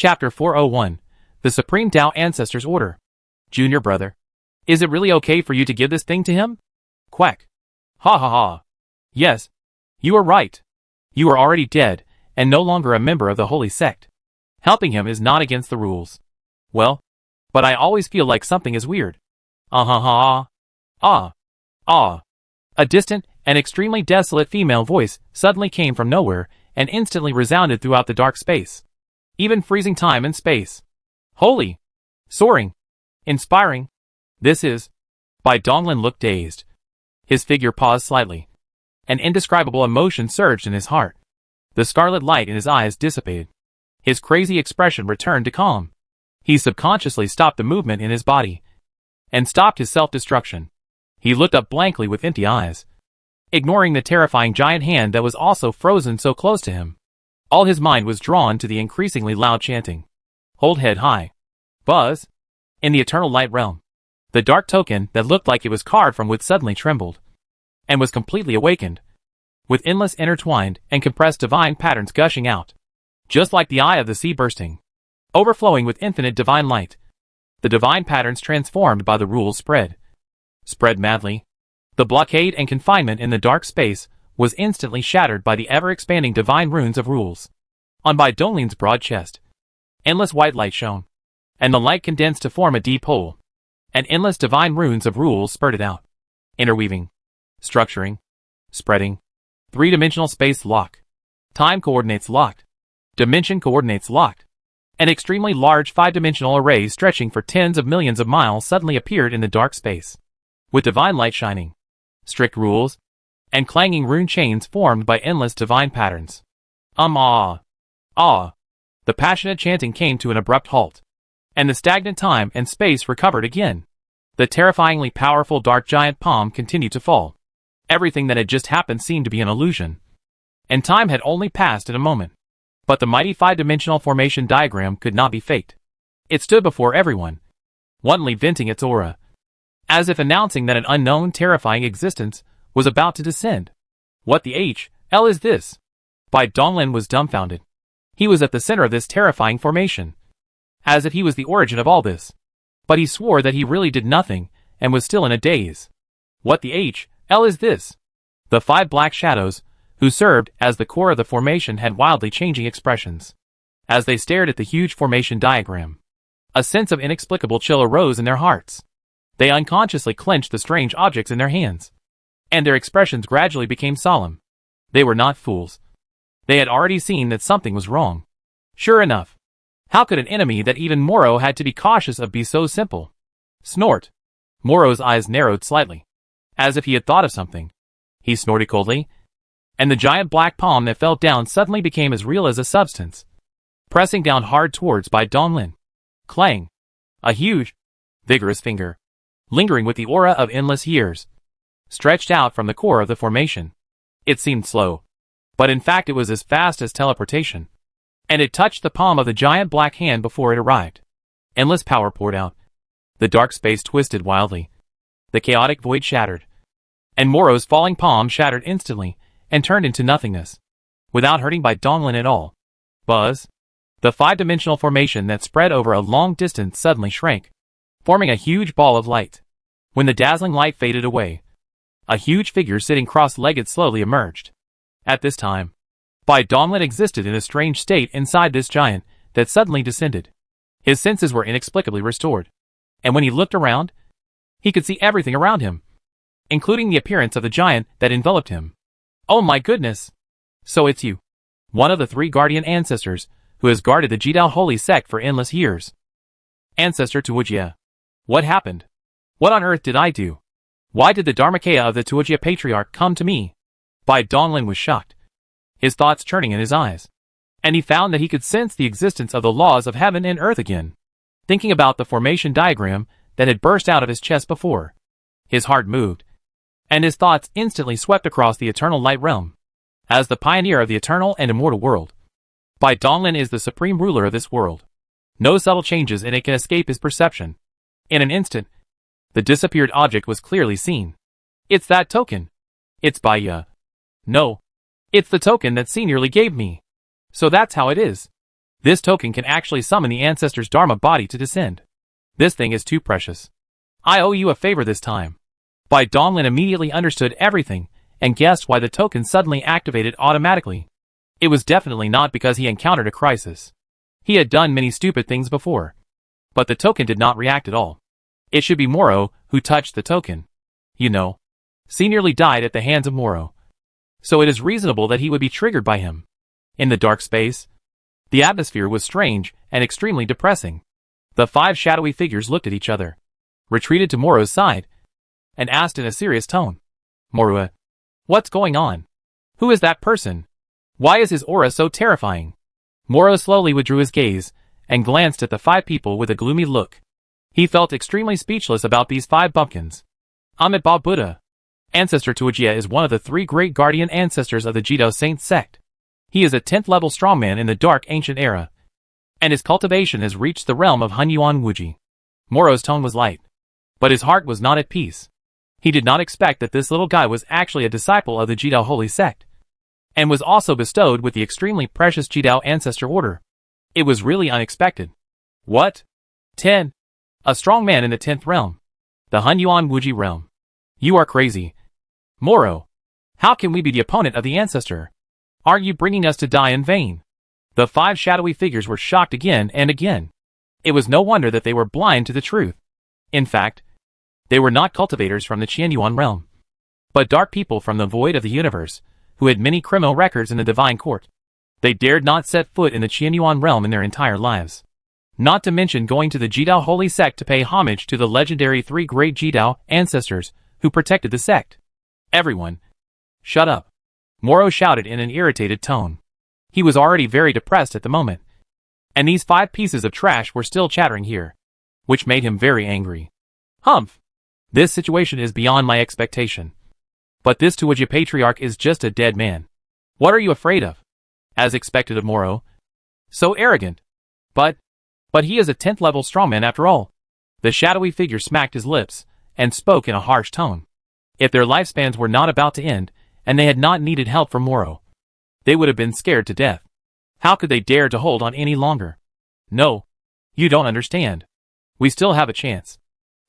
Chapter 401. The Supreme Tao Ancestors Order. Junior brother. Is it really okay for you to give this thing to him? Quack. Ha ha ha. Yes. You are right. You are already dead, and no longer a member of the holy sect. Helping him is not against the rules. Well, but I always feel like something is weird. Ah. A distant and extremely desolate female voice suddenly came from nowhere and instantly resounded throughout the dark space. Even freezing time and space. Holy. Soaring. Inspiring. This is. Bai Donglin looked dazed. His figure paused slightly. An indescribable emotion surged in his heart. The scarlet light in his eyes dissipated. His crazy expression returned to calm. He subconsciously stopped the movement in his body and stopped his self-destruction. He looked up blankly with empty eyes, ignoring the terrifying giant hand that was also frozen so close to him. All his mind was drawn to the increasingly loud chanting. Hold head high. Buzz. In the eternal light realm. The dark token that looked like it was carved from wood suddenly trembled and was completely awakened, with endless intertwined and compressed divine patterns gushing out, just like the eye of the sea bursting, overflowing with infinite divine light. The divine patterns transformed by the rules spread madly. The blockade and confinement in the dark space was instantly shattered by the ever-expanding divine runes of rules. On Bai Donglin's broad chest, endless white light shone, and the light condensed to form a deep hole, and endless divine runes of rules spurted out, interweaving, structuring, spreading. Three-dimensional space lock. Time coordinates locked. Dimension coordinates locked. An extremely large five-dimensional array stretching for tens of millions of miles suddenly appeared in the dark space, with divine light shining, strict rules, and clanging rune chains formed by endless divine patterns. Ah. The passionate chanting came to an abrupt halt, and the stagnant time and space recovered again. The terrifyingly powerful dark giant palm continued to fall. Everything that had just happened seemed to be an illusion, and time had only passed in a moment. But the mighty five-dimensional formation diagram could not be faked. It stood before everyone, wantonly venting its aura, as if announcing that an unknown, terrifying existence was about to descend. What the hell is this? Bai Donglin was dumbfounded. He was at the center of this terrifying formation, as if he was the origin of all this. But he swore that he really did nothing, and was still in a daze. What the hell is this? The five black shadows, who served as the core of the formation, had wildly changing expressions. As they stared at the huge formation diagram, a sense of inexplicable chill arose in their hearts. They unconsciously clenched the strange objects in their hands, and their expressions gradually became solemn. They were not fools. They had already seen that something was wrong. Sure enough. How could an enemy that even Moro had to be cautious of be so simple? Snort. Moro's eyes narrowed slightly, as if he had thought of something. He snorted coldly, and the giant black palm that fell down suddenly became as real as a substance, pressing down hard towards Bai Donglin. Clang. A huge, vigorous finger, lingering with the aura of endless years, stretched out from the core of the formation. It seemed slow, but in fact it was as fast as teleportation, and it touched the palm of the giant black hand before it arrived. Endless power poured out. The dark space twisted wildly. The chaotic void shattered, and Moro's falling palm shattered instantly and turned into nothingness, without hurting Bai Donglin at all. Buzz. The five-dimensional formation that spread over a long distance suddenly shrank, forming a huge ball of light. When the dazzling light faded away, a huge figure sitting cross-legged slowly emerged. At this time, Bai Donglin existed in a strange state inside this giant that suddenly descended. His senses were inexplicably restored, and when he looked around, he could see everything around him, including the appearance of the giant that enveloped him. Oh my goodness! So it's you, one of the three guardian ancestors who has guarded the Jidao holy sect for endless years. Ancestor Tuojia. What happened? What on earth did I do? Why did the Dharmakaya of the Tuojia Patriarch come to me? Bai Donglin was shocked, his thoughts churning in his eyes, and he found that he could sense the existence of the laws of heaven and earth again. Thinking about the formation diagram that had burst out of his chest before, his heart moved, and his thoughts instantly swept across the eternal light realm. As the pioneer of the eternal and immortal world, Bai Donglin is the supreme ruler of this world. No subtle changes in it can escape his perception. In an instant, the disappeared object was clearly seen. It's that token. It's Bai. No. It's the token that Seniorly gave me. So that's how it is. This token can actually summon the ancestor's Dharma body to descend. This thing is too precious. I owe you a favor this time. Bai Donglin immediately understood everything, and guessed why the token suddenly activated automatically. It was definitely not because he encountered a crisis. He had done many stupid things before. But the token did not react at all. It should be Moro who touched the token. You know. He nearly died at the hands of Moro. So it is reasonable that he would be triggered by him. In the dark space, the atmosphere was strange and extremely depressing. The 5 shadowy figures looked at each other, retreated to Moro's side, and asked in a serious tone, Moro, what's going on? Who is that person? Why is his aura so terrifying? Moro slowly withdrew his gaze, and glanced at the 5 people with a gloomy look. He felt extremely speechless about these 5 bumpkins. Amitabha Buddha. Ancestor Tuajia is one of the 3 great guardian ancestors of the Jidao Saint sect. He is a 10th level strongman in the dark ancient era, and his cultivation has reached the realm of Hunyuan Wuji. Moro's tone was light, but his heart was not at peace. He did not expect that this little guy was actually a disciple of the Jidao Holy Sect, and was also bestowed with the extremely precious Jidao Ancestor Order. It was really unexpected. What? 10. A strong man in the 10th realm. The Hunyuan Wuji realm. You are crazy. Moro. How can we be the opponent of the Ancestor? Aren't you bringing us to die in vain? The 5 shadowy figures were shocked again and again. It was no wonder that they were blind to the truth. In fact, they were not cultivators from the Qianyuan realm, but dark people from the void of the universe, who had many criminal records in the divine court. They dared not set foot in the Qianyuan realm in their entire lives. Not to mention going to the Jidao Holy Sect to pay homage to the legendary 3 great Jidao ancestors who protected the sect. Everyone, shut up. Moro shouted in an irritated tone. He was already very depressed at the moment, and these 5 pieces of trash were still chattering here, which made him very angry. Humph! This situation is beyond my expectation. But this Tuajia Patriarch is just a dead man. What are you afraid of? As expected of Moro. So arrogant. But he is a 10th level strongman after all. The shadowy figure smacked his lips, and spoke in a harsh tone. If their lifespans were not about to end, and they had not needed help from Moro, they would have been scared to death. How could they dare to hold on any longer? No. You don't understand. We still have a chance.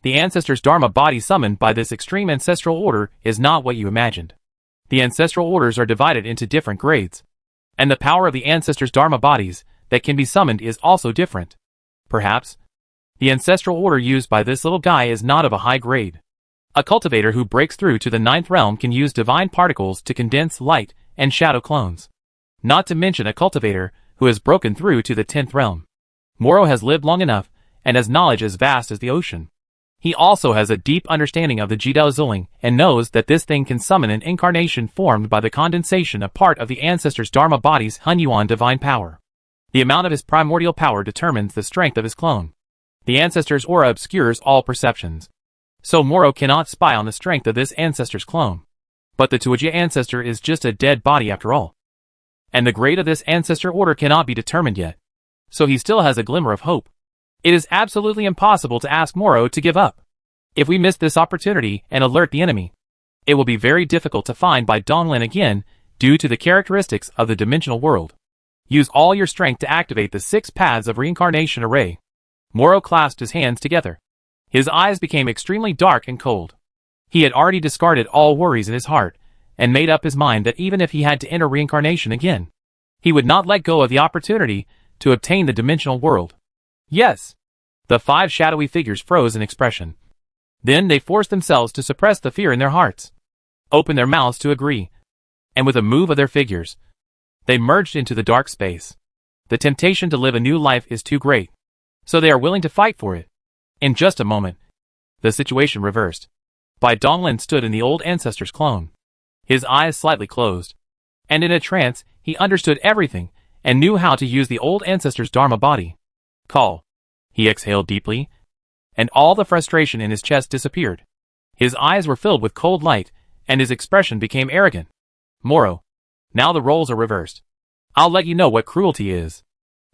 The Ancestor's Dharma body summoned by this extreme ancestral order is not what you imagined. The ancestral orders are divided into different grades, and the power of the Ancestor's Dharma bodies that can be summoned is also different. Perhaps the ancestral order used by this little guy is not of a high grade. A cultivator who breaks through to the 9th realm can use divine particles to condense light and shadow clones. Not to mention a cultivator who has broken through to the 10th realm. Moro has lived long enough, and has knowledge as vast as the ocean. He also has a deep understanding of the Jidao Zuling, and knows that this thing can summon an incarnation formed by the condensation of part of the Ancestor's Dharma body's Hunyuan divine power. The amount of his primordial power determines the strength of his clone. The Ancestor's aura obscures all perceptions, so Moro cannot spy on the strength of this Ancestor's clone. But the Tuajia Ancestor is just a dead body after all, and the grade of this Ancestor order cannot be determined yet, so he still has a glimmer of hope. It is absolutely impossible to ask Moro to give up. If we miss this opportunity and alert the enemy, it will be very difficult to find Bai Donglin again due to the characteristics of the dimensional world. Use all your strength to activate the 6 paths of reincarnation array. Moro clasped his hands together. His eyes became extremely dark and cold. He had already discarded all worries in his heart, and made up his mind that even if he had to enter reincarnation again, he would not let go of the opportunity to obtain the dimensional world. Yes! The 5 shadowy figures froze in expression. Then they forced themselves to suppress the fear in their hearts, open their mouths to agree, and with a move of their figures, they merged into the dark space. The temptation to live a new life is too great, so they are willing to fight for it. In just a moment, the situation reversed. Bai Donglin stood in the old Ancestor's clone, his eyes slightly closed, and in a trance, he understood everything, and knew how to use the old Ancestor's Dharma body. Call. He exhaled deeply, and all the frustration in his chest disappeared. His eyes were filled with cold light, and his expression became arrogant. Moro. Now the roles are reversed. I'll let you know what cruelty is.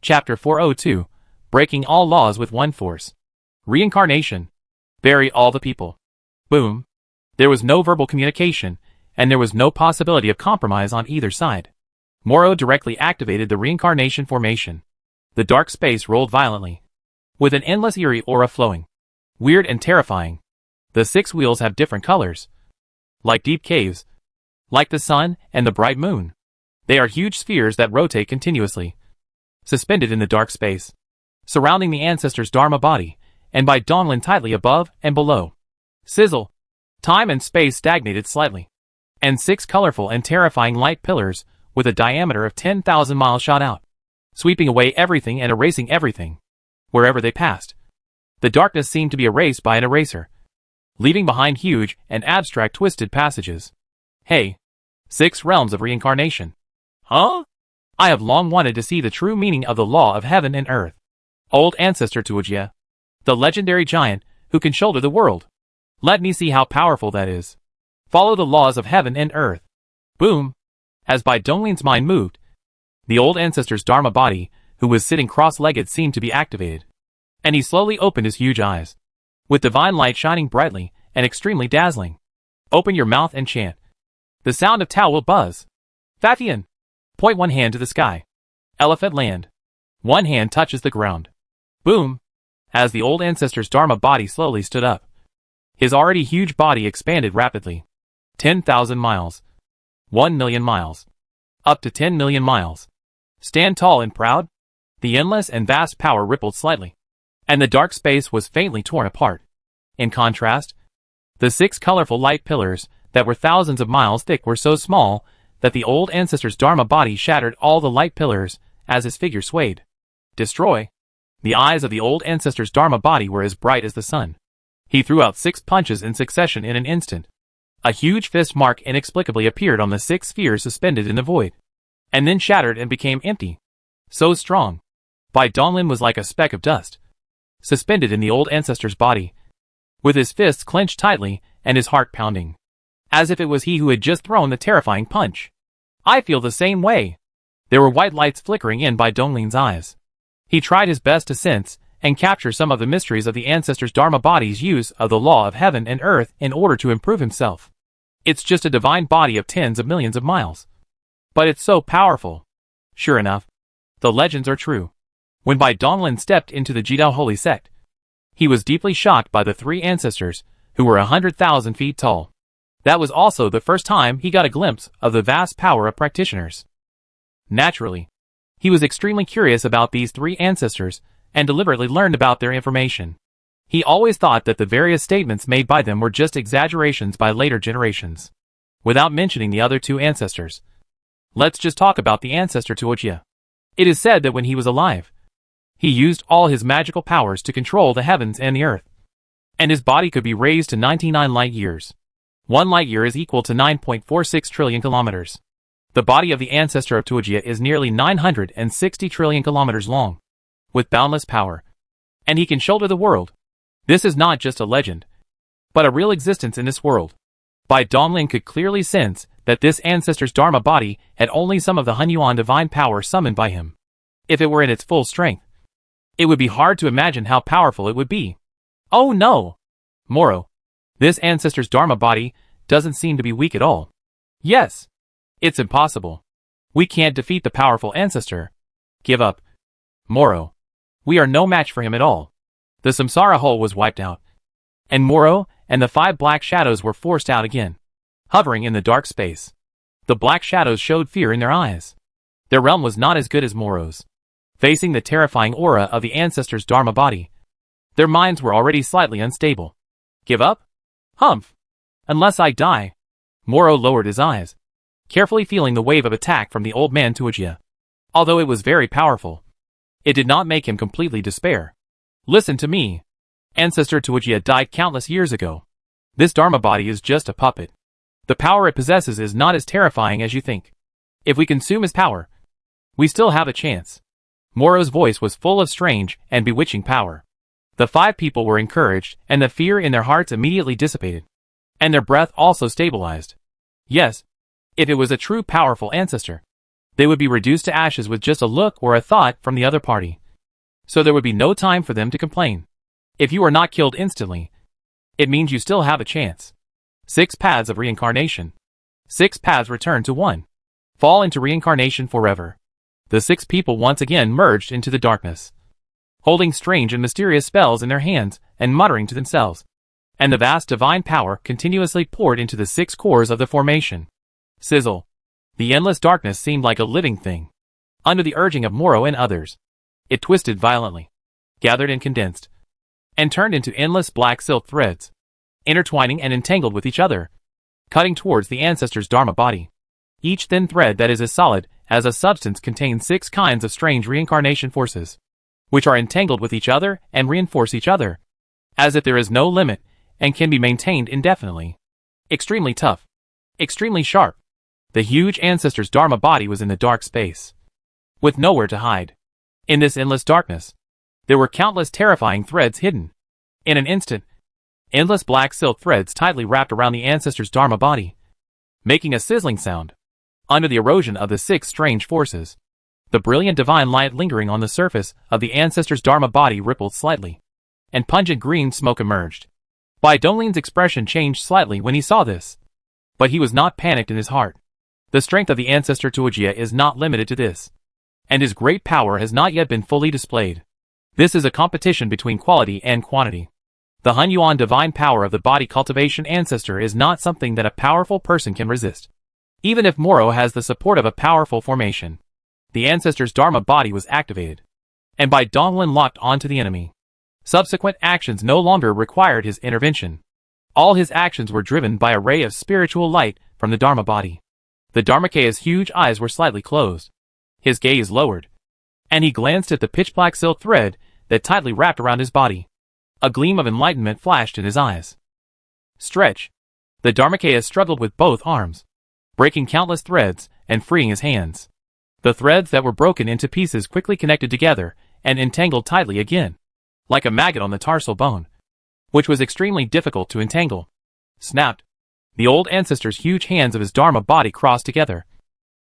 Chapter 402. Breaking all laws with one force. Reincarnation. Bury all the people. Boom. There was no verbal communication, and there was no possibility of compromise on either side. Moro directly activated the reincarnation formation. The dark space rolled violently, with an endless eerie aura flowing. Weird and terrifying. The 6 wheels have different colors. Like deep caves. Like the sun and the bright moon. They are huge spheres that rotate continuously. Suspended in the dark space. Surrounding the ancestor's Dharma body, and by Donlin tightly above and below. Sizzle. Time and space stagnated slightly. And 6 colorful and terrifying light pillars, with a diameter of 10,000 miles shot out. Sweeping away everything and erasing everything. Wherever they passed. The darkness seemed to be erased by an eraser. Leaving behind huge and abstract twisted passages. Hey. 6 realms of reincarnation. Huh? I have long wanted to see the true meaning of the law of heaven and earth. Old ancestor Tuojia. The legendary giant, who can shoulder the world. Let me see how powerful that is. Follow the laws of heaven and earth. Boom. As by Donglin's mind moved, the old ancestor's Dharma body, who was sitting cross-legged, seemed to be activated. And he slowly opened his huge eyes. With divine light shining brightly and extremely dazzling. Open your mouth and chant. The sound of Tao will buzz. Fathian. Point one hand to the sky. Elephant land. One hand touches the ground. Boom. As the old ancestor's Dharma body slowly stood up. His already huge body expanded rapidly. 10,000 miles. 1 million miles. Up to 10 million miles. Stand tall and proud. The endless and vast power rippled slightly. And the dark space was faintly torn apart. In contrast, the 6 colorful light pillars that were thousands of miles thick were so small that the old ancestor's Dharma body shattered all the light pillars as his figure swayed. Destroy. The eyes of the old ancestor's Dharma body were as bright as the sun. He threw out 6 punches in succession in an instant. A huge fist mark inexplicably appeared on the 6 spheres suspended in the void. And then shattered and became empty. So strong. Bai Donglin was like a speck of dust. Suspended in the old ancestor's body. With his fists clenched tightly and his heart pounding. As if it was he who had just thrown the terrifying punch. I feel the same way. There were white lights flickering in Bai Donglin's eyes. He tried his best to sense and capture some of the mysteries of the ancestor's Dharma body's use of the law of heaven and earth in order to improve himself. It's just a divine body of tens of millions of miles. But it's so powerful. Sure enough, the legends are true. When Bai Donglin stepped into the Jidao holy sect, he was deeply shocked by the 3 ancestors, who were 100,000 feet tall. That was also the first time he got a glimpse of the vast power of practitioners. Naturally, he was extremely curious about these 3 ancestors, and deliberately learned about their information. He always thought that the various statements made by them were just exaggerations by later generations. Without mentioning the other 2 ancestors. Let's just talk about the ancestor Tuojia. It is said that when he was alive, he used all his magical powers to control the heavens and the earth. And his body could be raised to 99 light years. 1 light year is equal to 9.46 trillion kilometers. The body of the ancestor of Tuojia is nearly 960 trillion kilometers long. With boundless power. And he can shoulder the world. This is not just a legend, but a real existence in this world. Bai Donglin could clearly sense that this ancestor's Dharma body had only some of the Hunyuan divine power summoned by him. If it were in its full strength, it would be hard to imagine how powerful it would be. Oh no! Moro. This ancestor's Dharma body doesn't seem to be weak at all. Yes. It's impossible. We can't defeat the powerful ancestor. Give up. Moro. We are no match for him at all. The samsara hole was wiped out. And Moro and the 5 black shadows were forced out again. Hovering in the dark space. The black shadows showed fear in their eyes. Their realm was not as good as Moro's. Facing the terrifying aura of the ancestor's Dharma body, their minds were already slightly unstable. Give up? Humph. Unless I die. Moro lowered his eyes, carefully feeling the wave of attack from the old man Tuojia. Although it was very powerful, it did not make him completely despair. Listen to me. Ancestor Tuojia died countless years ago. This Dharma body is just a puppet. The power it possesses is not as terrifying as you think. If we consume his power, we still have a chance. Moro's voice was full of strange and bewitching power. The 5 people were encouraged, and the fear in their hearts immediately dissipated. And their breath also stabilized. Yes, if it was a true powerful ancestor, they would be reduced to ashes with just a look or a thought from the other party. So there would be no time for them to complain. If you are not killed instantly, it means you still have a chance. 6 paths of reincarnation. 6 paths return to 1. Fall into reincarnation forever. The 6 people once again merged into the darkness, holding strange and mysterious spells in their hands and muttering to themselves. And the vast divine power continuously poured into the 6 cores of the formation. Sizzle. The endless darkness seemed like a living thing. Under the urging of Moro and others, it twisted violently, gathered and condensed, and turned into endless black silk threads, intertwining and entangled with each other, cutting towards the ancestor's Dharma body. Each thin thread that is as solid as a substance contains 6 kinds of strange reincarnation forces, which are entangled with each other and reinforce each other, as if there is no limit and can be maintained indefinitely. Extremely tough, extremely sharp. The huge ancestor's Dharma body was in the dark space, with nowhere to hide. In this endless darkness, there were countless terrifying threads hidden. In an instant, endless black silk threads tightly wrapped around the ancestor's Dharma body, making a sizzling sound. Under the erosion of the 6 strange forces, the brilliant divine light lingering on the surface of the ancestor's Dharma body rippled slightly, and pungent green smoke emerged. Bai Donglin's expression changed slightly when he saw this, but he was not panicked in his heart. The strength of the ancestor Tuojia is not limited to this, and his great power has not yet been fully displayed. This is a competition between quality and quantity. The Hunyuan divine power of the body cultivation ancestor is not something that a powerful person can resist. Even if Moro has the support of a powerful formation, the ancestor's Dharma body was activated, and Bai Donglin locked onto the enemy. Subsequent actions no longer required his intervention. All his actions were driven by a ray of spiritual light from the Dharma body. The Dharmakaya's huge eyes were slightly closed. His gaze lowered, and he glanced at the pitch-black silk thread that tightly wrapped around his body. A gleam of enlightenment flashed in his eyes. Stretch. The Dharmakaya struggled with both arms, breaking countless threads and freeing his hands. The threads that were broken into pieces quickly connected together and entangled tightly again, like a maggot on the tarsal bone, which was extremely difficult to entangle. Snapped. The old ancestor's huge hands of his Dharma body crossed together,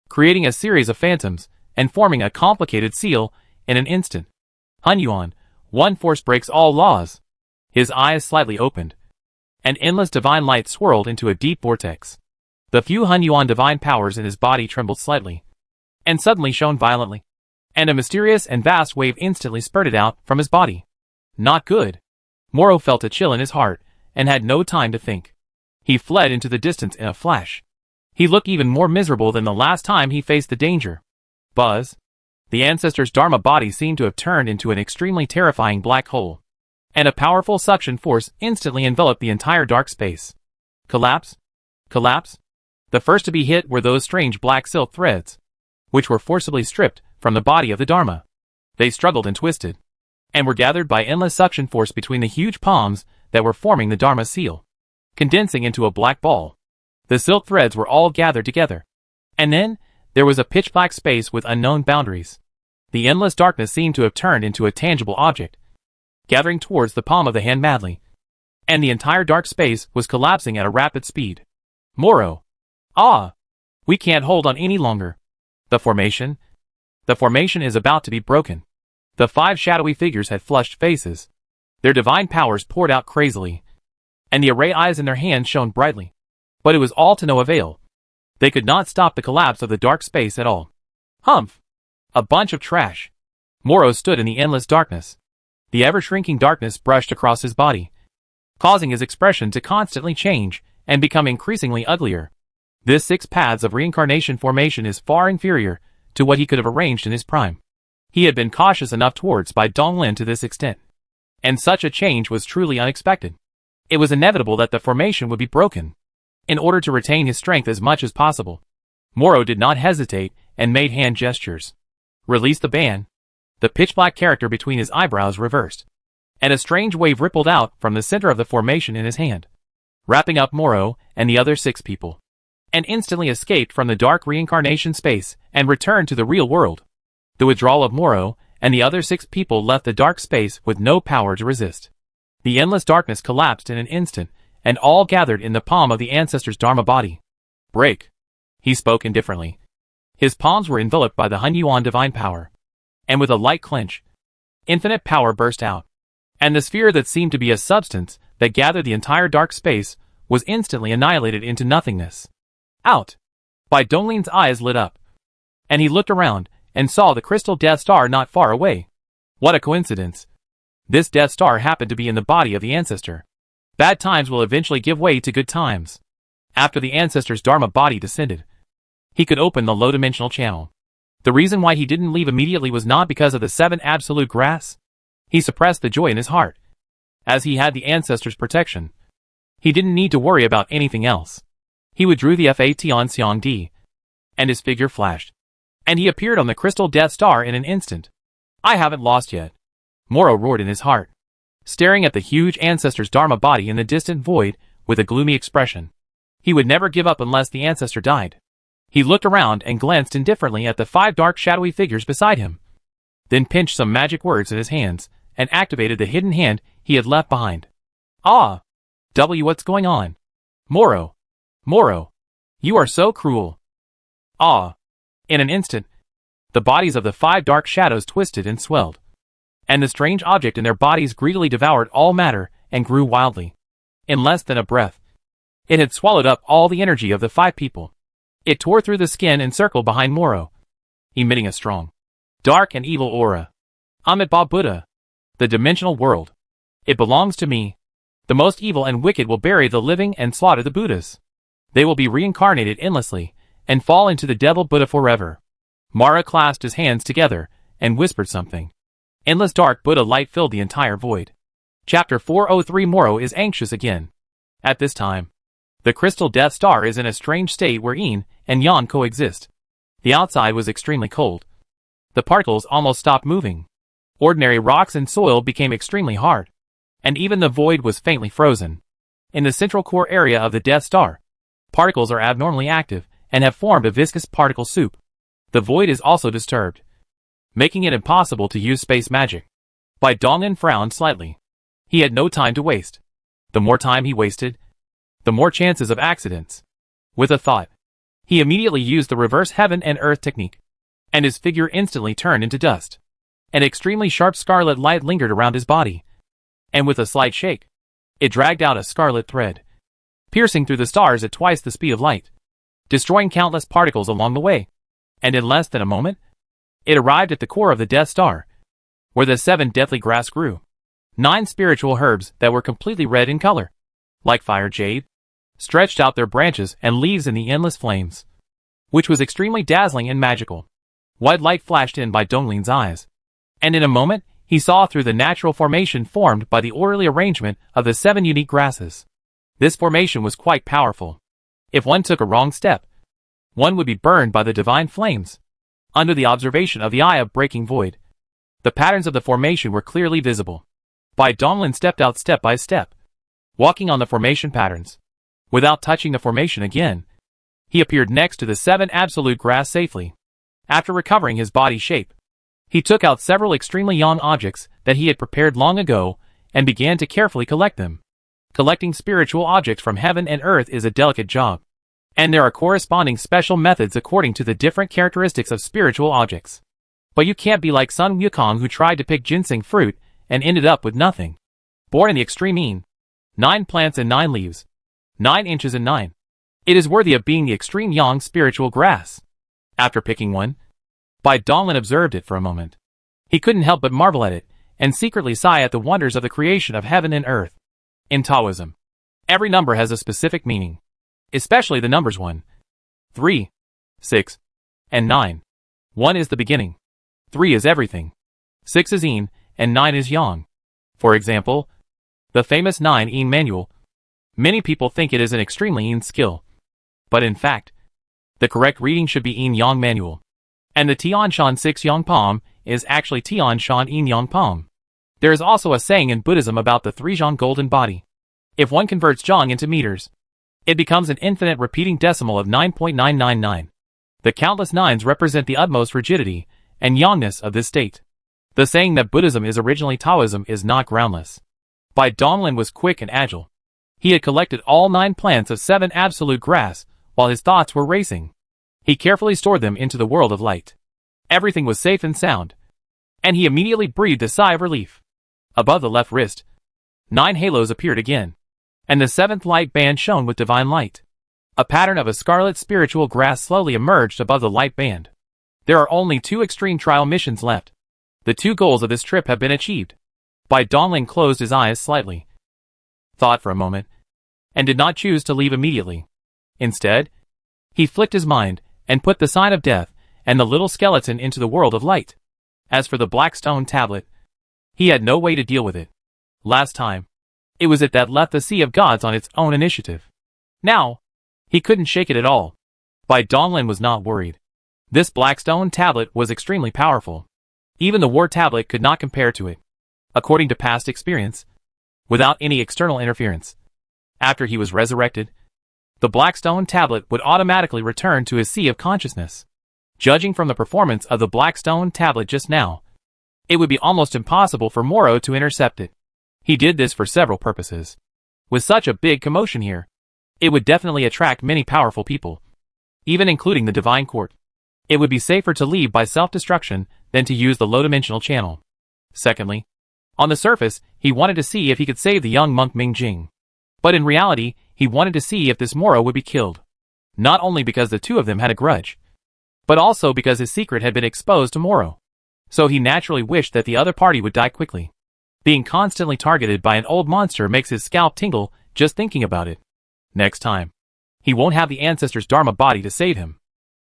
creating a series of phantoms and forming a complicated seal in an instant. Hunyuan, one force breaks all laws. His eyes slightly opened, and endless divine light swirled into a deep vortex. The few Hunyuan divine powers in his body trembled slightly, and suddenly shone violently, and a mysterious and vast wave instantly spurted out from his body. Not good. Moro felt a chill in his heart, and had no time to think. He fled into the distance in a flash. He looked even more miserable than the last time he faced the danger. Buzz. The ancestor's Dharma body seemed to have turned into an extremely terrifying black hole, and a powerful suction force instantly enveloped the entire dark space. Collapse? Collapse? The first to be hit were those strange black silk threads, which were forcibly stripped from the body of the Dharma. They struggled and twisted, and were gathered by endless suction force between the huge palms that were forming the Dharma seal, condensing into a black ball. The silk threads were all gathered together, and then there was a pitch-black space with unknown boundaries. The endless darkness seemed to have turned into a tangible object, gathering towards the palm of the hand madly, and the entire dark space was collapsing at a rapid speed. Moro. Ah! We can't hold on any longer. The formation is about to be broken. The 5 shadowy figures had flushed faces. Their divine powers poured out crazily, and the array eyes in their hands shone brightly. But it was all to no avail. They could not stop the collapse of the dark space at all. Humph! A bunch of trash. Moro stood in the endless darkness. The ever-shrinking darkness brushed across his body, causing his expression to constantly change and become increasingly uglier. This 6 paths of reincarnation formation is far inferior to what he could have arranged in his prime. He had been cautious enough towards Bai Donglin to this extent, and such a change was truly unexpected. It was inevitable that the formation would be broken. In order to retain his strength as much as possible, Moro did not hesitate and made hand gestures. Release the band. The pitch-black character between his eyebrows reversed, and a strange wave rippled out from the center of the formation in his hand, wrapping up Moro and the other 6 people, and instantly escaped from the dark reincarnation space and returned to the real world. The withdrawal of Moro and the other 6 people left the dark space with no power to resist. The endless darkness collapsed in an instant, and all gathered in the palm of the ancestor's Dharma body. Break. He spoke indifferently. His palms were enveloped by the Hunyuan divine power, and with a light clench, infinite power burst out, and the sphere that seemed to be a substance that gathered the entire dark space was instantly annihilated into nothingness. Out! Bai Donglin's eyes lit up, and he looked around and saw the crystal Death Star not far away. What a coincidence. This Death Star happened to be in the body of the ancestor. Bad times will eventually give way to good times. After the ancestor's Dharma body descended, he could open the low-dimensional channel. The reason why he didn't leave immediately was not because of the 7 absolute grass. He suppressed the joy in his heart. As he had the ancestor's protection, he didn't need to worry about anything else. He withdrew the FAT on Xiong Di, and his figure flashed, and he appeared on the crystal Death Star in an instant. I haven't lost yet, Moro roared in his heart, staring at the huge ancestor's Dharma body in the distant void with a gloomy expression. He would never give up unless the ancestor died. He looked around and glanced indifferently at the 5 dark shadowy figures beside him, then pinched some magic words in his hands and activated the hidden hand he had left behind. Ah! What's going on? Moro! Moro! You are so cruel! Ah! In an instant, the bodies of the 5 dark shadows twisted and swelled, and the strange object in their bodies greedily devoured all matter and grew wildly. In less than a breath, it had swallowed up all the energy of the 5 people. It tore through the skin and circled behind Moro, emitting a strong, dark and evil aura. Amitabha Buddha, the dimensional world. It belongs to me. The most evil and wicked will bury the living and slaughter the Buddhas. They will be reincarnated endlessly and fall into the devil Buddha forever. Mara clasped his hands together and whispered something. Endless dark Buddha light filled the entire void. Chapter 403. Moro is anxious again. At this time, the crystal Death Star is in a strange state where yin and yang coexist. The outside was extremely cold. The particles almost stopped moving. Ordinary rocks and soil became extremely hard, and even the void was faintly frozen. In the central core area of the Death Star, particles are abnormally active and have formed a viscous particle soup. The void is also disturbed, making it impossible to use space magic. Bai Donglin frowned slightly. He had no time to waste. The more time he wasted, the more chances of accidents. With a thought, he immediately used the reverse heaven and earth technique, and his figure instantly turned into dust. An extremely sharp scarlet light lingered around his body, and with a slight shake, it dragged out a scarlet thread, piercing through the stars at twice the speed of light, destroying countless particles along the way. And in less than a moment, it arrived at the core of the Death Star, where the 7 deathly grass grew. 9 spiritual herbs that were completely red in color, like fire jade, stretched out their branches and leaves in the endless flames, which was extremely dazzling and magical. White light flashed in by Donglin's eyes, and in a moment, he saw through the natural formation formed by the orderly arrangement of the 7 unique grasses. This formation was quite powerful. If one took a wrong step, one would be burned by the divine flames. Under the observation of the eye of breaking void, the patterns of the formation were clearly visible. Bai Donglin stepped out step by step, walking on the formation patterns. Without touching the formation again, he appeared next to the 7 absolute grass safely. After recovering his body shape, he took out several extremely yang objects that he had prepared long ago and began to carefully collect them. Collecting spiritual objects from heaven and earth is a delicate job, and there are corresponding special methods according to the different characteristics of spiritual objects. But you can't be like Sun Wukong, who tried to pick ginseng fruit and ended up with nothing. Born in the extreme yin, 9 plants and 9 leaves, 9 inches and 9. It is worthy of being the extreme yang spiritual grass. After picking one, Bai Donglin observed it for a moment. He couldn't help but marvel at it, and secretly sigh at the wonders of the creation of heaven and earth. In Taoism, every number has a specific meaning, especially the numbers 1, 3, 6, and 9. 1 is the beginning, 3 is everything, 6 is yin, and 9 is yang. For example, the famous 9 yin manual. Many people think it is an extremely yin skill, but in fact, the correct reading should be yin yang manual. And the Tian Shan 6 Yang Palm is actually Tian Shan Yin Yang Palm. There is also a saying in Buddhism about the 3 Zhang golden body. If one converts Zhang into meters, it becomes an infinite repeating decimal of 9.999. The countless nines represent the utmost rigidity and yangness of this state. The saying that Buddhism is originally Taoism is not groundless. Bai Donglin was quick and agile. He had collected all 9 plants of 7 absolute grass while his thoughts were racing. He carefully stored them into the world of light. Everything was safe and sound, and he immediately breathed a sigh of relief. Above the left wrist, 9 halos appeared again, and the 7th light band shone with divine light. A pattern of a scarlet spiritual grass slowly emerged above the light band. There are only 2 extreme trial missions left. The 2 goals of this trip have been achieved. Bai Donglin closed his eyes slightly, thought for a moment, and did not choose to leave immediately. Instead, he flicked his mind and put the sign of death and the little skeleton into the world of light. As for the black stone tablet, he had no way to deal with it. Last time, it was it that left the Sea of Gods on its own initiative. Now, he couldn't shake it at all. Bai Donglin was not worried. This black stone tablet was extremely powerful. Even the war tablet could not compare to it. According to past experience, without any external interference, after he was resurrected, the black stone tablet would automatically return to his sea of consciousness. Judging from the performance of the black stone tablet just now, it would be almost impossible for Moro to intercept it. He did this for several purposes. With such a big commotion here, it would definitely attract many powerful people, even including the Divine Court. It would be safer to leave by self-destruction than to use the low-dimensional channel. Secondly, on the surface, he wanted to see if he could save the young monk Ming Jing. But in reality, he wanted to see if this Moro would be killed. Not only because the 2 of them had a grudge, but also because his secret had been exposed to Moro. So he naturally wished that the other party would die quickly. Being constantly targeted by an old monster makes his scalp tingle just thinking about it. Next time, he won't have the ancestor's Dharma body to save him.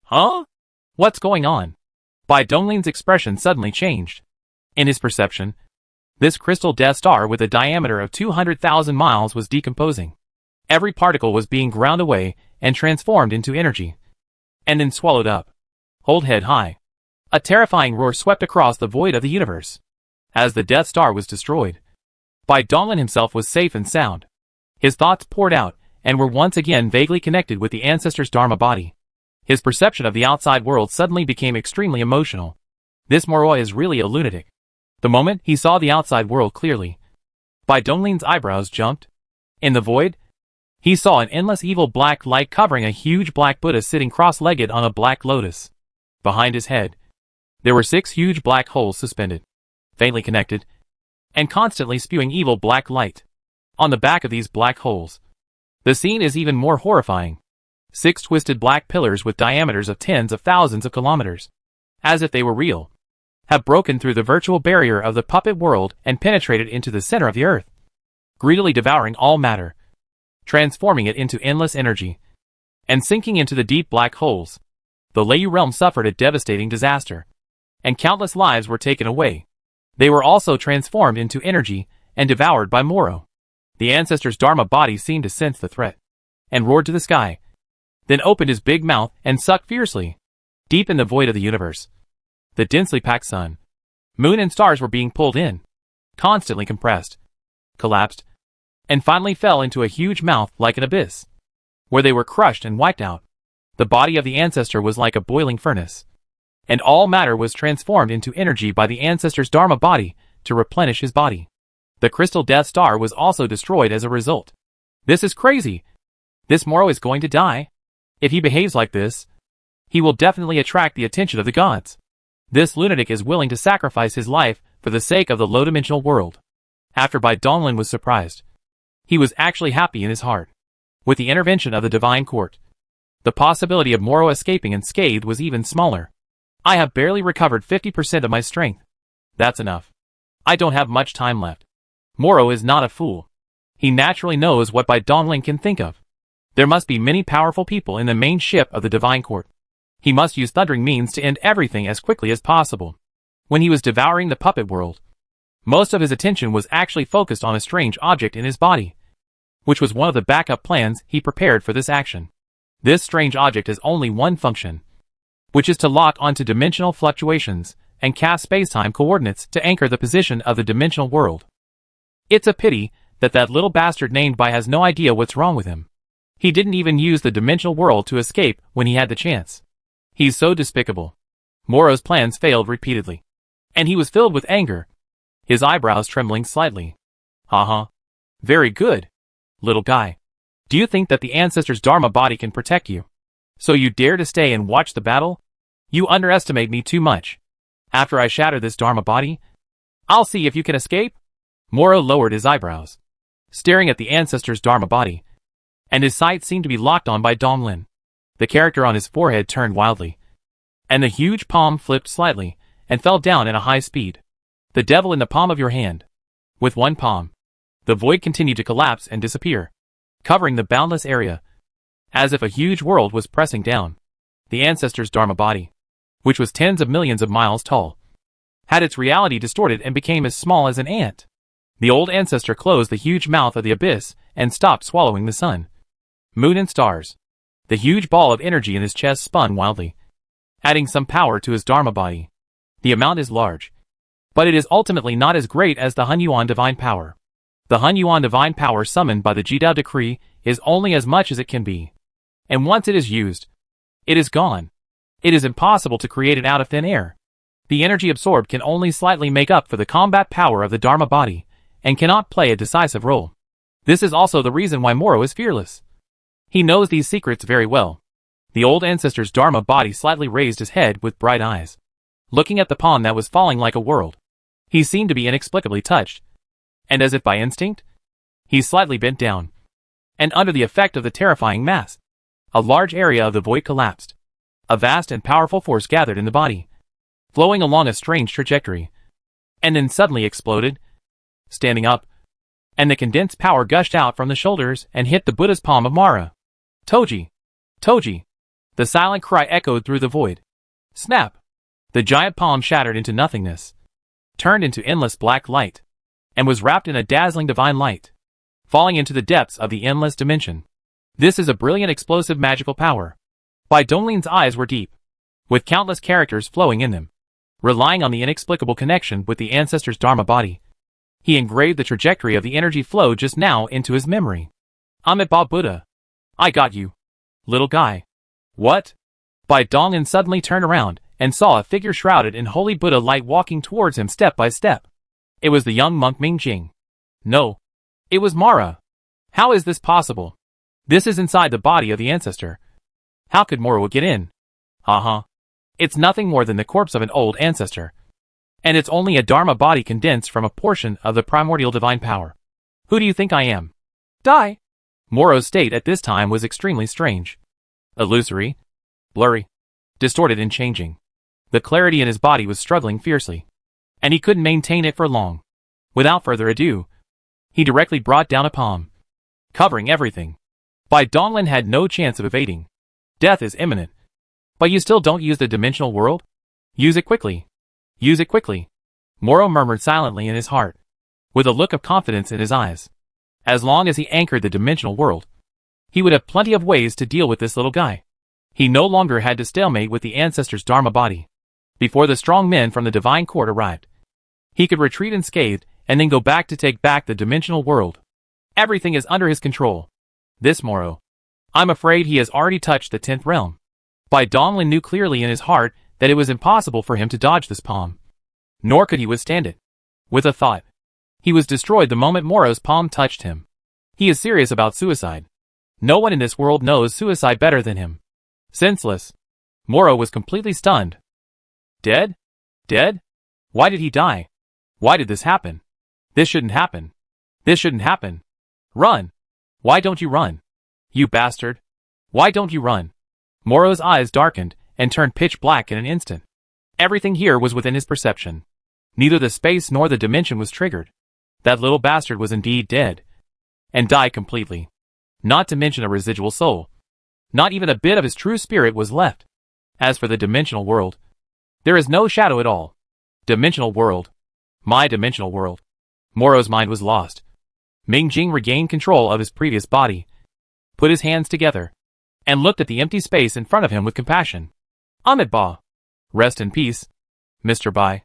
Huh? What's going on? Bai Donglin's expression suddenly changed. In his perception, this crystal Death Star with a diameter of 200,000 miles was decomposing. Every particle was being ground away and transformed into energy, and then swallowed up. Hold head high. A terrifying roar swept across the void of the universe. As the Death Star was destroyed, Bai Donglin himself was safe and sound. His thoughts poured out and were once again vaguely connected with the ancestor's Dharma body. His perception of the outside world suddenly became extremely emotional. This Moroi is really a lunatic. The moment he saw the outside world clearly, Bai Donglin's eyebrows jumped. In the void, he saw an endless evil black light covering a huge black Buddha sitting cross-legged on a black lotus. Behind his head, there were 6 huge black holes suspended, faintly connected, and constantly spewing evil black light. On the back of these black holes, the scene is even more horrifying. 6 twisted black pillars with diameters of tens of thousands of kilometers, as if they were real, have broken through the virtual barrier of the puppet world and penetrated into the center of the earth, greedily devouring all matter, transforming it into endless energy, and sinking into the deep black holes. The Lei realm suffered a devastating disaster, and countless lives were taken away. They were also transformed into energy and devoured by Moro. The ancestor's Dharma body seemed to sense the threat, and roared to the sky, then opened his big mouth and sucked fiercely. Deep in the void of the universe, the densely packed sun, moon and stars were being pulled in, constantly compressed, collapsed, and finally fell into a huge mouth like an abyss, where they were crushed and wiped out. The body of the ancestor was like a boiling furnace, and all matter was transformed into energy by the ancestor's Dharma body to replenish his body. The crystal Death Star was also destroyed as a result. This is crazy. This Moro is going to die. If he behaves like this, he will definitely attract the attention of the gods. This lunatic is willing to sacrifice his life for the sake of the low-dimensional world. After Bai Donglin was surprised, he was actually happy in his heart. With the intervention of the Divine Court, the possibility of Moro escaping unscathed was even smaller. I have barely recovered 50% of my strength. That's enough. I don't have much time left. Moro is not a fool. He naturally knows what Bai Donglin can think of. There must be many powerful people in the main ship of the Divine Court. He must use thundering means to end everything as quickly as possible. When he was devouring the puppet world, most of his attention was actually focused on a strange object in his body, which was one of the backup plans he prepared for this action. This strange object has only one function, which is to lock onto dimensional fluctuations and cast spacetime coordinates to anchor the position of the dimensional world. It's a pity that that little bastard named Bai has no idea what's wrong with him. He didn't even use the dimensional world to escape when he had the chance. He's so despicable. Moro's plans failed repeatedly, and he was filled with anger, his eyebrows trembling slightly. Haha. Very good, little guy. Do you think that the ancestor's Dharma body can protect you? So you dare to stay and watch the battle? You underestimate me too much. After I shatter this Dharma body, I'll see if you can escape? Moro lowered his eyebrows, staring at the ancestor's Dharma body, and his sight seemed to be locked on by Donglin. The character on his forehead turned wildly, and the huge palm flipped slightly and fell down at a high speed. The devil in the palm of your hand. With one palm, the void continued to collapse and disappear, covering the boundless area, as if a huge world was pressing down. The ancestor's Dharma body, which was tens of millions of miles tall, had its reality distorted and became as small as an ant. The old ancestor closed the huge mouth of the abyss and stopped swallowing the sun, moon and stars. The huge ball of energy in his chest spun wildly, adding some power to his Dharma body. The amount is large, but it is ultimately not as great as the Hunyuan divine power. The Hunyuan divine power summoned by the Jidao decree is only as much as it can be, and once it is used, it is gone. It is impossible to create it out of thin air. The energy absorbed can only slightly make up for the combat power of the Dharma body, and cannot play a decisive role. This is also the reason why Moro is fearless. He knows these secrets very well. The old ancestor's Dharma body slightly raised his head with bright eyes, looking at the palm that was falling like a world. He seemed to be inexplicably touched, and as if by instinct, he slightly bent down, and under the effect of the terrifying mass, a large area of the void collapsed. A vast and powerful force gathered in the body, flowing along a strange trajectory, and then suddenly exploded, standing up, and the condensed power gushed out from the shoulders and hit the Buddha's palm of Mara. Toji! Toji! The silent cry echoed through the void. Snap! The giant palm shattered into nothingness, turned into endless black light, and was wrapped in a dazzling divine light, falling into the depths of the endless dimension. This is a brilliant explosive magical power. Bai Donglin's eyes were deep, with countless characters flowing in them. Relying on the inexplicable connection with the ancestor's Dharma body, he engraved the trajectory of the energy flow just now into his memory. Amitabha Buddha. I got you, little guy. What? Bai Donglin suddenly turned around and saw a figure shrouded in holy Buddha light walking towards him step by step. It was the young monk Ming Jing. No. It was Mara. How is this possible? This is inside the body of the ancestor. How could Moro get in? It's nothing more than the corpse of an old ancestor. And it's only a Dharma body condensed from a portion of the primordial divine power. Who do you think I am? Die! Moro's state at this time was extremely strange. Illusory, blurry, distorted and changing. The clarity in his body was struggling fiercely, and he couldn't maintain it for long. Without further ado, he directly brought down a palm, covering everything. Bai Donglin had no chance of evading. Death is imminent. But you still don't use the dimensional world? Use it quickly. Use it quickly. Moro murmured silently in his heart, with a look of confidence in his eyes. As long as he anchored the dimensional world, he would have plenty of ways to deal with this little guy. He no longer had to stalemate with the ancestor's Dharma body. Before the strong men from the divine court arrived, he could retreat unscathed and then go back to take back the dimensional world. Everything is under his control. This Moro. I'm afraid he has already touched the 10th realm. Bai Donglin knew clearly in his heart that it was impossible for him to dodge this palm. Nor could he withstand it. With a thought, he was destroyed the moment Moro's palm touched him. He is serious about suicide. No one in this world knows suicide better than him. Senseless. Moro was completely stunned. Dead? Dead? Why did he die? Why did this happen? This shouldn't happen. This shouldn't happen. Run! Why don't you run? You bastard! Why don't you run? Moro's eyes darkened and turned pitch black in an instant. Everything here was within his perception. Neither the space nor the dimension was triggered. That little bastard was indeed dead, and died completely. Not to mention a residual soul. Not even a bit of his true spirit was left. As for the dimensional world, there is no shadow at all. Dimensional world. My dimensional world. Moro's mind was lost. Ming Jing regained control of his previous body, put his hands together, and looked at the empty space in front of him with compassion. Amitabha. Rest in peace, Mr. Bai.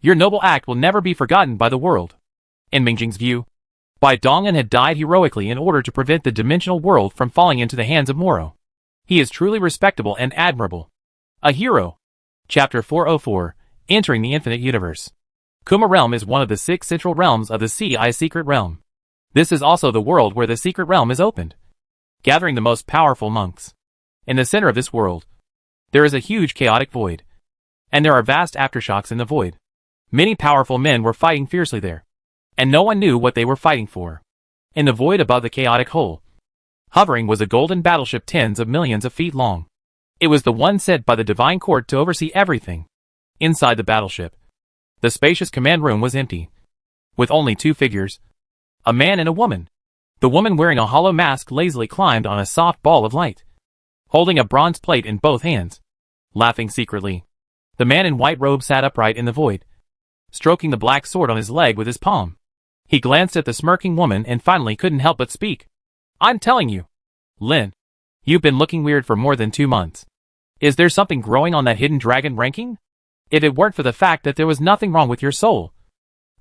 Your noble act will never be forgotten by the world. In Ming Jing's view, Bai Donglin had died heroically in order to prevent the dimensional world from falling into the hands of Moro. He is truly respectable and admirable. A hero. Chapter 404, Entering the Infinite Universe. Kuma Realm is one of the 6 central realms of the CI Secret Realm. This is also the world where the Secret Realm is opened, gathering the most powerful monks. In the center of this world, there is a huge chaotic void, and there are vast aftershocks in the void. Many powerful men were fighting fiercely there, and no one knew what they were fighting for. In the void above the chaotic hole, hovering was a golden battleship tens of millions of feet long. It was the one set by the Divine Court to oversee everything. Inside the battleship, the spacious command room was empty, with only two figures, a man and a woman. The woman wearing a hollow mask lazily climbed on a soft ball of light, holding a bronze plate in both hands, laughing secretly. The man in white robe sat upright in the void, stroking the black sword on his leg with his palm. He glanced at the smirking woman and finally couldn't help but speak. I'm telling you, Lin, you've been looking weird for more than 2 months. Is there something growing on that hidden dragon ranking? If it weren't for the fact that there was nothing wrong with your soul,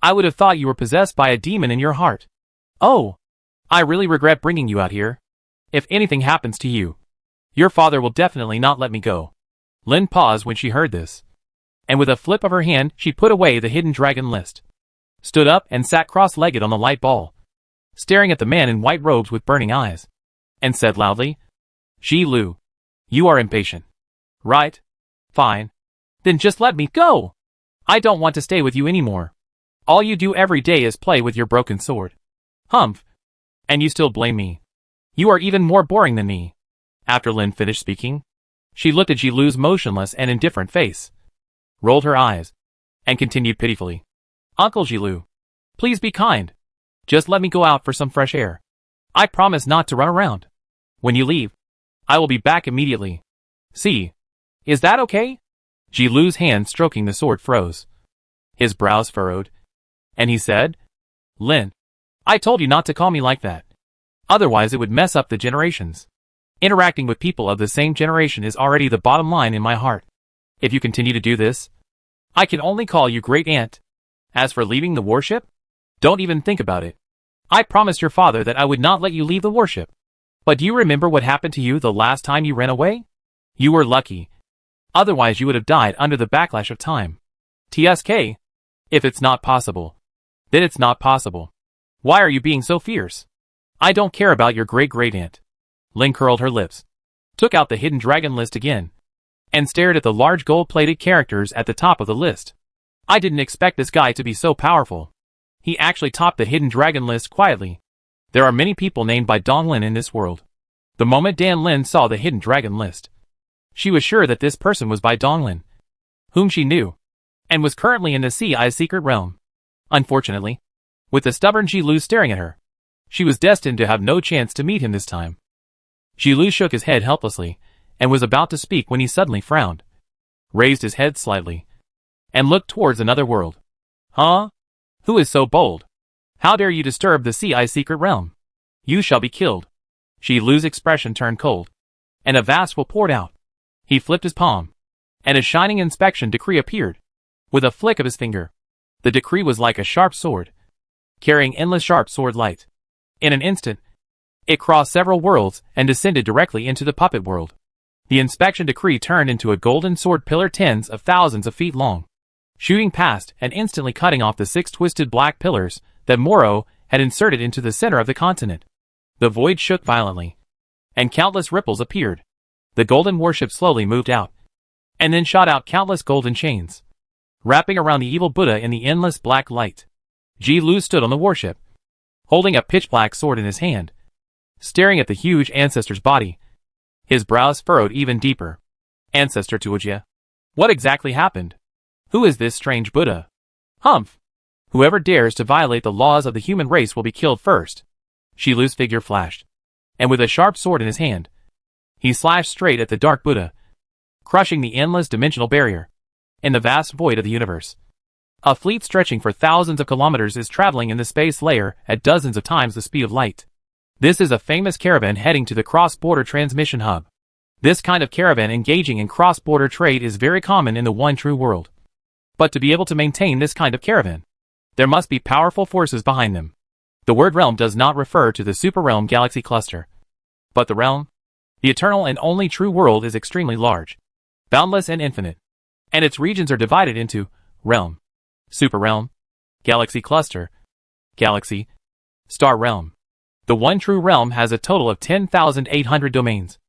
I would have thought you were possessed by a demon in your heart. Oh, I really regret bringing you out here. If anything happens to you, your father will definitely not let me go. Lin paused when she heard this, and with a flip of her hand she put away the hidden dragon list, stood up and sat cross-legged on the light ball, staring at the man in white robes with burning eyes, and said loudly, Ji Lu, you are impatient. Right? Fine. Then just let me go. I don't want to stay with you anymore. All you do every day is play with your broken sword. Humph. And you still blame me. You are even more boring than me. After Lin finished speaking, she looked at Ji Lu's motionless and indifferent face, rolled her eyes, and continued pitifully. Uncle Ji Lu, please be kind. Just let me go out for some fresh air. I promise not to run around. When you leave, I will be back immediately. See, is that okay? Ji Lu's hand stroking the sword froze. His brows furrowed, and he said, Lin, I told you not to call me like that. Otherwise it would mess up the generations. Interacting with people of the same generation is already the bottom line in my heart. If you continue to do this, I can only call you Great Aunt. As for leaving the warship, don't even think about it. I promised your father that I would not let you leave the warship. But do you remember what happened to you the last time you ran away? You were lucky. Otherwise you would have died under the backlash of time. TSK. If it's not possible, then it's not possible. Why are you being so fierce? I don't care about your great-great-aunt. Lin curled her lips, took out the hidden dragon list again, and stared at the large gold-plated characters at the top of the list. I didn't expect this guy to be so powerful. He actually topped the hidden dragon list quietly. There are many people named by Dong Lin in this world. The moment Dan Lin saw the hidden dragon list, she was sure that this person was by Dong Lin, whom she knew, and was currently in the CI's secret realm. Unfortunately, with the stubborn Ji Lu staring at her, she was destined to have no chance to meet him this time. Ji Lu shook his head helplessly, and was about to speak when he suddenly frowned, raised his head slightly, and looked towards another world. Huh? Who is so bold? How dare you disturb the CI's secret realm? You shall be killed. Ji Lu's expression turned cold, and a vast will poured out. He flipped his palm, and a shining inspection decree appeared. With a flick of his finger, the decree was like a sharp sword, carrying endless sharp sword light. In an instant, it crossed several worlds and descended directly into the puppet world. The inspection decree turned into a golden sword pillar tens of thousands of feet long, shooting past and instantly cutting off the 6 twisted black pillars that Moro had inserted into the center of the continent. The void shook violently, and countless ripples appeared. The golden warship slowly moved out, and then shot out countless golden chains, wrapping around the evil Buddha in the endless black light. Ji Lu stood on the warship, holding a pitch-black sword in his hand, staring at the huge ancestor's body. His brows furrowed even deeper. Ancestor Tuojia, what exactly happened? Who is this strange Buddha? Humph! Whoever dares to violate the laws of the human race will be killed first. Ji Lu's figure flashed, and with a sharp sword in his hand, he slashed straight at the dark Buddha, crushing the endless dimensional barrier in the vast void of the universe. A fleet stretching for thousands of kilometers is traveling in the space layer at dozens of times the speed of light. This is a famous caravan heading to the cross-border transmission hub. This kind of caravan engaging in cross-border trade is very common in the one true world. But to be able to maintain this kind of caravan, there must be powerful forces behind them. The word realm does not refer to the super-realm galaxy cluster, but the realm. The eternal and only true world is extremely large, boundless and infinite, and its regions are divided into realm, super realm, galaxy cluster, galaxy, star realm. The one true realm has a total of 10,800 domains,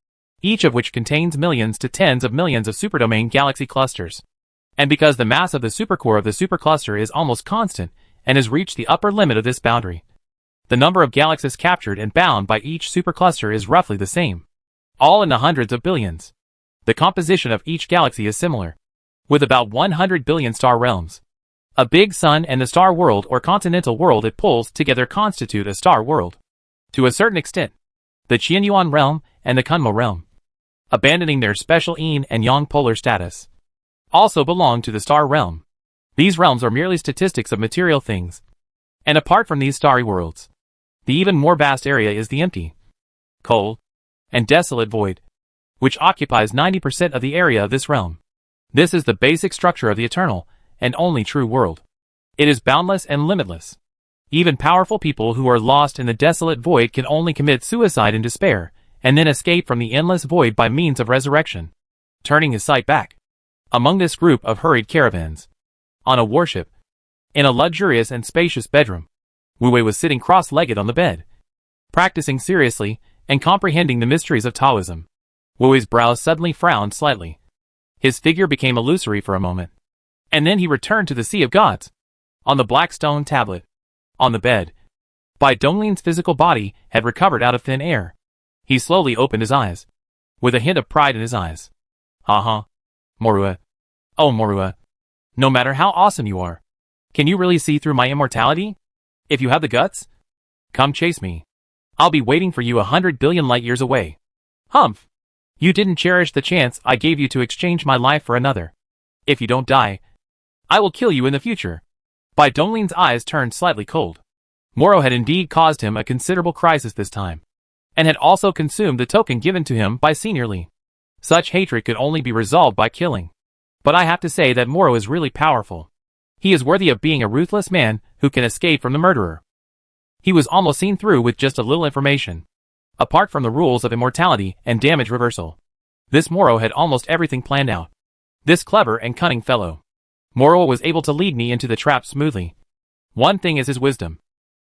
each of which contains millions to tens of millions of superdomain galaxy clusters. And because the mass of the supercore of the supercluster is almost constant and has reached the upper limit of this boundary, the number of galaxies captured and bound by each supercluster is roughly the same, all in the hundreds of billions. The composition of each galaxy is similar, with about 100 billion star realms. A big sun and the star world or continental world it pulls together constitute a star world. To a certain extent, the Qianyuan realm and the Kunmo realm, abandoning their special yin and yang polar status, also belong to the star realm. These realms are merely statistics of material things. And apart from these starry worlds, the even more vast area is the empty, cold, and desolate void, which occupies 90% of the area of this realm. This is the basic structure of the eternal and only true world. It is boundless and limitless. Even powerful people who are lost in the desolate void can only commit suicide in despair, and then escape from the endless void by means of resurrection. Turning his sight back, among this group of hurried caravans, on a warship, in a luxurious and spacious bedroom, Wu Wei was sitting cross-legged on the bed, practicing seriously and comprehending the mysteries of Taoism. Wu Wei's brows suddenly frowned slightly. His figure became illusory for a moment, and then he returned to the Sea of Gods. On the black stone tablet, on the bed, Bai Donglin's physical body had recovered out of thin air. He slowly opened his eyes, with a hint of pride in his eyes. Morua. Oh Morua. No matter how awesome you are, can you really see through my immortality? If you have the guts, come chase me. I'll be waiting for you 100 billion light years away. Humph! You didn't cherish the chance I gave you to exchange my life for another. If you don't die, I will kill you in the future. Bai Donglin's eyes turned slightly cold. Moro had indeed caused him a considerable crisis this time, and had also consumed the token given to him by Senior Li. Such hatred could only be resolved by killing. But I have to say that Moro is really powerful. He is worthy of being a ruthless man who can escape from the murderer. He was almost seen through with just a little information. Apart from the rules of immortality and damage reversal, this Moro had almost everything planned out. This clever and cunning fellow. Moro was able to lead me into the trap smoothly. One thing is his wisdom,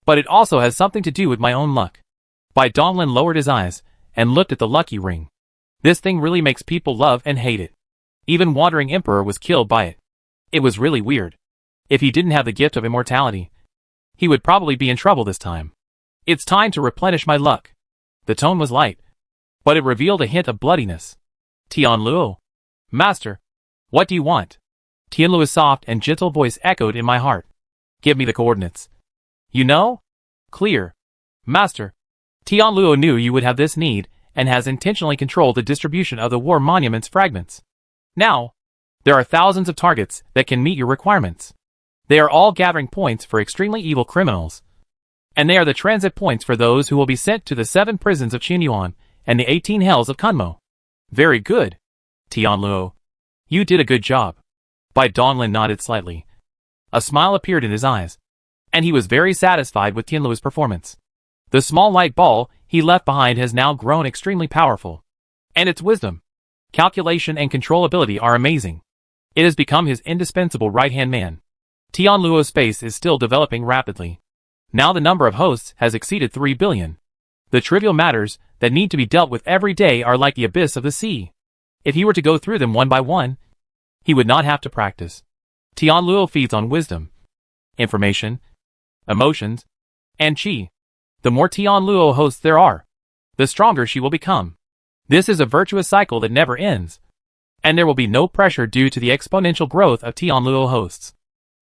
but it also has something to do with my own luck. Bai Donglin lowered his eyes and looked at the lucky ring. This thing really makes people love and hate it. Even Wandering Emperor was killed by it. It was really weird. If he didn't have the gift of immortality, he would probably be in trouble this time. It's time to replenish my luck. The tone was light, but it revealed a hint of bloodiness. Tianluo. Master. What do you want? Tianluo's soft and gentle voice echoed in my heart. Give me the coordinates. You know? Clear. Master. Tianluo knew you would have this need, and has intentionally controlled the distribution of the war monument's fragments. Now, there are thousands of targets that can meet your requirements. They are all gathering points for extremely evil criminals. And they are the transit points for those who will be sent to the 7 prisons of Qianyuan and the 18 hells of Kunmo. Very good, Tianluo. You did a good job. Bai Donglin nodded slightly. A smile appeared in his eyes, and he was very satisfied with Tianluo's performance. The small light ball he left behind has now grown extremely powerful. And its wisdom, calculation and control ability are amazing. It has become his indispensable right-hand man. Tianluo's space is still developing rapidly. Now the number of hosts has exceeded 3 billion. The trivial matters that need to be dealt with every day are like the abyss of the sea. If he were to go through them one by one, he would not have to practice. Tianluo feeds on wisdom, information, emotions, and qi. The more Tianluo hosts there are, the stronger she will become. This is a virtuous cycle that never ends, and there will be no pressure due to the exponential growth of Tianluo hosts.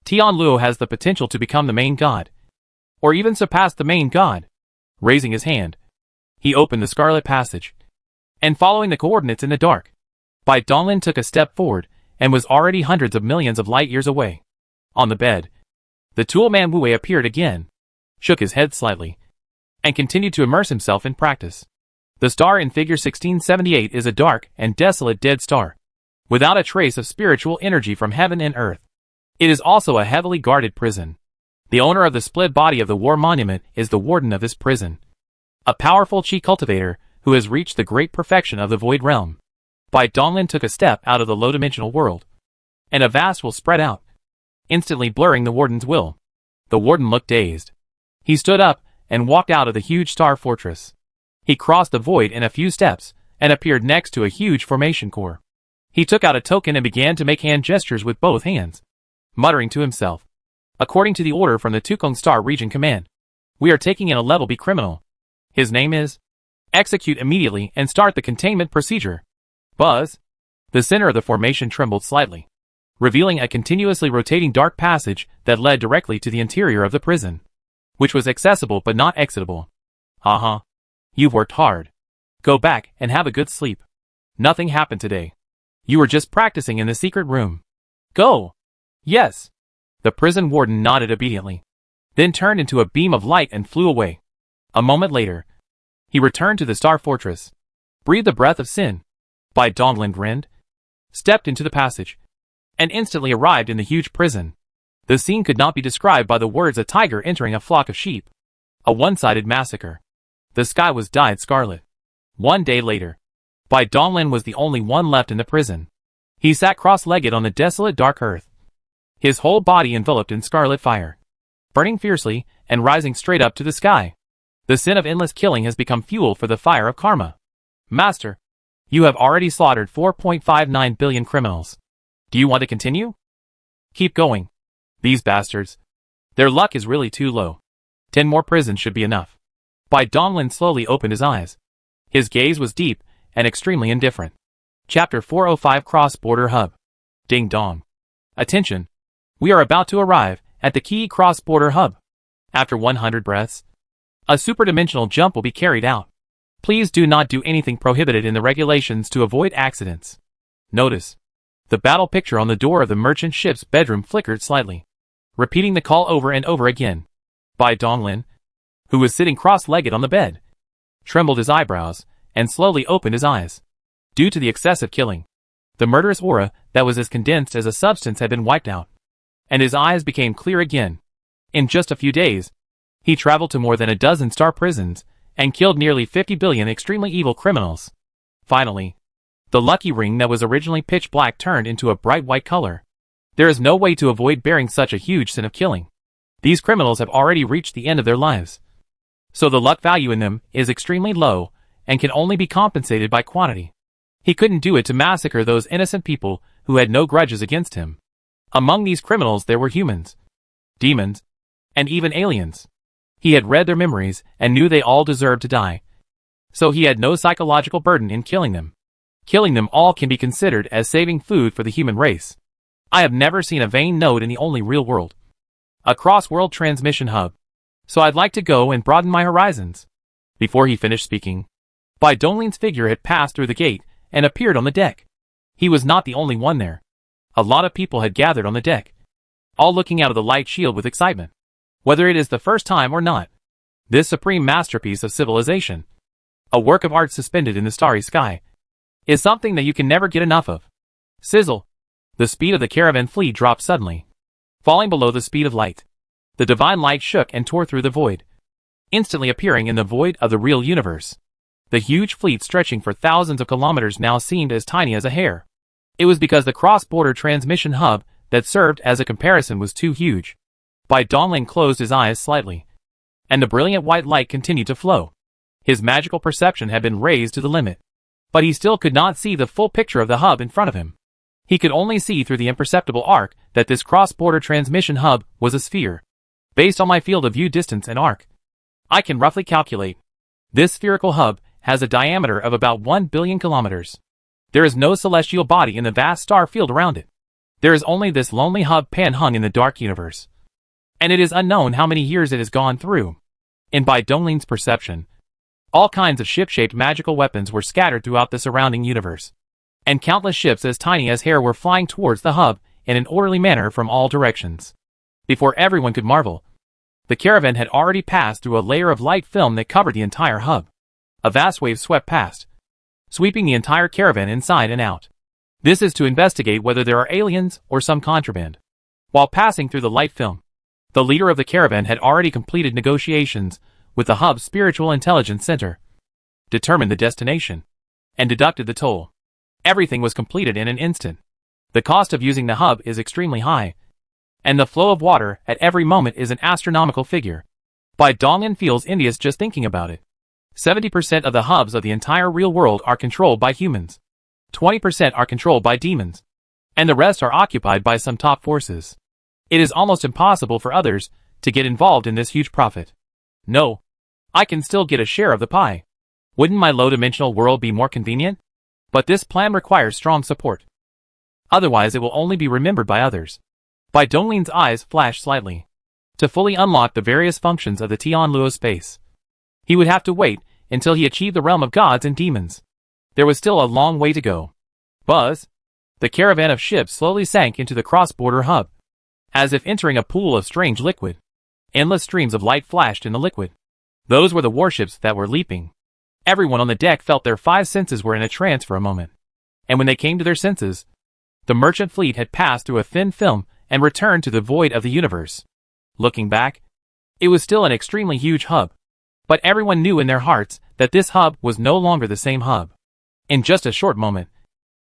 Tianluo has the potential to become the main god, or even surpass the main god. Raising his hand, he opened the Scarlet Passage, and following the coordinates in the dark, Bai Donglin took a step forward and was already hundreds of millions of light years away. On the bed, the tool man Wu Wei appeared again, shook his head slightly, and continued to immerse himself in practice. The star in figure 1678 is a dark and desolate dead star, without a trace of spiritual energy from heaven and earth. It is also a heavily guarded prison. The owner of the split body of the war monument is the warden of this prison, a powerful qi cultivator who has reached the great perfection of the void realm. Bai Donglin took a step out of the low-dimensional world, and a vast will spread out, instantly blurring the warden's will. The warden looked dazed. He stood up and walked out of the huge star fortress. He crossed the void in a few steps and appeared next to a huge formation core. He took out a token and began to make hand gestures with both hands, muttering to himself. According to the order from the Tukong Star Region Command, we are taking in a level B criminal. His name is... Execute immediately and start the containment procedure. Buzz. The center of the formation trembled slightly, revealing a continuously rotating dark passage that led directly to the interior of the prison, which was accessible but not exitable. You've worked hard. Go back and have a good sleep. Nothing happened today. You were just practicing in the secret room. Go! Yes. The prison warden nodded obediently, then turned into a beam of light and flew away. A moment later, he returned to the Star Fortress, breathed a breath of sin. Bai Donglin grinned, stepped into the passage, and instantly arrived in the huge prison. The scene could not be described by the words a tiger entering a flock of sheep. A one-sided massacre. The sky was dyed scarlet. 1 day later, Bai Donglin was the only one left in the prison. He sat cross-legged on the desolate dark earth, his whole body enveloped in scarlet fire, burning fiercely and rising straight up to the sky. The sin of endless killing has become fuel for the fire of karma. Master, you have already slaughtered 4.59 billion criminals. Do you want to continue? Keep going. These bastards. Their luck is really too low. 10 more prisons should be enough. Bai Donglin slowly opened his eyes. His gaze was deep and extremely indifferent. Chapter 405 Cross-Border Hub. Ding dong. Attention. We are about to arrive at the key cross-border hub. After 100 breaths, a superdimensional jump will be carried out. Please do not do anything prohibited in the regulations to avoid accidents. Notice. The battle picture on the door of the merchant ship's bedroom flickered slightly, repeating the call over and over again. Bai Donglin, who was sitting cross-legged on the bed, trembled his eyebrows and slowly opened his eyes. Due to the excessive killing, the murderous aura that was as condensed as a substance had been wiped out, and his eyes became clear again. In just a few days, he traveled to more than a dozen star prisons and killed nearly 50 billion extremely evil criminals. Finally, the lucky ring that was originally pitch black turned into a bright white color. There is no way to avoid bearing such a huge sin of killing. These criminals have already reached the end of their lives, so the luck value in them is extremely low and can only be compensated by quantity. He couldn't do it to massacre those innocent people who had no grudges against him. Among these criminals there were humans, demons, and even aliens. He had read their memories and knew they all deserved to die, so he had no psychological burden in killing them. Killing them all can be considered as saving food for the human race. I have never seen a vein node in the only real world, a cross-world transmission hub, so I'd like to go and broaden my horizons. Before he finished speaking, Bai Donglin's figure had passed through the gate and appeared on the deck. He was not the only one there. A lot of people had gathered on the deck, all looking out of the light shield with excitement. Whether it is the first time or not, this supreme masterpiece of civilization, a work of art suspended in the starry sky, is something that you can never get enough of. Sizzle! The speed of the caravan fleet dropped suddenly, falling below the speed of light. The divine light shook and tore through the void, instantly appearing in the void of the real universe. The huge fleet stretching for thousands of kilometers now seemed as tiny as a hair. It was because the cross-border transmission hub that served as a comparison was too huge. Bai Donglin closed his eyes slightly, and the brilliant white light continued to flow. His magical perception had been raised to the limit, but he still could not see the full picture of the hub in front of him. He could only see through the imperceptible arc that this cross-border transmission hub was a sphere. Based on my field of view distance and arc, I can roughly calculate. This spherical hub has a diameter of about 1 billion kilometers. There is no celestial body in the vast star field around it. There is only this lonely hub pan-hung in the dark universe, and it is unknown how many years it has gone through. In Bai Donglin's perception, all kinds of ship-shaped magical weapons were scattered throughout the surrounding universe, and countless ships as tiny as hair were flying towards the hub in an orderly manner from all directions. Before everyone could marvel, the caravan had already passed through a layer of light film that covered the entire hub. A vast wave swept past, sweeping the entire caravan inside and out. This is to investigate whether there are aliens or some contraband. While passing through the light film, the leader of the caravan had already completed negotiations with the hub's spiritual intelligence center, determined the destination, and deducted the toll. Everything was completed in an instant. The cost of using the hub is extremely high, and the flow of water at every moment is an astronomical figure. Bai Donglin feels envious just thinking about it. 70% of the hubs of the entire real world are controlled by humans. 20% are controlled by demons, and the rest are occupied by some top forces. It is almost impossible for others to get involved in this huge profit. No, I can still get a share of the pie. Wouldn't my low-dimensional world be more convenient? But this plan requires strong support. Otherwise it will only be remembered by others. Bai Donglin's eyes flashed slightly. To fully unlock the various functions of the Tianluo space, he would have to wait until he achieved the realm of gods and demons. There was still a long way to go. Buzz! The caravan of ships slowly sank into the cross-border hub. As if entering a pool of strange liquid. Endless streams of light flashed in the liquid. Those were the warships that were leaping. Everyone on the deck felt their five senses were in a trance for a moment. And when they came to their senses, the merchant fleet had passed through a thin film and returned to the void of the universe. Looking back, it was still an extremely huge hub. But everyone knew in their hearts that this hub was no longer the same hub. In just a short moment,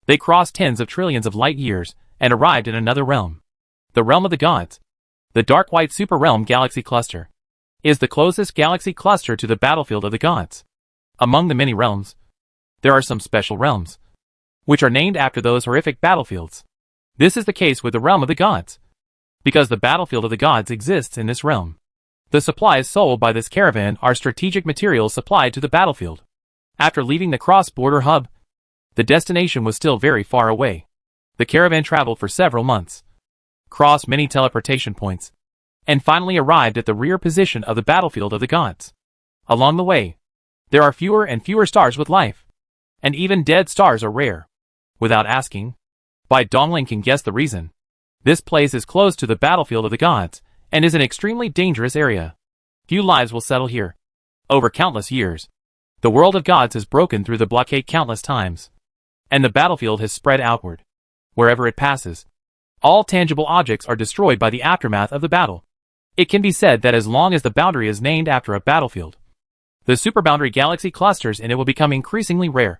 they crossed tens of trillions of light years and arrived in another realm. The realm of the gods. The dark white super realm galaxy cluster is the closest galaxy cluster to the battlefield of the gods. Among the many realms, there are some special realms, which are named after those horrific battlefields. This is the case with the realm of the gods, because the battlefield of the gods exists in this realm. The supplies sold by this caravan are strategic materials supplied to the battlefield. After leaving the cross-border hub, the destination was still very far away. The caravan traveled for several months, crossed many teleportation points, and finally arrived at the rear position of the battlefield of the gods. Along the way, there are fewer and fewer stars with life, and even dead stars are rare. Without asking, Bai Donglin can guess the reason. This place is close to the battlefield of the gods, and is an extremely dangerous area. Few lives will settle here. Over countless years, the world of gods has broken through the blockade countless times, and the battlefield has spread outward. Wherever it passes, all tangible objects are destroyed by the aftermath of the battle. It can be said that as long as the boundary is named after a battlefield, the superboundary galaxy clusters in it will become increasingly rare,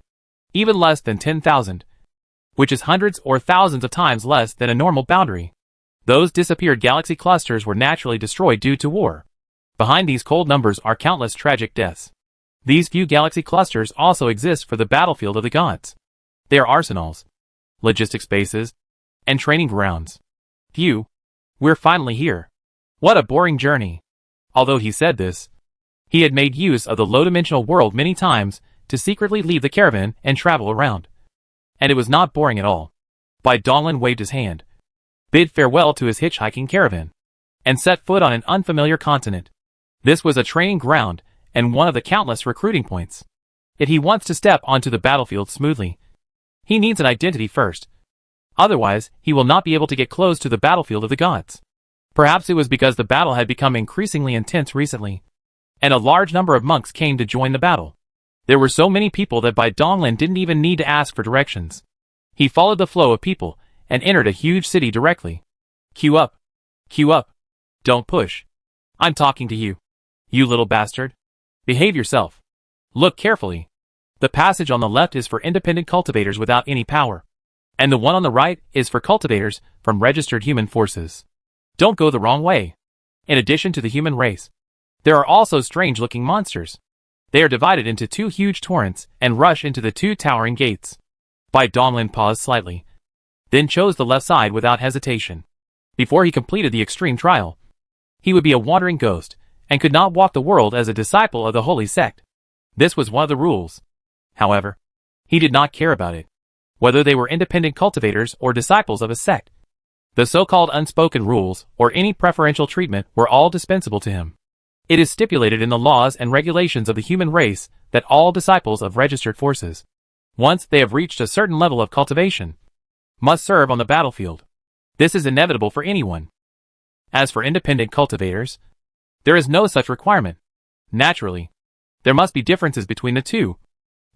even less than 10,000, which is hundreds or thousands of times less than a normal boundary. Those disappeared galaxy clusters were naturally destroyed due to war. Behind these cold numbers are countless tragic deaths. These few galaxy clusters also exist for the battlefield of the gods. They are arsenals, logistics bases, and training grounds. Phew, we're finally here. What a boring journey. Although he said this, he had made use of the low-dimensional world many times to secretly leave the caravan and travel around. And it was not boring at all. Bai Donglin waved his hand, bid farewell to his hitchhiking caravan, and set foot on an unfamiliar continent. This was a training ground and one of the countless recruiting points. If he wants to step onto the battlefield smoothly, he needs an identity first. Otherwise, he will not be able to get close to the battlefield of the gods. Perhaps it was because the battle had become increasingly intense recently, and a large number of monks came to join the battle. There were so many people that Bai Donglin didn't even need to ask for directions. He followed the flow of people and entered a huge city directly. Queue up. Queue up. Don't push. I'm talking to you. You little bastard. Behave yourself. Look carefully. The passage on the left is for independent cultivators without any power, and the one on the right is for cultivators from registered human forces. Don't go the wrong way. In addition to the human race, there are also strange-looking monsters. They are divided into two huge torrents and rush into the two towering gates. Bai Donglin paused slightly, then chose the left side without hesitation. Before he completed the extreme trial, he would be a wandering ghost and could not walk the world as a disciple of the holy sect. This was one of the rules. However, he did not care about it, whether they were independent cultivators or disciples of a sect. The so-called unspoken rules or any preferential treatment were all dispensable to him. It is stipulated in the laws and regulations of the human race that all disciples of registered forces, once they have reached a certain level of cultivation, must serve on the battlefield. This is inevitable for anyone. As for independent cultivators, there is no such requirement. Naturally, there must be differences between the two,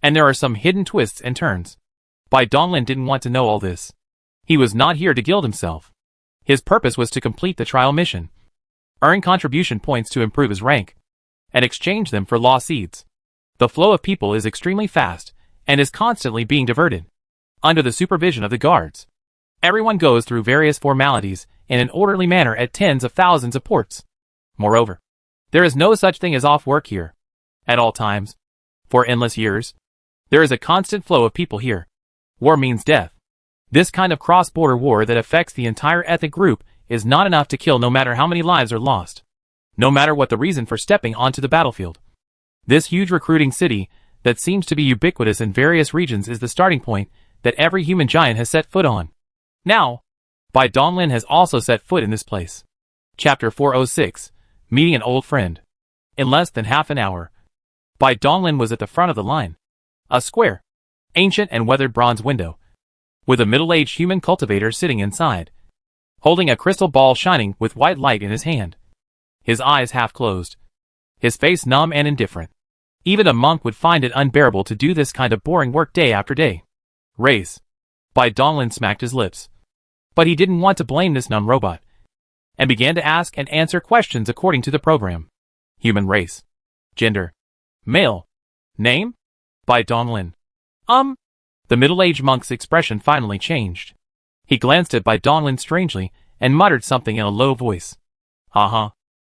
and there are some hidden twists and turns. Bai Donglin didn't want to know all this. He was not here to gild himself. His purpose was to complete the trial mission, earn contribution points to improve his rank, and exchange them for law seeds. The flow of people is extremely fast, and is constantly being diverted. Under the supervision of the guards, everyone goes through various formalities in an orderly manner at tens of thousands of ports. Moreover, there is no such thing as off work here. At all times, for endless years, there is a constant flow of people here. War means death. This kind of cross-border war that affects the entire ethnic group is not enough to kill no matter how many lives are lost, no matter what the reason for stepping onto the battlefield. This huge recruiting city that seems to be ubiquitous in various regions is the starting point that every human giant has set foot on. Now, Bai Donglin has also set foot in this place. Chapter 406, Meeting an Old Friend. In less than half an hour, Bai Donglin was at the front of the line. A square, ancient and weathered bronze window, with a middle-aged human cultivator sitting inside, holding a crystal ball shining with white light in his hand. His eyes half closed, his face numb and indifferent. Even a monk would find it unbearable to do this kind of boring work day after day. Race. Bai Donglin smacked his lips. But he didn't want to blame this numb robot, and began to ask and answer questions according to the program. Human race. Gender. Male. Name? Bai Donglin. The middle-aged monk's expression finally changed. He glanced at Bai Donglin strangely and muttered something in a low voice.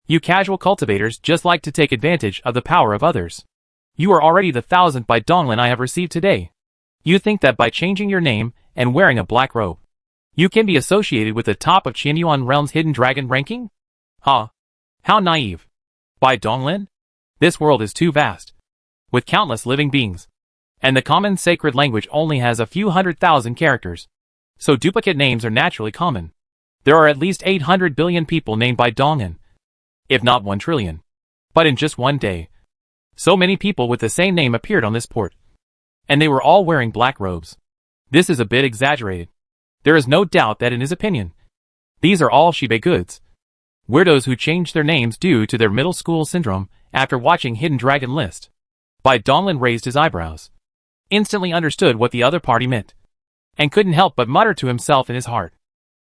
You casual cultivators just like to take advantage of the power of others. You are already the 1000th Bai Donglin I have received today. You think that by changing your name and wearing a black robe, you can be associated with the top of Qianyuan Realm's hidden dragon ranking? How naive. Bai Donglin? This world is too vast, with countless living beings, and the common sacred language only has a few 100,000 characters, so duplicate names are naturally common. There are at least 800 billion people named Bai Donglin, if not 1 trillion. But in just one day, so many people with the same name appeared on this port, and they were all wearing black robes. This is a bit exaggerated. There is no doubt that in his opinion, these are all Shibai goods. Weirdos who changed their names due to their middle school syndrome after watching Hidden Dragon List. Bai Donglin raised his eyebrows, instantly understood what the other party meant, and couldn't help but mutter to himself in his heart.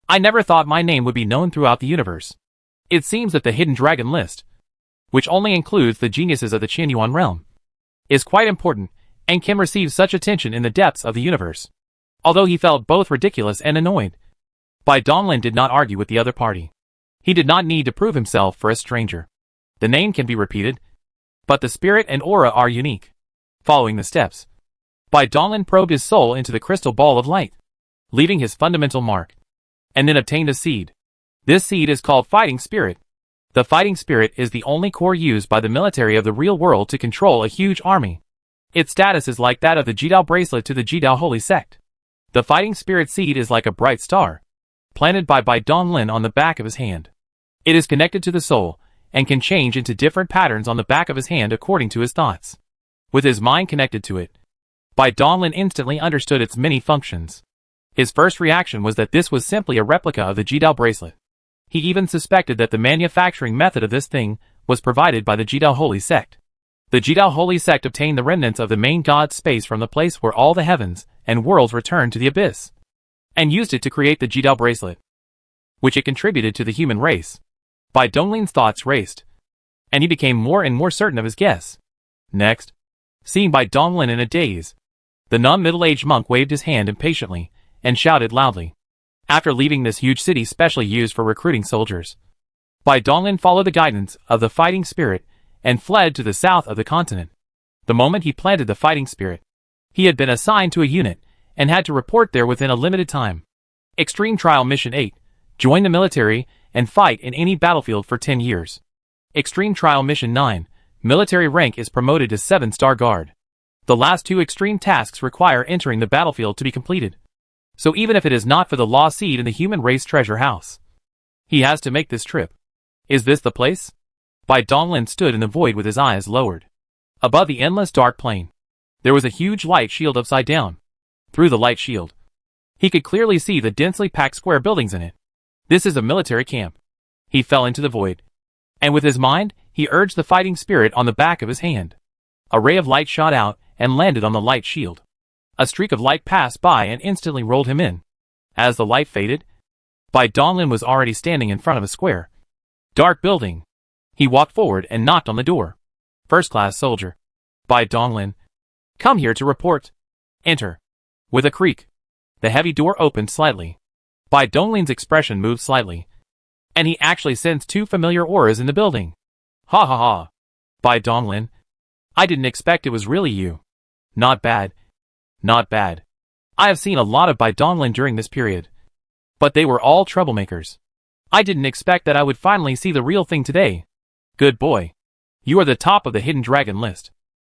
I never thought my name would be known throughout the universe. It seems that the Hidden Dragon List, which only includes the geniuses of the Qianyuan realm, is quite important and can receive such attention in the depths of the universe. Although he felt both ridiculous and annoyed, Bai Donglin did not argue with the other party. He did not need to prove himself for a stranger. The name can be repeated, but the spirit and aura are unique. Following the steps, Bai Donglin probed his soul into the crystal ball of light, leaving his fundamental mark, and then obtained a seed. This seed is called Fighting Spirit. The Fighting Spirit is the only core used by the military of the real world to control a huge army. Its status is like that of the Jidao bracelet to the Jidao Holy Sect. The Fighting Spirit seed is like a bright star, planted by Bai Donglin on the back of his hand. It is connected to the soul, and can change into different patterns on the back of his hand according to his thoughts. With his mind connected to it, Bai Donglin instantly understood its many functions. His first reaction was that this was simply a replica of the Jidao bracelet. He even suspected that the manufacturing method of this thing was provided by the Jidao Holy Sect. The Jidao Holy Sect obtained the remnants of the main god's space from the place where all the heavens and worlds returned to the abyss, and used it to create the Jidao bracelet, which it contributed to the human race. Bai Donglin's thoughts raced, and he became more and more certain of his guess. Next, seeing Bai Donglin in a daze, the numb middle-aged monk waved his hand impatiently and shouted loudly. After leaving this huge city specially used for recruiting soldiers, Bai Donglin followed the guidance of the Fighting Spirit and fled to the south of the continent. The moment he planted the Fighting Spirit, he had been assigned to a unit and had to report there within a limited time. Extreme Trial Mission 8. Join the military and fight in any battlefield for 10 years. Extreme Trial Mission 9. Military rank is promoted to 7-star guard. The last 2 extreme tasks require entering the battlefield to be completed. So even if it is not for the lost seed in the human race treasure house, he has to make this trip. Is this the place? Bai Donglin stood in the void with his eyes lowered. Above the endless dark plain, there was a huge light shield upside down. Through the light shield, he could clearly see the densely packed square buildings in it. This is a military camp. He fell into the void, and with his mind, he urged the Fighting Spirit on the back of his hand. A ray of light shot out and landed on the light shield. A streak of light passed by and instantly rolled him in. As the light faded, Bai Donglin was already standing in front of a square, dark building. He walked forward and knocked on the door. First-class soldier. Bai Donglin. Come here to report. Enter. With a creak, the heavy door opened slightly. Bai Donglin's expression moved slightly, and he actually sensed 2 familiar auras in the building. Ha ha ha. Bai Donglin. I didn't expect it was really you. Not bad. Not bad. I have seen a lot of Bai Donglin during this period, but they were all troublemakers. I didn't expect that I would finally see the real thing today. Good boy. You are the top of the Hidden Dragon list.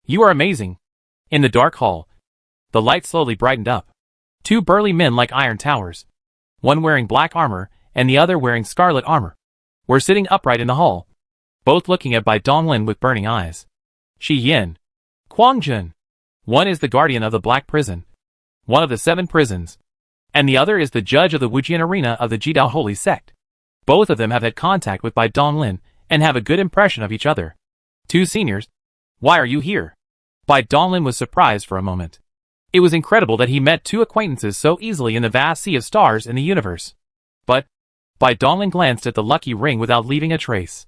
You are amazing. In the dark hall, the light slowly brightened up. Two burly men like iron towers, one wearing black armor and the other wearing scarlet armor, were sitting upright in the hall, both looking at Bai Donglin with burning eyes. Shi Yin. Quangjun. One is the guardian of the Black Prison, one of the 7 prisons, and the other is the judge of the Wujian arena of the Jidao Holy Sect. Both of them have had contact with Bai Donglin and have a good impression of each other. 2 seniors. Why are you here? Bai Donglin was surprised for a moment. It was incredible that he met 2 acquaintances so easily in the vast sea of stars in the universe. But Bai Donglin glanced at the lucky ring without leaving a trace,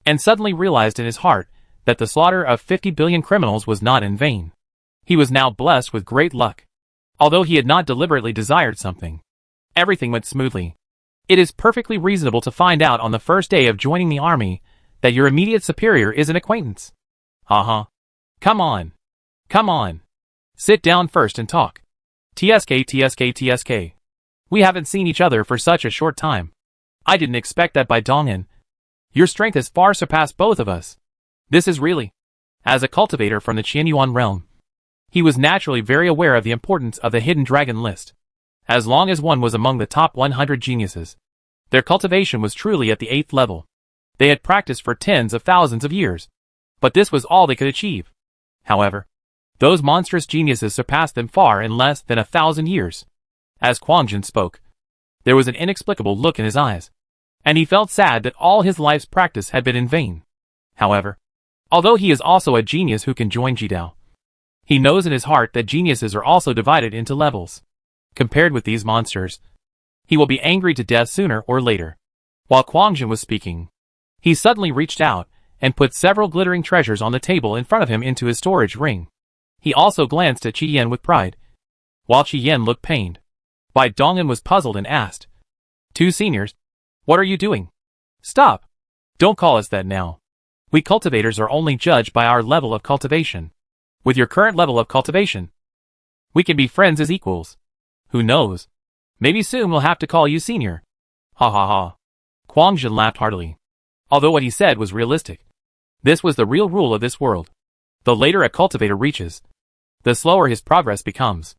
and suddenly realized in his heart that the slaughter of 50 billion criminals was not in vain. He was now blessed with great luck. Although he had not deliberately desired something, everything went smoothly. It is perfectly reasonable to find out on the first day of joining the army that your immediate superior is an acquaintance. Come on. Come on. Sit down first and talk. TSK. We haven't seen each other for such a short time. I didn't expect that. Bai Donglin. Your strength has far surpassed both of us. This is really... As a cultivator from the Qianyuan realm, he was naturally very aware of the importance of the hidden dragon list. As long as one was among the top 100 geniuses, their cultivation was truly at the 8th level. They had practiced for tens of thousands of years, but this was all they could achieve. However, those monstrous geniuses surpassed them far in less than 1,000 years. As Quangjun spoke, there was an inexplicable look in his eyes, and he felt sad that all his life's practice had been in vain. However, although he is also a genius who can join Jidao, he knows in his heart that geniuses are also divided into levels. Compared with these monsters, he will be angry to death sooner or later. While Quangjun was speaking, he suddenly reached out and put several glittering treasures on the table in front of him into his storage ring. He also glanced at Qi Yen with pride, while Qi Yen looked pained. Bai Donglin was puzzled and asked, 2 seniors, what are you doing? Stop. Don't call us that now. We cultivators are only judged by our level of cultivation. With your current level of cultivation, we can be friends as equals. Who knows? Maybe soon we'll have to call you senior. Ha. Quangjun laughed heartily. Although what he said was realistic. This was the real rule of this world. The later a cultivator reaches, the slower his progress becomes.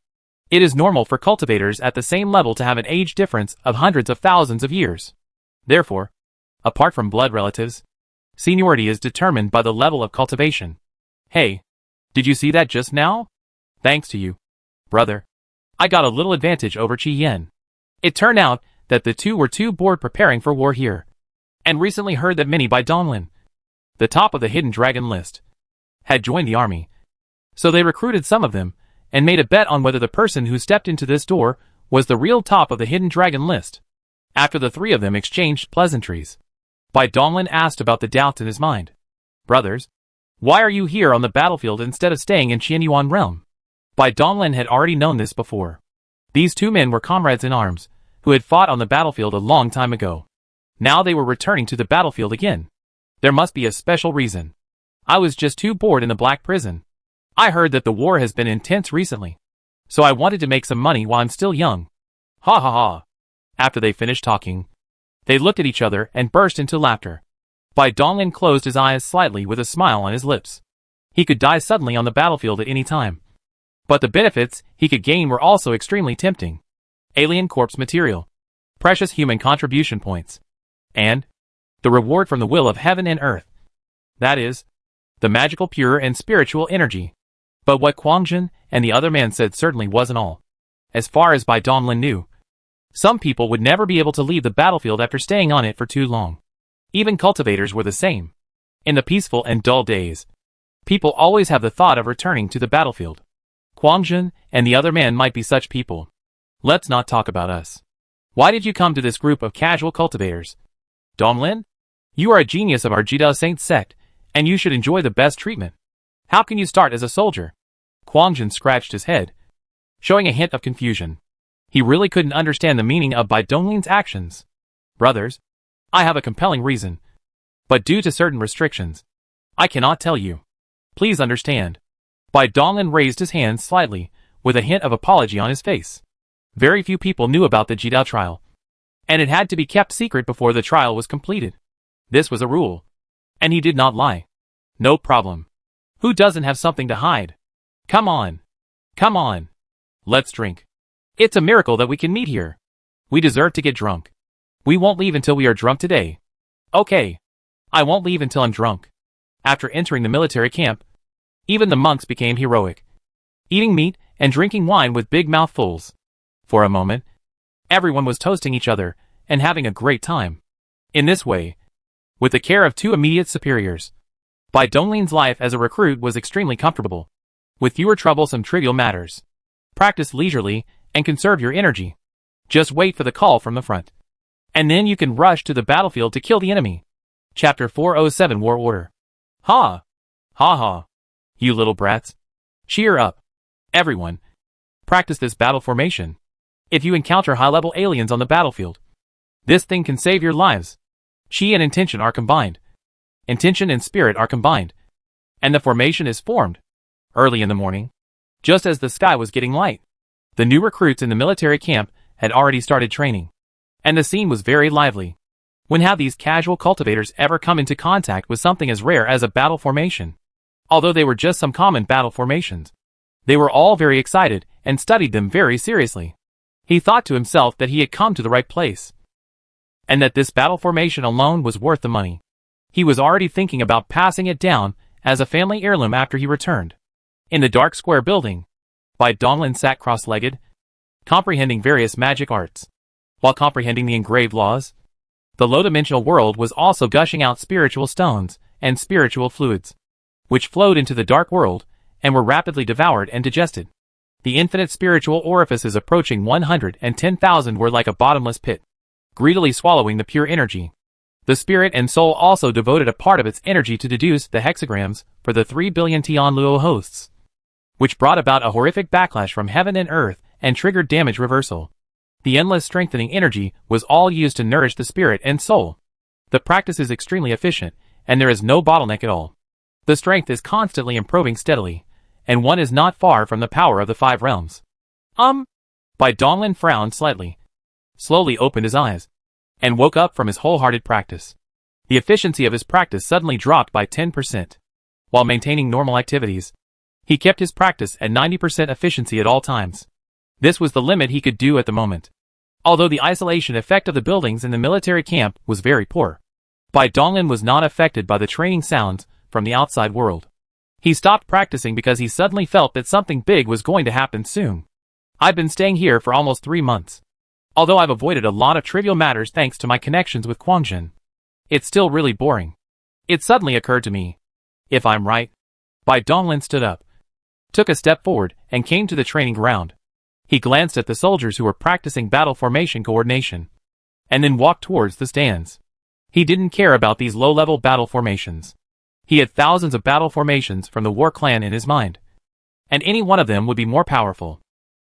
It is normal for cultivators at the same level to have an age difference of hundreds of thousands of years. Therefore, apart from blood relatives, seniority is determined by the level of cultivation. Hey, did you see that just now? Thanks to you, brother, I got a little advantage over Qi Yen. It turned out that the 2 were too bored preparing for war here, and recently heard that many Bai Donglin, the top of the hidden dragon list, had joined the army. So they recruited some of them, and made a bet on whether the person who stepped into this door was the real top of the hidden dragon list. After the 3 of them exchanged pleasantries, Bai Donglin asked about the doubts in his mind. Brothers, why are you here on the battlefield instead of staying in Qianyuan realm? Bai Donglin had already known this before. These 2 men were comrades in arms, who had fought on the battlefield a long time ago. Now they were returning to the battlefield again. There must be a special reason. I was just too bored in the Black Prison. I heard that the war has been intense recently, so I wanted to make some money while I'm still young. Ha. After they finished talking, they looked at each other and burst into laughter. Bai Donglin closed his eyes slightly with a smile on his lips. He could die suddenly on the battlefield at any time. But the benefits he could gain were also extremely tempting. Alien corpse material, precious human contribution points, and the reward from the will of heaven and earth. That is, the magical pure and spiritual energy. But what Quangjun and the other man said certainly wasn't all. As far as Bai Donglin knew, some people would never be able to leave the battlefield after staying on it for too long. Even cultivators were the same. In the peaceful and dull days, people always have the thought of returning to the battlefield. Quangjun and the other man might be such people. Let's not talk about us. Why did you come to this group of casual cultivators? Donglin? You are a genius of our Jidao Saint sect, and you should enjoy the best treatment. How can you start as a soldier? Quangjun scratched his head, showing a hint of confusion. He really couldn't understand the meaning of Bai Donglin's actions. Brothers, I have a compelling reason, but due to certain restrictions, I cannot tell you. Please understand. Bai Donglin raised his hand slightly, with a hint of apology on his face. Very few people knew about the Jidao trial, and it had to be kept secret before the trial was completed. This was a rule, and he did not lie. No problem. Who doesn't have something to hide? Come on. Come on. Let's drink. It's a miracle that we can meet here. We deserve to get drunk. We won't leave until we are drunk today. Okay. I won't leave until I'm drunk. After entering the military camp, even the monks became heroic, eating meat and drinking wine with big mouthfuls. For a moment, everyone was toasting each other and having a great time. In this way, with the care of two immediate superiors, Bai Donglin's life as a recruit was extremely comfortable, with fewer troublesome trivial matters. Practice leisurely and conserve your energy. Just wait for the call from the front, and then you can rush to the battlefield to kill the enemy. Chapter 407 War Order. Ha! Ha ha! You little brats. Cheer up. Everyone. Practice this battle formation. If you encounter high-level aliens on the battlefield, this thing can save your lives. Chi and intention are combined. Intention and spirit are combined. And the formation is formed. Early in the morning, just as the sky was getting light, the new recruits in the military camp had already started training. And the scene was very lively. When have these casual cultivators ever come into contact with something as rare as a battle formation? Although they were just some common battle formations, they were all very excited and studied them very seriously. He thought to himself that he had come to the right place, and that this battle formation alone was worth the money. He was already thinking about passing it down as a family heirloom after he returned. In the dark square building, Bai Donglin sat cross-legged, comprehending various magic arts. While comprehending the engraved laws, the low-dimensional world was also gushing out spiritual stones and spiritual fluids, which flowed into the dark world and were rapidly devoured and digested. The infinite spiritual orifices approaching 110,000 were like a bottomless pit, greedily swallowing the pure energy. The spirit and soul also devoted a part of its energy to deduce the hexagrams for the 3 billion Tian Luo hosts, which brought about a horrific backlash from heaven and earth and triggered damage reversal. The endless strengthening energy was all used to nourish the spirit and soul. The practice is extremely efficient, and there is no bottleneck at all. The strength is constantly improving steadily, and one is not far from the power of the 5 realms. Bai Donglin frowned slightly, slowly opened his eyes, and woke up from his wholehearted practice. The efficiency of his practice suddenly dropped by 10%. While maintaining normal activities, he kept his practice at 90% efficiency at all times. This was the limit he could do at the moment. Although the isolation effect of the buildings in the military camp was very poor, Bai Donglin was not affected by the training sounds from the outside world. He stopped practicing because he suddenly felt that something big was going to happen soon. I've been staying here for almost 3 months. Although I've avoided a lot of trivial matters thanks to my connections with Quangjin, it's still really boring. It suddenly occurred to me. If I'm right, Bai Donglin stood up, took a step forward, and came to the training ground. He glanced at the soldiers who were practicing battle formation coordination, and then walked towards the stands. He didn't care about these low-level battle formations. He had thousands of battle formations from the war clan in his mind, and any one of them would be more powerful.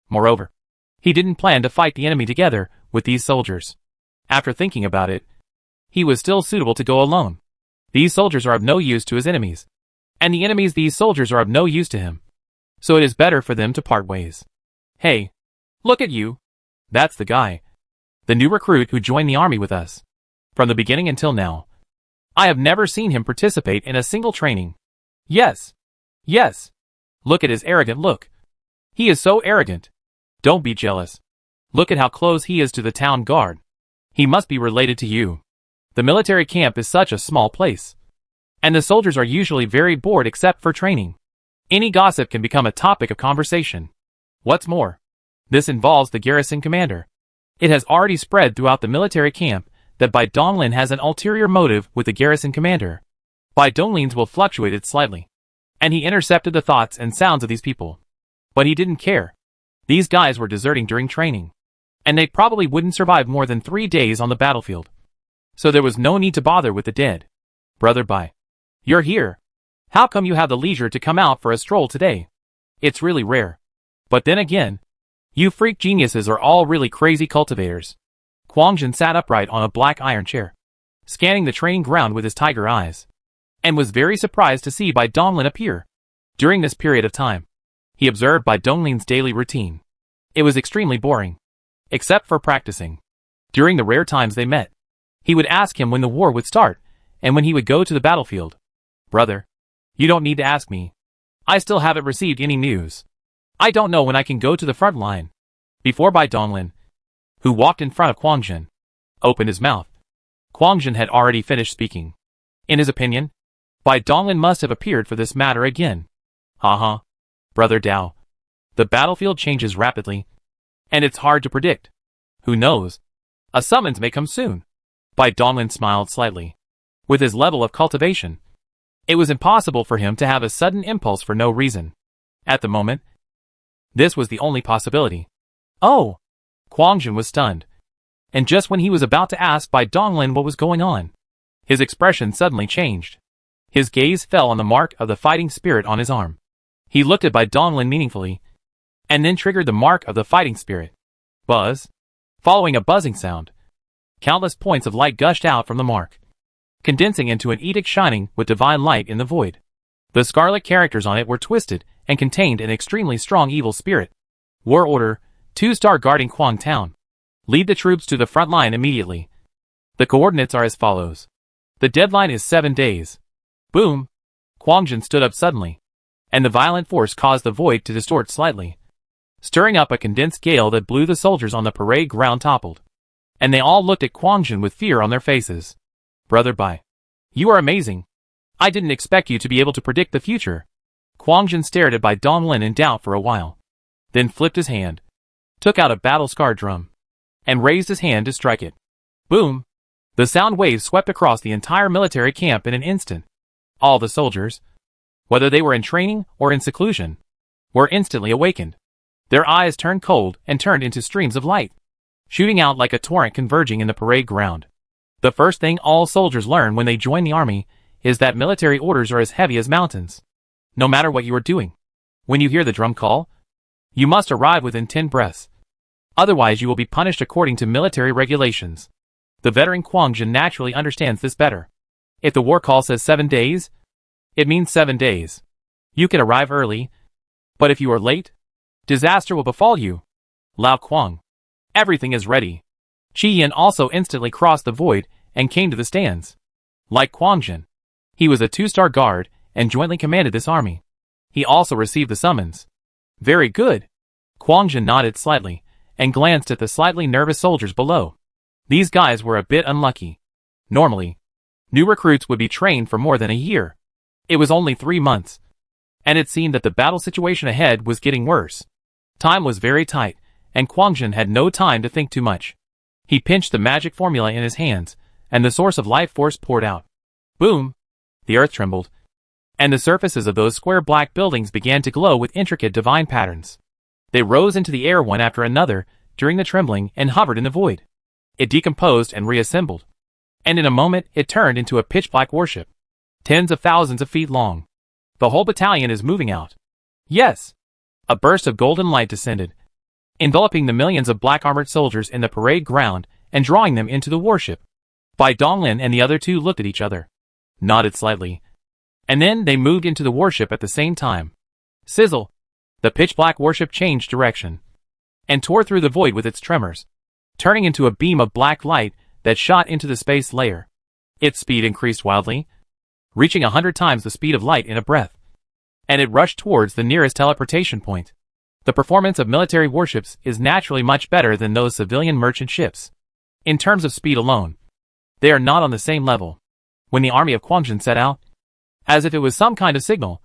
Moreover, he didn't plan to fight the enemy together with these soldiers. After thinking about it, he was still suitable to go alone. These soldiers are of no use to his enemies, and the enemies these soldiers are of no use to him. So it is better for them to part ways. Hey, look at you. That's the guy. The new recruit who joined the army with us. From the beginning until now, I have never seen him participate in a single training. Yes. Yes. Look at his arrogant look. He is so arrogant. Don't be jealous. Look at how close he is to the town guard. He must be related to you. The military camp is such a small place, and the soldiers are usually very bored except for training. Any gossip can become a topic of conversation. What's more, this involves the garrison commander. It has already spread throughout the military camp that Bai Donglin has an ulterior motive with the garrison commander. Bai Donglin's will fluctuated slightly, and he intercepted the thoughts and sounds of these people. But he didn't care. These guys were deserting during training, and they probably wouldn't survive more than 3 days on the battlefield. So there was no need to bother with the dead. Brother Bai, you're here. How come you have the leisure to come out for a stroll today? It's really rare. But then again, you freak geniuses are all really crazy cultivators. Quangjin sat upright on a black iron chair, scanning the training ground with his tiger eyes, and was very surprised to see Bai Donglin appear. During this period of time, he observed Bai Donglin's daily routine. It was extremely boring, except for practicing. During the rare times they met, he would ask him when the war would start, and when he would go to the battlefield. Brother, you don't need to ask me. I still haven't received any news. I don't know when I can go to the front line. Before Bai Donglin, who walked in front of Quang Jin, opened his mouth. Quang Jin had already finished speaking. In his opinion, Bai Donglin must have appeared for this matter again. Haha. Brother Dao. The battlefield changes rapidly, and it's hard to predict. Who knows? A summons may come soon. Bai Donglin smiled slightly. With his level of cultivation, it was impossible for him to have a sudden impulse for no reason. At the moment, this was the only possibility. Oh! Quang Jin was stunned. And just when he was about to ask Bai Donglin what was going on, his expression suddenly changed. His gaze fell on the mark of the fighting spirit on his arm. He looked at Bai Donglin meaningfully, and then triggered the mark of the fighting spirit. Buzz. Following a buzzing sound, countless points of light gushed out from the mark, condensing into an edict shining with divine light in the void. The scarlet characters on it were twisted and contained an extremely strong evil spirit. War Order, 2-star guarding Quang Town. Lead the troops to the front line immediately. The coordinates are as follows. The deadline is 7 days. Boom! Quang Jin stood up suddenly, and the violent force caused the void to distort slightly, stirring up a condensed gale that blew the soldiers on the parade ground toppled. And they all looked at Quang Jin with fear on their faces. Brother Bai. You are amazing. I didn't expect you to be able to predict the future. Quang Jin stared at Bai Donglin in doubt for a while, then flipped his hand, took out a battle-scar drum, and raised his hand to strike it. Boom! The sound waves swept across the entire military camp in an instant. All the soldiers, whether they were in training or in seclusion, were instantly awakened. Their eyes turned cold and turned into streams of light, shooting out like a torrent converging in the parade ground. The first thing all soldiers learn when they join the army is that military orders are as heavy as mountains. No matter what you are doing, when you hear the drum call, you must arrive within 10 breaths. Otherwise you will be punished according to military regulations. The veteran Quang Jin naturally understands this better. If the war call says 7 days, it means 7 days. You can arrive early, but if you are late, disaster will befall you. Lao Quang. Everything is ready. Qi Yin also instantly crossed the void and came to the stands. Like Quang Jin, he was a 2-star guard and jointly commanded this army. He also received the summons. Very good. Quang Jin nodded slightly and glanced at the slightly nervous soldiers below. These guys were a bit unlucky. Normally, new recruits would be trained for more than a year. It was only 3 months, and it seemed that the battle situation ahead was getting worse. Time was very tight, and Quang Jin had no time to think too much. He pinched the magic formula in his hands, and the source of life force poured out. Boom! The earth trembled, and the surfaces of those square black buildings began to glow with intricate divine patterns. They rose into the air one after another during the trembling and hovered in the void. It decomposed and reassembled, and in a moment it turned into a pitch-black warship, tens of thousands of feet long. The whole battalion is moving out. Yes! A burst of golden light descended, enveloping the millions of black-armored soldiers in the parade ground and drawing them into the warship. Bai Donglin and the other two looked at each other, nodded slightly, and then they moved into the warship at the same time. Sizzle! The pitch-black warship changed direction, and tore through the void with its tremors, turning into a beam of black light that shot into the space layer. Its speed increased wildly, reaching 100 times the speed of light in a breath, and it rushed towards the nearest teleportation point. The performance of military warships is naturally much better than those civilian merchant ships. In terms of speed alone, they are not on the same level. When the army of Quang Jin set out, as if it was some kind of signal,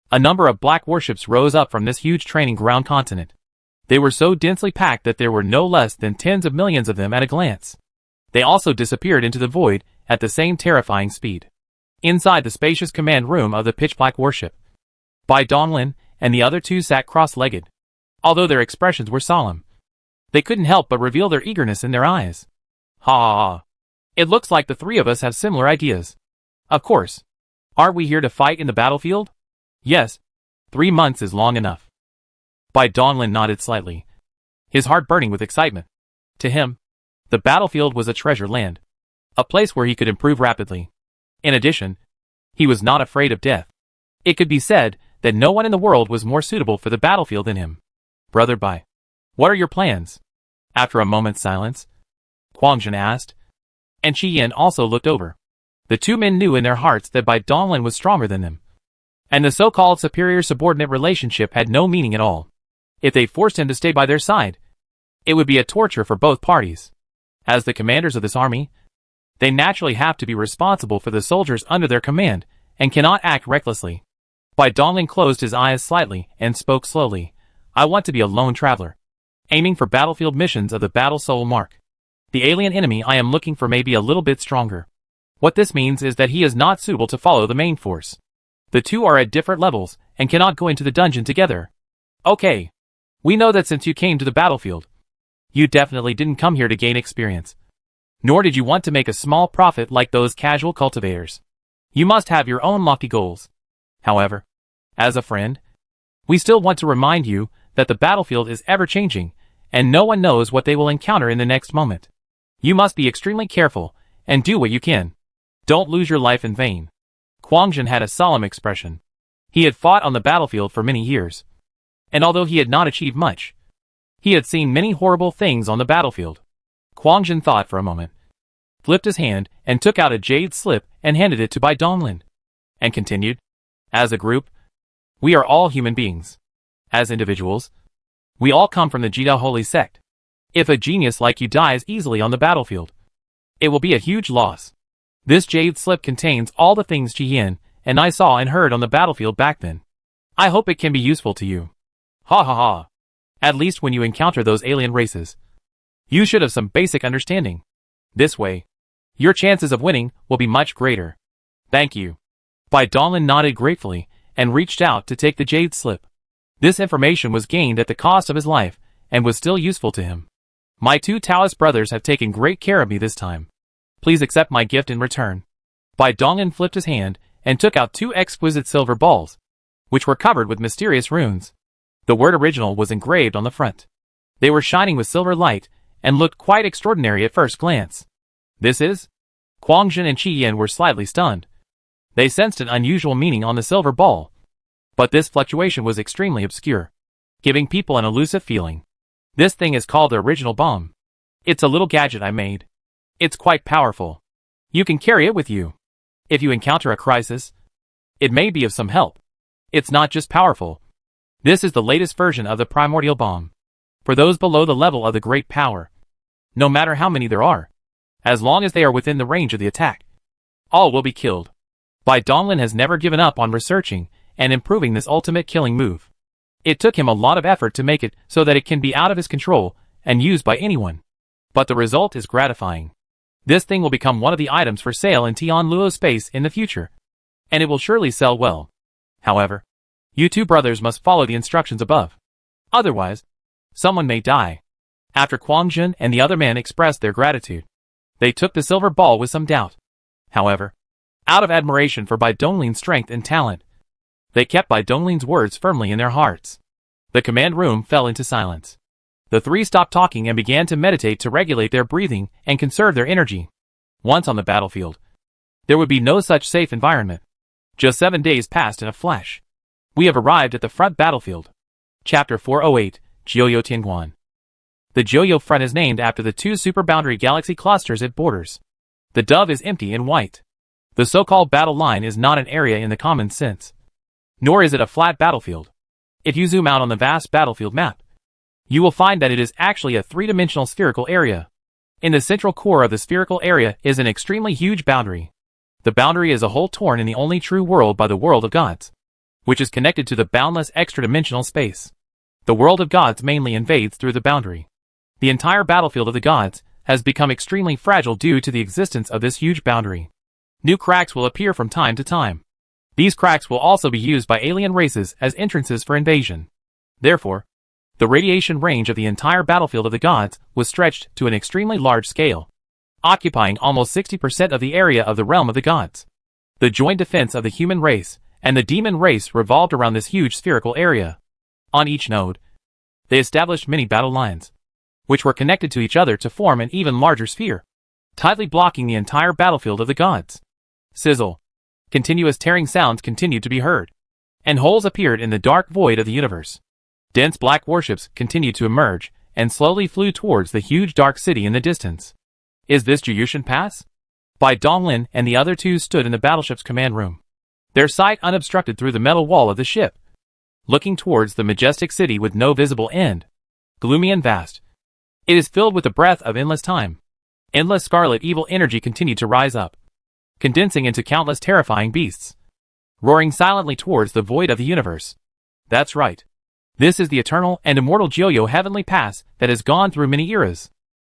a number of black warships rose up from this huge training ground continent. They were so densely packed that there were no less than tens of millions of them at a glance. They also disappeared into the void at the same terrifying speed. Inside the spacious command room of the pitch-black warship, Bai Donglin and the other two sat cross-legged. Although their expressions were solemn, they couldn't help but reveal their eagerness in their eyes. Ha ha ha. It looks like the three of us have similar ideas. Of course. Aren't we here to fight in the battlefield? Yes. 3 months is long enough. Bai Donglin nodded slightly, his heart burning with excitement. To him, the battlefield was a treasure land, a place where he could improve rapidly. In addition, he was not afraid of death. It could be said that no one in the world was more suitable for the battlefield than him. Brother Bai, what are your plans? After a moment's silence, Quang Jin asked, and Qi Yin also looked over. The two men knew in their hearts that Bai Donglin was stronger than them. And the so-called superior-subordinate relationship had no meaning at all. If they forced him to stay by their side, it would be a torture for both parties. As the commanders of this army, they naturally have to be responsible for the soldiers under their command, and cannot act recklessly. Bai Donglin closed his eyes slightly and spoke slowly. I want to be a lone traveler, aiming for battlefield missions of the Battle Soul Mark. The alien enemy I am looking for may be a little bit stronger. What this means is that he is not suitable to follow the main force. The two are at different levels, and cannot go into the dungeon together. Okay. We know that since you came to the battlefield, you definitely didn't come here to gain experience. Nor did you want to make a small profit like those casual cultivators. You must have your own lofty goals. However, as a friend, we still want to remind you that the battlefield is ever-changing, and no one knows what they will encounter in the next moment. You must be extremely careful, and do what you can. Don't lose your life in vain. Quangjin had a solemn expression. He had fought on the battlefield for many years, and although he had not achieved much, he had seen many horrible things on the battlefield. Quangjin thought for a moment, flipped his hand, and took out a jade slip and handed it to Bai Donglin, and continued, as a group, we are all human beings. As individuals, we all come from the Jidao Holy Sect. If a genius like you dies easily on the battlefield, it will be a huge loss. This jade slip contains all the things Ji Yin and I saw and heard on the battlefield back then. I hope it can be useful to you. Ha ha ha. At least when you encounter those alien races, you should have some basic understanding. This way, your chances of winning will be much greater. Thank you. Bai Donglin nodded gratefully and reached out to take the jade slip. This information was gained at the cost of his life and was still useful to him. My two Taoist brothers have taken great care of me this time. Please accept my gift in return. Bai Donglin flipped his hand and took out two exquisite silver balls, which were covered with mysterious runes. The word original was engraved on the front. They were shining with silver light and looked quite extraordinary at first glance. This is? Quangjin and Qi Yin were slightly stunned. They sensed an unusual meaning on the silver ball, but this fluctuation was extremely obscure, giving people an elusive feeling. This thing is called the original bomb. It's a little gadget I made. It's quite powerful. You can carry it with you. If you encounter a crisis, it may be of some help. It's not just powerful. This is the latest version of the primordial bomb. For those below the level of the great power, no matter how many there are, as long as they are within the range of the attack, all will be killed. Bai Donglin has never given up on researching and improving this ultimate killing move. It took him a lot of effort to make it so that it can be out of his control and used by anyone. But the result is gratifying. This thing will become one of the items for sale in Tianluo space in the future, and it will surely sell well. However, you two brothers must follow the instructions above. Otherwise, someone may die. After Quangjin and the other man expressed their gratitude, they took the silver ball with some doubt. However, out of admiration for Bai Donglin's strength and talent, they kept Bai Donglin's words firmly in their hearts. The command room fell into silence. The three stopped talking and began to meditate to regulate their breathing and conserve their energy. Once on the battlefield, there would be no such safe environment. Just 7 days passed in a flash. We have arrived at the front battlefield. Chapter 408, Jiuyo Tianguan. The Jiuyo front is named after the two super-boundary galaxy clusters it borders. The dove is empty and white. The so-called battle line is not an area in the common sense, nor is it a flat battlefield. If you zoom out on the vast battlefield map, you will find that it is actually a three-dimensional spherical area. In the central core of the spherical area is an extremely huge boundary. The boundary is a hole torn in the only true world by the world of gods, which is connected to the boundless extra-dimensional space. The world of gods mainly invades through the boundary. The entire battlefield of the gods has become extremely fragile due to the existence of this huge boundary. New cracks will appear from time to time. These cracks will also be used by alien races as entrances for invasion. Therefore, the radiation range of the entire battlefield of the gods was stretched to an extremely large scale, occupying almost 60% of the area of the realm of the gods. The joint defense of the human race and the demon race revolved around this huge spherical area. On each node, they established many battle lines, which were connected to each other to form an even larger sphere, tightly blocking the entire battlefield of the gods. Sizzle. Continuous tearing sounds continued to be heard, and holes appeared in the dark void of the universe. Dense black warships continued to emerge and slowly flew towards the huge dark city in the distance. Is this Juyushan Pass? Bai Donglin and the other two stood in the battleship's command room. their sight unobstructed through the metal wall of the ship, looking towards the majestic city with no visible end. Gloomy and vast. It is filled with the breath of endless time. Endless scarlet evil energy continued to rise up, condensing into countless terrifying beasts, roaring silently towards the void of the universe. That's right. This is the eternal and immortal Joyo heavenly pass that has gone through many eras.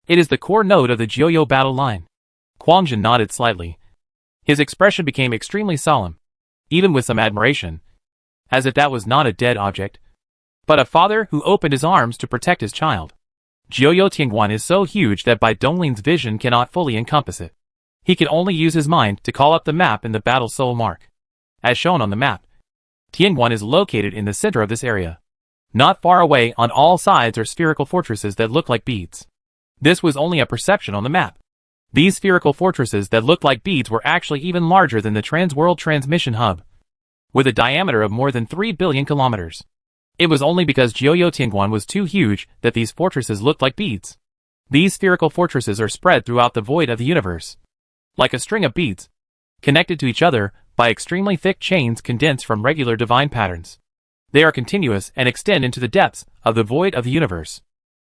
It is the core node of the Joyo battle line. Quangjin nodded slightly. His expression became extremely solemn, even with some admiration, as if that was not a dead object, but a father who opened his arms to protect his child. Joyo Tianguan is so huge that Bai Dongling's vision cannot fully encompass it. He can only use his mind to call up the map in the battle soul mark. As shown on the map, Tianguan is located in the center of this area. Not far away on all sides are spherical fortresses that look like beads. This was only a perception on the map. These spherical fortresses that looked like beads were actually even larger than the Trans-World Transmission Hub, with a diameter of more than 3 billion kilometers. It was only because Joyo Tianguan was too huge that these fortresses looked like beads. These spherical fortresses are spread throughout the void of the universe, like a string of beads, connected to each other by extremely thick chains condensed from regular divine patterns. They are continuous and extend into the depths of the void of the universe.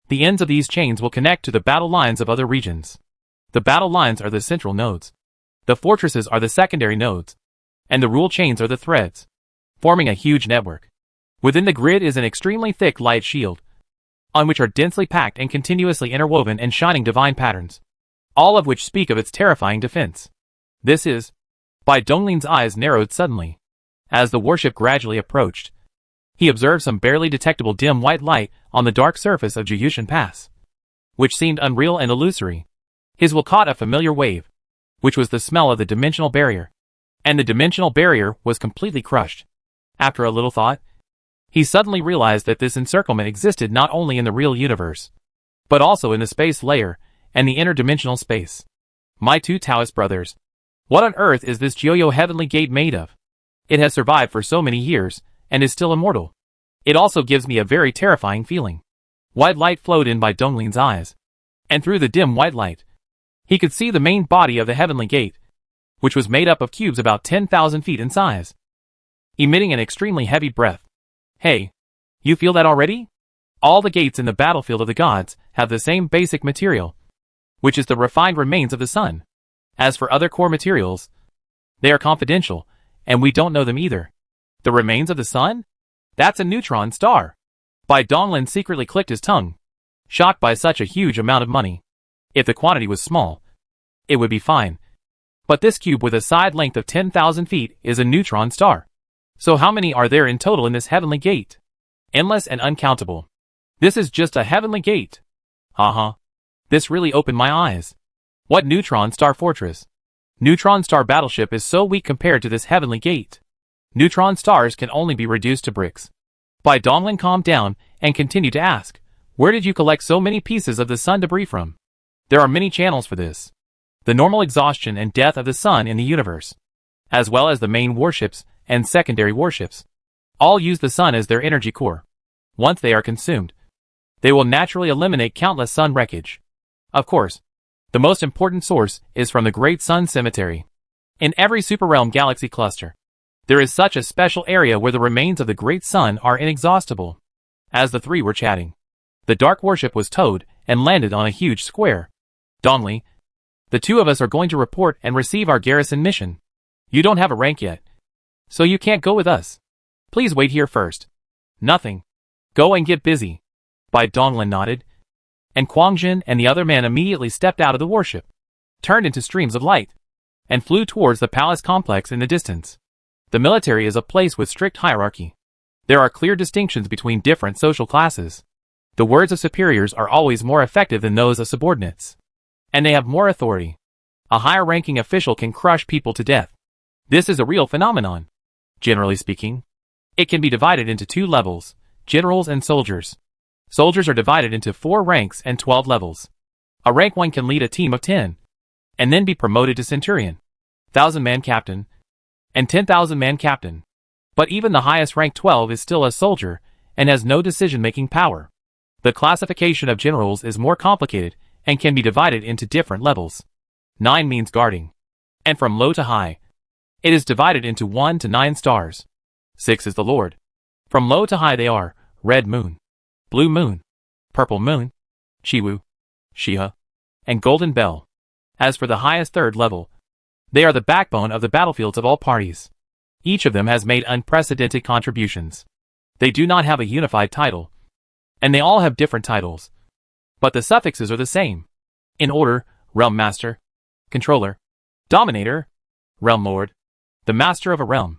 The ends of these chains will connect to the battle lines of other regions. The battle lines are the central nodes. The fortresses are the secondary nodes. And the rule chains are the threads, forming a huge network. Within the grid is an extremely thick light shield, on which are densely packed and continuously interwoven and shining divine patterns, all of which speak of its terrifying defense. This is... Bai Dongling's eyes narrowed suddenly. As the warship gradually approached, he observed some barely detectable dim white light on the dark surface of Juyushan Pass, which seemed unreal and illusory. His will caught a familiar wave, which was the smell of the dimensional barrier, and the dimensional barrier was completely crushed. After a little thought, he suddenly realized that this encirclement existed not only in the real universe, but also in the space layer and the interdimensional space. My two Taoist brothers, what on earth is this Joyo heavenly gate made of? It has survived for so many years, and is still immortal. It also gives me a very terrifying feeling. White light flowed in Bai Dongling's eyes, and through the dim white light, he could see the main body of the heavenly gate, which was made up of cubes about 10,000 feet in size. Emitting an extremely heavy breath. Hey, you feel that already? All the gates in the battlefield of the gods have the same basic material, which is the refined remains of the sun. As for other core materials, they are confidential, and we don't know them either. The remains of the sun? That's a neutron star. Bai Donglin secretly clicked his tongue, shocked by such a huge amount of money. If the quantity was small, it would be fine. But this cube with a side length of 10,000 feet is a neutron star. So how many are there in total in this heavenly gate? Endless and uncountable. This is just a heavenly gate. Haha. This really opened my eyes. What neutron star fortress? Neutron star battleship is so weak compared to this heavenly gate. Neutron stars can only be reduced to bricks. Bai Donglin calmed down and continued to ask, where did you collect so many pieces of the sun debris from? There are many channels for this. The normal exhaustion and death of the sun in the universe, as well as the main warships and secondary warships, all use the sun as their energy core. Once they are consumed, they will naturally eliminate countless sun wreckage. Of course, the most important source is from the Great Sun Cemetery. In every superrealm galaxy cluster, there is such a special area where the remains of the Great Sun are inexhaustible. As the three were chatting, the dark warship was towed and landed on a huge square. Dongli, the two of us are going to report and receive our garrison mission. You don't have a rank yet, so you can't go with us. Please wait here first. Nothing. Go and get busy. Bai Donglin nodded, and Quangjin and the other man immediately stepped out of the warship, turned into streams of light, and flew towards the palace complex in the distance. The military is a place with strict hierarchy. There are clear distinctions between different social classes. The words of superiors are always more effective than those of subordinates, and they have more authority. A higher-ranking official can crush people to death. This is a real phenomenon. Generally speaking, it can be divided into two levels, generals and soldiers. Soldiers are divided into 4 ranks and 12 levels. A rank 1 can lead a team of 10, and then be promoted to centurion, 1,000-man captain, and 10,000-man captain. But even the highest rank 12 is still a soldier, and has no decision-making power. The classification of generals is more complicated, and can be divided into different levels. 9 means guarding, and from low to high. It is divided into 1 to 9 stars. 6 is the Lord. From low to high they are Red Moon, Blue Moon, Purple Moon, Chiwu, Shiha, and Golden Bell. As for the highest third level, they are the backbone of the battlefields of all parties. Each of them has made unprecedented contributions. They do not have a unified title, and they all have different titles, but the suffixes are the same. In order: Realm Master, Controller, Dominator, Realm Lord, the Master of a Realm.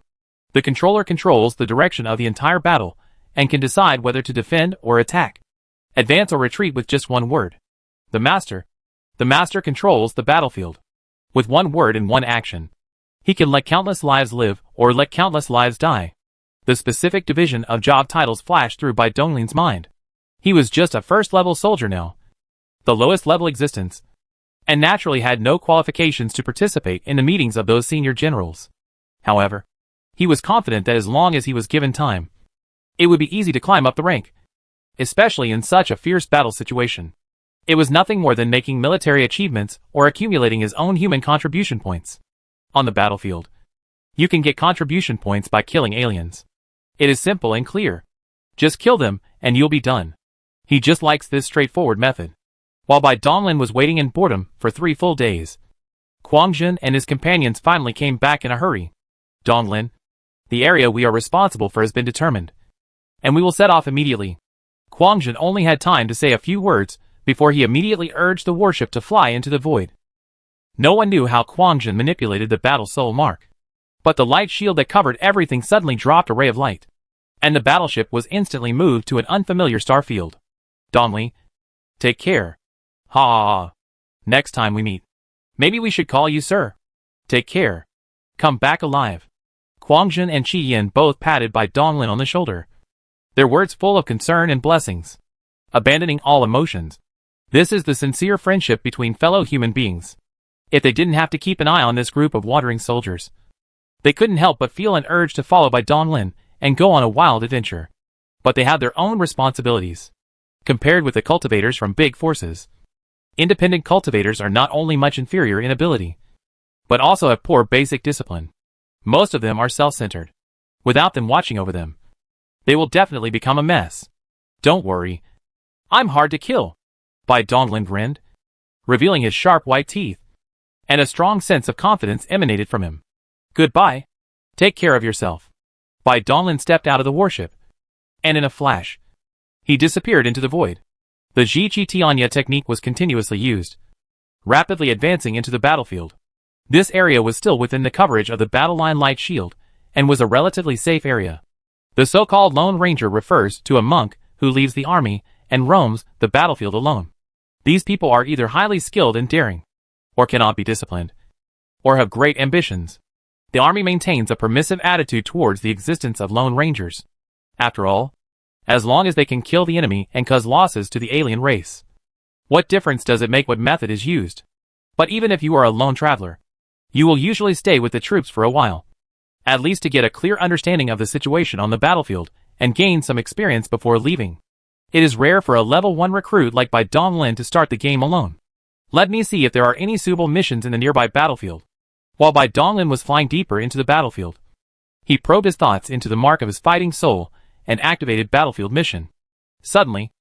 The Controller controls the direction of the entire battle and can decide whether to defend or attack, advance or retreat with just one word. The Master controls the battlefield with one word and one action. He can let countless lives live or let countless lives die. The specific division of job titles flashed through by Donglin's mind. He was just a first-level soldier now, the lowest level existence, and naturally had no qualifications to participate in the meetings of those senior generals. However, he was confident that as long as he was given time, it would be easy to climb up the rank, especially in such a fierce battle situation. It was nothing more than making military achievements or accumulating his own human contribution points. On the battlefield, you can get contribution points by killing aliens. It is simple and clear. Just kill them, and you'll be done. He just likes this straightforward method. While Bai Donglin was waiting in boredom for 3 full days, Quangjun and his companions finally came back in a hurry. Donglin, the area we are responsible for has been determined, and we will set off immediately. Quangjun only had time to say a few words before he immediately urged the warship to fly into the void. No one knew how Quangjun manipulated the battle soul mark, but the light shield that covered everything suddenly dropped a ray of light, and the battleship was instantly moved to an unfamiliar star field. Dongli, take care. Ha ha ha. Next time we meet, maybe we should call you sir. Take care. Come back alive. Quangjun and Qi Yin both patted Bai Donglin on the shoulder, their words full of concern and blessings. Abandoning all emotions. This is the sincere friendship between fellow human beings. If they didn't have to keep an eye on this group of wandering soldiers, they couldn't help but feel an urge to follow Bai Donglin and go on a wild adventure. But they had their own responsibilities. Compared with the cultivators from big forces, independent cultivators are not only much inferior in ability, but also have poor basic discipline. Most of them are self-centered. Without them watching over them, they will definitely become a mess. Don't worry. I'm hard to kill. Bai Donglin grinned, revealing his sharp white teeth, and a strong sense of confidence emanated from him. Goodbye. Take care of yourself. Bai Donglin stepped out of the warship, and in a flash, he disappeared into the void. The Zhiqi Tianya technique was continuously used, rapidly advancing into the battlefield. This area was still within the coverage of the battle line light shield, and was a relatively safe area. The so-called Lone Ranger refers to a monk who leaves the army and roams the battlefield alone. These people are either highly skilled and daring, or cannot be disciplined, or have great ambitions. The army maintains a permissive attitude towards the existence of Lone Rangers. After all, as long as they can kill the enemy and cause losses to the alien race, what difference does it make what method is used? But even if you are a lone traveler, you will usually stay with the troops for a while, at least to get a clear understanding of the situation on the battlefield and gain some experience before leaving. It is rare for a level 1 recruit like Bai Donglin to start the game alone. Let me see if there are any suitable missions in the nearby battlefield. While Bai Donglin was flying deeper into the battlefield, he probed his thoughts into the mark of his fighting soul and activated battlefield mission. Suddenly,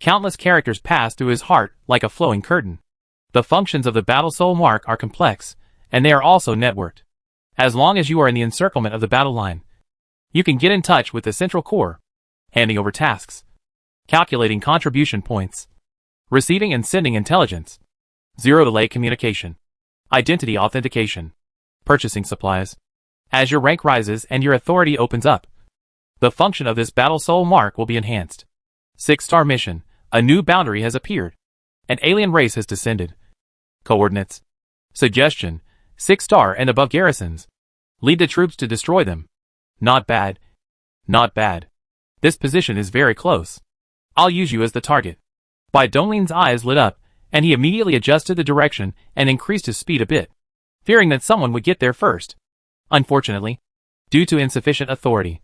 countless characters passed through his heart like a flowing curtain. The functions of the battle soul mark are complex, and they are also networked. As long as you are in the encirclement of the battle line, you can get in touch with the central core, handing over tasks, calculating contribution points, receiving and sending intelligence, zero delay communication, identity authentication, purchasing supplies. As your rank rises and your authority opens up, the function of this battle soul mark will be enhanced. 6-star mission. A new boundary has appeared. An alien race has descended. Coordinates. Suggestion: 6-star and above garrisons. Lead the troops to destroy them. Not bad. Not bad. This position is very close. I'll use you as the target. Bai Donglin's eyes lit up, and he immediately adjusted the direction and increased his speed a bit, fearing that someone would get there first. Unfortunately, due to insufficient authority,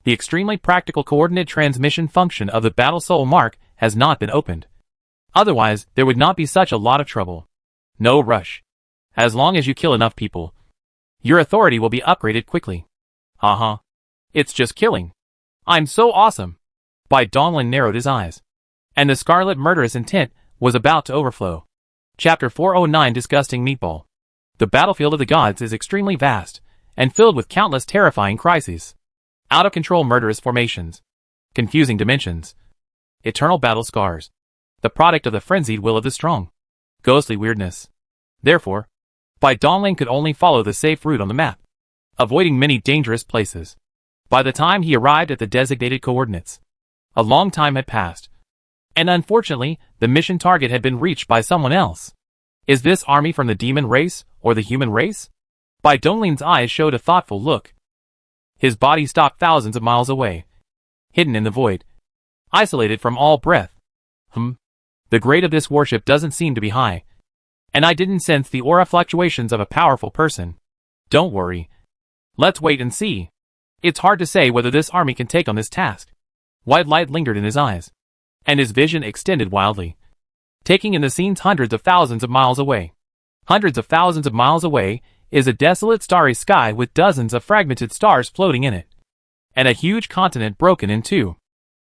the extremely practical coordinate transmission function of the battle soul mark has not been opened. Otherwise, there would not be such a lot of trouble. No rush. As long as you kill enough people, Your authority will be upgraded quickly. It's just killing. I'm so awesome. Bai Donglin narrowed his eyes. And the scarlet murderous intent was about to overflow. Chapter 409 Disgusting Meatball. The battlefield of the gods is extremely vast, and filled with countless terrifying crises. Out-of-control murderous formations. Confusing dimensions. Eternal battle scars. The product of the frenzied will of the strong. Ghostly weirdness. Therefore, Bai Donglin could only follow the safe route on the map, avoiding many dangerous places. By the time he arrived at the designated coordinates, a long time had passed. And unfortunately, the mission target had been reached by someone else. Is this army from the demon race, or the human race? Bai Donglin's eyes showed a thoughtful look. His body stopped thousands of miles away, hidden in the void, isolated from all breath. The grade of this warship doesn't seem to be high. And I didn't sense the aura fluctuations of a powerful person. Don't worry. Let's wait and see. It's hard to say whether this army can take on this task. White light lingered in his eyes, and his vision extended wildly, taking in the scenes hundreds of thousands of miles away. Hundreds of thousands of miles away is a desolate starry sky with dozens of fragmented stars floating in it, and a huge continent broken in two.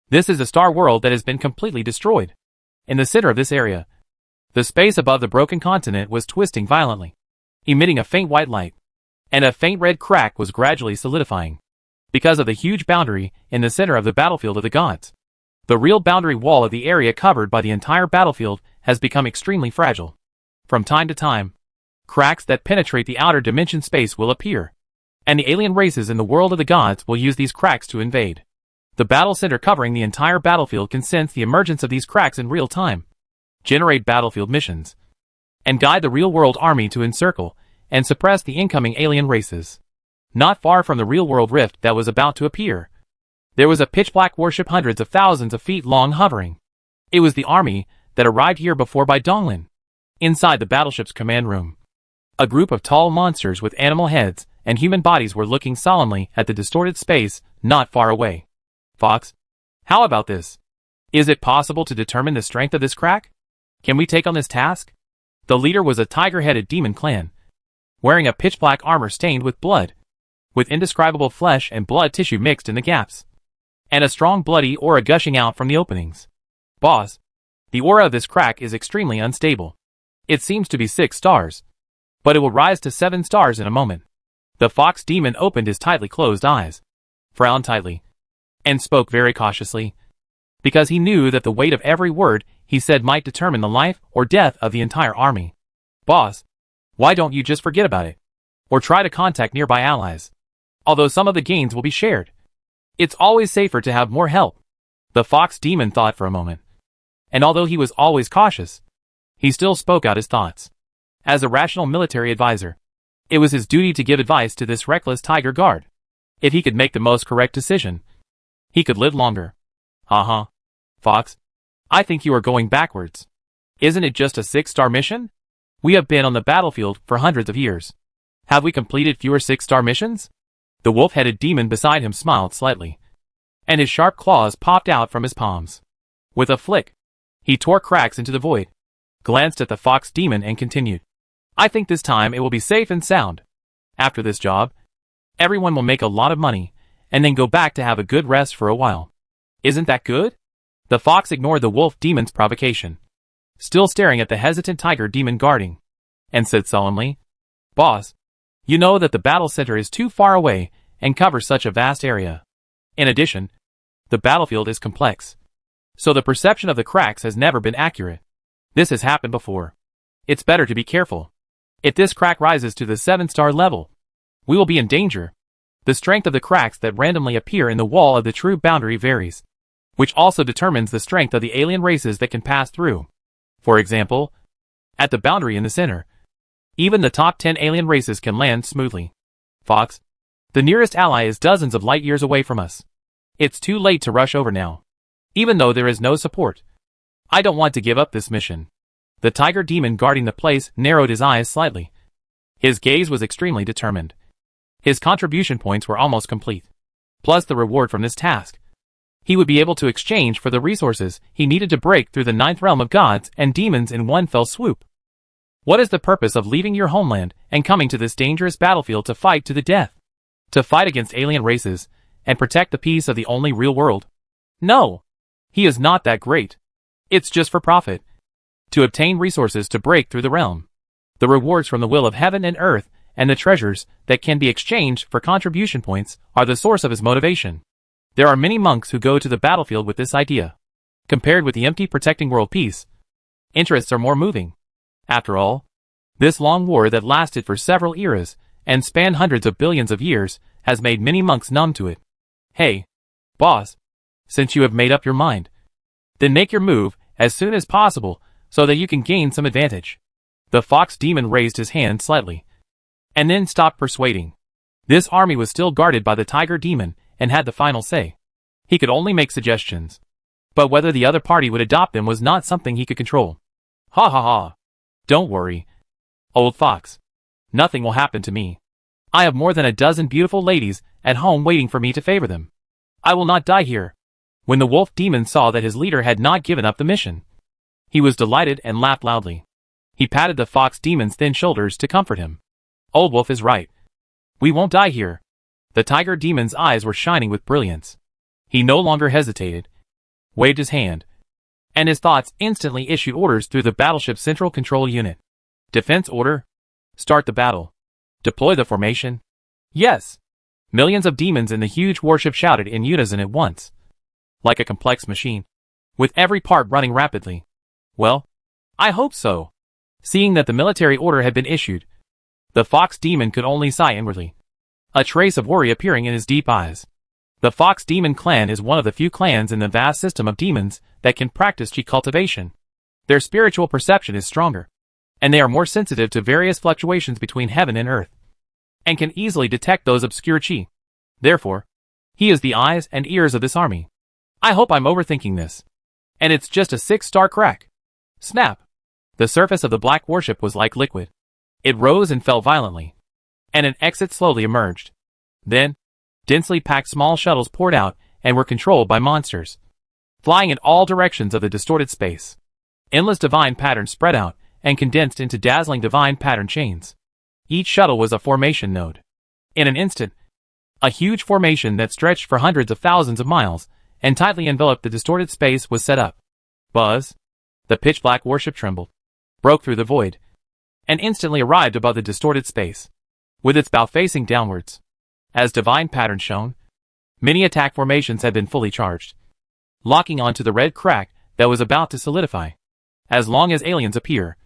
This is a star world that has been completely destroyed. In the center of this area, the space above the broken continent was twisting violently, emitting a faint white light, and a faint red crack was gradually solidifying, because of the huge boundary in the center of the battlefield of the gods. The real boundary wall of the area covered by the entire battlefield has become extremely fragile. From time to time, cracks that penetrate the outer dimension space will appear, and the alien races in the world of the gods will use these cracks to invade. The battle center covering the entire battlefield can sense the emergence of these cracks in real time, generate battlefield missions, and guide the real-world army to encircle and suppress the incoming alien races. Not far from the real-world rift that was about to appear, there was a pitch-black warship hundreds of thousands of feet long hovering. It was the army that arrived here before Bai Donglin. Inside the battleship's command room, a group of tall monsters with animal heads and human bodies were looking solemnly at the distorted space not far away. Fox, how about this? Is it possible to determine the strength of this crack? Can we take on this task? The leader was a tiger-headed demon clan, wearing a pitch-black armor stained with blood, with indescribable flesh and blood tissue mixed in the gaps, and a strong bloody aura gushing out from the openings. Boss, the aura of this crack is extremely unstable. It seems to be 6 stars, but it will rise to 7 stars in a moment. The fox demon opened his tightly closed eyes, frowned tightly, and spoke very cautiously, because he knew that the weight of every word he said might determine the life or death of the entire army. Boss, why don't you just forget about it, or try to contact nearby allies? Although some of the gains will be shared, it's always safer to have more help. The fox demon thought for a moment, and although he was always cautious, he still spoke out his thoughts. As a rational military advisor, it was his duty to give advice to this reckless tiger guard. If he could make the most correct decision, he could live longer. Fox, I think you are going backwards. Isn't it just a 6-star mission? We have been on the battlefield for hundreds of years. Have we completed fewer 6-star missions? The wolf-headed demon beside him smiled slightly, and his sharp claws popped out from his palms. With a flick, he tore cracks into the void, glanced at the fox demon and continued. I think this time it will be safe and sound. After this job, everyone will make a lot of money, and then go back to have a good rest for a while. Isn't that good? The fox ignored the wolf demon's provocation, still staring at the hesitant tiger demon guarding, and said solemnly, Boss, you know that the battle center is too far away and covers such a vast area. In addition, the battlefield is complex, so the perception of the cracks has never been accurate. This has happened before. It's better to be careful. If this crack rises to the 7-star level, we will be in danger. The strength of the cracks that randomly appear in the wall of the true boundary varies, which also determines the strength of the alien races that can pass through. For example, at the boundary in the center, even the top 10 alien races can land smoothly. Fox, the nearest ally is dozens of light years away from us. It's too late to rush over now. Even though there is no support, I don't want to give up this mission. The tiger demon guarding the place narrowed his eyes slightly. His gaze was extremely determined. His contribution points were almost complete, plus the reward from this task he would be able to exchange for the resources he needed to break through the 9th realm of gods and demons in one fell swoop. What is the purpose of leaving your homeland and coming to this dangerous battlefield to fight to the death? To fight against alien races and protect the peace of the only real world? No. He is not that great. It's just for profit. To obtain resources to break through the realm. The rewards from the will of heaven and earth and the treasures that can be exchanged for contribution points are the source of his motivation. There are many monks who go to the battlefield with this idea. Compared with the empty protecting world peace, interests are more moving. After all, this long war that lasted for several eras and spanned hundreds of billions of years has made many monks numb to it. Hey, boss, since you have made up your mind, then make your move as soon as possible so that you can gain some advantage. The fox demon raised his hand slightly, and then stopped persuading. This army was still guarded by the tiger demon and had the final say. He could only make suggestions, but whether the other party would adopt them was not something he could control. Ha ha ha. Don't worry, old fox. Nothing will happen to me. I have more than a dozen beautiful ladies at home waiting for me to favor them. I will not die here. When the wolf demon saw that his leader had not given up the mission, he was delighted and laughed loudly. He patted the fox demon's thin shoulders to comfort him. Old wolf is right. We won't die here. The tiger demon's eyes were shining with brilliance. He no longer hesitated, waved his hand, and his thoughts instantly issued orders through the battleship's central control unit. Defense order. Start the battle. Deploy the formation. Yes. Millions of demons in the huge warship shouted in unison at once. Like a complex machine, with every part running rapidly. Well, I hope so. Seeing that the military order had been issued, the fox demon could only sigh inwardly, a trace of worry appearing in his deep eyes. The fox demon clan is one of the few clans in the vast system of demons that can practice chi cultivation. Their spiritual perception is stronger, and they are more sensitive to various fluctuations between heaven and earth, and can easily detect those obscure chi. Therefore, he is the eyes and ears of this army. I hope I'm overthinking this. And it's just a 6-star crack. Snap. The surface of the black warship was like liquid. It rose and fell violently, and an exit slowly emerged. Then, densely packed small shuttles poured out and were controlled by monsters, flying in all directions of the distorted space. Endless divine patterns spread out and condensed into dazzling divine pattern chains. Each shuttle was a formation node. In an instant, a huge formation that stretched for hundreds of thousands of miles and tightly enveloped the distorted space was set up. Buzz! The pitch-black warship trembled, broke through the void, and instantly arrived above the distorted space, with its bow facing downwards. As divine pattern shone, many attack formations had been fully charged, locking onto the red crack that was about to solidify. As long as aliens appear,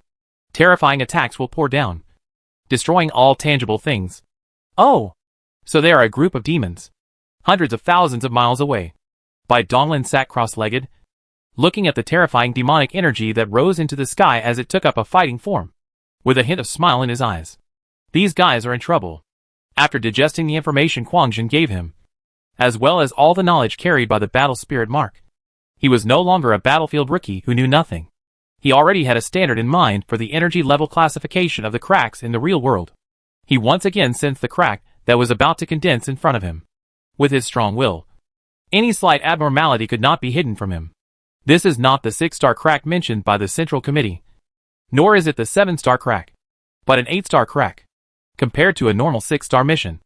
terrifying attacks will pour down, destroying all tangible things. Oh! So they are a group of demons, hundreds of thousands of miles away. Bai Donglin sat cross-legged, looking at the terrifying demonic energy that rose into the sky as it took up a fighting form, with a hint of smile in his eyes. These guys are in trouble. After digesting the information Quang Jin gave him, as well as all the knowledge carried by the battle spirit mark, he was no longer a battlefield rookie who knew nothing. He already had a standard in mind for the energy level classification of the cracks in the real world. He once again sensed the crack that was about to condense in front of him. With his strong will, any slight abnormality could not be hidden from him. This is not the 6-star crack mentioned by the Central Committee, nor is it the 7-star crack, but an 8-star crack. Compared to a normal 6-star mission,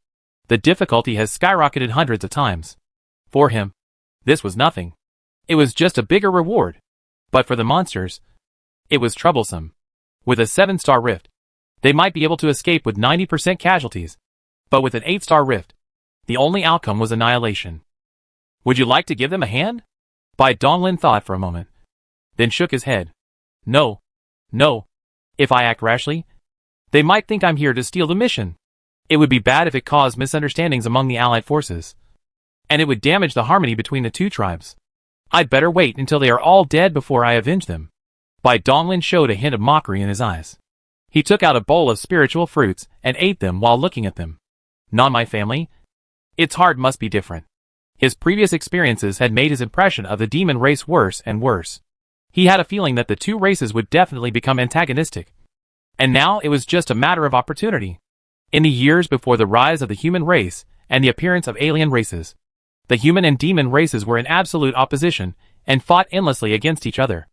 the difficulty has skyrocketed hundreds of times. For him, this was nothing. It was just a bigger reward. But for the monsters, it was troublesome. With a 7-star rift, they might be able to escape with 90% casualties. But with an 8-star rift, the only outcome was annihilation. Would you like to give them a hand? Bai Donglin thought for a moment, then shook his head. No. No. If I act rashly, they might think I'm here to steal the mission. It would be bad if it caused misunderstandings among the allied forces, and it would damage the harmony between the two tribes. I'd better wait until they are all dead before I avenge them. Bai Donglin showed a hint of mockery in his eyes. He took out a bowl of spiritual fruits and ate them while looking at them. Not my family? Its heart must be different. His previous experiences had made his impression of the demon race worse and worse. He had a feeling that the two races would definitely become antagonistic. And now it was just a matter of opportunity. In the years before the rise of the human race and the appearance of alien races, the human and demon races were in absolute opposition and fought endlessly against each other.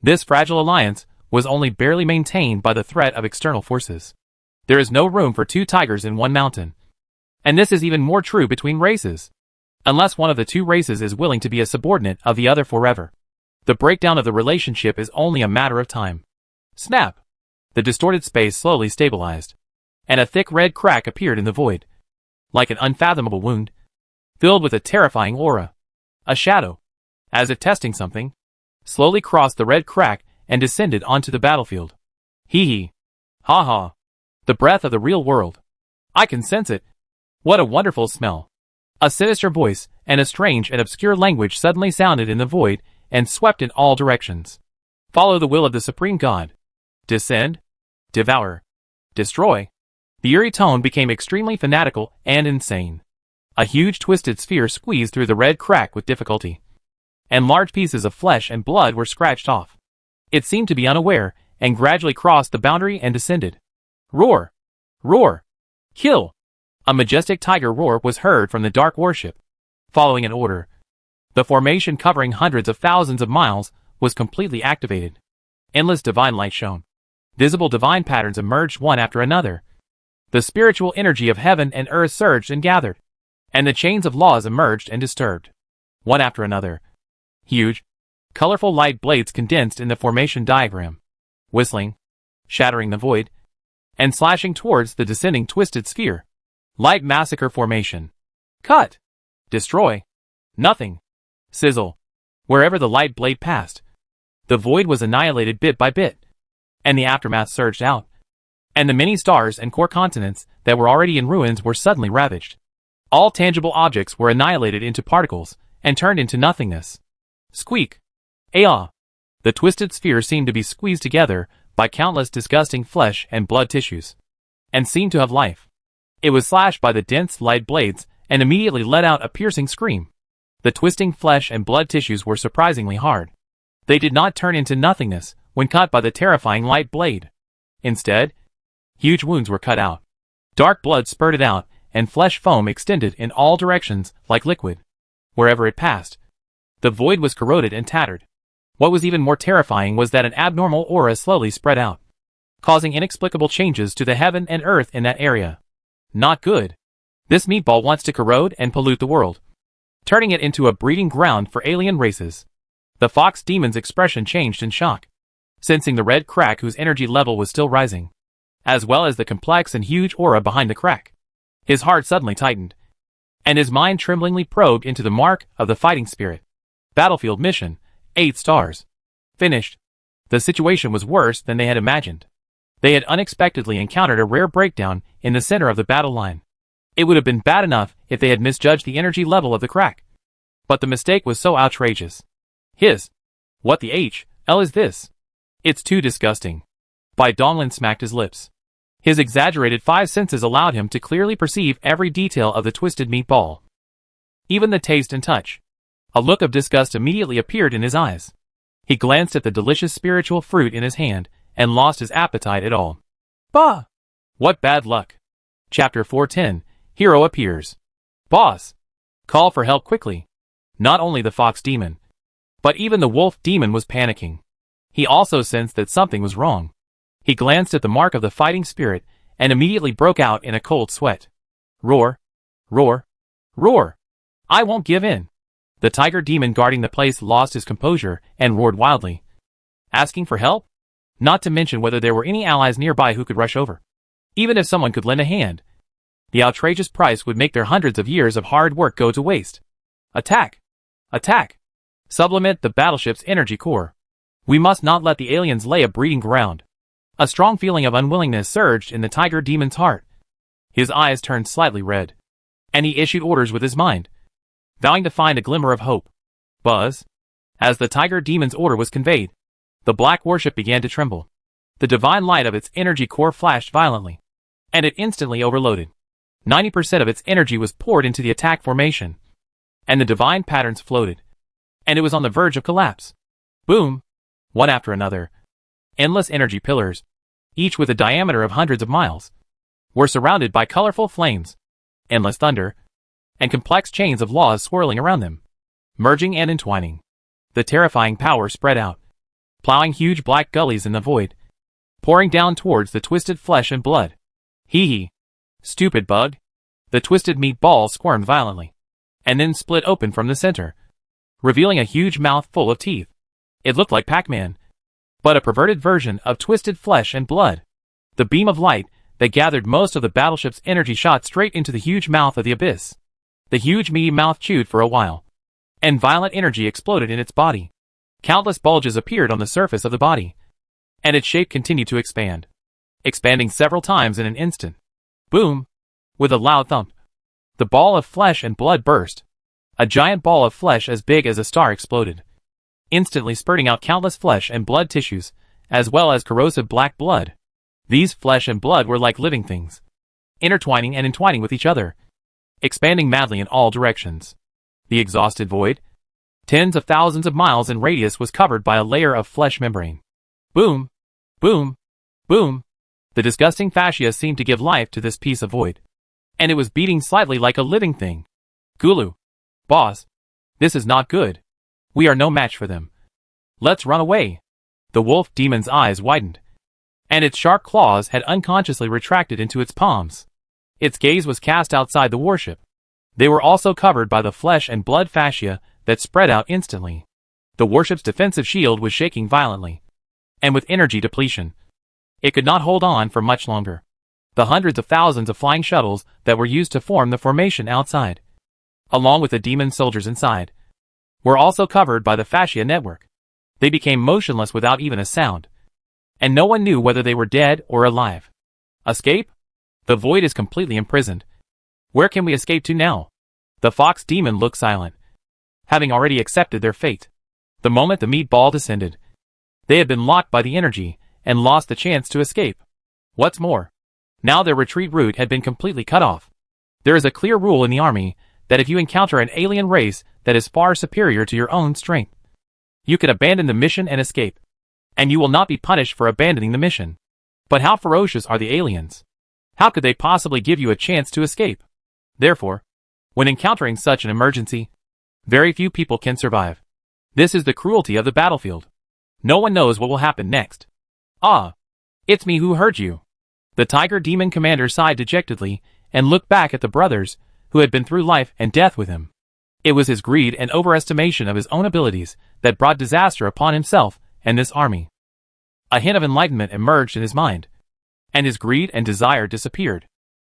This fragile alliance was only barely maintained by the threat of external forces. There is no room for two tigers in one mountain. And this is even more true between races. Unless one of the two races is willing to be a subordinate of the other forever. The breakdown of the relationship is only a matter of time. Snap! The distorted space slowly stabilized. And a thick red crack appeared in the void. Like an unfathomable wound. Filled with a terrifying aura. A shadow, as if testing something, slowly crossed the red crack and descended onto the battlefield. Hee hee. Ha ha. The breath of the real world. I can sense it. What a wonderful smell. A sinister voice and a strange and obscure language suddenly sounded in the void and swept in all directions. Follow the will of the Supreme God. Descend. Devour. Destroy. The eerie tone became extremely fanatical and insane. A huge twisted sphere squeezed through the red crack with difficulty. And large pieces of flesh and blood were scratched off. It seemed to be unaware and gradually crossed the boundary and descended. Roar! Roar! Kill! A majestic tiger roar was heard from the dark warship. Following an order, the formation covering hundreds of thousands of miles was completely activated. Endless divine light shone. Visible divine patterns emerged one after another. The spiritual energy of heaven and earth surged and gathered. And the chains of laws emerged and disturbed. One after another. Huge, colorful light blades condensed in the formation diagram. Whistling, shattering the void, and slashing towards the descending twisted sphere. Light massacre formation. Cut. Destroy. Nothing. Sizzle. Wherever the light blade passed, the void was annihilated bit by bit. And the aftermath surged out. And the many stars and core continents that were already in ruins were suddenly ravaged. All tangible objects were annihilated into particles and turned into nothingness. Squeak. Ah! The twisted sphere seemed to be squeezed together by countless disgusting flesh and blood tissues, and seemed to have life. It was slashed by the dense light blades and immediately let out a piercing scream. The twisting flesh and blood tissues were surprisingly hard. They did not turn into nothingness when cut by the terrifying light blade. Instead, huge wounds were cut out. Dark blood spurted out, and flesh foam extended in all directions like liquid. Wherever it passed, the void was corroded and tattered. What was even more terrifying was that an abnormal aura slowly spread out, causing inexplicable changes to the heaven and earth in that area. Not good. This meatball wants to corrode and pollute the world, turning it into a breeding ground for alien races. The fox demon's expression changed in shock, sensing the red crack whose energy level was still rising, as well as the complex and huge aura behind the crack. His heart suddenly tightened, and his mind tremblingly probed into the mark of the fighting spirit. Battlefield mission, 8 stars. Finished. The situation was worse than they had imagined. They had unexpectedly encountered a rare breakdown in the center of the battle line. It would have been bad enough if they had misjudged the energy level of the crack. But the mistake was so outrageous. What the hell is this? It's too disgusting. Bai Donglin smacked his lips. His exaggerated 5 senses allowed him to clearly perceive every detail of the twisted meatball. Even the taste and touch. A look of disgust immediately appeared in his eyes. He glanced at the delicious spiritual fruit in his hand and lost his appetite at all. Bah! What bad luck. Chapter 410, Hero appears. Boss! Call for help quickly. Not only the fox demon, but even the wolf demon was panicking. He also sensed that something was wrong. He glanced at the mark of the fighting spirit and immediately broke out in a cold sweat. Roar! Roar! Roar! I won't give in. The tiger demon guarding the place lost his composure and roared wildly. Asking for help? Not to mention whether there were any allies nearby who could rush over. Even if someone could lend a hand, the outrageous price would make their hundreds of years of hard work go to waste. Attack! Attack! Sublimate the battleship's energy core. We must not let the aliens lay a breeding ground. A strong feeling of unwillingness surged in the tiger demon's heart. His eyes turned slightly red, and he issued orders with his mind, vowing to find a glimmer of hope. Buzz! As the tiger demon's order was conveyed, the black warship began to tremble. The divine light of its energy core flashed violently, and it instantly overloaded. 90% of its energy was poured into the attack formation, and the divine patterns floated, and it was on the verge of collapse. Boom! One after another, endless energy pillars, each with a diameter of hundreds of miles, were surrounded by colorful flames, endless thunder, and complex chains of laws swirling around them, merging and entwining. The terrifying power spread out, plowing huge black gullies in the void, pouring down towards the twisted flesh and blood. Hee hee. Stupid bug. The twisted meat ball squirmed violently, and then split open from the center, revealing a huge mouth full of teeth. It looked like Pac-Man, but a perverted version of twisted flesh and blood. The beam of light that gathered most of the battleship's energy shot straight into the huge mouth of the abyss. The huge meaty mouth chewed for a while, and violent energy exploded in its body. Countless bulges appeared on the surface of the body, and its shape continued to expand, expanding several times in an instant. Boom! With a loud thump, the ball of flesh and blood burst. A giant ball of flesh as big as a star exploded, instantly spurting out countless flesh and blood tissues, as well as corrosive black blood. These flesh and blood were like living things, intertwining and entwining with each other, expanding madly in all directions. The exhausted void, tens of thousands of miles in radius, was covered by a layer of flesh membrane. Boom! Boom! Boom! The disgusting fascia seemed to give life to this piece of void, and it was beating slightly like a living thing. Gulu. Boss. This is not good. We are no match for them. Let's run away. The wolf demon's eyes widened, and its sharp claws had unconsciously retracted into its palms. Its gaze was cast outside the warship. They were also covered by the flesh and blood fascia that spread out instantly. The warship's defensive shield was shaking violently, and with energy depletion, it could not hold on for much longer. The hundreds of thousands of flying shuttles that were used to form the formation outside, along with the demon soldiers inside, were also covered by the fascia network. They became motionless without even a sound, and no one knew whether they were dead or alive. Escape? The void is completely imprisoned. Where can we escape to now? The fox demon looked silent, having already accepted their fate. The moment the meat ball descended, they had been locked by the energy and lost the chance to escape. What's more, now their retreat route had been completely cut off. There is a clear rule in the army that if you encounter an alien race that is far superior to your own strength, you can abandon the mission and escape, and you will not be punished for abandoning the mission. But how ferocious are the aliens? How could they possibly give you a chance to escape? Therefore, when encountering such an emergency, very few people can survive. This is the cruelty of the battlefield. No one knows what will happen next. Ah, it's me who hurt you. The tiger demon commander sighed dejectedly and looked back at the brothers who had been through life and death with him. It was his greed and overestimation of his own abilities that brought disaster upon himself and this army. A hint of enlightenment emerged in his mind, and his greed and desire disappeared.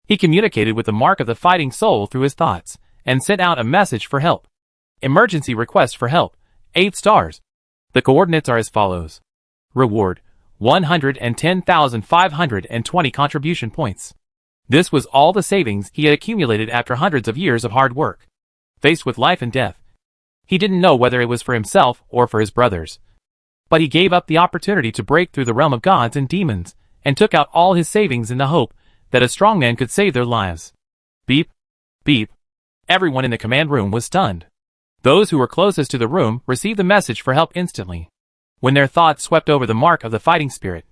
He communicated with the mark of the fighting soul through his thoughts, and sent out a message for help. Emergency request for help, 8 stars. The coordinates are as follows. Reward, 110,520 contribution points. This was all the savings he had accumulated after hundreds of years of hard work. Faced with life and death, he didn't know whether it was for himself or for his brothers. But he gave up the opportunity to break through the realm of gods and demons, and took out all his savings in the hope that a strong man could save their lives. Beep, beep. Everyone in the command room was stunned. Those who were closest to the room received the message for help instantly. When their thoughts swept over the mark of the fighting spirit,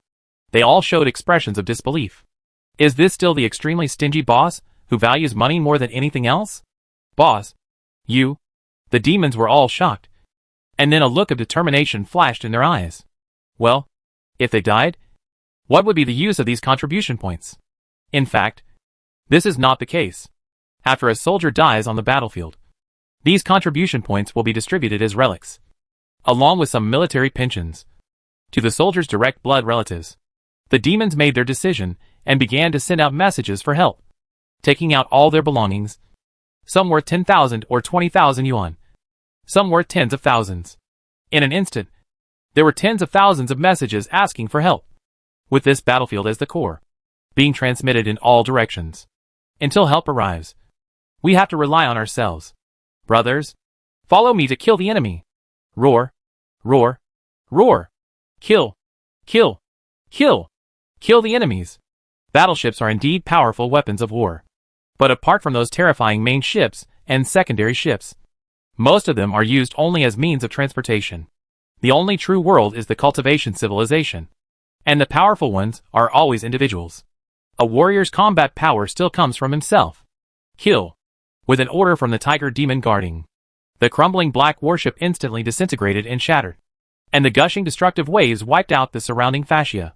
they all showed expressions of disbelief. Is this still the extremely stingy boss, who values money more than anything else? Boss, you? The demons were all shocked, and then a look of determination flashed in their eyes. Well, if they died, what would be the use of these contribution points? In fact, this is not the case. After a soldier dies on the battlefield, these contribution points will be distributed as relics, along with some military pensions, to the soldier's direct blood relatives. The demons made their decision and began to send out messages for help, taking out all their belongings, some worth 10,000 or 20,000 yuan, some worth tens of thousands. In an instant, there were tens of thousands of messages asking for help, with this battlefield as the core, being transmitted in all directions. Until help arrives, we have to rely on ourselves. Brothers, follow me to kill the enemy. Roar, roar, roar. Kill, kill, kill, kill the enemies. Battleships are indeed powerful weapons of war. But apart from those terrifying main ships and secondary ships, most of them are used only as means of transportation. The only true world is the cultivation civilization, and the powerful ones are always individuals. A warrior's combat power still comes from himself. Kill. With an order from the tiger demon guarding, the crumbling black warship instantly disintegrated and shattered. and the gushing destructive waves wiped out the surrounding fascia.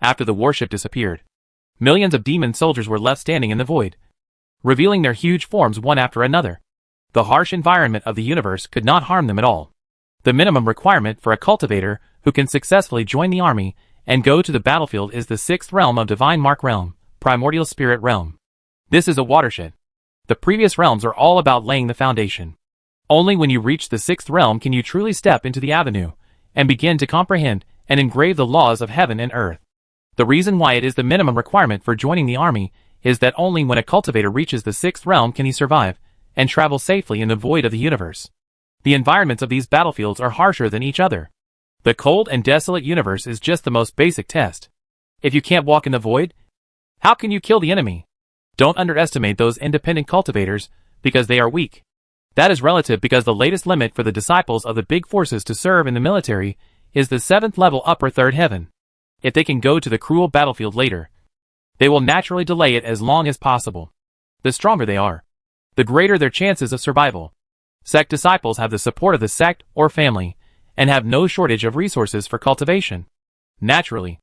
After the warship disappeared, millions of demon soldiers were left standing in the void, revealing their huge forms one after another. The harsh environment of the universe could not harm them at all. The minimum requirement for a cultivator who can successfully join the army and go to the battlefield is the 6th realm of Divine Mark Realm, Primordial Spirit Realm. This is a watershed. The previous realms are all about laying the foundation. Only when you reach the 6th realm can you truly step into the avenue and begin to comprehend and engrave the laws of heaven and earth. The reason why it is the minimum requirement for joining the army is that only when a cultivator reaches the 6th realm can he survive and travel safely in the void of the universe. The environments of these battlefields are harsher than each other. The cold and desolate universe is just the most basic test. If you can't walk in the void, how can you kill the enemy? Don't underestimate those independent cultivators, because they are weak. That is relative because the latest limit for the disciples of the big forces to serve in the military is the 7th level upper 3rd heaven. If they can go to the cruel battlefield later, they will naturally delay it as long as possible. The stronger they are, the greater their chances of survival. Sect disciples have the support of the sect or family, and have no shortage of resources for cultivation. Naturally,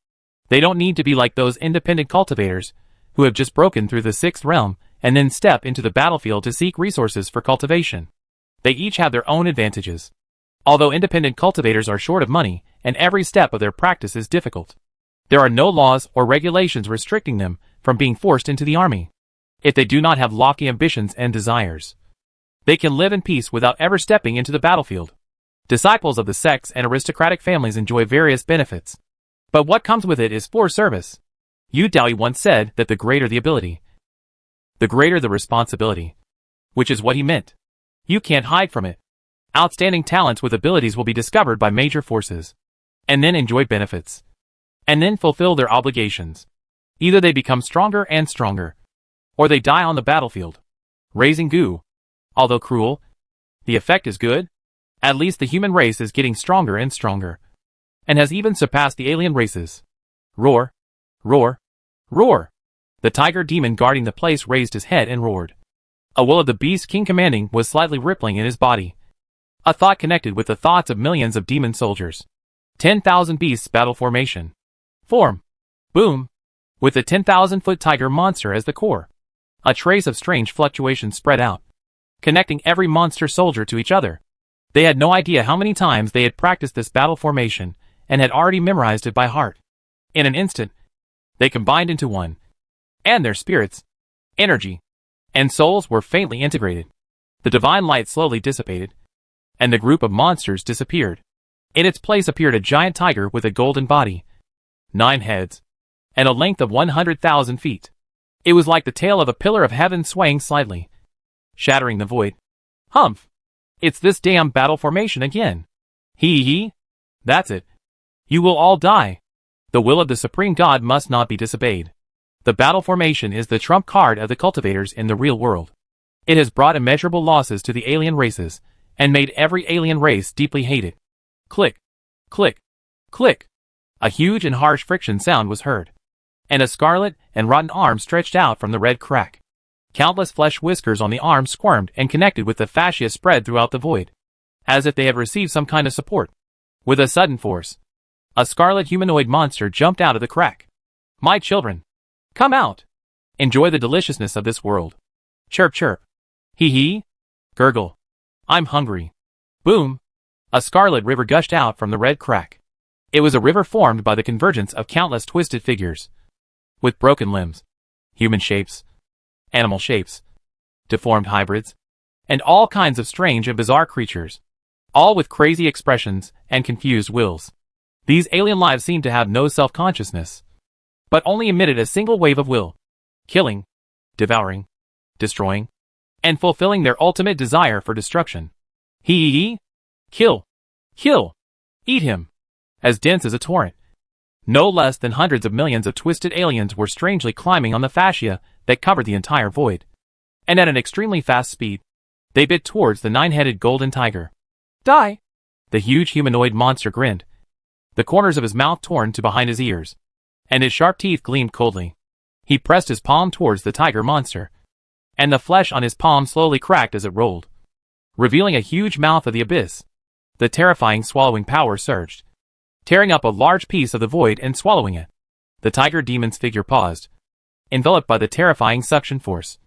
they don't need to be like those independent cultivators who have just broken through the 6th realm and then step into the battlefield to seek resources for cultivation. They each have their own advantages. Although independent cultivators are short of money, and every step of their practice is difficult, there are no laws or regulations restricting them from being forced into the army. If they do not have lofty ambitions and desires, they can live in peace without ever stepping into the battlefield. Disciples of the sects and aristocratic families enjoy various benefits, but what comes with it is forced service. Yu Daoyi once said that the greater the ability, the greater the responsibility. Which is what he meant. You can't hide from it. Outstanding talents with abilities will be discovered by major forces, and then enjoy benefits, and then fulfill their obligations. Either they become stronger and stronger, or they die on the battlefield. Raising goo. Although cruel, the effect is good. At least the human race is getting stronger and stronger, and has even surpassed the alien races. Roar. Roar. Roar. The tiger demon guarding the place raised his head and roared. A will of the beast king commanding was slightly rippling in his body. A thought connected with the thoughts of millions of demon soldiers. 10,000 beasts battle formation. Form. Boom. With the 10,000-foot tiger monster as the core. A trace of strange fluctuations spread out, connecting every monster soldier to each other. They had no idea how many times they had practiced this battle formation, and had already memorized it by heart. In an instant, they combined into one, and their spirits, energy, and souls were faintly integrated. The divine light slowly dissipated, and the group of monsters disappeared. In its place appeared a giant tiger with a golden body, 9 heads, and a length of 100,000 feet. It was like the tail of a pillar of heaven swaying slightly, shattering the void. Humph! It's this damn battle formation again. Hee. That's it. You will all die. The will of the Supreme God must not be disobeyed. The battle formation is the trump card of the cultivators in the real world. It has brought immeasurable losses to the alien races, and made every alien race deeply hated. Click. Click. Click. A huge and harsh friction sound was heard, and a scarlet and rotten arm stretched out from the red crack. Countless flesh whiskers on the arm squirmed and connected with the fascia spread throughout the void, as if they had received some kind of support. With a sudden force, a scarlet humanoid monster jumped out of the crack. My children, come out. Enjoy the deliciousness of this world. Chirp chirp. Hee. Gurgle. I'm hungry. Boom. A scarlet river gushed out from the red crack. It was a river formed by the convergence of countless twisted figures, with broken limbs, human shapes, animal shapes, deformed hybrids, and all kinds of strange and bizarre creatures, all with crazy expressions and confused wills. These alien lives seemed to have no self-consciousness, but only emitted a single wave of will, killing, devouring, destroying, and fulfilling their ultimate desire for destruction. Hee. Kill. Kill. Eat him. As dense as a torrent. No less than hundreds of millions of twisted aliens were strangely climbing on the fascia that covered the entire void. And at an extremely fast speed, they bit towards the 9-headed golden tiger. Die! The huge humanoid monster grinned, the corners of his mouth torn to behind his ears, and his sharp teeth gleamed coldly. He pressed his palm towards the tiger monster, and the flesh on his palm slowly cracked as it rolled, revealing a huge mouth of the abyss. The terrifying swallowing power surged, tearing up a large piece of the void and swallowing it. The tiger demon's figure paused, enveloped by the terrifying suction force,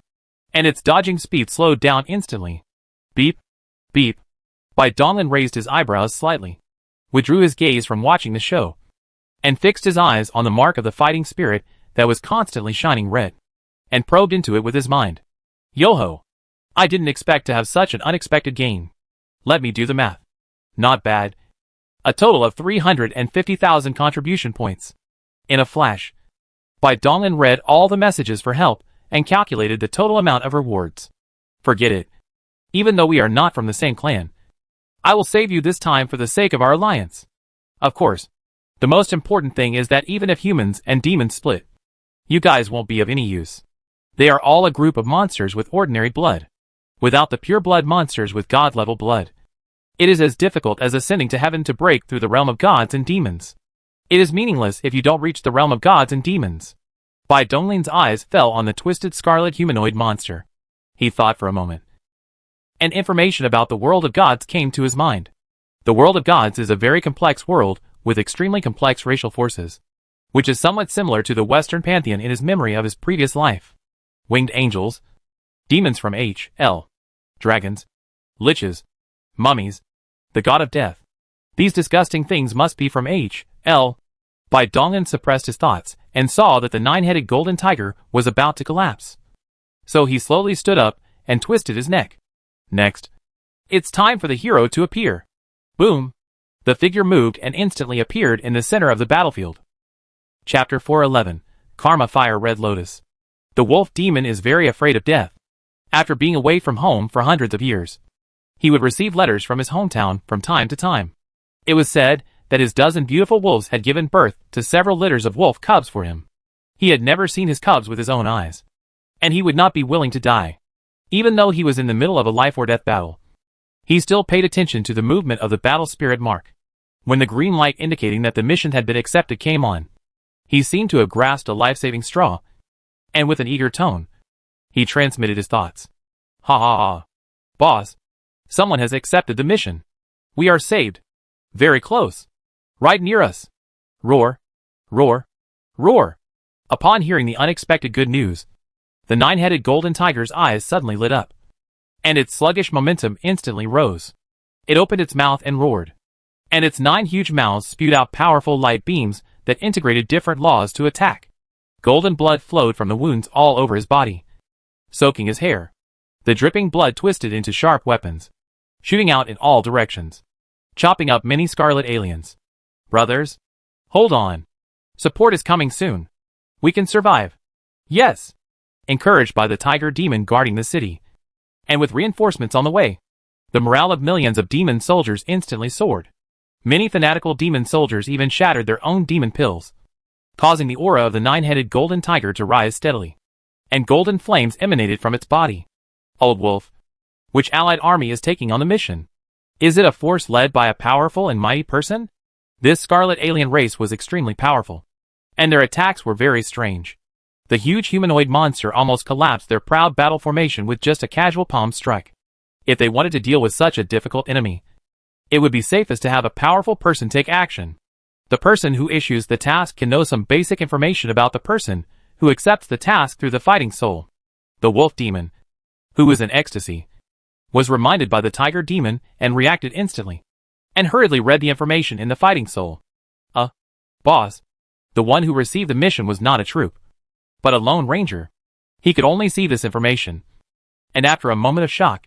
and its dodging speed slowed down instantly. Beep, beep. Bai Donglin raised his eyebrows slightly, withdrew his gaze from watching the show, and fixed his eyes on the mark of the fighting spirit that was constantly shining red, and probed into it with his mind. Yo-ho! I didn't expect to have such an unexpected gain. Let me do the math. Not bad. A total of 350,000 contribution points. In a flash, Bai Donglin read all the messages for help and calculated the total amount of rewards. Forget it. Even though we are not from the same clan, I will save you this time for the sake of our alliance. Of course, the most important thing is that even if humans and demons split, you guys won't be of any use. They are all a group of monsters with ordinary blood. Without the pure blood monsters with god-level blood, it is as difficult as ascending to heaven to break through the realm of gods and demons. It is meaningless if you don't reach the realm of gods and demons. Bai Donglin's eyes fell on the twisted scarlet humanoid monster. He thought for a moment, and information about the world of gods came to his mind. The world of gods is a very complex world with extremely complex racial forces, which is somewhat similar to the Western pantheon in his memory of his previous life. Winged angels, demons from H.L., dragons, liches, mummies, the god of death. These disgusting things must be from H.L. Bai Donglin suppressed his thoughts and saw that the nine-headed golden tiger was about to collapse. So he slowly stood up and twisted his neck. Next, it's time for the hero to appear. Boom! The figure moved and instantly appeared in the center of the battlefield. Chapter 411, Karma Fire Red Lotus. The wolf demon is very afraid of death. After being away from home for hundreds of years, he would receive letters from his hometown from time to time. It was said that his dozen beautiful wolves had given birth to several litters of wolf cubs for him. He had never seen his cubs with his own eyes, and he would not be willing to die. Even though he was in the middle of a life-or-death battle, he still paid attention to the movement of the battle spirit mark. When the green light indicating that the mission had been accepted came on, he seemed to have grasped a life-saving straw, and with an eager tone, he transmitted his thoughts. Ha ha ha. Boss, someone has accepted the mission. We are saved. Very close. Right near us. Roar, roar, roar. Upon hearing the unexpected good news, the nine-headed golden tiger's eyes suddenly lit up, and its sluggish momentum instantly rose. It opened its mouth and roared, and its 9 huge mouths spewed out powerful light beams that integrated different laws to attack. Golden blood flowed from the wounds all over his body, soaking his hair. The dripping blood twisted into sharp weapons, shooting out in all directions, chopping up many scarlet aliens. Brothers, hold on. Support is coming soon. We can survive. Yes. Encouraged by the tiger demon guarding the city, and with reinforcements on the way, the morale of millions of demon soldiers instantly soared. Many fanatical demon soldiers even shattered their own demon pills, causing the aura of the nine-headed golden tiger to rise steadily, and golden flames emanated from its body. Old Wolf, which allied army is taking on the mission? Is it a force led by a powerful and mighty person? This scarlet alien race was extremely powerful, and their attacks were very strange. The huge humanoid monster almost collapsed their proud battle formation with just a casual palm strike. If they wanted to deal with such a difficult enemy, it would be safest to have a powerful person take action. The person who issues the task can know some basic information about the person who accepts the task through the fighting soul. The wolf demon, who was in ecstasy, was reminded by the tiger demon and reacted instantly, and hurriedly read the information in the fighting soul. Boss, the one who received the mission was not a troop, but a lone ranger. He could only see this information, and after a moment of shock,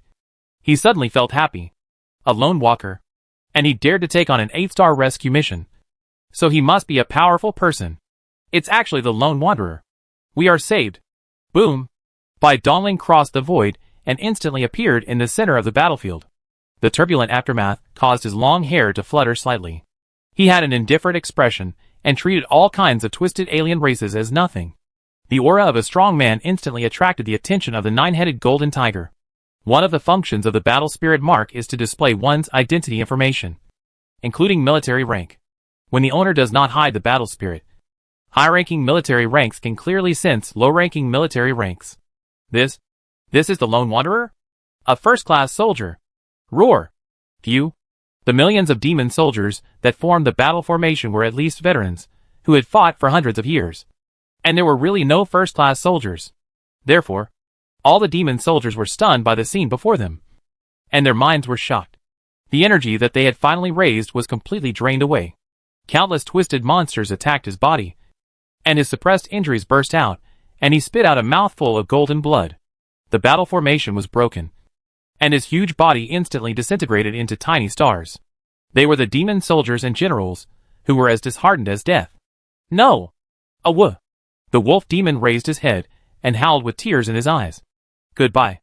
he suddenly felt happy. A lone walker, and he dared to take on an 8-star rescue mission. So he must be a powerful person. It's actually the lone wanderer. We are saved. Boom! Bai Donglin crossed the void and instantly appeared in the center of the battlefield. The turbulent aftermath caused his long hair to flutter slightly. He had an indifferent expression and treated all kinds of twisted alien races as nothing. The aura of a strong man instantly attracted the attention of the nine-headed golden tiger. One of the functions of the battle spirit mark is to display one's identity information, including military rank. When the owner does not hide the battle spirit, high-ranking military ranks can clearly sense low-ranking military ranks. This is the lone wanderer? A first-class soldier. Roar! Phew! The millions of demon soldiers that formed the battle formation were at least veterans, who had fought for hundreds of years. And there were really no first-class soldiers. Therefore, all the demon soldiers were stunned by the scene before them. And their minds were shocked. The energy that they had finally raised was completely drained away. Countless twisted monsters attacked his body, and his suppressed injuries burst out, and he spit out a mouthful of golden blood. The battle formation was broken, and his huge body instantly disintegrated into tiny stars. They were the demon soldiers and generals, who were as disheartened as death. No! Awuh! The wolf demon raised his head, and howled with tears in his eyes. Goodbye,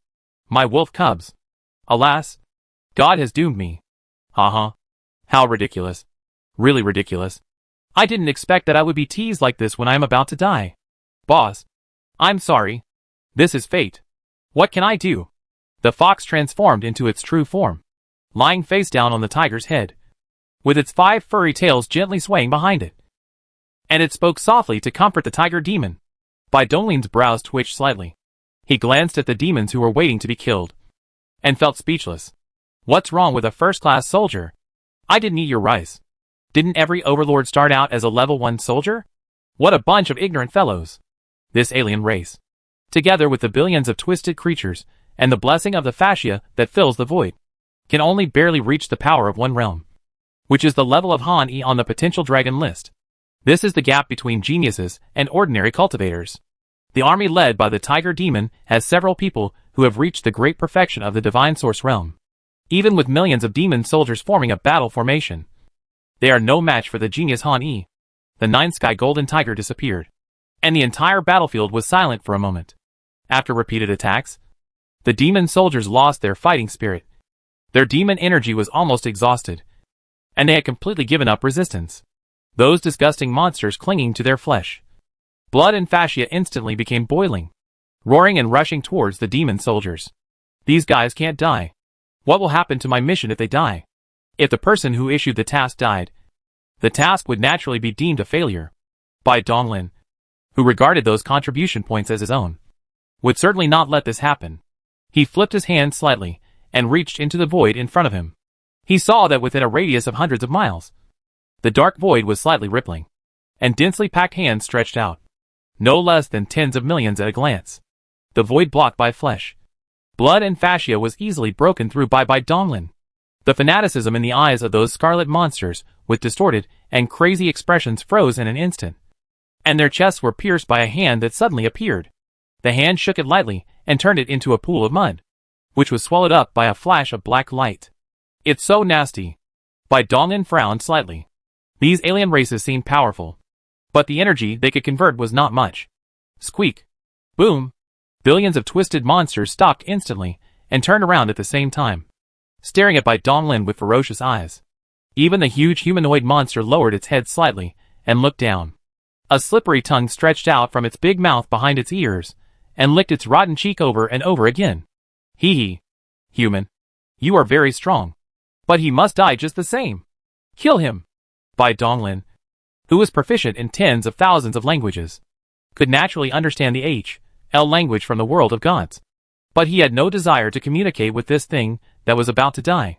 my wolf cubs. Alas, God has doomed me. Haha. How ridiculous. Really ridiculous. I didn't expect that I would be teased like this when I am about to die. Boss, I'm sorry. This is fate. What can I do? The fox transformed into its true form, lying face down on the tiger's head, with its 5 furry tails gently swaying behind it. And it spoke softly to comfort the tiger demon. Bai Donglin's brows twitched slightly. He glanced at the demons who were waiting to be killed, and felt speechless. What's wrong with a first-class soldier? I didn't eat your rice. Didn't every overlord start out as a level 1 soldier? What a bunch of ignorant fellows. This alien race, together with the billions of twisted creatures, and the blessing of the fascia that fills the void, can only barely reach the power of one realm, which is the level of Han E on the potential dragon list. This is the gap between geniuses and ordinary cultivators. The army led by the tiger demon has several people who have reached the great perfection of the divine source realm. Even with millions of demon soldiers forming a battle formation, they are no match for the genius Han E. The 9 sky golden tiger disappeared, and the entire battlefield was silent for a moment. After repeated attacks, the demon soldiers lost their fighting spirit. Their demon energy was almost exhausted, and they had completely given up resistance. Those disgusting monsters clinging to their flesh, blood and fascia instantly became boiling, roaring and rushing towards the demon soldiers. These guys can't die. What will happen to my mission if they die? If the person who issued the task died, the task would naturally be deemed a failure. Bai Donglin, who regarded those contribution points as his own, would certainly not let this happen. He flipped his hand slightly, and reached into the void in front of him. He saw that within a radius of hundreds of miles, the dark void was slightly rippling, and densely packed hands stretched out, no less than tens of millions at a glance. The void blocked by flesh, blood and fascia was easily broken through by Bai Donglin. The fanaticism in the eyes of those scarlet monsters, with distorted and crazy expressions, froze in an instant, and their chests were pierced by a hand that suddenly appeared. The hand shook it lightly and turned it into a pool of mud, which was swallowed up by a flash of black light. It's so nasty. Bai Donglin frowned slightly. These alien races seemed powerful, but the energy they could convert was not much. Squeak. Boom. Billions of twisted monsters stopped instantly and turned around at the same time, staring at Bai Donglin with ferocious eyes. Even the huge humanoid monster lowered its head slightly and looked down. A slippery tongue stretched out from its big mouth behind its ears and licked its rotten cheek over and over again. Hee hee. Human. You are very strong. But he must die just the same. Kill him. Bai Donglin, who was proficient in tens of thousands of languages, could naturally understand the H.L. language from the world of gods. But he had no desire to communicate with this thing that was about to die.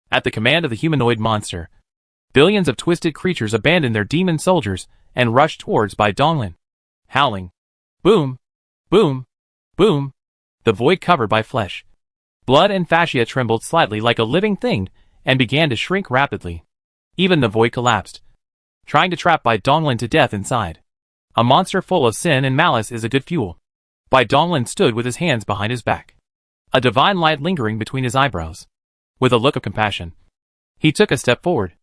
At the command of the humanoid monster, billions of twisted creatures abandoned their demon soldiers and rushed towards Bai Donglin, howling. Boom! Boom! Boom! The void covered by flesh, blood and fascia trembled slightly like a living thing and began to shrink rapidly. Even the void collapsed, trying to trap Bai Donglin to death inside. A monster full of sin and malice is a good fuel. Bai Donglin stood with his hands behind his back, a divine light lingering between his eyebrows. With a look of compassion, he took a step forward,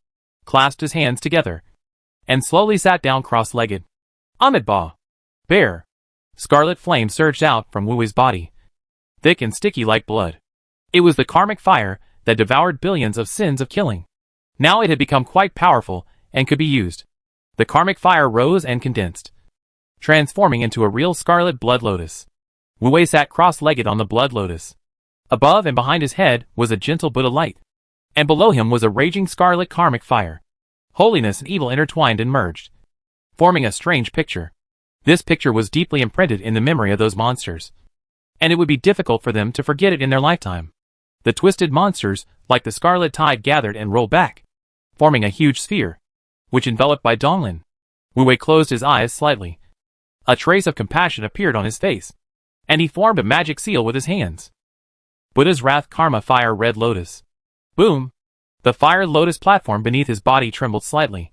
clasped his hands together, and slowly sat down cross-legged. Amitabha! Bear! Scarlet flame surged out from Wu Wei's body, thick and sticky like blood. It was the karmic fire that devoured billions of sins of killing. Now it had become quite powerful and could be used. The karmic fire rose and condensed, transforming into a real scarlet blood lotus. Wu Wei sat cross-legged on the blood lotus. Above and behind his head was a gentle Buddha light, and below him was a raging scarlet karmic fire. Holiness and evil intertwined and merged, forming a strange picture. This picture was deeply imprinted in the memory of those monsters, and it would be difficult for them to forget it in their lifetime. The twisted monsters, like the scarlet tide, gathered and rolled back, forming a huge sphere, which enveloped by Donglin. Wu Wei closed his eyes slightly. A trace of compassion appeared on his face, and he formed a magic seal with his hands. Buddha's Wrath Karma Fire Red Lotus. Boom! The fire lotus platform beneath his body trembled slightly,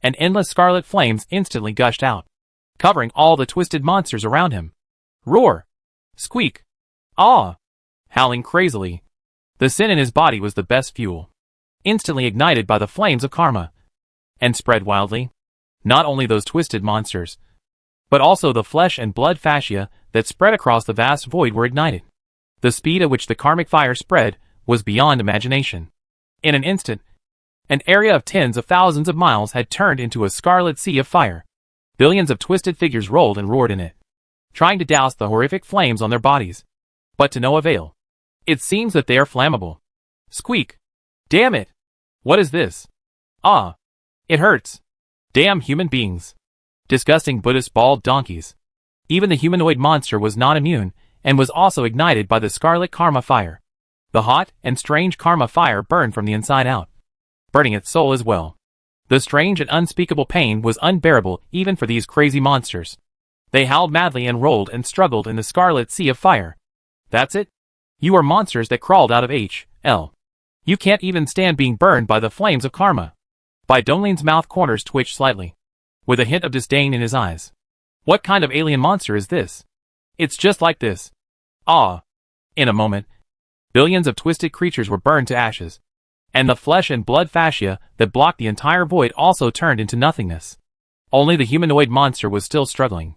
and endless scarlet flames instantly gushed out, covering all the twisted monsters around him. Roar! Squeak! Awe! Howling crazily. The sin in his body was the best fuel, instantly ignited by the flames of karma, and spread wildly. Not only those twisted monsters, but also the flesh and blood fascia that spread across the vast void were ignited. The speed at which the karmic fire spread was beyond imagination. In an instant, an area of tens of thousands of miles had turned into a scarlet sea of fire. Billions of twisted figures rolled and roared in it, trying to douse the horrific flames on their bodies, but to no avail. It seems that they are flammable. Squeak! Damn it! What is this? Ah! It hurts! Damn human beings! Disgusting Buddhist bald donkeys. Even the humanoid monster was not immune, and was also ignited by the scarlet karma fire. The hot and strange karma fire burned from the inside out, burning its soul as well. The strange and unspeakable pain was unbearable even for these crazy monsters. They howled madly and rolled and struggled in the scarlet sea of fire. That's it? You are monsters that crawled out of H.L. You can't even stand being burned by the flames of karma. Bai Donglin's mouth corners twitched slightly, with a hint of disdain in his eyes. What kind of alien monster is this? It's just like this. Ah! In a moment, billions of twisted creatures were burned to ashes, and the flesh and blood fascia that blocked the entire void also turned into nothingness. Only the humanoid monster was still struggling.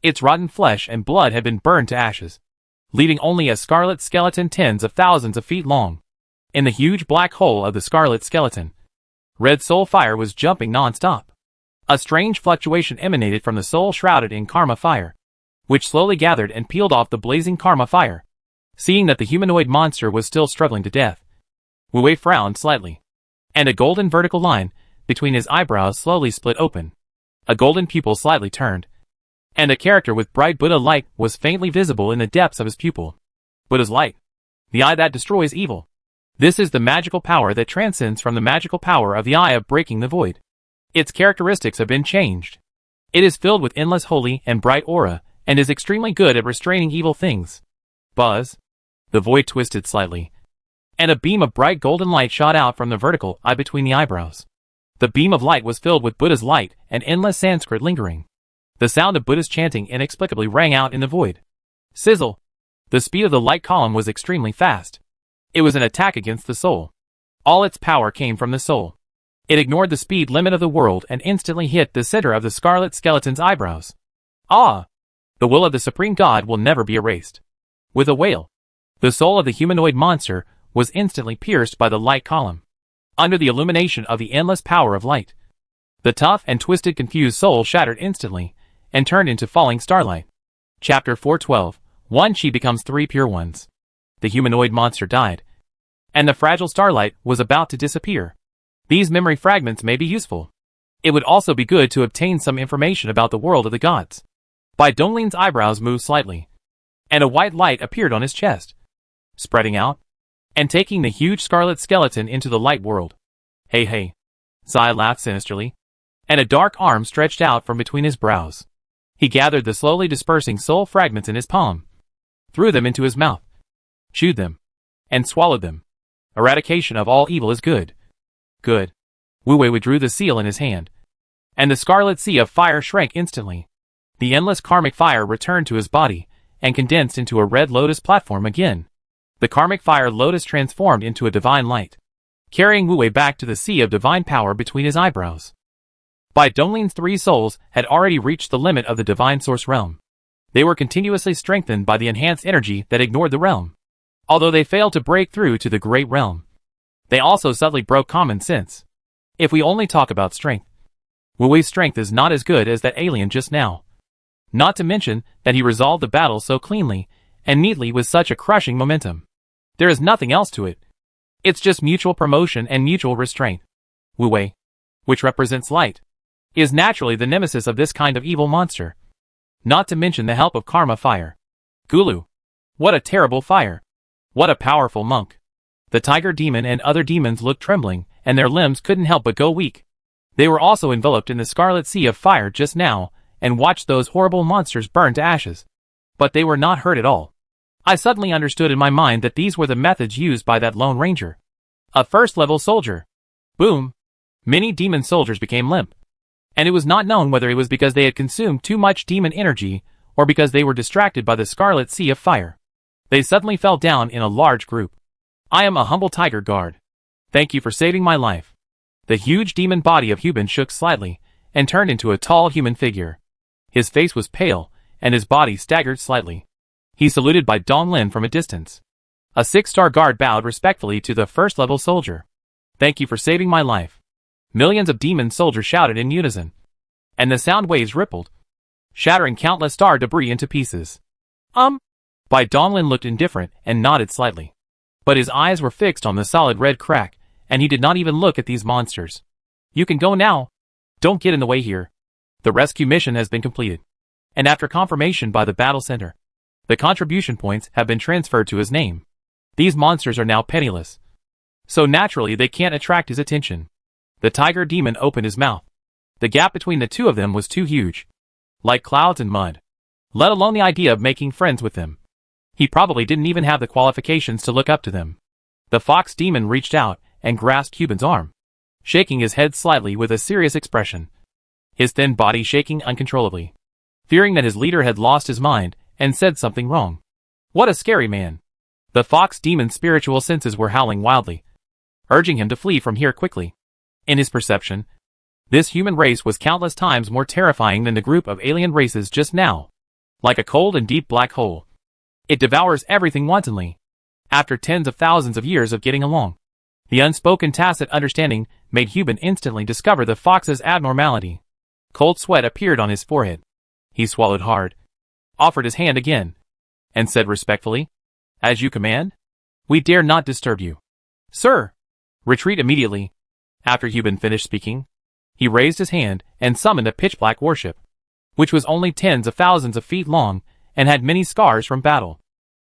Its rotten flesh and blood had been burned to ashes, leaving only a scarlet skeleton tens of thousands of feet long. In the huge black hole of the scarlet skeleton, red soul fire was jumping non-stop. A strange fluctuation emanated from the soul shrouded in karma fire, which slowly gathered and peeled off the blazing karma fire. Seeing that the humanoid monster was still struggling to death, Wu Wei frowned slightly, and a golden vertical line between his eyebrows slowly split open. A golden pupil slightly turned, and a character with bright Buddha light was faintly visible in the depths of his pupil. Buddha's light. The eye that destroys evil. This is the magical power that transcends from the magical power of the eye of breaking the void. Its characteristics have been changed. It is filled with endless holy and bright aura, and is extremely good at restraining evil things. Buzz. The void twisted slightly, and a beam of bright golden light shot out from the vertical eye between the eyebrows. The beam of light was filled with Buddha's light and endless Sanskrit lingering. The sound of Buddha's chanting inexplicably rang out in the void. Sizzle! The speed of the light column was extremely fast. It was an attack against the soul. All its power came from the soul. It ignored the speed limit of the world and instantly hit the center of the scarlet skeleton's eyebrows. Ah! The will of the Supreme God will never be erased. With a wail, the soul of the humanoid monster was instantly pierced by the light column. Under the illumination of the endless power of light, the tough and twisted confused soul shattered instantly, and turned into falling starlight. Chapter 412. 1 She becomes 3 pure ones. The humanoid monster died, and the fragile starlight was about to disappear. These memory fragments may be useful. It would also be good to obtain some information about the world of the gods. Bai Donglin's eyebrows moved slightly, and a white light appeared on his chest, spreading out, and taking the huge scarlet skeleton into the light world. Hey hey. Zai laughed sinisterly, and a dark arm stretched out from between his brows. He gathered the slowly dispersing soul fragments in his palm, threw them into his mouth, chewed them, and swallowed them. Eradication of all evil is good. Good. Wu Wei withdrew the seal in his hand, and the scarlet sea of fire shrank instantly. The endless karmic fire returned to his body, and condensed into a red lotus platform again. The karmic fire lotus transformed into a divine light, carrying Wu Wei back to the sea of divine power between his eyebrows. Bai Donglin's 3 souls had already reached the limit of the divine source realm. They were continuously strengthened by the enhanced energy that ignored the realm. Although they failed to break through to the great realm, they also subtly broke common sense. If we only talk about strength, Wu Wei's strength is not as good as that alien just now. Not to mention that he resolved the battle so cleanly and neatly with such a crushing momentum. There is nothing else to it. It's just mutual promotion and mutual restraint. Wu Wei, which represents light, is naturally the nemesis of this kind of evil monster. Not to mention the help of karma fire. Gulu. What a terrible fire. What a powerful monk. The tiger demon and other demons looked trembling, and their limbs couldn't help but go weak. They were also enveloped in the scarlet sea of fire just now, and watched those horrible monsters burn to ashes. But they were not hurt at all. I suddenly understood in my mind that these were the methods used by that Lone Ranger. A first-level soldier. Boom! Many demon soldiers became limp. And it was not known whether it was because they had consumed too much demon energy, or because they were distracted by the scarlet sea of fire. They suddenly fell down in a large group. I am a humble tiger guard. Thank you for saving my life. The huge demon body of Hubin shook slightly, and turned into a tall human figure. His face was pale, and his body staggered slightly. He saluted by Donglin from a distance. A 6-star guard bowed respectfully to the first-level soldier. Thank you for saving my life. Millions of demon soldiers shouted in unison. And the sound waves rippled, shattering countless star debris into pieces. Bai Donglin looked indifferent and nodded slightly. But his eyes were fixed on the solid red crack, and he did not even look at these monsters. You can go now. Don't get in the way here. The rescue mission has been completed. And after confirmation by the battle center, the contribution points have been transferred to his name. These monsters are now penniless. So naturally they can't attract his attention. The tiger demon opened his mouth. The gap between the two of them was too huge. Like clouds and mud. Let alone the idea of making friends with them. He probably didn't even have the qualifications to look up to them. The fox demon reached out and grasped Hubin's arm, shaking his head slightly with a serious expression. His thin body shaking uncontrollably, fearing that his leader had lost his mind and said something wrong. What a scary man. The fox demon's spiritual senses were howling wildly, urging him to flee from here quickly. In his perception, this human race was countless times more terrifying than the group of alien races just now. Like a cold and deep black hole. It devours everything wantonly. After tens of thousands of years of getting along, the unspoken tacit understanding made Hubin instantly discover the fox's abnormality. Cold sweat appeared on his forehead. He swallowed hard, offered his hand again, and said respectfully, "As you command? We dare not disturb you." "Sir!" "Retreat immediately." After Hubin finished speaking, he raised his hand and summoned a pitch-black warship, which was only tens of thousands of feet long and had many scars from battle.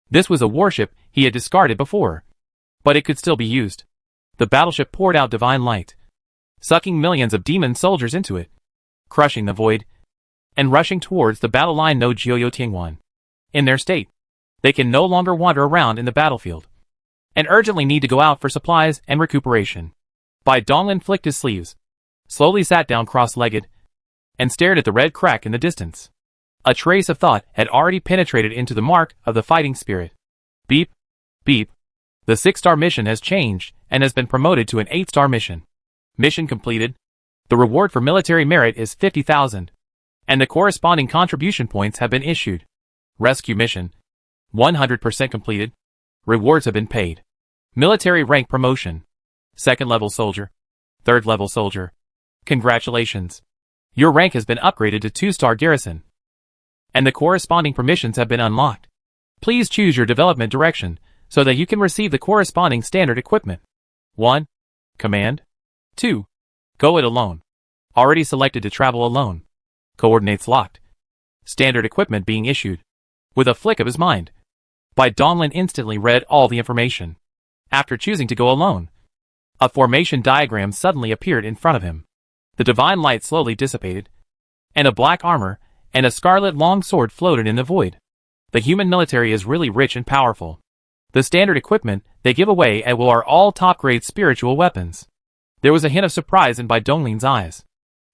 This was a warship he had discarded before, but it could still be used. The battleship poured out divine light, sucking millions of demon soldiers into it, crushing the void, and rushing towards the battle line no Jiuyo Tiangwan. In their state, they can no longer wander around in the battlefield, and urgently need to go out for supplies and recuperation. Bai Donglin flicked his sleeves, slowly sat down cross-legged, and stared at the red crack in the distance. A trace of thought had already penetrated into the mark of the fighting spirit. Beep, beep. The 6-star mission has changed and has been promoted to an 8-star mission. Mission completed. The reward for military merit is 50,000. And the corresponding contribution points have been issued. Rescue mission. 100% completed. Rewards have been paid. Military rank promotion. 2nd level soldier. 3rd level soldier. Congratulations. Your rank has been upgraded to 2-star garrison. And the corresponding permissions have been unlocked. Please choose your development direction so that you can receive the corresponding standard equipment. 1. Command. 2. Go it alone. Already selected to travel alone. Coordinates locked. Standard equipment being issued. With a flick of his mind, Bai Donglin instantly read all the information. After choosing to go alone, a formation diagram suddenly appeared in front of him. The divine light slowly dissipated, and a black armor and a scarlet long sword floated in the void. The human military is really rich and powerful. The standard equipment they give away at will are all top-grade spiritual weapons. There was a hint of surprise in Bai Donglin's eyes.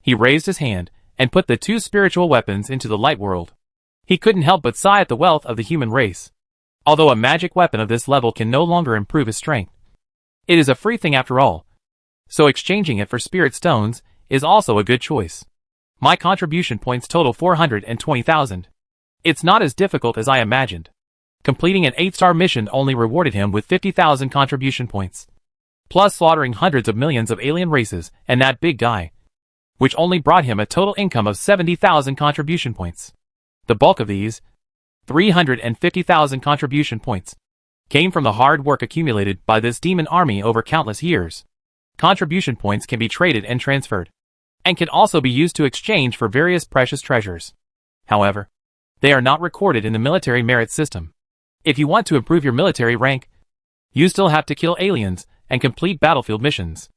He raised his hand and put the 2 spiritual weapons into the light world. He couldn't help but sigh at the wealth of the human race. Although a magic weapon of this level can no longer improve his strength, it is a free thing after all. So exchanging it for spirit stones is also a good choice. My contribution points total 420,000. It's not as difficult as I imagined. Completing an 8-star mission only rewarded him with 50,000 contribution points. Plus slaughtering hundreds of millions of alien races and that big guy, which only brought him a total income of 70,000 contribution points. The bulk of these, 350,000 contribution points, came from the hard work accumulated by this demon army over countless years. Contribution points can be traded and transferred, and can also be used to exchange for various precious treasures. However, they are not recorded in the military merit system. If you want to improve your military rank, You still have to kill aliens and complete battlefield missions.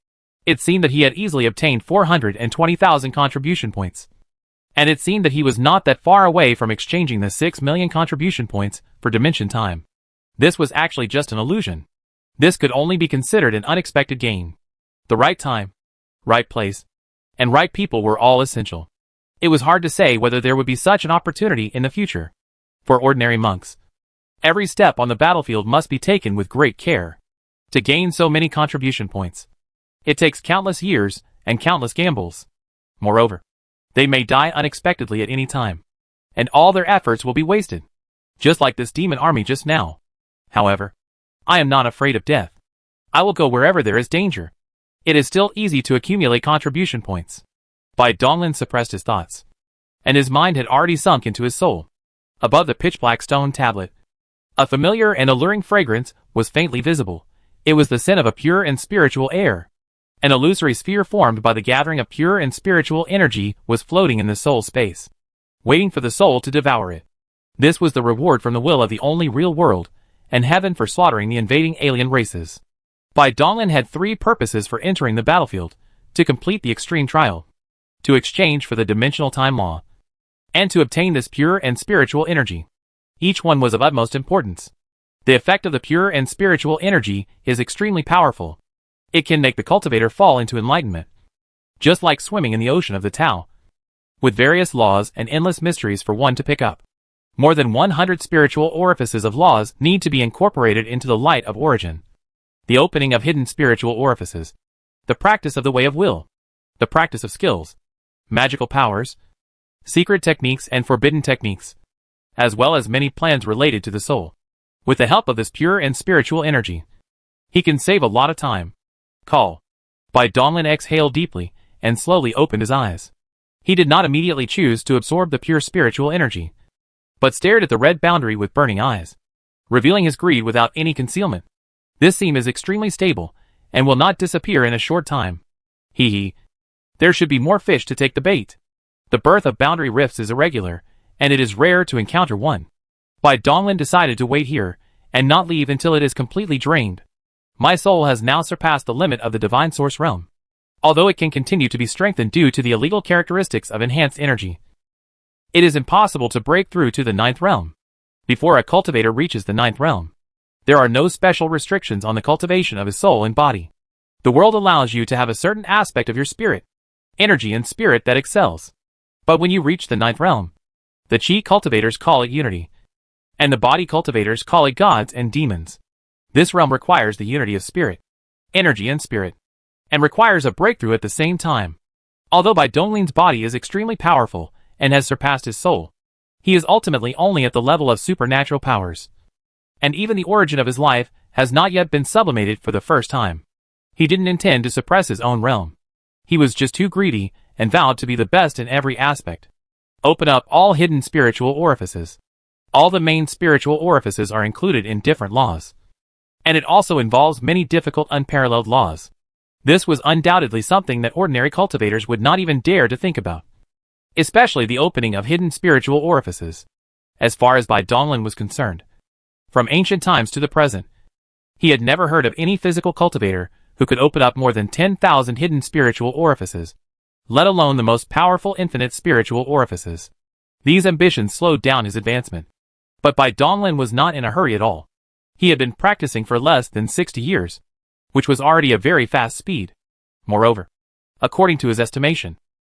It seemed that he had easily obtained 420,000 contribution points. And it seemed that he was not that far away from exchanging the 6 million contribution points for dimension time. This was actually just an illusion. This could only be considered an unexpected gain. The right time, right place, and right people were all essential. It was hard to say whether there would be such an opportunity in the future. For ordinary monks, every step on the battlefield must be taken with great care. To gain so many contribution points, it takes countless years and countless gambles. Moreover, they may die unexpectedly at any time, and all their efforts will be wasted. Just like this demon army just now. However, I am not afraid of death. I will go wherever there is danger. It is still easy to accumulate contribution points. Bai Donglin suppressed his thoughts, and his mind had already sunk into his soul. Above the pitch-black stone tablet, a familiar and alluring fragrance was faintly visible. It was the scent of a pure and spiritual air. An illusory sphere formed by the gathering of pure and spiritual energy was floating in the soul space, waiting for the soul to devour it. This was the reward from the will of the only real world, and heaven for slaughtering the invading alien races. Bai Donglin had 3 purposes for entering the battlefield: to complete the extreme trial, to exchange for the dimensional time law, and to obtain this pure and spiritual energy. Each one was of utmost importance. The effect of the pure and spiritual energy is extremely powerful. It can make the cultivator fall into enlightenment, just like swimming in the ocean of the Tao, with various laws and endless mysteries for one to pick up. More than 100 spiritual orifices of laws need to be incorporated into the light of origin. The opening of hidden spiritual orifices, the practice of the way of will, the practice of skills, magical powers, secret techniques and forbidden techniques, as well as many plans related to the soul. With the help of this pure and spiritual energy, he can save a lot of time. Call. Bai Donglin exhaled deeply and slowly opened his eyes. He did not immediately choose to absorb the pure spiritual energy, but stared at the red boundary with burning eyes, revealing his greed without any concealment. This seam is extremely stable and will not disappear in a short time. Hee. There should be more fish to take the bait. The birth of boundary rifts is irregular, and it is rare to encounter one. Bai Donglin decided to wait here and not leave until it is completely drained. My soul has now surpassed the limit of the divine source realm, although it can continue to be strengthened due to the illegal characteristics of enhanced energy. It is impossible to break through to the 9th realm. Before a cultivator reaches the 9th realm, there are no special restrictions on the cultivation of his soul and body. The world allows you to have a certain aspect of your spirit, energy and spirit that excels. But when you reach the 9th realm, the chi cultivators call it unity, and the body cultivators call it gods and demons. This realm requires the unity of spirit, energy and spirit, and requires a breakthrough at the same time. Although Bai Donglin's body is extremely powerful and has surpassed his soul, he is ultimately only at the level of supernatural powers. And even the origin of his life has not yet been sublimated for the first time. He didn't intend to suppress his own realm. He was just too greedy and vowed to be the best in every aspect. Open up all hidden spiritual orifices. All the main spiritual orifices are included in different laws. And it also involves many difficult unparalleled laws. This was undoubtedly something that ordinary cultivators would not even dare to think about. Especially the opening of hidden spiritual orifices. As far as Bai Donglin was concerned, from ancient times to the present, he had never heard of any physical cultivator who could open up more than 10,000 hidden spiritual orifices, let alone the most powerful infinite spiritual orifices. These ambitions slowed down his advancement. But Bai Donglin was not in a hurry at all. He had been practicing for less than 60 years, which was already a very fast speed. Moreover, according to his estimation,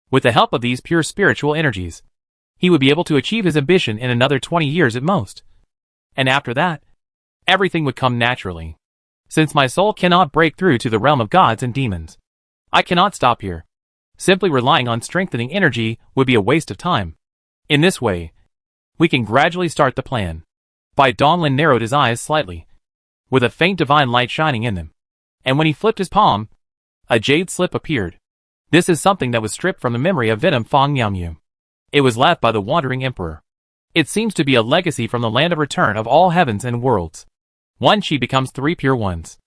with the help of these pure spiritual energies, he would be able to achieve his ambition in another 20 years at most. And after that, everything would come naturally. Since my soul cannot break through to the realm of gods and demons, I cannot stop here. Simply relying on strengthening energy would be a waste of time. In this way, we can gradually start the plan. Bai Donglin narrowed his eyes slightly, with a faint divine light shining in them. And when he flipped his palm, a jade slip appeared. This is something that was stripped from the memory of Venom Fong Miaomu. It was left by the wandering emperor. It seems to be a legacy from the land of return of all heavens and worlds. 1 Chi becomes 3 pure ones.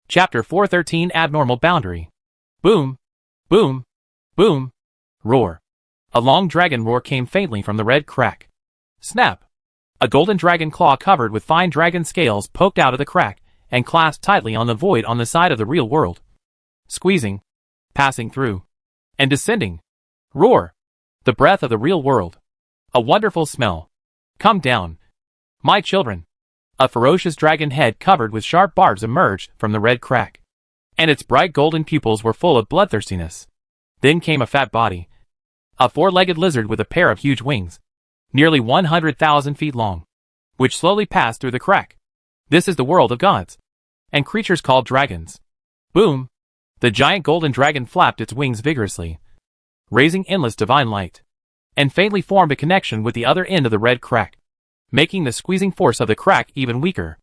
Chapter 413 Abnormal Boundary. Boom, boom, boom, roar. A long dragon roar came faintly from the red crack. Snap! A golden dragon claw covered with fine dragon scales poked out of the crack and clasped tightly on the void on the side of the real world. Squeezing, passing through, and descending. Roar! The breath of the real world. A wonderful smell. Come down, my children. A ferocious dragon head covered with sharp barbs emerged from the red crack, and its bright golden pupils were full of bloodthirstiness. Then came a fat body. A four-legged lizard with a pair of huge wings, nearly 100,000 feet long, which slowly passed through the crack. This is the world of gods and creatures called dragons. Boom! The giant golden dragon flapped its wings vigorously, raising endless divine light, and faintly formed a connection with the other end of the red crack, making the squeezing force of the crack even weaker.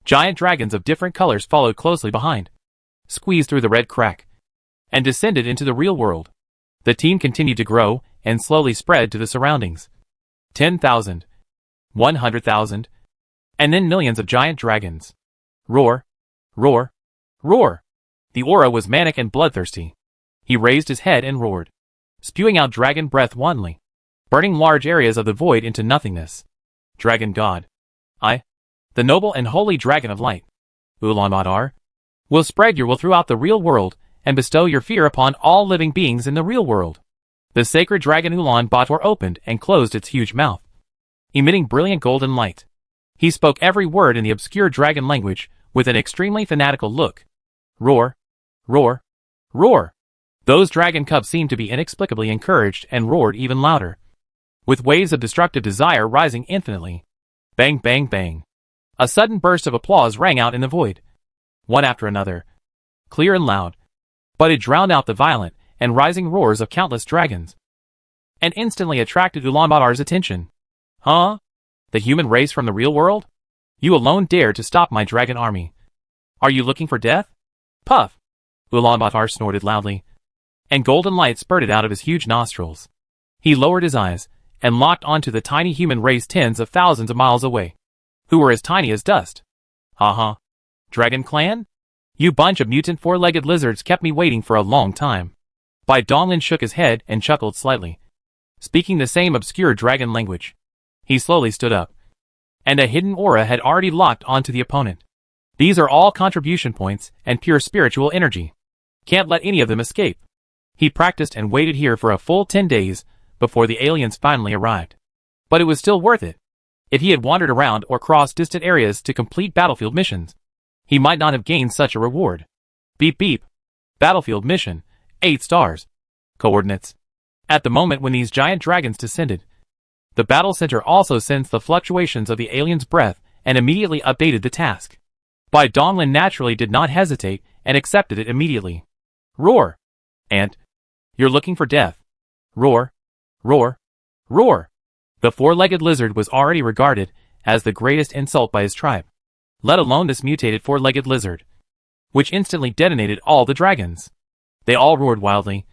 Giant dragons of different colors followed closely behind, squeezed through the red crack, and descended into the real world. The team continued to grow and slowly spread to the surroundings. 10,000, 100,000, and then millions of giant dragons. Roar, roar, roar. The aura was manic and bloodthirsty. He raised his head and roared, spewing out dragon breath wantonly, burning large areas of the void into nothingness. Dragon God, I, the noble and holy dragon of light, Ulaanbaatar, will spread your will throughout the real world and bestow your fear upon all living beings in the real world. The sacred dragon Ulaanbaatar opened and closed its huge mouth, emitting brilliant golden light. He spoke every word in the obscure dragon language with an extremely fanatical look. Roar, roar, roar. Those dragon cubs seemed to be inexplicably encouraged and roared even louder, with waves of destructive desire rising infinitely. Bang, bang, bang. A sudden burst of applause rang out in the void, one after another, clear and loud, but it drowned out the violent and rising roars of countless dragons, and instantly attracted Ulaanbaatar's attention. Huh? The human race from the real world? You alone dare to stop my dragon army. Are you looking for death? Puff! Ulaanbaatar snorted loudly, and golden light spurted out of his huge nostrils. He lowered his eyes and locked onto the tiny human race tens of thousands of miles away, who were as tiny as dust. Ha. Dragon Clan? You bunch of mutant four-legged lizards kept me waiting for a long time. Bai Donglin shook his head and chuckled slightly, speaking the same obscure dragon language. He slowly stood up, and a hidden aura had already locked onto the opponent. These are all contribution points and pure spiritual energy. Can't let any of them escape. He practiced and waited here for a full 10 days before the aliens finally arrived. But it was still worth it. If he had wandered around or crossed distant areas to complete battlefield missions, he might not have gained such a reward. Beep beep. Battlefield mission, 8 stars. Coordinates. At the moment when these giant dragons descended, the battle center also sensed the fluctuations of the alien's breath and immediately updated the task. Bai Donglin naturally did not hesitate and accepted it immediately. Roar! Ant, you're looking for death. Roar, roar, roar. The four-legged lizard was already regarded as the greatest insult by his tribe, let alone this mutated four-legged lizard, which instantly detonated all the dragons. They all roared wildly,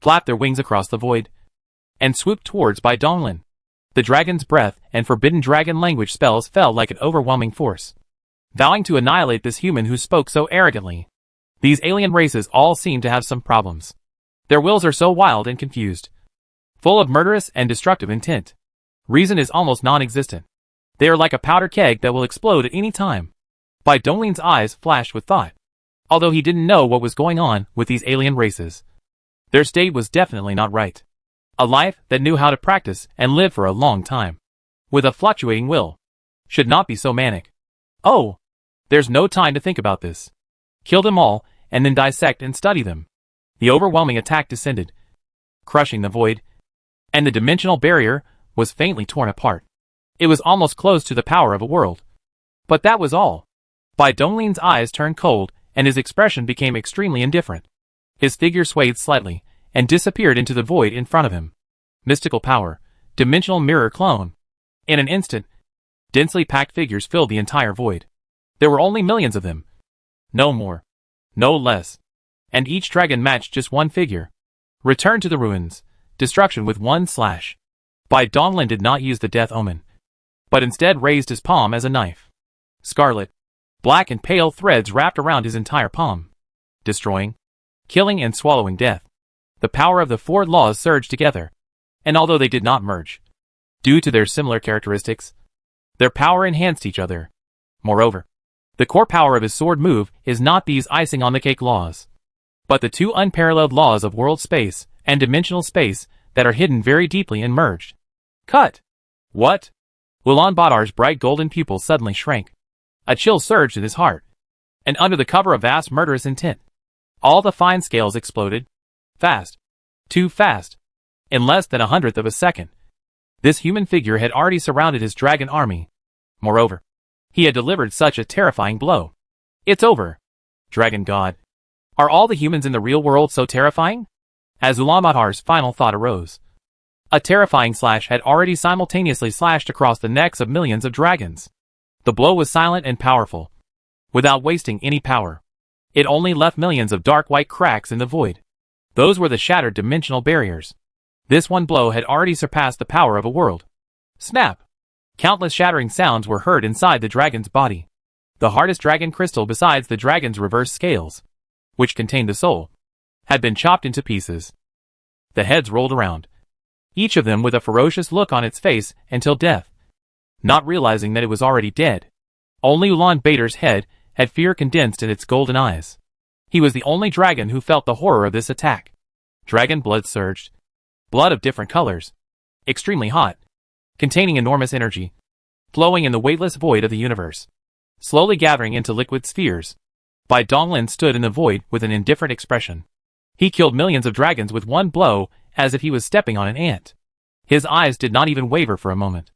flapped their wings across the void, and swooped towards Bai Donglin. The dragon's breath and forbidden dragon language spells fell like an overwhelming force, vowing to annihilate this human who spoke so arrogantly. These alien races all seem to have some problems. Their wills are so wild and confused, full of murderous and destructive intent. Reason is almost non-existent. They are like a powder keg that will explode at any time. Bai Donglin's eyes flashed with thought, although he didn't know what was going on with these alien races. Their state was definitely not right. A life that knew how to practice and live for a long time, with a fluctuating will, should not be so manic. Oh, there's no time to think about this. Kill them all, and then dissect and study them. The overwhelming attack descended, crushing the void, and the dimensional barrier was faintly torn apart. It was almost close to the power of a world. But that was all. Bai Donglin's eyes turned cold, and his expression became extremely indifferent. His figure swayed slightly, and disappeared into the void in front of him. Mystical power, dimensional mirror clone. In an instant, densely packed figures filled the entire void. There were only millions of them. No more. No less. And each dragon matched just one figure. Return to the ruins. Destruction with one slash. Bai Donglin did not use the death omen, but instead raised his palm as a knife. Scarlet, black and pale threads wrapped around his entire palm. Destroying, killing and swallowing death. The power of the four laws surged together, and although they did not merge, due to their similar characteristics, their power enhanced each other. Moreover, The core power of his sword move is not these icing on the cake laws, but the two unparalleled laws of world space and dimensional space that are hidden very deeply and merged. Cut! What? Ulaanbaatar's bright golden pupils suddenly shrank. A chill surged in his heart. And under the cover of vast murderous intent, all the fine scales exploded. Fast. Too fast. In less than 1/100th of a second, this human figure had already surrounded his dragon army. Moreover, he had delivered such a terrifying blow. It's over. Dragon God. Are all the humans in the real world so terrifying? As Ulaanbaatar's final thought arose, a terrifying slash had already simultaneously slashed across the necks of millions of dragons. The blow was silent and powerful. Without wasting any power, it only left millions of dark white cracks in the void. Those were the shattered dimensional barriers. This one blow had already surpassed the power of a world. Snap! Countless shattering sounds were heard inside the dragon's body. The hardest dragon crystal besides the dragon's reverse scales, which contained the soul, had been chopped into pieces. The heads rolled around, each of them with a ferocious look on its face until death, not realizing that it was already dead. Only Ulaanbaatar's head had fear condensed in its golden eyes. He was the only dragon who felt the horror of this attack. Dragon blood surged. Blood of different colors. Extremely hot. Containing enormous energy. Flowing in the weightless void of the universe. Slowly gathering into liquid spheres. Bai Donglin stood in the void with an indifferent expression. He killed millions of dragons with one blow, as if he was stepping on an ant. His eyes did not even waver for a moment.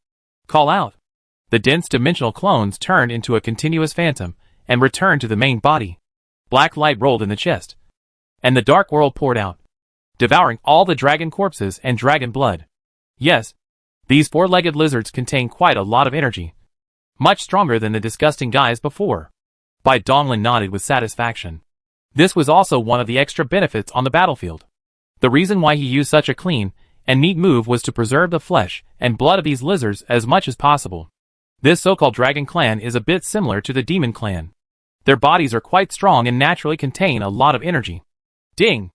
Call out. The dense dimensional clones turned into a continuous phantom, and returned to the main body. Black light rolled in the chest, and the dark world poured out, devouring all the dragon corpses and dragon blood. Yes, these four-legged lizards contain quite a lot of energy. Much stronger than the disgusting guys before. Bai Donglin nodded with satisfaction. This was also one of the extra benefits on the battlefield. The reason why he used such a clean and neat move was to preserve the flesh and blood of these lizards as much as possible. This so-called dragon clan is a bit similar to the demon clan. Their bodies are quite strong and naturally contain a lot of energy. Ding!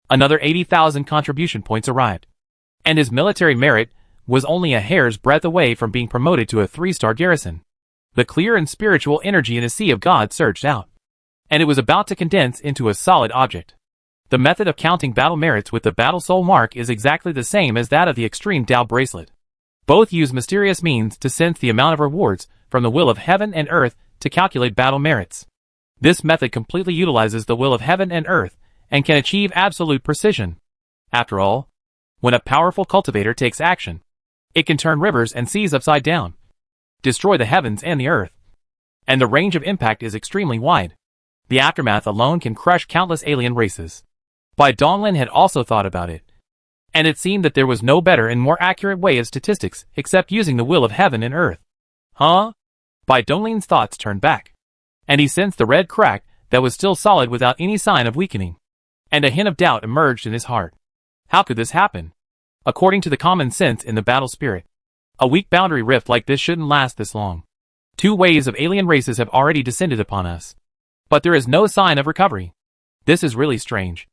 Another 80,000 contribution points arrived. And his military merit was only a hair's breadth away from being promoted to a 3-star garrison. The clear and spiritual energy in the Sea of God surged out, and it was about to condense into a solid object. The method of counting battle merits with the battle soul mark is exactly the same as that of the extreme Tao bracelet. Both use mysterious means to sense the amount of rewards from the will of heaven and earth to calculate battle merits. This method completely utilizes the will of heaven and earth and can achieve absolute precision. After all, when a powerful cultivator takes action, it can turn rivers and seas upside down, destroy the heavens and the earth, and the range of impact is extremely wide. The aftermath alone can crush countless alien races. Bai Donglin had also thought about it, and it seemed that there was no better and more accurate way of statistics except using the will of heaven and earth. Huh? Bai Donglin's thoughts turned back, and he sensed the red crack that was still solid without any sign of weakening, and a hint of doubt emerged in his heart. How could this happen? According to the common sense in the battle spirit, a weak boundary rift like this shouldn't last this long. 2 waves of alien races have already descended upon us, but there is no sign of recovery. This is really strange.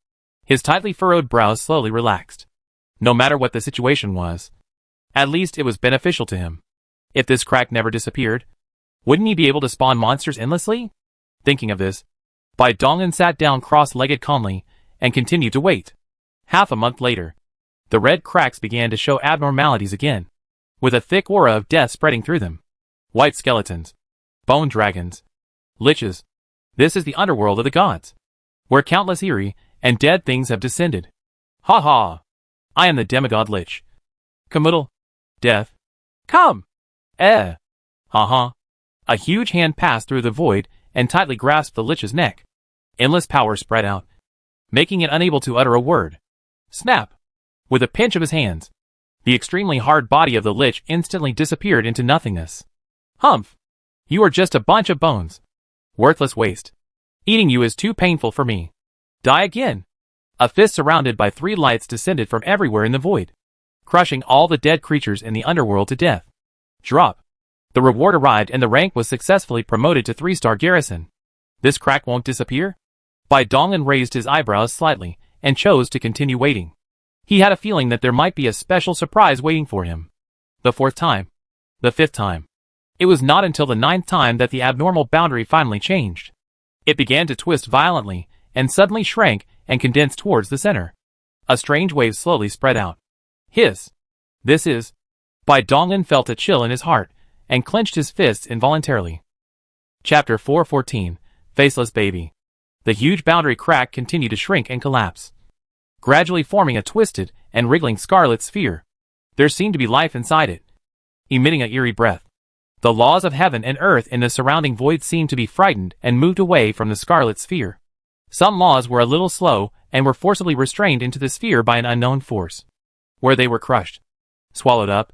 His tightly furrowed brows slowly relaxed. No matter what the situation was, at least it was beneficial to him. If this crack never disappeared, wouldn't he be able to spawn monsters endlessly? Thinking of this, Bai Donglin sat down cross-legged calmly and continued to wait. Half a month later, the red cracks began to show abnormalities again, with a thick aura of death spreading through them. White skeletons, bone dragons, liches. This is the underworld of the gods, where countless eerie and dead things have descended. Ha ha! I am the demigod lich. Committal. Death. Come! Ha ha. A huge hand passed through the void and tightly grasped the lich's neck. Endless power spread out, making it unable to utter a word. Snap! With a pinch of his hands, the extremely hard body of the lich instantly disappeared into nothingness. Humph! You are just a bunch of bones. Worthless waste. Eating you is too painful for me. Die again! A fist surrounded by 3 lights descended from everywhere in the void, crushing all the dead creatures in the underworld to death. Drop. The reward arrived and the rank was successfully promoted to 3-star garrison. This crack won't disappear? Bai Donglin raised his eyebrows slightly and chose to continue waiting. He had a feeling that there might be a special surprise waiting for him. The 4th time. The 5th time. It was not until the 9th time that the abnormal boundary finally changed. It began to twist violently, and suddenly shrank and condensed towards the center. A strange wave slowly spread out. Hiss. This is. Bai Donglin felt a chill in his heart, and clenched his fists involuntarily. Chapter 414, Faceless Baby. The huge boundary crack continued to shrink and collapse, gradually forming a twisted and wriggling scarlet sphere. There seemed to be life inside it, emitting an eerie breath. The laws of heaven and earth in the surrounding void seemed to be frightened and moved away from the scarlet sphere. Some laws were a little slow and were forcibly restrained into the sphere by an unknown force, where they were crushed, swallowed up,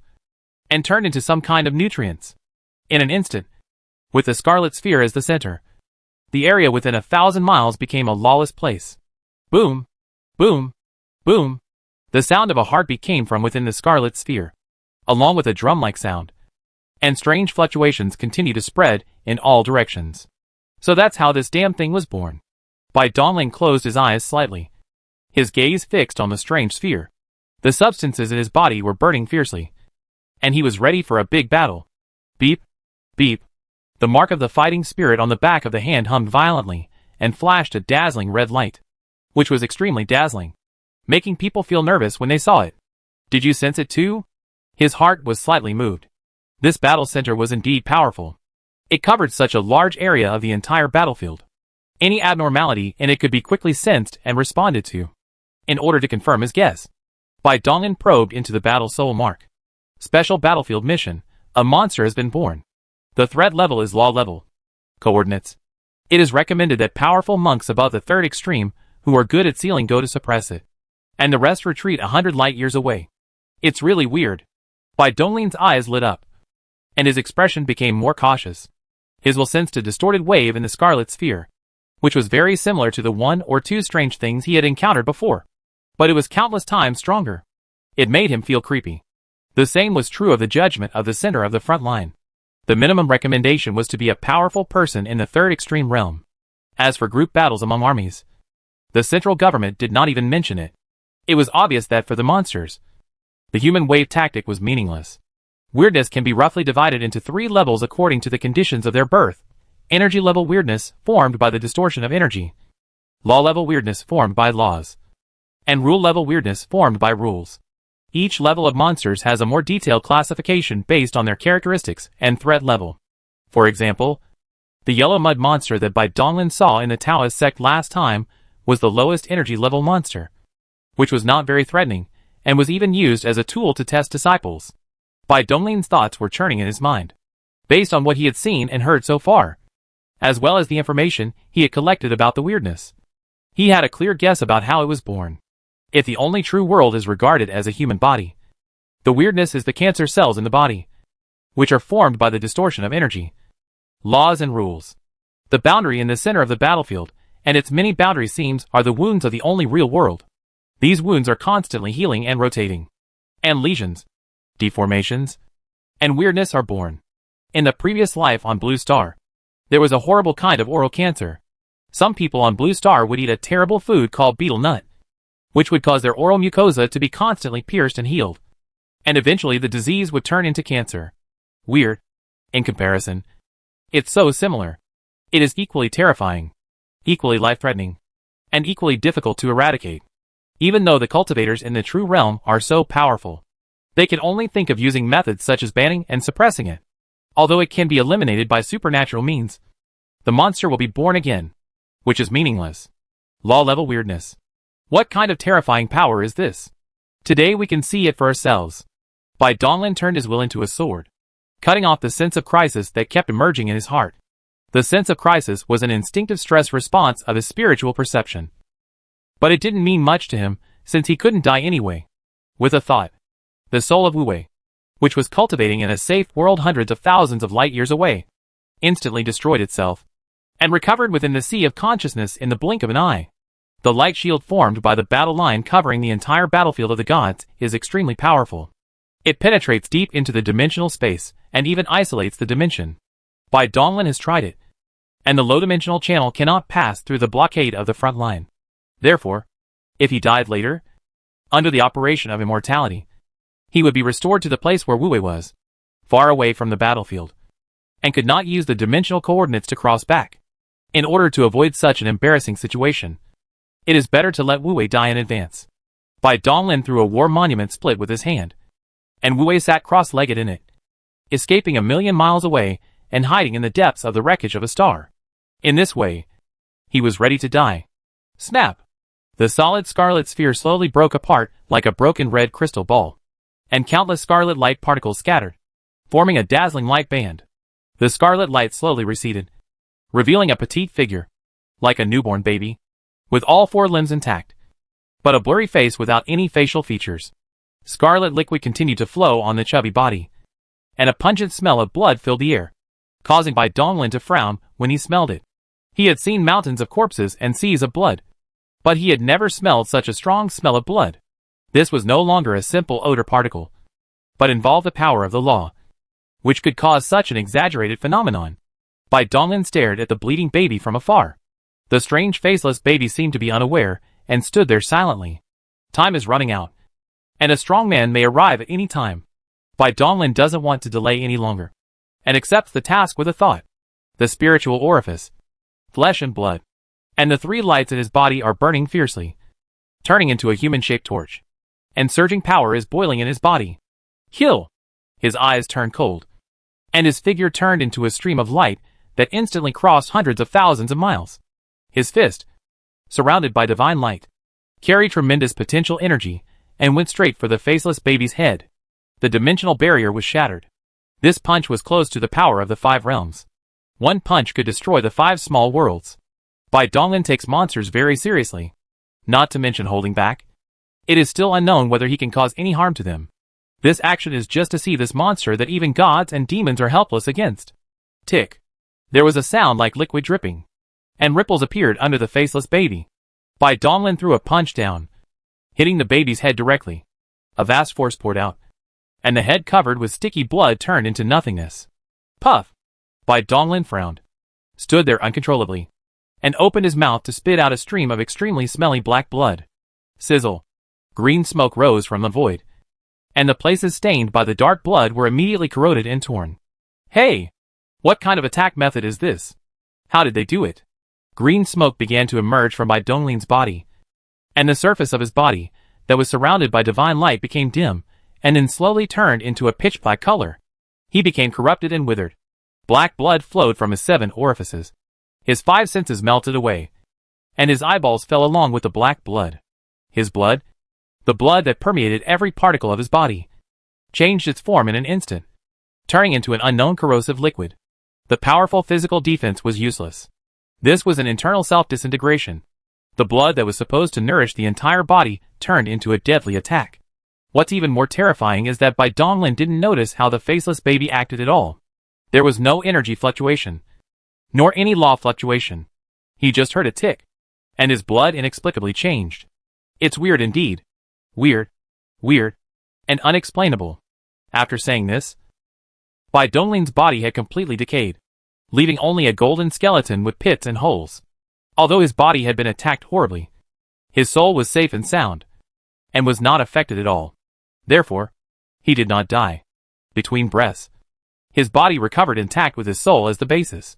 and turned into some kind of nutrients. In an instant, with the scarlet sphere as the center, the area within 1,000 miles became a lawless place. Boom! Boom! Boom! The sound of a heartbeat came from within the scarlet sphere, along with a drum-like sound, and strange fluctuations continued to spread in all directions. So that's how this damn thing was born. Bai Donglin closed his eyes slightly, his gaze fixed on the strange sphere. The substances in his body were burning fiercely, and he was ready for a big battle. Beep! Beep! The mark of the fighting spirit on the back of the hand hummed violently, and flashed a dazzling red light, which was extremely dazzling, making people feel nervous when they saw it. Did you sense it too? His heart was slightly moved. This battle center was indeed powerful. It covered such a large area of the entire battlefield. Any abnormality in it could be quickly sensed and responded to. In order to confirm his guess, Bai Donglin probed into the battle soul mark. Special battlefield mission. A monster has been born. The threat level is law level. Coordinates. It is recommended that powerful monks above the 3rd extreme, who are good at sealing, go to suppress it, and the rest retreat 100 light years away. It's really weird. Bai Donglin's eyes lit up, and his expression became more cautious. His will sensed a distorted wave in the scarlet sphere, which was very similar to the 1 or 2 strange things he had encountered before, but it was countless times stronger. It made him feel creepy. The same was true of the judgment of the center of the front line. The minimum recommendation was to be a powerful person in the 3rd extreme realm. As for group battles among armies, the central government did not even mention it. It was obvious that for the monsters, the human wave tactic was meaningless. Weirdness can be roughly divided into 3 levels according to the conditions of their birth. Energy level weirdness, formed by the distortion of energy. Law level weirdness, formed by laws. And rule level weirdness, formed by rules. Each level of monsters has a more detailed classification based on their characteristics and threat level. For example, the yellow mud monster that Bai Donglin saw in the Taoist sect last time was the lowest energy level monster, which was not very threatening, and was even used as a tool to test disciples. Bai Donglin's thoughts were churning in his mind, based on what he had seen and heard so far, as well as the information he had collected about the weirdness. He had a clear guess about how it was born. If the only true world is regarded as a human body, the weirdness is the cancer cells in the body, which are formed by the distortion of energy. Laws and rules. The boundary in the center of the battlefield, and its many boundary seams, are the wounds of the only real world. These wounds are constantly healing and rotating. And lesions, deformations, and weirdness are born. In the previous life on Blue Star, there was a horrible kind of oral cancer. Some people on Blue Star would eat a terrible food called betel nut, which would cause their oral mucosa to be constantly pierced and healed. And eventually the disease would turn into cancer. Weird. In comparison, it's so similar. It is equally terrifying, equally life-threatening, and equally difficult to eradicate. Even though the cultivators in the true realm are so powerful, they can only think of using methods such as banning and suppressing it. Although it can be eliminated by supernatural means, the monster will be born again, which is meaningless. Law-level weirdness. What kind of terrifying power is this? Today we can see it for ourselves. Bai Donglin turned his will into a sword, cutting off the sense of crisis that kept emerging in his heart. The sense of crisis was an instinctive stress response of his spiritual perception. But it didn't mean much to him, since he couldn't die anyway. With a thought, the soul of Wu Wei, which was cultivating in a safe world hundreds of thousands of light years away, instantly destroyed itself, and recovered within the sea of consciousness in the blink of an eye. The light shield formed by the battle line covering the entire battlefield of the gods is extremely powerful. It penetrates deep into the dimensional space, and even isolates the dimension. Bai Donglin has tried it, and the low-dimensional channel cannot pass through the blockade of the front line. Therefore, if he died later, under the operation of immortality, he would be restored to the place where Wu Wei was, far away from the battlefield. and could not use the dimensional coordinates to cross back. In order to avoid such an embarrassing situation, it is better to let Wu Wei die in advance. Bai Donglin threw a war monument split with his hand, and Wu Wei sat cross-legged in it, escaping a million miles away and hiding in the depths of the wreckage of a star. In this way, he was ready to die. Snap! The solid scarlet sphere slowly broke apart like a broken red crystal ball, and countless scarlet light particles scattered, forming a dazzling light band. The scarlet light slowly receded, revealing a petite figure, like a newborn baby, with all four limbs intact, but a blurry face without any facial features. Scarlet liquid continued to flow on the chubby body, and a pungent smell of blood filled the air, causing Bai Donglin to frown when he smelled it. He had seen mountains of corpses and seas of blood, but he had never smelled such a strong smell of blood. This was no longer a simple odor particle, but involved the power of the law, which could cause such an exaggerated phenomenon. Bai Donglin stared at the bleeding baby from afar. The strange faceless baby seemed to be unaware and stood there silently. Time is running out, and a strong man may arrive at any time. Bai Donglin doesn't want to delay any longer, and accepts the task with a thought. The spiritual orifice, flesh and blood, and the three lights in his body are burning fiercely, turning into a human-shaped torch, and surging power is boiling in his body. Kill! His eyes turned cold, and his figure turned into a stream of light that instantly crossed hundreds of thousands of miles. His fist, surrounded by divine light, carried tremendous potential energy and went straight for the faceless baby's head. The dimensional barrier was shattered. This punch was close to the power of the 5 realms. One punch could destroy the 5 small worlds. Bai Donglin takes monsters very seriously, not to mention holding back. It is still unknown whether he can cause any harm to them. This action is just to see this monster that even gods and demons are helpless against. Tick. There was a sound like liquid dripping, and ripples appeared under the faceless baby. Bai Donglin threw a punch down, hitting the baby's head directly. A vast force poured out, and the head covered with sticky blood turned into nothingness. Puff! Bai Donglin frowned, stood there uncontrollably, and opened his mouth to spit out a stream of extremely smelly black blood. Sizzle! Green smoke rose from the void, and the places stained by the dark blood were immediately corroded and torn. Hey! What kind of attack method is this? How did they do it? Green smoke began to emerge from Bai Donglin's body, and the surface of his body, that was surrounded by divine light, became dim, and then slowly turned into a pitch-black color. He became corrupted and withered. Black blood flowed from his 7 orifices. His 5 senses melted away, and his eyeballs fell along with the black blood. His blood, the blood that permeated every particle of his body, changed its form in an instant, turning into an unknown corrosive liquid. The powerful physical defense was useless. This was an internal self-disintegration. The blood that was supposed to nourish the entire body turned into a deadly attack. What's even more terrifying is that Bai Donglin didn't notice how the faceless baby acted at all. There was no energy fluctuation, nor any law fluctuation. He just heard a tick, and his blood inexplicably changed. It's weird indeed. Weird, and unexplainable. After saying this, Bai Donglin's body had completely decayed, leaving only a golden skeleton with pits and holes. Although his body had been attacked horribly, his soul was safe and sound, and was not affected at all. Therefore, he did not die. Between breaths, his body recovered intact with his soul as the basis.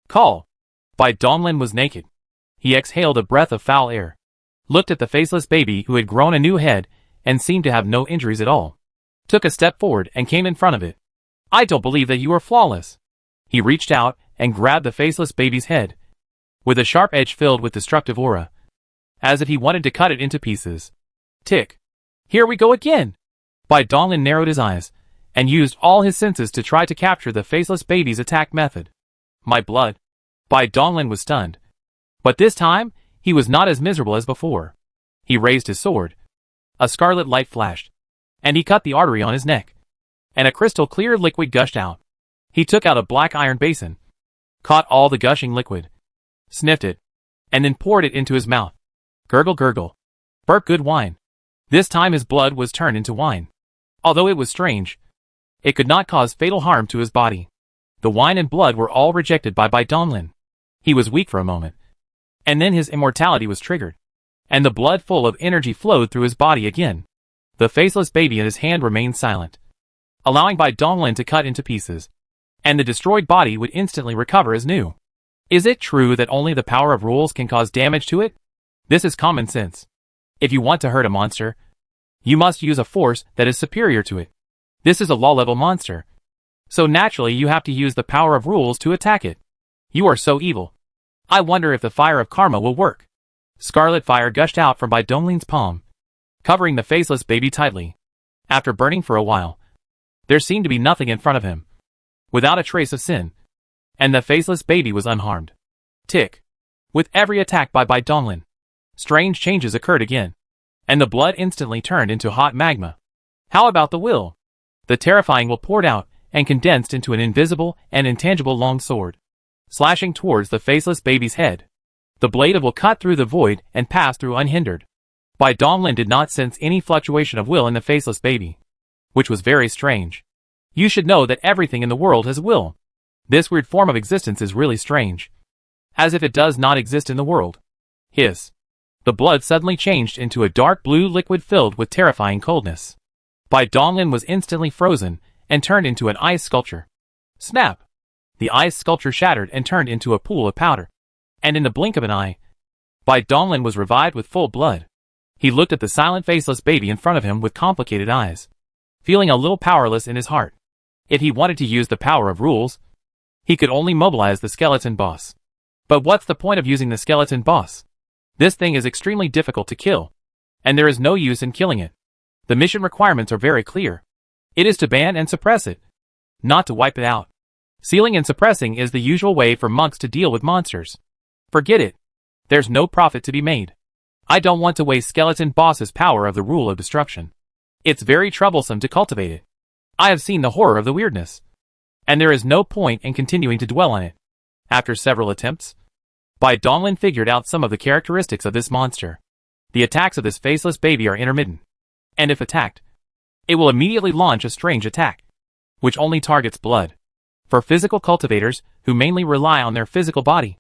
Call! Bai Donglin was naked. He exhaled a breath of foul air, looked at the faceless baby who had grown a new head and seemed to have no injuries at all, took a step forward and came in front of it. I don't believe that you are flawless. He reached out and grabbed the faceless baby's head, with a sharp edge filled with destructive aura, as if he wanted to cut it into pieces. Tick. Here we go again! Bai Donglin narrowed his eyes, and used all his senses to try to capture the faceless baby's attack method. My blood. Bai Donglin was stunned. But this time, he was not as miserable as before. He raised his sword. A scarlet light flashed, and he cut the artery on his neck, and a crystal-clear liquid gushed out. He took out a black iron basin, caught all the gushing liquid, sniffed it, and then poured it into his mouth. Gurgle gurgle. Burp good wine. This time his blood was turned into wine. Although it was strange, it could not cause fatal harm to his body. The wine and blood were all rejected by Bai Donglin. He was weak for a moment, and then his immortality was triggered, and the blood full of energy flowed through his body again. The faceless baby in his hand remained silent, allowing Bai Donglin to cut into pieces, and the destroyed body would instantly recover as new. Is it true that only the power of rules can cause damage to it? This is common sense. If you want to hurt a monster, you must use a force that is superior to it. This is a law-level monster, so naturally you have to use the power of rules to attack it. You are so evil. I wonder if the fire of karma will work. Scarlet fire gushed out from Bai Dongling's palm, covering the faceless baby tightly. After burning for a while, there seemed to be nothing in front of him, without a trace of sin, and the faceless baby was unharmed. Tick. With every attack by Bai Donglin, strange changes occurred again, and the blood instantly turned into hot magma. How about the will? The terrifying will poured out and condensed into an invisible and intangible long sword, slashing towards the faceless baby's head. The blade of will cut through the void and pass through unhindered. Bai Donglin did not sense any fluctuation of will in the faceless baby, which was very strange. You should know that everything in the world has will. This weird form of existence is really strange, as if it does not exist in the world. Hiss. The blood suddenly changed into a dark blue liquid filled with terrifying coldness. Bai Donglin was instantly frozen and turned into an ice sculpture. Snap! The ice sculpture shattered and turned into a pool of powder. And in the blink of an eye, Bai Donglin was revived with full blood. He looked at the silent faceless baby in front of him with complicated eyes, feeling a little powerless in his heart. If he wanted to use the power of rules, he could only mobilize the skeleton boss. But what's the point of using the skeleton boss? This thing is extremely difficult to kill, and there is no use in killing it. The mission requirements are very clear. It is to ban and suppress it, not to wipe it out. Sealing and suppressing is the usual way for monks to deal with monsters. Forget it. There's no profit to be made. I don't want to waste skeleton boss's power of the rule of destruction. It's very troublesome to cultivate it. I have seen the horror of the weirdness, and there is no point in continuing to dwell on it. After several attempts, Bai Donglin figured out some of the characteristics of this monster. The attacks of this faceless baby are intermittent, and if attacked, it will immediately launch a strange attack, which only targets blood. For physical cultivators, who mainly rely on their physical body,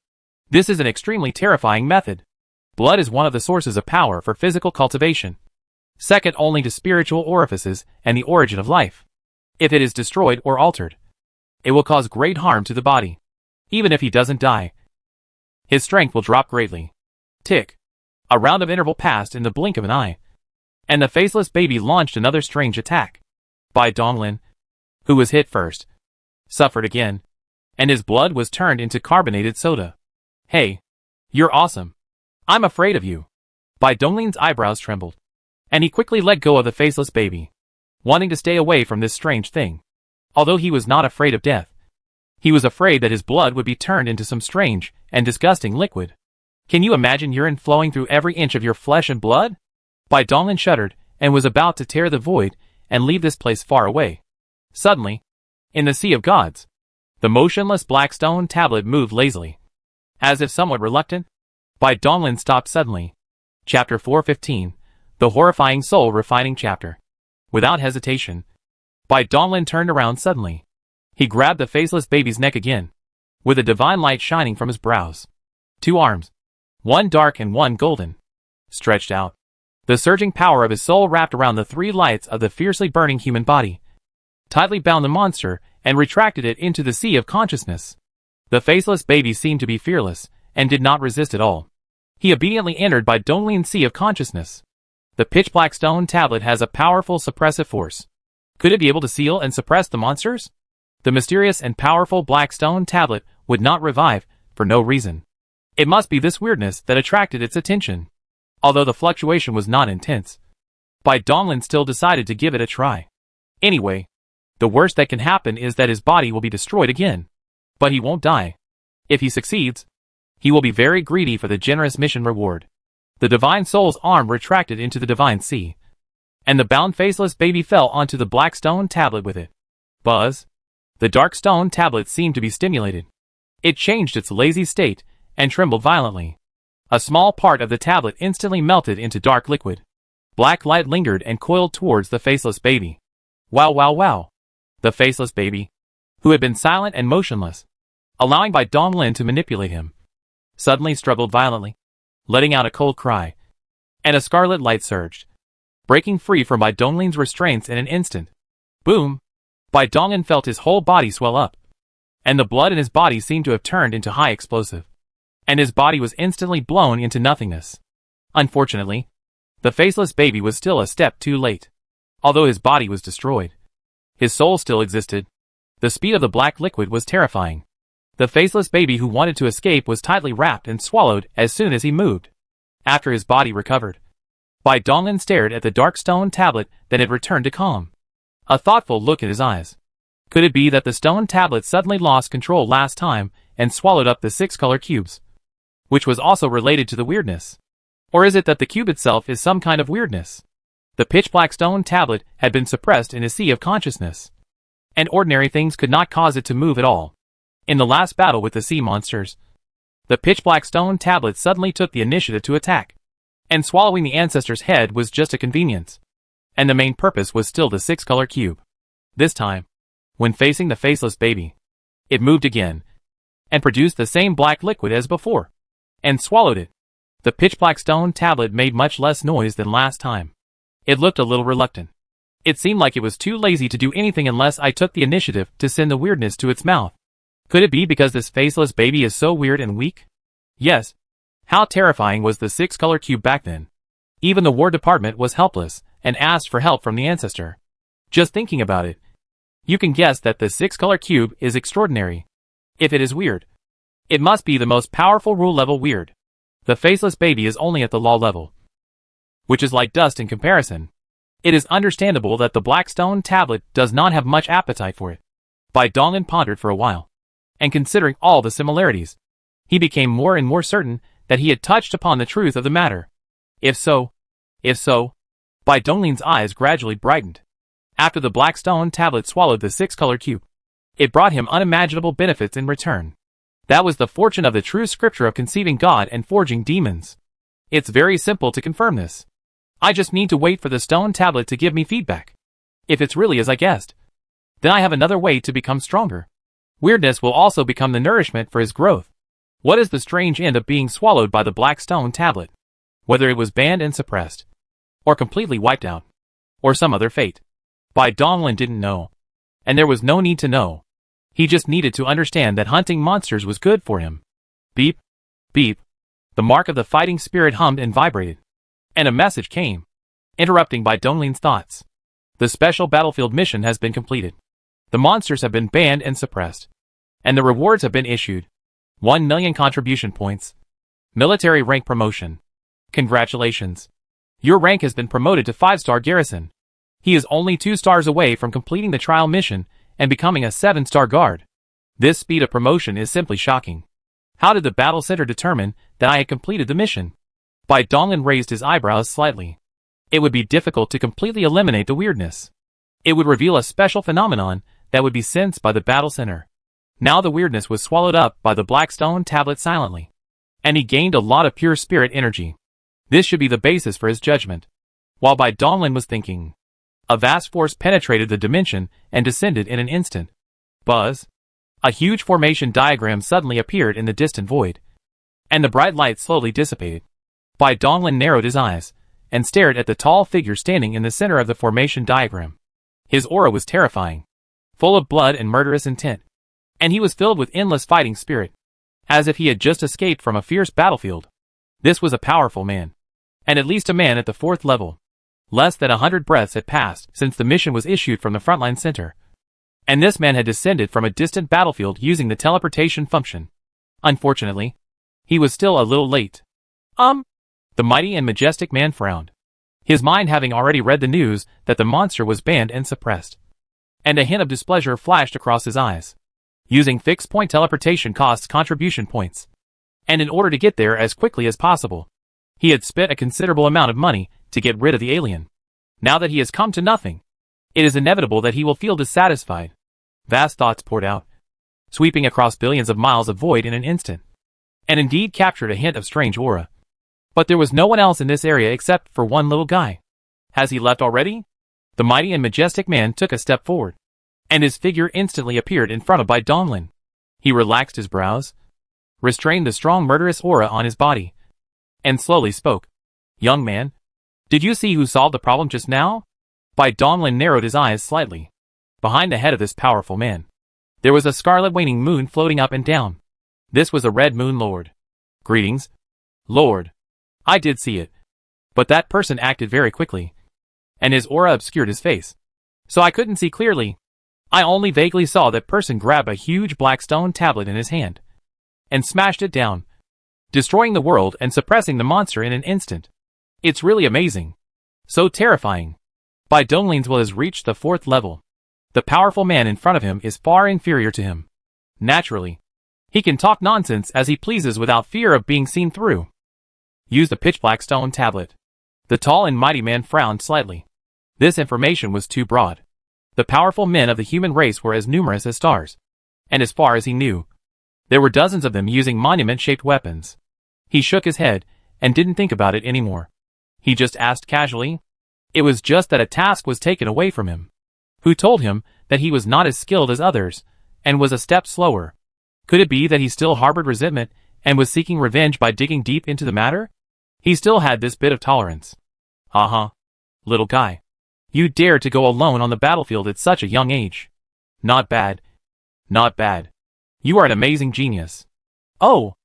this is an extremely terrifying method. Blood is one of the sources of power for physical cultivation, second only to spiritual orifices and the origin of life. If it is destroyed or altered, it will cause great harm to the body. Even if he doesn't die, his strength will drop greatly. Tick. A round of interval passed in the blink of an eye, and the faceless baby launched another strange attack. Bai Donglin, who was hit first, suffered again, and his blood was turned into carbonated soda. Hey, you're awesome. I'm afraid of you. Bai Donglin's eyebrows trembled, and he quickly let go of the faceless baby, wanting to stay away from this strange thing. Although he was not afraid of death, he was afraid that his blood would be turned into some strange and disgusting liquid. Can you imagine urine flowing through every inch of your flesh and blood? Bai Donglin shuddered and was about to tear the void and leave this place far away. Suddenly, in the Sea of Gods, the motionless black stone tablet moved lazily. As if somewhat reluctant, Bai Donglin stopped suddenly. Chapter 415, The Horrifying Soul Refining Chapter. Without hesitation, Bai Donglin turned around suddenly. He grabbed the faceless baby's neck again, with a divine light shining from his brows. Two arms, one dark and one golden, stretched out. The surging power of his soul wrapped around the three lights of the fiercely burning human body, tightly bound the monster, and retracted it into the sea of consciousness. The faceless baby seemed to be fearless, and did not resist at all. He obediently entered Bai Donglin's sea of consciousness. The pitch-black stone tablet has a powerful suppressive force. Could it be able to seal and suppress the monsters? The mysterious and powerful black stone tablet would not revive, for no reason. It must be this weirdness that attracted its attention. Although the fluctuation was not intense, Bai Donglin still decided to give it a try. Anyway, the worst that can happen is that his body will be destroyed again. But he won't die. If he succeeds, he will be very greedy for the generous mission reward. The divine soul's arm retracted into the divine sea, and the bound faceless baby fell onto the black stone tablet with it. Buzz! The dark stone tablet seemed to be stimulated. It changed its lazy state and trembled violently. A small part of the tablet instantly melted into dark liquid. Black light lingered and coiled towards the faceless baby. Wow, wow, wow. The faceless baby, who had been silent and motionless, allowing Bai Donglin to manipulate him, suddenly struggled violently, letting out a cold cry, and a scarlet light surged, breaking free from Bai Donglin's restraints in an instant. Boom! Bai Donglin felt his whole body swell up, and the blood in his body seemed to have turned into high explosive, and his body was instantly blown into nothingness. Unfortunately, the faceless baby was still a step too late. Although his body was destroyed, his soul still existed. The speed of the black liquid was terrifying. The faceless baby who wanted to escape was tightly wrapped and swallowed as soon as he moved. After his body recovered, Bai Donglin stared at the dark stone tablet that had returned to calm. A thoughtful look in his eyes. Could it be that the stone tablet suddenly lost control last time and swallowed up the 6 color cubes, which was also related to the weirdness? Or is it that the cube itself is some kind of weirdness? The pitch-black stone tablet had been suppressed in a sea of consciousness, and ordinary things could not cause it to move at all. In the last battle with the sea monsters, the pitch-black stone tablet suddenly took the initiative to attack, and swallowing the ancestor's head was just a convenience, and the main purpose was still the 6 color cube. This time, when facing the faceless baby, it moved again, and produced the same black liquid as before, and swallowed it. The pitch-black stone tablet made much less noise than last time. It looked a little reluctant. It seemed like it was too lazy to do anything unless I took the initiative to send the weirdness to its mouth. Could it be because this faceless baby is so weird and weak? Yes. How terrifying was the 6 color cube back then? Even the War Department was helpless and asked for help from the ancestor. Just thinking about it, you can guess that the 6 color cube is extraordinary. If it is weird, it must be the most powerful rule level weird. The faceless baby is only at the law level, which is like dust in comparison. It is understandable that the black stone tablet does not have much appetite for it. Bai Donglin pondered for a while, and considering all the similarities, he became more and more certain that he had touched upon the truth of the matter. If so, Bai Donglin's eyes gradually brightened. After the black stone tablet swallowed the 6 color cube, it brought him unimaginable benefits in return. That was the fortune of the true scripture of conceiving God and forging demons. It's very simple to confirm this. I just need to wait for the stone tablet to give me feedback. If it's really as I guessed, then I have another way to become stronger. Weirdness will also become the nourishment for his growth. What is the strange end of being swallowed by the black stone tablet? Whether it was banned and suppressed, or completely wiped out, or some other fate, Bai Donglin didn't know. And there was no need to know. He just needed to understand that hunting monsters was good for him. Beep, beep. The mark of the fighting spirit hummed and vibrated. And a message came, interrupting Bai Donglin's thoughts. The special battlefield mission has been completed. The monsters have been banned and suppressed, and the rewards have been issued. 1 million contribution points. Military rank promotion. Congratulations. Your rank has been promoted to 5-star garrison. He is only 2 stars away from completing the trial mission and becoming a 7-star guard. This speed of promotion is simply shocking. How did the battle center determine that I had completed the mission? Bai Donglin raised his eyebrows slightly. It would be difficult to completely eliminate the weirdness. It would reveal a special phenomenon that would be sensed by the battle center. Now the weirdness was swallowed up by the black stone tablet silently, and he gained a lot of pure spirit energy. This should be the basis for his judgment. While Bai Donglin was thinking, a vast force penetrated the dimension and descended in an instant. Buzz! A huge formation diagram suddenly appeared in the distant void, and the bright light slowly dissipated. Bai Donglin narrowed his eyes and stared at the tall figure standing in the center of the formation diagram. His aura was terrifying, full of blood and murderous intent, and he was filled with endless fighting spirit, as if he had just escaped from a fierce battlefield. This was a powerful man, and at least a man at the 4th level. Less than 100 breaths had passed since the mission was issued from the frontline center, and this man had descended from a distant battlefield using the teleportation function. Unfortunately, he was still a little late. The mighty and majestic man frowned, his mind having already read the news that the monster was banned and suppressed, and a hint of displeasure flashed across his eyes. Using fixed point teleportation costs contribution points, and in order to get there as quickly as possible, he had spent a considerable amount of money to get rid of the alien. Now that he has come to nothing, it is inevitable that he will feel dissatisfied. Vast thoughts poured out, sweeping across billions of miles of void in an instant, and indeed captured a hint of strange aura. But there was no one else in this area except for one little guy. Has he left already? The mighty and majestic man took a step forward, and his figure instantly appeared in front of Bai Donglin. He relaxed his brows, restrained the strong murderous aura on his body, and slowly spoke. Young man, did you see who solved the problem just now? Bai Donglin narrowed his eyes slightly. Behind the head of this powerful man, There was a scarlet waning moon floating up and down. This was a red moon lord. Greetings, Lord. I did see it. But that person acted very quickly, and his aura obscured his face, so I couldn't see clearly. I only vaguely saw that person grab a huge black stone tablet in his hand and smashed it down, destroying the world and suppressing the monster in an instant. It's really amazing. So terrifying. Bai Donglin's will has reached the 4th level. The powerful man in front of him is far inferior to him. Naturally, he can talk nonsense as he pleases without fear of being seen through. Use the pitch black stone tablet. The tall and mighty man frowned slightly. This information was too broad. The powerful men of the human race were as numerous as stars. And as far as he knew, there were dozens of them using monument-shaped weapons. He shook his head and didn't think about it anymore. He just asked casually. It was just that a task was taken away from him. Who told him that he was not as skilled as others and was a step slower? Could it be that he still harbored resentment and was seeking revenge by digging deep into the matter? He still had this bit of tolerance. Little guy. You dared to go alone on the battlefield at such a young age. Not bad. Not bad. You are an amazing genius. Oh,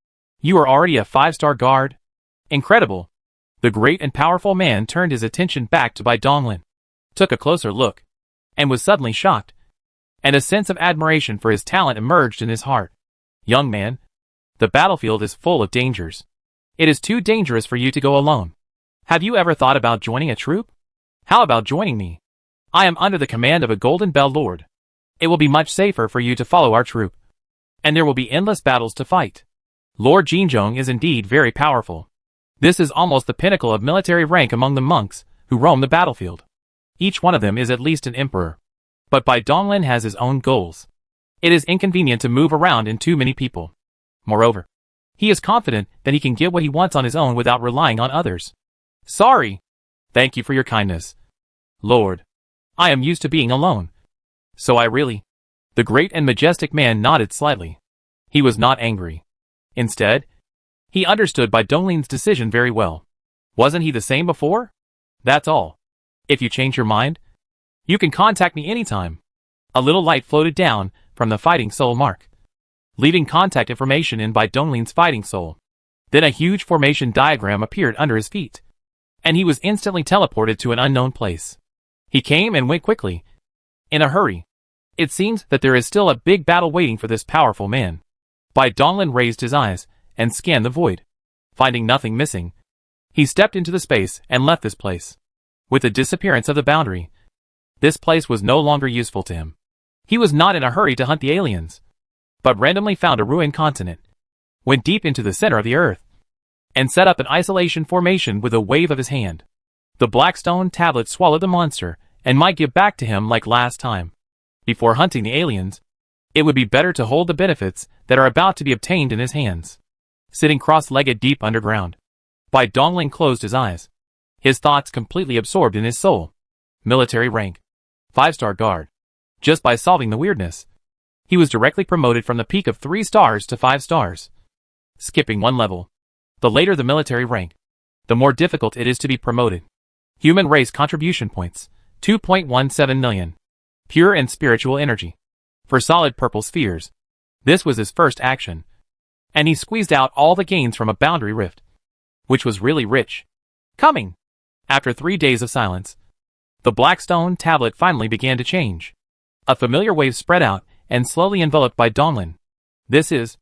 you are already a 5-star guard? Incredible. The great and powerful man turned his attention back to Bai Donglin, took a closer look, and was suddenly shocked, and a sense of admiration for his talent emerged in his heart. Young man, the battlefield is full of dangers. It is too dangerous for you to go alone. Have you ever thought about joining a troop? How about joining me? I am under the command of a Golden Bell Lord. It will be much safer for you to follow our troop, and there will be endless battles to fight. Lord Jinzhong is indeed very powerful. This is almost the pinnacle of military rank among the monks who roam the battlefield. Each one of them is at least an emperor. But Bai Donglin has his own goals. It is inconvenient to move around in too many people. Moreover, he is confident that he can get what he wants on his own without relying on others. Sorry. Thank you for your kindness, Lord. I am used to being alone. So I really... The great and majestic man nodded slightly. He was not angry. Instead, he understood Bai Donglin's decision very well. Wasn't he the same before? That's all. If you change your mind, you can contact me anytime. A little light floated down from the fighting soul mark, leaving contact information in Bai Donglin's fighting soul. Then a huge formation diagram appeared under his feet, and he was instantly teleported to an unknown place. He came and went quickly, in a hurry. It seems that there is still a big battle waiting for this powerful man. Bai Donglin raised his eyes and scanned the void. Finding nothing missing, he stepped into the space and left this place. With the disappearance of the boundary, this place was no longer useful to him. He was not in a hurry to hunt the aliens, but randomly found a ruined continent, went deep into the center of the earth, and set up an isolation formation with a wave of his hand. The black stone tablet swallowed the monster and might give back to him like last time. Before hunting the aliens, it would be better to hold the benefits that are about to be obtained in his hands. Sitting cross-legged deep underground, Bai Donglin closed his eyes, his thoughts completely absorbed in his soul. Military rank, 5-star guard. Just by solving the weirdness, he was directly promoted from the peak of 3 stars to 5 stars. Skipping 1 level. The later the military rank, the more difficult it is to be promoted. Human race contribution points, 2.17 million. Pure and spiritual energy. For solid purple spheres. This was his first action, and he squeezed out all the gains from a boundary rift, which was really rich. Coming! After 3 days of silence, the black stone tablet finally began to change. A familiar wave spread out and slowly enveloped Bai Donglin. This is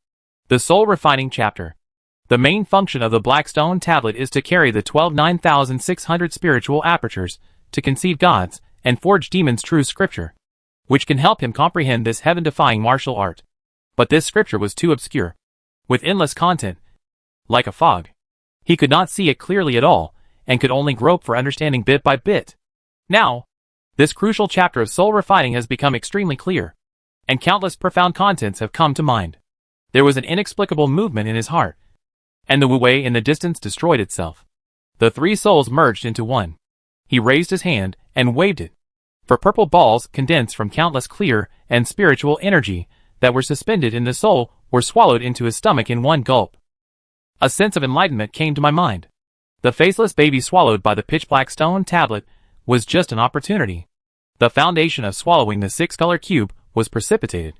the soul refining chapter. The main function of the black stone tablet is to carry the 12,9600 spiritual apertures to conceive gods and forge demons' true scripture, which can help him comprehend this heaven-defying martial art. But this scripture was too obscure, with endless content, like a fog. He could not see it clearly at all, and could only grope for understanding bit by bit. Now, this crucial chapter of soul refining has become extremely clear, and countless profound contents have come to mind. There was an inexplicable movement in his heart, and the wu-wei in the distance destroyed itself. The 3 souls merged into one. He raised his hand and waved it, for purple balls condensed from countless clear and spiritual energy that were suspended in the soul were swallowed into his stomach in one gulp. A sense of enlightenment came to my mind. The faceless baby swallowed by the pitch-black stone tablet was just an opportunity. The foundation of swallowing the 6-color cube was precipitated.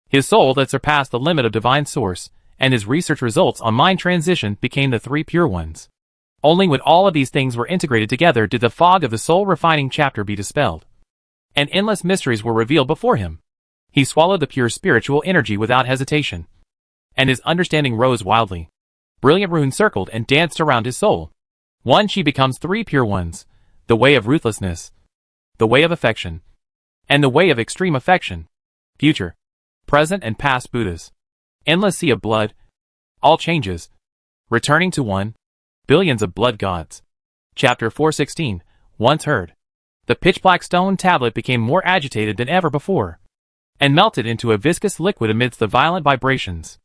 his soul that surpassed the limit of divine source, and his research results on mind transition became the three pure ones. Only when all of these things were integrated together did the fog of the soul-refining chapter be dispelled, and endless mysteries were revealed before him. He swallowed the pure spiritual energy without hesitation, and his understanding rose wildly. Brilliant runes circled and danced around his soul. One chi becomes three pure ones, the way of ruthlessness, the way of affection, and the way of extreme affection. Future, present and past Buddhas. Endless sea of blood. All changes. Returning to one. Billions of blood gods. Chapter 416. Once heard. The pitch-black stone tablet became more agitated than ever before, and melted into a viscous liquid amidst the violent vibrations.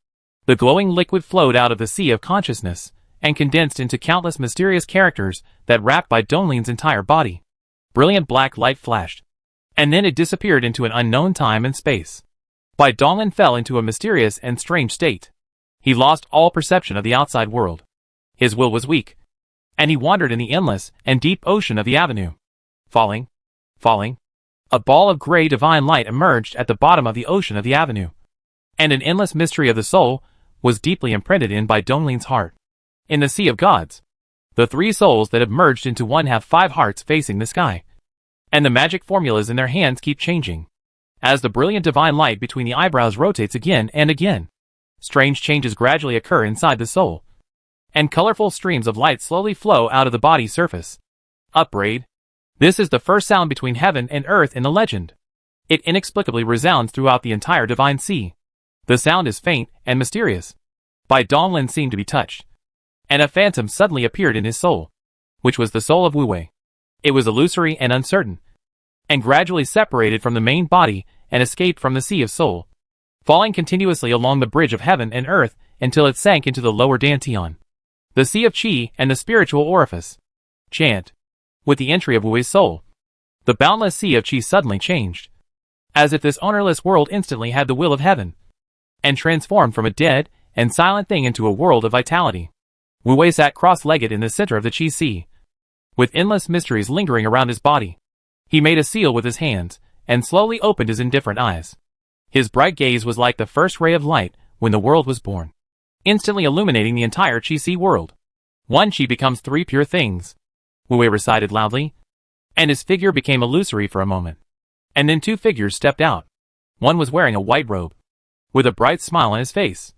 The glowing liquid flowed out of the sea of consciousness, and condensed into countless mysterious characters that wrapped Bai Donglin's entire body. Brilliant black light flashed, and then it disappeared into an unknown time and space. Bai Donglin fell into a mysterious and strange state. He lost all perception of the outside world. His will was weak, and he wandered in the endless and deep ocean of the avenue. Falling. A ball of gray divine light emerged at the bottom of the ocean of the avenue, and an endless mystery of the soul was deeply imprinted in Bai Donglin's heart. In the sea of gods, the three souls that have merged into one have 5 hearts facing the sky, and the magic formulas in their hands keep changing. As the brilliant divine light between the eyebrows rotates again and again, strange changes gradually occur inside the soul, and colorful streams of light slowly flow out of the body's surface. Upbraid. This is the first sound between heaven and earth in the legend. It inexplicably resounds throughout the entire divine sea. The sound is faint and mysterious. Bai Donglin seemed to be touched, and a phantom suddenly appeared in his soul, which was the soul of Wu Wei. It was illusory and uncertain, and gradually separated from the main body and escaped from the sea of soul, falling continuously along the bridge of heaven and earth until it sank into the lower dantian, the sea of qi and the spiritual orifice. Chant. With the entry of Wu Wei's soul, the boundless sea of qi suddenly changed, as if this ownerless world instantly had the will of heaven, and transformed from a dead and silent thing into a world of vitality. Wu Wei sat cross-legged in the center of the qi sea, with endless mysteries lingering around his body. He made a seal with his hands, and slowly opened his indifferent eyes. His bright gaze was like the first ray of light when the world was born, instantly illuminating the entire qi sea world. One qi becomes 3 pure things, Wu Wei recited loudly, and his figure became illusory for a moment. And then 2 figures stepped out. One was wearing a white robe, with a bright smile on his face,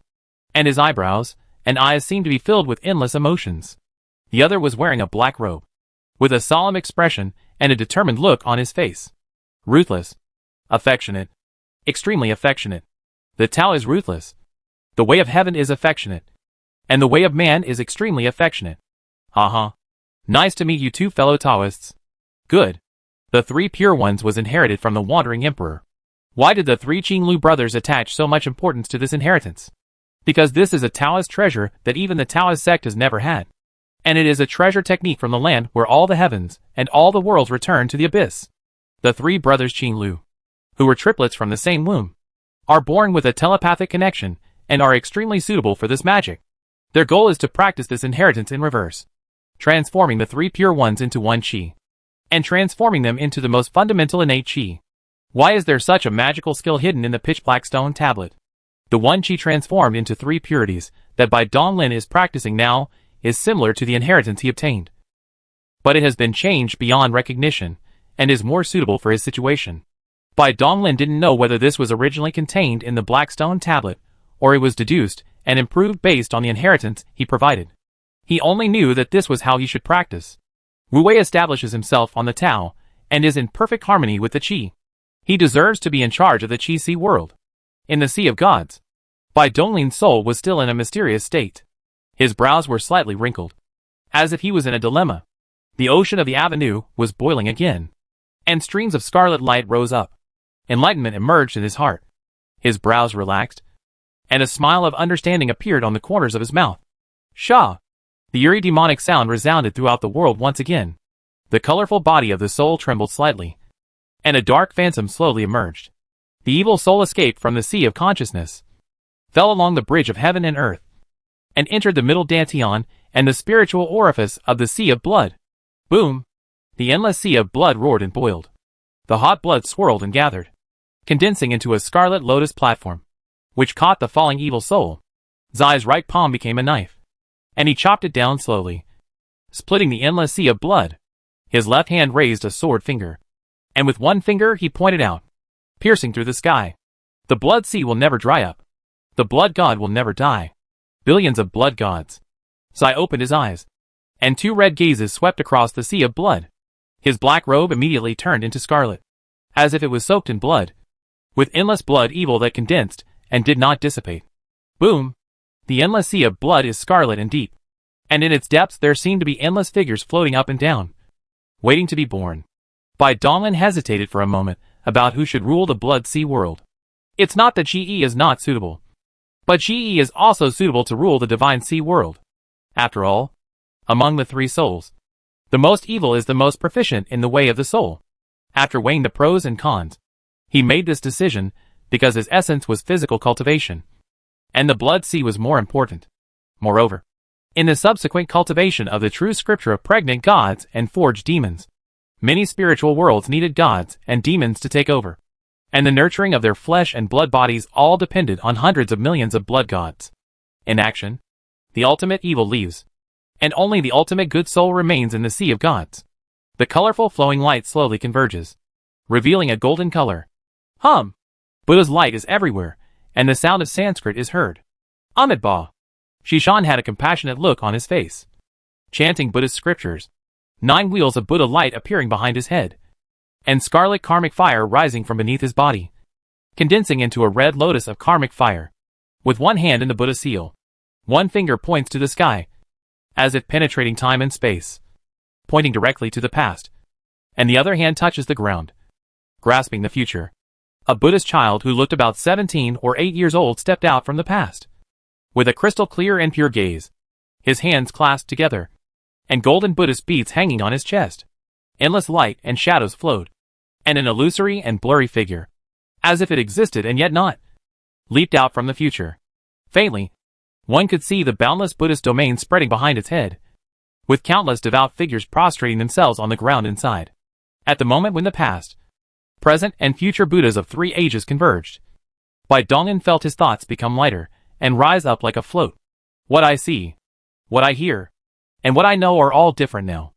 and his eyebrows and eyes seemed to be filled with endless emotions. The other was wearing a black robe, with a solemn expression and a determined look on his face. Ruthless. Affectionate. Extremely affectionate. The Tao is ruthless. The way of heaven is affectionate, and the way of man is extremely affectionate. Haha. Nice to meet you 2 fellow Taoists. Good. The 3 pure ones was inherited from the wandering emperor. Why did the 3 Qinglu brothers attach so much importance to this inheritance? Because this is a Taoist treasure that even the Taoist sect has never had. And it is a treasure technique from the land where all the heavens and all the worlds return to the abyss. The 3 brothers Qinglu, who were triplets from the same womb, are born with a telepathic connection and are extremely suitable for this magic. Their goal is to practice this inheritance in reverse, transforming the 3 pure ones into one qi, and transforming them into the most fundamental innate qi. Why is there such a magical skill hidden in the pitch-black stone tablet? The one qi transformed into 3 purities that Bai Donglin is practicing now is similar to the inheritance he obtained, but it has been changed beyond recognition and is more suitable for his situation. Bai Donglin didn't know whether this was originally contained in the black stone tablet or it was deduced and improved based on the inheritance he provided. He only knew that this was how he should practice. Wu Wei establishes himself on the Tao and is in perfect harmony with the qi. He deserves to be in charge of the qi sea world. In the sea of gods, Bai Donglin's soul was still in a mysterious state. His brows were slightly wrinkled, as if he was in a dilemma. The ocean of the avenue was boiling again, and streams of scarlet light rose up. Enlightenment emerged in his heart. His brows relaxed, and a smile of understanding appeared on the corners of his mouth. Sha! The eerie demonic sound resounded throughout the world once again. The colorful body of the soul trembled slightly, and a dark phantom slowly emerged. The evil soul escaped from the sea of consciousness, fell along the bridge of heaven and earth, and entered the middle dantian and the spiritual orifice of the sea of blood. Boom! The endless sea of blood roared and boiled. The hot blood swirled and gathered, condensing into a scarlet lotus platform. which caught the falling evil soul. Zai's right palm became a knife, and he chopped it down slowly, splitting the endless sea of blood. His left hand raised a sword finger, and with one finger he pointed out, piercing through the sky. The blood sea will never dry up. The blood god will never die. Billions of blood gods. Zai opened his eyes, and two red gazes swept across the sea of blood. His black robe immediately turned into scarlet, as if it was soaked in blood, with endless blood evil that condensed and did not dissipate. Boom! The endless sea of blood is scarlet and deep, and in its depths there seem to be endless figures floating up and down, waiting to be born. Bai Donglan hesitated for a moment about who should rule the blood sea world. It's not that Ji is not suitable, but Ji is also suitable to rule the divine sea world. After all, among the three souls, the most evil is the most proficient in the way of the soul. After weighing the pros and cons, he made this decision because his essence was physical cultivation, and the blood sea was more important. Moreover, in the subsequent cultivation of the true scripture of pregnant gods and forged demons, many spiritual worlds needed gods and demons to take over, and the nurturing of their flesh and blood bodies all depended on hundreds of millions of blood gods. In action, the ultimate evil leaves, and only the ultimate good soul remains in the sea of gods. The colorful flowing light slowly converges, revealing a golden color. Buddha's light is everywhere, and the sound of Sanskrit is heard. Amitabha. Shishan had a compassionate look on his face, chanting Buddha's scriptures, 9 wheels of Buddha light appearing behind his head, and scarlet karmic fire rising from beneath his body, condensing into a red lotus of karmic fire. With one hand in the Buddha seal, one finger points to the sky, as if penetrating time and space, pointing directly to the past, and the other hand touches the ground, grasping the future. A Buddhist child who looked about 17 or 8 years old stepped out from the past, with a crystal clear and pure gaze, his hands clasped together, and golden Buddhist beads hanging on his chest. Endless light and shadows flowed, and an illusory and blurry figure, as if it existed and yet not, leaped out from the future. Faintly, one could see the boundless Buddhist domain spreading behind its head, with countless devout figures prostrating themselves on the ground inside. At the moment when the past, present, and future Buddhas of 3 ages converged, Bai Donglan felt his thoughts become lighter and rise up like a float. What I see, what I hear, and what I know are all different now.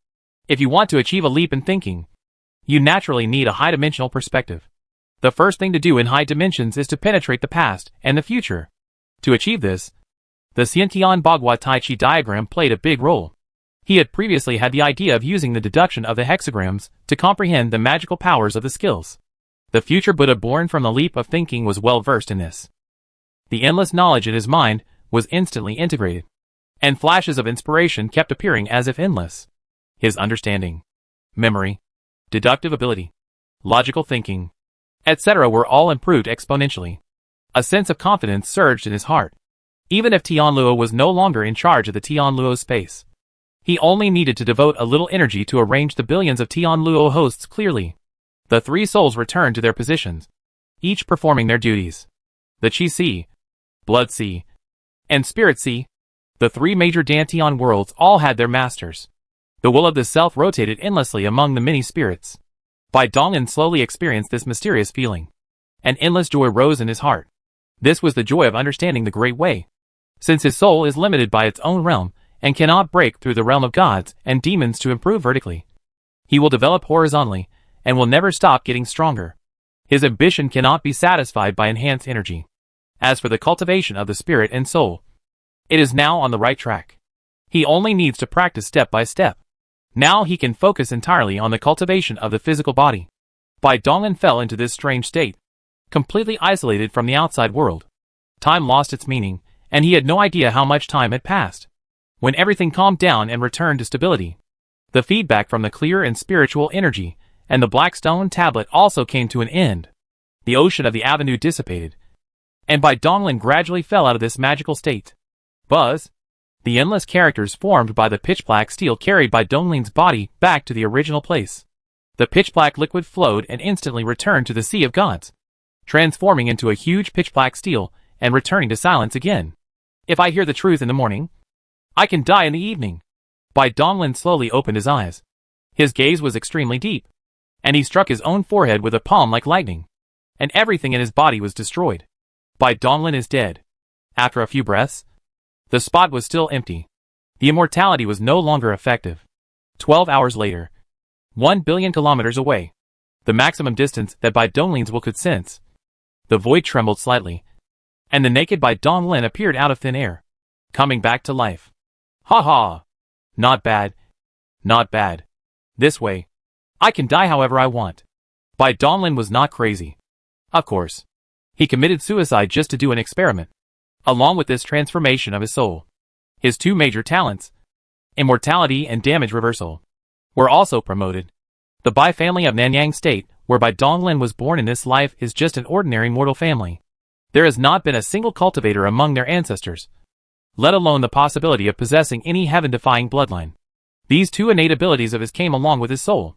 If you want to achieve a leap in thinking, you naturally need a high-dimensional perspective. The first thing to do in high dimensions is to penetrate the past and the future. To achieve this, the Xiantian Bagua Tai Chi diagram played a big role. He had previously had the idea of using the deduction of the hexagrams to comprehend the magical powers of the skills. The future Buddha born from the leap of thinking was well versed in this. The endless knowledge in his mind was instantly integrated, and flashes of inspiration kept appearing as if endless. His understanding, memory, deductive ability, logical thinking, etc. were all improved exponentially. A sense of confidence surged in his heart. Even if Tianluo was no longer in charge of the Tianluo space, he only needed to devote a little energy to arrange the billions of Tianluo hosts clearly. The 3 souls returned to their positions, each performing their duties. The Qi Sea, Blood Sea, and Spirit Sea, the 3 major Dantian worlds, all had their masters. The will of the self rotated endlessly among the many spirits. Bai Donglan slowly experienced this mysterious feeling. An endless joy rose in his heart. This was the joy of understanding the Great Way. Since his soul is limited by its own realm, and cannot break through the realm of gods and demons to improve vertically, he will develop horizontally, and will never stop getting stronger. His ambition cannot be satisfied by enhanced energy. As for the cultivation of the spirit and soul, it is now on the right track. He only needs to practice step by step. Now he can focus entirely on the cultivation of the physical body. Bai Donglan fell into this strange state, completely isolated from the outside world. Time lost its meaning, and he had no idea how much time had passed. When everything calmed down and returned to stability, the feedback from the clear and spiritual energy and the black stone tablet also came to an end. The ocean of the avenue dissipated, and Bai Donglan gradually fell out of this magical state. Buzz, the endless characters formed by the pitch-black steel carried Bai Donglin's body back to the original place. The pitch-black liquid flowed and instantly returned to the Sea of Gods, transforming into a huge pitch-black steel and returning to silence again. If I hear the truth in the morning, I can die in the evening. Bai Donglan slowly opened his eyes. His gaze was extremely deep, and he struck his own forehead with a palm like lightning, and everything in his body was destroyed. Bai Donglin is dead. After a few breaths, the spot was still empty. The immortality was no longer effective. 12 hours later, 1 billion kilometers away, the maximum distance that Bai Donglin's will could sense, the void trembled slightly, and the naked Bai Donglin appeared out of thin air, coming back to life. Ha ha! Not bad. Not bad. This way, I can die however I want. Bai Donglin was not crazy. Of course, he committed suicide just to do an experiment. Along with this transformation of his soul, his two major talents, immortality and damage reversal, were also promoted. The Bai family of Nanyang State, where Bai Donglin was born in this life, is just an ordinary mortal family. There has not been a single cultivator among their ancestors, let alone the possibility of possessing any heaven-defying bloodline. These two innate abilities of his came along with his soul.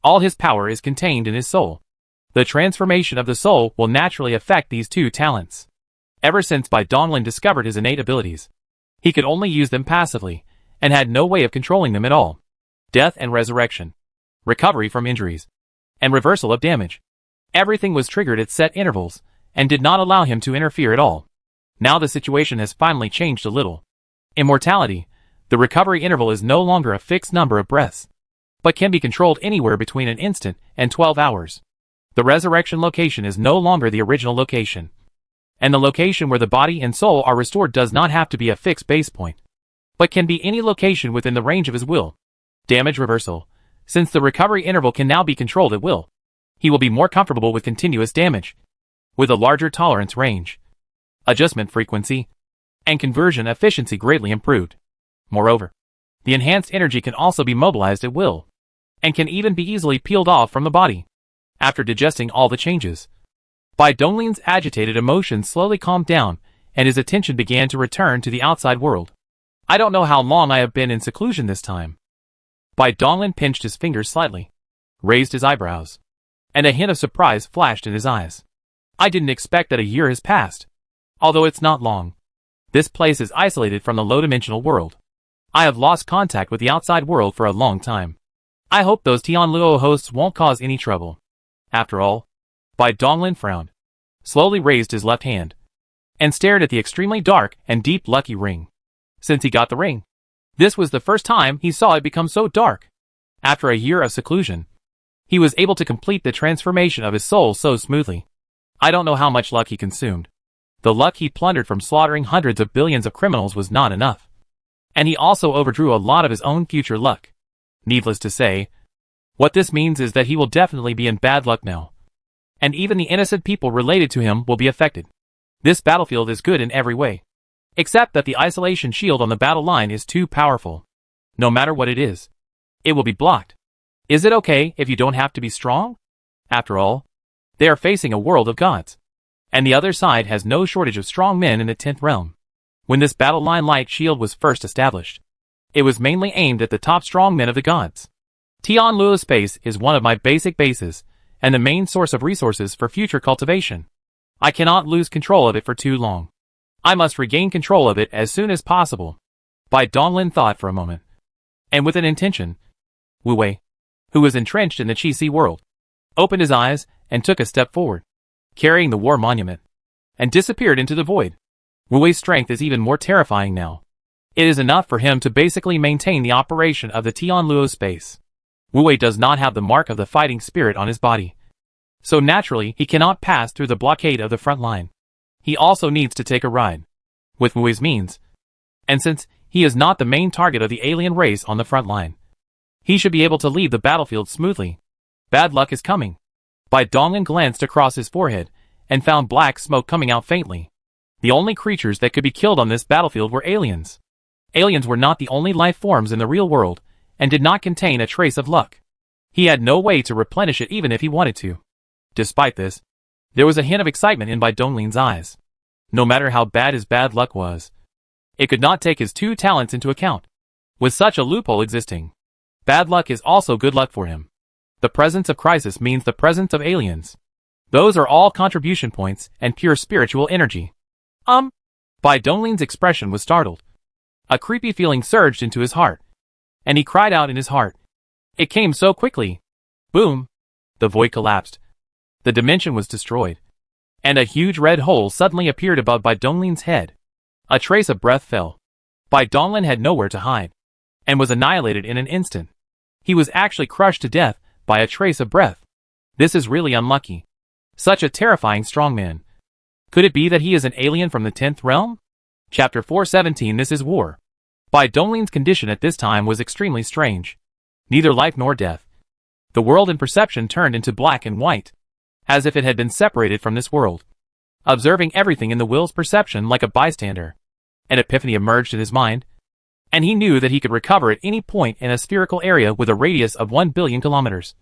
All his power is contained in his soul. The transformation of the soul will naturally affect these two talents. Ever since Bai Donglin discovered his innate abilities, he could only use them passively, and had no way of controlling them at all. Death and resurrection, recovery from injuries, and reversal of damage. Everything was triggered at set intervals, and did not allow him to interfere at all. Now the situation has finally changed a little. Immortality, the recovery interval is no longer a fixed number of breaths, but can be controlled anywhere between an instant and 12 hours. The resurrection location is no longer the original location, and the location where the body and soul are restored does not have to be a fixed base point, but can be any location within the range of his will. Damage reversal. Since the recovery interval can now be controlled at will, he will be more comfortable with continuous damage, with a larger tolerance range. Adjustment frequency and conversion efficiency greatly improved. Moreover, the enhanced energy can also be mobilized at will, and can even be easily peeled off from the body. After digesting all the changes, Bai Donglin's agitated emotions slowly calmed down, and his attention began to return to the outside world. I don't know how long I have been in seclusion this time. Bai Donglin pinched his fingers slightly, raised his eyebrows, and a hint of surprise flashed in his eyes. I didn't expect that a year has passed. Although it's not long. This place is isolated from the low-dimensional world. I have lost contact with the outside world for a long time. I hope those Tianluo hosts won't cause any trouble. After all, Bai Donglin frowned, slowly raised his left hand, and stared at the extremely dark and deep lucky ring. Since he got the ring, this was the first time he saw it become so dark. After a year of seclusion, he was able to complete the transformation of his soul so smoothly. I don't know how much luck he consumed. The luck he plundered from slaughtering hundreds of billions of criminals was not enough. And he also overdrew a lot of his own future luck. Needless to say, what this means is that he will definitely be in bad luck now. And even the innocent people related to him will be affected. This battlefield is good in every way, except that the isolation shield on the battle line is too powerful. No matter what it is, it will be blocked. Is it okay if you don't have to be strong? After all, they are facing a world of gods, and the other side has no shortage of strong men in the 10th realm. When this battle line light shield was first established, it was mainly aimed at the top strong men of the gods. Tianluo space is one of my basic bases, and the main source of resources for future cultivation. I cannot lose control of it for too long. I must regain control of it as soon as possible. Bai Donglin thought for a moment, and with an intention, Wu Wei, who was entrenched in the Qi world, opened his eyes and took a step forward, carrying the war monument, and disappeared into the void. Wu Wei's strength is even more terrifying now. It is enough for him to basically maintain the operation of the Tianluo space. Wu Wei does not have the mark of the fighting spirit on his body, so naturally he cannot pass through the blockade of the front line. He also needs to take a ride with Wu Wei's means, and since he is not the main target of the alien race on the front line, he should be able to leave the battlefield smoothly. Bad luck is coming. Bai Donglin glanced across his forehead and found black smoke coming out faintly. The only creatures that could be killed on this battlefield were aliens. Aliens were not the only life forms in the real world, and did not contain a trace of luck. He had no way to replenish it even if he wanted to. Despite this, there was a hint of excitement in Bai Donglin's eyes. No matter how bad his bad luck was, it could not take his two talents into account. With such a loophole existing, bad luck is also good luck for him. The presence of crisis means the presence of aliens. Those are all contribution points and pure spiritual energy. Bai Donglin's expression was startled. A creepy feeling surged into his heart, and he cried out in his heart. It came so quickly. Boom! The void collapsed. The dimension was destroyed. and a huge red hole suddenly appeared above Bai Donglin's head. A trace of breath fell. Bai Donglin had nowhere to hide, and was annihilated in an instant. He was actually crushed to death by a trace of breath. This is really unlucky. Such a terrifying strongman. Could it be that he is an alien from the 10th realm? Chapter 417 This is War. Bai Donglin's condition at this time was extremely strange. Neither life nor death. The world in perception turned into black and white, as if it had been separated from this world. Observing everything in the will's perception like a bystander, an epiphany emerged in his mind, and he knew that he could recover at any point in a spherical area with a radius of 1 billion kilometers,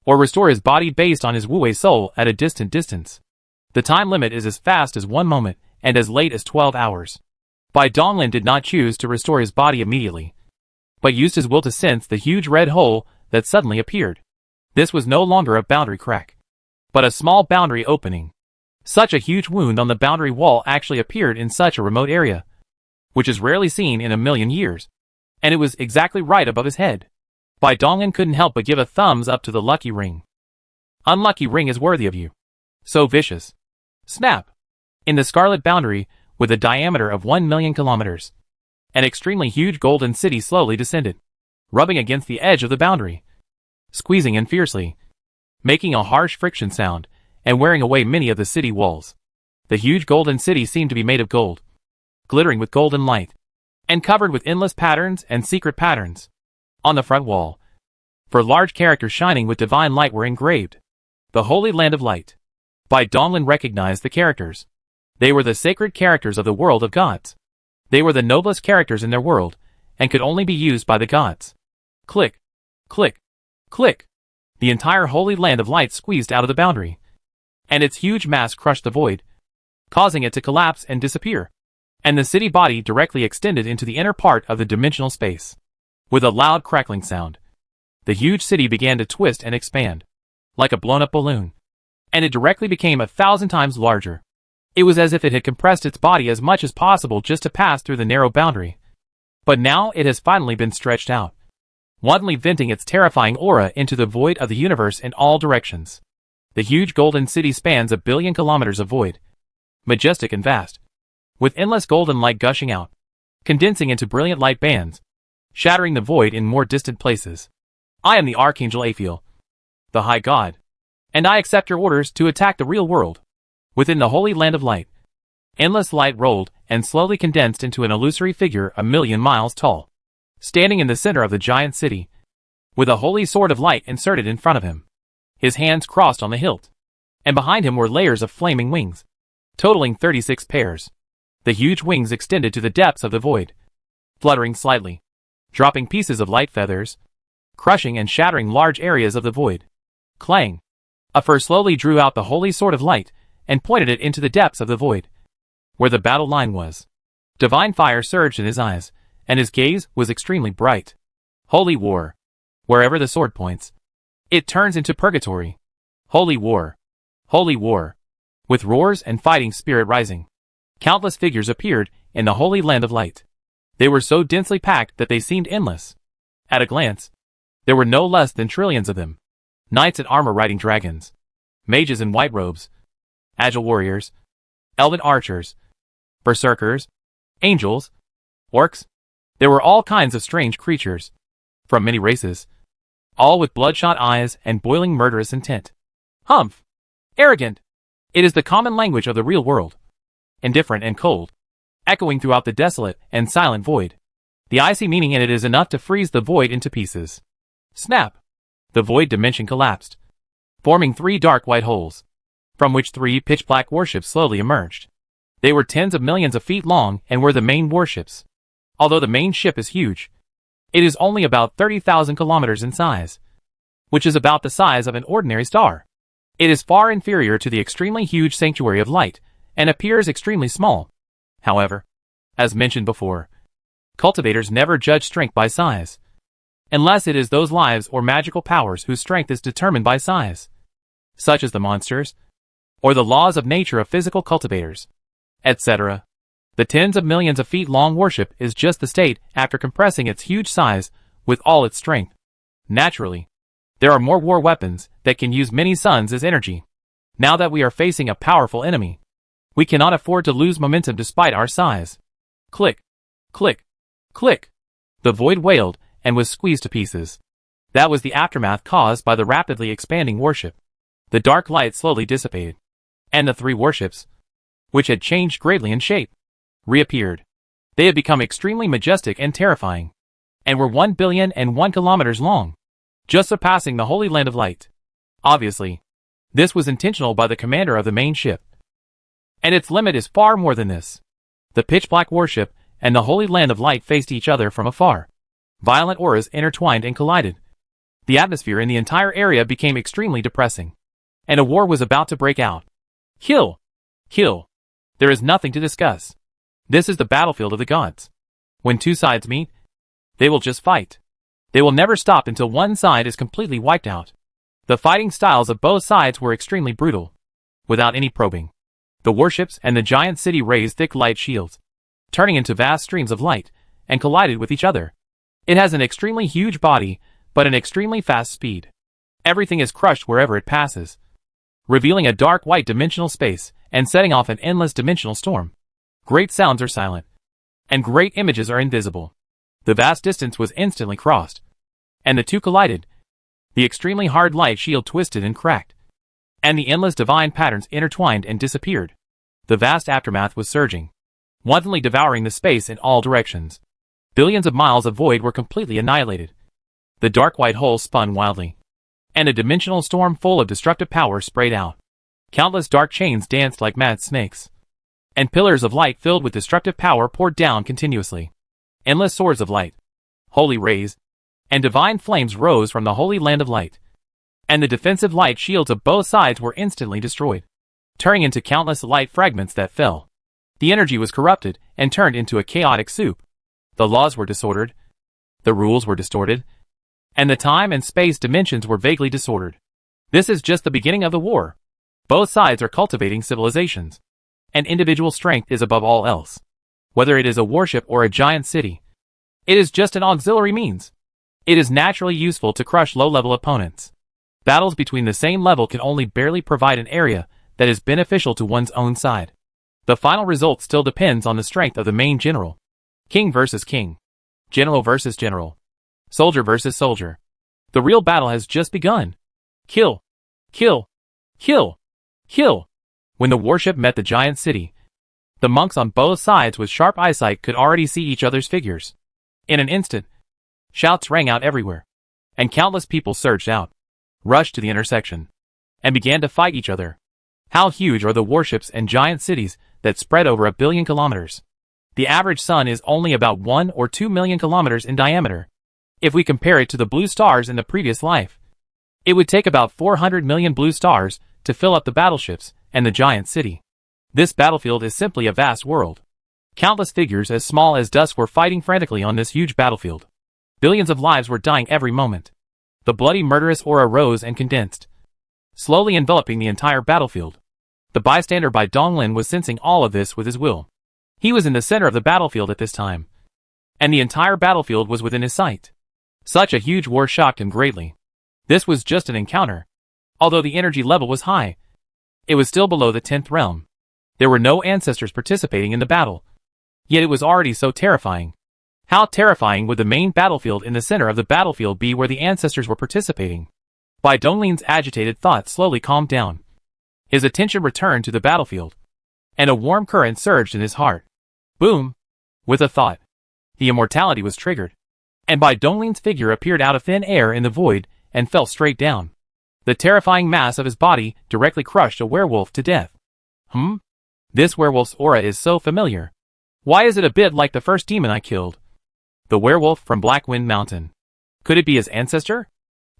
or restore his body based on his wu-wei soul at a distant distance. The time limit is as fast as 1 moment and as late as 12 hours. Bai Donglin did not choose to restore his body immediately, but used his will to sense the huge red hole that suddenly appeared. This was no longer a boundary crack, but a small boundary opening. Such a huge wound on the boundary wall actually appeared in such a remote area, which is rarely seen in a million years, and it was exactly right above his head. Bai Donglin couldn't help but give a thumbs up to the lucky ring. Unlucky ring is worthy of you. So vicious. Snap! In the scarlet boundary, with a diameter of 1 million kilometers, an extremely huge golden city slowly descended, rubbing against the edge of the boundary, squeezing in fiercely, making a harsh friction sound, and wearing away many of the city walls. The huge golden city seemed to be made of gold, glittering with golden light, and covered with endless patterns and secret patterns. On the front wall, for large characters shining with divine light were engraved, "The Holy Land of Light." Bai Donglin recognized the characters. They were the sacred characters of the world of gods. They were the noblest characters in their world, and could only be used by the gods. Click, click, click. The entire Holy Land of Light squeezed out of the boundary, and its huge mass crushed the void, causing it to collapse and disappear, and the city body directly extended into the inner part of the dimensional space. With a loud crackling sound, the huge city began to twist and expand, like a blown-up balloon, and it directly became 1,000 times larger. It was as if it had compressed its body as much as possible just to pass through the narrow boundary. But now it has finally been stretched out, wantonly venting its terrifying aura into the void of the universe in all directions. The huge golden city spans 1 billion kilometers of void, majestic and vast, with endless golden light gushing out, condensing into brilliant light bands, shattering the void in more distant places. I am the Archangel Aphiel, the High God, and I accept your orders to attack the real world. Within the Holy Land of Light, endless light rolled and slowly condensed into an illusory figure 1,000,000 miles tall, standing in the center of the giant city, with a holy sword of light inserted in front of him, his hands crossed on the hilt, and behind him were layers of flaming wings, totaling 36 pairs. The huge wings extended to the depths of the void, fluttering slightly, dropping pieces of light feathers, crushing and shattering large areas of the void. Clang! A fur slowly drew out the holy sword of light and pointed it into the depths of the void, where the battle line was. Divine fire surged in his eyes, and his gaze was extremely bright. Holy war. Wherever the sword points, it turns into purgatory. Holy war. Holy war. With roars and fighting spirit rising, countless figures appeared in the Holy Land of Light. They were so densely packed that they seemed endless. At a glance, there were no less than trillions of them. Knights in armor riding dragons, mages in white robes, agile warriors, elven archers, berserkers, angels, orcs. There were all kinds of strange creatures, from many races, all with bloodshot eyes and boiling murderous intent. Humph! Arrogant! It is the common language of the real world, indifferent and cold, echoing throughout the desolate and silent void. The icy meaning in it is enough to freeze the void into pieces. Snap! The void dimension collapsed, forming 3 dark white holes, from which 3 pitch-black warships slowly emerged. They were tens of millions of feet long and were the main warships. Although the main ship is huge, it is only about 30,000 kilometers in size, which is about the size of an ordinary star. It is far inferior to the extremely huge Sanctuary of Light, and appears extremely small. However, as mentioned before, cultivators never judge strength by size, unless it is those lives or magical powers whose strength is determined by size, such as the monsters, or the laws of nature of physical cultivators, etc. The tens of millions of feet long warship is just the state after compressing its huge size with all its strength. Naturally, there are more war weapons that can use many suns as energy. Now that we are facing a powerful enemy, we cannot afford to lose momentum despite our size. Click, click, click. The void wailed and was squeezed to pieces. That was the aftermath caused by the rapidly expanding warship. The dark light slowly dissipated, and the three warships, which had changed greatly in shape, reappeared. They had become extremely majestic and terrifying, and were 1,000,000,001 kilometers long, just surpassing the Holy Land of Light. Obviously, this was intentional by the commander of the main ship. And its limit is far more than this. The pitch-black warship and the Holy Land of Light faced each other from afar. Violent auras intertwined and collided. The atmosphere in the entire area became extremely depressing, and a war was about to break out. Kill! Kill! There is nothing to discuss. This is the battlefield of the gods. When two sides meet, they will just fight. They will never stop until one side is completely wiped out. The fighting styles of both sides were extremely brutal. Without any probing, the warships and the giant city raised thick light shields, turning into vast streams of light, and collided with each other. It has an extremely huge body, but an extremely fast speed. Everything is crushed wherever it passes, revealing a dark white dimensional space and setting off an endless dimensional storm. Great sounds are silent, and great images are invisible. The vast distance was instantly crossed, and the two collided. The extremely hard light shield twisted and cracked, and the endless divine patterns intertwined and disappeared. The vast aftermath was surging, wantonly devouring the space in all directions. Billions of miles of void were completely annihilated. The dark white hole spun wildly, and a dimensional storm full of destructive power sprayed out. Countless dark chains danced like mad snakes, and pillars of light filled with destructive power poured down continuously. Endless swords of light, holy rays, and divine flames rose from the Holy Land of Light, and the defensive light shields of both sides were instantly destroyed, turning into countless light fragments that fell. The energy was corrupted and turned into a chaotic soup. The laws were disordered, the rules were distorted, and the time and space dimensions were vaguely disordered. This is just the beginning of the war. Both sides are cultivating civilizations, and individual strength is above all else. Whether it is a warship or a giant city, it is just an auxiliary means. It is naturally useful to crush low-level opponents. Battles between the same level can only barely provide an area that is beneficial to one's own side. The final result still depends on the strength of the main general. King versus king. General versus general. Soldier versus soldier. The real battle has just begun. Kill. Kill. Kill. Kill. When the warship met the giant city, the monks on both sides with sharp eyesight could already see each other's figures. In an instant, shouts rang out everywhere, and countless people surged out, rushed to the intersection, and began to fight each other. How huge are the warships and giant cities that spread over 1 billion kilometers? The average sun is only about 1 or 2 million kilometers in diameter. If we compare it to the blue stars in the previous life, it would take about 400 million blue stars to fill up the battleships and the giant city. This battlefield is simply a vast world. Countless figures as small as dust were fighting frantically on this huge battlefield. Billions of lives were dying every moment. The bloody murderous aura rose and condensed, slowly enveloping the entire battlefield. The bystander by Donglin was sensing all of this with his will. He was in the center of the battlefield at this time, and the entire battlefield was within his sight. Such a huge war shocked him greatly. This was just an encounter. Although the energy level was high, it was still below the 10th realm. There were no ancestors participating in the battle, yet it was already so terrifying. How terrifying would the main battlefield in the center of the battlefield be where the ancestors were participating? Bai Donglin's agitated thoughts slowly calmed down. His attention returned to the battlefield, and a warm current surged in his heart. Boom! With a thought, the immortality was triggered, and Bai Donglin's figure appeared out of thin air in the void and fell straight down. The terrifying mass of his body directly crushed a werewolf to death. This werewolf's aura is so familiar. Why is it a bit like the first demon I killed? The werewolf from Blackwind Mountain. Could it be his ancestor?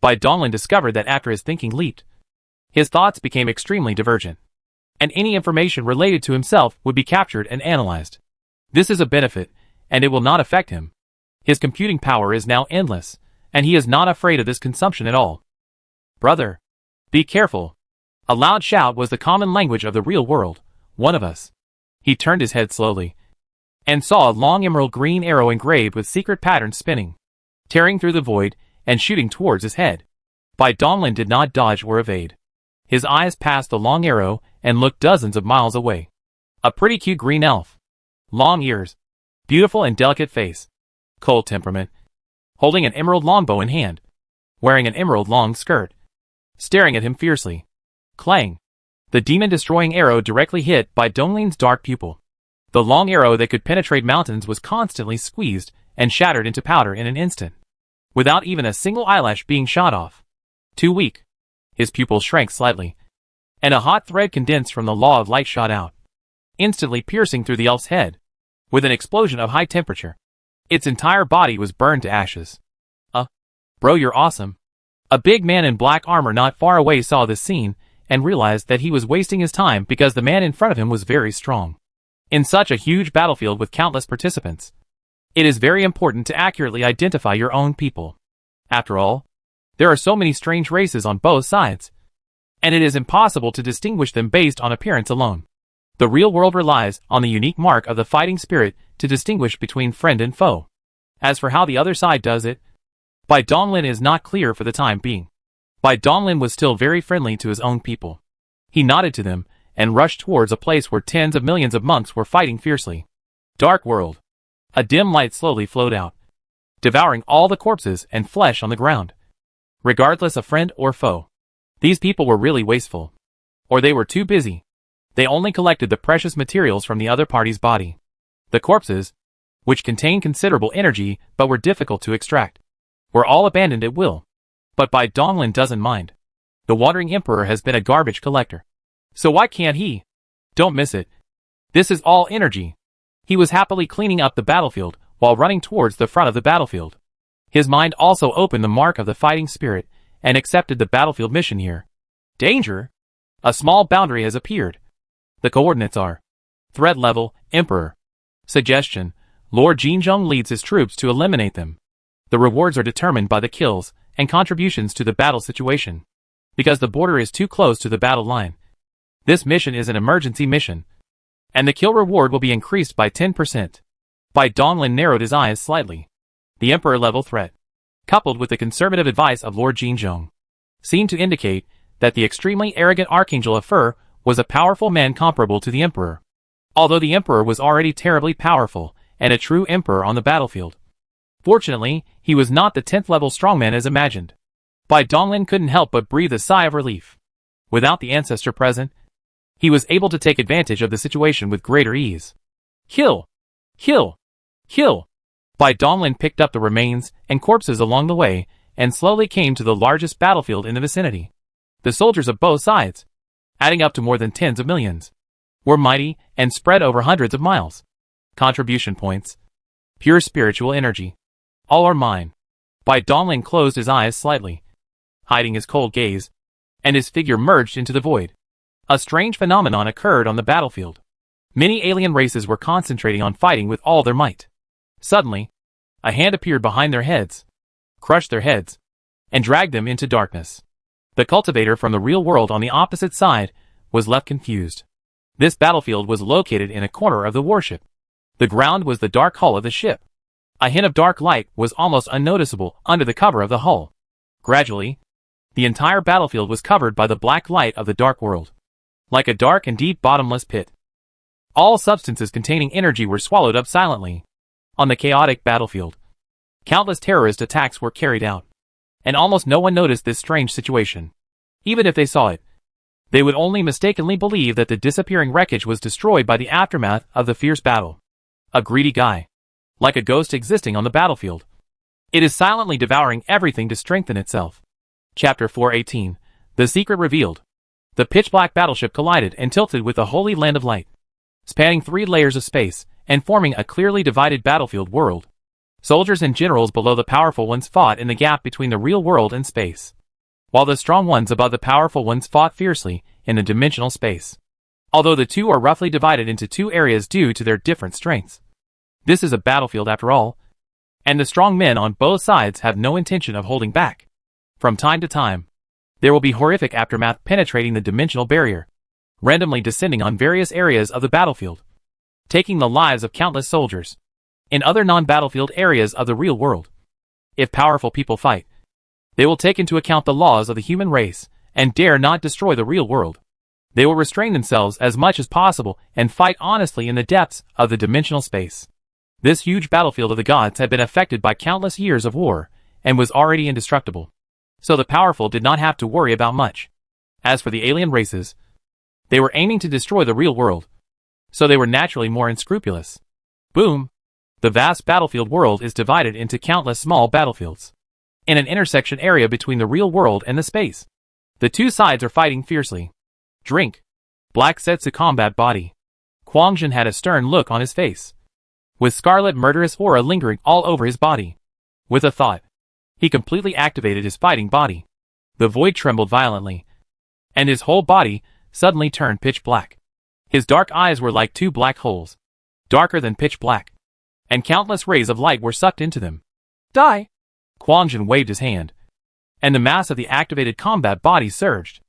Bai Donglin discovered that after his thinking leaped, his thoughts became extremely divergent, and any information related to himself would be captured and analyzed. This is a benefit, and it will not affect him. His computing power is now endless, and he is not afraid of this consumption at all. Brother, be careful. A loud shout was the common language of the real world. One of us. He turned his head slowly, and saw a long emerald green arrow engraved with secret patterns spinning, tearing through the void, and shooting towards his head. Bai Donglin did not dodge or evade. His eyes passed the long arrow and looked dozens of miles away. A pretty cute green elf. Long ears. Beautiful and delicate face. Cold temperament. Holding an emerald longbow in hand. Wearing an emerald long skirt. Staring at him fiercely. Clang. The demon-destroying arrow directly hit by Donglin's dark pupil. The long arrow that could penetrate mountains was constantly squeezed and shattered into powder in an instant, without even a single eyelash being shot off. Too weak. His pupil shrank slightly, and a hot thread condensed from the law of light shot out, instantly piercing through the elf's head, with an explosion of high temperature. Its entire body was burned to ashes. Bro, you're awesome. A big man in black armor not far away saw this scene and realized that he was wasting his time because the man in front of him was very strong. In such a huge battlefield with countless participants, it is very important to accurately identify your own people. After all, there are so many strange races on both sides, and it is impossible to distinguish them based on appearance alone. The real world relies on the unique mark of the fighting spirit to distinguish between friend and foe. As for how the other side does it, Bai Donglin is not clear for the time being. Bai Donglin was still very friendly to his own people. He nodded to them and rushed towards a place where tens of millions of monks were fighting fiercely. Dark world. A dim light slowly flowed out, devouring all the corpses and flesh on the ground. Regardless of friend or foe, these people were really wasteful. Or they were too busy. They only collected the precious materials from the other party's body. The corpses, which contained considerable energy but were difficult to extract, were all abandoned at will. But Bai Donglin doesn't mind. The Wandering Emperor has been a garbage collector. So why can't he? Don't miss it. This is all energy. He was happily cleaning up the battlefield while running towards the front of the battlefield. His mind also opened the mark of the fighting spirit and accepted the battlefield mission here. Danger? A small boundary has appeared. The coordinates are threat level, Emperor. Suggestion: Lord Jinzhong leads his troops to eliminate them. The rewards are determined by the kills and contributions to the battle situation. Because the border is too close to the battle line, this mission is an emergency mission, and the kill reward will be increased by 10%. Bai Donglin narrowed his eyes slightly. The Emperor-level threat, coupled with the conservative advice of Lord Jinzhong, seemed to indicate that the extremely arrogant Archangel of Fur was a powerful man comparable to the Emperor. Although the Emperor was already terribly powerful and a true Emperor on the battlefield, fortunately, he was not the 10th level strongman as imagined. Bai Donglin couldn't help but breathe a sigh of relief. Without the ancestor present, he was able to take advantage of the situation with greater ease. Kill! Kill! Kill! Bai Donglin picked up the remains and corpses along the way and slowly came to the largest battlefield in the vicinity. The soldiers of both sides, adding up to more than tens of millions, were mighty and spread over hundreds of miles. Contribution points. Pure spiritual energy. All are mine. Bai Donglin closed his eyes slightly, hiding his cold gaze, and his figure merged into the void. A strange phenomenon occurred on the battlefield. Many alien races were concentrating on fighting with all their might. Suddenly, a hand appeared behind their heads, crushed their heads, and dragged them into darkness. The cultivator from the real world on the opposite side was left confused. This battlefield was located in a corner of the warship. The ground was the dark hull of the ship. A hint of dark light was almost unnoticeable under the cover of the hull. Gradually, the entire battlefield was covered by the black light of the dark world, like a dark and deep bottomless pit. All substances containing energy were swallowed up silently. On the chaotic battlefield, countless terrorist attacks were carried out, and almost no one noticed this strange situation. Even if they saw it, they would only mistakenly believe that the disappearing wreckage was destroyed by the aftermath of the fierce battle. A greedy guy, like a ghost existing on the battlefield. It is silently devouring everything to strengthen itself. Chapter 418. The Secret Revealed. The pitch-black battleship collided and tilted with the holy land of light, spanning 3 layers of space and forming a clearly divided battlefield world. Soldiers and generals below the powerful ones fought in the gap between the real world and space, while the strong ones above the powerful ones fought fiercely in the dimensional space. Although the two are roughly divided into 2 areas due to their different strengths, this is a battlefield after all, and the strong men on both sides have no intention of holding back. From time to time, there will be horrific aftermath penetrating the dimensional barrier, randomly descending on various areas of the battlefield, taking the lives of countless soldiers. In other non-battlefield areas of the real world, if powerful people fight, they will take into account the laws of the human race and dare not destroy the real world. They will restrain themselves as much as possible and fight honestly in the depths of the dimensional space. This huge battlefield of the gods had been affected by countless years of war, and was already indestructible. So the powerful did not have to worry about much. As for the alien races, they were aiming to destroy the real world, so they were naturally more unscrupulous. Boom! The vast battlefield world is divided into countless small battlefields. In an intersection area between the real world and the space, the two sides are fighting fiercely. Drink. Black sets a combat body. Kwang Jin had a stern look on his face, with scarlet murderous aura lingering all over his body. With a thought, he completely activated his fighting body. The void trembled violently, and his whole body suddenly turned pitch black. His dark eyes were like two black holes, darker than pitch black, and countless rays of light were sucked into them. Die! Kwang Jin waved his hand, and the mass of the activated combat body surged.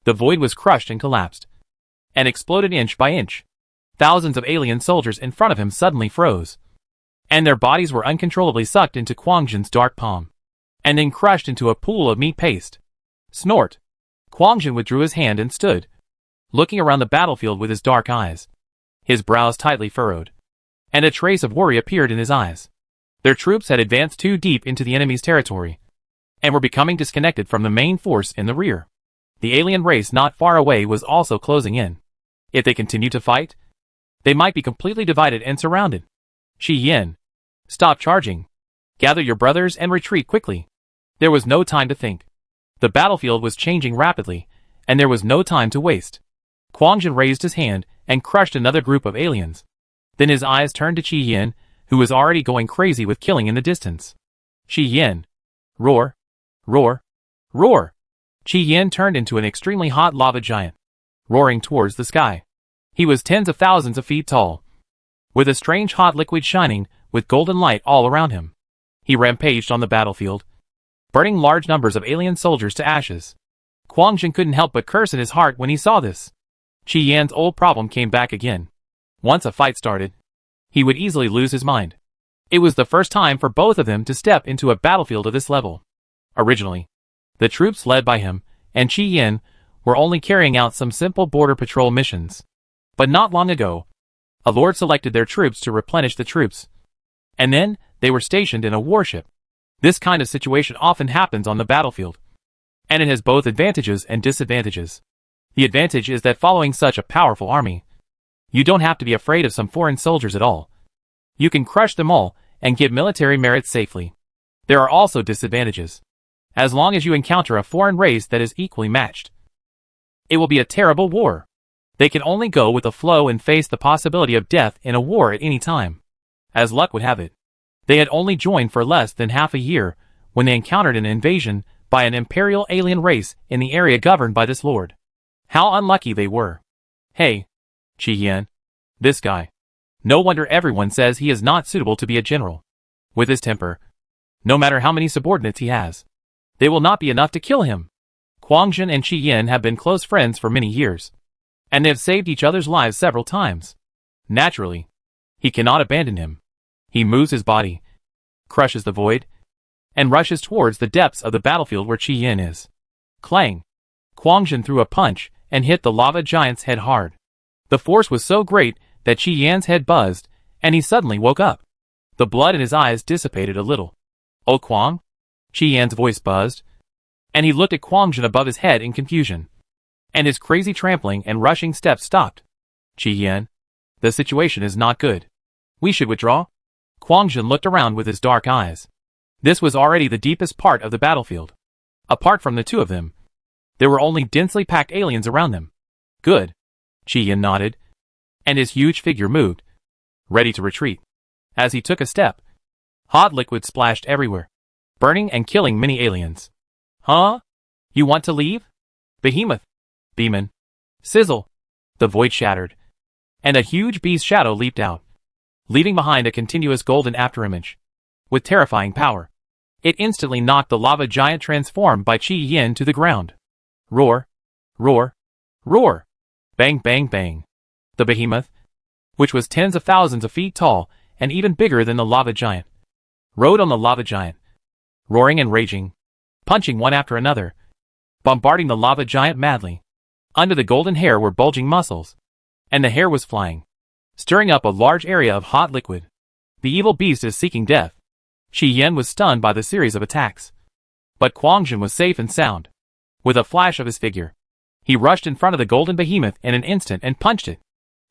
The void was crushed and collapsed, and exploded inch by inch. Thousands of alien soldiers in front of him suddenly froze, and their bodies were uncontrollably sucked into Kwang Jin's dark palm, and then crushed into a pool of meat paste. Snort! Kwang Jin withdrew his hand and stood, looking around the battlefield with his dark eyes. His brows tightly furrowed, and a trace of worry appeared in his eyes. Their troops had advanced too deep into the enemy's territory, and were becoming disconnected from the main force in the rear. The alien race not far away was also closing in. If they continued to fight, they might be completely divided and surrounded. Shi Yin, stop charging. Gather your brothers and retreat quickly. There was no time to think. The battlefield was changing rapidly, and there was no time to waste. Kwang Jin raised his hand and crushed another group of aliens. Then his eyes turned to Shi Yin, who was already going crazy with killing in the distance. Shi Yin. Roar. Roar. Roar. Shi Yin turned into an extremely hot lava giant, roaring towards the sky. He was tens of thousands of feet tall, with a strange hot liquid shining with golden light all around him. He rampaged on the battlefield, burning large numbers of alien soldiers to ashes. Kwang Jin couldn't help but curse in his heart when he saw this. Shi Yan's old problem came back again. Once a fight started, he would easily lose his mind. It was the first time for both of them to step into a battlefield of this level. Originally, the troops led by him and Shi Yin were only carrying out some simple border patrol missions. But not long ago, a lord selected their troops to replenish the troops, and then they were stationed in a warship. This kind of situation often happens on the battlefield, and it has both advantages and disadvantages. The advantage is that following such a powerful army, you don't have to be afraid of some foreign soldiers at all. You can crush them all and get military merits safely. There are also disadvantages. As long as you encounter a foreign race that is equally matched, it will be a terrible war. They can only go with the flow and face the possibility of death in a war at any time. As luck would have it, they had only joined for less than half a year when they encountered an invasion by an imperial alien race in the area governed by this lord. How unlucky they were. Hey, Shi Yin. This guy. No wonder everyone says he is not suitable to be a general. With his temper, no matter how many subordinates he has, they will not be enough to kill him. Kwang Jin and Shi Yin have been close friends for many years, and they have saved each other's lives several times. Naturally, he cannot abandon him. He moves his body, crushes the void, and rushes towards the depths of the battlefield where Shi Yin is. Clang! Kwang Jin threw a punch and hit the lava giant's head hard. The force was so great that Shi Yan's head buzzed, and he suddenly woke up. The blood in his eyes dissipated a little. Oh Kwang? Shi Yan's voice buzzed, and he looked at Kwang Jin above his head in confusion. And his crazy trampling and rushing steps stopped. Shi Yan, the situation is not good. We should withdraw? Kwang Jin looked around with his dark eyes. This was already the deepest part of the battlefield. Apart from the two of them, there were only densely packed aliens around them. Good. Shi Yan nodded, and his huge figure moved, ready to retreat. As he took a step, hot liquid splashed everywhere, burning and killing many aliens. Huh? You want to leave? Behemoth. Demon. Sizzle. The void shattered, and a huge beast shadow leaped out, leaving behind a continuous golden afterimage. With terrifying power, it instantly knocked the lava giant transformed by Shi Yin to the ground. Roar. Roar. Roar. Bang bang bang. The behemoth, which was tens of thousands of feet tall and even bigger than the lava giant, rode on the lava giant, roaring and raging, punching one after another, bombarding the lava giant madly. Under the golden hair were bulging muscles, and the hair was flying, stirring up a large area of hot liquid. The evil beast is seeking death. Qi Yan was stunned by the series of attacks. But Quang Jin was safe and sound. With a flash of his figure, he rushed in front of the golden behemoth in an instant and punched it.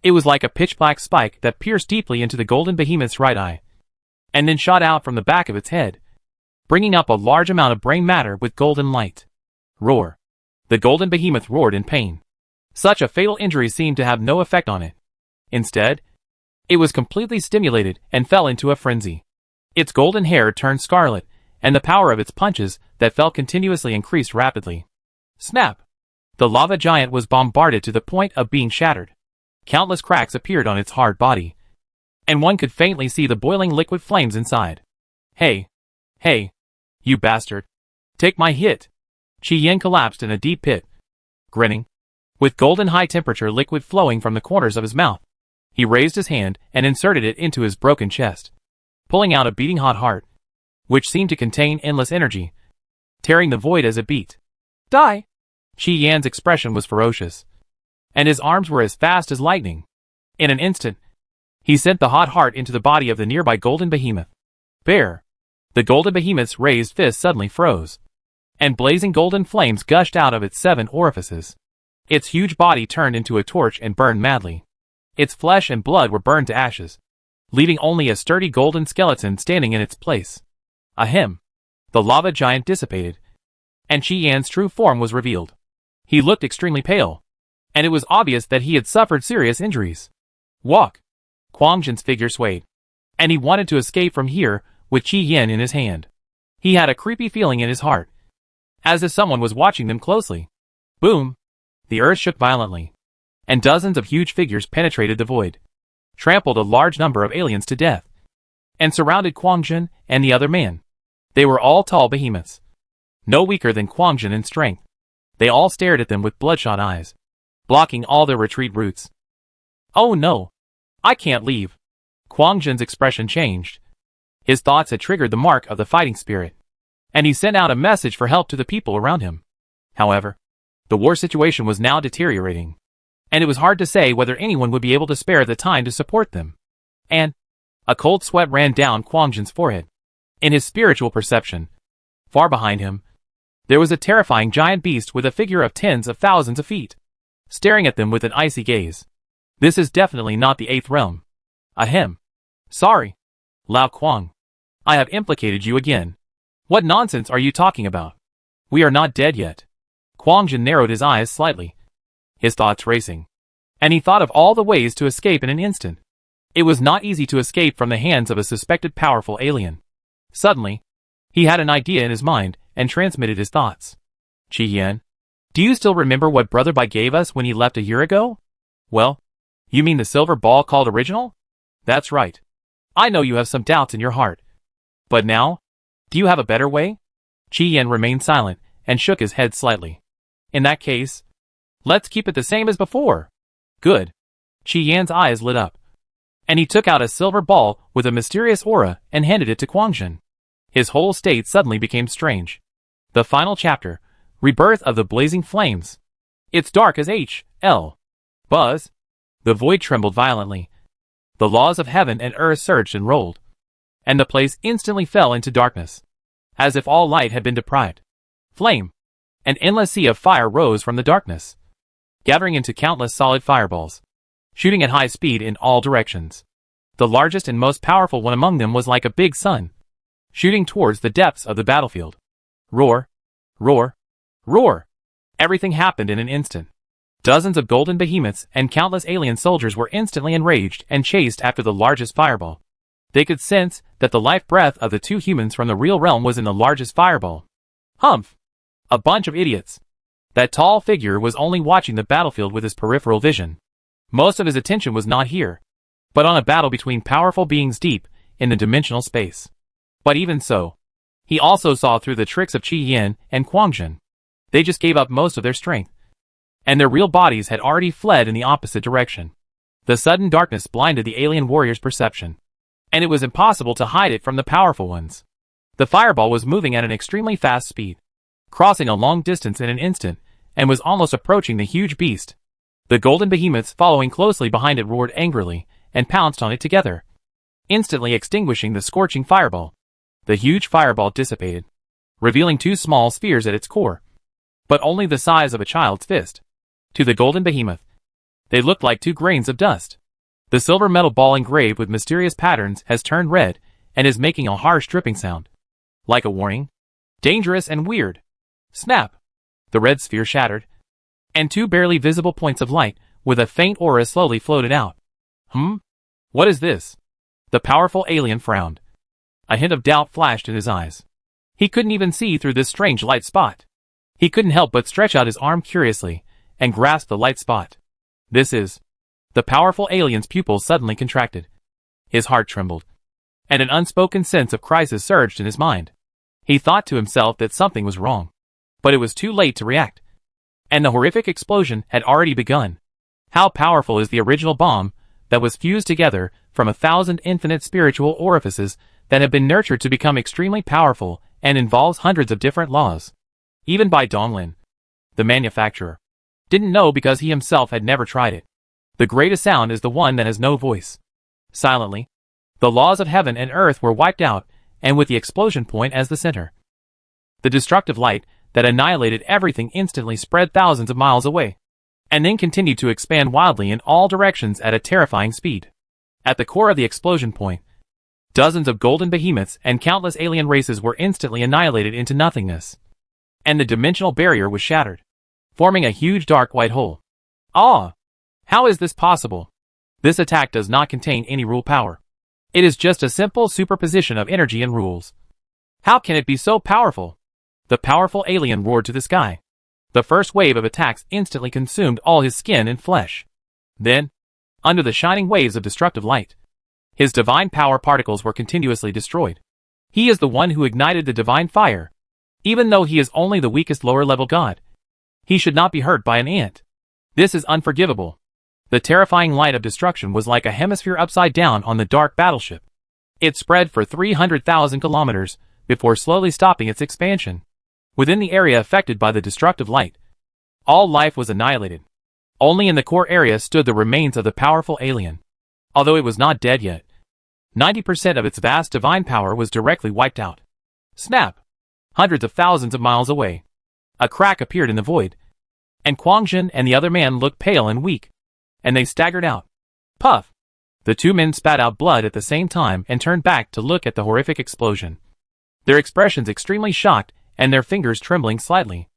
It was like a pitch-black spike that pierced deeply into the golden behemoth's right eye, and then shot out from the back of its head, bringing up a large amount of brain matter with golden light. Roar. The golden behemoth roared in pain. Such a fatal injury seemed to have no effect on it. Instead, it was completely stimulated and fell into a frenzy. Its golden hair turned scarlet, and the power of its punches that fell continuously increased rapidly. Snap! The lava giant was bombarded to the point of being shattered. Countless cracks appeared on its hard body, and one could faintly see the boiling liquid flames inside. Hey! Hey! You bastard! Take my hit! Qi Yan collapsed in a deep pit. Grinning, with golden high-temperature liquid flowing from the corners of his mouth, he raised his hand and inserted it into his broken chest, pulling out a beating hot heart, which seemed to contain endless energy, tearing the void as it beat. Die! Qi Yan's expression was ferocious, and his arms were as fast as lightning. In an instant, he sent the hot heart into the body of the nearby golden behemoth. Bear! The golden behemoth's raised fist suddenly froze, and blazing golden flames gushed out of its 7 orifices. Its huge body turned into a torch and burned madly. Its flesh and blood were burned to ashes, leaving only a sturdy golden skeleton standing in its place. Ahem! The lava giant dissipated, and Qi Yan's true form was revealed. He looked extremely pale, and it was obvious that he had suffered serious injuries. Walk! Quang Jin's figure swayed, and he wanted to escape from here with Qi Yan in his hand. He had a creepy feeling in his heart, as if someone was watching them closely. Boom! The earth shook violently, and dozens of huge figures penetrated the void, trampled a large number of aliens to death, and surrounded Quang Jin and the other man. They were all tall behemoths, no weaker than Quang Jin in strength. They all stared at them with bloodshot eyes, blocking all their retreat routes. Oh no! I can't leave! Quang Jin's expression changed. His thoughts had triggered the mark of the fighting spirit, and he sent out a message for help to the people around him. However, the war situation was now deteriorating, and it was hard to say whether anyone would be able to spare the time to support them. And a cold sweat ran down Quang Jin's forehead. In his spiritual perception, far behind him, there was a terrifying giant beast with a figure of tens of thousands of feet, staring at them with an icy gaze. This is definitely not the 8th realm. Ahem. Sorry, Lao Quang. I have implicated you again. What nonsense are you talking about? We are not dead yet. Quang Jin narrowed his eyes slightly, his thoughts racing, and he thought of all the ways to escape in an instant. It was not easy to escape from the hands of a suspected powerful alien. Suddenly, he had an idea in his mind and transmitted his thoughts. Qi Yan, do you still remember what Brother Bai gave us when he left a year ago? Well, you mean the silver ball called Original? That's right. I know you have some doubts in your heart. But now, do you have a better way? Qi Yan remained silent and shook his head slightly. In that case, let's keep it the same as before. Good. Qi Yan's eyes lit up, and he took out a silver ball with a mysterious aura and handed it to Quang Jin. His whole state suddenly became strange. The final chapter, Rebirth of the Blazing Flames. It's dark as H.L. Buzz. The void trembled violently. The laws of heaven and earth surged and rolled, and the place instantly fell into darkness, as if all light had been deprived. Flame. An endless sea of fire rose from the darkness, gathering into countless solid fireballs, shooting at high speed in all directions. The largest and most powerful one among them was like a big sun, shooting towards the depths of the battlefield. Roar! Roar! Roar! Everything happened in an instant. Dozens of golden behemoths and countless alien soldiers were instantly enraged and chased after the largest fireball. They could sense that the life breath of the 2 humans from the real realm was in the largest fireball. Humph! A bunch of idiots. That tall figure was only watching the battlefield with his peripheral vision. Most of his attention was not here, but on a battle between powerful beings deep in the dimensional space. But even so, he also saw through the tricks of Qi Yan and Quang Jin. They just gave up most of their strength, and their real bodies had already fled in the opposite direction. The sudden darkness blinded the alien warrior's perception, and it was impossible to hide it from the powerful ones. The fireball was moving at an extremely fast speed, crossing a long distance in an instant, and was almost approaching the huge beast. The golden behemoths following closely behind it roared angrily, and pounced on it together, instantly extinguishing the scorching fireball. The huge fireball dissipated, revealing two small spheres at its core, but only the size of a child's fist. To the golden behemoth, they looked like 2 grains of dust. The silver metal ball engraved with mysterious patterns has turned red, and is making a harsh dripping sound. Like a warning. Dangerous and weird. Snap! The red sphere shattered, and 2 barely visible points of light, with a faint aura slowly floated out. What is this? The powerful alien frowned. A hint of doubt flashed in his eyes. He couldn't even see through this strange light spot. He couldn't help but stretch out his arm curiously, and grasp the light spot. This is... The powerful alien's pupils suddenly contracted. His heart trembled, and an unspoken sense of crisis surged in his mind. He thought to himself that something was wrong, but it was too late to react, and the horrific explosion had already begun. How powerful is the original bomb that was fused together from 1,000 infinite spiritual orifices that have been nurtured to become extremely powerful and involves hundreds of different laws. Even Bai Donglin, the manufacturer, didn't know because he himself had never tried it. The greatest sound is the one that has no voice. Silently, the laws of heaven and earth were wiped out, and with the explosion point as the center. The destructive light that annihilated everything instantly spread thousands of miles away, and then continued to expand wildly in all directions at a terrifying speed. At the core of the explosion point, dozens of golden behemoths and countless alien races were instantly annihilated into nothingness, and the dimensional barrier was shattered, forming a huge dark white hole. Ah! How is this possible? This attack does not contain any rule power. It is just a simple superposition of energy and rules. How can it be so powerful? The powerful alien roared to the sky. The first wave of attacks instantly consumed all his skin and flesh. Then, under the shining waves of destructive light, his divine power particles were continuously destroyed. He is the one who ignited the divine fire. Even though he is only the weakest lower-level god, he should not be hurt by an ant. This is unforgivable. The terrifying light of destruction was like a hemisphere upside down on the dark battleship. It spread for 300,000 kilometers, before slowly stopping its expansion. Within the area affected by the destructive light, all life was annihilated. Only in the core area stood the remains of the powerful alien. Although it was not dead yet, 90% of its vast divine power was directly wiped out. Snap! Hundreds of thousands of miles away, a crack appeared in the void, and Quang Jin and the other man looked pale and weak, and they staggered out. Puff! The 2 men spat out blood at the same time and turned back to look at the horrific explosion. Their expressions extremely shocked and their fingers trembling slightly.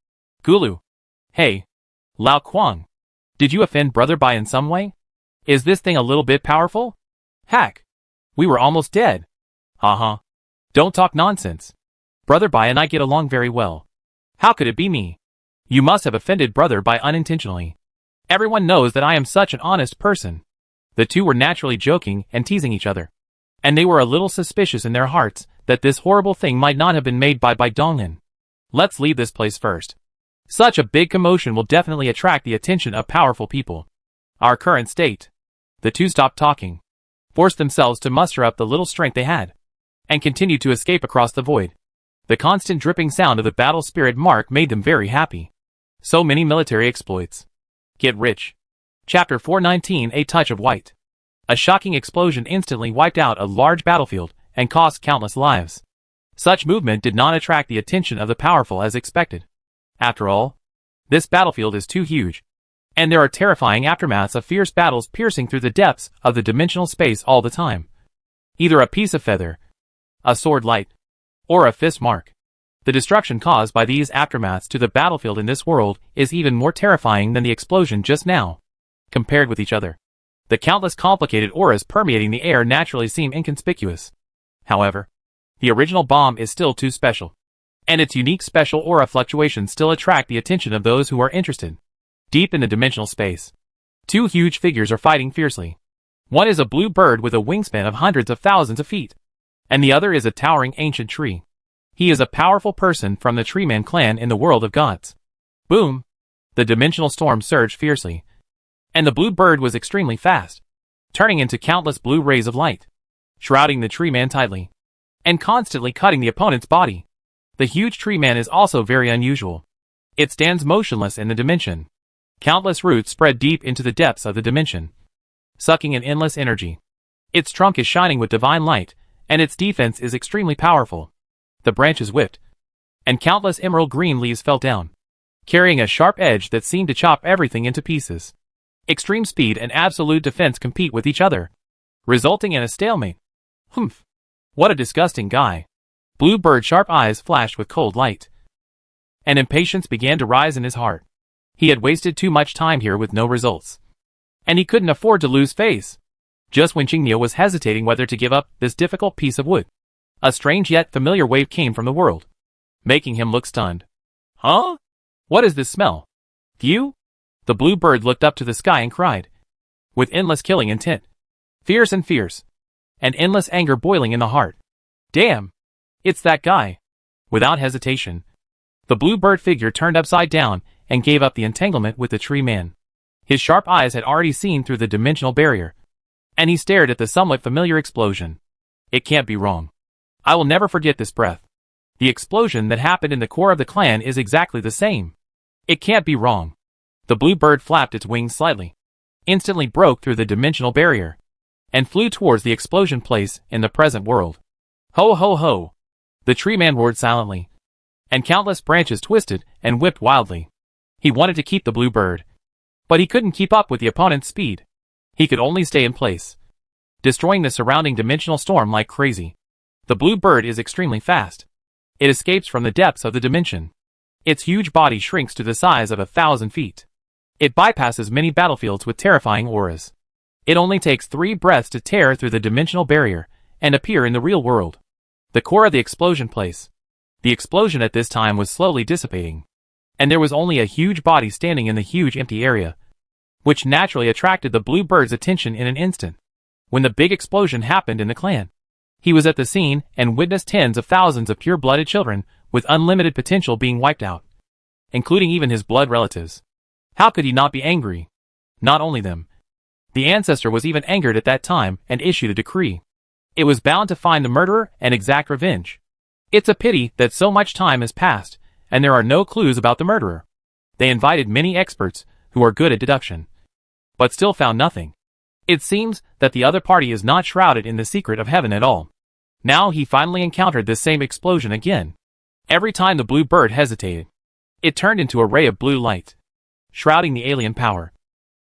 Gulu! Hey! Lao Quang! Did you offend Brother Bai in some way? Is this thing a little bit powerful? Hack! We were almost dead. Haha. Don't talk nonsense. Brother Bai and I get along very well. How could it be me? You must have offended Brother Bai unintentionally. Everyone knows that I am such an honest person. The 2 were naturally joking and teasing each other, and they were a little suspicious in their hearts that this horrible thing might not have been made by Bai Donglin. Let's leave this place first. Such a big commotion will definitely attract the attention of powerful people. Our current state. The 2 stopped talking, forced themselves to muster up the little strength they had, and continued to escape across the void. The constant dripping sound of the battle spirit mark made them very happy. So many military exploits. Get rich. Chapter 419 A Touch of White. A shocking explosion instantly wiped out a large battlefield and cost countless lives. Such movement did not attract the attention of the powerful as expected. After all, this battlefield is too huge, and there are terrifying aftermaths of fierce battles piercing through the depths of the dimensional space all the time. Either a piece of feather, a sword light, or a fist mark. The destruction caused by these aftermaths to the battlefield in this world is even more terrifying than the explosion just now. Compared with each other, the countless complicated auras permeating the air naturally seem inconspicuous. However, the original bomb is still too special, and its unique special aura fluctuations still attract the attention of those who are interested. Deep in the dimensional space, 2 huge figures are fighting fiercely. One is a blue bird with a wingspan of hundreds of thousands of feet, and the other is a towering ancient tree. He is a powerful person from the Treeman clan in the world of gods. Boom! The dimensional storm surged fiercely, and the blue bird was extremely fast, turning into countless blue rays of light, shrouding the Treeman tightly, and constantly cutting the opponent's body. The huge tree man is also very unusual. It stands motionless in the dimension. Countless roots spread deep into the depths of the dimension, sucking in endless energy. Its trunk is shining with divine light, and its defense is extremely powerful. The branches whipped, and countless emerald green leaves fell down, carrying a sharp edge that seemed to chop everything into pieces. Extreme speed and absolute defense compete with each other, resulting in a stalemate. Humph. What a disgusting guy. Bluebird's sharp eyes flashed with cold light, and impatience began to rise in his heart. He had wasted too much time here with no results, and he couldn't afford to lose face. Just when Qingniu was hesitating whether to give up this difficult piece of wood, a strange yet familiar wave came from the world, making him look stunned. Huh? What is this smell? Phew? The bluebird looked up to the sky and cried, with endless killing intent. Fierce and fierce, and endless anger boiling in the heart. Damn! It's that guy. Without hesitation, the bluebird figure turned upside down and gave up the entanglement with the tree man. His sharp eyes had already seen through the dimensional barrier, and he stared at the somewhat familiar explosion. It can't be wrong. I will never forget this breath. The explosion that happened in the core of the clan is exactly the same. It can't be wrong. The bluebird flapped its wings slightly, instantly broke through the dimensional barrier, and flew towards the explosion place in the present world. Ho ho ho! The tree man roared silently, and countless branches twisted and whipped wildly. He wanted to keep the bluebird, but he couldn't keep up with the opponent's speed. He could only stay in place, destroying the surrounding dimensional storm like crazy. The bluebird is extremely fast. It escapes from the depths of the dimension. Its huge body shrinks to the size of 1,000 feet. It bypasses many battlefields with terrifying auras. It only takes 3 breaths to tear through the dimensional barrier and appear in the real world. The core of the explosion place. The explosion at this time was slowly dissipating, and there was only a huge body standing in the huge empty area, which naturally attracted the bluebird's attention in an instant. When the big explosion happened in the clan, he was at the scene and witnessed tens of thousands of pure-blooded children with unlimited potential being wiped out, including even his blood relatives. How could he not be angry? Not only them. The ancestor was even angered at that time and issued a decree. It was bound to find the murderer and exact revenge. It's a pity that so much time has passed and there are no clues about the murderer. They invited many experts who are good at deduction, but still found nothing. It seems that the other party is not shrouded in the secret of heaven at all. Now he finally encountered this same explosion again. Every time the blue bird hesitated, it turned into a ray of blue light, shrouding the alien power,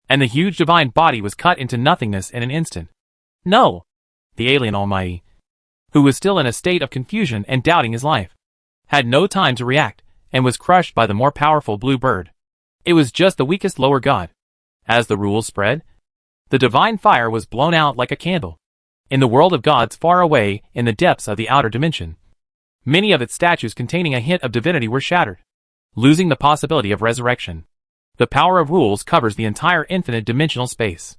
and the huge divine body was cut into nothingness in an instant. No! The alien almighty, who was still in a state of confusion and doubting his life, had no time to react and was crushed by the more powerful blue bird. It was just the weakest lower god. As the rules spread, the divine fire was blown out like a candle. In the world of gods far away in the depths of the outer dimension, many of its statues containing a hint of divinity were shattered, losing the possibility of resurrection. The power of rules covers the entire infinite dimensional space.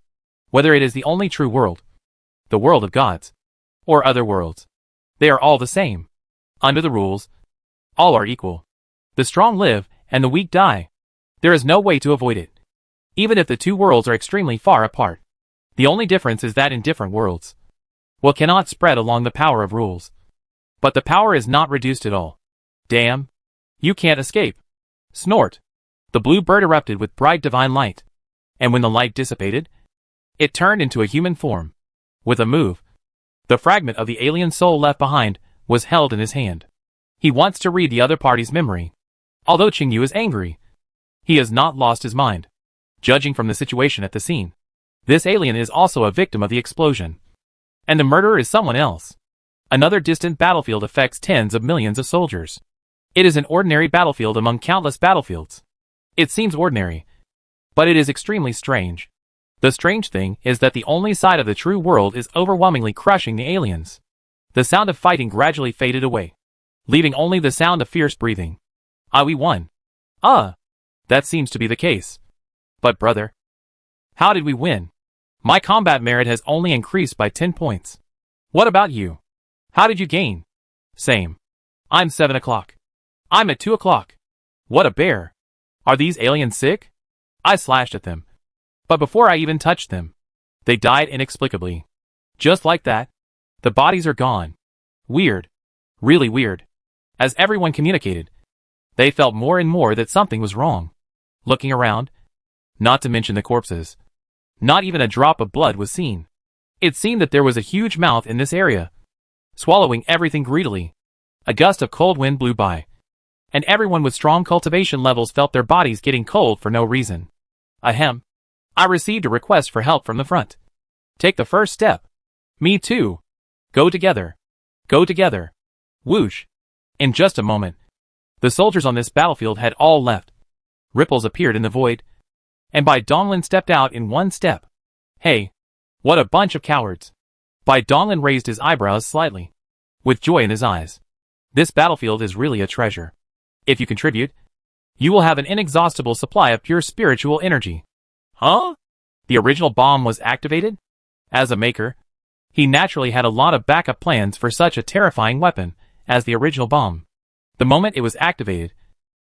Whether it is the only true world, the world of gods, or other worlds, they are all the same. Under the rules, all are equal. The strong live, and the weak die. There is no way to avoid it. Even if the two worlds are extremely far apart. The only difference is that in different worlds, will cannot spread along the power of rules. But the power is not reduced at all. Damn! You can't escape! Snort! The blue bird erupted with bright divine light, and when the light dissipated, it turned into a human form. With a move, the fragment of the alien soul left behind was held in his hand. He wants to read the other party's memory. Although Qingniu is angry, he has not lost his mind. Judging from the situation at the scene, this alien is also a victim of the explosion, and the murderer is someone else. Another distant battlefield affects tens of millions of soldiers. It is an ordinary battlefield among countless battlefields. It seems ordinary, but it is extremely strange. The strange thing is that the only side of the true world is overwhelmingly crushing the aliens. The sound of fighting gradually faded away, leaving only the sound of fierce breathing. We won. That seems to be the case. But brother, how did we win? My combat merit has only increased by 10 points. What about you? How did you gain? Same. I'm 7 o'clock. I'm at 2 o'clock. What a bear. Are these aliens sick? I slashed at them, but before I even touched them, they died inexplicably. Just like that, the bodies are gone. Weird. Really weird. As everyone communicated, they felt more and more that something was wrong. Looking around, not to mention the corpses, not even a drop of blood was seen. It seemed that there was a huge mouth in this area, swallowing everything greedily. A gust of cold wind blew by, and everyone with strong cultivation levels felt their bodies getting cold for no reason. Ahem. I received a request for help from the front. Take the first step. Me too. Go together. Go together. Whoosh. In just a moment, the soldiers on this battlefield had all left. Ripples appeared in the void, and Bai Donglin stepped out in one step. Hey, what a bunch of cowards. Bai Donglin raised his eyebrows slightly, with joy in his eyes. This battlefield is really a treasure. If you contribute, you will have an inexhaustible supply of pure spiritual energy. Huh? The original bomb was activated? As a maker, he naturally had a lot of backup plans for such a terrifying weapon as the original bomb. The moment it was activated,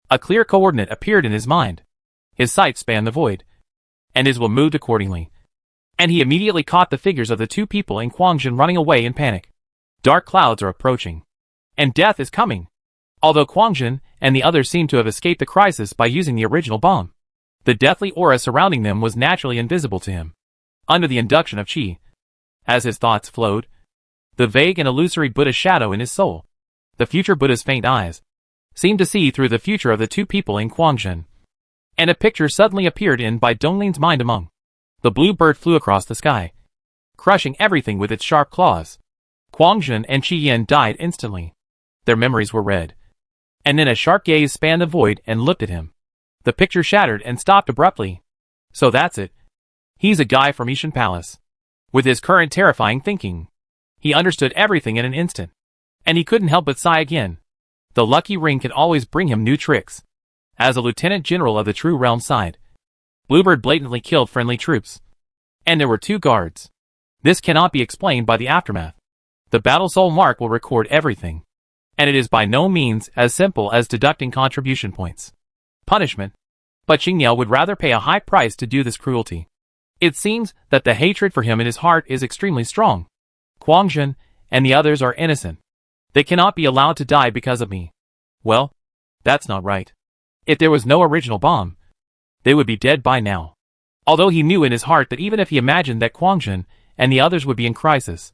a clear coordinate appeared in his mind. His sight spanned the void, and his will moved accordingly. And he immediately caught the figures of the two people in Quangjin running away in panic. Dark clouds are approaching, and death is coming. Although Quangjin and the others seemed to have escaped the crisis by using the original bomb, the deathly aura surrounding them was naturally invisible to him. Under the induction of Qi, as his thoughts flowed, the vague and illusory Buddha shadow in his soul, the future Buddha's faint eyes, seemed to see through the future of the two people in Quangjin. And a picture suddenly appeared in Bai Donglin's mind among. The blue bird flew across the sky, crushing everything with its sharp claws. Quangjin and Qi Yin died instantly. Their memories were red. And then a sharp gaze spanned the void and looked at him. The picture shattered and stopped abruptly. So that's it. He's a guy from Ishan Palace. With his current terrifying thinking, he understood everything in an instant. And he couldn't help but sigh again. The lucky ring can always bring him new tricks. As a lieutenant general of the True Realm side, Bluebird blatantly killed friendly troops. And there were 2 guards. This cannot be explained by the aftermath. The Battle Soul mark will record everything. And it is by no means as simple as deducting contribution points. Punishment. But Xingniao would rather pay a high price to do this cruelty. It seems that the hatred for him in his heart is extremely strong. Quangjin and the others are innocent. They cannot be allowed to die because of me. Well, that's not right. If there was no original bomb, they would be dead by now. Although he knew in his heart that even if he imagined that Quangjin and the others would be in crisis,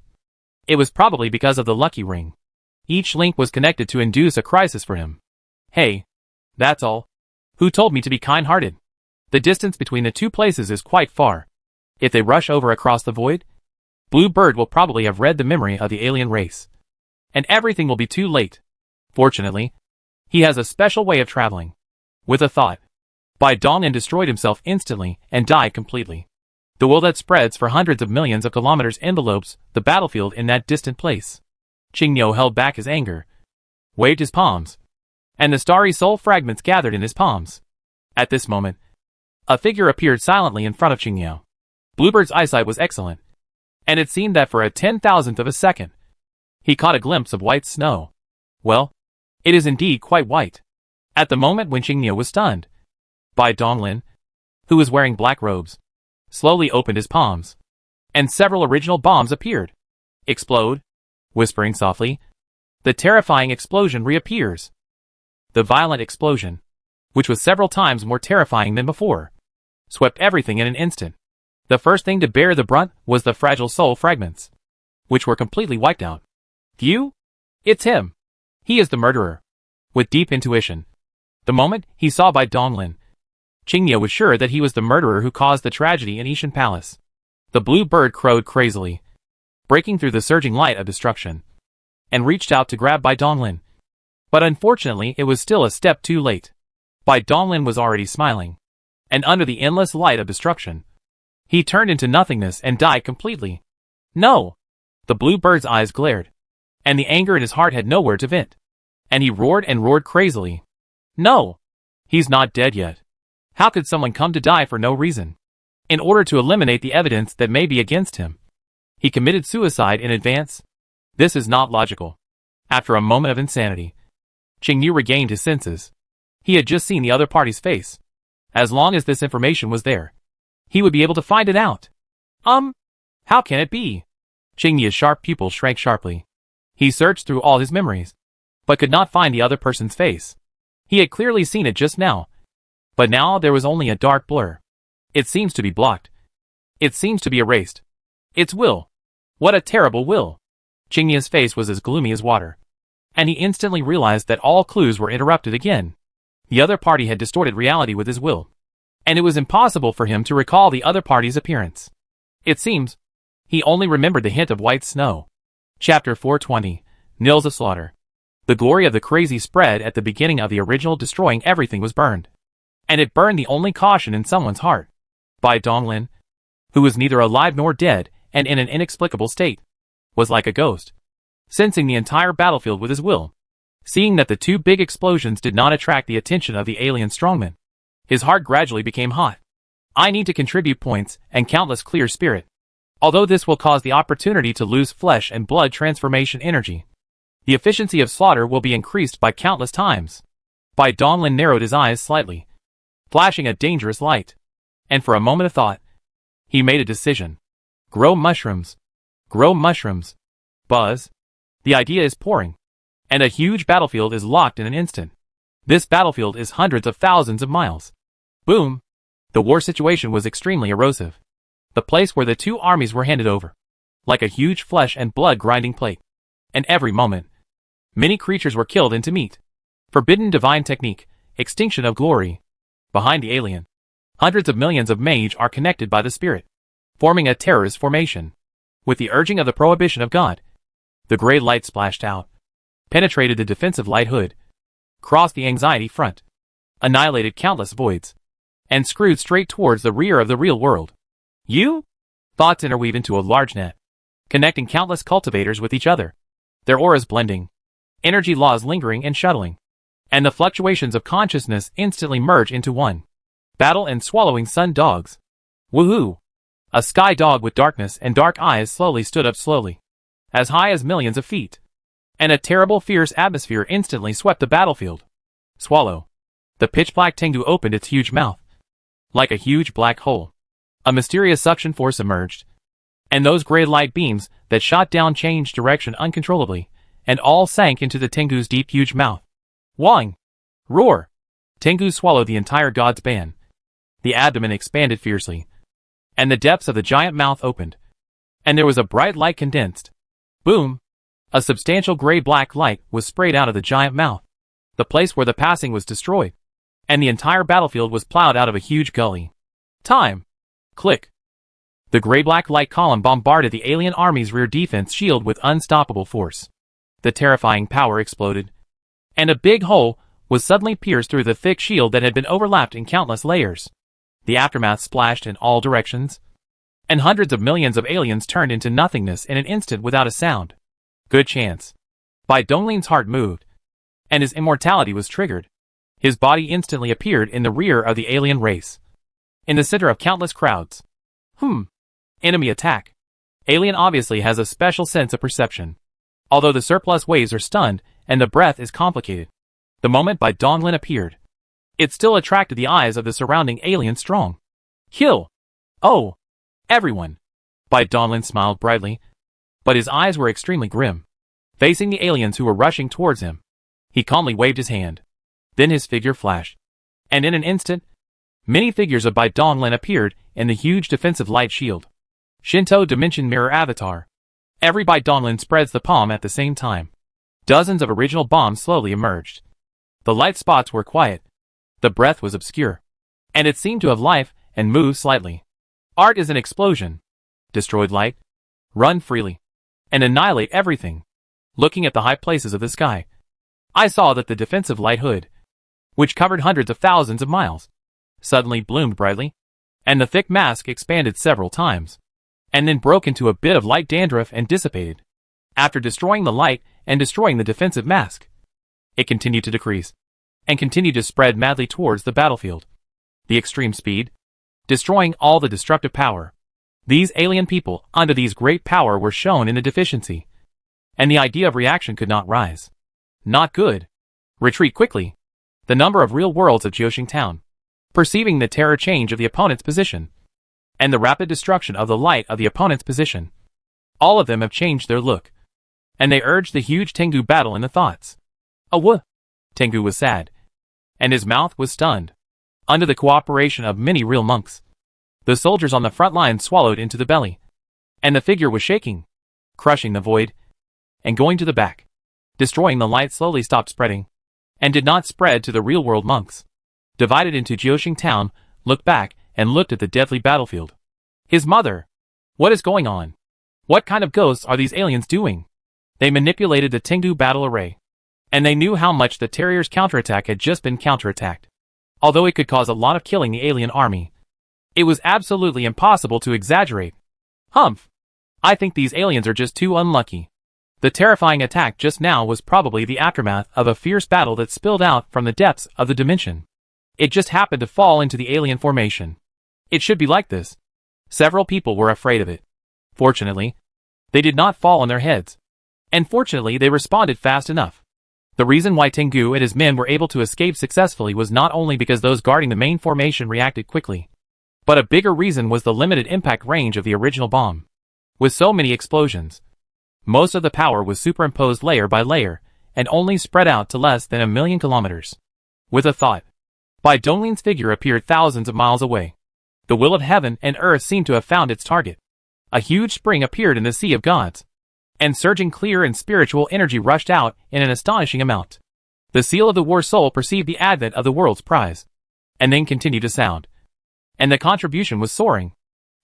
it was probably because of the lucky ring. Each link was connected to induce a crisis for him. Hey, that's all. Who told me to be kind-hearted? The distance between the two places is quite far. If they rush over across the void, Blue Bird will probably have read the memory of the alien race. And everything will be too late. Fortunately, he has a special way of traveling. With a thought, Bai Donglin destroyed himself instantly and died completely. The will that spreads for hundreds of millions of kilometers envelopes the battlefield in that distant place. Qingniao held back his anger, waved his palms, and the starry soul fragments gathered in his palms. At this moment, a figure appeared silently in front of Qingniao. Bluebird's eyesight was excellent, and it seemed that for a 10,000th of a second, he caught a glimpse of white snow. Well, it is indeed quite white. At the moment when Qingniao was stunned, Bai Donglin, who was wearing black robes, slowly opened his palms, and several original bombs appeared. Explode. Whispering softly, the terrifying explosion reappears. The violent explosion, which was several times more terrifying than before, swept everything in an instant. The first thing to bear the brunt was the fragile soul fragments, which were completely wiped out. Phew! It's him! He is the murderer. With deep intuition, the moment he saw Bai Donglin, Qingniao was sure that he was the murderer who caused the tragedy in Ishan Palace. The blue bird crowed crazily, breaking through the surging light of destruction, and reached out to grab Bai Donglin. But unfortunately it was still a step too late. Bai Donglin was already smiling, and under the endless light of destruction, he turned into nothingness and died completely. No! The blue bird's eyes glared, and the anger in his heart had nowhere to vent. And he roared and roared crazily. No! He's not dead yet. How could someone come to die for no reason? In order to eliminate the evidence that may be against him, he committed suicide in advance. This is not logical. After a moment of insanity, Qingniao regained his senses. He had just seen the other party's face. As long as this information was there, he would be able to find it out. How can it be? Qingniao's sharp pupils shrank sharply. He searched through all his memories, but could not find the other person's face. He had clearly seen it just now, but now there was only a dark blur. It seems to be blocked. It seems to be erased. Its will. What a terrible will. Qingnia's face was as gloomy as water, and he instantly realized that all clues were interrupted again. The other party had distorted reality with his will, and it was impossible for him to recall the other party's appearance. It seems he only remembered the hint of white snow. Chapter 420. Nils of Slaughter. The glory of the crazy spread at the beginning of the original. Destroying everything was burned, and it burned the only caution in someone's heart. Bai Donglin, who was neither alive nor dead and in an inexplicable state, was like a ghost, sensing the entire battlefield with his will. Seeing that the two big explosions did not attract the attention of the alien strongman, his heart gradually became hot. I need to contribute points and countless clear spirit, although this will cause the opportunity to lose flesh and blood transformation energy. The efficiency of slaughter will be increased by countless times. Bai Donglin narrowed his eyes slightly, flashing a dangerous light, and for a moment of thought, he made a decision. Grow mushrooms. Grow mushrooms. Buzz. The idea is pouring, and a huge battlefield is locked in an instant. This battlefield is hundreds of thousands of miles. Boom. The war situation was extremely erosive. The place where the two armies were handed over, like a huge flesh and blood grinding plate. And every moment, many creatures were killed into meat. Forbidden divine technique, extinction of glory. Behind the alien, hundreds of millions of mage are connected by the spirit, forming a terrorist formation. With the urging of the prohibition of God, the gray light splashed out, penetrated the defensive light hood, crossed the anxiety front, annihilated countless voids, and screwed straight towards the rear of the real world. Thoughts interweave into a large net, connecting countless cultivators with each other, their auras blending, energy laws lingering and shuttling, and the fluctuations of consciousness instantly merge into one. Battle and swallowing sun dogs. Woohoo! A sky dog with darkness and dark eyes slowly stood up slowly, as high as millions of feet, and a terrible fierce atmosphere instantly swept the battlefield. Swallow. The pitch-black Tengu opened its huge mouth, like a huge black hole. A mysterious suction force emerged, and those gray light beams that shot down changed direction uncontrollably, and all sank into the Tengu's deep huge mouth. Wang! Roar! Tengu swallowed the entire god's band. The abdomen expanded fiercely, and the depths of the giant mouth opened, and there was a bright light condensed. Boom! A substantial gray-black light was sprayed out of the giant mouth. The place where the passing was destroyed, and the entire battlefield was plowed out of a huge gully. Time! Click! The gray-black light column bombarded the alien army's rear defense shield with unstoppable force. The terrifying power exploded, and a big hole was suddenly pierced through the thick shield that had been overlapped in countless layers. The aftermath splashed in all directions, and hundreds of millions of aliens turned into nothingness in an instant without a sound. Good chance. Bai Donglin's heart moved, and his immortality was triggered. His body instantly appeared in the rear of the alien race, in the center of countless crowds. Enemy attack. Alien obviously has a special sense of perception. Although the surplus waves are stunned, and the breath is complicated, the moment Bai Donglin appeared, it still attracted the eyes of the surrounding alien strong. Kill! Oh! Everyone! Bai Donglin smiled brightly, but his eyes were extremely grim. Facing the aliens who were rushing towards him, he calmly waved his hand. Then his figure flashed, and in an instant, many figures of Bai Donglin appeared in the huge defensive light shield. Shinto Dimension Mirror Avatar. Every Bai Donglin spreads the palm at the same time. Dozens of original bombs slowly emerged. The light spots were quiet. The breath was obscure, and it seemed to have life and move slightly. Art is an explosion. Destroyed light. Run freely, and annihilate everything. Looking at the high places of the sky, I saw that the defensive light hood, which covered hundreds of thousands of miles, suddenly bloomed brightly, and the thick mask expanded several times, and then broke into a bit of light dandruff and dissipated. After destroying the light and destroying the defensive mask, it continued to decrease, and continued to spread madly towards the battlefield. The extreme speed, destroying all the destructive power. These alien people under these great power were shown in a deficiency, and the idea of reaction could not rise. Not good. Retreat quickly. The number of real worlds of Jiuxing Town, perceiving the terror change of the opponent's position, and the rapid destruction of the light of the opponent's position, all of them have changed their look, and they urged the huge Tengu battle in the thoughts. Tengu was sad, and his mouth was stunned. Under the cooperation of many real monks, the soldiers on the front line swallowed into the belly, and the figure was shaking, crushing the void, and going to the back. Destroying the light slowly stopped spreading, and did not spread to the real-world monks. Divided into Jiuxing town, looked back, and looked at the deadly battlefield. His mother! What is going on? What kind of ghosts are these aliens doing? They manipulated the Tengu battle array, and they knew how much the Terrier's counterattack had just been counterattacked. Although it could cause a lot of killing the alien army, it was absolutely impossible to exaggerate. Humph! I think these aliens are just too unlucky. The terrifying attack just now was probably the aftermath of a fierce battle that spilled out from the depths of the dimension. It just happened to fall into the alien formation. It should be like this. Several people were afraid of it. Fortunately, they did not fall on their heads. And fortunately they responded fast enough. The reason why Tengu and his men were able to escape successfully was not only because those guarding the main formation reacted quickly, but a bigger reason was the limited impact range of the original bomb. With so many explosions, most of the power was superimposed layer by layer, and only spread out to less than 1,000,000 kilometers. With a thought, Bai Donglin's figure appeared thousands of miles away. The will of heaven and earth seemed to have found its target. A huge spring appeared in the sea of gods, and surging clear and spiritual energy rushed out in an astonishing amount. The seal of the war soul perceived the advent of the world's prize, and then continued to sound. And the contribution was soaring,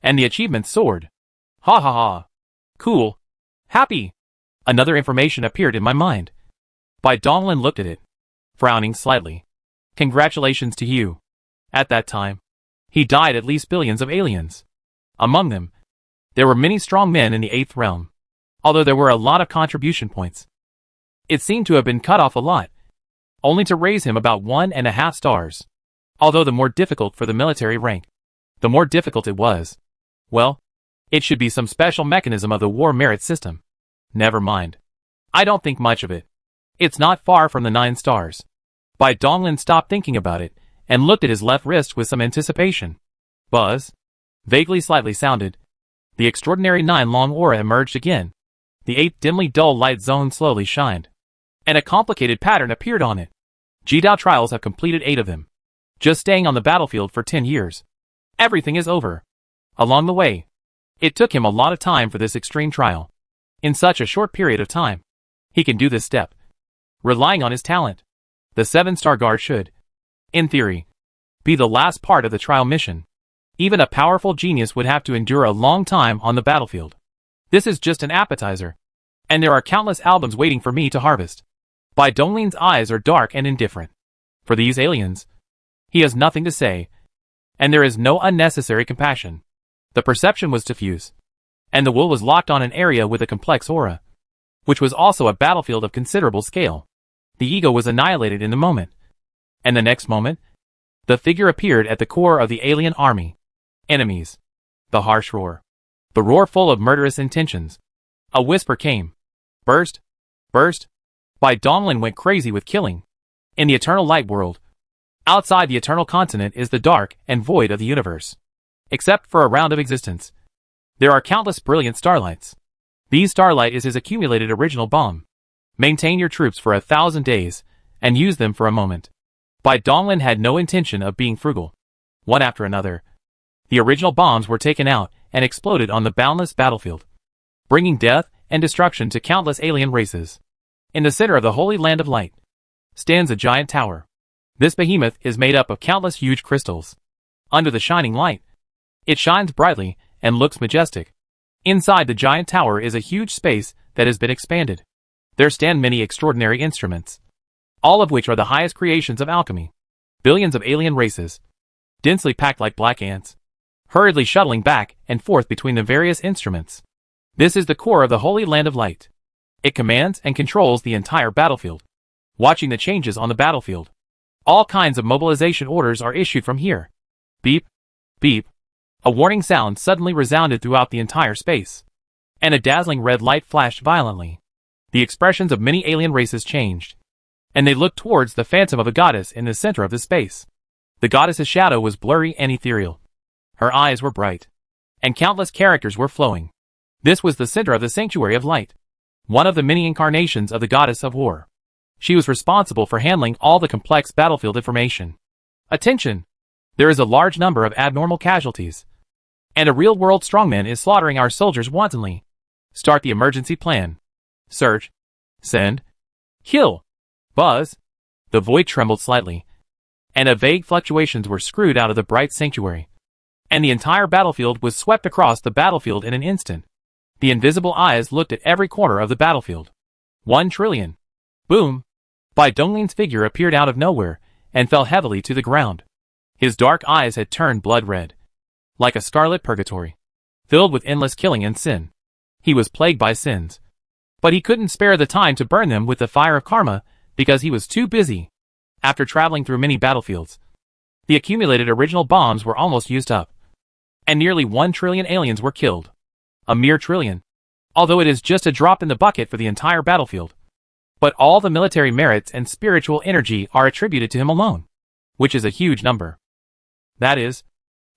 and the achievement soared. Ha ha ha. Cool. Happy. Another information appeared in my mind. Bai Donglin looked at it, frowning slightly. Congratulations to you. At that time, he died at least billions of aliens. Among them, there were many strong men in the 8th realm, although there were a lot of contribution points. It seemed to have been cut off a lot, only to raise him about 1.5 stars. Although the more difficult for the military rank, the more difficult it was. Well, it should be some special mechanism of the war merit system. Never mind. I don't think much of it. It's not far from the 9 stars. Bai Donglin stopped thinking about it, and looked at his left wrist with some anticipation. Buzz. Vaguely slightly sounded. The extraordinary 9 long aura emerged again. The 8th dimly dull light zone slowly shined, and a complicated pattern appeared on it. Jidao trials have completed 8 of them. Just staying on the battlefield for 10 years. Everything is over. Along the way, it took him a lot of time for this extreme trial. In such a short period of time, he can do this step, relying on his talent. The 7-star guard should, in theory, be the last part of the trial mission. Even a powerful genius would have to endure a long time on the battlefield. This is just an appetizer, and there are countless albums waiting for me to harvest. Bai Donglin's eyes are dark and indifferent. For these aliens, he has nothing to say, and there is no unnecessary compassion. The perception was diffuse, and the will was locked on an area with a complex aura, which was also a battlefield of considerable scale. The ego was annihilated in the moment, and the next moment, the figure appeared at the core of the alien army. Enemies. The harsh roar. The roar full of murderous intentions. A whisper came. Burst. Burst. Bai Donglin went crazy with killing. In the eternal light world, outside the eternal continent is the dark and void of the universe. Except for a round of existence, there are countless brilliant starlights. These starlight is his accumulated original bomb. Maintain your troops for 1,000 days, and use them for a moment. Bai Donglin had no intention of being frugal. One after another, the original bombs were taken out and exploded on the boundless battlefield, bringing death and destruction to countless alien races. In the center of the Holy Land of Light stands a giant tower. This behemoth is made up of countless huge crystals. Under the shining light, it shines brightly and looks majestic. Inside the giant tower is a huge space that has been expanded. There stand many extraordinary instruments, all of which are the highest creations of alchemy. Billions of alien races, densely packed like black ants, hurriedly shuttling back and forth between the various instruments. This is the core of the Holy Land of Light. It commands and controls the entire battlefield. Watching the changes on the battlefield, all kinds of mobilization orders are issued from here. Beep, beep. A warning sound suddenly resounded throughout the entire space, and a dazzling red light flashed violently. The expressions of many alien races changed, and they looked towards the phantom of a goddess in the center of the space. The goddess's shadow was blurry and ethereal. Her eyes were bright, and countless characters were flowing. This was the center of the sanctuary of light, one of the many incarnations of the goddess of war. She was responsible for handling all the complex battlefield information. Attention! There is a large number of abnormal casualties. And a real-world strongman is slaughtering our soldiers wantonly. Start the emergency plan. Search. Send. Kill. Buzz. The void trembled slightly, and vague fluctuations were screwed out of the bright sanctuary. And the entire battlefield was swept across the battlefield in an instant. The invisible eyes looked at every corner of the battlefield. 1 trillion. Boom. Bai Donglin's figure appeared out of nowhere and fell heavily to the ground. His dark eyes had turned blood red, like a scarlet purgatory, filled with endless killing and sin. He was plagued by sins, but he couldn't spare the time to burn them with the fire of karma because he was too busy. After traveling through many battlefields, the accumulated original bombs were almost used up, and nearly 1 trillion aliens were killed. A mere trillion, although it is just a drop in the bucket for the entire battlefield. But all the military merits and spiritual energy are attributed to him alone, which is a huge number. That is,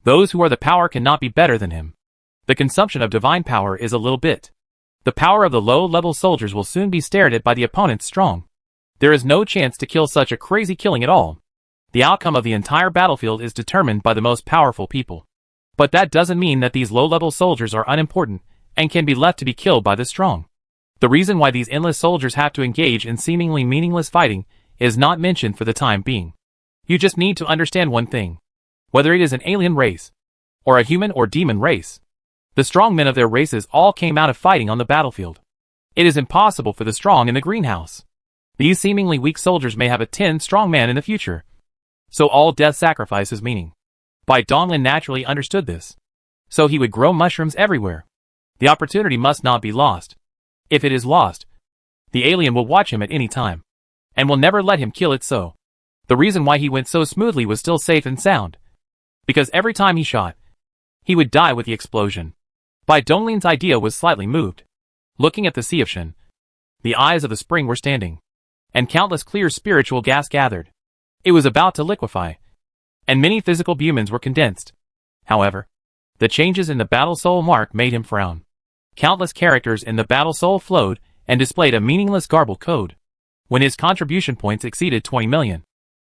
those who are the power cannot be better than him. The consumption of divine power is a little bit. The power of the low-level soldiers will soon be stared at by the opponent's strong. There is no chance to kill such a crazy killing at all. The outcome of the entire battlefield is determined by the most powerful people. But that doesn't mean that these low-level soldiers are unimportant and can be left to be killed by the strong. The reason why these endless soldiers have to engage in seemingly meaningless fighting is not mentioned for the time being. You just need to understand one thing. Whether it is an alien race, or a human or demon race, the strong men of their races all came out of fighting on the battlefield. It is impossible for the strong in the greenhouse. These seemingly weak soldiers may have a 10 strong man in the future. So all death sacrifice is meaning. Bai Donglin naturally understood this. So he would grow mushrooms everywhere. The opportunity must not be lost. If it is lost, the alien will watch him at any time, and will never let him kill it. So the reason why he went so smoothly was still safe and sound. Because every time he shot, he would die with the explosion. Bai Donglin's idea was slightly moved. Looking at the sea of Shen, the eyes of the spring were standing, and countless clear spiritual gas gathered. It was about to liquefy, and many physical humans were condensed. However, the changes in the battle soul mark made him frown. Countless characters in the battle soul flowed and displayed a meaningless garbled code. When his contribution points exceeded 20 million,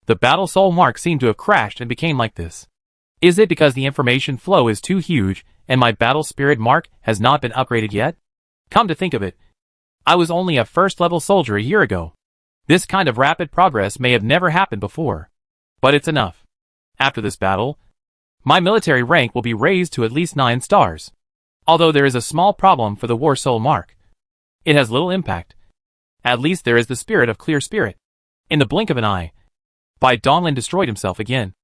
the battle soul mark seemed to have crashed and became like this. Is it because the information flow is too huge and my battle spirit mark has not been upgraded yet? Come to think of it, I was only a first-level soldier a year ago. This kind of rapid progress may have never happened before. But it's enough. After this battle, my military rank will be raised to at least 9 stars. Although there is a small problem for the war soul mark. It has little impact. At least there is the spirit of clear spirit. In the blink of an eye, Bai Donglin destroyed himself again,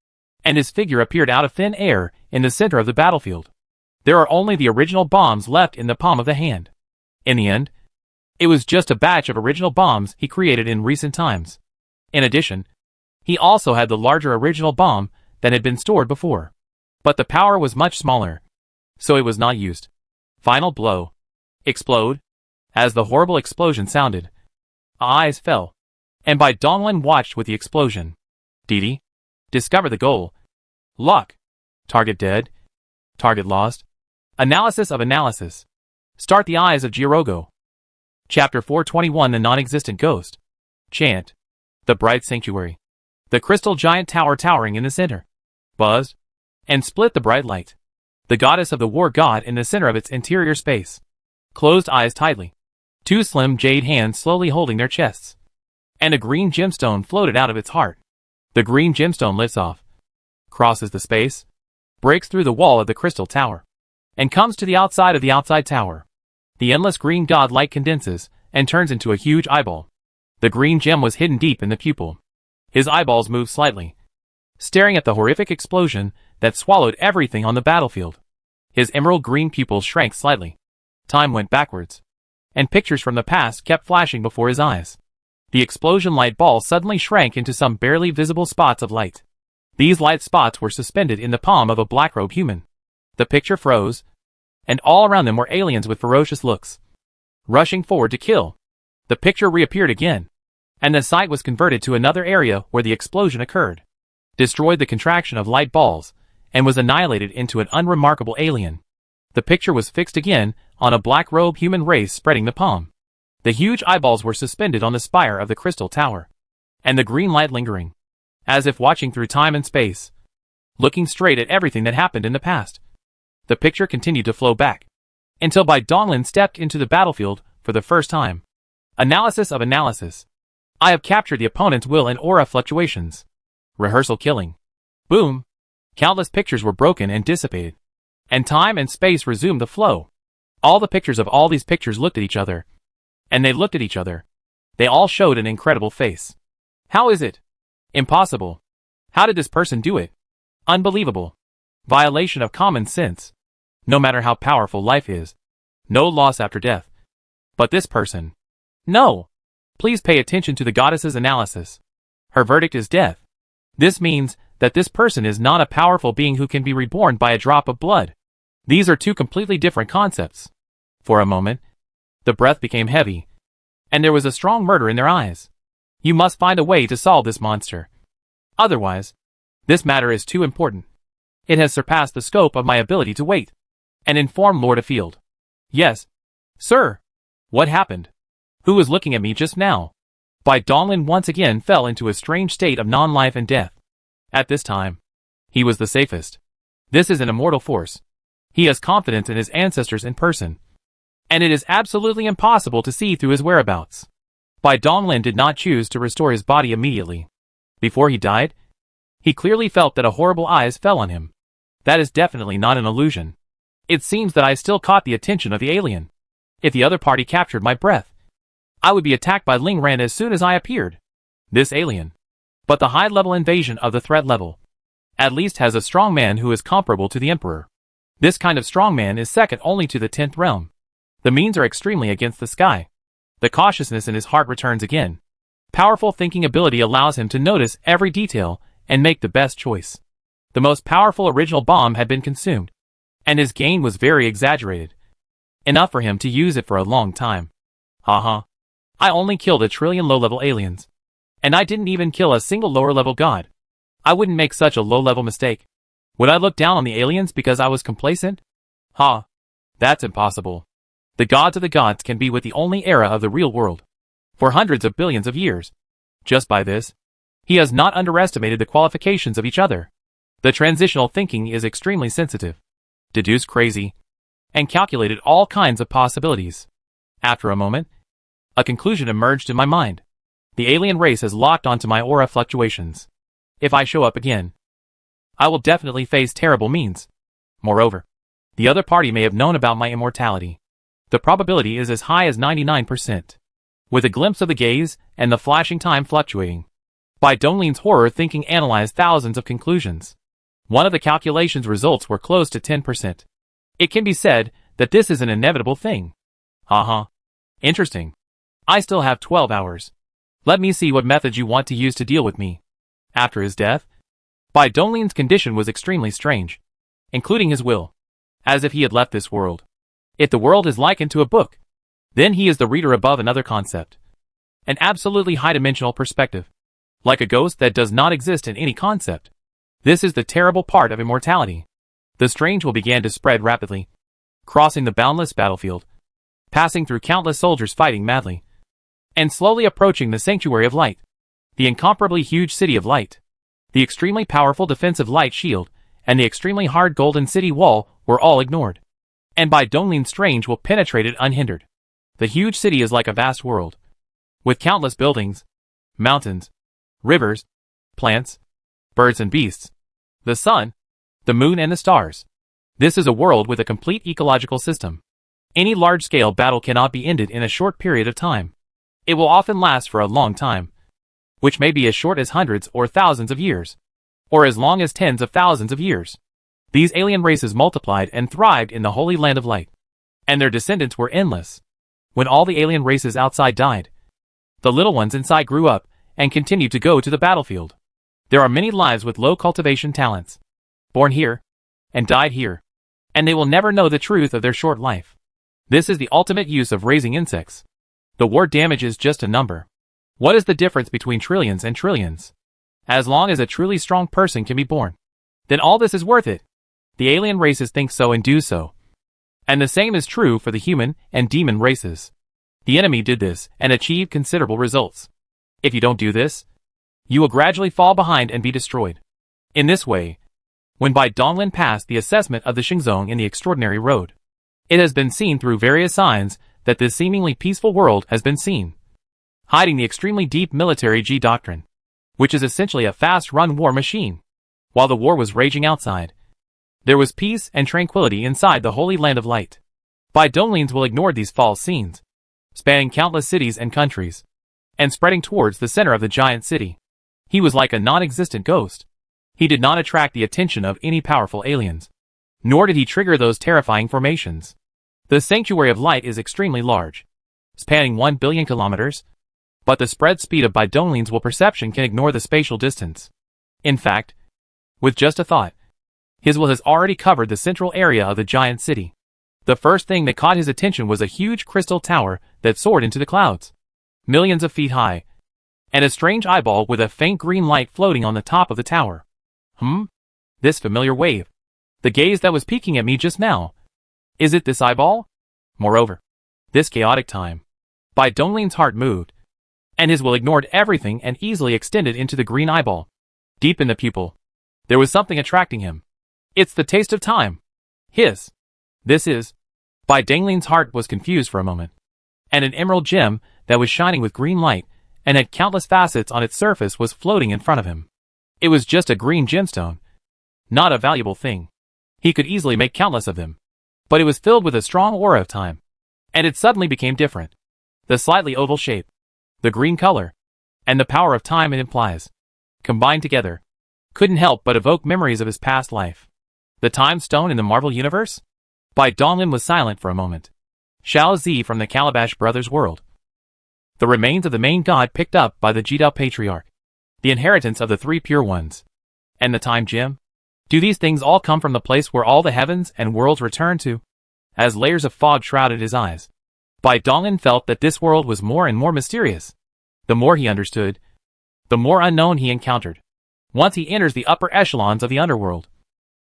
and his figure appeared out of thin air in the center of the battlefield. There are only the original bombs left in the palm of the hand. In the end, it was just a batch of original bombs he created in recent times. In addition, he also had the larger original bomb that had been stored before. But the power was much smaller, so it was not used. Final blow. Explode. As the horrible explosion sounded, eyes fell, and Bai Donglin watched with the explosion. Didi. Discover the goal. Luck. Target dead. Target lost. Analysis of analysis. Start the eyes of Jirogo. Chapter 421 The Non-Existent Ghost. Chant. The Bright Sanctuary. The crystal giant tower towering in the center. Buzzed. And split the bright light. The goddess of the war god in the center of its interior space. Closed eyes tightly. 2 slim jade hands slowly holding their chests. And a green gemstone floated out of its heart. The green gemstone lifts off. Crosses the space. Breaks through the wall of the crystal tower. And comes to the outside of the outside tower. The endless green god light condenses and turns into a huge eyeball. The green gem was hidden deep in the pupil. His eyeballs moved slightly, staring at the horrific explosion that swallowed everything on the battlefield. His emerald green pupils shrank slightly. Time went backwards, and pictures from the past kept flashing before his eyes. The explosion light ball suddenly shrank into some barely visible spots of light. These light spots were suspended in the palm of a black-robed human. The picture froze, and all around them were aliens with ferocious looks, rushing forward to kill. The picture reappeared again, and the sight was converted to another area where the explosion occurred, destroyed the contraction of light balls, and was annihilated into an unremarkable alien. The picture was fixed again on a black-robed human race spreading the palm. The huge eyeballs were suspended on the spire of the crystal tower, and the green light lingering, as if watching through time and space, looking straight at everything that happened in the past. The picture continued to flow back, until Bai Donglin stepped into the battlefield for the first time. Analysis of analysis. I have captured the opponent's will and aura fluctuations. Rehearsal killing. Boom. Countless pictures were broken and dissipated, and time and space resumed the flow. All the pictures of all these pictures looked at each other, and they looked at each other. They all showed an incredible face. How is it? Impossible. How did this person do it? Unbelievable. Violation of common sense. No matter how powerful life is, no loss after death. But this person. No. Please pay attention to the goddess's analysis. Her verdict is death. This means that this person is not a powerful being who can be reborn by a drop of blood. These are two completely different concepts. For a moment, the breath became heavy, and there was a strong murder in their eyes. You must find a way to solve this monster. Otherwise, this matter is too important. It has surpassed the scope of my ability to wait and inform Lord Afield. Yes, sir. What happened? Who was looking at me just now? Bai Donglin once again fell into a strange state of non-life and death. At this time, he was the safest. This is an immortal force. He has confidence in his ancestors in person, and it is absolutely impossible to see through his whereabouts. Bai Donglin did not choose to restore his body immediately. Before he died, he clearly felt that a horrible eyes fell on him. That is definitely not an illusion. It seems that I still caught the attention of the alien. If the other party captured my breath, I would be attacked by Ling Ran as soon as I appeared. This alien, but the high-level invasion of the threat level, at least has a strongman who is comparable to the Emperor. This kind of strongman is second only to the 10th realm. The means are extremely against the sky. The cautiousness in his heart returns again. Powerful thinking ability allows him to notice every detail and make the best choice. The most powerful original bomb had been consumed, and his gain was very exaggerated. Enough for him to use it for a long time. Haha. I only killed 1 trillion low-level aliens. And I didn't even kill a single lower-level god. I wouldn't make such a low-level mistake. Would I look down on the aliens because I was complacent? Ha. That's impossible. The gods of the gods can be with the only era of the real world, for hundreds of billions of years. Just by this, he has not underestimated the qualifications of each other. The transitional thinking is extremely sensitive, deduced crazy, and calculated all kinds of possibilities. After a moment, a conclusion emerged in my mind. The alien race has locked onto my aura fluctuations. If I show up again, I will definitely face terrible means. Moreover, the other party may have known about my immortality. The probability is as high as 99%. With a glimpse of the gaze and the flashing time fluctuating, Bai Donglin's horror thinking analyzed thousands of conclusions. One of the calculations results were close to 10%. It can be said that this is an inevitable thing. Haha. Interesting. I still have 12 hours. Let me see what methods you want to use to deal with me. After his death, Bai Donglin's condition was extremely strange, including his will, as if he had left this world. If the world is likened to a book, then he is the reader above another concept. An absolutely high-dimensional perspective, like a ghost that does not exist in any concept. This is the terrible part of immortality. The strange will began to spread rapidly, crossing the boundless battlefield, passing through countless soldiers fighting madly, and slowly approaching the sanctuary of light, the incomparably huge city of light. The extremely powerful defensive light shield and the extremely hard golden city wall were all ignored, and Bai Donglin's strange will penetrated unhindered. The huge city is like a vast world, with countless buildings, mountains, rivers, plants, birds and beasts, the sun, the moon and the stars. This is a world with a complete ecological system. Any large-scale battle cannot be ended in a short period of time. It will often last for a long time, which may be as short as hundreds or thousands of years, or as long as tens of thousands of years. These alien races multiplied and thrived in the holy land of light, and their descendants were endless. When all the alien races outside died, the little ones inside grew up and continued to go to the battlefield. There are many lives with low cultivation talents, born here and died here, and they will never know the truth of their short life. This is the ultimate use of raising insects. The war damage is just a number. What is the difference between trillions and trillions? As long as a truly strong person can be born, then all this is worth it. The alien races think so and do so. And the same is true for the human and demon races. The enemy did this and achieved considerable results. If you don't do this, you will gradually fall behind and be destroyed. In this way, when Bai Donglin passed the assessment of the Xingzong in the Extraordinary Road, it has been seen through various signs that this seemingly peaceful world has been seen, hiding the extremely deep military G doctrine, which is essentially a fast-run war machine. While the war was raging outside, there was peace and tranquility inside the Holy Land of Light. Bai Donglins will ignore these false scenes, spanning countless cities and countries, and spreading towards the center of the giant city. He was like a non-existent ghost. He did not attract the attention of any powerful aliens, nor did he trigger those terrifying formations. The Sanctuary of Light is extremely large, spanning 1 billion kilometers, but the spread speed of Bai Donglin's will perception can ignore the spatial distance. In fact, with just a thought, his will has already covered the central area of the giant city. The first thing that caught his attention was a huge crystal tower that soared into the clouds, millions of feet high, and a strange eyeball with a faint green light floating on the top of the tower. This familiar wave. The gaze that was peeking at me just now. Is it this eyeball? Moreover, this chaotic time. Bai Donglin's heart moved, and his will ignored everything and easily extended into the green eyeball. Deep in the pupil, there was something attracting him. It's the taste of time. His. This is. Bai Donglin's heart was confused for a moment, and an emerald gem that was shining with green light and had countless facets on its surface was floating in front of him. It was just a green gemstone, not a valuable thing. He could easily make countless of them, but it was filled with a strong aura of time, and it suddenly became different. The slightly oval shape, the green color, and the power of time it implies, combined together, couldn't help but evoke memories of his past life. The time stone in the Marvel Universe? Bai Donglin was silent for a moment. Xiao Zi from the Calabash Brothers world. The remains of the main god picked up by the Jidao Patriarch. The inheritance of the three pure ones. And the time gem? Do these things all come from the place where all the heavens and worlds return to? As layers of fog shrouded his eyes, Bai Donglin felt that this world was more and more mysterious. The more he understood, the more unknown he encountered. Once he enters the upper echelons of the underworld,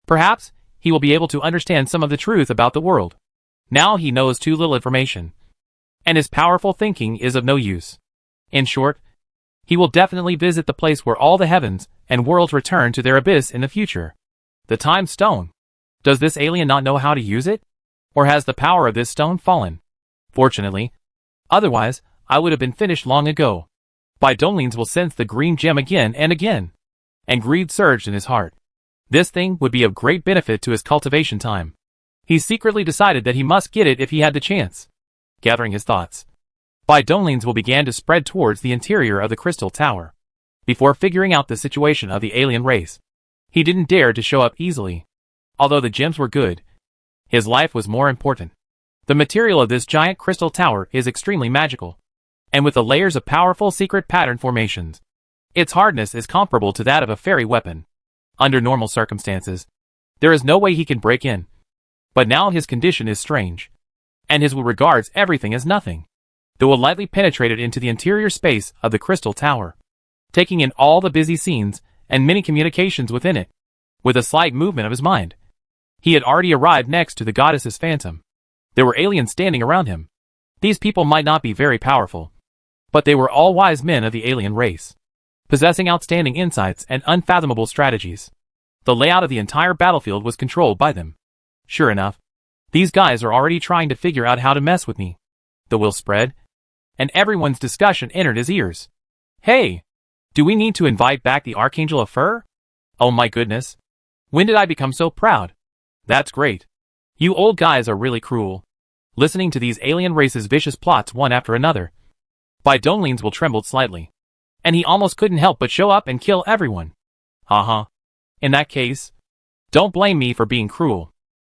perhaps he will be able to understand some of the truth about the world. Now he knows too little information, and his powerful thinking is of no use. In short, he will definitely visit the place where all the heavens and worlds return to their abyss in the future. The time stone. Does this alien not know how to use it? Or has the power of this stone fallen? Fortunately, otherwise, I would have been finished long ago. Bai Donglins will sense the green gem again and again, and greed surged in his heart. This thing would be of great benefit to his cultivation time. He secretly decided that he must get it if he had the chance. Gathering his thoughts, Bai Donglins will began to spread towards the interior of the crystal tower. Before figuring out the situation of the alien race, he didn't dare to show up easily. Although the gems were good, his life was more important. The material of this giant crystal tower is extremely magical, and with the layers of powerful secret pattern formations, its hardness is comparable to that of a fairy weapon. Under normal circumstances, there is no way he can break in. But now his condition is strange, and his will regards everything as nothing. The will lightly penetrated into the interior space of the crystal tower, taking in all the busy scenes and many communications within it. With a slight movement of his mind, he had already arrived next to the goddess's phantom. There were aliens standing around him. These people might not be very powerful, but they were all wise men of the alien race, possessing outstanding insights and unfathomable strategies. The layout of the entire battlefield was controlled by them. Sure enough, these guys are already trying to figure out how to mess with me. The will spread, and everyone's discussion entered his ears. Hey! Do we need to invite back the Archangel of Fur? Oh my goodness. When did I become so proud? That's great. You old guys are really cruel. Listening to these alien races' vicious plots one after another, Bai Donglins will trembled slightly, and he almost couldn't help but show up and kill everyone. In that case, don't blame me for being cruel.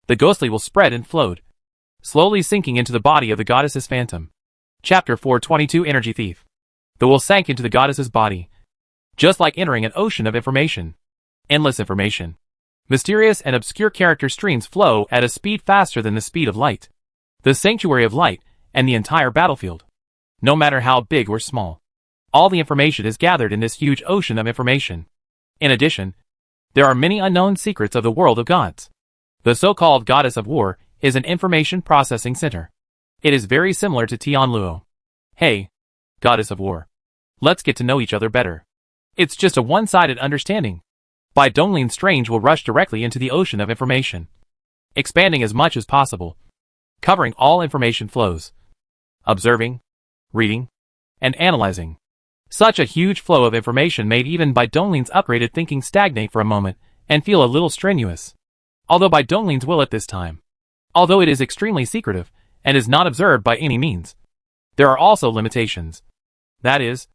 The ghostly will spread and flowed, slowly sinking into the body of the goddess's phantom. Chapter 422 Energy Thief. The will sank into the goddess's body, just like entering an ocean of information. Endless information. Mysterious and obscure character streams flow at a speed faster than the speed of light. The Sanctuary of Light and the entire battlefield. No matter how big or small, all the information is gathered in this huge ocean of information. In addition, there are many unknown secrets of the world of gods. The so-called Goddess of War is an information processing center. It is very similar to Tianluo, Hey, goddess of war. Let's get to know each other better. It's just a one-sided understanding. Bai Donglin's strange will rush directly into the ocean of information, expanding as much as possible, covering all information flows, observing, reading, and analyzing. Such a huge flow of information made even Bai Donglin's upgraded thinking stagnate for a moment and feel a little strenuous. Although Bai Donglin's will at this time, although it is extremely secretive and is not observed by any means, there are also limitations. That is,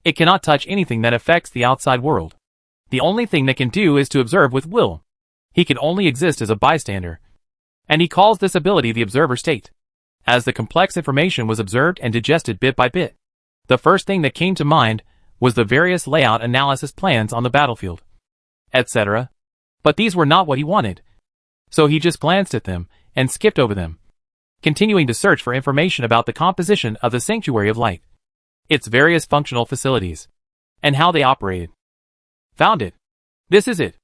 it cannot touch anything that affects the outside world. The only thing that can do is to observe with will. He can only exist as a bystander. And he calls this ability the observer state. As the complex information was observed and digested bit by bit, the first thing that came to mind was the various layout analysis plans on the battlefield, etc. But these were not what he wanted. So he just glanced at them and skipped over them, continuing to search for information about the composition of the Sanctuary of Light, its various functional facilities, and how they operated. Found it. This is it.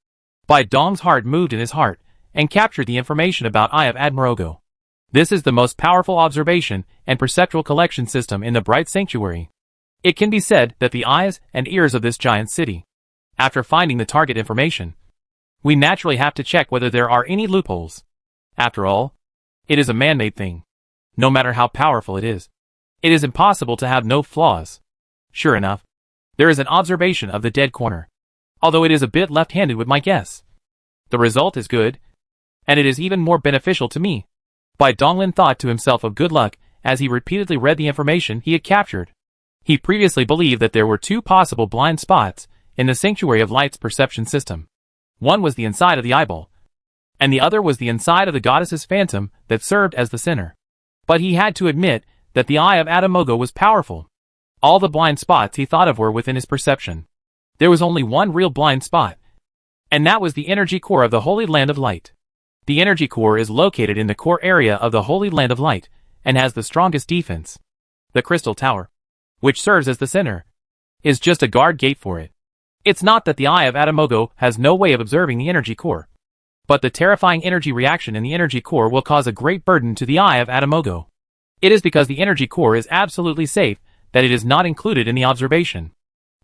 Bai Dong's heart moved in his heart and captured the information about Eye of Admirogo. This is the most powerful observation and perceptual collection system in the Bright Sanctuary. It can be said that the eyes and ears of this giant city. After finding the target information, we naturally have to check whether there are any loopholes. After all, it is a man-made thing. No matter how powerful it is impossible to have no flaws. Sure enough, there is an observation of the dead corner, although it is a bit left-handed with my guess. The result is good, and it is even more beneficial to me. Bai Donglin thought to himself of good luck as he repeatedly read the information he had captured. He previously believed that there were two possible blind spots in the Sanctuary of Light's perception system. One was the inside of the eyeball, and the other was the inside of the goddess's phantom that served as the center. But he had to admit that the Eye of Adimogo was powerful. All the blind spots he thought of were within his perception. There was only one real blind spot, and that was the energy core of the Holy Land of Light. The energy core is located in the core area of the Holy Land of Light, and has the strongest defense. The Crystal Tower, which serves as the center, is just a guard gate for it. It's not that the Eye of Adimogo has no way of observing the energy core, but the terrifying energy reaction in the energy core will cause a great burden to the Eye of Adimogo. It is because the energy core is absolutely safe that it is not included in the observation.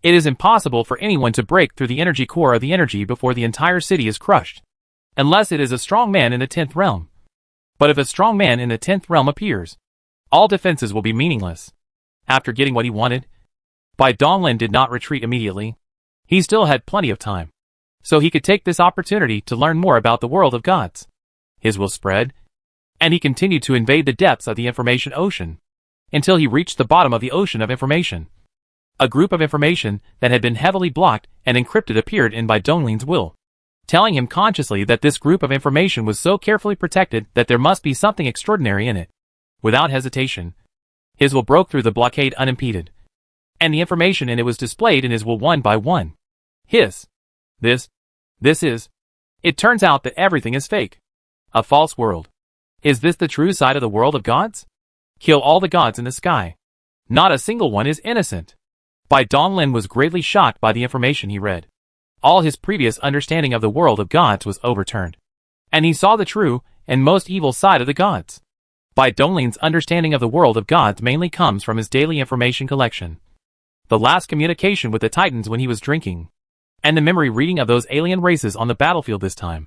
It is impossible for anyone to break through the energy core of the energy before the entire city is crushed, unless it is a strong man in the 10th realm. But if a strong man in the 10th realm appears, all defenses will be meaningless. After getting what he wanted, Bai Donglin did not retreat immediately. He still had plenty of time, so he could take this opportunity to learn more about the world of gods. His will spread, and he continued to invade the depths of the information ocean, until he reached the bottom of the ocean of information. A group of information that had been heavily blocked and encrypted appeared in Bai Donglin's will, telling him consciously that this group of information was so carefully protected that there must be something extraordinary in it. Without hesitation, his will broke through the blockade unimpeded, and the information in it was displayed in his will one by one. This is. It turns out that everything is fake. A false world. Is this the true side of the world of gods? Kill all the gods in the sky. Not a single one is innocent. Bai Donglin was greatly shocked by the information he read. All his previous understanding of the world of gods was overturned, and he saw the true and most evil side of the gods. Bai Donglin's understanding of the world of gods mainly comes from his daily information collection, the last communication with the Titans when he was drinking, and the memory reading of those alien races on the battlefield this time.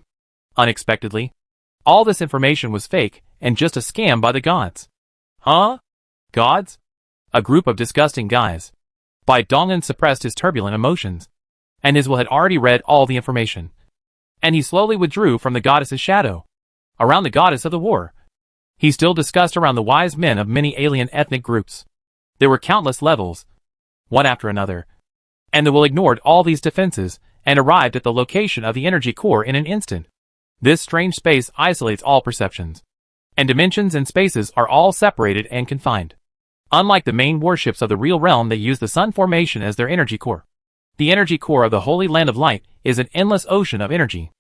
Unexpectedly, all this information was fake and just a scam by the gods. Huh? Gods? A group of disgusting guys. Bai Donglin suppressed his turbulent emotions, and his will had already read all the information, and he slowly withdrew from the goddess's shadow, around the goddess of the war. He still discussed around the wise men of many alien ethnic groups. There were countless levels, one after another, and the will ignored all these defenses and arrived at the location of the energy core in an instant. This strange space isolates all perceptions, and dimensions and spaces are all separated and confined. Unlike the main warships of the real realm that use the sun formation as their energy core, the energy core of the Holy Land of Light is an endless ocean of energy.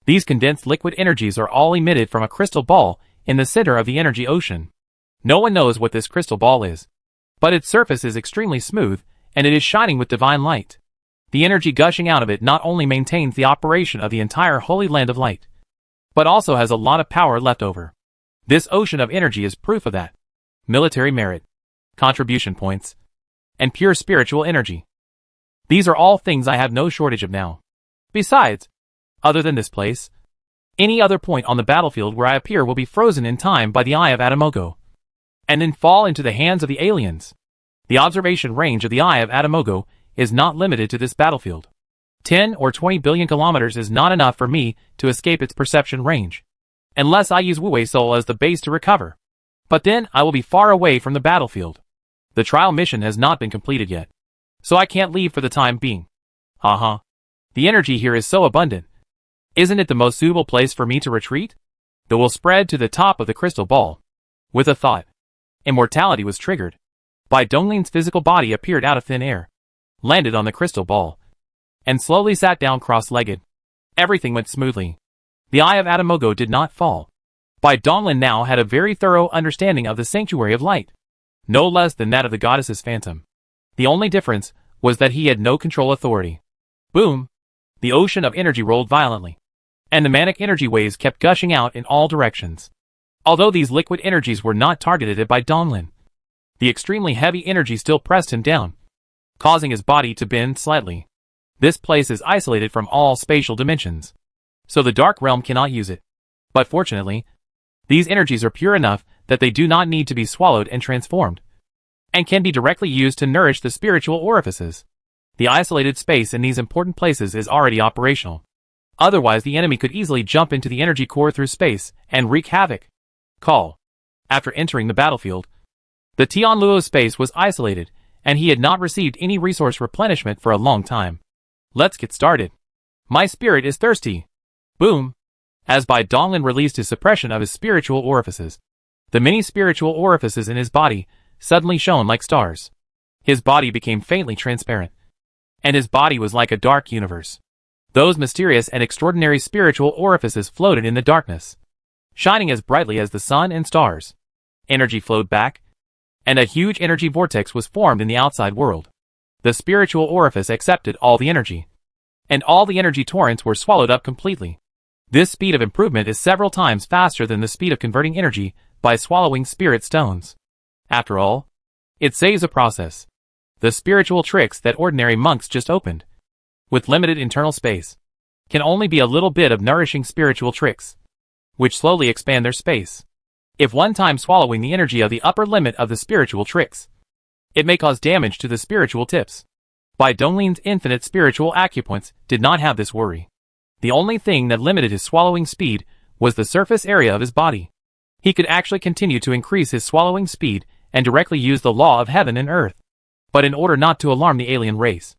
These condensed liquid energies are all emitted from a crystal ball in the center of the energy ocean. No one knows what this crystal ball is, but its surface is extremely smooth, and it is shining with divine light. The energy gushing out of it not only maintains the operation of the entire Holy Land of Light, but also has a lot of power left over. This ocean of energy is proof of that. Military merit. contribution points, and pure spiritual energy. These are all things I have no shortage of now. Besides, other than this place, any other point on the battlefield where I appear will be frozen in time by the Eye of Adamogo, and then fall into the hands of the aliens. The observation range of the Eye of Adamogo is not limited to this battlefield. 10 or 20 billion kilometers is not enough for me to escape its perception range, unless I use Wu-Wei Soul as the base to recover. But then I will be far away from the battlefield. The trial mission has not been completed yet, so I can't leave for the time being. The energy here is so abundant. Isn't it the most suitable place for me to retreat? The will spread to the top of the crystal ball. With a thought, immortality was triggered. Bai Donglin's physical body appeared out of thin air, landed on the crystal ball, and slowly sat down cross-legged. Everything went smoothly. The Eye of Adamogo did not fall. Bai Donglin now had a very thorough understanding of the Sanctuary of Light, no less than that of the goddess's phantom. The only difference was that he had no control authority. Boom! The ocean of energy rolled violently, and the manic energy waves kept gushing out in all directions. Although these liquid energies were not targeted at Bai Donglin, the extremely heavy energy still pressed him down, causing his body to bend slightly. This place is isolated from all spatial dimensions, so the Dark Realm cannot use it. But fortunately, these energies are pure enough that they do not need to be swallowed and transformed, and can be directly used to nourish the spiritual orifices. The isolated space in these important places is already operational. Otherwise the enemy could easily jump into the energy core through space and wreak havoc. Call. After entering the battlefield, the Tianluo space was isolated, and he had not received any resource replenishment for a long time. Let's get started. My spirit is thirsty. Boom! As Bai Donglin released his suppression of his spiritual orifices, the many spiritual orifices in his body suddenly shone like stars. His body became faintly transparent, and his body was like a dark universe. Those mysterious and extraordinary spiritual orifices floated in the darkness, shining as brightly as the sun and stars. Energy flowed back, and a huge energy vortex was formed in the outside world. The spiritual orifice accepted all the energy, and all the energy torrents were swallowed up completely. This speed of improvement is several times faster than the speed of converting energy by swallowing spirit stones. After all, it saves a process. The spiritual tricks that ordinary monks just opened, with limited internal space, can only be a little bit of nourishing spiritual tricks, which slowly expand their space. If one time swallowing the energy of the upper limit of the spiritual tricks, it may cause damage to the spiritual tips. Bai Donglin's infinite spiritual acupoints did not have this worry. The only thing that limited his swallowing speed was the surface area of his body. He could actually continue to increase his swallowing speed and directly use the law of heaven and earth. But in order not to alarm the alien race,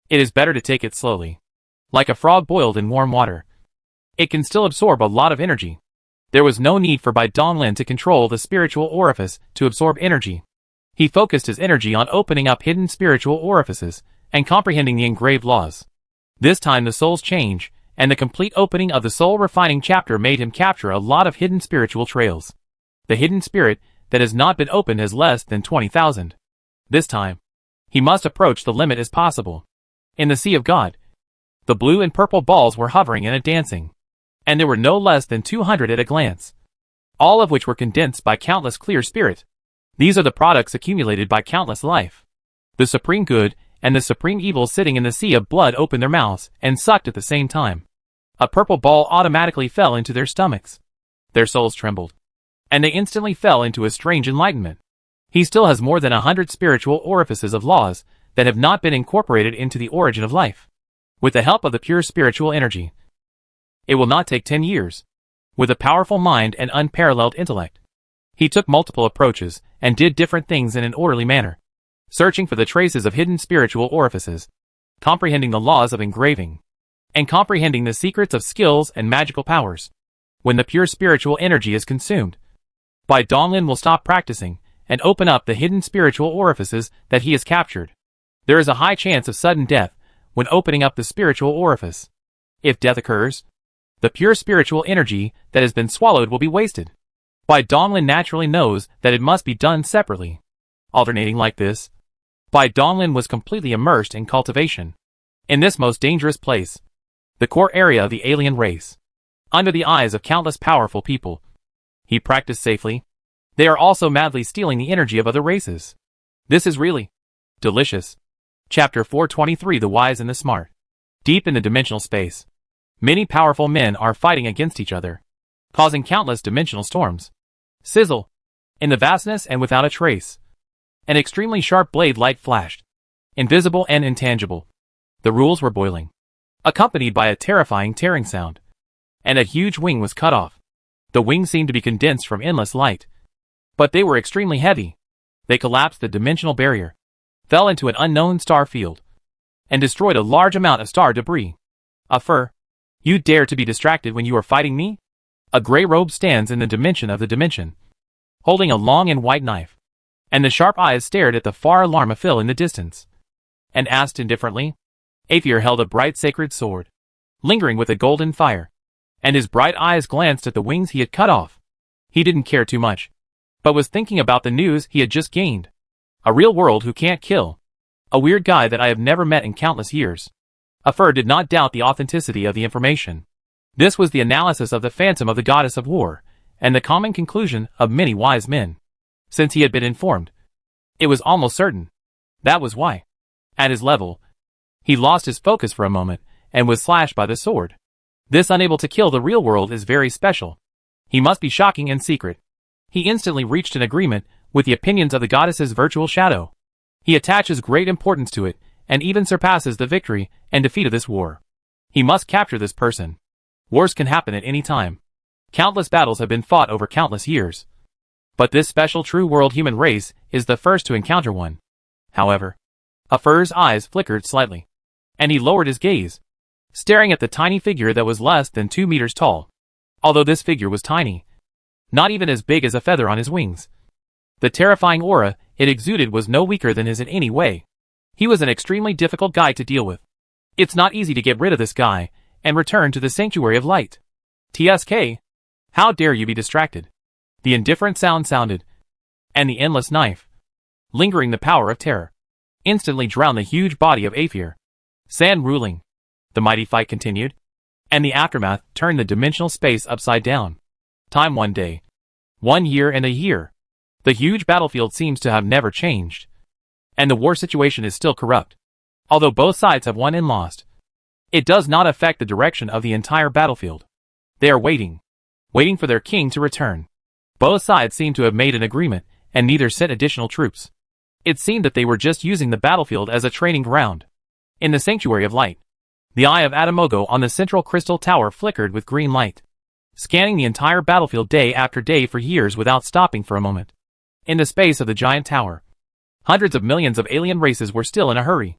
it is better to take it slowly. Like a frog boiled in warm water, it can still absorb a lot of energy. There was no need for Bai Donglin to control the spiritual orifice to absorb energy. He focused his energy on opening up hidden spiritual orifices and comprehending the engraved laws. This time the soul's change and the complete opening of the soul refining chapter made him capture a lot of hidden spiritual trails. The hidden spirit that has not been opened has less than 20,000. This time, he must approach the limit as possible. In the Sea of God, the blue and purple balls were hovering and dancing, and there were no less than 200 at a glance, all of which were condensed by countless clear spirit. These are the products accumulated by countless life. The supreme good and the supreme evil sitting in the sea of blood opened their mouths and sucked at the same time. A purple ball automatically fell into their stomachs. Their souls trembled, and they instantly fell into a strange enlightenment. He still has more than 100 spiritual orifices of laws that have not been incorporated into the origin of life. With the help of the pure spiritual energy, it will not take 10 years. With a powerful mind and unparalleled intellect, he took multiple approaches and did different things in an orderly manner, searching for the traces of hidden spiritual orifices, comprehending the laws of engraving, and comprehending the secrets of skills and magical powers. When the pure spiritual energy is consumed, Bai Donglin will stop practicing and open up the hidden spiritual orifices that he has captured. There is a high chance of sudden death when opening up the spiritual orifice. If death occurs, the pure spiritual energy that has been swallowed will be wasted. Bai Donglin naturally knows that it must be done separately. Alternating like this, Bai Donglin was completely immersed in cultivation. In this most dangerous place, the core area of the alien race, under the eyes of countless powerful people, he practiced safely. They are also madly stealing the energy of other races. This is really delicious. Chapter 423: The Wise and the Smart. Deep in the dimensional space, many powerful men are fighting against each other, causing countless dimensional storms. Sizzle! In the vastness and without a trace, an extremely sharp blade light flashed, invisible and intangible. The rules were boiling, accompanied by a terrifying tearing sound, and a huge wing was cut off. The wings seemed to be condensed from endless light, but they were extremely heavy. They collapsed the dimensional barrier, fell into an unknown star field, and destroyed a large amount of star debris. A fur. You dare to be distracted when you are fighting me? A gray robe stands in the dimension of the dimension, holding a long and white knife, and the sharp eyes stared at the far Alarmafil in the distance, and asked indifferently. Aether held a bright sacred sword, lingering with a golden fire, and his bright eyes glanced at the wings he had cut off. He didn't care too much, but was thinking about the news he had just gained. A real world who can't kill. A weird guy that I have never met in countless years. Afer did not doubt the authenticity of the information. This was the analysis of the phantom of the goddess of war, and the common conclusion of many wise men. Since he had been informed, it was almost certain. That was why, at his level, he lost his focus for a moment, and was slashed by the sword. This unable to kill the real world is very special. He must be shocking and secret. He instantly reached an agreement with the opinions of the goddess's virtual shadow. He attaches great importance to it, and even surpasses the victory and defeat of this war. He must capture this person. Wars can happen at any time. Countless battles have been fought over countless years. But this special true world human race is the first to encounter one. However, Afer's eyes flickered slightly, and he lowered his gaze, staring at the tiny figure that was less than 2 meters tall. Although this figure was tiny, not even as big as a feather on his wings, the terrifying aura it exuded was no weaker than his in any way. He was an extremely difficult guy to deal with. It's not easy to get rid of this guy and return to the Sanctuary of Light. TSK, how dare you be distracted? The indifferent sound sounded, and the endless knife, lingering the power of terror, instantly drowned the huge body of Aether. Sand ruling. The mighty fight continued, and the aftermath turned the dimensional space upside down. Time 1 day. 1 year and a year. The huge battlefield seems to have never changed, and the war situation is still corrupt. Although both sides have won and lost, it does not affect the direction of the entire battlefield. They are waiting for their king to return. Both sides seem to have made an agreement, and neither sent additional troops. It seemed that they were just using the battlefield as a training ground. In the Sanctuary of Light, the eye of Adamogo on the central crystal tower flickered with green light, scanning the entire battlefield day after day for years without stopping for a moment. In the space of the giant tower, hundreds of millions of alien races were still in a hurry.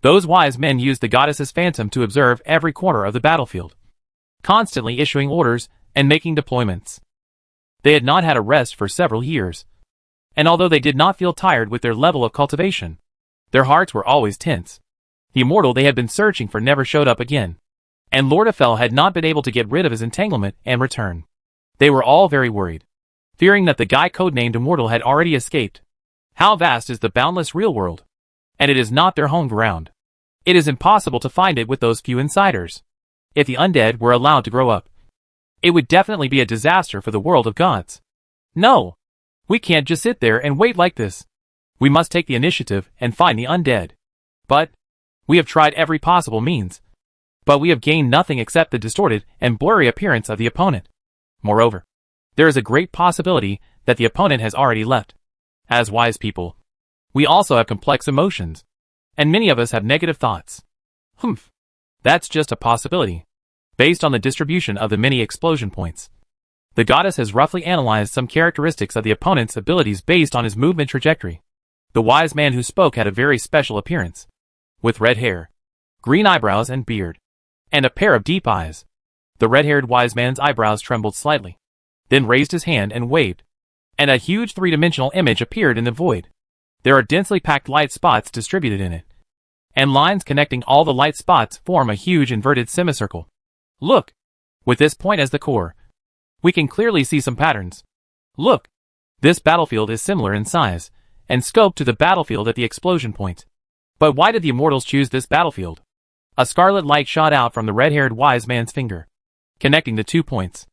Those wise men used the goddess's phantom to observe every corner of the battlefield, constantly issuing orders and making deployments. They had not had a rest for several years, and although they did not feel tired with their level of cultivation, their hearts were always tense. The Immortal they had been searching for never showed up again, and Lord Afel had not been able to get rid of his entanglement and return. They were all very worried, fearing that the guy codenamed Immortal had already escaped. How vast is the boundless real world, and it is not their home ground. It is impossible to find it with those few insiders. If the undead were allowed to grow up, it would definitely be a disaster for the world of gods. No! We can't just sit there and wait like this. We must take the initiative and find the undead. But we have tried every possible means, but we have gained nothing except the distorted and blurry appearance of the opponent. Moreover, there is a great possibility that the opponent has already left. As wise people, we also have complex emotions, and many of us have negative thoughts. Humph. That's just a possibility, based on the distribution of the many explosion points. The goddess has roughly analyzed some characteristics of the opponent's abilities based on his movement trajectory. The wise man who spoke had a very special appearance, with red hair, green eyebrows and beard, and a pair of deep eyes. The red-haired wise man's eyebrows trembled slightly, then raised his hand and waved, and a huge three-dimensional image appeared in the void. There are densely packed light spots distributed in it, and lines connecting all the light spots form a huge inverted semicircle. Look! With this point as the core, we can clearly see some patterns. Look! This battlefield is similar in size and scope to the battlefield at the explosion point. But why did the Immortals choose this battlefield? A scarlet light shot out from the red-haired wise man's finger, connecting the 2 points.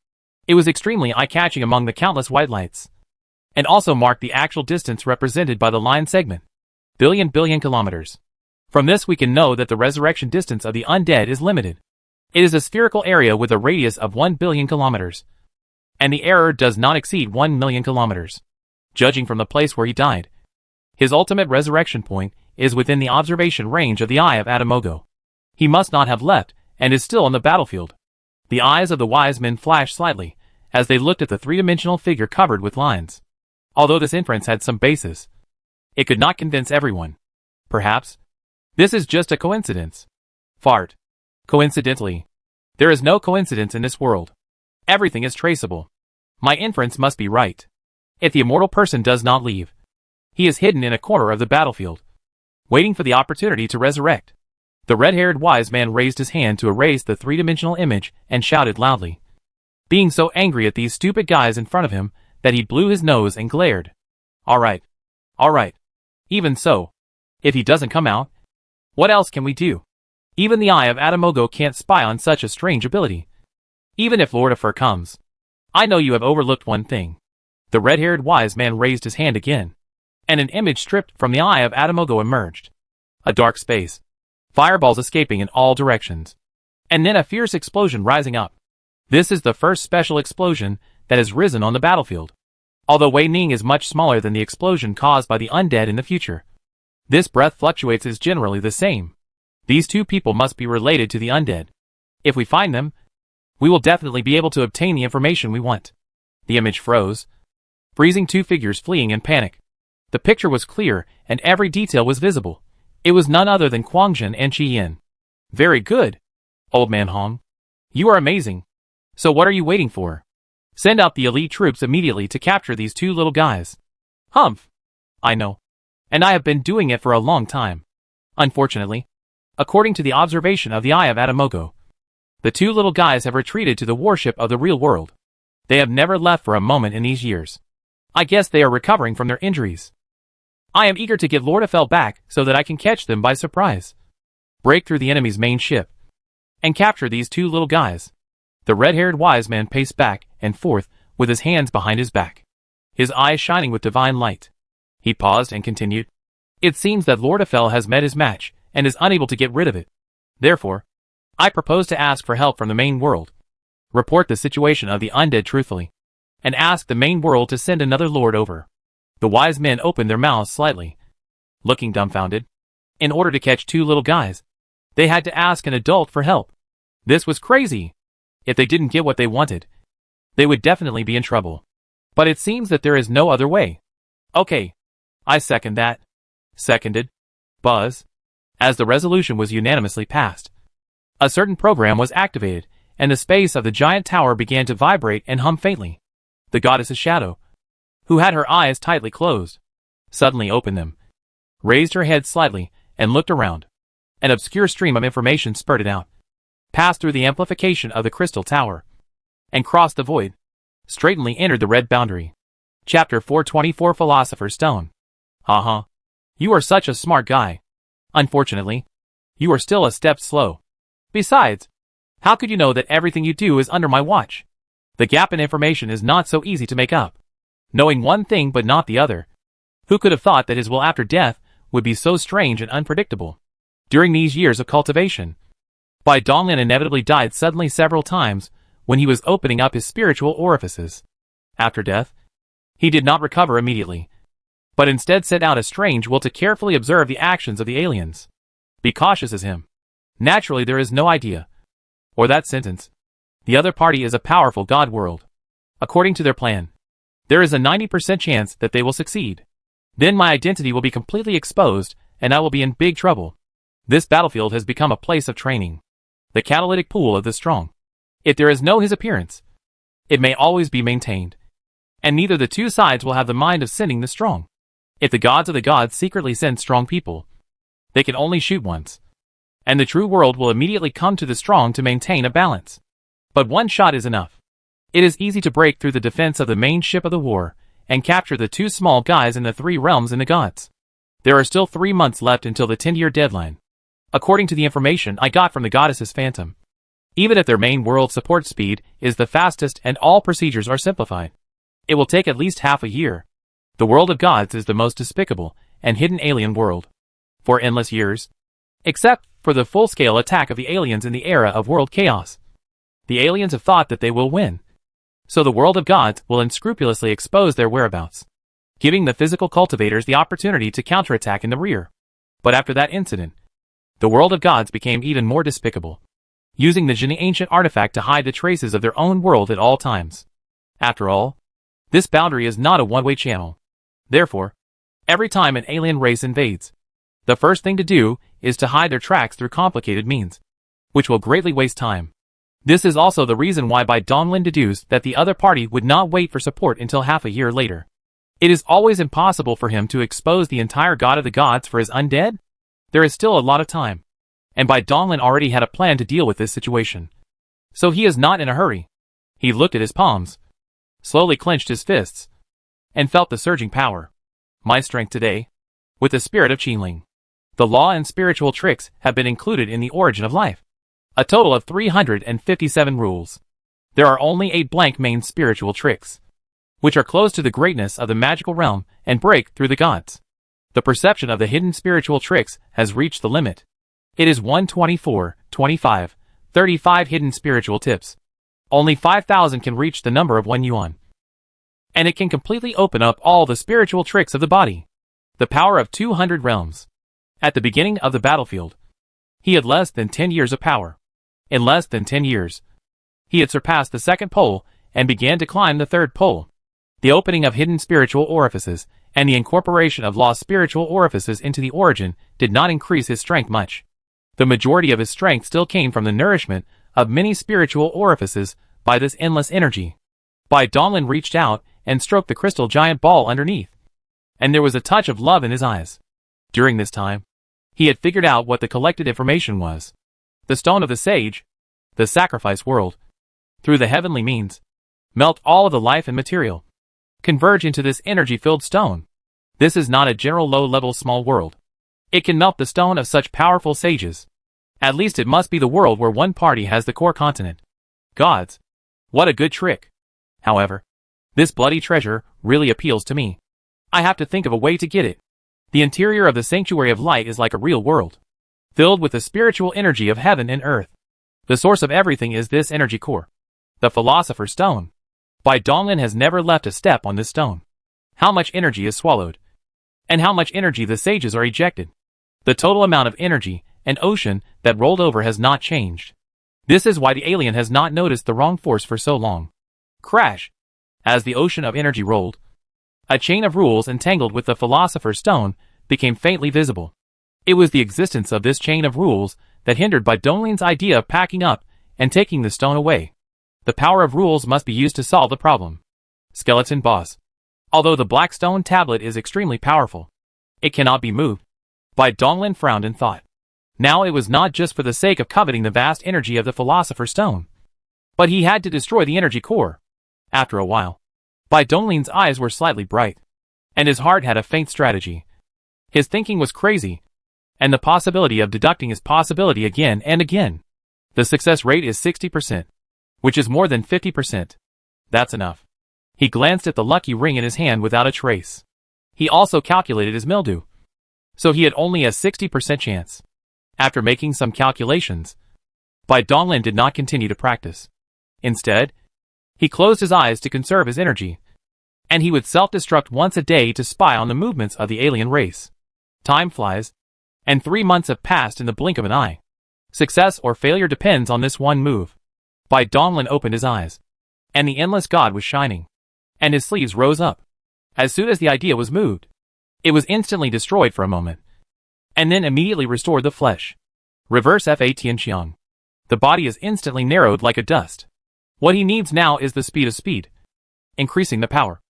It was extremely eye-catching among the countless white lights, and also marked the actual distance represented by the line segment. billion kilometers. From this we can know that the resurrection distance of the undead is limited. It is a spherical area with a radius of 1 billion kilometers. And the error does not exceed 1 million kilometers. Judging from the place where he died, his ultimate resurrection point is within the observation range of the Eye of Adamogo. He must not have left, and is still on the battlefield. The eyes of the wise men flashed slightly, as they looked at the three-dimensional figure covered with lines. Although this inference had some basis, it could not convince everyone. Perhaps this is just a coincidence. Fart. Coincidentally. There is no coincidence in this world. Everything is traceable. My inference must be right. If the immortal person does not leave, he is hidden in a corner of the battlefield, waiting for the opportunity to resurrect. The red-haired wise man raised his hand to erase the three-dimensional image and shouted loudly, being so angry at these stupid guys in front of him that he blew his nose and glared. All right. Even so, if he doesn't come out, what else can we do? Even the Eye of Adamogo can't spy on such a strange ability. Even if Lordifer comes, I know you have overlooked one thing. The red-haired wise man raised his hand again, and an image stripped from the Eye of Adamogo emerged. A dark space, fireballs escaping in all directions, and then a fierce explosion rising up. This is the first special explosion that has risen on the battlefield. Although Wei Ning is much smaller than the explosion caused by the undead in the future, this breath fluctuates is generally the same. These two people must be related to the undead. If we find them, we will definitely be able to obtain the information we want. The image froze, freezing two figures fleeing in panic. The picture was clear, and every detail was visible. It was none other than Quangjin and Qi Yin. Very good, Old Man Hong. You are amazing. So what are you waiting for? Send out the elite troops immediately to capture these two little guys. Humph. I know. And I have been doing it for a long time. Unfortunately, according to the observation of the Eye of Adamogo, the two little guys have retreated to the warship of the real world. They have never left for a moment in these years. I guess they are recovering from their injuries. I am eager to get Lord Eiffel back so that I can catch them by surprise. Break through the enemy's main ship and capture these two little guys. The red-haired wise man paced back and forth with his hands behind his back, his eyes shining with divine light. He paused and continued. It seems that Lord Eiffel has met his match and is unable to get rid of it. Therefore, I propose to ask for help from the main world. Report the situation of the undead truthfully, and ask the main world to send another lord over. The wise men opened their mouths slightly, looking dumbfounded. In order to catch two little guys, they had to ask an adult for help. This was crazy. If they didn't get what they wanted, they would definitely be in trouble. But it seems that there is no other way. Okay. I second that. Seconded. Buzz. As the resolution was unanimously passed, a certain program was activated, and the space of the giant tower began to vibrate and hum faintly. The goddess's shadow, who had her eyes tightly closed, suddenly opened them, raised her head slightly, and looked around. An obscure stream of information spurted out, passed through the amplification of the crystal tower, and crossed the void, straightly entered the red boundary. Chapter 424 Philosopher's Stone. Haha. You are such a smart guy. Unfortunately, you are still a step slow. Besides, how could you know that everything you do is under my watch? The gap in information is not so easy to make up. Knowing one thing but not the other. Who could have thought that his will after death would be so strange and unpredictable? During these years of cultivation, Bai Donglin inevitably died suddenly several times when he was opening up his spiritual orifices. After death, he did not recover immediately, but instead set out a strange will to carefully observe the actions of the aliens. Be cautious as him. Naturally there is no idea, or that sentence. The other party is a powerful god world. According to their plan, there is a 90% chance that they will succeed. Then my identity will be completely exposed, and I will be in big trouble. This battlefield has become a place of training. The catalytic pool of the strong. If there is no his appearance, it may always be maintained. And neither the two sides will have the mind of sending the strong. If the gods of the gods secretly send strong people, they can only shoot once. And the true world will immediately come to the strong to maintain a balance. But one shot is enough. It is easy to break through the defense of the main ship of the war, and capture the two small guys in the three realms in the gods. There are still 3 months left until the 10-year deadline. According to the information I got from the goddess's phantom, even if their main world support speed is the fastest and all procedures are simplified, it will take at least half a year. The world of gods is the most despicable, and hidden alien world. For endless years. Except for the full-scale attack of the aliens in the era of world chaos. The aliens have thought that they will win. So the world of gods will unscrupulously expose their whereabouts, giving the physical cultivators the opportunity to counterattack in the rear. But after that incident, the world of gods became even more despicable, using the Genie ancient artifact to hide the traces of their own world at all times. After all, this boundary is not a one-way channel. Therefore, every time an alien race invades, the first thing to do is to hide their tracks through complicated means, which will greatly waste time. This is also the reason why Bai Donglin deduced that the other party would not wait for support until half a year later. It is always impossible for him to expose the entire god of the gods for his undead. There is still a lot of time, and Bai Donglin already had a plan to deal with this situation. So he is not in a hurry. He looked at his palms, slowly clenched his fists, and felt the surging power. My strength today, with the spirit of Qinling. The law and spiritual tricks have been included in the origin of life. A total of 357 rules. There are only 8 blank main spiritual tricks, which are close to the greatness of the magical realm and break through the gods. The perception of the hidden spiritual tricks has reached the limit. It is 124, 25, 35 hidden spiritual tips. Only 5,000 can reach the number of 1 yuan. And it can completely open up all the spiritual tricks of the body. The power of 200 realms. At the beginning of the battlefield, he had less than 10 years of power. In less than 10 years, he had surpassed the second pole and began to climb the third pole. The opening of hidden spiritual orifices and the incorporation of lost spiritual orifices into the origin did not increase his strength much. The majority of his strength still came from the nourishment of many spiritual orifices by this endless energy. Bai Donglin reached out and stroked the crystal giant ball underneath, and there was a touch of love in his eyes. During this time, he had figured out what the collected information was. The stone of the sage, the sacrifice world, through the heavenly means, melt all of the life and material, converge into this energy-filled stone. This is not a general low-level small world. It can melt the stone of such powerful sages. At least it must be the world where one party has the core continent. Gods. What a good trick. However, this bloody treasure really appeals to me. I have to think of a way to get it. The interior of the Sanctuary of Light is like a real world, filled with the spiritual energy of heaven and earth. The source of everything is this energy core, the Philosopher's Stone. Bai Donglin has never left a step on this stone. How much energy is swallowed, and how much energy the sages are ejected. The total amount of energy and ocean that rolled over has not changed. This is why the alien has not noticed the wrong force for so long. Crash! As the ocean of energy rolled, a chain of rules entangled with the Philosopher's Stone became faintly visible. It was the existence of this chain of rules that hindered Bai Donglin's idea of packing up and taking the stone away. The power of rules must be used to solve the problem. Skeleton Boss. Although the black stone tablet is extremely powerful, it cannot be moved. Bai Donglin frowned and thought. Now it was not just for the sake of coveting the vast energy of the Philosopher's Stone, but he had to destroy the energy core. After a while, Bai Donglin's eyes were slightly bright, and his heart had a faint strategy. His thinking was crazy, and the possibility of deducting his possibility again and again. The success rate is 60%, which is more than 50%. That's enough. He glanced at the lucky ring in his hand without a trace. He also calculated his mildew, so he had only a 60% chance. After making some calculations, Bai Donglin did not continue to practice. Instead, he closed his eyes to conserve his energy, and he would self-destruct once a day to spy on the movements of the alien race. Time flies, and 3 months have passed in the blink of an eye. Success or failure depends on this one move. Bai Donglin opened his eyes, and the endless god was shining, and his sleeves rose up. As soon as the idea was moved, it was instantly destroyed for a moment, and then immediately restored the flesh. Reverse Fa Tianqiang. The body is instantly narrowed like a dust. What he needs now is the speed of speed, increasing the power.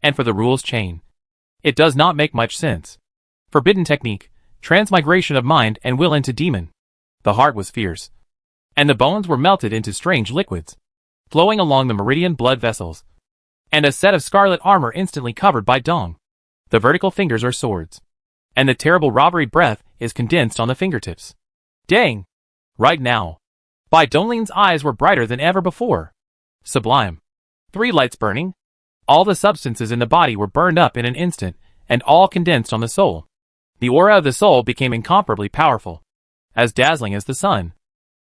And for the rules chain, it does not make much sense. Forbidden technique, transmigration of mind and will into demon. The heart was fierce, and the bones were melted into strange liquids, flowing along the meridian blood vessels. And a set of scarlet armor instantly covered Bai Dong. The vertical fingers are swords, and the terrible robbery breath is condensed on the fingertips. Dang! Right now, Bai Donglin's eyes were brighter than ever before. Sublime. 3 lights burning. All the substances in the body were burned up in an instant, and all condensed on the soul. The aura of the soul became incomparably powerful, as dazzling as the sun,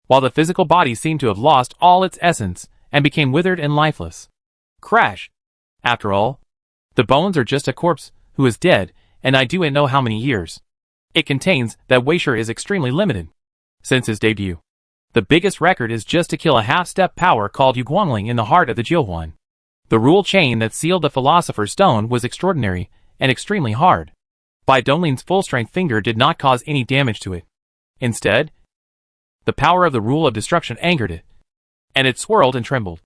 while the physical body seemed to have lost all its essence and became withered and lifeless. Crash! After all, the bones are just a corpse who is dead, and I do know how many years it contains. That Weisher is extremely limited. Since his debut, the biggest record is just to kill a half-step power called Yu Guangling in the heart of the Jiuhuan. The rule chain that sealed the Philosopher's Stone was extraordinary and extremely hard. Bai Dongling's full-strength finger did not cause any damage to it. Instead, the power of the rule of destruction angered it, and it swirled and trembled,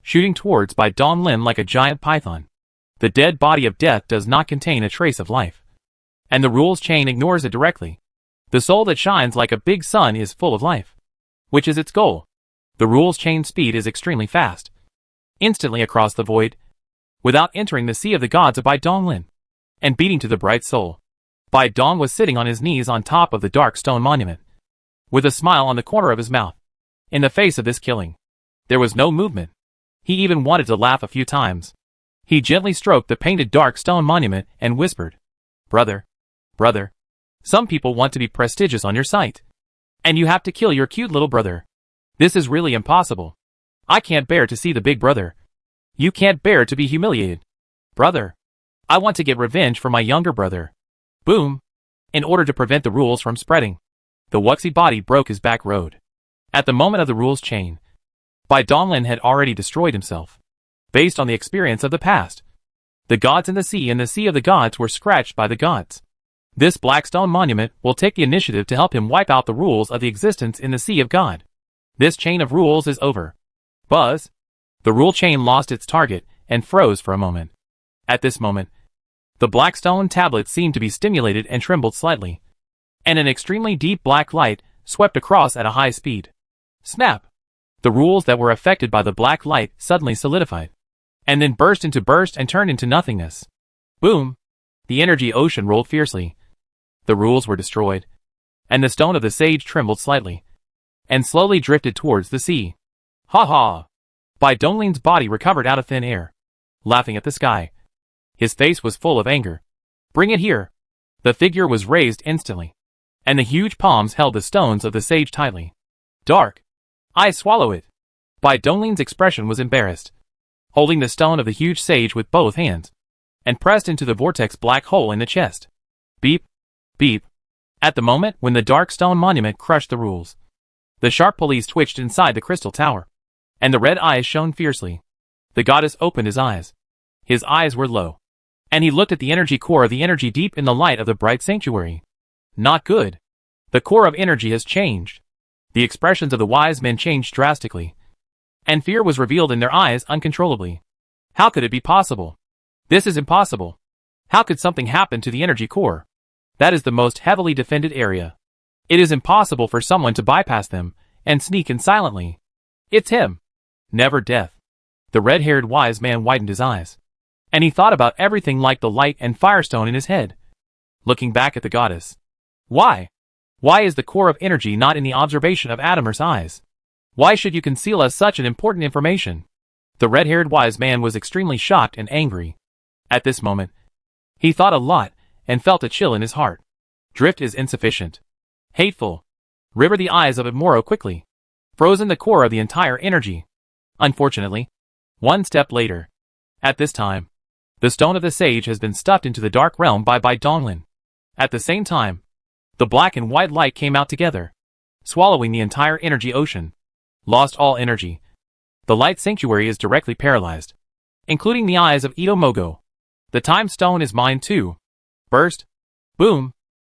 shooting towards Bai Donglin like a giant python. The dead body of death does not contain a trace of life, and the rule's chain ignores it directly. The soul that shines like a big sun is full of life, which is its goal. The rule's chain speed is extremely fast, instantly across the void, without entering the sea of the gods of Bai Donglin, and beating to the bright soul. Bai Dong was sitting on his knees on top of the dark stone monument, with a smile on the corner of his mouth. In the face of this killing, there was no movement. He even wanted to laugh a few times. He gently stroked the painted dark stone monument and whispered, "Brother, brother, some people want to be prestigious on your sight, and you have to kill your cute little brother. This is really impossible. I can't bear to see the big brother. You can't bear to be humiliated. Brother, I want to get revenge for my younger brother." Boom! In order to prevent the rules from spreading, the Wuxi body broke his back road. At the moment of the rules chain, Bai Donglin had already destroyed himself. Based on the experience of the past, the gods in the sea and the sea of the gods were scratched by the gods. This black stone monument will take the initiative to help him wipe out the rules of the existence in the sea of God. This chain of rules is over. Buzz! The rule chain lost its target and froze for a moment. At this moment, the black stone tablet seemed to be stimulated and trembled slightly, and an extremely deep black light swept across at a high speed. Snap! The rules that were affected by the black light suddenly solidified, and then burst and turned into nothingness. Boom! The energy ocean rolled fiercely. The rules were destroyed, and the stone of the sage trembled slightly, and slowly drifted towards the sea. Ha ha! Bai Dongling's body recovered out of thin air, laughing at the sky. His face was full of anger. Bring it here! The figure was raised instantly, and the huge palms held the stones of the sage tightly. Dark! I swallow it! Bai Dongling's expression was embarrassed, holding the stone of the huge sage with both hands, and pressed into the vortex black hole in the chest. Beep! Beep! At the moment when the dark stone monument crushed the rules, the sharp pulleys twitched inside the crystal tower, and the red eyes shone fiercely. The goddess opened his eyes. His eyes were low, and he looked at the energy core of the energy deep in the light of the bright sanctuary. Not good. The core of energy has changed. The expressions of the wise men changed drastically, and fear was revealed in their eyes uncontrollably. How could it be possible? This is impossible. How could something happen to the energy core? That is the most heavily defended area. It is impossible for someone to bypass them and sneak in silently. It's him. Never death. The red-haired wise man widened his eyes, and he thought about everything like the light and firestone in his head. Looking back at the goddess. Why? Why is the core of energy not in the observation of Adamer's eyes? Why should you conceal us such an important information? The red-haired wise man was extremely shocked and angry. At this moment, he thought a lot and felt a chill in his heart. Drift is insufficient. Hateful. River the eyes of Immortal quickly. Frozen the core of the entire energy. Unfortunately, one step later. At this time, the stone of the sage has been stuffed into the dark realm by Bai Donglin. At the same time, the black and white light came out together, swallowing the entire energy ocean. Lost all energy. The light sanctuary is directly paralyzed, including the eyes of Ito Mogo. The time stone is mine too. Burst. Boom.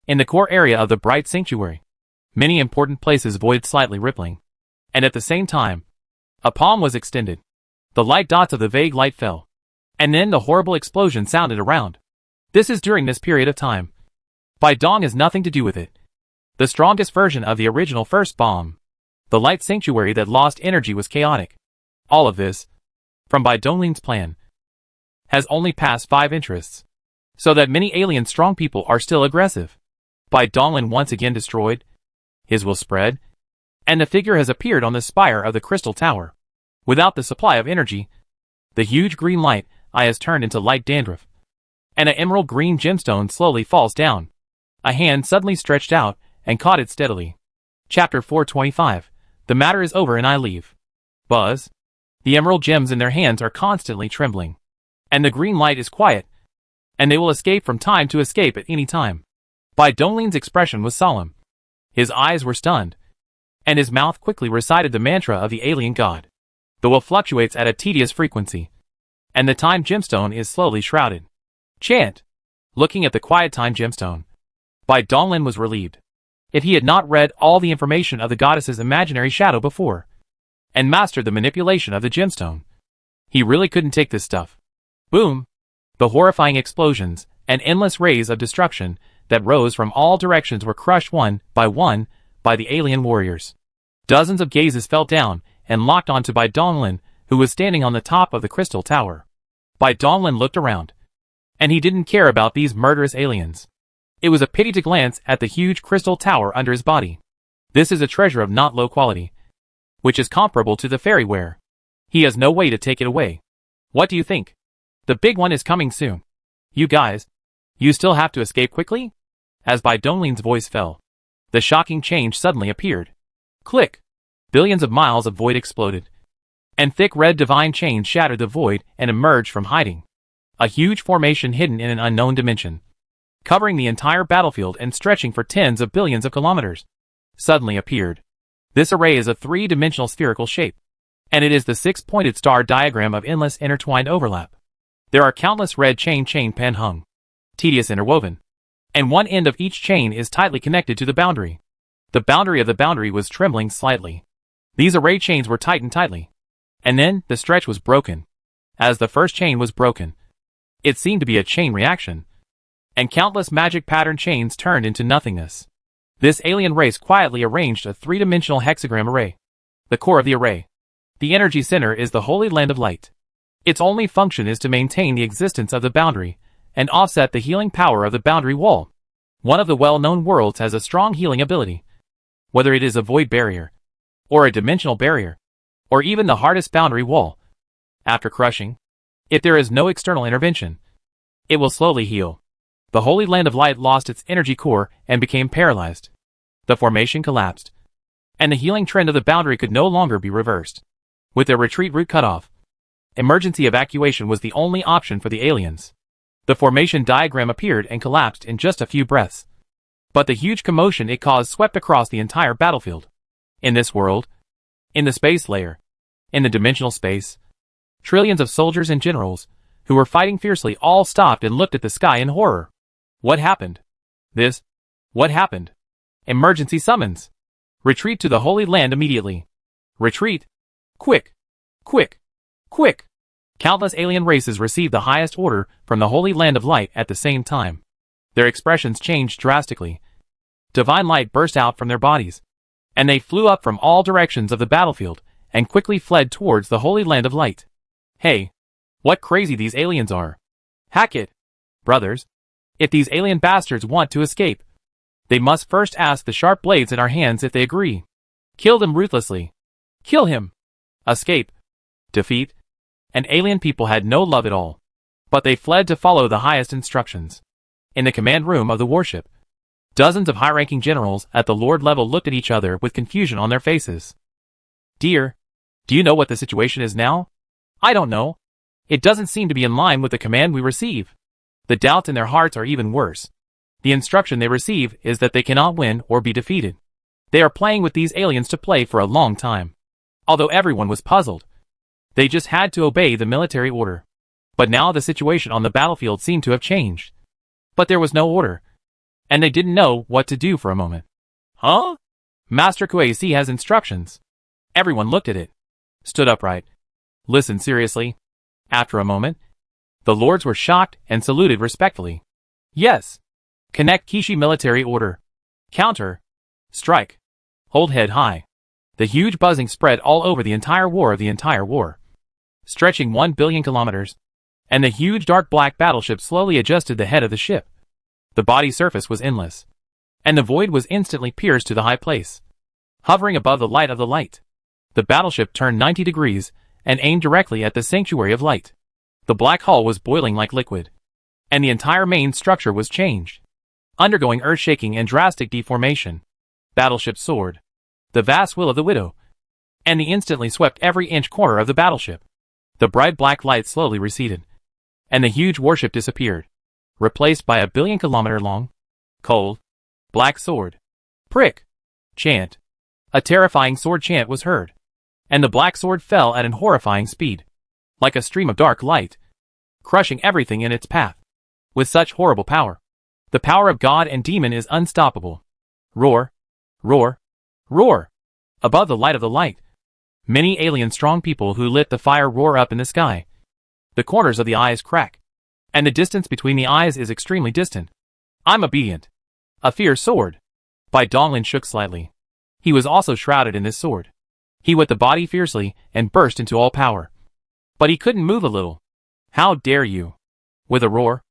In the core area of the bright sanctuary, many important places voided slightly rippling, and at the same time, a palm was extended. The light dots of the vague light fell, and then the horrible explosion sounded around. This is during this period of time. Bai Dong has nothing to do with it. The strongest version of the original first bomb, the light sanctuary that lost energy, was chaotic. All of this, from Bai Dongling's plan, has only passed 5 interests, so that many alien strong people are still aggressive. Bai Donglin once again destroyed, his will spread, and the figure has appeared on the spire of the crystal tower. Without the supply of energy, the huge green light eye has turned into light dandruff, and an emerald green gemstone slowly falls down. A hand suddenly stretched out and caught it steadily. Chapter 425. The matter is over and I leave. Buzz. The emerald gems in their hands are constantly trembling. And the green light is quiet. And they will escape from time to escape at any time. Bai Donglin's expression was solemn. His eyes were stunned. And his mouth quickly recited the mantra of the alien god. The will fluctuates at a tedious frequency. And the time gemstone is slowly shrouded. Chant. Looking at the quiet time gemstone, Bai Donglin was relieved. If he had not read all the information of the goddess's imaginary shadow before, and mastered the manipulation of the gemstone, he really couldn't take this stuff. Boom! The horrifying explosions and endless rays of destruction that rose from all directions were crushed one by the alien warriors. Dozens of gazes fell down and locked onto Bai Donglin, who was standing on the top of the crystal tower. Bai Donglin looked around. And he didn't care about these murderous aliens. It was a pity to glance at the huge crystal tower under his body. This is a treasure of not low quality, which is comparable to the fairyware. He has no way to take it away. What do you think? The big one is coming soon. You guys, you still have to escape quickly? As Bai Donglin's voice fell, the shocking change suddenly appeared. Click! Billions of miles of void exploded. And thick red divine chains shattered the void and emerged from hiding. A huge formation hidden in an unknown dimension, covering the entire battlefield and stretching for tens of billions of kilometers, suddenly appeared. This array is a three-dimensional spherical shape, and it is the six-pointed star diagram of endless intertwined overlap. There are countless red chain pen hung, tedious interwoven, and one end of each chain is tightly connected to the boundary. The boundary of the boundary was trembling slightly. These array chains were tightened tightly, and then the stretch was broken. As the first chain was broken, it seemed to be a chain reaction, and countless magic pattern chains turned into nothingness. This alien race quietly arranged a three-dimensional hexagram array. The core of the array, the energy center, is the Holy Land of Light. Its only function is to maintain the existence of the boundary and offset the healing power of the boundary wall. One of the well-known worlds has a strong healing ability. Whether it is a void barrier, or a dimensional barrier, or even the hardest boundary wall, after crushing, if there is no external intervention, it will slowly heal. The Holy Land of Light lost its energy core and became paralyzed. The formation collapsed, and the healing trend of the boundary could no longer be reversed. With their retreat route cut off, emergency evacuation was the only option for the aliens. The formation diagram appeared and collapsed in just a few breaths. But the huge commotion it caused swept across the entire battlefield. In this world, in the space layer, in the dimensional space, trillions of soldiers and generals, who were fighting fiercely, all stopped and looked at the sky in horror. What happened? What happened? Emergency summons. Retreat to the Holy Land immediately. Retreat. Quick. Quick. Quick. Countless alien races received the highest order from the Holy Land of Light at the same time. Their expressions changed drastically. Divine light burst out from their bodies, and they flew up from all directions of the battlefield and quickly fled towards the Holy Land of Light. Hey, what crazy these aliens are. Hack it, brothers. If these alien bastards want to escape, they must first ask the sharp blades in our hands if they agree. Kill them ruthlessly. Kill him. Escape. Defeat. And alien people had no love at all. But they fled to follow the highest instructions. In the command room of the warship, dozens of high-ranking generals at the Lord level looked at each other with confusion on their faces. Dear, do you know what the situation is now? I don't know. It doesn't seem to be in line with the command we receive. The doubts in their hearts are even worse. The instruction they receive is that they cannot win or be defeated. They are playing with these aliens to play for a long time. Although everyone was puzzled, they just had to obey the military order. But now the situation on the battlefield seemed to have changed. But there was no order, and they didn't know what to do for a moment. Huh? Master Kuei has instructions. Everyone looked at it, stood upright, listened seriously. After a moment, the lords were shocked and saluted respectfully. Yes. Connect Kishi military order. Counter. Strike. Hold head high. The huge buzzing spread all over the entire war, stretching 1 billion kilometers. And the huge dark black battleship slowly adjusted the head of the ship. The body surface was endless, and the void was instantly pierced to the high place. Hovering above the light of the light, the battleship turned 90 degrees and aimed directly at the sanctuary of light. The black hull was boiling like liquid, and the entire main structure was changed. undergoing earth-shaking and drastic deformation. Battleship sword. The vast will of the widow. And the instantly swept every inch corner of the battleship. The bright black light slowly receded. And the huge warship disappeared. Replaced by a billion-kilometer-long, cold, black sword. Prick. Chant. A terrifying sword chant was heard. And the black sword fell at an horrifying speed. Like a stream of dark light. Crushing everything in its path. With such horrible power. The power of God and demon is unstoppable. Roar. Roar. Roar. Above the light of the light. Many alien strong people who lit the fire roar up in the sky. The corners of the eyes crack. And the distance between the eyes is extremely distant. I'm obedient. A fierce sword. Bai Donglin shook slightly. He was also shrouded in this sword. He wet the body fiercely and burst into all power. But he couldn't move a little. How dare you? With a roar,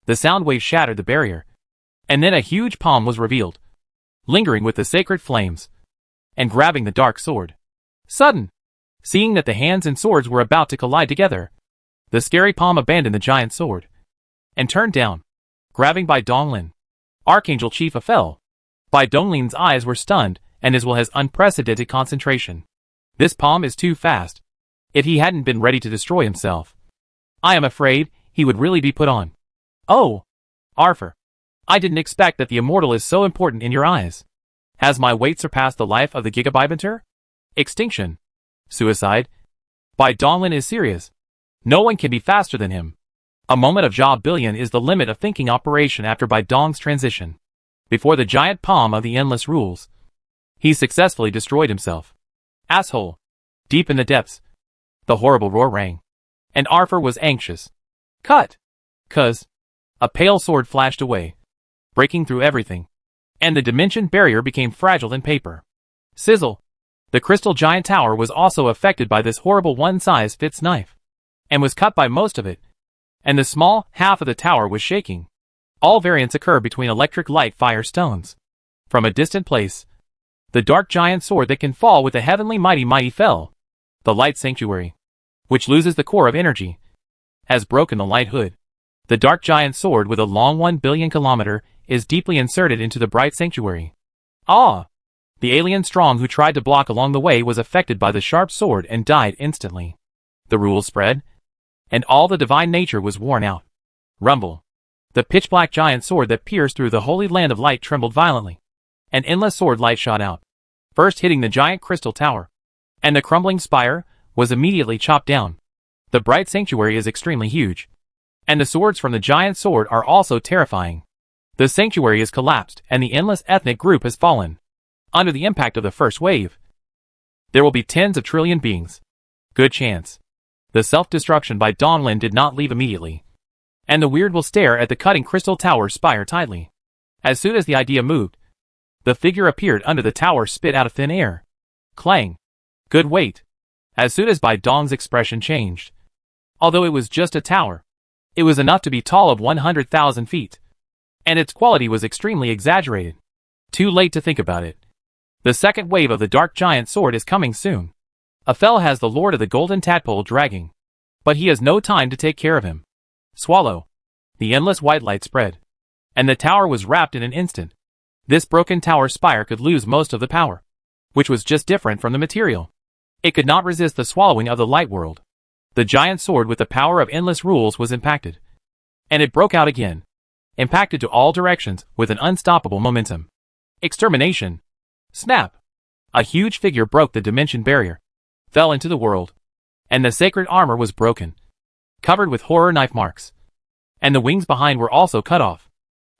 the sound wave shattered the barrier. And then a huge palm was revealed. Lingering with the sacred flames. And grabbing the dark sword. Sudden. Seeing that the hands and swords were about to collide together. The scary palm abandoned the giant sword. And turned down. Grabbing Bai Donglin. Archangel Chief fell. Bai Donglin's eyes were stunned, and his will has unprecedented concentration. This palm is too fast. If he hadn't been ready to destroy himself, I am afraid he would really be put on. Oh! Arthur. I didn't expect that the Immortal is so important in your eyes. Has my weight surpassed the life of the Gigabybanter? Extinction. Suicide. Bai Donglin is serious. No one can be faster than him. A moment of jaw billion is the limit of thinking operation after Bai Dong's transition. Before the giant palm of the endless rules. He successfully destroyed himself. Asshole. Deep in the depths. The horrible roar rang. And Arthur was anxious. Cut. 'Cause. A pale sword flashed away. Breaking through everything. And the dimension barrier became fragile in paper. Sizzle. The crystal giant tower was also affected by this horrible one-size-fits knife. And was cut by most of it. And the small half of the tower was shaking. All variants occur between electric light fire stones. From a distant place. The dark giant sword that can fall with the heavenly mighty fell. The light sanctuary. Which loses the core of energy. Has broken the light hood. The dark giant sword with a long 1 billion kilometer is deeply inserted into the bright sanctuary. Ah! The alien strong who tried to block along the way was affected by the sharp sword and died instantly. The rules spread. And all the divine nature was worn out. Rumble. The pitch-black giant sword that pierced through the holy land of light trembled violently. An endless sword light shot out. First hitting the giant crystal tower. And the crumbling spire was immediately chopped down. The bright sanctuary is extremely huge. And the swords from the giant sword are also terrifying. The sanctuary is collapsed and the endless ethnic group has fallen. Under the impact of the first wave. There will be tens of trillion beings. Good chance. The self-destruction by Donglin did not leave immediately. And the weird will stare at the cutting crystal tower spire tightly. As soon as the idea moved, the figure appeared under the tower spit out of thin air. Clang. Good weight. As soon as Bai Dong's expression changed. Although it was just a tower, it was enough to be tall of 100,000 feet. And its quality was extremely exaggerated. Too late to think about it. The second wave of the dark giant sword is coming soon. Aphel has the Lord of the Golden Tadpole dragging. But he has no time to take care of him. Swallow. The endless white light spread. And the tower was wrapped in an instant. This broken tower spire could lose most of the power. Which was just different from the material. It could not resist the swallowing of the light world. The giant sword with the power of endless rules was impacted. And it broke out again. Impacted to all directions with an unstoppable momentum. Extermination. Snap. A huge figure broke the dimension barrier. Fell into the world. And the sacred armor was broken. Covered with horror knife marks. And the wings behind were also cut off.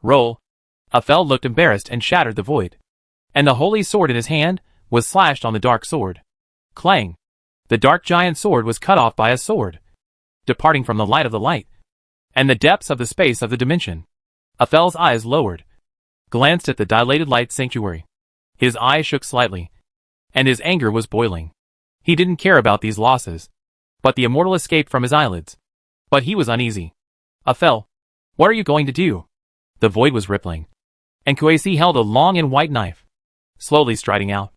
Roll. Aphel looked embarrassed and shattered the void. And the holy sword in his hand was slashed on the dark sword. Clang. The dark giant sword was cut off by a sword. Departing from the light of the light. And the depths of the space of the dimension. Aphel's eyes lowered. Glanced at the dilated light sanctuary. His eyes shook slightly. And his anger was boiling. He didn't care about these losses. But the Immortal escaped from his eyelids. But he was uneasy. Aphel. What are you going to do? The void was rippling. And Kuesi held a long and white knife. Slowly striding out.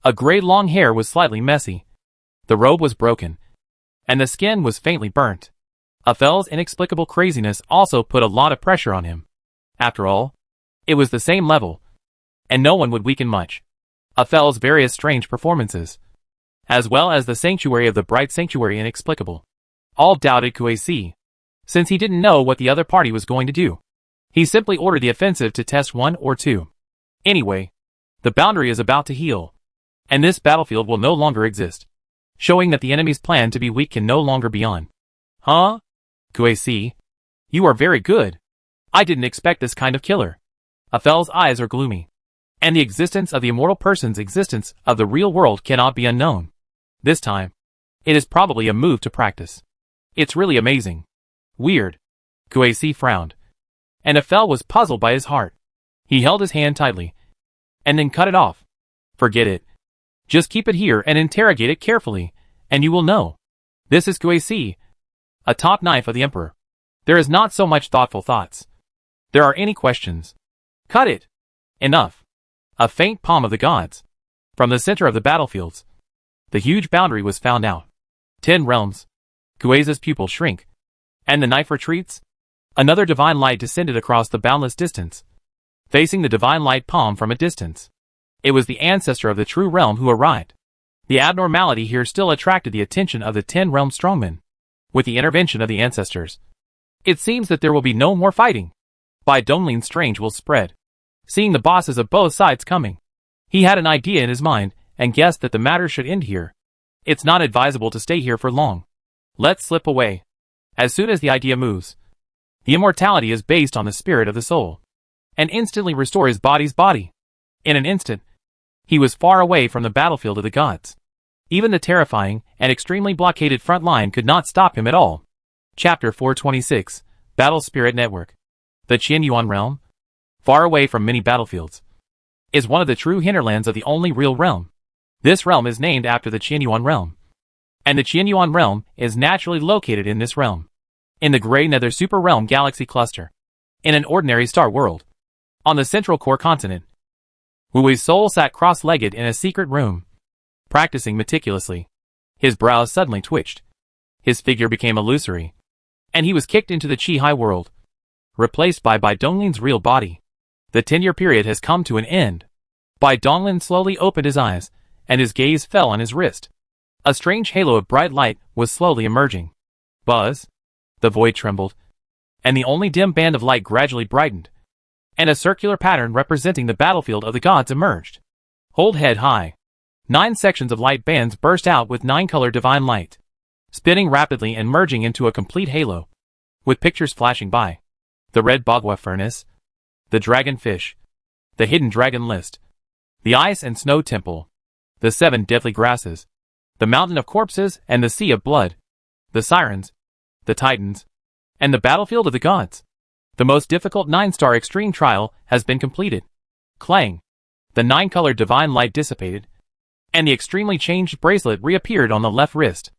A gray long hair was slightly messy. The robe was broken. And the skin was faintly burnt. Aphel's inexplicable craziness also put a lot of pressure on him. After all, It was the same level, and no one would weaken much. Afel's various strange performances, as well as the sanctuary of the bright sanctuary inexplicable. All doubted Kuei, since he didn't know what the other party was going to do. He simply ordered the offensive to test 1 or 2. Anyway, the boundary is about to heal, and this battlefield will no longer exist, showing that the enemy's plan to be weak can no longer be on. Huh? Kuei, you are very good. I didn't expect this kind of killer. Afel's eyes are gloomy, and the existence of the immortal person's existence of the real world cannot be unknown. This time, it is probably a move to practice. It's really amazing. Weird. Kuei frowned, and Afel was puzzled by his heart. He held his hand tightly, and then cut it off. Forget it. Just keep it here and interrogate it carefully, and you will know. This is Kuei, a top knife of the Emperor. There is not so much thoughtful thoughts. There are any questions. Cut it. Enough. A faint palm of the gods. From the center of the battlefields, the huge boundary was found out. 10 realms. Kuei's pupils shrink, and the knife retreats. Another divine light descended across the boundless distance, facing the divine light palm from a distance. It was the ancestor of the true realm who arrived. The abnormality here still attracted the attention of the 10 realm strongmen. With the intervention of the ancestors, it seems that there will be no more fighting. Bai Donglin's strange will spread. Seeing the bosses of both sides coming, he had an idea in his mind and guessed that the matter should end here. It's not advisable to stay here for long. Let's slip away. As soon as the idea moves, the immortality is based on the spirit of the soul, and instantly restore his body's body. In an instant, he was far away from the battlefield of the gods. Even the terrifying and extremely blockaded front line could not stop him at all. Chapter 426, Battle Spirit Network. The Qianyuan realm, far away from many battlefields, is one of the true hinterlands of the only real realm. This realm is named after the Qianyuan realm, and the Qianyuan realm is naturally located in this realm, in the Grey Nether Super Realm Galaxy Cluster, in an ordinary star world. On the central core continent, Wui's soul sat cross-legged in a secret room, practicing meticulously. His brows suddenly twitched. His figure became illusory, and he was kicked into the Qi High world, replaced by Bai Donglin's real body. The 10-year period has come to an end. Bai Donglin slowly opened his eyes, and his gaze fell on his wrist. A strange halo of bright light was slowly emerging. Buzz. The void trembled, and the only dim band of light gradually brightened, and a circular pattern representing the battlefield of the gods emerged. Hold head high. 9 sections of light bands burst out with 9-color divine light, spinning rapidly and merging into a complete halo, with pictures flashing by. The red Bagua furnace, the dragon fish, the hidden dragon list, the ice and snow temple, the 7 deadly grasses, the mountain of corpses and the sea of blood, the sirens, the titans, and the battlefield of the gods. The most difficult 9-star extreme trial has been completed. Clang. The 9-color divine light dissipated, and the extremely changed bracelet reappeared on the left wrist.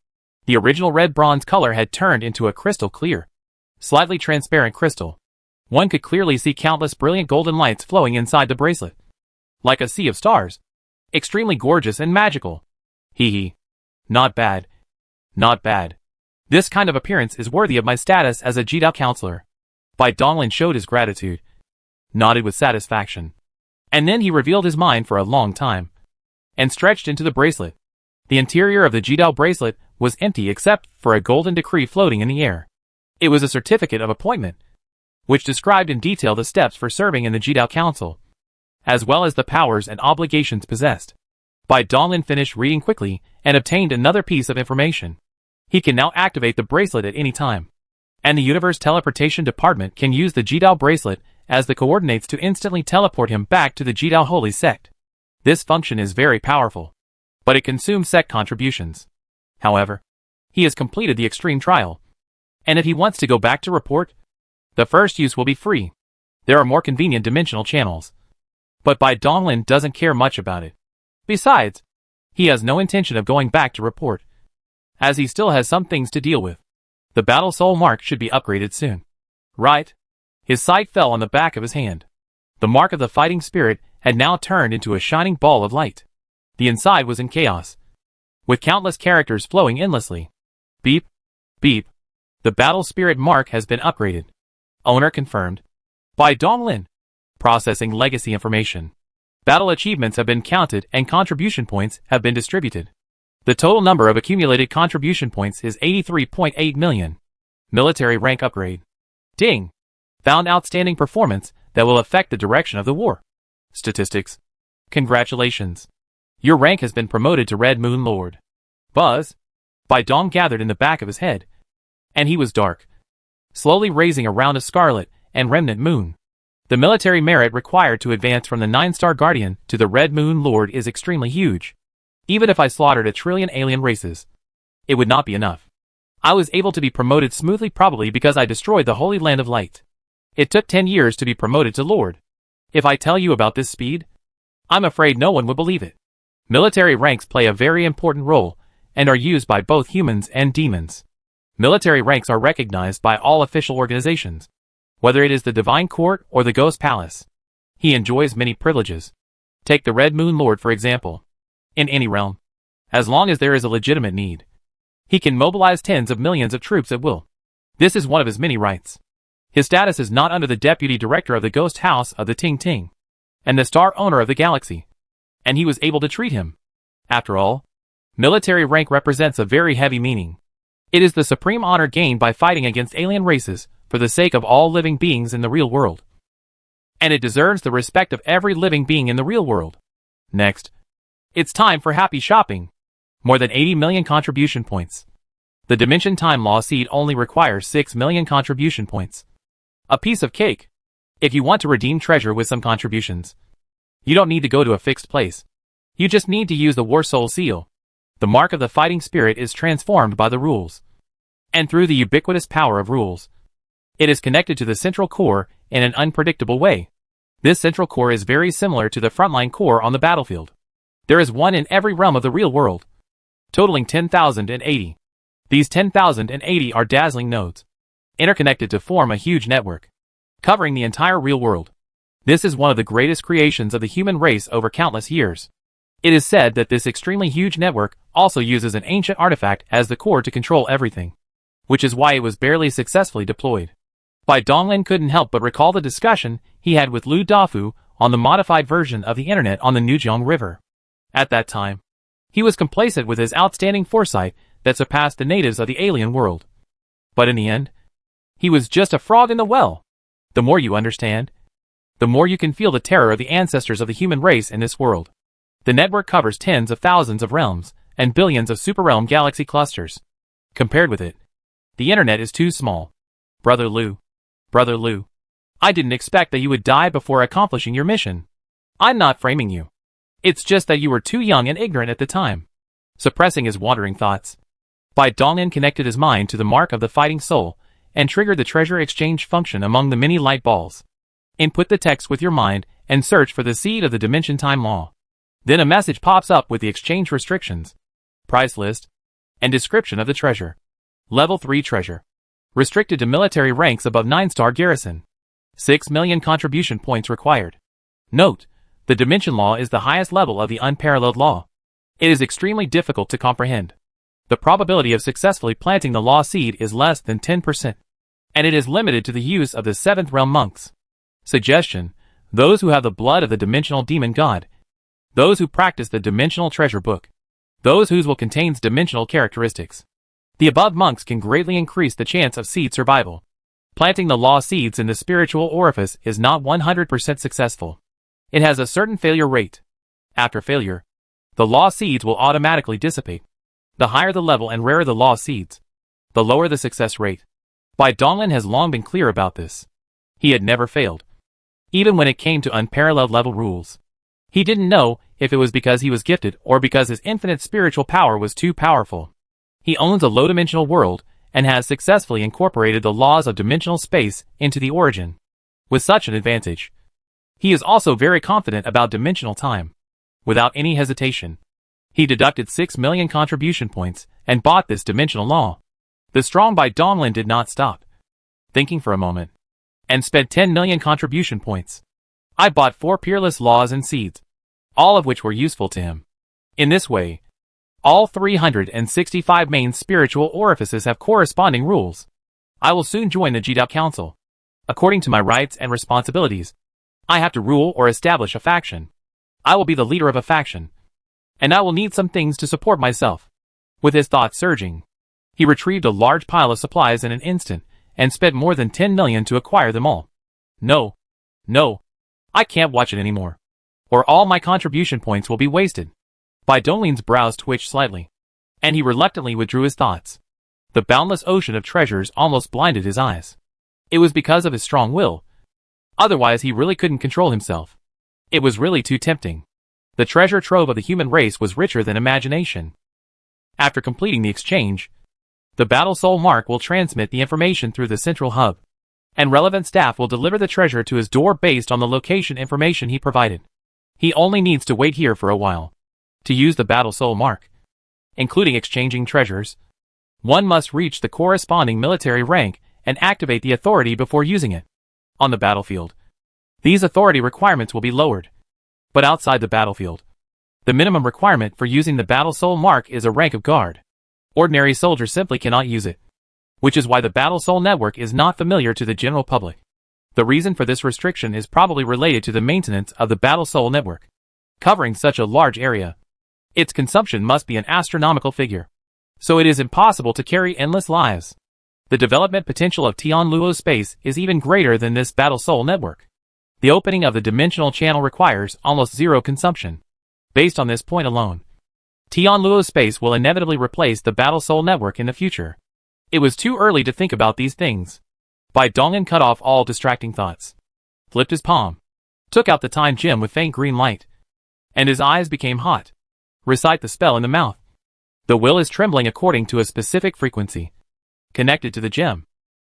The original red bronze color had turned into a crystal clear, slightly transparent crystal. One could clearly see countless brilliant golden lights flowing inside the bracelet, like a sea of stars. Extremely gorgeous and magical. Hee hee. Not bad. Not bad. This kind of appearance is worthy of my status as a Jidao counselor. Bai Donglin showed his gratitude, nodded with satisfaction, and then he revealed his mind for a long time, and stretched into the bracelet. The interior of the Jidao bracelet was empty except for a golden decree floating in the air. It was a certificate of appointment, which described in detail the steps for serving in the Jidao Council, as well as the powers and obligations possessed. Bai Donglin finished reading quickly and obtained another piece of information. He can now activate the bracelet at any time, and the Universe Teleportation Department can use the Jidao bracelet as the coordinates to instantly teleport him back to the Jidao Holy Sect. This function is very powerful, but it consumes sect contributions. However, he has completed the extreme trial, and if he wants to go back to report, the first use will be free. There are more convenient dimensional channels, but Bai Donglin doesn't care much about it. Besides, he has no intention of going back to report, as he still has some things to deal with. The Battle Soul mark should be upgraded soon. Right? His sight fell on the back of his hand. The mark of the fighting spirit had now turned into a shining ball of light. The inside was in chaos, with countless characters flowing endlessly. Beep. Beep. The Battle Spirit mark has been upgraded. Owner confirmed. Bai Donglin. Processing legacy information. Battle achievements have been counted and contribution points have been distributed. The total number of accumulated contribution points is 83.8 million. Military rank upgrade. Ding! Found outstanding performance that will affect the direction of the war. Statistics. Congratulations. Your rank has been promoted to Red Moon Lord. Buzz. By Dong gathered in the back of his head. And he was dark. Slowly raising around a scarlet and remnant moon. The military merit required to advance from the 9-star Guardian to the Red Moon Lord is extremely huge. Even if I slaughtered 1 trillion alien races, it would not be enough. I was able to be promoted smoothly probably because I destroyed the Holy Land of Light. It took 10 years to be promoted to Lord. If I tell you about this speed, I'm afraid no one would believe it. Military ranks play a very important role and are used by both humans and demons. Military ranks are recognized by all official organizations, whether it is the Divine Court or the Ghost Palace. He enjoys many privileges. Take the Red Moon Lord for example. In any realm, as long as there is a legitimate need, he can mobilize tens of millions of troops at will. This is one of his many rights. His status is not under the deputy director of the Ghost House of the Ting Ting, and the star owner of the galaxy, and he was able to treat him. After all, military rank represents a very heavy meaning. It is the supreme honor gained by fighting against alien races for the sake of all living beings in the real world. And it deserves the respect of every living being in the real world. Next, it's time for happy shopping. More than 80 million contribution points. The Dimension Time Law seed only requires 6 million contribution points. A piece of cake. If you want to redeem treasure with some contributions, you don't need to go to a fixed place. You just need to use the War Soul Seal. The mark of the fighting spirit is transformed by the rules. And through the ubiquitous power of rules, it is connected to the central core in an unpredictable way. This central core is very similar to the frontline core on the battlefield. There is one in every realm of the real world, totaling 10,080. These 10,080 are dazzling nodes, interconnected to form a huge network, covering the entire real world. This is one of the greatest creations of the human race over countless years. It is said that this extremely huge network also uses an ancient artifact as the core to control everything, which is why it was barely successfully deployed. Bai Donglin couldn't help but recall the discussion he had with Lu Dafu on the modified version of the internet on the Nujiang River. At that time, he was complacent with his outstanding foresight that surpassed the natives of the alien world. But in the end, he was just a frog in the well. The more you understand, the more you can feel the terror of the ancestors of the human race in this world. The network covers tens of thousands of realms and billions of super-realm galaxy clusters. Compared with it, the internet is too small. Brother Lu, I didn't expect that you would die before accomplishing your mission. I'm not framing you. It's just that you were too young and ignorant at the time. Suppressing his wandering thoughts, Bai Donglin connected his mind to the mark of the fighting soul and triggered the treasure exchange function among the many light balls. Input the text with your mind and search for the seed of the Dimension Time Law. Then a message pops up with the exchange restrictions, price list, and description of the treasure. Level 3 treasure. Restricted to military ranks above 9-star garrison. 6 million contribution points required. Note, the Dimension Law is the highest level of the unparalleled law. It is extremely difficult to comprehend. The probability of successfully planting the law seed is less than 10%, and it is limited to the use of the 7th realm monks. Suggestion: those who have the blood of the dimensional demon god, those who practice the dimensional treasure book, those whose will contains dimensional characteristics. The above monks can greatly increase the chance of seed survival. Planting the law seeds in the spiritual orifice is not 100% successful. It has a certain failure rate. After failure, the law seeds will automatically dissipate. The higher the level and rarer the law seeds, the lower the success rate. Bai Donglin has long been clear about this. He had never failed, even when it came to unparalleled level rules. He didn't know if it was because he was gifted or because his infinite spiritual power was too powerful. He owns a low-dimensional world and has successfully incorporated the laws of dimensional space into the origin. With such an advantage, he is also very confident about dimensional time. Without any hesitation, he deducted 6 million contribution points and bought this dimensional law. The strong Bai Donglin did not stop, thinking for a moment, and spent 10 million contribution points. I bought 4 peerless laws and seeds, all of which were useful to him. In this way, all 365 main spiritual orifices have corresponding rules. I will soon join the Jidao Council. According to my rights and responsibilities, I have to rule or establish a faction. I will be the leader of a faction. And I will need some things to support myself. With his thoughts surging, he retrieved a large pile of supplies in an instant, and spent more than 10 million to acquire them all. No. I can't watch it anymore. Or all my contribution points will be wasted. Bai Donglin's brows twitched slightly, and he reluctantly withdrew his thoughts. The boundless ocean of treasures almost blinded his eyes. It was because of his strong will. Otherwise he really couldn't control himself. It was really too tempting. The treasure trove of the human race was richer than imagination. After completing the exchange, the Battle Soul Mark will transmit the information through the central hub, and relevant staff will deliver the treasure to his door based on the location information he provided. He only needs to wait here for a while. To use the Battle Soul Mark, including exchanging treasures, one must reach the corresponding military rank and activate the authority before using it. On the battlefield, these authority requirements will be lowered. But outside the battlefield, the minimum requirement for using the Battle Soul Mark is a rank of guard. Ordinary soldiers simply cannot use it, which is why the Battle Soul Network is not familiar to the general public. The reason for this restriction is probably related to the maintenance of the Battle Soul Network. Covering such a large area, its consumption must be an astronomical figure. So it is impossible to carry endless lives. The development potential of Tianluo space is even greater than this Battle Soul Network. The opening of the dimensional channel requires almost zero consumption. Based on this point alone, Tianluo space will inevitably replace the Battle Soul Network in the future. It was too early to think about these things. Bai Donglin cut off all distracting thoughts, flipped his palm, took out the time gem with faint green light, and his eyes became hot. Recite the spell in the mouth. The will is trembling according to a specific frequency, connected to the gem.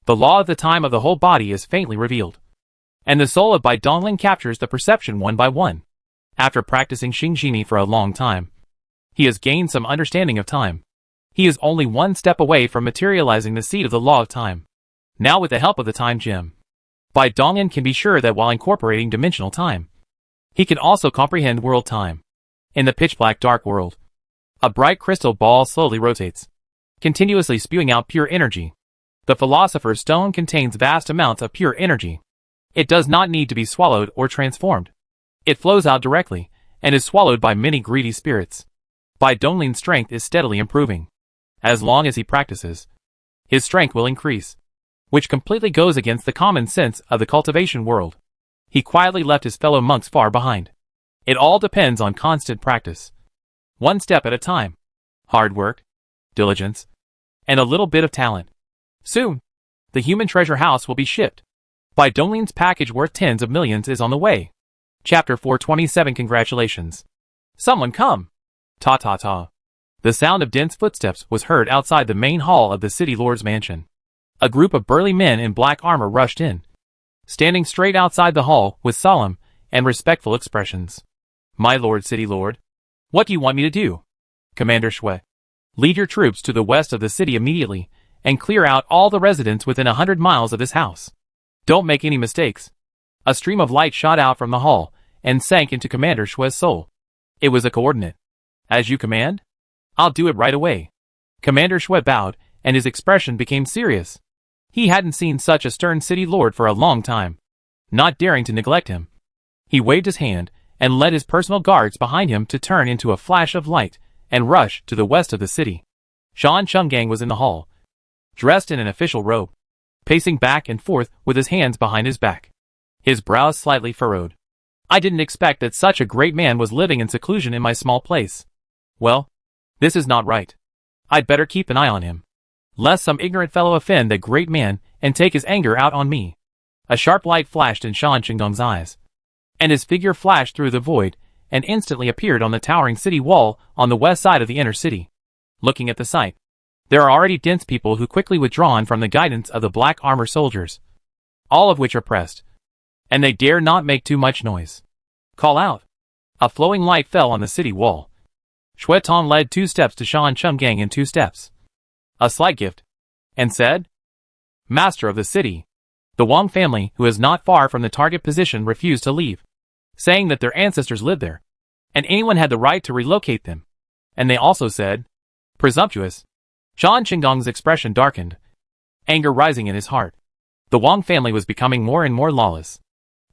The law of the time of the whole body is faintly revealed, and the soul of Bai Donglin captures the perception one by one. After practicing Xingxini for a long time, he has gained some understanding of time. He is only one step away from materializing the seed of the law of time. Now with the help of the time gem, Bai Donglin can be sure that while incorporating dimensional time, he can also comprehend world time. In the pitch-black dark world, a bright crystal ball slowly rotates, continuously spewing out pure energy. The Philosopher's Stone contains vast amounts of pure energy. It does not need to be swallowed or transformed. It flows out directly, and is swallowed by many greedy spirits. Bai Donglin's strength is steadily improving. As long as he practices, his strength will increase, which completely goes against the common sense of the cultivation world. He quietly left his fellow monks far behind. It all depends on constant practice. One step at a time. Hard work, diligence, and a little bit of talent. Soon, the human treasure house will be shipped. Bai Donglin's package worth tens of millions is on the way. Chapter 427. Congratulations. Someone come. Ta ta ta. The sound of dense footsteps was heard outside the main hall of the city lord's mansion. A group of burly men in black armor rushed in, standing straight outside the hall with solemn and respectful expressions. My lord, city lord, what do you want me to do? Commander Shui, lead your troops to the west of the city immediately and clear out all the residents within 100 miles of this house. Don't make any mistakes. A stream of light shot out from the hall and sank into Commander Shui's soul. It was a coordinate. As you command? I'll do it right away. Commander Shui bowed, and his expression became serious. He hadn't seen such a stern city lord for a long time. Not daring to neglect him, he waved his hand and led his personal guards behind him to turn into a flash of light and rush to the west of the city. Shan Chenggang was in the hall, dressed in an official robe, pacing back and forth with his hands behind his back, his brows slightly furrowed. I didn't expect that such a great man was living in seclusion in my small place. Well, this is not right. I'd better keep an eye on him, lest some ignorant fellow offend that great man and take his anger out on me. A sharp light flashed in Shan Chengdong's eyes, and his figure flashed through the void and instantly appeared on the towering city wall on the west side of the inner city. Looking at the sight, there are already dense people who quickly withdrawn from the guidance of the black armor soldiers, all of which are pressed, and they dare not make too much noise. Call out. A flowing light fell on the city wall. Shui Tong led 2 steps to Shan Chenggang and 2 steps, a slight gift, and said, Master of the city, the Wang family, who is not far from the target position, refused to leave, saying that their ancestors lived there, and anyone had the right to relocate them. And they also said, presumptuous. Shan Chengdong's expression darkened, anger rising in his heart. The Wang family was becoming more and more lawless.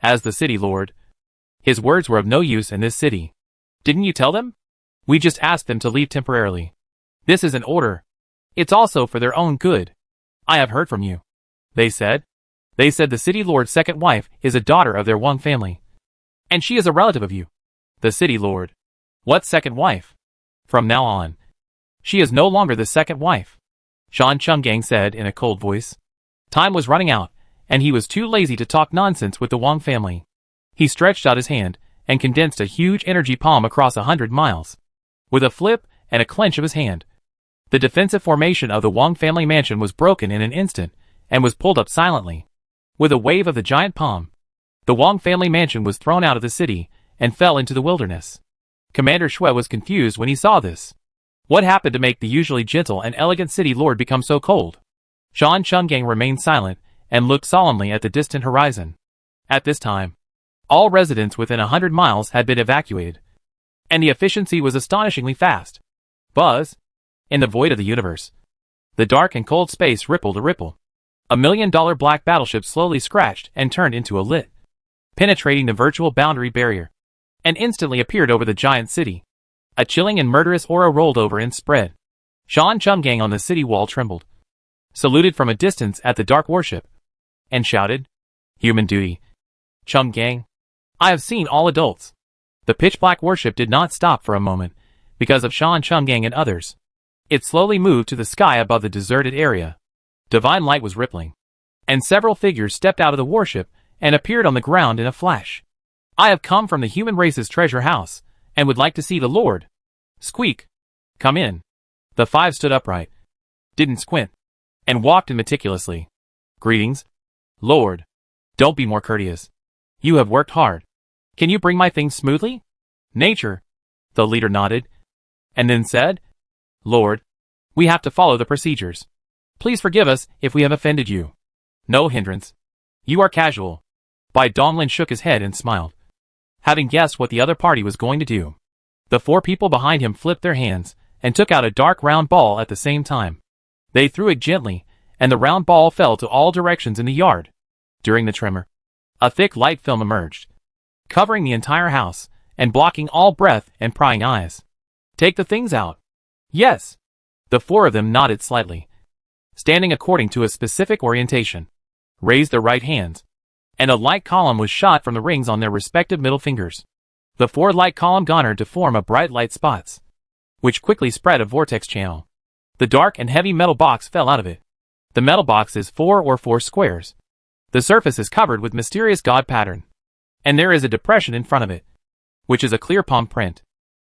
as the city lord. His words were of no use in this city. Didn't you tell them? We just asked them to leave temporarily. This is an order. It's also for their own good. I have heard from you. They said. They said the city lord's second wife is a daughter of their Wang family. And she is a relative of you. The city lord. What second wife? From now on, she is no longer the second wife, Shan Chenggang said in a cold voice. Time was running out, and he was too lazy to talk nonsense with the Wang family. He stretched out his hand and condensed a huge energy palm across 100 miles. With a flip and a clench of his hand, the defensive formation of the Wang family mansion was broken in an instant and was pulled up silently. With a wave of the giant palm, the Wang family mansion was thrown out of the city and fell into the wilderness. Commander Shui was confused when he saw this. What happened to make the usually gentle and elegant city lord become so cold? Shan Chenggang remained silent and looked solemnly at the distant horizon. At this time, all residents within 100 miles had been evacuated, and the efficiency was astonishingly fast. Buzz! In the void of the universe, the dark and cold space rippled a ripple. $1 million black battleship slowly scratched and turned into a lit, penetrating the virtual boundary barrier, and instantly appeared over the giant city. A chilling and murderous aura rolled over and spread. Shan Chenggang on the city wall trembled, saluted from a distance at the dark warship, and shouted, "Human duty. Chenggang, I have seen all adults." The pitch-black warship did not stop for a moment, because of Shan Chenggang and others. It slowly moved to the sky above the deserted area. Divine light was rippling, and several figures stepped out of the warship and appeared on the ground in a flash. "I have come from the human race's treasure house, and would like to see the Lord." Squeak! "Come in." The 5 stood upright, didn't squint, and walked in meticulously. "Greetings, Lord. Don't be more courteous. You have worked hard. Can you bring my things smoothly?" "Nature." The leader nodded, and then said, "Lord, we have to follow the procedures. Please forgive us if we have offended you." "No hindrance. You are casual." Bai Donglin shook his head and smiled, having guessed what the other party was going to do. The 4 people behind him flipped their hands and took out a dark round ball at the same time. They threw it gently, and the round ball fell to all directions in the yard. During the tremor, a thick light film emerged, covering the entire house and blocking all breath and prying eyes. "Take the things out." "Yes." The 4 of them nodded slightly, standing according to a specific orientation, raised their right hands, and a light column was shot from the rings on their respective middle fingers. The 4 light column garnered to form a bright light spots, which quickly spread a vortex channel. The dark and heavy metal box fell out of it. The metal box is 4 squares. The surface is covered with mysterious god pattern, and there is a depression in front of it, which is a clear palm print.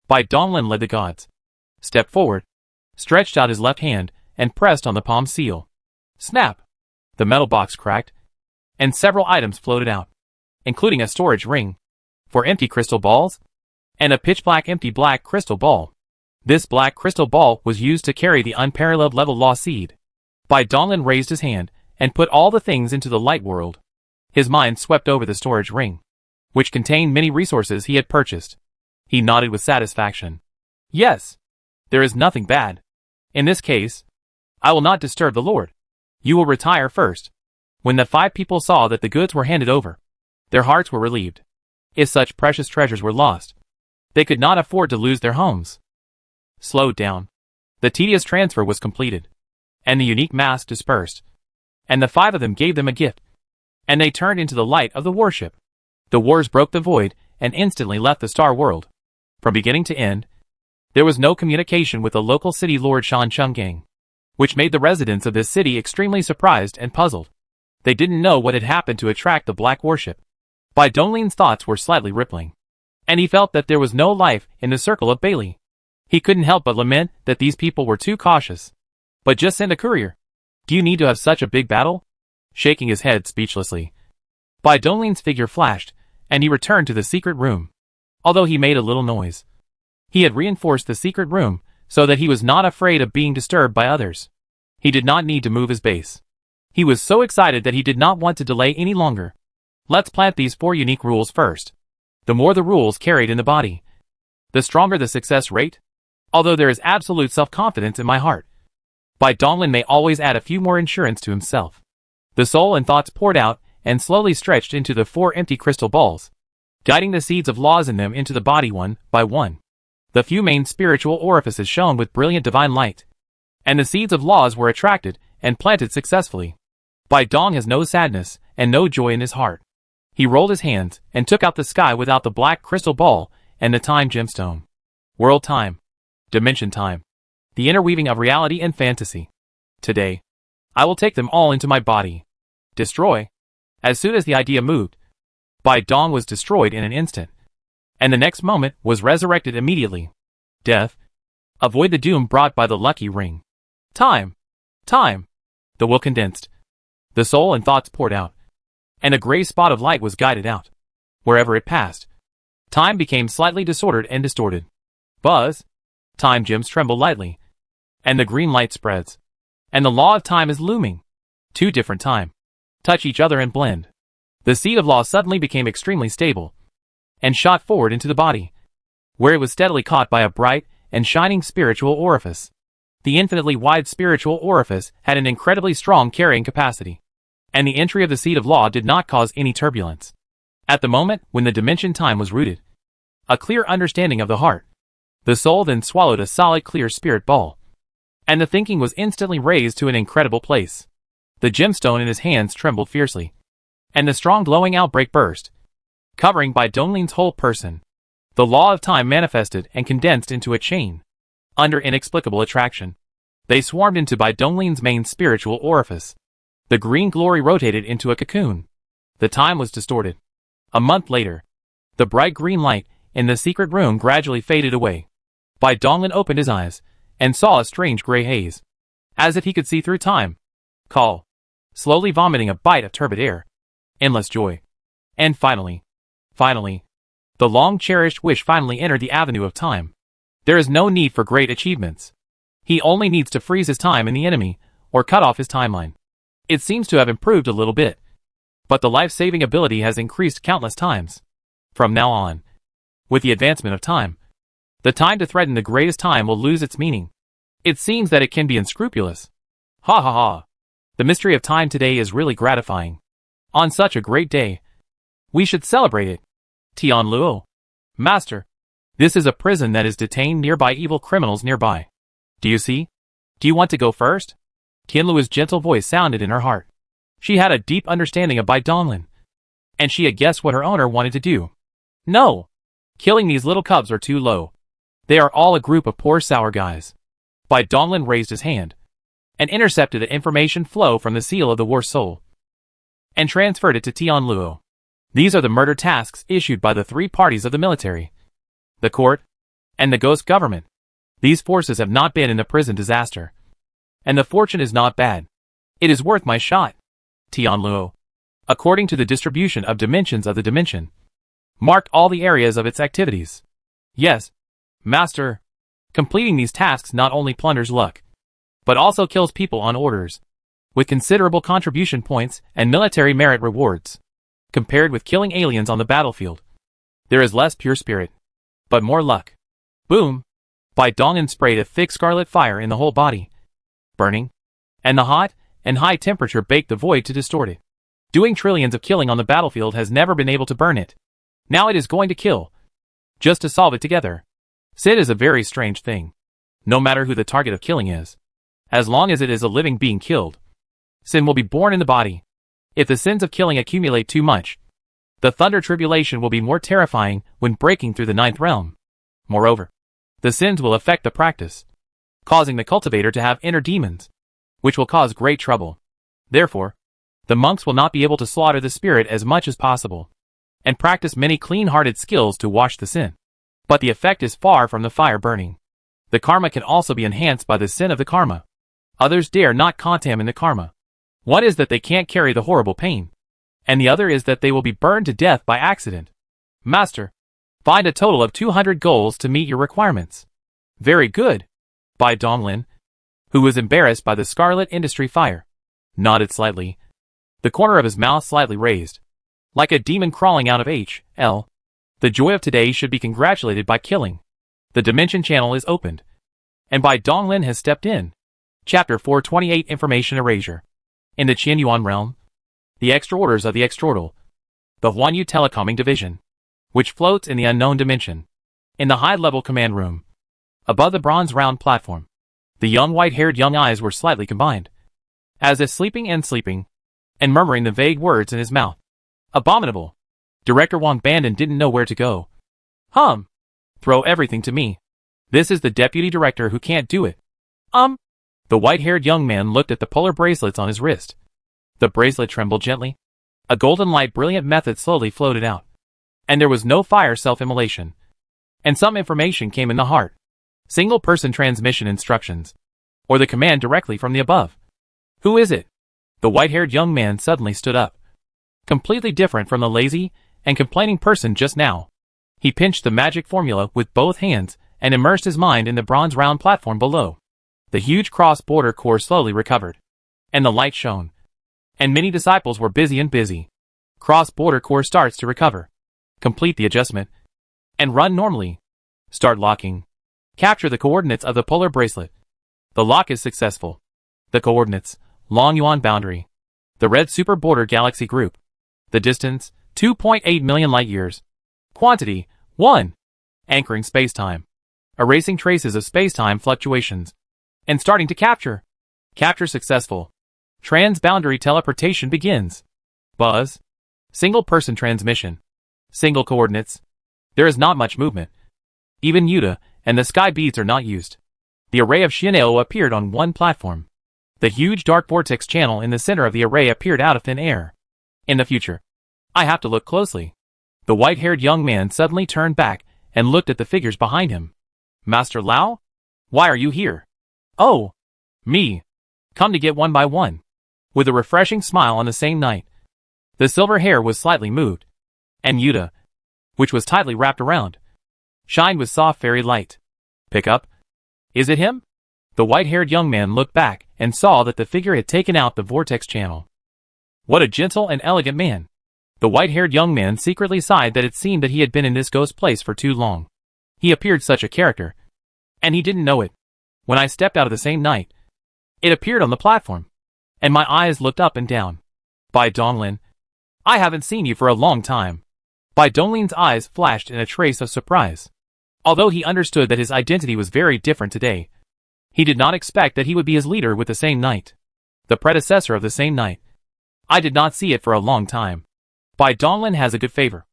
Bai Donglin led the gods, stepped forward, stretched out his left hand, and pressed on the palm seal. Snap! The metal box cracked, and several items floated out, including a storage ring for empty crystal balls, and a pitch-black empty black crystal ball. This black crystal ball was used to carry the unparalleled level law seed. Bai Donglin raised his hand and put all the things into the light world. His mind swept over the storage ring, which contained many resources he had purchased. He nodded with satisfaction. "Yes, there is nothing bad. In this case, I will not disturb the Lord. You will retire first." When the 5 people saw that the goods were handed over, their hearts were relieved. If such precious treasures were lost, they could not afford to lose their homes. Slowed down, the tedious transfer was completed, and the unique mass dispersed, and the 5 of them gave them a gift, and they turned into the light of the warship. The wars broke the void and instantly left the star world. From beginning to end, there was no communication with the local city lord Shan Chenggang, which made the residents of this city extremely surprised and puzzled. They didn't know what had happened to attract the black warship. Bai Donglin's thoughts were slightly rippling, and he felt that there was no life in the circle of Bailey. He couldn't help but lament that these people were too cautious. But just send a courier. Do you need to have such a big battle? Shaking his head speechlessly, Bai Donglin's figure flashed, and he returned to the secret room. Although he made a little noise, he had reinforced the secret room so that he was not afraid of being disturbed by others. He did not need to move his base. He was so excited that he did not want to delay any longer. Let's plant these 4 unique rules first. The more the rules carried in the body, the stronger the success rate. Although there is absolute self-confidence in my heart, Bai Donglin may always add a few more insurance to himself. The soul and thoughts poured out and slowly stretched into the 4 empty crystal balls, guiding the seeds of laws in them into the body one by one. The few main spiritual orifices shone with brilliant divine light, and the seeds of laws were attracted and planted successfully. Bai Dong has no sadness and no joy in his heart. He rolled his hands and took out the sky without the black crystal ball and the time gemstone. World time. Dimension time. The interweaving of reality and fantasy. Today, I will take them all into my body. Destroy. As soon as the idea moved, Bai Dong was destroyed in an instant, and the next moment was resurrected immediately. Death. Avoid the doom brought by the lucky ring. Time. Time. The will condensed. The soul and thoughts poured out, and a gray spot of light was guided out. Wherever it passed, time became slightly disordered and distorted. Buzz. Time gems tremble lightly, and the green light spreads, and the law of time is looming. 2 different time touch each other and blend. The seed of law suddenly became extremely stable, and shot forward into the body, where it was steadily caught by a bright and shining spiritual orifice. The infinitely wide spiritual orifice had an incredibly strong carrying capacity, and the entry of the seed of law did not cause any turbulence. At the moment when the dimension time was rooted, a clear understanding of the heart, the soul then swallowed a solid clear spirit ball, and the thinking was instantly raised to an incredible place. The gemstone in his hands trembled fiercely, and the strong glowing outbreak burst, covering Bai Donglin's whole person. The law of time manifested and condensed into a chain. Under inexplicable attraction, they swarmed into Bai Donglin's main spiritual orifice. The green glory rotated into a cocoon. The time was distorted. A month later, the bright green light in the secret room gradually faded away. Bai Donglin opened his eyes and saw a strange gray haze, as if he could see through time. Call. Slowly vomiting a bite of turbid air. Endless joy. And finally, the long-cherished wish finally entered the avenue of time. There is no need for great achievements. He only needs to freeze his time in the enemy, or cut off his timeline. It seems to have improved a little bit, but the life-saving ability has increased countless times. From now on, with the advancement of time, the time to threaten the greatest time will lose its meaning. It seems that it can be unscrupulous. Ha ha ha. The mystery of time today is really gratifying. On such a great day, we should celebrate it. Tian Luo. Master, this is a prison that is detained nearby evil criminals nearby. Do you see? Do you want to go first? Tianluo's gentle voice sounded in her heart. She had a deep understanding of Bai Donglin, and she had guessed what her owner wanted to do. No! Killing these little cubs are too low. They are all a group of poor sour guys. Bai Donglin raised his hand, and intercepted the information flow from the seal of the war soul, and transferred it to Tian Luo. These are the murder tasks issued by the 3 parties of the military, the court, and the ghost government. These forces have not been in the prison disaster, and the fortune is not bad. It is worth my shot. Tian Luo, according to the distribution of dimensions of the dimension, marked all the areas of its activities. Yes, Master. Completing these tasks not only plunders luck, but also kills people on orders, with considerable contribution points and military merit rewards. Compared with killing aliens on the battlefield, there is less pure spirit, but more luck. Boom! Bai Donglin sprayed a thick scarlet fire in the whole body, burning, and the hot and high temperature baked the void to distort it. Doing trillions of killing on the battlefield has never been able to burn it. Now it is going to kill, just to solve it together. Sin is a very strange thing. No matter who the target of killing is, as long as it is a living being killed, sin will be born in the body. If the sins of killing accumulate too much, the thunder tribulation will be more terrifying when breaking through the 9th realm. Moreover, the sins will affect the practice, causing the cultivator to have inner demons, which will cause great trouble. Therefore, the monks will not be able to slaughter the spirit as much as possible, and practice many clean-hearted skills to wash the sin. But the effect is far from the fire burning. The karma can also be enhanced by the sin of the karma. Others dare not contaminate the karma. One is that they can't carry the horrible pain, and the other is that they will be burned to death by accident. Master, find a total of 200 goals to meet your requirements. Very good. Bai Donglin, who was embarrassed by the scarlet industry fire, nodded slightly, the corner of his mouth slightly raised, like a demon crawling out of H.L. The joy of today should be congratulated by killing. The dimension channel is opened, and Bai Donglin has stepped in. Chapter 428 Information Erasure. In the Qianyuan realm, The extra orders of the Extraordal. The Huanyu Telecoming Division, which floats in the unknown dimension. In the high-level command room, above the bronze round platform, the young white-haired young eyes were slightly combined, as if sleeping, and murmuring the vague words in his mouth. Abominable. Director Wang Bandon didn't know where to go. Throw everything to me. This is the deputy director who can't do it. The white-haired young man looked at the polar bracelets on his wrist. The bracelet trembled gently. A golden light brilliant method slowly floated out. And there was no fire self-immolation. And some information came in the heart. Single-person transmission instructions. Or the command directly from the above. Who is it? The white-haired young man suddenly stood up. Completely different from the lazy and complaining person just now. He pinched the magic formula with both hands and immersed his mind in the bronze round platform below. The huge cross-border core slowly recovered. And the light shone. And many disciples were busy. Cross-border core starts to recover. Complete the adjustment. And run normally. Start locking. Capture the coordinates of the polar bracelet. The lock is successful. The coordinates, Long Yuan boundary. The red super border galaxy group. The distance, 2.8 million light-years. Quantity, 1. Anchoring spacetime. Erasing traces of spacetime fluctuations. And starting to capture. Capture successful. Trans-boundary teleportation begins. Buzz. Single-person transmission. Single coordinates. There is not much movement. Even Yuta and the sky beads are not used. The array of Shineo appeared on one platform. The huge dark vortex channel in the center of the array appeared out of thin air. In the future. I have to look closely. The white-haired young man suddenly turned back and looked at the figures behind him. Master Lao? Why are you here? Oh. Me. Come to get one by one. With a refreshing smile on the same night. The silver hair was slightly moved. And Yuta, which was tightly wrapped around, shined with soft fairy light. Pick up? Is it him? The white-haired young man looked back and saw that the figure had taken out the vortex channel. What a gentle and elegant man. The white-haired young man secretly sighed that it seemed that he had been in this ghost place for too long. He appeared such a character. And he didn't know it. When I stepped out of the same night, it appeared on the platform. And my eyes looked up and down. Bai Donglin, I haven't seen you for a long time. Bai Donglin's eyes flashed in a trace of surprise. Although he understood that his identity was very different today, he did not expect that he would be his leader with the same night. The predecessor of the same night. I did not see it for a long time. Bai Donglin has a good favor.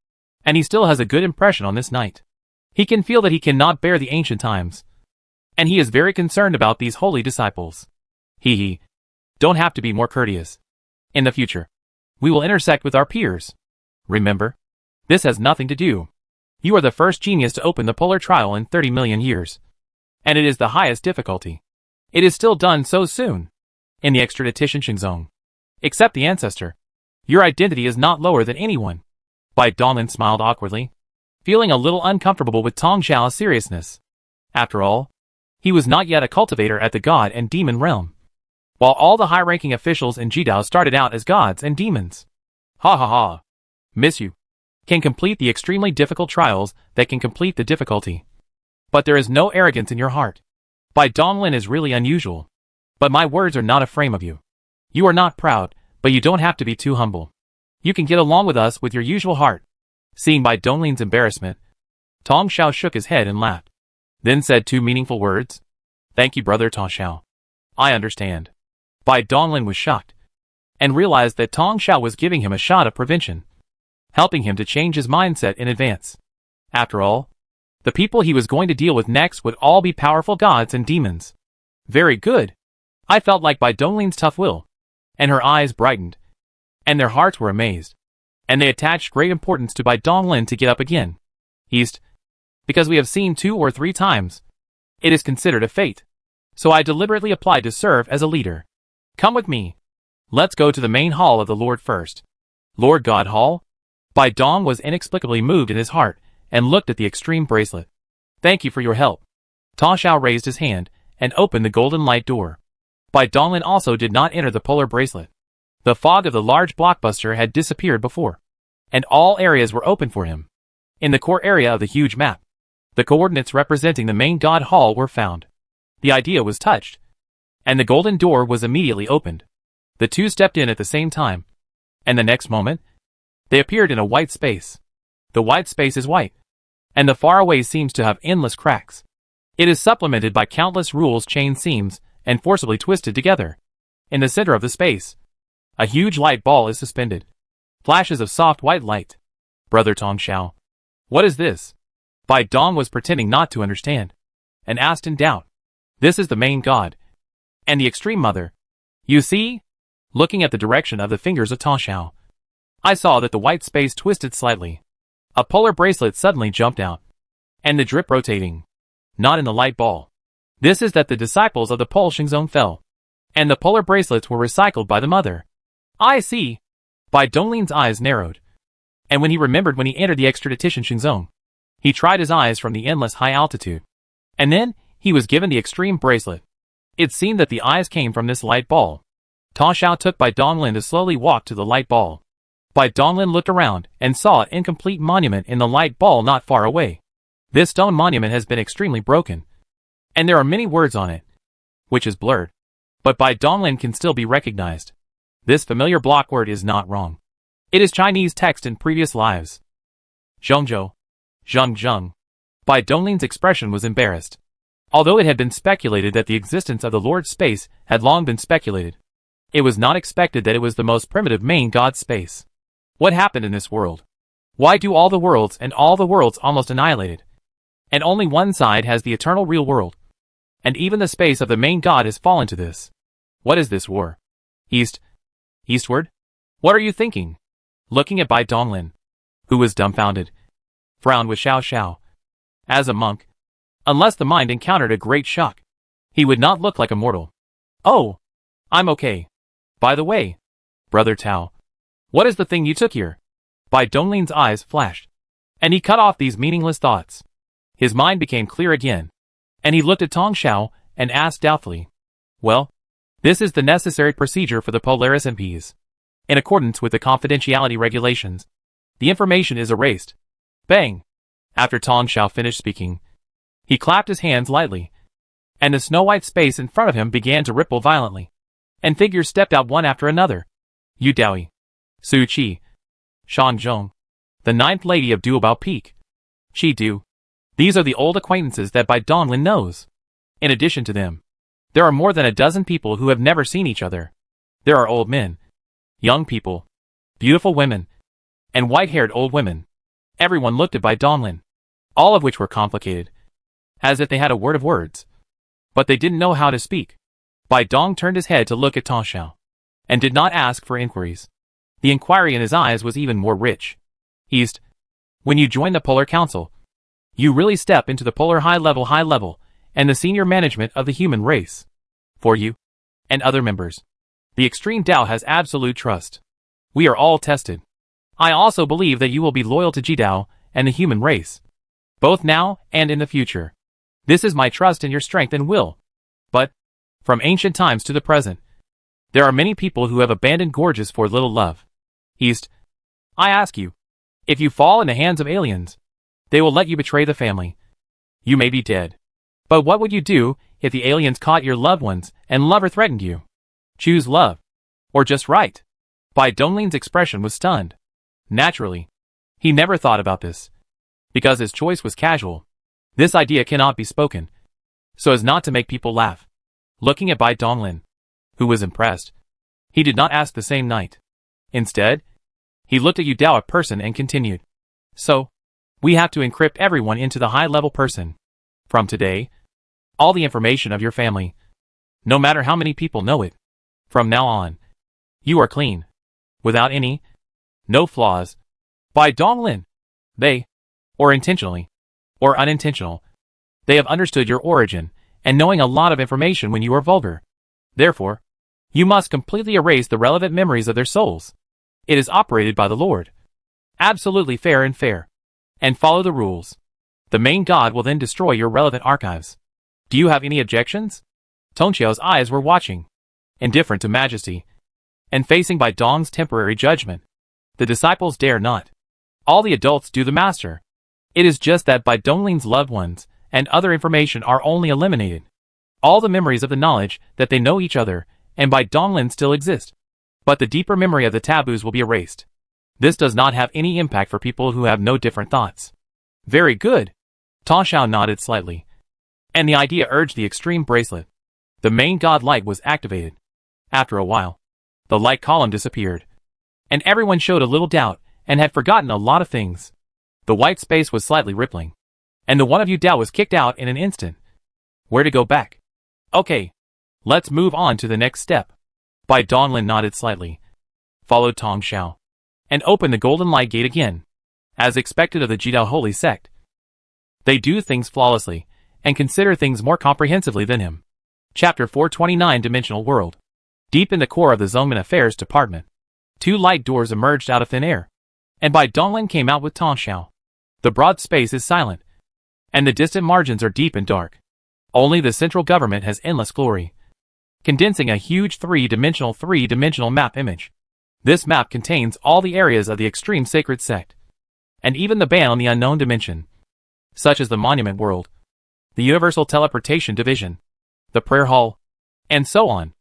And he still has a good impression on this night. He can feel that he cannot bear the ancient times. And he is very concerned about these holy disciples. He don't have to be more courteous. In the future, we will intersect with our peers. Remember, this has nothing to do. You are the first genius to open the polar trial in 30 million years. And it is the highest difficulty. It is still done so soon. In the extradition zone. Except the ancestor. Your identity is not lower than anyone. Bai Donglin smiled awkwardly, feeling a little uncomfortable with Tong Xiao's seriousness. After all, he was not yet a cultivator at the god and demon realm. While all the high-ranking officials in Jidao started out as gods and demons. Ha. Miss you. Can complete the extremely difficult trials that can complete the difficulty. But there is no arrogance in your heart. Bai Donglin is really unusual. But my words are not a frame of you. You are not proud, but you don't have to be too humble. You can get along with us with your usual heart. Seeing Bai Donglin's embarrassment, Tong Xiao shook his head and laughed. Then said two meaningful words. Thank you, brother Tong Xiao. I understand. Bai Donglin was shocked. And realized that Tong Xiao was giving him a shot of prevention. Helping him to change his mindset in advance. After all, the people he was going to deal with next would all be powerful gods and demons. Very good. I felt like Bai Donglin's tough will. And her eyes brightened. And their hearts were amazed. And they attached great importance to Bai Donglin to get up again. East. Because we have seen 2 or 3 times. It is considered a fate. So I deliberately applied to serve as a leader. Come with me. Let's go to the main hall of the Lord first. Lord God Hall? Bai Dong was inexplicably moved in his heart and looked at the extreme bracelet. Thank you for your help. Ta Xiao raised his hand and opened the golden light door. Bai Donglin also did not enter the polar bracelet. The fog of the large blockbuster had disappeared before. And all areas were open for him. In the core area of the huge map, the coordinates representing the main god hall were found. The idea was touched. And the golden door was immediately opened. The two stepped in at the same time. And the next moment, they appeared in a white space. The white space is white, and the faraway seems to have endless cracks. It is supplemented by countless rules chain seams and forcibly twisted together. In the center of the space, a huge light ball is suspended. Flashes of soft white light. Brother Tong Xiao. What is this? Bai Dong was pretending not to understand, and asked in doubt. This is the main god, and the extreme mother. You see? Looking at the direction of the fingers of Tong Xiao, I saw that the white space twisted slightly. A polar bracelet suddenly jumped out, and the drip rotating. Not in the light ball. This is that the disciples of the Pole Xingzong fell, and the polar bracelets were recycled by the mother. I see. Bai Donglin's eyes narrowed, and when he remembered when he entered the extradition Xingzong, he tried his eyes from the endless high altitude, and then he was given the extreme bracelet. It seemed that the eyes came from this light ball. Tong Xiao took Bai Donglin to slowly walk to the light ball. Bai Donglin looked around and saw an incomplete monument in the light ball not far away. This stone monument has been extremely broken, and there are many words on it, which is blurred. But Bai Donglin can still be recognized. This familiar block word is not wrong. It is Chinese text in previous lives. Zhongzhou. Zheng. Bai Donglin's expression was embarrassed. Although it had been speculated that the existence of the Lord's space had long been speculated, it was not expected that it was the most primitive main god space. What happened in this world? Why do all the worlds and all the worlds almost annihilated? And only one side has the eternal real world. And even the space of the main god has fallen to this. What is this war? Eastward? What are you thinking? Looking at Bai Donglin, who was dumbfounded, frowned with Xiao Xiao. As a monk, unless the mind encountered a great shock, he would not look like a mortal. Oh, I'm okay. By the way, Brother Tao, what is the thing you took here? Bai Donglin's eyes flashed, and he cut off these meaningless thoughts. His mind became clear again, and he looked at Tong Xiao and asked doubtfully, well, this is the necessary procedure for the Polaris MPs. In accordance with the confidentiality regulations, the information is erased. Bang! After Tong Xiao finished speaking, he clapped his hands lightly, and the snow-white space in front of him began to ripple violently, and figures stepped out one after another. Yu Daoyi, Su Qi, Shan Zhong, the ninth lady of Duobao Peak, Qi Du. These are the old acquaintances that Bai Donglin knows. In addition to them, there are more than a dozen people who have never seen each other. There are old men, young people, beautiful women, and white-haired old women. Everyone looked at Bai Donglin, all of which were complicated, as if they had a word of words, but they didn't know how to speak. Bai Dong turned his head to look at Tong Xiao, and did not ask for inquiries. The inquiry in his eyes was even more rich. When you join the Polar Council, you really step into the Polar high level, and the senior management of the human race. For you, and other members, the Extreme Tao has absolute trust. We are all tested. I also believe that you will be loyal to Jidao and the human race, both now and in the future. This is my trust in your strength and will. But, from ancient times to the present, there are many people who have abandoned gorges for little love. I ask you, if you fall in the hands of aliens, they will let you betray the family. You may be dead. But what would you do if the aliens caught your loved ones and lover threatened you? Choose love, or just right. Bai Donglin's expression was stunned. Naturally, he never thought about this, because his choice was casual. This idea cannot be spoken, so as not to make people laugh. Looking at Bai Donglin, who was impressed, he did not ask the same night. Instead, he looked at Yu Dao a person and continued. So, we have to encrypt everyone into the high-level person. From today, all the information of your family, no matter how many people know it, from now on, you are clean, without no flaws. Bai Donglin, they, or intentionally, or unintentional, they have understood your origin, and knowing a lot of information when you are vulgar. Therefore, you must completely erase the relevant memories of their souls. It is operated by the Lord. Absolutely fair, and follow the rules. The main god will then destroy your relevant archives. Do you have any objections? Tong Xiao's eyes were watching, indifferent to majesty, and facing Bai Dong's temporary judgment. The disciples dare not. All the adults do the master. It is just that Bai Donglin's loved ones and other information are only eliminated. All the memories of the knowledge that they know each other and Bai Donglin still exist. But the deeper memory of the taboos will be erased. This does not have any impact for people who have no different thoughts. Very good. Ta Xiao nodded slightly. And the idea urged the extreme bracelet. The main god light was activated. After a while, the light column disappeared. And everyone showed a little doubt and had forgotten a lot of things. The white space was slightly rippling. And the one of you doubt was kicked out in an instant. Where to go back? Okay. Let's move on to the next step. Bai Donglin nodded slightly. Followed Tong Xiao. And opened the golden light gate again. As expected of the Jidao holy sect. They do things flawlessly, and consider things more comprehensively than him. Chapter 429 Dimensional World. Deep in the core of the Zhongmen Affairs Department, 2 light doors emerged out of thin air. And Bai Donglin came out with Tong Xiao. The broad space is silent. And the distant margins are deep and dark. Only the central government has endless glory. Condensing a huge three-dimensional map image. This map contains all the areas of the extreme sacred sect. And even the ban on the unknown dimension. Such as the Monument World, the Universal Teleportation Division, the Prayer Hall, and so on.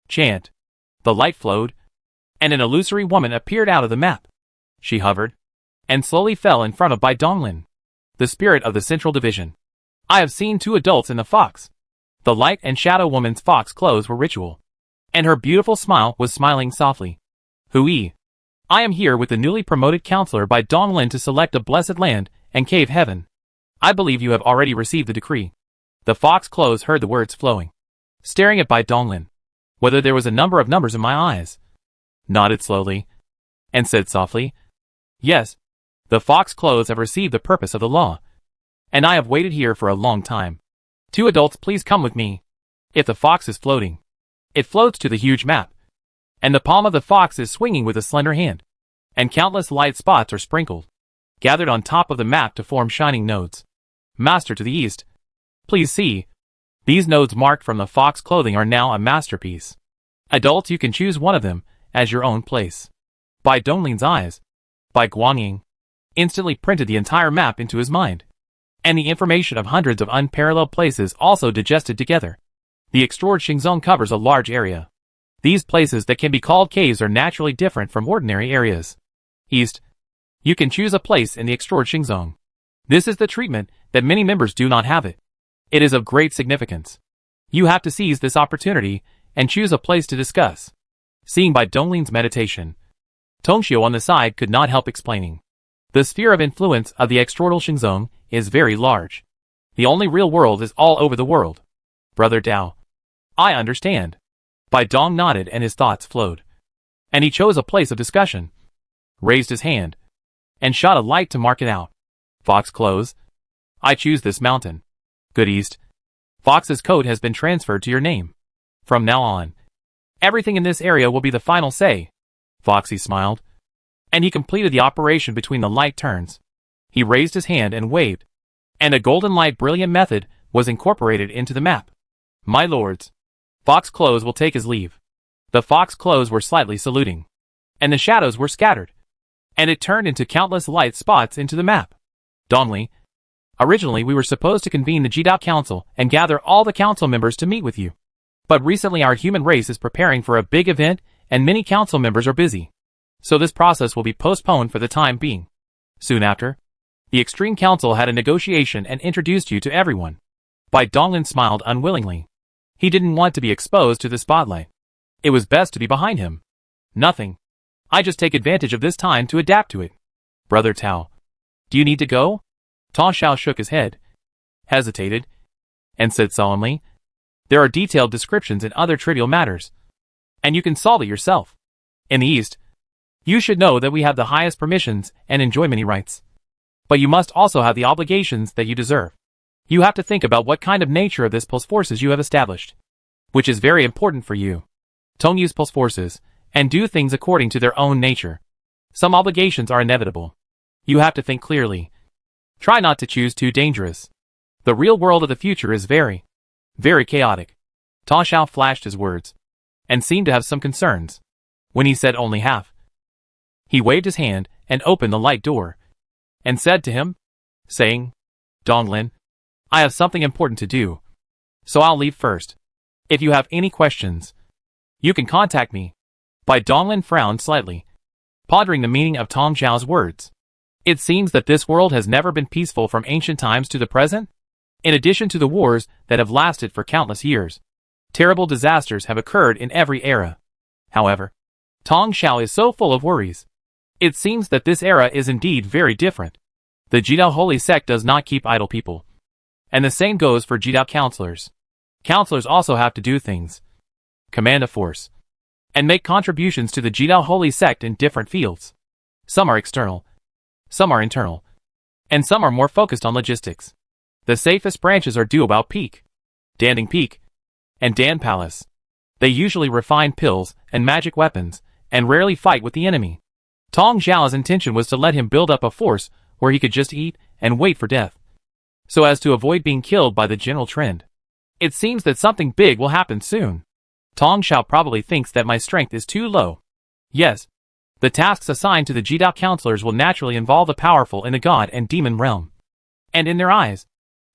Chant. The light flowed, and an illusory woman appeared out of the map. She hovered, and slowly fell in front of Bai Donglin, the spirit of the Central Division. I have seen 2 adults in the fox. The light and shadow woman's fox clothes were ritual, and her beautiful smile was smiling softly. Hui. I am here with the newly promoted counselor Bai Donglin to select a blessed land and cave heaven. I believe you have already received the decree. The fox clothes heard the words flowing. Staring at Bai Donglin, whether there was a number of numbers in my eyes. Nodded slowly, and said softly, yes, the fox clothes have received the purpose of the law. And I have waited here for a long time. 2 adults, please come with me. If the fox is floating, it floats to the huge map. And the palm of the fox is swinging with a slender hand. And countless light spots are sprinkled, gathered on top of the map to form shining nodes. Master to the east. Please see. These nodes marked from the fox clothing are now a masterpiece. Adults, you can choose one of them as your own place. Bai Donglin's eyes, Bai Guangying, instantly printed the entire map into his mind. And the information of hundreds of unparalleled places also digested together. The explored Xingzong covers a large area. These places that can be called caves are naturally different from ordinary areas. East. You can choose a place in the explored Xingzong. This is the treatment that many members do not have it. It is of great significance. You have to seize this opportunity and choose a place to discuss. Seeing Bai Donglin's meditation, Tongxiu on the side could not help explaining. The sphere of influence of the extraordinary Xingzong is very large. The only real world is all over the world. Brother Dao. I understand. Bai Dong nodded and his thoughts flowed. And he chose a place of discussion. Raised his hand. And shot a light to mark it out. Fox clothes. I choose this mountain. Good East. Fox's coat has been transferred to your name. From now on, everything in this area will be the final say. Foxy smiled. And he completed the operation between the light turns. He raised his hand and waved. And a golden light brilliant method was incorporated into the map. My lords. Fox clothes will take his leave. The fox clothes were slightly saluting. And the shadows were scattered. And it turned into countless light spots into the map. Dongli. Originally we were supposed to convene the Jidao Council and gather all the council members to meet with you. But recently our human race is preparing for a big event and many council members are busy. So this process will be postponed for the time being. Soon after, the Extreme Council had a negotiation and introduced you to everyone. Bai Donglin smiled unwillingly. He didn't want to be exposed to the spotlight. It was best to be behind him. Nothing. I just take advantage of this time to adapt to it. Brother Tao. Do you need to go? Ta Xiao shook his head, hesitated, and said solemnly, there are detailed descriptions in other trivial matters. And you can solve it yourself. In the East, you should know that we have the highest permissions and enjoy many rights. But you must also have the obligations that you deserve. You have to think about what kind of nature of this pulse forces you have established, which is very important for you. Don't use pulse forces, and do things according to their own nature. Some obligations are inevitable. You have to think clearly. Try not to choose too dangerous. The real world of the future is very chaotic. Ta Xiao flashed his words, and seemed to have some concerns. When he said only half, he waved his hand and opened the light door, and said to him, saying, Donglin, I have something important to do, so I'll leave first. If you have any questions, you can contact me. Bai Donglin frowned slightly, pondering the meaning of Tong Xiao's words. It seems that this world has never been peaceful from ancient times to the present. In addition to the wars that have lasted for countless years, terrible disasters have occurred in every era. However, Tong Xiao is so full of worries. It seems that this era is indeed very different. The Jidao Holy Sect does not keep idle people. And the same goes for Jidao counselors. Counselors also have to do things, command a force, and make contributions to the Jidao Holy Sect in different fields. Some are external, some are internal, and some are more focused on logistics. The safest branches are Duobao Peak, Danding Peak, and Dan Palace. They usually refine pills and magic weapons, and rarely fight with the enemy. Tong Xiao's intention was to let him build up a force where he could just eat and wait for death, so as to avoid being killed by the general trend. It seems that something big will happen soon. Tong Xiao probably thinks that my strength is too low. Yes, the tasks assigned to the Jidao counselors will naturally involve the powerful in the god and demon realm. And in their eyes,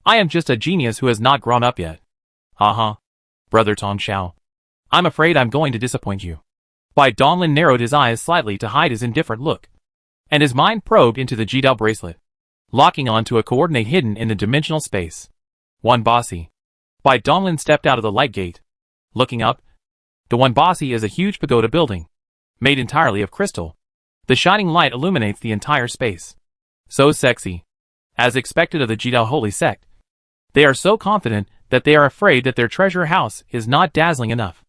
I am just a genius who has not grown up yet. Brother Tong Xiao. I'm afraid I'm going to disappoint you. Bai Donglin narrowed his eyes slightly to hide his indifferent look, and his mind probed into the Jidao bracelet, locking onto a coordinate hidden in the dimensional space. One Bossy. Bai Donglin stepped out of the light gate. Looking up, the One Bossy is a huge pagoda building, made entirely of crystal. The shining light illuminates the entire space. So sexy. As expected of the Jidao Holy Sect, they are so confident that they are afraid that their treasure house is not dazzling enough.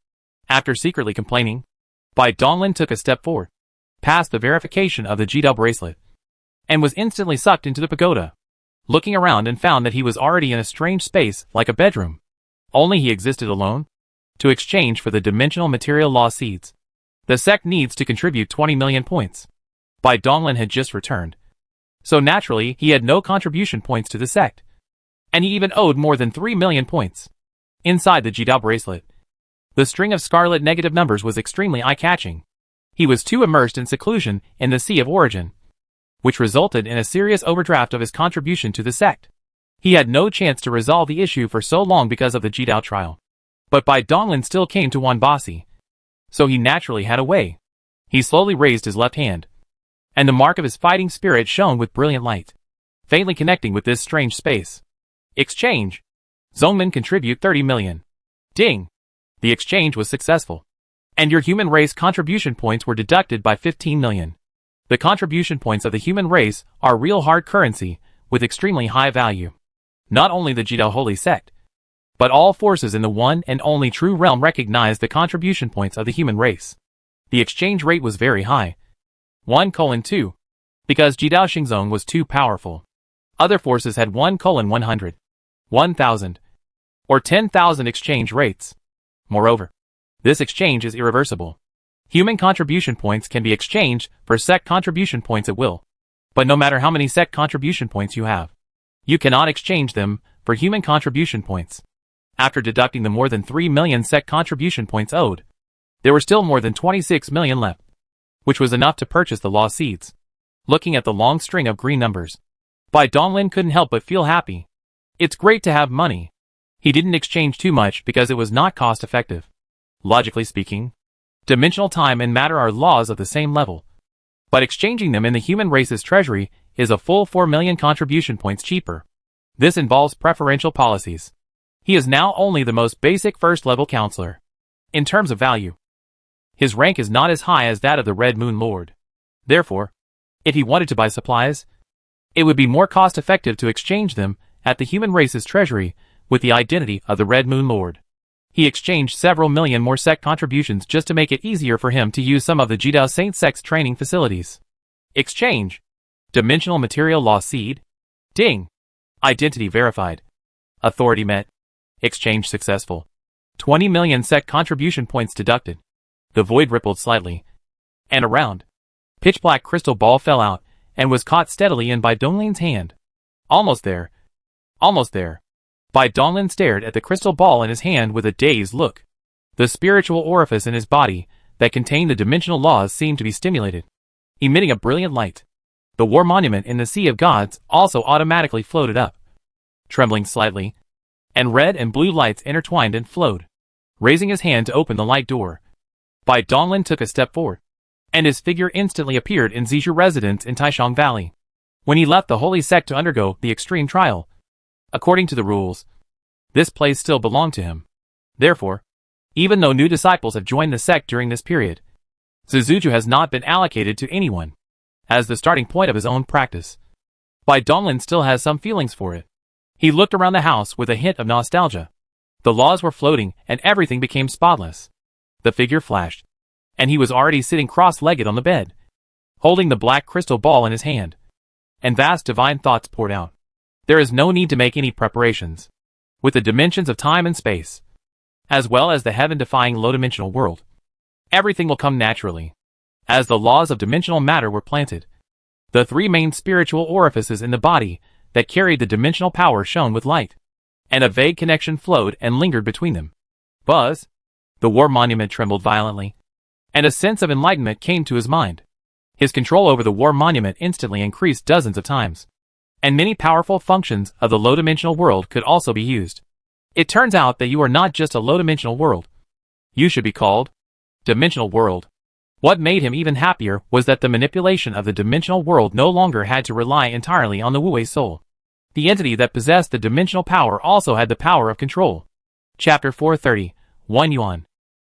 After secretly complaining, Bai Donglin took a step forward, past the verification of the Jidao bracelet, and was instantly sucked into the pagoda. Looking around and found that he was already in a strange space like a bedroom. Only he existed alone, to exchange for the dimensional material law seeds. The sect needs to contribute 20 million points. Bai Donglin had just returned, so naturally he had no contribution points to the sect, and he even owed more than 3 million points. Inside the Jidao bracelet, the string of scarlet negative numbers was extremely eye-catching. He was too immersed in seclusion in the Sea of Origin, which resulted in a serious overdraft of his contribution to the sect. He had no chance to resolve the issue for so long because of the Jidao trial. But Bai Donglin still came to Wan Bossy, so he naturally had a way. He slowly raised his left hand, and the mark of his fighting spirit shone with brilliant light, faintly connecting with this strange space. Exchange. Zongmin contribute 30 million. Ding. The exchange was successful, and your human race contribution points were deducted by 15 million. The contribution points of the human race are real hard currency with extremely high value. Not only the Jidao Holy Sect, but all forces in the one and only true realm recognize the contribution points of the human race. The exchange rate was very high. 1:2. Because Jidao Xingzong was too powerful. Other forces had 1:100, 1,000, or 10,000 exchange rates. Moreover, this exchange is irreversible. Human contribution points can be exchanged for sect contribution points at will. But no matter how many sect contribution points you have, you cannot exchange them for human contribution points. After deducting the more than 3 million sect contribution points owed, there were still more than 26 million left, which was enough to purchase the law seeds. Looking at the long string of green numbers, Bai Donglin couldn't help but feel happy. It's great to have money. He didn't exchange too much because it was not cost-effective. Logically speaking, dimensional time and matter are laws of the same level. But exchanging them in the human race's treasury is a full 4 million contribution points cheaper. This involves preferential policies. He is now only the most basic first-level counselor. In terms of value, his rank is not as high as that of the Red Moon Lord. Therefore, if he wanted to buy supplies, it would be more cost-effective to exchange them at the human race's treasury with the identity of the Red Moon Lord. He exchanged several million more sect contributions just to make it easier for him to use some of the Jidao Saint Sect's training facilities. Exchange. Dimensional Material Law Seed. Ding. Identity verified. Authority met. Exchange successful. 20 million sect contribution points deducted. The void rippled slightly, and a round, pitch-black crystal ball fell out and was caught steadily in Bai Donglin's hand. Almost there. Almost there. Bai Donglin stared at the crystal ball in his hand with a dazed look. The spiritual orifice in his body that contained the dimensional laws seemed to be stimulated, emitting a brilliant light. The war monument in the Sea of Gods also automatically floated up, trembling slightly, and red and blue lights intertwined and flowed. Raising his hand to open the light door, Bai Donglin took a step forward, and his figure instantly appeared in Zizhu residence in Taishang Valley. When he left the holy sect to undergo the extreme trial, according to the rules, this place still belonged to him. Therefore, even though new disciples have joined the sect during this period, Zizhu has not been allocated to anyone as the starting point of his own practice. Bai Donglin still has some feelings for it. He looked around the house with a hint of nostalgia. The laws were floating and everything became spotless. The figure flashed, and he was already sitting cross-legged on the bed, holding the black crystal ball in his hand. And vast divine thoughts poured out. There is no need to make any preparations. With the dimensions of time and space, as well as the heaven-defying low-dimensional world, everything will come naturally. As the laws of dimensional matter were planted, the three main spiritual orifices in the body that carried the dimensional power shone with light, and a vague connection flowed and lingered between them. Buzz! The war monument trembled violently, and a sense of enlightenment came to his mind. His control over the war monument instantly increased dozens of times, and many powerful functions of the low-dimensional world could also be used. It turns out that you are not just a low-dimensional world. You should be called dimensional world. What made him even happier was that the manipulation of the dimensional world no longer had to rely entirely on the Wu-Wei soul. The entity that possessed the dimensional power also had the power of control. Chapter 430, 1 Yuan.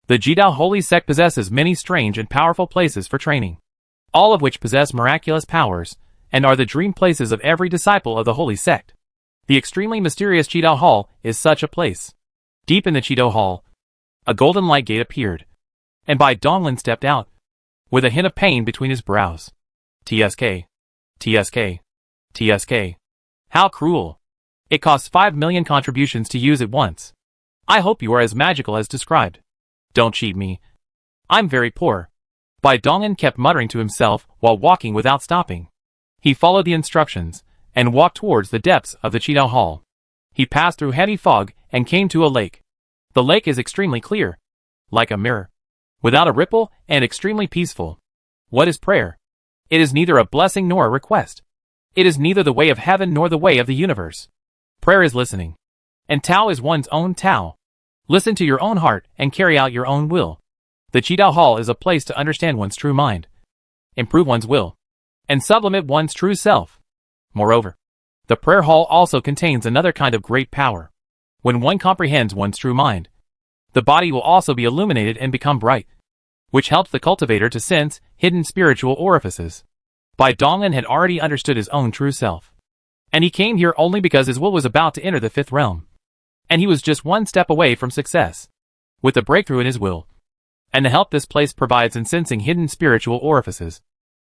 The Jidao Holy Sect possesses many strange and powerful places for training, all of which possess miraculous powers, and are the dream places of every disciple of the Holy Sect. The extremely mysterious Jidao Hall is such a place. Deep in the Jidao Hall, a golden light gate appeared, and Bai Donglin stepped out, with a hint of pain between his brows. TSK. TSK. TSK. How cruel. It costs 5 million contributions to use it once. I hope you are as magical as described. Don't cheat me. I'm very poor. Bai Donglin kept muttering to himself while walking without stopping. He followed the instructions, and walked towards the depths of the Jidao Hall. He passed through heavy fog and came to a lake. The lake is extremely clear, like a mirror, without a ripple and extremely peaceful. What is prayer? It is neither a blessing nor a request. It is neither the way of heaven nor the way of the universe. Prayer is listening. And Tao is one's own Tao. Listen to your own heart and carry out your own will. The Jidao Hall is a place to understand one's true mind, improve one's will, and sublimate one's true self. Moreover, the prayer hall also contains another kind of great power. When one comprehends one's true mind, the body will also be illuminated and become bright, which helps the cultivator to sense hidden spiritual orifices. Bai Donglin had already understood his own true self, and he came here only because his will was about to enter the fifth realm, and he was just one step away from success. With the breakthrough in his will, and the help this place provides in sensing hidden spiritual orifices,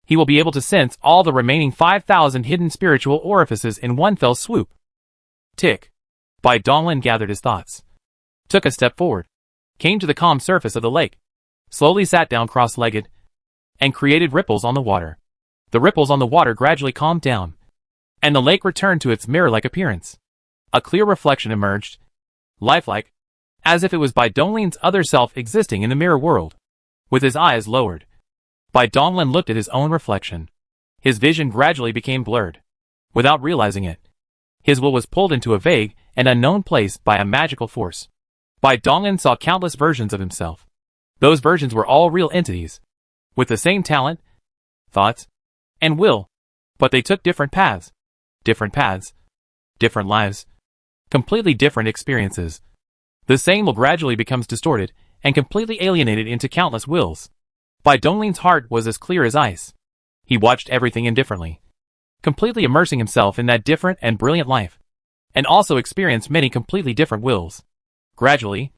he will be able to sense all the remaining 5,000 hidden spiritual orifices in one fell swoop. Tick. Bai Donglin gathered his thoughts, took a step forward, came to the calm surface of the lake, slowly sat down cross-legged, and created ripples on the water. The ripples on the water gradually calmed down, and the lake returned to its mirror-like appearance. A clear reflection emerged, lifelike, as if it was Bai Donglin's other self existing in the mirror world. With his eyes lowered, Bai Donglin looked at his own reflection. His vision gradually became blurred. Without realizing it, his will was pulled into a vague and unknown place by a magical force. Bai Donglin saw countless versions of himself. Those versions were all real entities, with the same talent, thoughts, and will, but they took different paths, different lives, completely different experiences. The same will gradually becomes distorted and completely alienated into countless wills. Bai Donglin's heart was as clear as ice. He watched everything indifferently, completely immersing himself in that different and brilliant life, and also experienced many completely different wills. Gradually,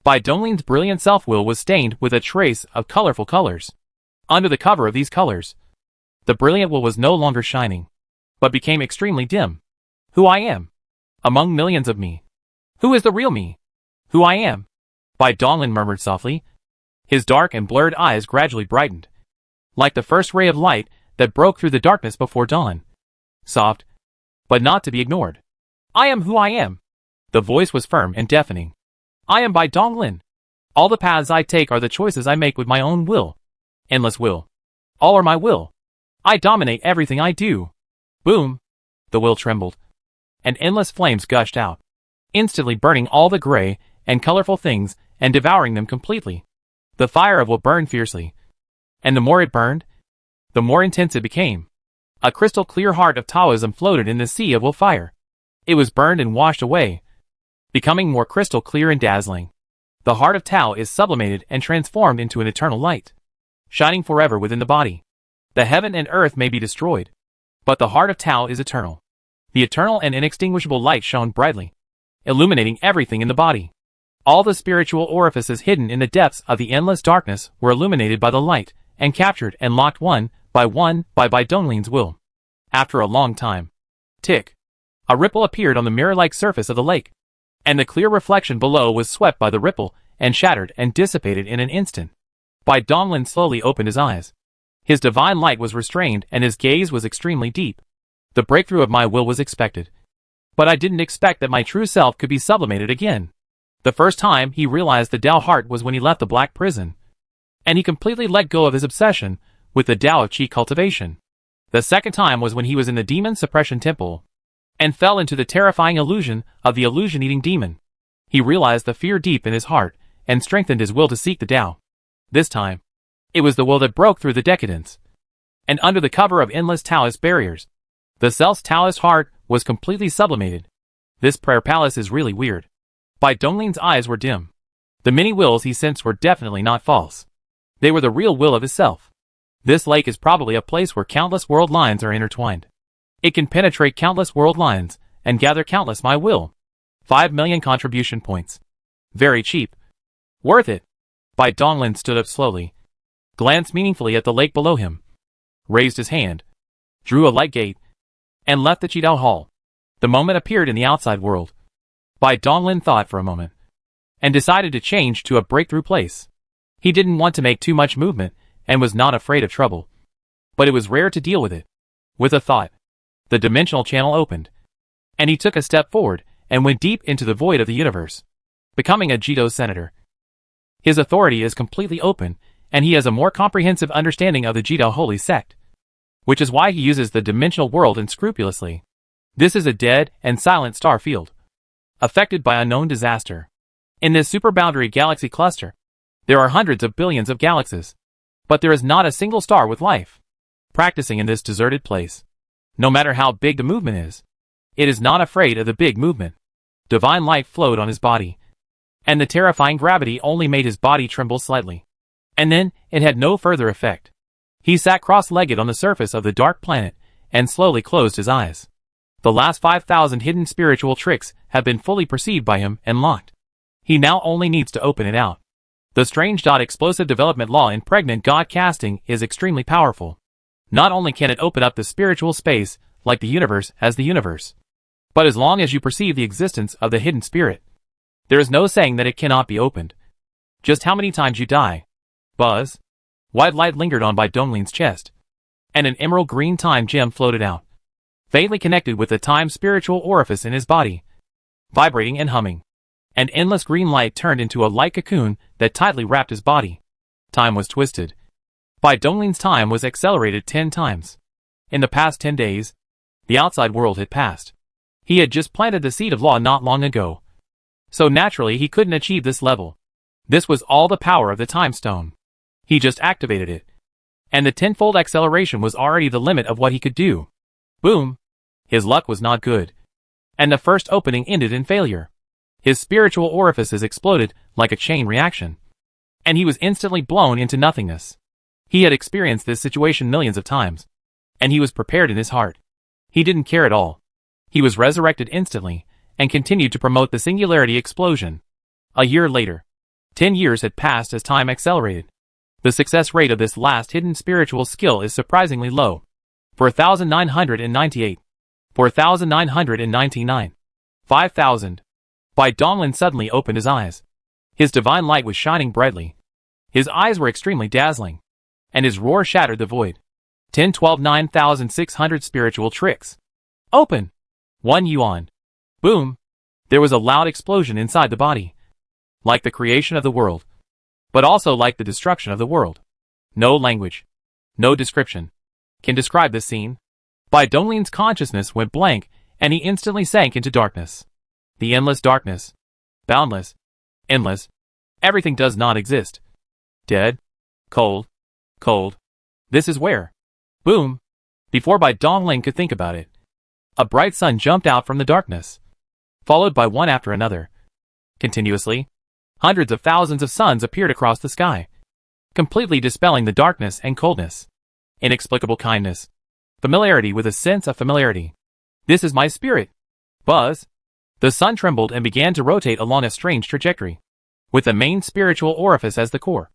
Bai Donglin's brilliant self-will was stained with a trace of colorful colors. Under the cover of these colors, the brilliant will was no longer shining, but became extremely dim. Who I am? Among millions of me. Who is the real me? Who I am? Bai Donglin murmured softly. His dark and blurred eyes gradually brightened, like the first ray of light that broke through the darkness before dawn. Soft, but not to be ignored. I am who I am. The voice was firm and deafening. I am Bai Donglin. All the paths I take are the choices I make with my own will. Endless will. All are my will. I dominate everything I do. Boom. The will trembled, and endless flames gushed out, instantly burning all the gray and colorful things and devouring them completely. The fire of will burned fiercely. And the more it burned, the more intense it became. A crystal clear heart of Taoism floated in the sea of will fire. It was burned and washed away, becoming more crystal clear and dazzling. The heart of Tao is sublimated and transformed into an eternal light, shining forever within the body. The heaven and earth may be destroyed, but the heart of Tao is eternal. The eternal and inextinguishable light shone brightly, illuminating everything in the body. All the spiritual orifices hidden in the depths of the endless darkness were illuminated by the light, and captured and locked one by Donglin's will. After a long time, tick, a ripple appeared on the mirror-like surface of the lake, and the clear reflection below was swept by the ripple and shattered and dissipated in an instant. Donglin slowly opened his eyes. His divine light was restrained and his gaze was extremely deep. The breakthrough of my will was expected, but I didn't expect that my true self could be sublimated again. The first time he realized the Tao heart was when he left the black prison, and he completely let go of his obsession with the Tao of Qi cultivation. The second time was when he was in the demon suppression temple, and fell into the terrifying illusion of the illusion-eating demon. He realized the fear deep in his heart, and strengthened his will to seek the Tao. This time, it was the will that broke through the decadence, and under the cover of endless Taoist barriers, the self's Taoist heart was completely sublimated. This prayer palace is really weird. Donglin's eyes were dim. The many wills he sensed were definitely not false. They were the real will of his self. This lake is probably a place where countless world lines are intertwined. It can penetrate countless world lines, and gather countless my will. 5 million contribution points. Very cheap. Worth it. Donglin stood up slowly, glanced meaningfully at the lake below him, raised his hand, drew a light gate, and left the Qidao Hall. The moment appeared in the outside world. Donglin thought for a moment, and decided to change to a breakthrough place. He didn't want to make too much movement, and was not afraid of trouble. But it was rare to deal with it. With a thought, the dimensional channel opened, and he took a step forward, and went deep into the void of the universe, becoming a Jito senator. His authority is completely open, and he has a more comprehensive understanding of the Jito holy sect, which is why he uses the dimensional world unscrupulously. This is a dead and silent star field, affected by unknown disaster. In this superboundary galaxy cluster, there are hundreds of billions of galaxies, but there is not a single star with life practicing in this deserted place. No matter how big the movement is, it is not afraid of the big movement. Divine light flowed on his body, and the terrifying gravity only made his body tremble slightly. And then, it had no further effect. He sat cross-legged on the surface of the dark planet, and slowly closed his eyes. The last 5,000 hidden spiritual tricks have been fully perceived by him and locked. He now only needs to open it out. The strange explosive development law in pregnant God casting is extremely powerful. Not only can it open up the spiritual space, like the universe has the universe, but as long as you perceive the existence of the hidden spirit, there is no saying that it cannot be opened. Just how many times you die? Buzz. White light lingered on Donglin's chest, and an emerald green time gem floated out, faintly connected with the time spiritual orifice in his body, vibrating and humming. An endless green light turned into a light cocoon that tightly wrapped his body. Time was twisted. Donglin's time was accelerated 10 times. In the past 10 days, the outside world had passed. He had just planted the seed of law not long ago, so naturally he couldn't achieve this level. This was all the power of the time stone. He just activated it, and the tenfold acceleration was already the limit of what he could do. Boom! His luck was not good, and the first opening ended in failure. His spiritual orifices exploded like a chain reaction, and he was instantly blown into nothingness. He had experienced this situation millions of times, and he was prepared in his heart. He didn't care at all. He was resurrected instantly, and continued to promote the singularity explosion. A year later, 10 years had passed as time accelerated. The success rate of this last hidden spiritual skill is surprisingly low. 4,998. 4,999. 5,000. Donglin suddenly opened his eyes. His divine light was shining brightly. His eyes were extremely dazzling, and his roar shattered the void. 10, 12, 9,600 spiritual tricks. Open! 1 yuan. Boom! There was a loud explosion inside the body, like the creation of the world, but also like the destruction of the world. No language, no description can describe this scene. Donglin's consciousness went blank, and he instantly sank into darkness. The endless darkness. Boundless. Endless. Everything does not exist. Dead. Cold. Cold. This is where. Boom. Before Bai Dongling could think about it, a bright sun jumped out from the darkness, followed by one after another. Continuously, hundreds of thousands of suns appeared across the sky, completely dispelling the darkness and coldness. Inexplicable kindness. Familiarity with a sense of familiarity. This is my spirit. Buzz. The sun trembled and began to rotate along a strange trajectory, with the main spiritual orifice as the core,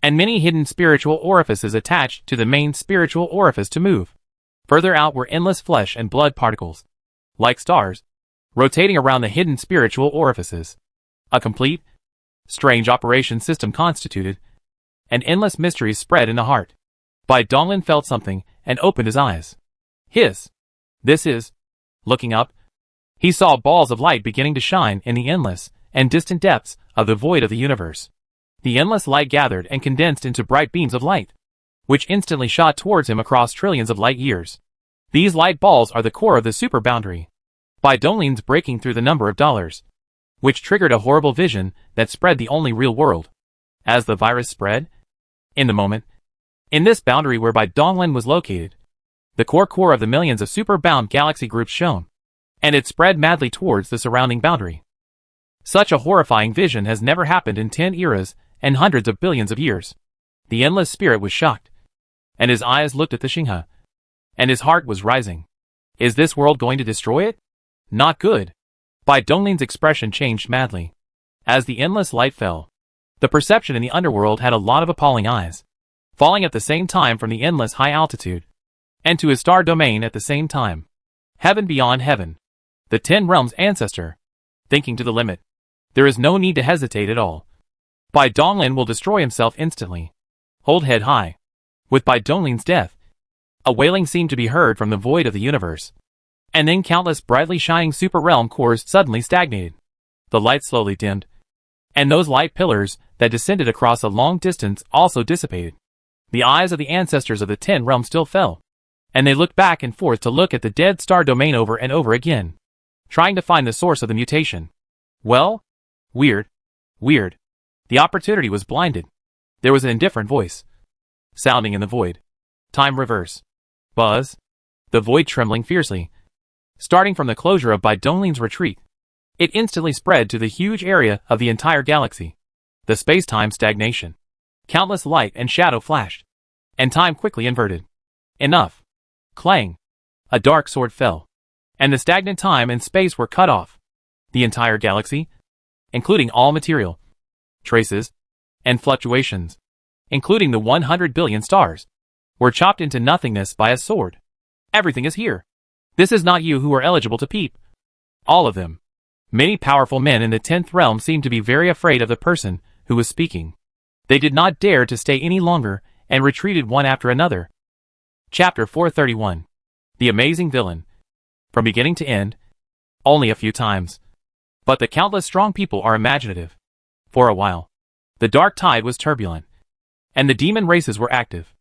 and many hidden spiritual orifices attached to the main spiritual orifice to move. Further out were endless flesh and blood particles, like stars, rotating around the hidden spiritual orifices. A complete, strange operation system constituted, and endless mysteries spread in the heart. Bai Donglin felt something and opened his eyes. This is. Looking up, he saw balls of light beginning to shine in the endless and distant depths of the void of the universe. The endless light gathered and condensed into bright beams of light, which instantly shot towards him across trillions of light years. These light balls are the core of the super boundary. Bai Donglin's breaking through the number of dollars, which triggered a horrible vision that spread the only real world. As the virus spread, in the moment, in this boundary where Bai Donglin was located, the core of the millions of super-bound galaxy groups shone, and it spread madly towards the surrounding boundary. Such a horrifying vision has never happened in 10 eras and hundreds of billions of years. The endless spirit was shocked, and his eyes looked at the Xinghe, and his heart was rising. Is this world going to destroy it? Not good. Bai Donglin's expression changed madly. As the endless light fell, the perception in the underworld had a lot of appalling eyes, falling at the same time from the endless high altitude, and to his star domain at the same time. Heaven beyond heaven. The 10 realms ancestor. Thinking to the limit. There is no need to hesitate at all. Bai Donglin will destroy himself instantly. Hold head high. With Bai Donglin's death, a wailing seemed to be heard from the void of the universe. And then countless brightly shining super realm cores suddenly stagnated. The light slowly dimmed, and those light pillars that descended across a long distance also dissipated. The eyes of the ancestors of the 10 realms still fell, and they looked back and forth to look at the dead star domain over and over again, trying to find the source of the mutation. Well? Weird. The opportunity was blinded. There was an indifferent voice, sounding in the void. Time reverse. Buzz. The void trembling fiercely, starting from the closure of Bai Donglin's retreat. It instantly spread to the huge area of the entire galaxy. The space-time stagnation. Countless light and shadow flashed, and time quickly inverted. Enough. Clang. A dark sword fell, and the stagnant time and space were cut off. The entire galaxy, including all material, traces, and fluctuations, including the 100 billion stars, were chopped into nothingness by a sword. Everything is here. This is not you who are eligible to peep. All of them. Many powerful men in the 10th realm seemed to be very afraid of the person who was speaking. They did not dare to stay any longer and retreated one after another. Chapter 431. The Amazing Villain. From beginning to end, only a few times. But the countless strong people are imaginative. For a while, the dark tide was turbulent, and the demon races were active.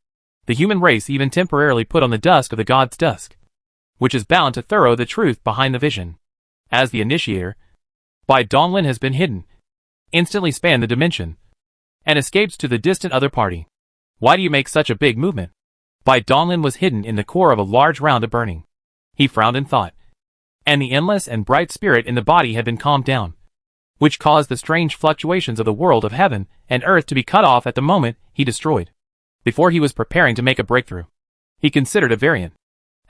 The human race even temporarily put on the dusk of the god's dusk, which is bound to thorough the truth behind the vision. As the initiator, Bai Donglin has been hidden, instantly spanned the dimension, and escapes to the distant other party. Why do you make such a big movement? Bai Donglin was hidden in the core of a large round of burning. He frowned in thought, and the endless and bright spirit in the body had been calmed down, which caused the strange fluctuations of the world of heaven and earth to be cut off at the moment he destroyed. Before he was preparing to make a breakthrough, he considered a variant.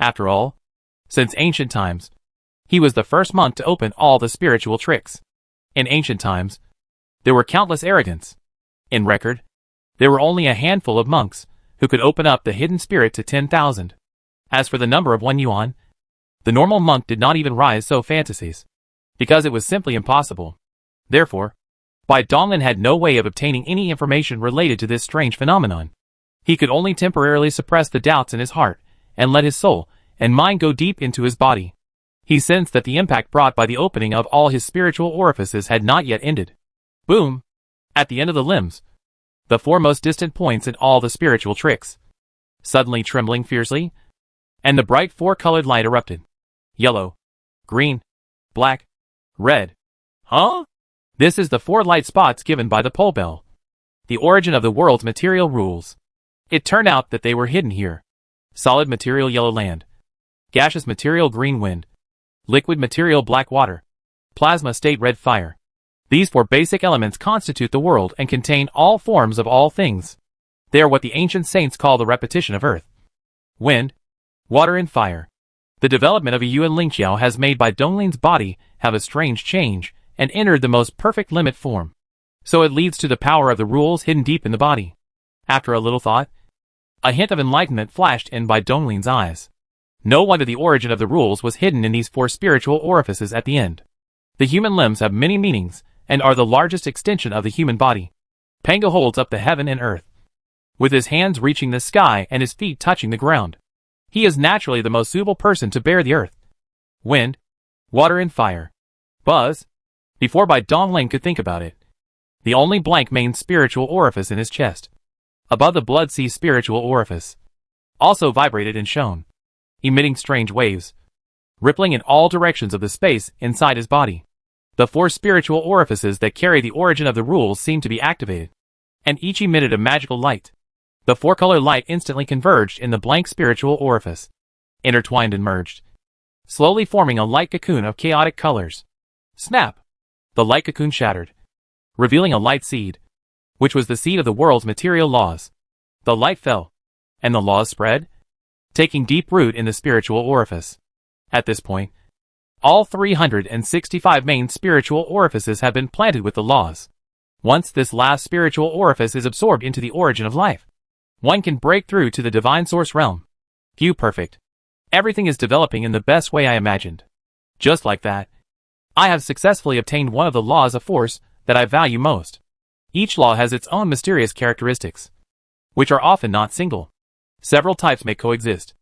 After all, since ancient times, he was the first monk to open all the spiritual tricks. In ancient times, there were countless arrogants. In record, there were only a handful of monks who could open up the hidden spirit to 10,000. As for the number of 1 yuan, the normal monk did not even rise so fantasies, because it was simply impossible. Therefore, Bai Donglin had no way of obtaining any information related to this strange phenomenon. He could only temporarily suppress the doubts in his heart and let his soul and mind go deep into his body. He sensed that the impact brought by the opening of all his spiritual orifices had not yet ended. Boom! At the end of the limbs, the 4 most distant points in all the spiritual tricks, suddenly trembling fiercely, and the bright 4-colored light erupted. Yellow, green, black, red. Huh? This is the 4 light spots given by the pole bell. The origin of the world's material rules. It turned out that they were hidden here. Solid material yellow land. Gaseous material green wind. Liquid material black water. Plasma state red fire. These four basic elements constitute the world and contain all forms of all things. They are what the ancient saints call the repetition of earth, wind, water and fire. The development of a Yuan Lingqiao has made Bai Donglin's body have a strange change and entered the most perfect limit form. So it leads to the power of the rules hidden deep in the body. After a little thought, a hint of enlightenment flashed in Bai Donglin's eyes. No wonder the origin of the rules was hidden in these four spiritual orifices at the end. The human limbs have many meanings and are the largest extension of the human body. Panga holds up the heaven and earth, with his hands reaching the sky and his feet touching the ground. He is naturally the most suitable person to bear the earth, wind, water and fire. Buzz, before Bai Dongling could think about it, the only blank main spiritual orifice in his chest, above the blood sea spiritual orifice, also vibrated and shone, emitting strange waves, rippling in all directions of the space inside his body. The four spiritual orifices that carry the origin of the rules seemed to be activated, and each emitted a magical light. The four-color light instantly converged in the blank spiritual orifice, intertwined and merged, slowly forming a light cocoon of chaotic colors. Snap! The light cocoon shattered, revealing a light seed, which was the seed of the world's material laws. The light fell, and the laws spread, taking deep root in the spiritual orifice. At this point, all 365 main spiritual orifices have been planted with the laws. Once this last spiritual orifice is absorbed into the origin of life, one can break through to the divine source realm. View perfect. Everything is developing in the best way I imagined. Just like that, I have successfully obtained one of the laws of force that I value most. Each law has its own mysterious characteristics, which are often not single. Several types may coexist,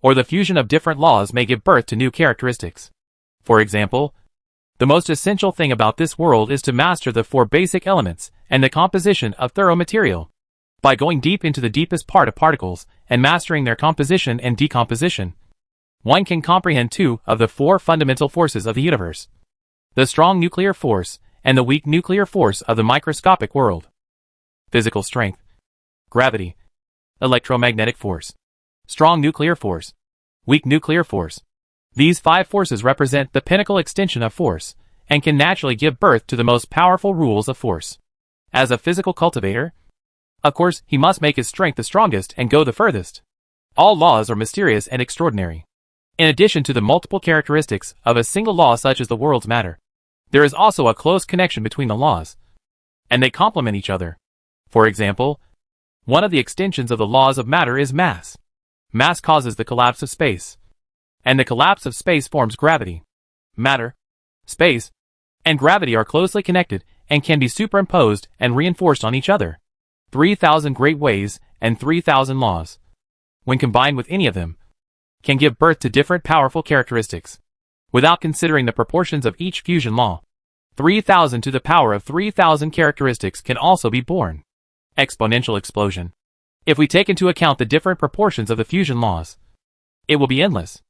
or the fusion of different laws may give birth to new characteristics. For example, the most essential thing about this world is to master the four basic elements and the composition of thorough material. By going deep into the deepest part of particles and mastering their composition and decomposition, one can comprehend two of the four fundamental forces of the universe: the strong nuclear force and the weak nuclear force of the microscopic world. Physical strength, gravity, electromagnetic force, strong nuclear force, weak nuclear force. These five forces represent the pinnacle extension of force, and can naturally give birth to the most powerful rules of force. As a physical cultivator, of course, he must make his strength the strongest and go the furthest. All laws are mysterious and extraordinary. In addition to the multiple characteristics of a single law such as the world's matter, there is also a close connection between the laws, and they complement each other. For example, one of the extensions of the laws of matter is mass. Mass causes the collapse of space, and the collapse of space forms gravity. Matter, space, and gravity are closely connected and can be superimposed and reinforced on each other. 3,000 great ways and 3,000 laws, when combined with any of them, can give birth to different powerful characteristics. Without considering the proportions of each fusion law, 3,000 to the power of 3,000 characteristics can also be born. Exponential explosion. If we take into account the different proportions of the fusion laws, it will be endless.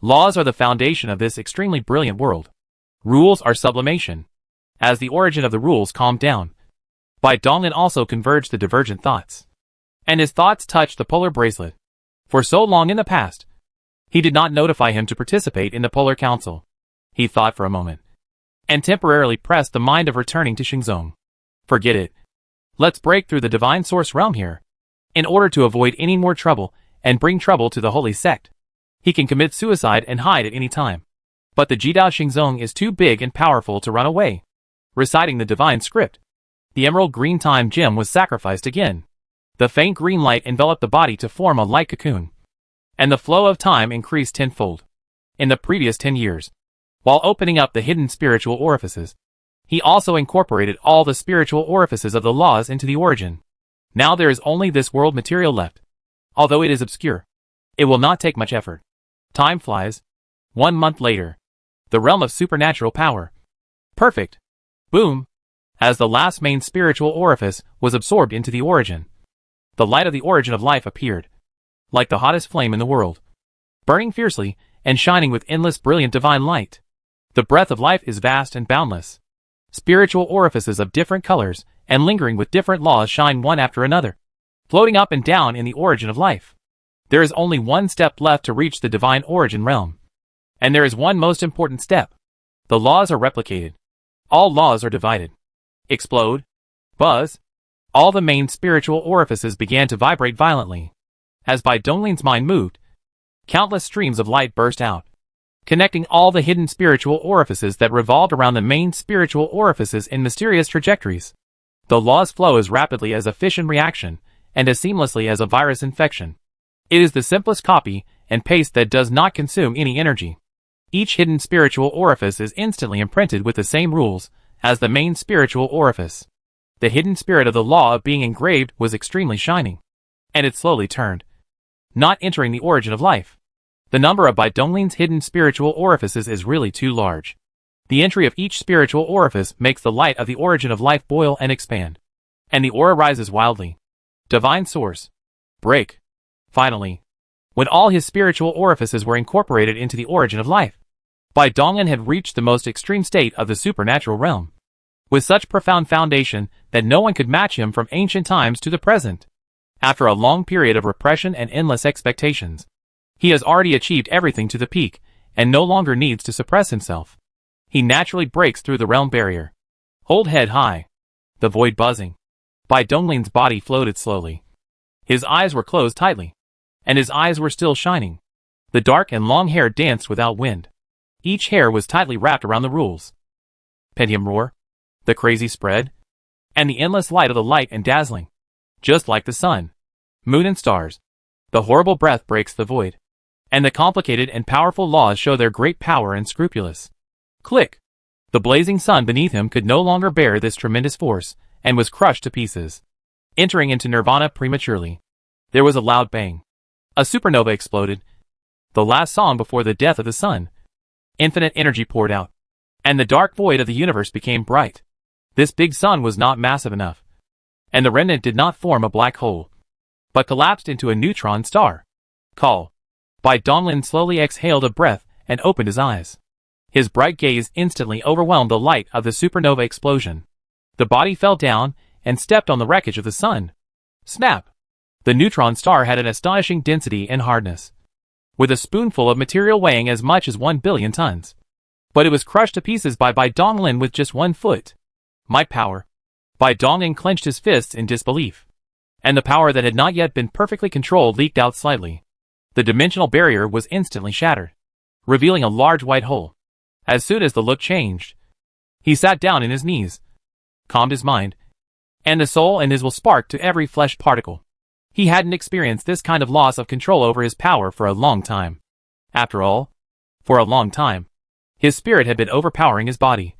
Laws are the foundation of this extremely brilliant world. Rules are sublimation. As the origin of the rules calmed down, Bai Donglin also converged the divergent thoughts, and his thoughts touched the polar bracelet. For so long in the past, he did not notify him to participate in the Polar Council. He thought for a moment, and temporarily pressed the mind of returning to Xingzong. Forget it. Let's break through the divine source realm here, in order to avoid any more trouble and bring trouble to the holy sect. He can commit suicide and hide at any time. But the Jidao Xingzong is too big and powerful to run away. Reciting the divine script, the emerald green time gem was sacrificed again. The faint green light enveloped the body to form a light cocoon, and the flow of time increased tenfold. In the previous 10 years, while opening up the hidden spiritual orifices, he also incorporated all the spiritual orifices of the laws into the origin. Now there is only this world material left. Although it is obscure, it will not take much effort. Time flies. 1 month later, the realm of supernatural power. Perfect. Boom. As the last main spiritual orifice was absorbed into the origin, the light of the origin of life appeared, like the hottest flame in the world, burning fiercely and shining with endless brilliant divine light. The breath of life is vast and boundless. Spiritual orifices of different colors and lingering with different laws shine one after another, floating up and down in the origin of life. There is only one step left to reach the divine origin realm. And there is one most important step. The laws are replicated. All laws are divided. Explode. Buzz. All the main spiritual orifices began to vibrate violently. As Bai Donglin's mind moved, countless streams of light burst out, connecting all the hidden spiritual orifices that revolved around the main spiritual orifices in mysterious trajectories. The laws flow as rapidly as a fission reaction, and as seamlessly as a virus infection. It is the simplest copy and paste that does not consume any energy. Each hidden spiritual orifice is instantly imprinted with the same rules as the main spiritual orifice. The hidden spirit of the law of being engraved was extremely shining, and it slowly turned, not entering the origin of life. The number of Bai Donglin's hidden spiritual orifices is really too large. The entry of each spiritual orifice makes the light of the origin of life boil and expand, and the aura rises wildly. Divine source. Break. Finally, when all his spiritual orifices were incorporated into the origin of life, Bai Donglin had reached the most extreme state of the supernatural realm, with such profound foundation that no one could match him from ancient times to the present. After a long period of repression and endless expectations, he has already achieved everything to the peak, and no longer needs to suppress himself. He naturally breaks through the realm barrier. Hold head high. The void buzzing. Bai Donglin's body floated slowly. His eyes were closed tightly, and his eyes were still shining. The dark and long hair danced without wind. Each hair was tightly wrapped around the rules. Pentium roar. The crazy spread. And the endless light of the light and dazzling. Just like the sun, moon and stars. The horrible breath breaks the void. And the complicated and powerful laws show their great power and scrupulous. Click. The blazing sun beneath him could no longer bear this tremendous force, and was crushed to pieces, entering into nirvana prematurely. There was a loud bang. A supernova exploded. The last song before the death of the sun. Infinite energy poured out, and the dark void of the universe became bright. This big sun was not massive enough, and the remnant did not form a black hole, but collapsed into a neutron star. Call. Bai Donglin slowly exhaled a breath and opened his eyes. His bright gaze instantly overwhelmed the light of the supernova explosion. The body fell down and stepped on the wreckage of the sun. Snap! The neutron star had an astonishing density and hardness, with a spoonful of material weighing as much as 1 billion tons. But it was crushed to pieces by Bai Donglin with just 1 foot. Might power. Bai Donglin clenched his fists in disbelief, and the power that had not yet been perfectly controlled leaked out slightly. The dimensional barrier was instantly shattered, revealing a large white hole. As soon as the look changed, he sat down in his knees, calmed his mind, and the soul in his will sparked to every flesh particle. He hadn't experienced this kind of loss of control over his power for a long time. After all, for a long time, his spirit had been overpowering his body,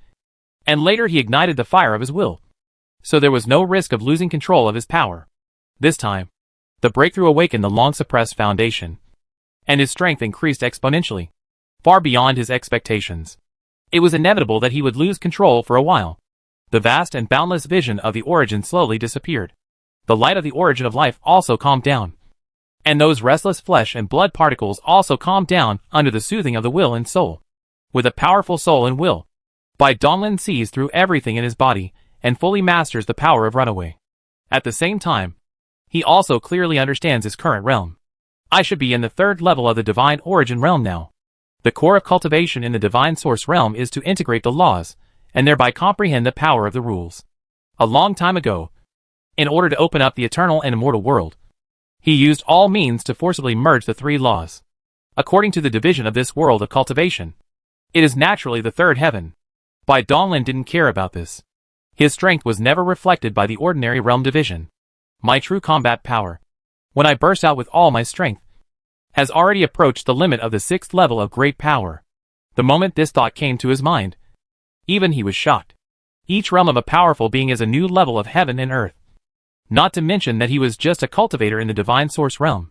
and later he ignited the fire of his will. So there was no risk of losing control of his power. This time, the breakthrough awakened the long-suppressed foundation, and his strength increased exponentially, far beyond his expectations. It was inevitable that he would lose control for a while. The vast and boundless vision of the origin slowly disappeared. The light of the origin of life also calmed down, and those restless flesh and blood particles also calmed down under the soothing of the will and soul. With a powerful soul and will, Bai Donglin sees through everything in his body and fully masters the power of runaway. At the same time, he also clearly understands his current realm. I should be in the 3rd level of the divine origin realm now. The core of cultivation in the divine source realm is to integrate the laws, and thereby comprehend the power of the rules. A long time ago, in order to open up the eternal and immortal world, he used all means to forcibly merge the 3 laws. According to the division of this world of cultivation, it is naturally the 3rd heaven. Bai Donglin didn't care about this. His strength was never reflected by the ordinary realm division. My true combat power, when I burst out with all my strength, has already approached the limit of the 6th level of great power. The moment this thought came to his mind, even he was shocked. Each realm of a powerful being is a new level of heaven and earth. Not to mention that he was just a cultivator in the divine source realm.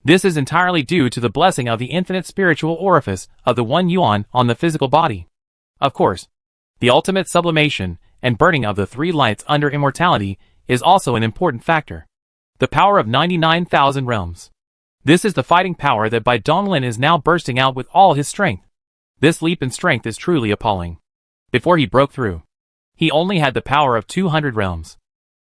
This is entirely due to the blessing of the infinite spiritual orifice of the 1 yuan on the physical body. Of course, the ultimate sublimation and burning of the 3 lights under immortality is also an important factor. The power of 99,000 realms. This is the fighting power that Bai Donglin is now bursting out with all his strength. This leap in strength is truly appalling. Before he broke through, he only had the power of 200 realms.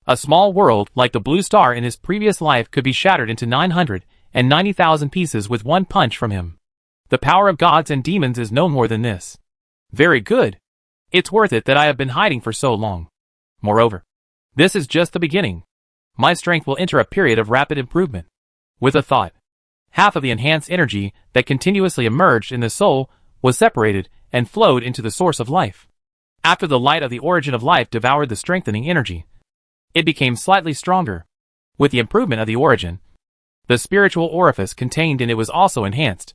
A small world like the blue star in his previous life could be shattered into 990,000 pieces with one punch from him. The power of gods and demons is no more than this. Very good. It's worth it that I have been hiding for so long. Moreover, this is just the beginning. My strength will enter a period of rapid improvement. With a thought, half of the enhanced energy that continuously emerged in the soul was separated and flowed into the source of life. After the light of the origin of life devoured the strengthening energy, it became slightly stronger. With the improvement of the origin, the spiritual orifice contained in it was also enhanced.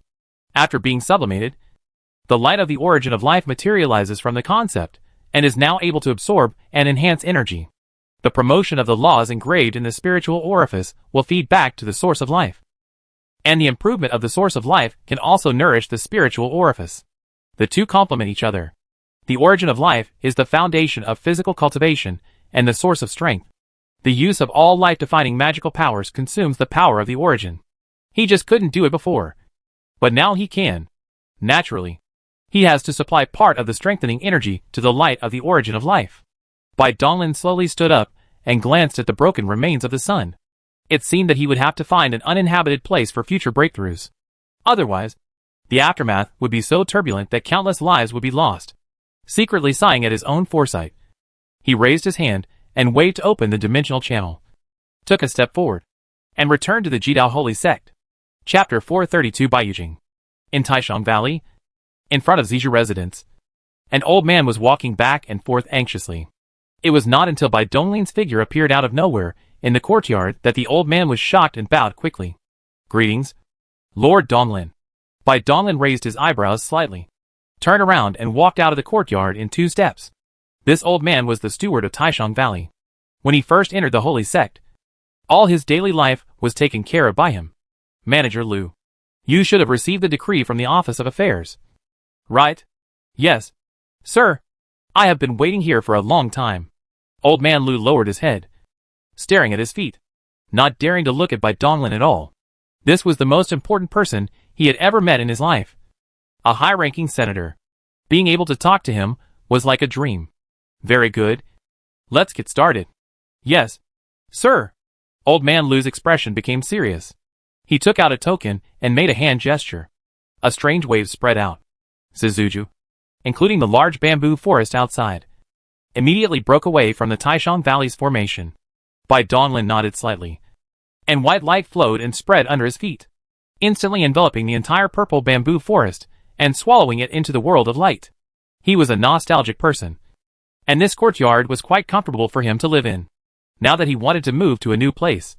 After being sublimated, the light of the origin of life materializes from the concept and is now able to absorb and enhance energy. The promotion of the laws engraved in the spiritual orifice will feed back to the source of life. And the improvement of the source of life can also nourish the spiritual orifice. The two complement each other. The origin of life is the foundation of physical cultivation and the source of strength. The use of all life-defining magical powers consumes the power of the origin. He just couldn't do it before. But now he can. Naturally, he has to supply part of the strengthening energy to the light of the origin of life. Bai Donglin slowly stood up and glanced at the broken remains of the sun. It seemed that he would have to find an uninhabited place for future breakthroughs. Otherwise, the aftermath would be so turbulent that countless lives would be lost. Secretly sighing at his own foresight, he raised his hand and waved to open the dimensional channel, took a step forward, and returned to the Jidao Holy Sect. Chapter 432 Baiyujing. In Taishang Valley, in front of Zizhu residence, an old man was walking back and forth anxiously. It was not until Bai Donglin's figure appeared out of nowhere in the courtyard that the old man was shocked and bowed quickly. Greetings, Lord Donglin. Bai Donglin raised his eyebrows slightly, turned around and walked out of the courtyard in 2 steps. This old man was the steward of Taishang Valley. When he first entered the holy sect, all his daily life was taken care of by him. Manager Liu, you should have received the decree from the Office of Affairs. Right? Yes, sir. I have been waiting here for a long time. Old man Liu lowered his head, staring at his feet, not daring to look at Bai Donglin at all. This was the most important person he had ever met in his life. A high-ranking senator. Being able to talk to him was like a dream. Very good. Let's get started. Yes, sir. Old man Liu's expression became serious. He took out a token and made a hand gesture. A strange wave spread out. Zizuju, including the large bamboo forest outside, immediately broke away from the Taishang Valley's formation. Bai Donglin nodded slightly, and white light flowed and spread under his feet, instantly enveloping the entire purple bamboo forest and swallowing it into the world of light. He was a nostalgic person, and this courtyard was quite comfortable for him to live in. Now that he wanted to move to a new place,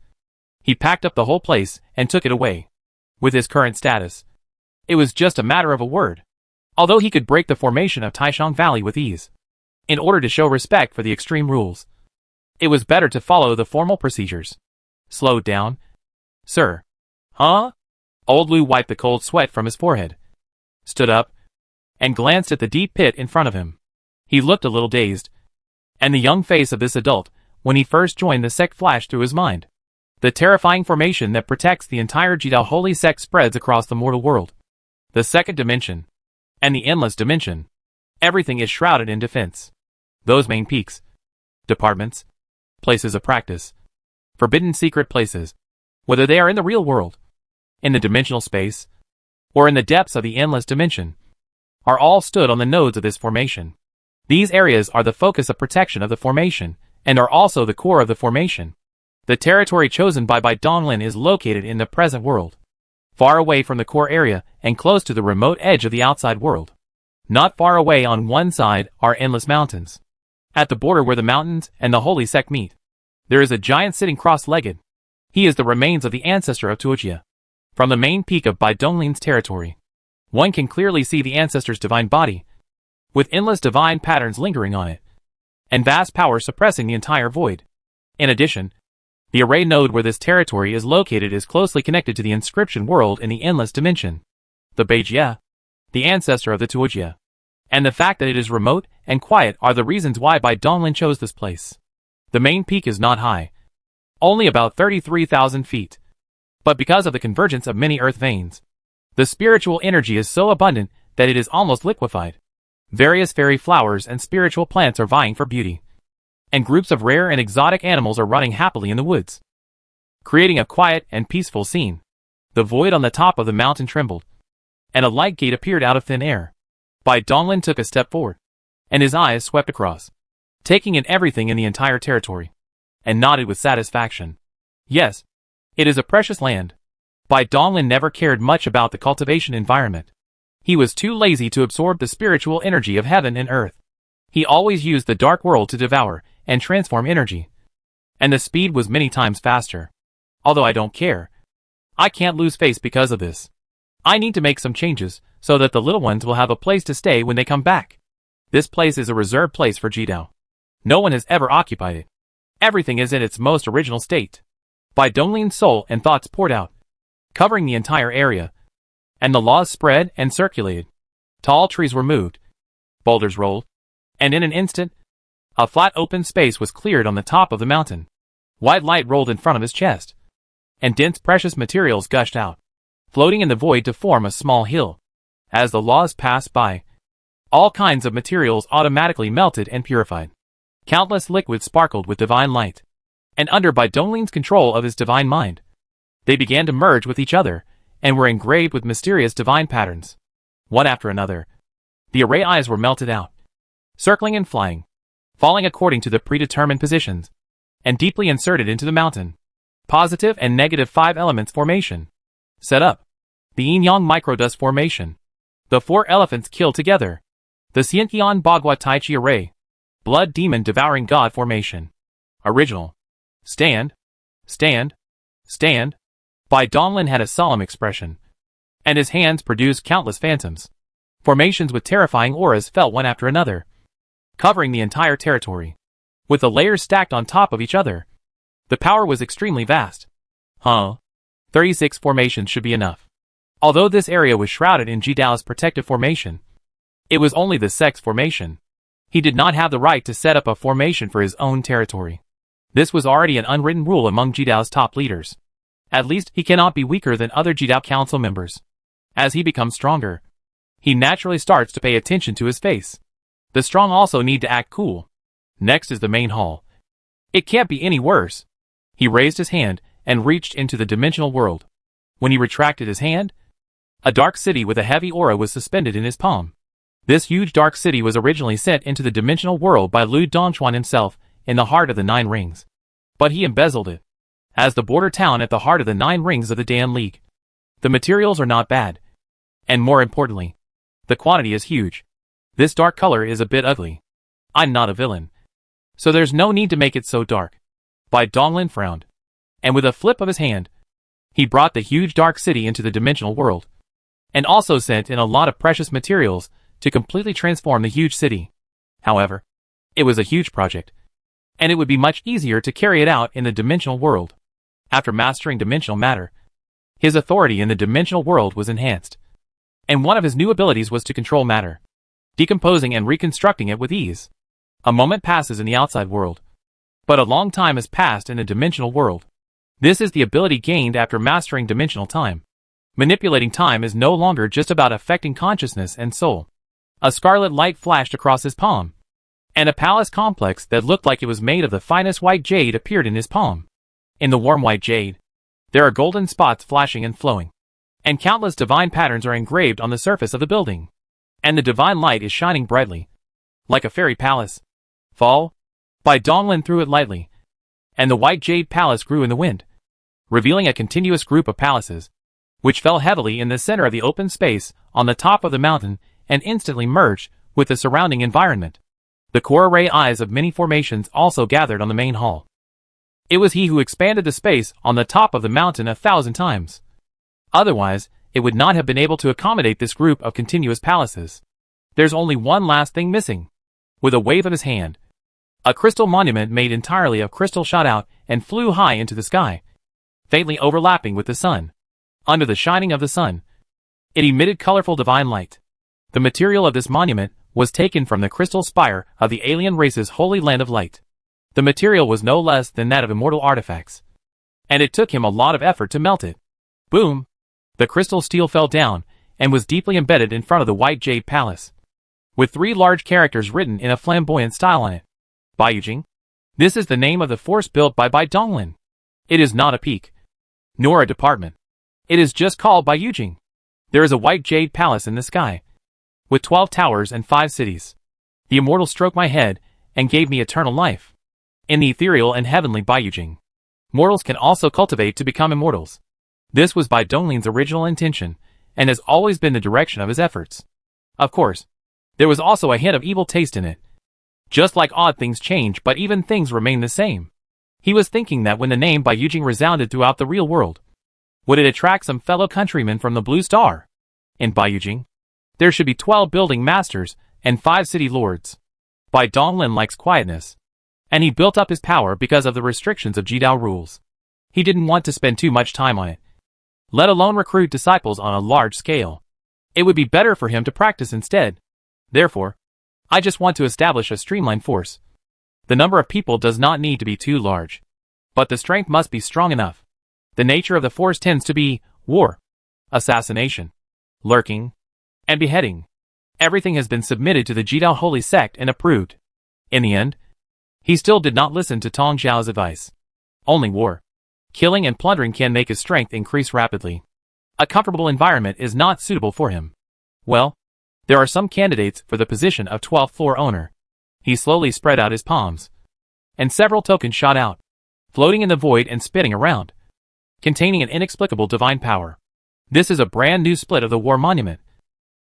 he packed up the whole place and took it away. With his current status, it was just a matter of a word. Although he could break the formation of Taishang Valley with ease, in order to show respect for the extreme rules, it was better to follow the formal procedures. Slowed down. Sir. Huh? Old Liu wiped the cold sweat from his forehead, stood up, and glanced at the deep pit in front of him. He looked a little dazed, and the young face of this adult, when he first joined the sect, flashed through his mind. The terrifying formation that protects the entire Jidao Holy Sect spreads across the mortal world. The second dimension, and the endless dimension. Everything is shrouded in defense. Those main peaks, departments, places of practice, forbidden secret places, whether they are in the real world, in the dimensional space, or in the depths of the endless dimension, are all stood on the nodes of this formation. These areas are the focus of protection of the formation, and are also the core of the formation. The territory chosen by Bai Donglin is located in the present world, far away from the core area and close to the remote edge of the outside world. Not far away on one side are endless mountains. At the border where the mountains and the holy sect meet, there is a giant sitting cross-legged. He is the remains of the ancestor of Tuojia. From the main peak of Bai Donglin's territory, one can clearly see the ancestor's divine body, with endless divine patterns lingering on it, and vast power suppressing the entire void. In addition, the array node where this territory is located is closely connected to the inscription world in the endless dimension. The Beijia, the ancestor of the Tuojia, and the fact that it is remote and quiet are the reasons why Bai Donglin chose this place. The main peak is not high, only about 33,000 feet. But because of the convergence of many earth veins, the spiritual energy is so abundant that it is almost liquefied. Various fairy flowers and spiritual plants are vying for beauty. and groups of rare and exotic animals are running happily in the woods, creating a quiet and peaceful scene. The void on the top of the mountain trembled, and a light gate appeared out of thin air. Bai Donglin took a step forward, and his eyes swept across, taking in everything in the entire territory, and nodded with satisfaction. Yes, it is a precious land. Bai Donglin never cared much about the cultivation environment. He was too lazy to absorb the spiritual energy of heaven and earth. He always used the dark world to devour and transform energy, and the speed was many times faster. Although I don't care, I can't lose face because of this. I need to make some changes so that the little ones will have a place to stay when they come back. This place is a reserved place for Jidao. No one has ever occupied it. Everything is in its most original state. Bai Donglin's soul and thoughts poured out, covering the entire area, and the laws spread and circulated. Tall trees were moved, boulders rolled, and in an instant, a flat open space was cleared on the top of the mountain. White light rolled in front of his chest, and dense precious materials gushed out, floating in the void to form a small hill. As the laws passed by, all kinds of materials automatically melted and purified. Countless liquids sparkled with divine light, and under Bai Donglin's control of his divine mind, they began to merge with each other, and were engraved with mysterious divine patterns. One after another, the array eyes were melted out, circling and flying, falling according to the predetermined positions, and deeply inserted into the mountain. Positive and negative 5 elements formation. Set up. The Yin-Yang microdust formation. The 4 elephants killed together. The Xianqian Bagua Taichi array. Blood demon devouring god formation. Original. Stand. Stand. Stand. Bai Donglin had a solemn expression, and his hands produced countless phantoms. Formations with terrifying auras fell one after another, covering the entire territory, with the layers stacked on top of each other. The power was extremely vast. 36 formations should be enough. Although this area was shrouded in Jidao's protective formation, it was only the sex formation. He did not have the right to set up a formation for his own territory. This was already an unwritten rule among Jidao's top leaders. At least he cannot be weaker than other Jidao council members. As he becomes stronger, he naturally starts to pay attention to his face. The strong also need to act cool. Next is the main hall. It can't be any worse. He raised his hand and reached into the dimensional world. When he retracted his hand, a dark city with a heavy aura was suspended in his palm. This huge dark city was originally sent into the dimensional world by Lu Dongchuan himself in the heart of the 9 rings. But he embezzled it as the border town at the heart of the 9 rings of the Dan League. The materials are not bad, and more importantly, the quantity is huge. This dark color is a bit ugly. I'm not a villain, so there's no need to make it so dark. Bai Donglin frowned, and with a flip of his hand, he brought the huge dark city into the dimensional world, and also sent in a lot of precious materials to completely transform the huge city. However, it was a huge project, and it would be much easier to carry it out in the dimensional world. After mastering dimensional matter, his authority in the dimensional world was enhanced, and one of his new abilities was to control matter, decomposing and reconstructing it with ease. A moment passes in the outside world, but a long time has passed in the dimensional world. This is the ability gained after mastering dimensional time. Manipulating time is no longer just about affecting consciousness and soul. A scarlet light flashed across his palm, and a palace complex that looked like it was made of the finest white jade appeared in his palm. In the warm white jade, there are golden spots flashing and flowing, and countless divine patterns are engraved on the surface of the building. And the divine light is shining brightly, like a fairy palace. Fall. Bai Donglin threw it lightly, and the white jade palace grew in the wind, revealing a continuous group of palaces, which fell heavily in the center of the open space on the top of the mountain and instantly merged with the surrounding environment. The core array eyes of many formations also gathered on the main hall. It was he who expanded the space on the top of the mountain 1,000 times. Otherwise, it would not have been able to accommodate this group of continuous palaces. There's only one last thing missing. With a wave of his hand, a crystal monument made entirely of crystal shot out and flew high into the sky, faintly overlapping with the sun. Under the shining of the sun, it emitted colorful divine light. The material of this monument was taken from the crystal spire of the alien race's holy land of light. The material was no less than that of immortal artifacts, and it took him a lot of effort to melt it. Boom! The crystal steel fell down and was deeply embedded in front of the white jade palace, with 3 large characters written in a flamboyant style on it. Baiyujing. This is the name of the force built by Bai Donglin. It is not a peak, nor a department. It is just called Bai Yujing. There is a white jade palace in the sky, with 12 towers and 5 cities. The Immortal stroked my head and gave me eternal life. In the ethereal and heavenly Bai Yujing, mortals can also cultivate to become immortals. This was Bai Donglin's original intention, and has always been the direction of his efforts. Of course, there was also a hint of evil taste in it. Just like odd things change, but even things remain the same. He was thinking that when the name Bai Yujing resounded throughout the real world, would it attract some fellow countrymen from the Blue Star? In Bai Yujing, there should be 12 building masters and 5 city lords. Bai Donglin likes quietness, and he built up his power because of the restrictions of Jidao rules. He didn't want to spend too much time on it, let alone recruit disciples on a large scale. It would be better for him to practice instead. Therefore, I just want to establish a streamlined force. The number of people does not need to be too large, but the strength must be strong enough. The nature of the force tends to be war, assassination, lurking, and beheading. Everything has been submitted to the Jidao Holy Sect and approved. In the end, he still did not listen to Tong Zhao's advice. Only war, killing and plundering can make his strength increase rapidly. A comfortable environment is not suitable for him. Well, there are some candidates for the position of 12th floor owner. He slowly spread out his palms, and several tokens shot out, floating in the void and spinning around, containing an inexplicable divine power. This is a brand new split of the War Monument,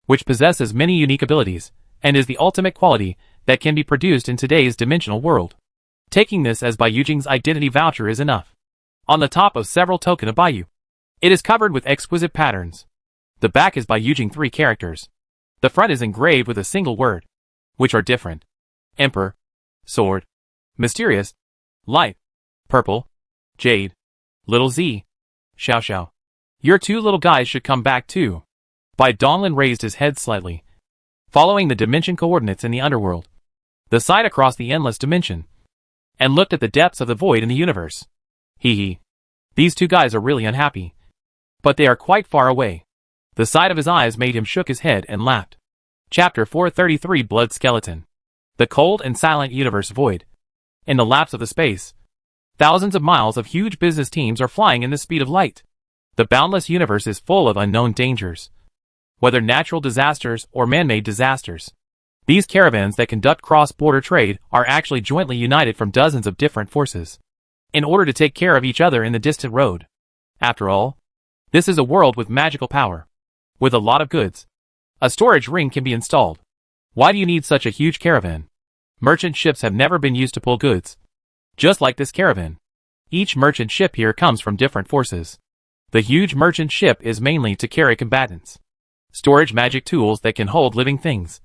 which possesses many unique abilities, and is the ultimate quality that can be produced in today's dimensional world. Taking this as Bai Yujing's identity voucher is enough. On the top of several token of Baiyu, it is covered with exquisite patterns. The back is Bai Yujing 3 characters. The front is engraved with a single word, which are different. Emperor, sword, mysterious, light, purple, jade, little z, xiao xiao. Your 2 little guys should come back too. Bai Donglin raised his head slightly, following the dimension coordinates in the underworld, the sight across the endless dimension, and looked at the depths of the void in the universe. Hee. These 2 guys are really unhappy, but they are quite far away. The sight of his eyes made him shook his head and laughed. Chapter 433 Blood Skeleton. The cold and silent universe void. In the lapse of the space, thousands of miles of huge business teams are flying in the speed of light. The boundless universe is full of unknown dangers, whether natural disasters or man-made disasters. These caravans that conduct cross-border trade are actually jointly united from dozens of different forces, in order to take care of each other in the distant road. After all, this is a world with magical power, with a lot of goods. A storage ring can be installed. Why do you need such a huge caravan? Merchant ships have never been used to pull goods, just like this caravan. Each merchant ship here comes from different forces. The huge merchant ship is mainly to carry combatants, storage magic tools that can hold living things,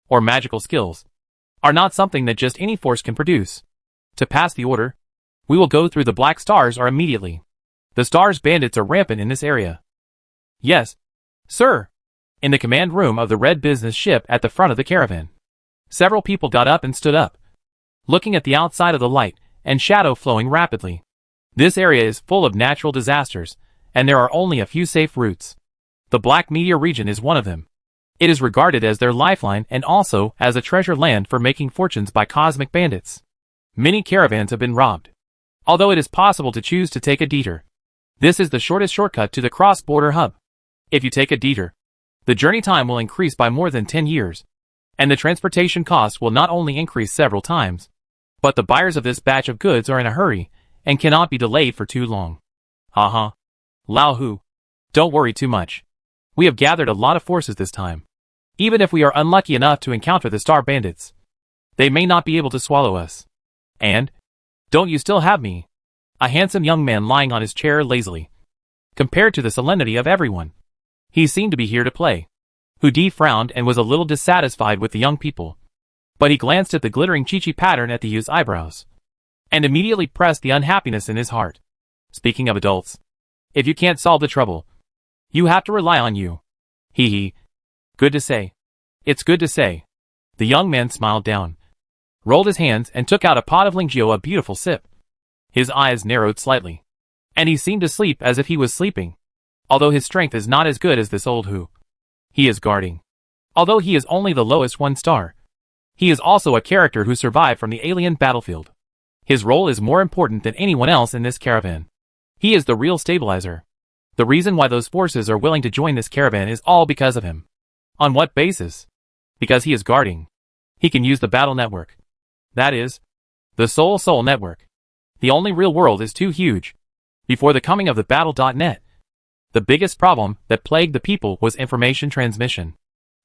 or magical skills, are not something that just any force can produce. To pass the order, we will go through the Black Stars or immediately. The Stars bandits are rampant in this area. Yes, sir. In the command room of the red business ship at the front of the caravan, several people got up and stood up, looking at the outside of the light and shadow flowing rapidly. This area is full of natural disasters, and there are only a few safe routes. The Black Meteor region is one of them. It is regarded as their lifeline and also as a treasure land for making fortunes by cosmic bandits. Many caravans have been robbed, although it is possible to choose to take a detour. This is the shortest shortcut to the cross-border hub. If you take a detour, the journey time will increase by more than 10 years, and the transportation cost will not only increase several times, but the buyers of this batch of goods are in a hurry and cannot be delayed for too long. Haha. Lao Hu. Don't worry too much. We have gathered a lot of forces this time. Even if we are unlucky enough to encounter the Star Bandits, they may not be able to swallow us. And, don't you still have me? A handsome young man lying on his chair lazily. Compared to the solemnity of everyone, he seemed to be here to play. Hudi frowned and was a little dissatisfied with the young people, but he glanced at the glittering chichi pattern at the youth's eyebrows, and immediately pressed the unhappiness in his heart. Speaking of adults, if you can't solve the trouble, you have to rely on you. Hee. Good to say. It's good to say. The young man smiled down, rolled his hands and took out a pot of Lingjiu, a beautiful sip. His eyes narrowed slightly, and he seemed to sleep as if he was sleeping. Although his strength is not as good as this old Hu, he is guarding. Although he is only the lowest 1 star, he is also a character who survived from the alien battlefield. His role is more important than anyone else in this caravan. He is the real stabilizer. The reason why those forces are willing to join this caravan is all because of him. On what basis? Because he is guarding. He can use the battle network. That is, the Soul network. The only real world is too huge. Before the coming of the battle.net, the biggest problem that plagued the people was information transmission.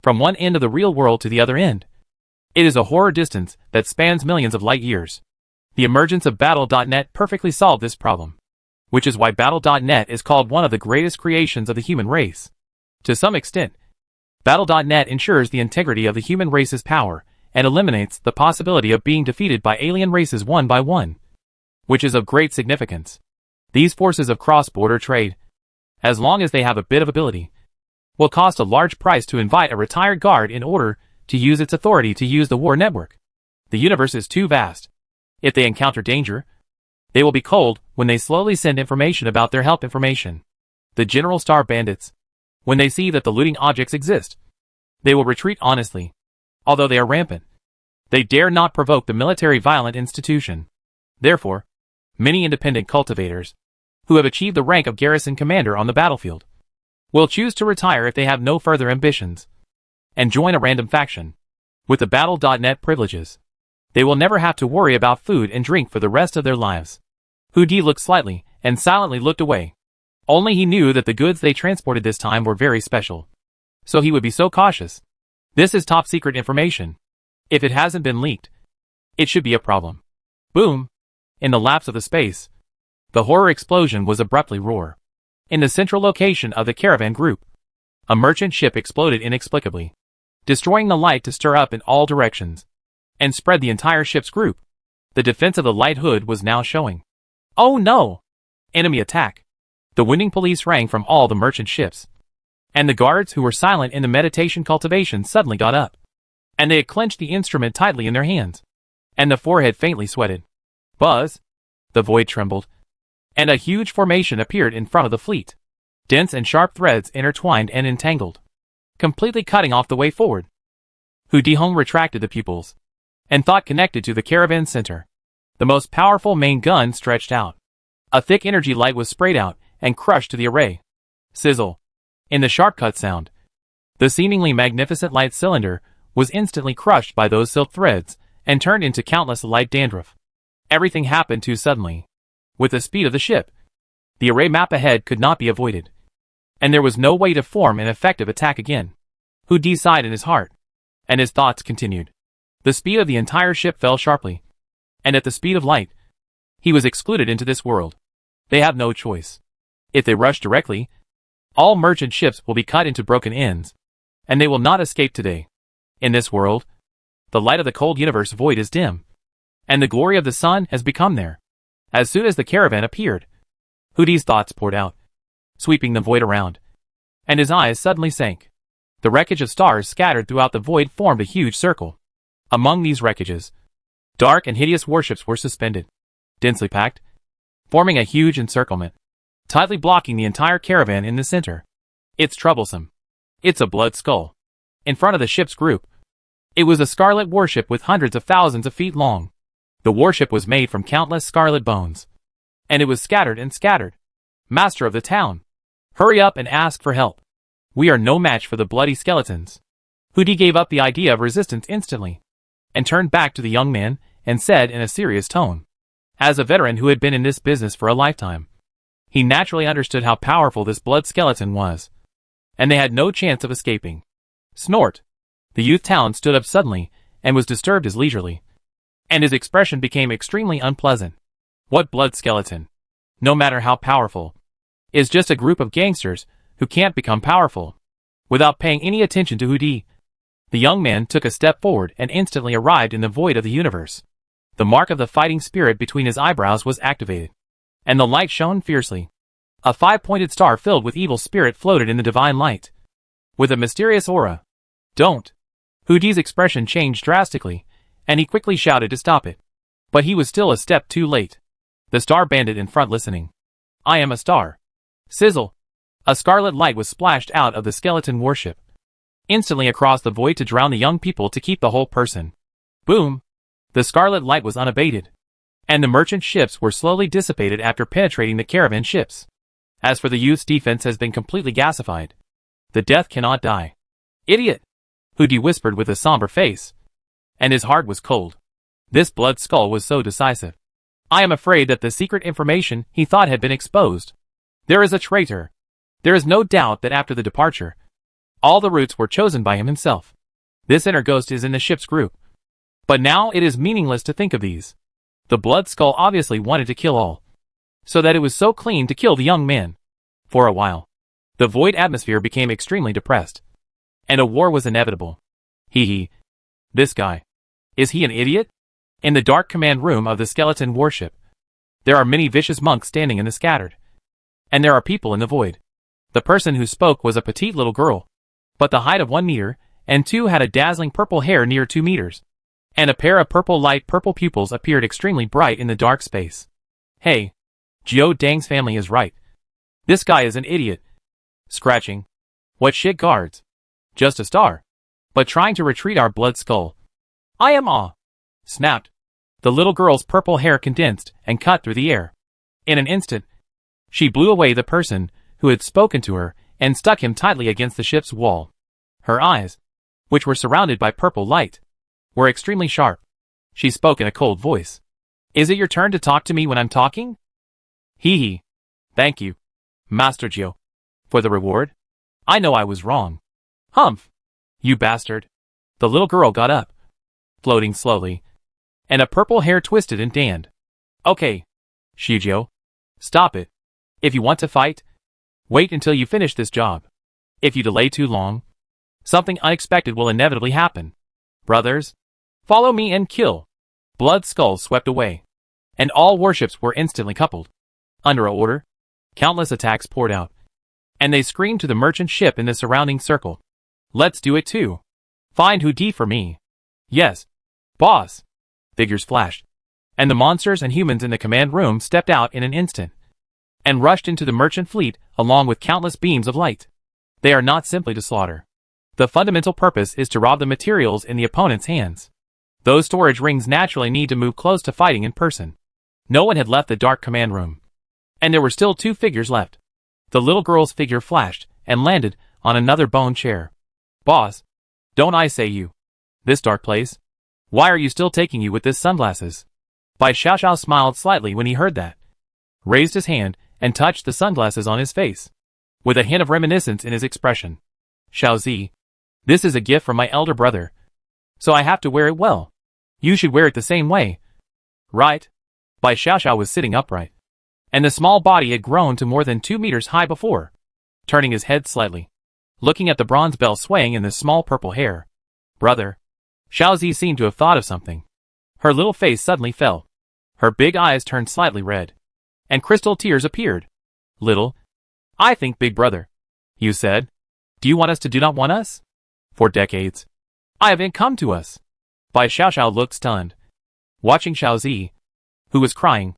From one end of the real world to the other end. It is a horror distance that spans millions of light years. The emergence of battle.net perfectly solved this problem. Which is why battle.net is called one of the greatest creations of the human race. To some extent, battle.net ensures the integrity of the human race's power and eliminates the possibility of being defeated by alien races one by one. Which is of great significance. These forces of cross-border trade, as long as they have a bit of ability, will cost a large price to invite a retired guard in order to use its authority to use the war network. The universe is too vast. If they encounter danger, they will be cold when they slowly send information about their help information. The General Star Bandits, when they see that the looting objects exist, they will retreat honestly. Although they are rampant, they dare not provoke the military violent institution. Therefore, many independent cultivators, who have achieved the rank of garrison commander on the battlefield, will choose to retire if they have no further ambitions, and join a random faction. With the battle.net privileges, they will never have to worry about food and drink for the rest of their lives. Hoodie looked slightly, and silently looked away. Only he knew that the goods they transported this time were very special. So he would be so cautious. This is top secret information. If it hasn't been leaked, it should be a problem. Boom! In the lapse of the space, the horror explosion was abruptly roar. In the central location of the caravan group, a merchant ship exploded inexplicably, destroying the light to stir up in all directions, and spread the entire ship's group. The defense of the light hood was now showing. Oh no! Enemy attack! The winning police rang from all the merchant ships. And the guards who were silent in the meditation cultivation suddenly got up. And they had clenched the instrument tightly in their hands. And the forehead faintly sweated. Buzz! The void trembled. And a huge formation appeared in front of the fleet. Dense and sharp threads intertwined and entangled, completely cutting off the way forward. Hudihong retracted the pupils, and thought connected to the caravan center. The most powerful main gun stretched out. A thick energy light was sprayed out and crushed to the array. Sizzle. In the sharp cut sound, the seemingly magnificent light cylinder was instantly crushed by those silk threads and turned into countless light dandruff. Everything happened too suddenly. With the speed of the ship, the array map ahead could not be avoided. And there was no way to form an effective attack again. Hudi sighed in his heart, and his thoughts continued. The speed of the entire ship fell sharply. And at the speed of light, he was excluded into this world. They have no choice. If they rush directly, all merchant ships will be cut into broken ends, and they will not escape today. In this world, the light of the cold universe void is dim, and the glory of the sun has become there. As soon as the caravan appeared, Hudi's thoughts poured out, sweeping the void around, and his eyes suddenly sank. The wreckage of stars scattered throughout the void formed a huge circle. Among these wreckages, dark and hideous warships were suspended, densely packed, forming a huge encirclement, tightly blocking the entire caravan in the center. It's troublesome. It's a blood skull. In front of the ship's group, it was a scarlet warship with hundreds of thousands of feet long. The warship was made from countless scarlet bones, and it was scattered and scattered. Master of the town, hurry up and ask for help. We are no match for the bloody skeletons. Hudi gave up the idea of resistance instantly, and turned back to the young man and said in a serious tone, as a veteran who had been in this business for a lifetime, he naturally understood how powerful this blood skeleton was, and they had no chance of escaping. Snort! The youth town stood up suddenly and was disturbed as leisurely, and his expression became extremely unpleasant. What blood skeleton, no matter how powerful, is just a group of gangsters who can't become powerful. Without paying any attention to Hudi, the young man took a step forward and instantly arrived in the void of the universe. The mark of the fighting spirit between his eyebrows was activated, and the light shone fiercely. A five-pointed star filled with evil spirit floated in the divine light, with a mysterious aura. Don't! Hudi's expression changed drastically, and he quickly shouted to stop it. But he was still a step too late. The star bandit in front listening. I am a star. Sizzle! A scarlet light was splashed out of the skeleton warship, instantly across the void to drown the young people to keep the whole person. Boom! The scarlet light was unabated, and the merchant ships were slowly dissipated after penetrating the caravan ships. As for the youth's defense has been completely gasified. The death cannot die. Idiot! Hudi whispered with a somber face. And his heart was cold. This blood skull was so decisive. I am afraid that the secret information he thought had been exposed. There is a traitor. There is no doubt that after the departure, all the routes were chosen by him himself. This inner ghost is in the ship's group. But now it is meaningless to think of these. The blood skull obviously wanted to kill all. So that it was so clean to kill the young man. For a while, the void atmosphere became extremely depressed. And a war was inevitable. Hee. This guy. Is he an idiot? In the dark command room of the skeleton warship, there are many vicious monks standing in the scattered. And there are people in the void. The person who spoke was a petite little girl, but the height of 1 meter, and 2 had a dazzling purple hair near 2 meters. And a pair of light purple pupils appeared extremely bright in the dark space. Hey, Jiao Dang's family is right. This guy is an idiot. Scratching. What shit guards? Just a star. But trying to retreat our blood skull. I am awe. Snapped. The little girl's purple hair condensed and cut through the air. In an instant, she blew away the person who had spoken to her and stuck him tightly against the ship's wall. Her eyes, which were surrounded by purple light, were extremely sharp. She spoke in a cold voice. Is it your turn to talk to me when I'm talking? Hee. Thank you, Master Jiao. For the reward? I know I was wrong. Humph. You bastard. The little girl got up, floating slowly, and a purple hair twisted and danned. Okay, Shijio. Stop it. If you want to fight, wait until you finish this job. If you delay too long, something unexpected will inevitably happen. Brothers, follow me and kill. Blood skulls swept away, and all warships were instantly coupled. Under a order, countless attacks poured out, and they screamed to the merchant ship in the surrounding circle. Let's do it too. Find Hudi for me. Yes, boss. Figures flashed, and the monsters and humans in the command room stepped out in an instant, and rushed into the merchant fleet along with countless beams of light. They are not simply to slaughter. The fundamental purpose is to rob the materials in the opponent's hands. Those storage rings naturally need to move close to fighting in person. No one had left the dark command room, and there were still 2 figures left. The little girl's figure flashed and landed on another bone chair. Boss, don't I say you? This dark place? Why are you still taking you with this sunglasses? Bai Xiaoxiao smiled slightly when he heard that, raised his hand and touched the sunglasses on his face, with a hint of reminiscence in his expression. Xiaozi, this is a gift from my elder brother, so I have to wear it well. You should wear it the same way. Right? Bai Xiaoxiao was sitting upright, and the small body had grown to more than 2 meters high before, turning his head slightly, looking at the bronze bell swaying in the small purple hair. Brother. Xiaozi seemed to have thought of something. Her little face suddenly fell. Her big eyes turned slightly red, and crystal tears appeared. Little. I think big brother. You said. Do you want us to do not want us? For decades, I haven't come to us. Bai Xiaoxiao looked stunned, watching Xiaozi, who was crying,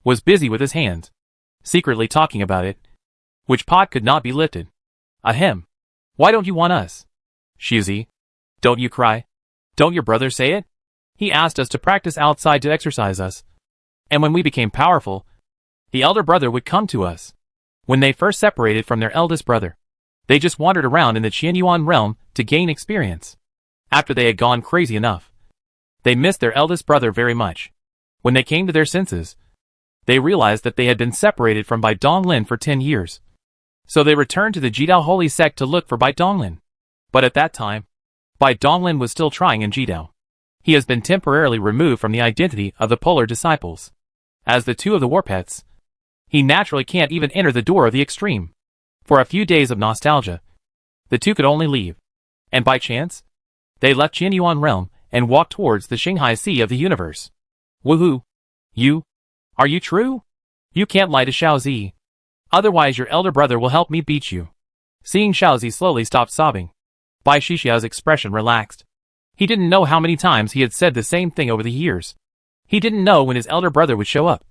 was busy with his hands, secretly talking about it, which pot could not be lifted. Ahem. Why don't you want us? Xiaozi, don't you cry? Don't your brother say it? He asked us to practice outside to exercise us. And when we became powerful, the elder brother would come to us. When they first separated from their eldest brother, they just wandered around in the Qianyuan realm to gain experience. After they had gone crazy enough, they missed their eldest brother very much. When they came to their senses, they realized that they had been separated from Bai Donglin for 10 years. So they returned to the Jidao holy sect to look for Bai Donglin. But at that time, Bai Donglin was still trying in Jidao. He has been temporarily removed from the identity of the polar disciples. As the 2 of the war pets, he naturally can't even enter the door of the extreme. For a few days of nostalgia, the 2 could only leave. And by chance, they left Qianyuan realm and walked towards the Shanghai Sea of the universe. Woohoo! You? Are you true? You can't lie to Xiaozi. Otherwise your elder brother will help me beat you. Seeing Xiaozi slowly stop sobbing, Bai Xiaoxiao's expression relaxed. He didn't know how many times he had said the same thing over the years. He didn't know when his elder brother would show up.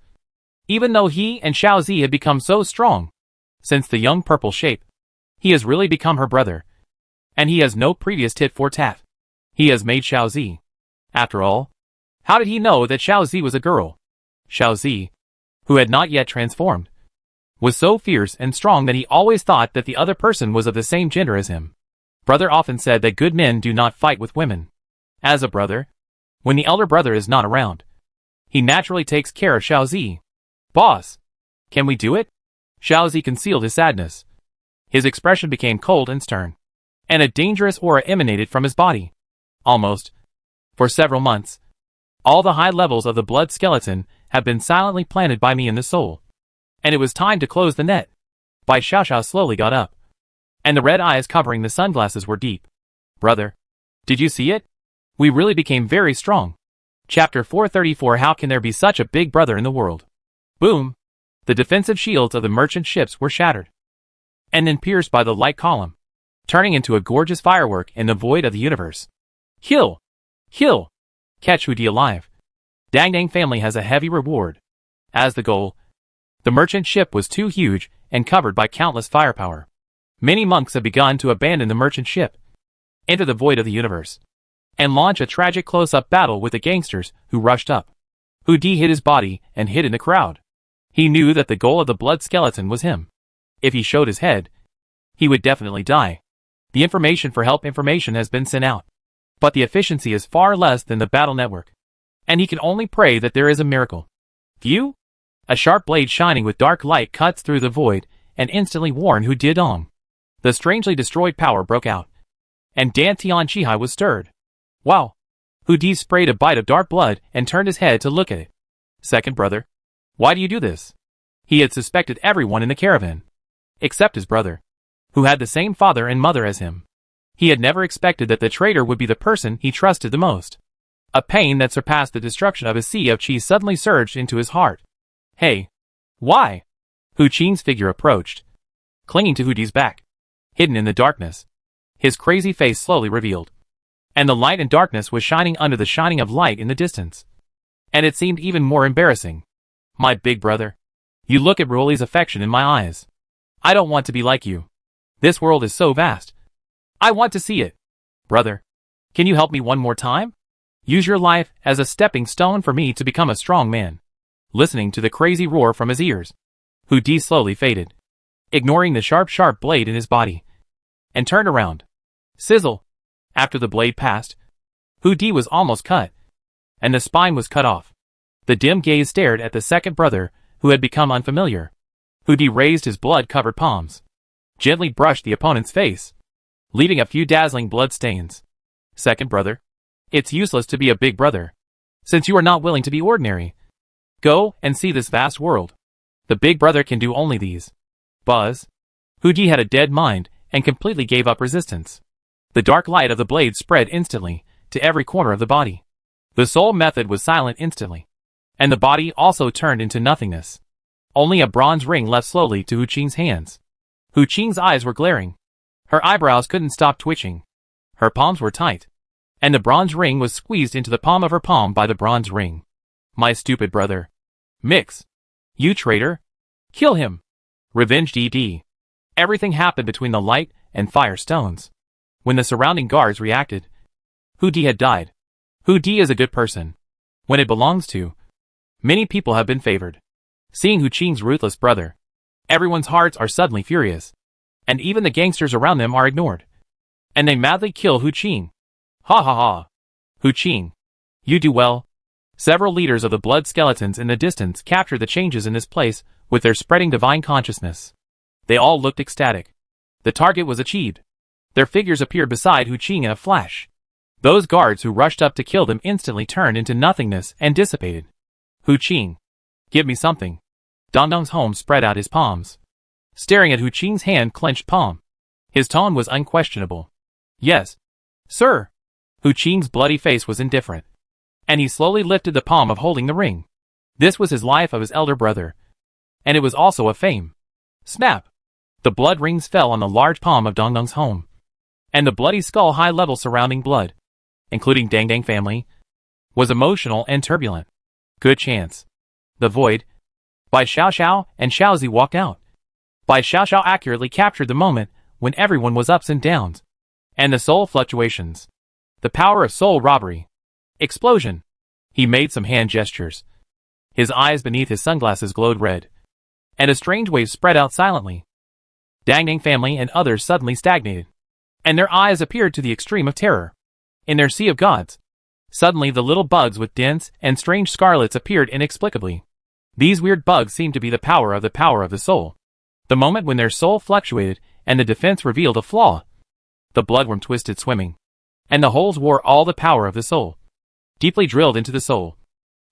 Even though he and Xiaozi had become so strong, since the young purple shape, he has really become her brother. And he has no previous tit for tat. He has made Xiaozi. After all, how did he know that Xiaozi was a girl? Xiaozi, who had not yet transformed, was so fierce and strong that he always thought that the other person was of the same gender as him. Brother often said that good men do not fight with women. As a brother, when the elder brother is not around, he naturally takes care of Xiaozi. Boss, can we do it? Xiaozi concealed his sadness. His expression became cold and stern, and a dangerous aura emanated from his body. Almost, for several months, all the high levels of the blood skeleton have been silently planted by me in the soul, and it was time to close the net. Bai Xiaoxiao slowly got up, and the red eyes covering the sunglasses were deep. Brother, did you see it? We really became very strong. Chapter 434. How can there be such a big brother in the world? Boom! The defensive shields of the merchant ships were shattered, and then pierced by the light column, turning into a gorgeous firework in the void of the universe. Kill! Kill! Catch Hu Di alive. Dang Dang family has a heavy reward. As the goal, the merchant ship was too huge and covered by countless firepower. Many monks have begun to abandon the merchant ship, enter the void of the universe, and launch a tragic close-up battle with the gangsters who rushed up. Hu Di hid his body and hid in the crowd. He knew that the goal of the blood skeleton was him. If he showed his head, he would definitely die. The information for help information has been sent out, but the efficiency is far less than the battle network, and he can only pray that there is a miracle. View? A sharp blade shining with dark light cuts through the void and instantly warned Hu Di. The strangely destroyed power broke out, and Dan Tian Chihai was stirred. Wow! Hu Di sprayed a bite of dark blood and turned his head to look at it. Second brother, why do you do this? He had suspected everyone in the caravan, except his brother, who had the same father and mother as him. He had never expected that the traitor would be the person he trusted the most. A pain that surpassed the destruction of his sea of chi suddenly surged into his heart. Hey! Why? Hu Qing's figure approached, clinging to Hu Di's back, hidden in the darkness. His crazy face slowly revealed, and the light and darkness was shining under the shining of light in the distance. And it seemed even more embarrassing. My big brother, you look at Broly's affection in my eyes. I don't want to be like you. This world is so vast. I want to see it. Brother, can you help me one more time? Use your life as a stepping stone for me to become a strong man. Listening to the crazy roar from his ears, Hu Di slowly faded, ignoring the sharp blade in his body, and turned around. Sizzle! After the blade passed, Hu Di was almost cut, and the spine was cut off. The dim gaze stared at the second brother, who had become unfamiliar. Hu Di raised his blood-covered palms, gently brushed the opponent's face, leaving a few dazzling blood stains. Second brother, it's useless to be a big brother, since you are not willing to be ordinary. Go and see this vast world. The big brother can do only these. Buzz. Hu Di had a dead mind and completely gave up resistance. The dark light of the blade spread instantly to every corner of the body. The soul method was silent instantly, and the body also turned into nothingness. Only a bronze ring left slowly to Hu Qing's hands. Hu Qing's eyes were glaring. Her eyebrows couldn't stop twitching. Her palms were tight, and the bronze ring was squeezed into the palm of her palm by the bronze ring. My stupid brother. Mix. You traitor. Kill him. Revenge DD. Everything happened between the light and fire stones. When the surrounding guards reacted, Hu Di had died. Hu Di is a good person. When it belongs to, many people have been favored. Seeing Hu Qing's ruthless brother, everyone's hearts are suddenly furious, and even the gangsters around them are ignored, and they madly kill Hu Qing. Ha ha ha. Hu Qing, you do well. Several leaders of the blood skeletons in the distance captured the changes in this place with their spreading divine consciousness. They all looked ecstatic. The target was achieved. Their figures appeared beside Hu Qing in a flash. Those guards who rushed up to kill them instantly turned into nothingness and dissipated. Hu Qing, give me something. Dongdong's home spread out his palms, staring at Hu Qing's hand-clenched palm. His tone was unquestionable. Yes, sir. Hu Qing's bloody face was indifferent, and he slowly lifted the palm of holding the ring. This was his life of his elder brother, and it was also a fame. Snap! The blood rings fell on the large palm of Dongdong's home, and the bloody skull high level surrounding blood, including Dang Dang family, was emotional and turbulent. Good chance. The void. Bai Xiaoxiao and Xiaozi walked out. Bai Xiaoxiao accurately captured the moment when everyone was ups and downs, and the soul fluctuations. The power of soul robbery. Explosion. He made some hand gestures, His eyes beneath his sunglasses glowed red. And a strange wave spread out silently. Dang family and others suddenly stagnated. And their eyes appeared to the extreme of terror. In their sea of gods. Suddenly the little bugs with dense and strange scarlets appeared inexplicably. These weird bugs seemed to be the power of the soul. The moment when their soul fluctuated and the defense revealed a flaw. The bloodworm twisted swimming. And the holes wore all the power of the soul. Deeply drilled into the soul.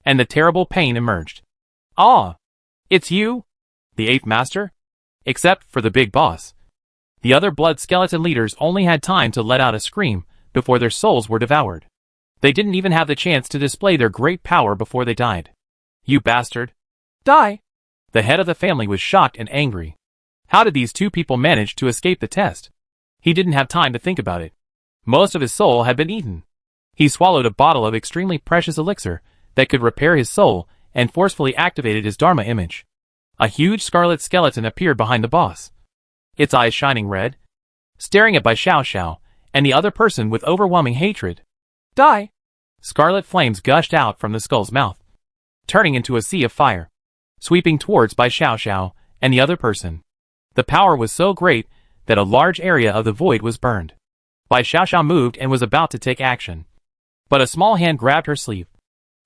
And the terrible pain emerged. Ah! It's you? The eighth master? Except for the big boss. The other blood skeleton leaders only had time to let out a scream before their souls were devoured. They didn't even have the chance to display their great power before they died. You bastard! Die! The head of the family was shocked and angry. How did these two people manage to escape the test? He didn't have time to think about it. Most of his soul had been eaten. He swallowed a bottle of extremely precious elixir that could repair his soul and forcefully activated his Dharma image. A huge scarlet skeleton appeared behind the boss. Its eyes shining red, staring at Bai Xiao and the other person with overwhelming hatred. Die! Scarlet flames gushed out from the skull's mouth, turning into a sea of fire, sweeping towards Bai Xiao and the other person. The power was so great that a large area of the void was burned. Bai Xiao moved and was about to take action. But a small hand grabbed her sleeve,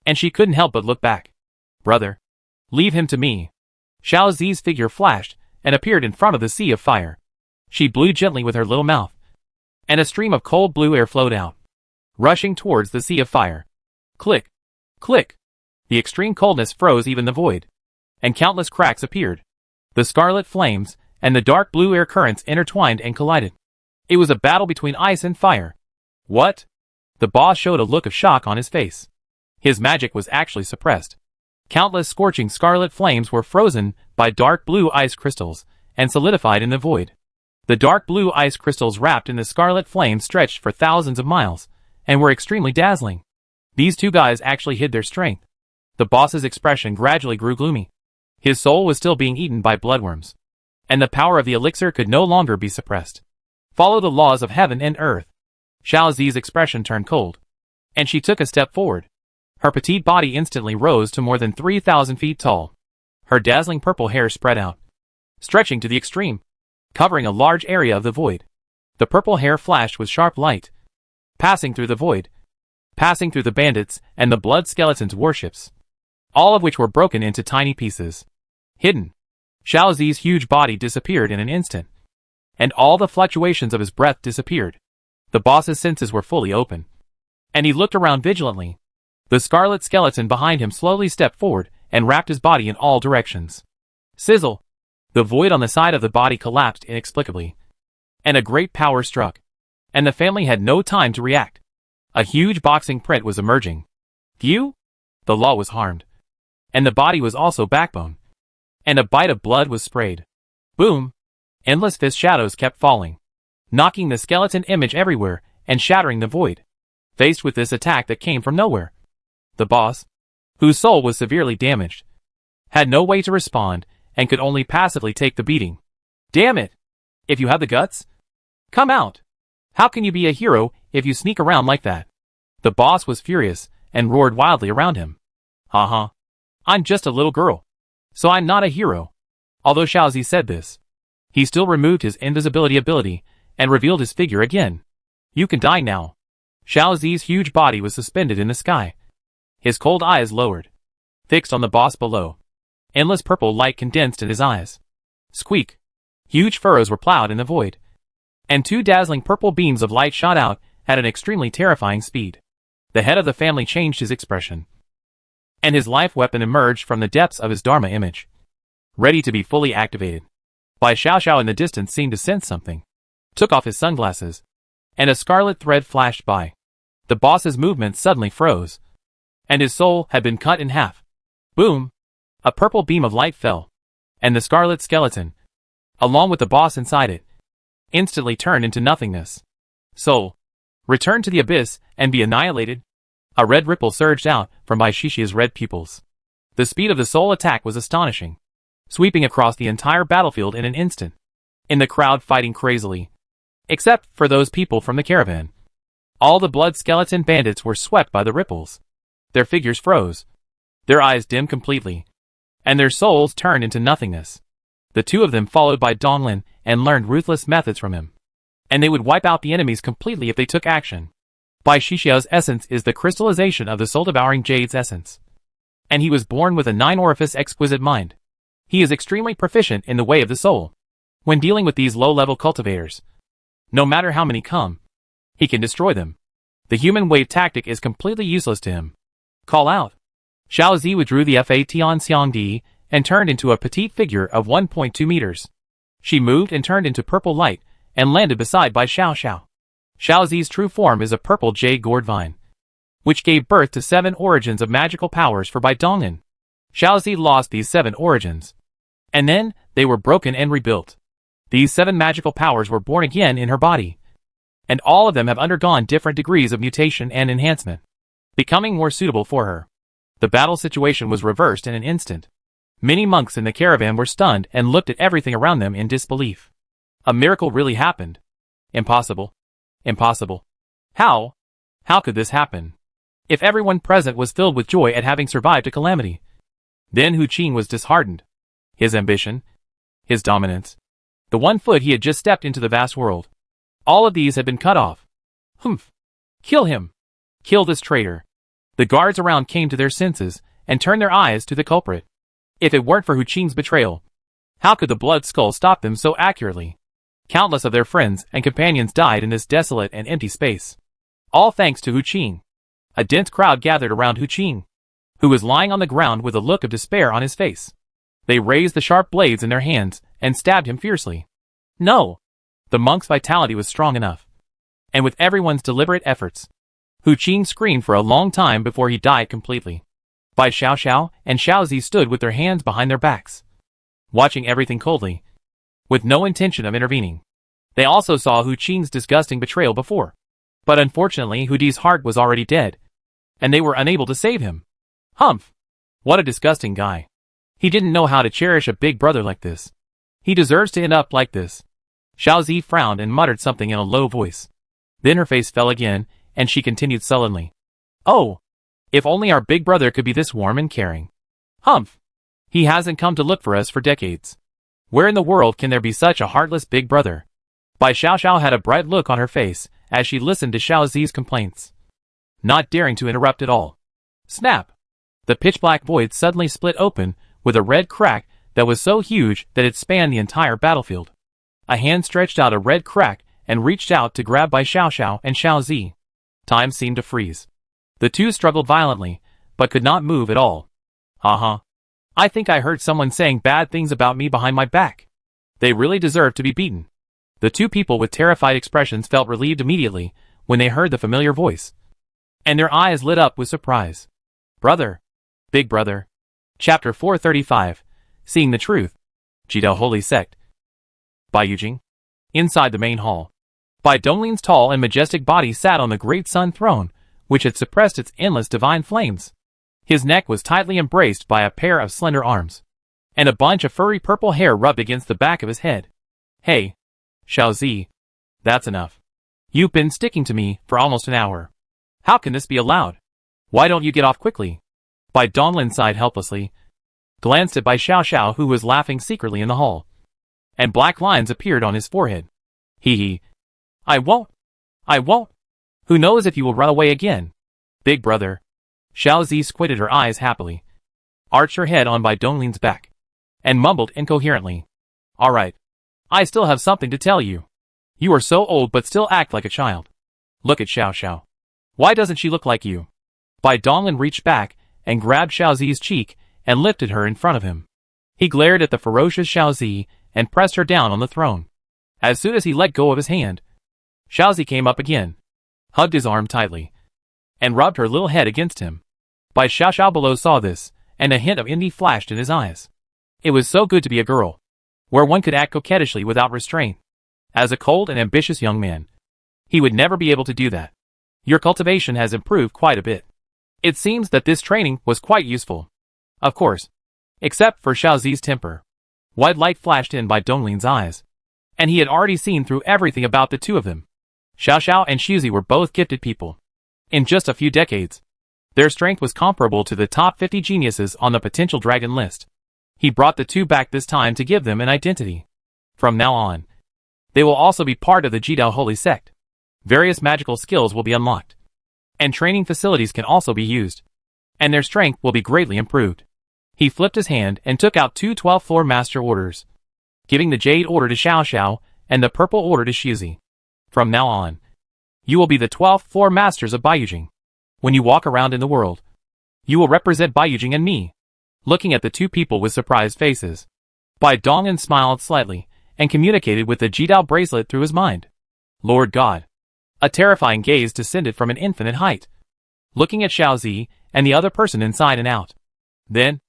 and she couldn't help but look back. Brother, leave him to me. Xiao Zi's figure flashed and appeared in front of the sea of fire. She blew gently with her little mouth, and a stream of cold blue air flowed out, rushing towards the sea of fire. Click! Click! The extreme coldness froze even the void, and countless cracks appeared. The scarlet flames and the dark blue air currents intertwined and collided. It was a battle between ice and fire. What? The boss showed a look of shock on his face. His magic was actually suppressed. Countless scorching scarlet flames were frozen by dark blue ice crystals and solidified in the void. The dark blue ice crystals wrapped in the scarlet flames stretched for thousands of miles and were extremely dazzling. These two guys actually hid their strength. The boss's expression gradually grew gloomy. His soul was still being eaten by bloodworms, and the power of the elixir could no longer be suppressed. Follow the laws of heaven and earth. Xiao Zi's expression turned cold, and she took a step forward. Her petite body instantly rose to more than 3,000 feet tall. Her dazzling purple hair spread out, stretching to the extreme, covering a large area of the void. The purple hair flashed with sharp light, passing through the void, passing through the bandits and the blood skeletons' warships, all of which were broken into tiny pieces. Hidden. Xiao Zi's huge body disappeared in an instant, and all the fluctuations of his breath disappeared. The boss's senses were fully open, and he looked around vigilantly. The scarlet skeleton behind him slowly stepped forward and wrapped his body in all directions. Sizzle! The void on the side of the body collapsed inexplicably, and a great power struck, and the family had no time to react. A huge boxing print was emerging. Phew! The law was harmed, and the body was also backbone, and a bite of blood was sprayed. Boom! Endless fist shadows kept falling, knocking the skeleton image everywhere and shattering the void. Faced with this attack that came from nowhere, the boss, whose soul was severely damaged, had no way to respond and could only passively take the beating. Damn it! If you have the guts, come out! How can you be a hero if you sneak around like that? The boss was furious and roared wildly around him. Haha. I'm just a little girl, so I'm not a hero. Although Xiao Zi said this, he still removed his invisibility ability and revealed his figure again. You can die now. Xiao Zi's huge body was suspended in the sky. His cold eyes lowered, fixed on the boss below. Endless purple light condensed in his eyes. Squeak! Huge furrows were plowed in the void, and two dazzling purple beams of light shot out at an extremely terrifying speed. The head of the family changed his expression, and his life weapon emerged from the depths of his Dharma image, ready to be fully activated. Bai Xiao in the distance seemed to sense something, took off his sunglasses, and a scarlet thread flashed by. The boss's movement suddenly froze, and his soul had been cut in half. Boom! A purple beam of light fell, and the scarlet skeleton, along with the boss inside it, instantly turned into nothingness. Soul, return to the abyss and be annihilated. A red ripple surged out from Bai Xixia's red pupils. The speed of the soul attack was astonishing, sweeping across the entire battlefield in an instant. In the crowd fighting crazily, except for those people from the caravan. All the blood skeleton bandits were swept by the ripples. Their figures froze, Their eyes dimmed completely, and their souls turned into nothingness. The two of them followed by Donglin and learned ruthless methods from him. And they would wipe out the enemies completely if they took action. Bai Shixiao's essence is the crystallization of the soul-devouring jade's essence. And he was born with a 9-orifice exquisite mind. He is extremely proficient in the way of the soul. When dealing with these low-level cultivators, no matter how many come, he can destroy them. The human wave tactic is completely useless to him. Call out. Xiao Zi withdrew the Fa Tian Xiangdi and turned into a petite figure of 1.2 meters. She moved and turned into purple light and landed beside Bai Xiaoxiao. Xiao Zi's true form is a purple jade gourd vine, which gave birth to 7 origins of magical powers for Bai Donglin. Xiao Zi lost these 7 origins, and then they were broken and rebuilt. These 7 magical powers were born again in her body, and all of them have undergone different degrees of mutation and enhancement, becoming more suitable for her. The battle situation was reversed in an instant. Many monks in the caravan were stunned and looked at everything around them in disbelief. A miracle really happened. Impossible. Impossible. How? How could this happen? If everyone present was filled with joy at having survived a calamity. Then Hu Qing was disheartened. His ambition, his dominance, the 1 foot he had just stepped into the vast world. All of these had been cut off. Humph. Kill him. Kill this traitor. The guards around came to their senses and turned their eyes to the culprit. If it weren't for Hu Qing's betrayal, how could the blood skull stop them so accurately? Countless of their friends and companions died in this desolate and empty space. All thanks to Hu Qing. A dense crowd gathered around Hu Qing, who was lying on the ground with a look of despair on his face. They raised the sharp blades in their hands and stabbed him fiercely. No! The monk's vitality was strong enough. And with everyone's deliberate efforts, Hu Qing screamed for a long time before he died completely. Bai Xiaoxiao and Xiao Zi stood with their hands behind their backs, watching everything coldly, with no intention of intervening. They also saw Hu Qing's disgusting betrayal before. But unfortunately Hu Di's heart was already dead, and they were unable to save him. Humph! What a disgusting guy. He didn't know how to cherish a big brother like this. He deserves to end up like this. Xiao Zi frowned and muttered something in a low voice. Then her face fell again, and she continued sullenly. Oh! If only our big brother could be this warm and caring. Humph! He hasn't come to look for us for decades. Where in the world can there be such a heartless big brother? Bai Xiaoxiao had a bright look on her face as she listened to Xiao Zi's complaints, not daring to interrupt at all. Snap! The pitch-black void suddenly split open with a red crack that was so huge that it spanned the entire battlefield. A hand stretched out a red crack and reached out to grab Bai Xiaoxiao and Xiao Zi. Time seemed to freeze. The two struggled violently, but could not move at all. I think I heard someone saying bad things about me behind my back. They really deserve to be beaten. The two people with terrified expressions felt relieved immediately when they heard the familiar voice, and their eyes lit up with surprise. Brother. Big brother. Chapter 435. Seeing the Truth. Jidao Holy Sect. Bai Yujing. Inside the main hall, Bai Donglin's tall and majestic body sat on the great sun throne, which had suppressed its endless divine flames. His neck was tightly embraced by a pair of slender arms, and a bunch of furry purple hair rubbed against the back of his head. Hey, Xiao Zi, that's enough. You've been sticking to me for almost an hour. How can this be allowed? Why don't you get off quickly? Bai Donglin sighed helplessly, glanced at Bai Xiaoxiao who was laughing secretly in the hall, and black lines appeared on his forehead. Hee. I won't. Who knows if you will run away again? Big brother. Xiao Zi squinted her eyes happily, arched her head on Bai Donglin's back, and mumbled incoherently. Alright. I still have something to tell you. You are so old but still act like a child. Look at Xiao. Why doesn't she look like you? Bai Donglin reached back and grabbed Xiao Zi's cheek and lifted her in front of him. He glared at the ferocious Xiao Zi and pressed her down on the throne. As soon as he let go of his hand, Xiao Zi came up again, hugged his arm tightly, and rubbed her little head against him. Bai Xiaoxiao below saw this, and a hint of envy flashed in his eyes. It was so good to be a girl, where one could act coquettishly without restraint. As a cold and ambitious young man, he would never be able to do that. Your cultivation has improved quite a bit. It seems that this training was quite useful. Of course, except for Xiao Zi's temper. White light flashed in Bai Donglin's eyes, and he had already seen through everything about the two of them. Xiaoxiao and Xiao Zi were both gifted people. In just a few decades, Their strength was comparable to the top 50 geniuses on the potential dragon list. He brought the two back this time to give them an identity. From now on, they will also be part of the Jidao Holy Sect. Various magical skills will be unlocked, and training facilities can also be used, and their strength will be greatly improved. He flipped his hand and took out two 12th floor master orders, giving the Jade Order to Xiao Xiao and the Purple Order to Shuzi. From now on, you will be the 12th floor masters of Baiyujing. When you walk around in the world, you will represent Baiyujing and me. Looking at the two people with surprised faces, Bai Donglin smiled slightly and communicated with the Jidao bracelet through his mind. Lord God. A terrifying gaze descended from an infinite height, looking at Xiao Zi and the other person inside and out. Then,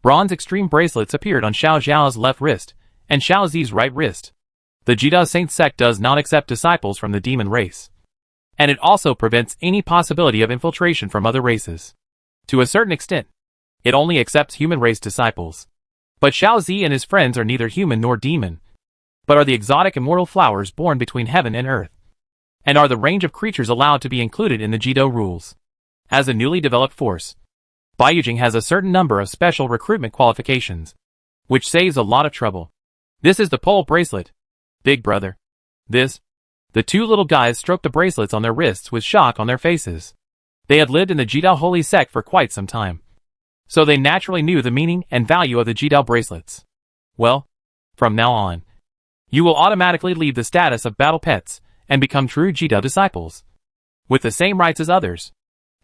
bronze extreme bracelets appeared on Xiao Xiao's left wrist and Xiao Zi's right wrist. The Jidao Saint sect does not accept disciples from the demon race, and it also prevents any possibility of infiltration from other races. To a certain extent, it only accepts human race disciples. But Xiao Zi and his friends are neither human nor demon, but are the exotic immortal flowers born between heaven and earth, and are the range of creatures allowed to be included in the Jidao rules. As a newly developed force, Baiyujing has a certain number of special recruitment qualifications, which saves a lot of trouble. This is the pole bracelet, big brother. The two little guys stroked the bracelets on their wrists with shock on their faces. They had lived in the Jidao Holy Sect for quite some time, so they naturally knew the meaning and value of the Jidao bracelets. Well, from now on, you will automatically leave the status of battle pets and become true Jidao disciples, with the same rights as others.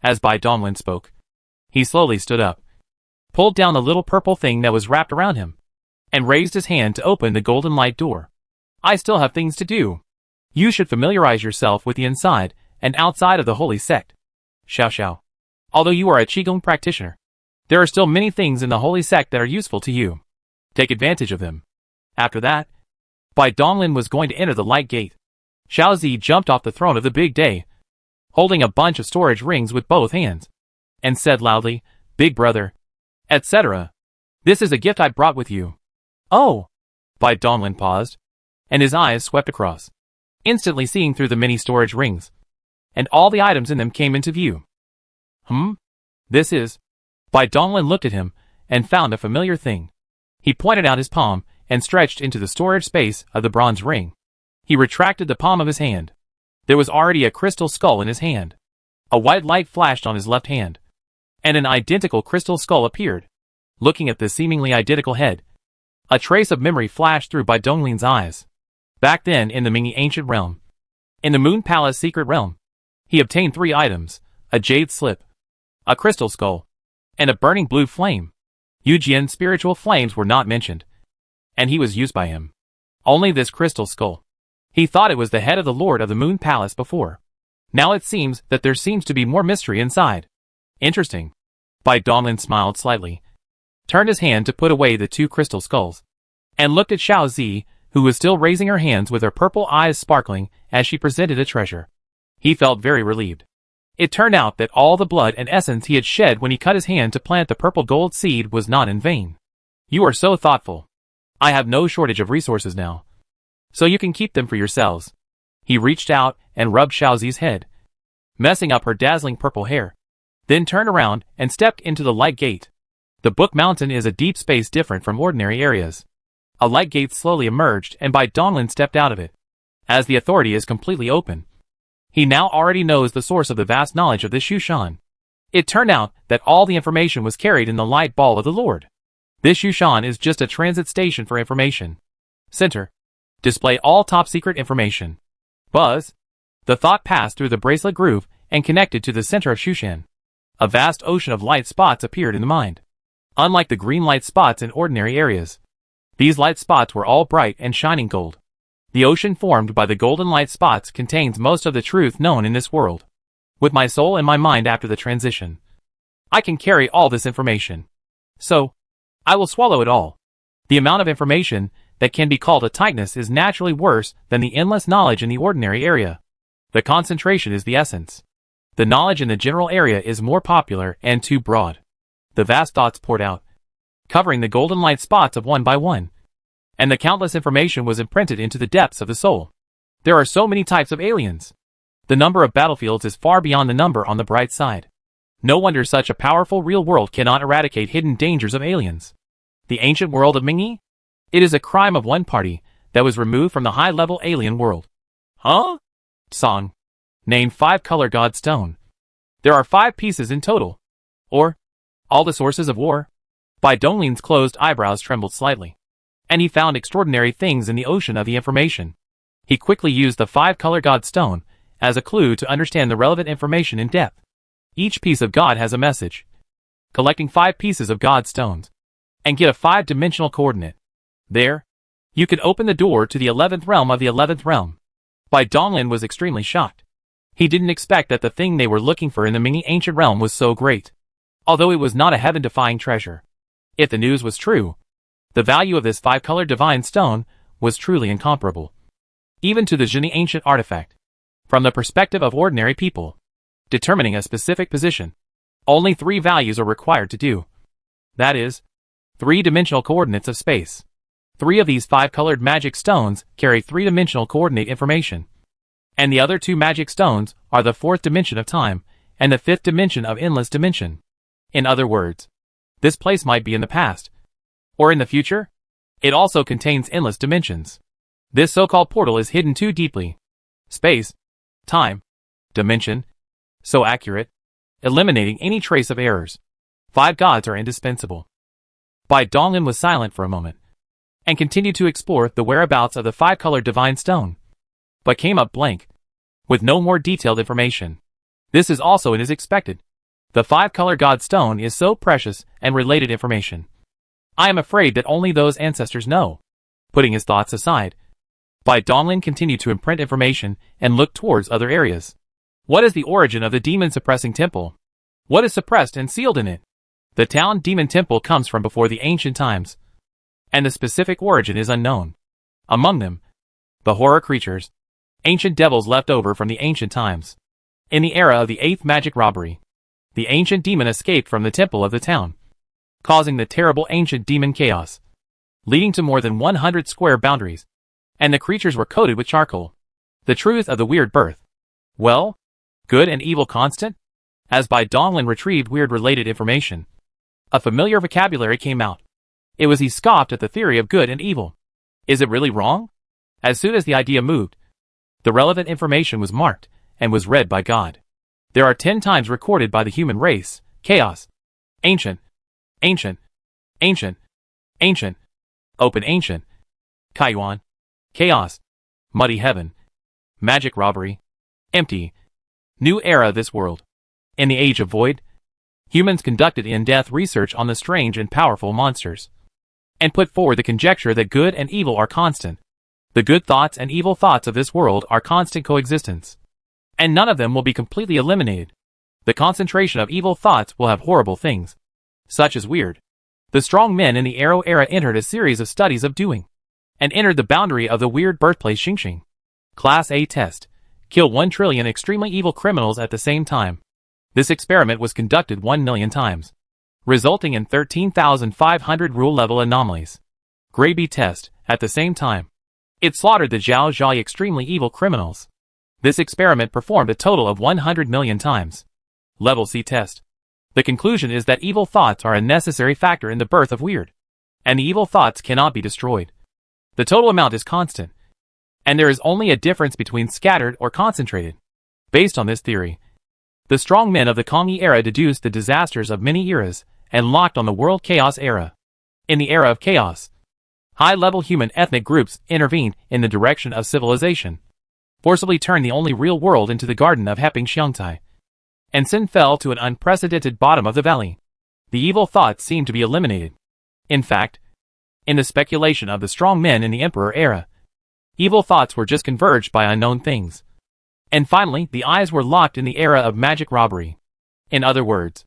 As Bai Donglin spoke, he slowly stood up, pulled down the little purple thing that was wrapped around him, and raised his hand to open the golden light door. I still have things to do. You should familiarize yourself with the inside and outside of the Holy Sect. Xiao Xiao. Although you are a Qigong practitioner, there are still many things in the Holy Sect that are useful to you. Take advantage of them. After that, Bai Donglin was going to enter the light gate. Xiao Zi jumped off the throne of the big day, holding a bunch of storage rings with both hands, and said loudly, Big brother, etc. This is a gift I brought with you. Oh! Bai Donglin paused, and his eyes swept across, instantly seeing through the many storage rings, and all the items in them came into view. This is... Bai Donglin looked at him, and found a familiar thing. He pointed out his palm, and stretched into the storage space of the bronze ring. He retracted the palm of his hand. There was already a crystal skull in his hand. A white light flashed on his left hand, and an identical crystal skull appeared. Looking at the seemingly identical head, a trace of memory flashed through Bai Donglin's eyes. Back then in the Mingyi ancient realm, in the Moon Palace secret realm, he obtained 3 items, a jade slip, a crystal skull, and a burning blue flame. Yujian's spiritual flames were not mentioned, and he was used by him. Only this crystal skull. He thought it was the head of the Lord of the Moon Palace before. Now it seems that there seems to be more mystery inside. Interesting. Bai Donglin smiled slightly, turned his hand to put away the 2 crystal skulls, and looked at Xiao Zi, who was still raising her hands with her purple eyes sparkling as she presented a treasure. He felt very relieved. It turned out that all the blood and essence he had shed when he cut his hand to plant the purple gold seed was not in vain. You are so thoughtful. I have no shortage of resources now, so you can keep them for yourselves. He reached out and rubbed Xiao Zi's head, messing up her dazzling purple hair, then turned around and stepped into the light gate. The Book Mountain is a deep space different from ordinary areas. A light gate slowly emerged and Bai Donglin stepped out of it. As the authority is completely open, he now already knows the source of the vast knowledge of this Shushan. It turned out that all the information was carried in the light ball of the Lord. This Shushan is just a transit station for information. Center. Display all top secret information. Buzz. The thought passed through the bracelet groove and connected to the center of Shushan. A vast ocean of light spots appeared in the mind. Unlike the green light spots in ordinary areas, these light spots were all bright and shining gold. The ocean formed by the golden light spots contains most of the truth known in this world. With my soul and my mind after the transition, I can carry all this information. So, I will swallow it all. The amount of information that can be called a tightness is naturally worse than the endless knowledge in the ordinary area. The concentration is the essence. The knowledge in the general area is more popular and too broad. The vast thoughts poured out, covering the golden light spots of one by one, and the countless information was imprinted into the depths of the soul. There are so many types of aliens. The number of battlefields is far beyond the number on the bright side. No wonder such a powerful real world cannot eradicate hidden dangers of aliens. The ancient world of Mingi? It is a crime of one party that was removed from the high-level alien world. Huh? Song. Named 5-color God Stone. There are 5 pieces in total. Or, all the sources of war? Bai Donglin's closed eyebrows trembled slightly. And he found extraordinary things in the ocean of the information. He quickly used the 5-color God Stone as a clue to understand the relevant information in depth. Each piece of God has a message. Collecting 5 pieces of God stones and get a 5-dimensional coordinate. There, you can open the door to the 11th realm of the 11th realm. Bai Donglin was extremely shocked. He didn't expect that the thing they were looking for in the Mingi ancient realm was so great. Although it was not a heaven-defying treasure. If the news was true, the value of this 5-color divine stone was truly incomparable. Even to the Zhini ancient artifact. From the perspective of ordinary people, determining a specific position, only 3 values are required to do. That is, 3-dimensional coordinates of space. 3 of these 5-colored magic stones carry 3-dimensional coordinate information. And the other 2 magic stones are the 4th dimension of time and the 5th dimension of endless dimension. In other words, this place might be in the past. Or in the future. It also contains endless dimensions. This so-called portal is hidden too deeply. Space, time, dimension, so accurate, eliminating any trace of errors. 5 gods are indispensable. Bai Donglin was silent for a moment, and continued to explore the whereabouts of the 5-colored divine stone, but came up blank, with no more detailed information. This is also as expected. The 5-color God stone is so precious and related information. I am afraid that only those ancestors know. Putting his thoughts aside, Bai Donglin continued to imprint information and look towards other areas. What is the origin of the demon-suppressing temple? What is suppressed and sealed in it? The town demon temple comes from before the ancient times, and the specific origin is unknown. Among them, the horror creatures, ancient devils left over from the ancient times. In the era of the 8th magic robbery, the ancient demon escaped from the temple of the town, causing the terrible ancient demon chaos, leading to more than 100 square boundaries, and the creatures were coated with charcoal. The truth of the weird birth. Well, good and evil constant? As Bai Donglin retrieved weird-related information, a familiar vocabulary came out. It was he scoffed at the theory of good and evil. Is it really wrong? As soon as the idea moved, the relevant information was marked and was read by God. There are 10 times recorded by the human race, chaos, ancient, ancient, ancient, ancient, open ancient, Kaiyuan, chaos, muddy heaven, magic robbery, empty, new era this world. In the age of void, humans conducted in-depth research on the strange and powerful monsters, and put forward the conjecture that good and evil are constant. The good thoughts and evil thoughts of this world are constant coexistence, and none of them will be completely eliminated. The concentration of evil thoughts will have horrible things, such as weird. The strong men in the Arrow era entered a series of studies of doing, and entered the boundary of the weird birthplace Xingxing. Class A test. Kill 1 trillion extremely evil criminals at the same time. This experiment was conducted 1 million times, resulting in 13,500 rule-level anomalies. Grade B test. At the same time, it slaughtered the Zhao Zhai extremely evil criminals. This experiment performed a total of 100 million times. Level C test. The conclusion is that evil thoughts are a necessary factor in the birth of weird, and the evil thoughts cannot be destroyed. The total amount is constant, and there is only a difference between scattered or concentrated. Based on this theory, the strong men of the Kongyi era deduced the disasters of many eras and locked on the world chaos era. In the era of chaos, high-level human ethnic groups intervened in the direction of civilization, forcibly turned the only real world into the garden of Heping Xiangtai, and Sin fell to an unprecedented bottom of the valley. The evil thoughts seemed to be eliminated. In fact, in the speculation of the strong men in the Emperor era, evil thoughts were just converged by unknown things. And finally, the eyes were locked in the era of magic robbery. In other words,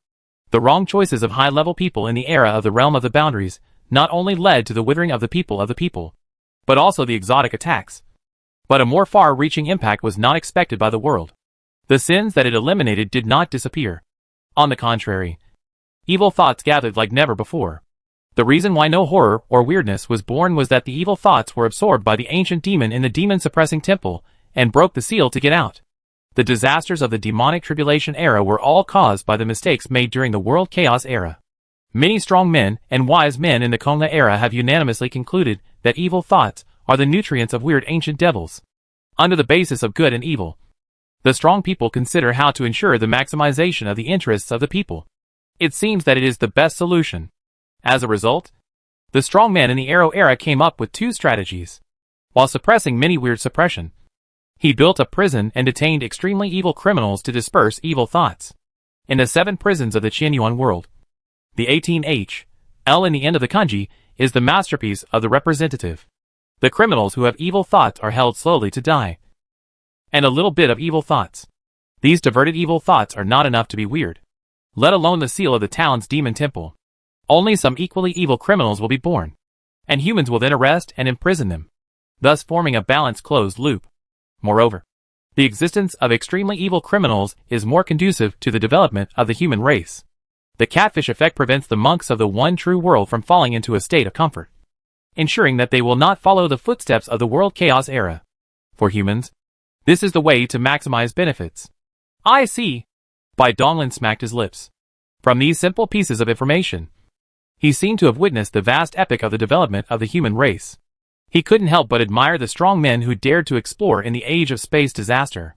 the wrong choices of high-level people in the era of the realm of the boundaries not only led to the withering of the people, but also the exotic attacks. But a more far-reaching impact was not expected by the world. The sins that it eliminated did not disappear. On the contrary, evil thoughts gathered like never before. The reason why no horror or weirdness was born was that the evil thoughts were absorbed by the ancient demon in the demon-suppressing temple and broke the seal to get out. The disasters of the demonic tribulation era were all caused by the mistakes made during the world chaos era. Many strong men and wise men in the Kongla era have unanimously concluded that evil thoughts are the nutrients of weird ancient devils. Under the basis of good and evil, the strong people consider how to ensure the maximization of the interests of the people. It seems that it is the best solution. As a result, the strong men in the Arrow era came up with two strategies. While suppressing many weird suppression, he built a prison and detained extremely evil criminals to disperse evil thoughts. In the 7 prisons of the Qianyuan world, the 18H, L in the end of the kanji, is the masterpiece of the representative. The criminals who have evil thoughts are held slowly to die. And a little bit of evil thoughts. These diverted evil thoughts are not enough to be weird. Let alone the seal of the town's demon temple. Only some equally evil criminals will be born. And humans will then arrest and imprison them, thus forming a balanced closed loop. Moreover, the existence of extremely evil criminals is more conducive to the development of the human race. The catfish effect prevents the monks of the one true world from falling into a state of comfort, ensuring that they will not follow the footsteps of the world chaos era. For humans, this is the way to maximize benefits. I see. Bai Donglin smacked his lips. From these simple pieces of information, he seemed to have witnessed the vast epic of the development of the human race. He couldn't help but admire the strong men who dared to explore in the age of space disaster.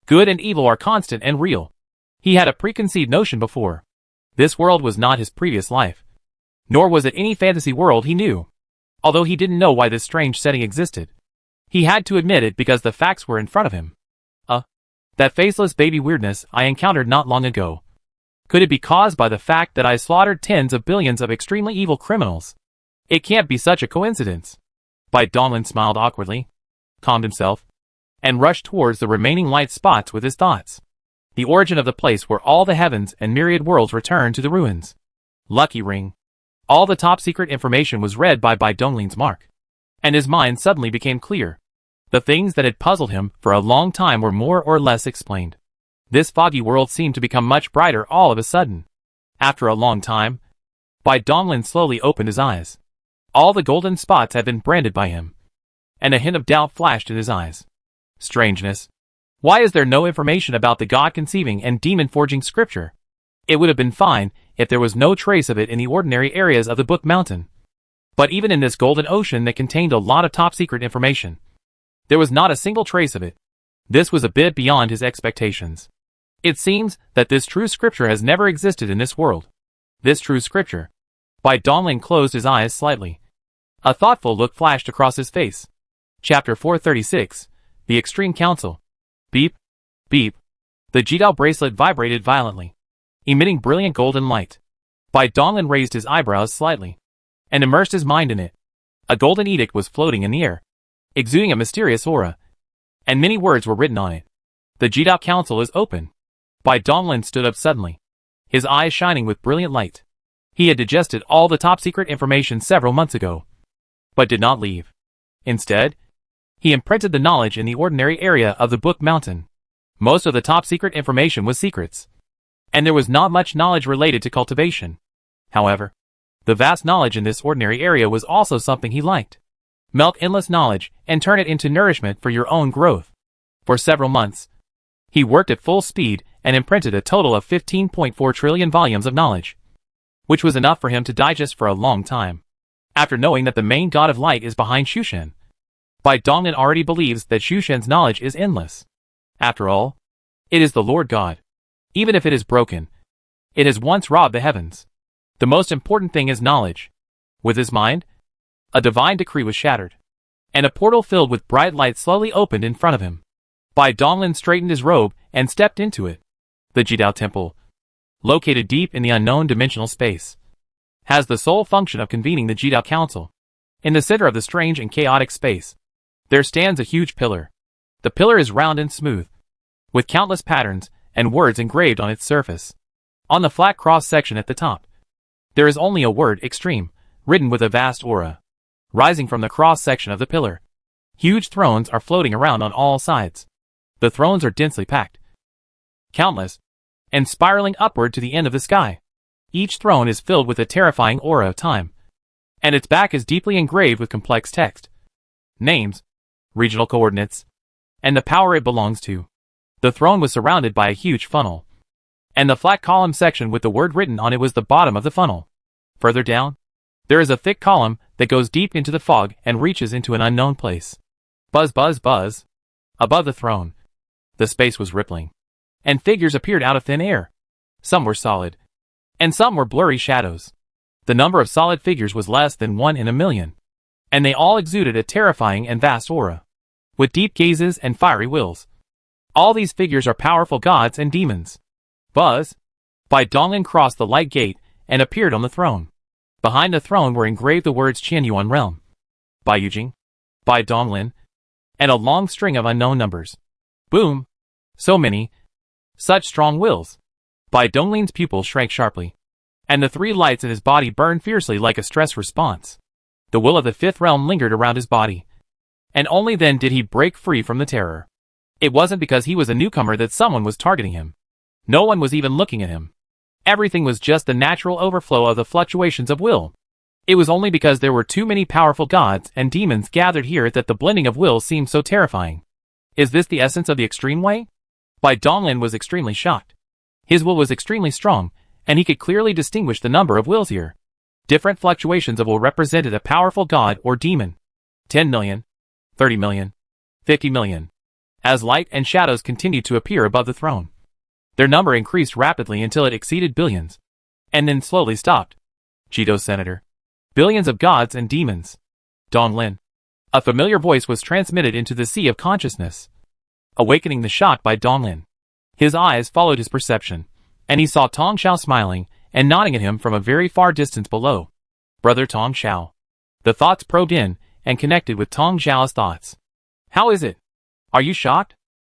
Good and evil are constant and real. He had a preconceived notion before. This world was not his previous life. Nor was it any fantasy world he knew. Although he didn't know why this strange setting existed, he had to admit it because the facts were in front of him. That faceless baby weirdness I encountered not long ago. Could it be caused by the fact that I slaughtered tens of billions of extremely evil criminals? It can't be such a coincidence. Bai Donglin smiled awkwardly, calmed himself, and rushed towards the remaining light spots with his thoughts. The origin of the place where all the heavens and myriad worlds returned to the ruins. Lucky ring. All the top-secret information was read by Bai Donglin's mark, and his mind suddenly became clear. The things that had puzzled him for a long time were more or less explained. This foggy world seemed to become much brighter all of a sudden. After a long time, Bai Donglin slowly opened his eyes. All the golden spots had been branded by him, and a hint of doubt flashed in his eyes. Strangeness. Why is there no information about the god-conceiving and demon-forging scripture? It would have been fine if there was no trace of it in the ordinary areas of the Book Mountain. But even in this golden ocean that contained a lot of top-secret information, there was not a single trace of it. This was a bit beyond his expectations. It seems that this true scripture has never existed in this world. This true scripture. Bai Donglin closed his eyes slightly. A thoughtful look flashed across his face. Chapter 436, The Extreme Council. Beep, beep. The Jidao bracelet vibrated violently, emitting brilliant golden light. Bai Donglin raised his eyebrows slightly, and immersed his mind in it. A golden edict was floating in the air, exuding a mysterious aura, and many words were written on it. The Jidao Council is open. Bai Donglin stood up suddenly, his eyes shining with brilliant light. He had digested all the top-secret information several months ago, but did not leave. Instead, he imprinted the knowledge in the ordinary area of the Book Mountain. Most of the top-secret information was secrets, and there was not much knowledge related to cultivation. However, the vast knowledge in this ordinary area was also something he liked. Melt endless knowledge and turn it into nourishment for your own growth. For several months, he worked at full speed and imprinted a total of 15.4 trillion volumes of knowledge, which was enough for him to digest for a long time. After knowing that the main god of light is behind Shushan, Bai Donglin already believes that Shushan's knowledge is endless. After all, it is the Lord God. Even if it is broken, it has once robbed the heavens. The most important thing is knowledge. With his mind, a divine decree was shattered, and a portal filled with bright light slowly opened in front of him. Bai Donglin straightened his robe and stepped into it. The Jidao Temple, located deep in the unknown dimensional space, has the sole function of convening the Jidao Council. In the center of the strange and chaotic space, there stands a huge pillar. The pillar is round and smooth, with countless patterns and words engraved on its surface. On the flat cross-section at the top, there is only a word, extreme, written with a vast aura. Rising from the cross-section of the pillar, huge thrones are floating around on all sides. The thrones are densely packed, countless, and spiraling upward to the end of the sky. Each throne is filled with a terrifying aura of time, and its back is deeply engraved with complex text, names, regional coordinates, and the power it belongs to. The throne was surrounded by a huge funnel, and the flat column section with the word written on it was the bottom of the funnel. Further down, there is a thick column that goes deep into the fog and reaches into an unknown place. Buzz, buzz, buzz. Above the throne, the space was rippling, and figures appeared out of thin air. Some were solid, and some were blurry shadows. The number of solid figures was less than 1 in a million, and they all exuded a terrifying and vast aura, with deep gazes and fiery wills. All these figures are powerful gods and demons. Buzz! Bai Donglin crossed the light gate and appeared on the throne. Behind the throne were engraved the words Qianyuan Realm, Bai Yujing, Bai Donglin, and a long string of unknown numbers. Boom! So many, such strong wills. Bai Donglin's pupils shrank sharply, and the 3 lights in his body burned fiercely like a stress response. The will of the 5th realm lingered around his body, and only then did he break free from the terror. It wasn't because he was a newcomer that someone was targeting him. No one was even looking at him. Everything was just the natural overflow of the fluctuations of will. It was only because there were too many powerful gods and demons gathered here that the blending of will seemed so terrifying. Is this the essence of the extreme way? Bai Donglin was extremely shocked. His will was extremely strong, and he could clearly distinguish the number of wills here. Different fluctuations of will represented a powerful god or demon. 10 million, 30 million, 50 million. As light and shadows continued to appear above the throne, their number increased rapidly until it exceeded billions, and then slowly stopped. Jido Senator. Billions of gods and demons. Donglin. A familiar voice was transmitted into the sea of consciousness, awakening the shock Bai Donglin. His eyes followed his perception, and he saw Tong Xiao smiling and nodding at him from a very far distance below. Brother Tong Xiao. The thoughts probed in and connected with Tong Xiao's thoughts. How is it? Are you shocked?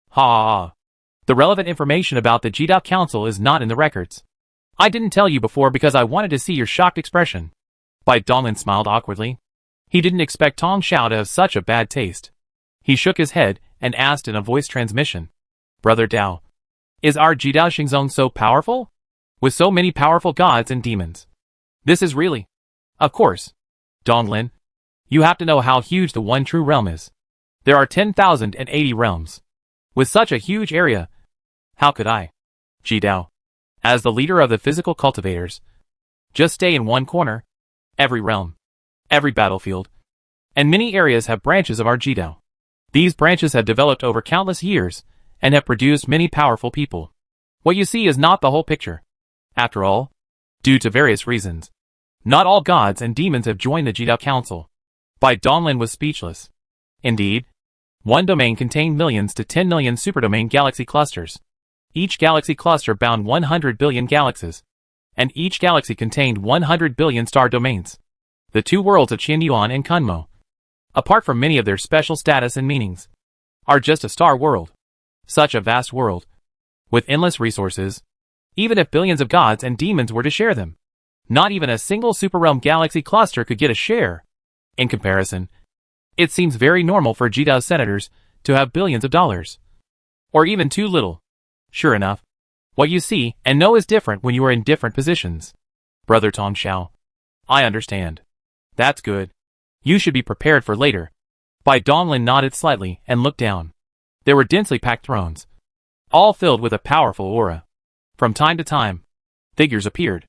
Ha ha ha. The relevant information about the Jidao Council is not in the records. I didn't tell you before because I wanted to see your shocked expression. Bai Donglin smiled awkwardly. He didn't expect Tong Xiao to have such a bad taste. He shook his head and asked in a voice transmission. Brother Dao. Is our Jidao Xingzong so powerful? With so many powerful gods and demons. This is really... Of course. Donglin. You have to know how huge the one true realm is. There are 10,080 realms. With such a huge area, how could I, Jidao, as the leader of the physical cultivators, just stay in one corner? Every realm, every battlefield, and many areas have branches of our Jidao. These branches have developed over countless years and have produced many powerful people. What you see is not the whole picture. After all, due to various reasons, not all gods and demons have joined the Jidao Council. Bai Donglin was speechless. Indeed, one domain contained millions to 10 million superdomain galaxy clusters. Each galaxy cluster bound 100 billion galaxies, and each galaxy contained 100 billion star domains. The 2 worlds of Qianyuan and Kunmo, apart from many of their special status and meanings, are just a star world. Such a vast world, with endless resources, even if billions of gods and demons were to share them. Not even a single superrealm galaxy cluster could get a share. In comparison, it seems very normal for Jidao senators to have billions of dollars. Or even too little. Sure enough, what you see and know is different when you are in different positions. Brother Tong Xiao. I understand. That's good. You should be prepared for later. Bai Donglin nodded slightly and looked down. There were densely packed thrones, all filled with a powerful aura. From time to time, figures appeared.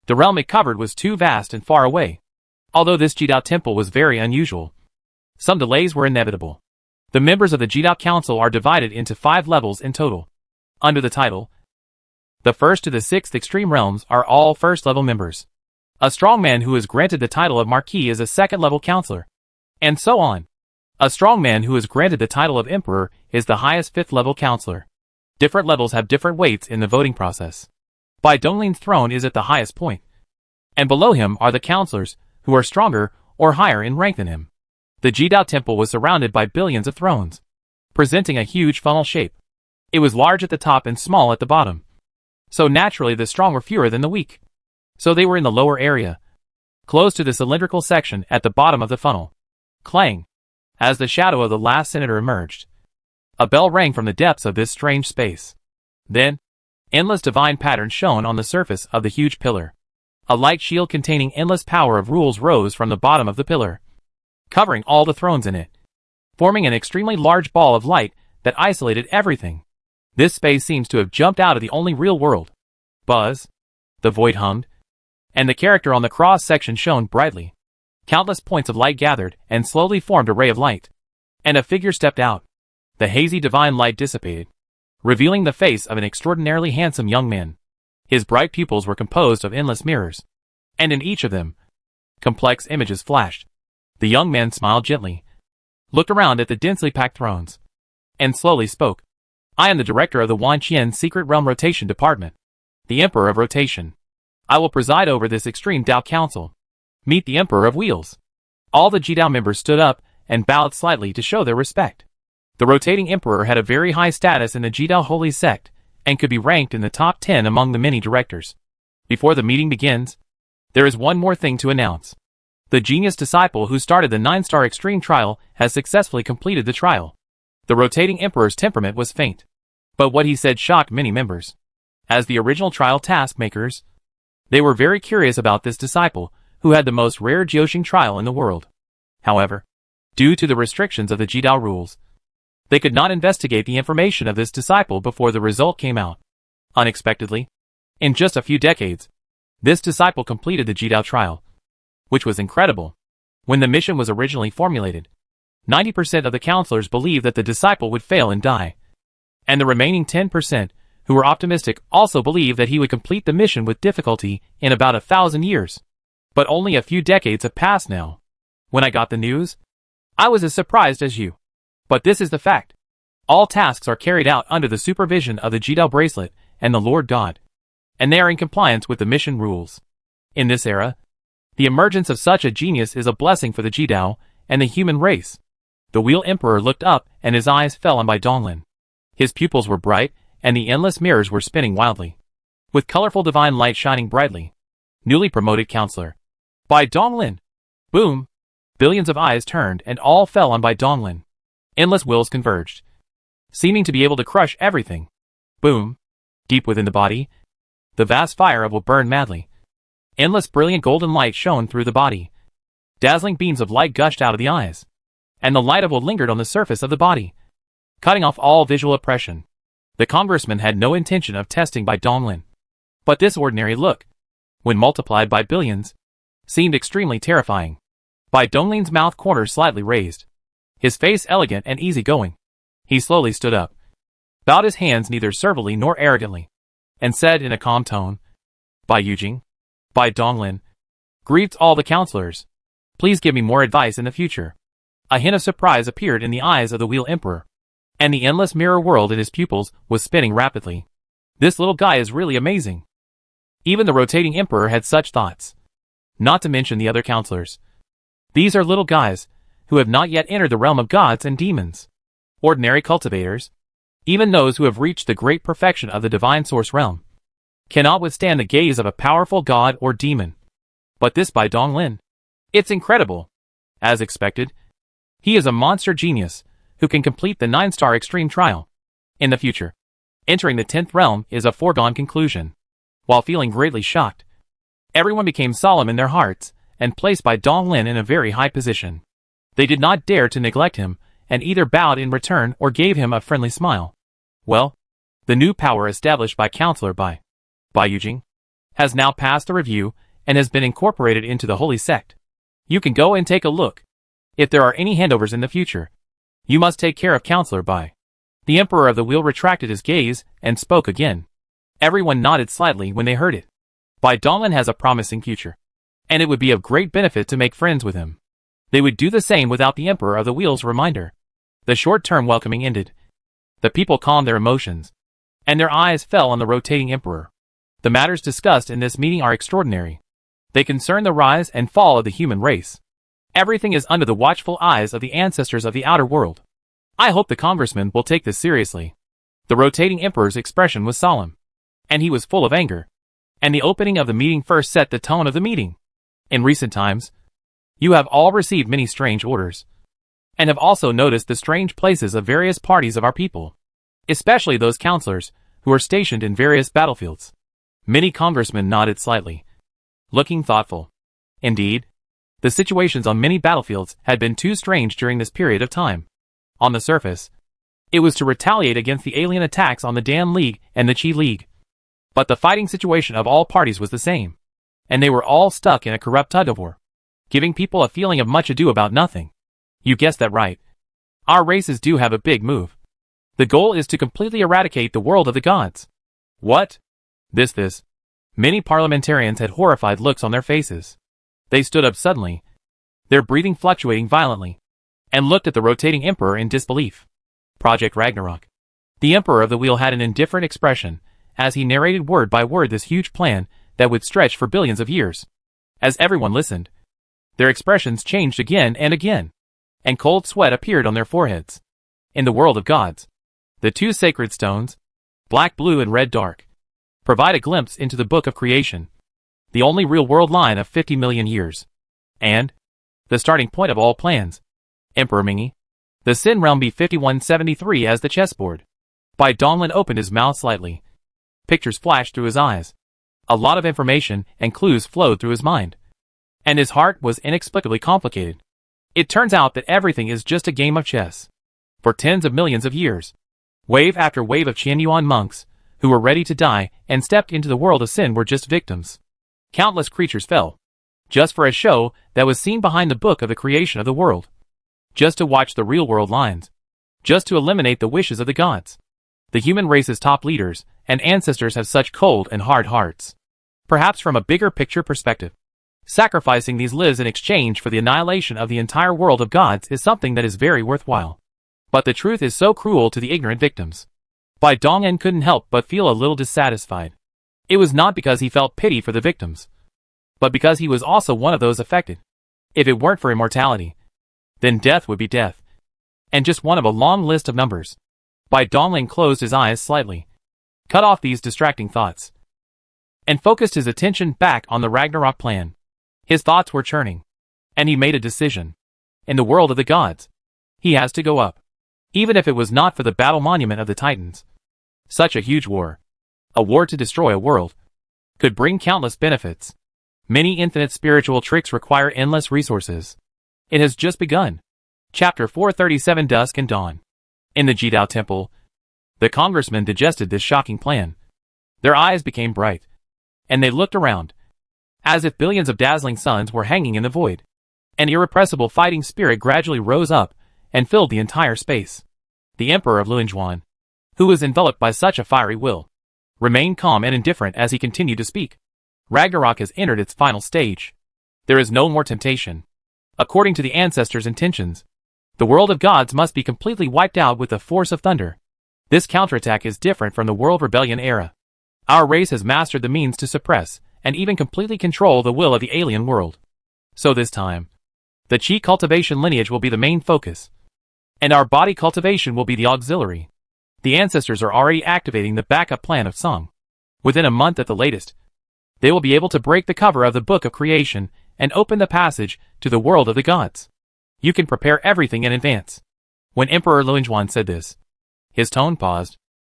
The realm it covered was too vast and far away. Although this Jidao temple was very unusual, some delays were inevitable. The members of the Jidao Council are divided into 5 levels in total. Under the title, the 1st to the 6th extreme realms are all 1st level members. A strongman who is granted the title of Marquis is a 2nd level counselor. And so on. A strongman who is granted the title of Emperor is the highest 5th level counselor. Different levels have different weights in the voting process. Bai Donglin's throne is at the highest point, and below him are the counselors, who are stronger or higher in rank than him. The Jidao temple was surrounded by billions of thrones, presenting a huge funnel shape. It was large at the top and small at the bottom. So naturally the strong were fewer than the weak. So they were in the lower area, close to the cylindrical section at the bottom of the funnel. Clang! As the shadow of the last senator emerged, a bell rang from the depths of this strange space. Then, endless divine patterns shone on the surface of the huge pillar. A light shield containing endless power of rules rose from the bottom of the pillar, covering all the thrones in it, forming an extremely large ball of light that isolated everything. This space seems to have jumped out of the only real world. Buzz. The void hummed. And the character on the cross-section shone brightly. Countless points of light gathered and slowly formed a ray of light. And a figure stepped out. The hazy divine light dissipated, revealing the face of an extraordinarily handsome young man. His bright pupils were composed of endless mirrors, and in each of them, complex images flashed. The young man smiled gently, looked around at the densely packed thrones, and slowly spoke. I am the director of the Wanqian Secret Realm Rotation Department, the Emperor of Rotation. I will preside over this extreme Dao Council. Meet the Emperor of Wheels. All the Jidao members stood up and bowed slightly to show their respect. The rotating emperor had a very high status in the Jidao Holy Sect, and could be ranked in the top 10 among the many directors. Before the meeting begins, there is one more thing to announce. The genius disciple who started the 9-star extreme trial has successfully completed the trial. The rotating emperor's temperament was faint, but what he said shocked many members. As the original trial task makers, they were very curious about this disciple, who had the most rare Jiuxing trial in the world. However, due to the restrictions of the Jidao rules, they could not investigate the information of this disciple before the result came out. Unexpectedly, in just a few decades, this disciple completed the Jidao trial, which was incredible. When the mission was originally formulated, 90% of the counselors believed that the disciple would fail and die, and the remaining 10%, who were optimistic, also believed that he would complete the mission with difficulty in about 1,000 years. But only a few decades have passed now. When I got the news, I was as surprised as you. But this is the fact. All tasks are carried out under the supervision of the Jidao Bracelet and the Lord God, and they are in compliance with the mission rules. In this era, the emergence of such a genius is a blessing for the Jidao and the human race. The Wheel Emperor looked up and his eyes fell on Bai Donglin. His pupils were bright and the endless mirrors were spinning wildly, with colorful divine light shining brightly. Newly promoted counselor. Bai Donglin! Boom! Billions of eyes turned and all fell on Bai Donglin. Endless wills converged, seeming to be able to crush everything. Boom! Deep within the body, the vast fire of will burned madly. Endless brilliant golden light shone through the body. Dazzling beams of light gushed out of the eyes, and the light of will lingered on the surface of the body, cutting off all visual oppression. The congressman had no intention of testing Bai Donglin, but this ordinary look, when multiplied by billions, seemed extremely terrifying. Bai Donglin's mouth corners slightly raised, his face elegant and easygoing. He slowly stood up, bowed his hands neither servilely nor arrogantly, and said in a calm tone, Bai Yujing, Bai Donglin, greets all the counselors. Please give me more advice in the future. A hint of surprise appeared in the eyes of the Wheel Emperor, and the endless mirror world in his pupils was spinning rapidly. This little guy is really amazing. Even the rotating emperor had such thoughts. Not to mention the other counselors. These are little guys, who have not yet entered the realm of gods and demons. Ordinary cultivators, even those who have reached the great perfection of the divine source realm, cannot withstand the gaze of a powerful god or demon. But this Bai Donglin, it's incredible. As expected, he is a monster genius, who can complete the 9-star extreme trial. In the future, entering the 10th realm is a foregone conclusion. While feeling greatly shocked, everyone became solemn in their hearts, and placed Bai Donglin in a very high position. They did not dare to neglect him, and either bowed in return or gave him a friendly smile. Well, the new power established by Counselor Bai Yujing has now passed the review and has been incorporated into the Holy Sect. You can go and take a look. If there are any handovers in the future, you must take care of Counselor Bai. The Emperor of the Wheel retracted his gaze and spoke again. Everyone nodded slightly when they heard it. Bai Donglin has a promising future, and it would be of great benefit to make friends with him. They would do the same without the Emperor of the Wheel's reminder. The short-term welcoming ended. The people calmed their emotions, and their eyes fell on the rotating Emperor. The matters discussed in this meeting are extraordinary. They concern the rise and fall of the human race. Everything is under the watchful eyes of the ancestors of the outer world. I hope the congressman will take this seriously. The rotating Emperor's expression was solemn, and he was full of anger. And the opening of the meeting first set the tone of the meeting. In recent times, you have all received many strange orders, and have also noticed the strange places of various parties of our people, especially those counselors who are stationed in various battlefields. Many congressmen nodded slightly, looking thoughtful. Indeed, the situations on many battlefields had been too strange during this period of time. On the surface, It was to retaliate against the alien attacks on the Dan League and the Chi League. But the fighting situation of all parties was the same. And they were all stuck in a corrupt tug-of-war, giving people a feeling of much ado about nothing. You guessed that right. Our races do have a big move. The goal is to completely eradicate the world of the gods. What? This. Many parliamentarians had horrified looks on their faces. They stood up suddenly, their breathing fluctuating violently, and looked at the rotating emperor in disbelief. Project Ragnarok. The Emperor of the Wheel had an indifferent expression, as he narrated word by word this huge plan that would stretch for billions of years. As everyone listened, their expressions changed again and again, and cold sweat appeared on their foreheads. In the world of gods, the two sacred stones, black, blue, and red dark, provide a glimpse into the book of creation, the only real world line of 50 million years. And the starting point of all plans. Emperor Mingi. The Sin Realm B5173 as the chessboard. Bai Donglin opened his mouth slightly. Pictures flashed through his eyes. A lot of information and clues flowed through his mind. And his heart was inexplicably complicated. It turns out that everything is just a game of chess. For tens of millions of years, wave after wave of Qianyuan monks, who were ready to die and stepped into the world of sin, were just victims. Countless creatures fell, just for a show that was seen behind the book of the creation of the world. Just to watch the real world lines. Just to eliminate the wishes of the gods. The human race's top leaders and ancestors have such cold and hard hearts. Perhaps from a bigger picture perspective, sacrificing these lives in exchange for the annihilation of the entire world of gods is something that is very worthwhile. But the truth is so cruel to the ignorant victims. Bai Donglin couldn't help but feel a little dissatisfied. It was not because he felt pity for the victims, but because he was also one of those affected. If it weren't for immortality, then death would be death. And just one of a long list of numbers. Bai Donglin closed his eyes slightly, cut off these distracting thoughts, and focused his attention back on the Ragnarok plan. His thoughts were churning, and he made a decision. In the world of the gods, he has to go up, even if it was not for the battle monument of the Titans. Such a huge war, a war to destroy a world, could bring countless benefits. Many infinite spiritual tricks require endless resources. It has just begun. Chapter 437, Dusk and Dawn. In the Jidao Temple, the congressmen digested this shocking plan. Their eyes became bright, and they looked around, as if billions of dazzling suns were hanging in the void. An irrepressible fighting spirit gradually rose up and filled the entire space. The Emperor of Luanjuan, who was enveloped by such a fiery will, remained calm and indifferent as he continued to speak. Ragnarok has entered its final stage. There is no more temptation. According to the ancestors' intentions, the world of gods must be completely wiped out with the force of thunder. This counterattack is different from the World Rebellion era. Our race has mastered the means to suppress and even completely control the will of the alien world. So this time, the Qi cultivation lineage will be the main focus, and our body cultivation will be the auxiliary. The ancestors are already activating the backup plan of Song. Within a month at the latest, they will be able to break the cover of the Book of Creation and open the passage to the world of the gods. You can prepare everything in advance. When Emperor Luanjuan said this, his tone paused.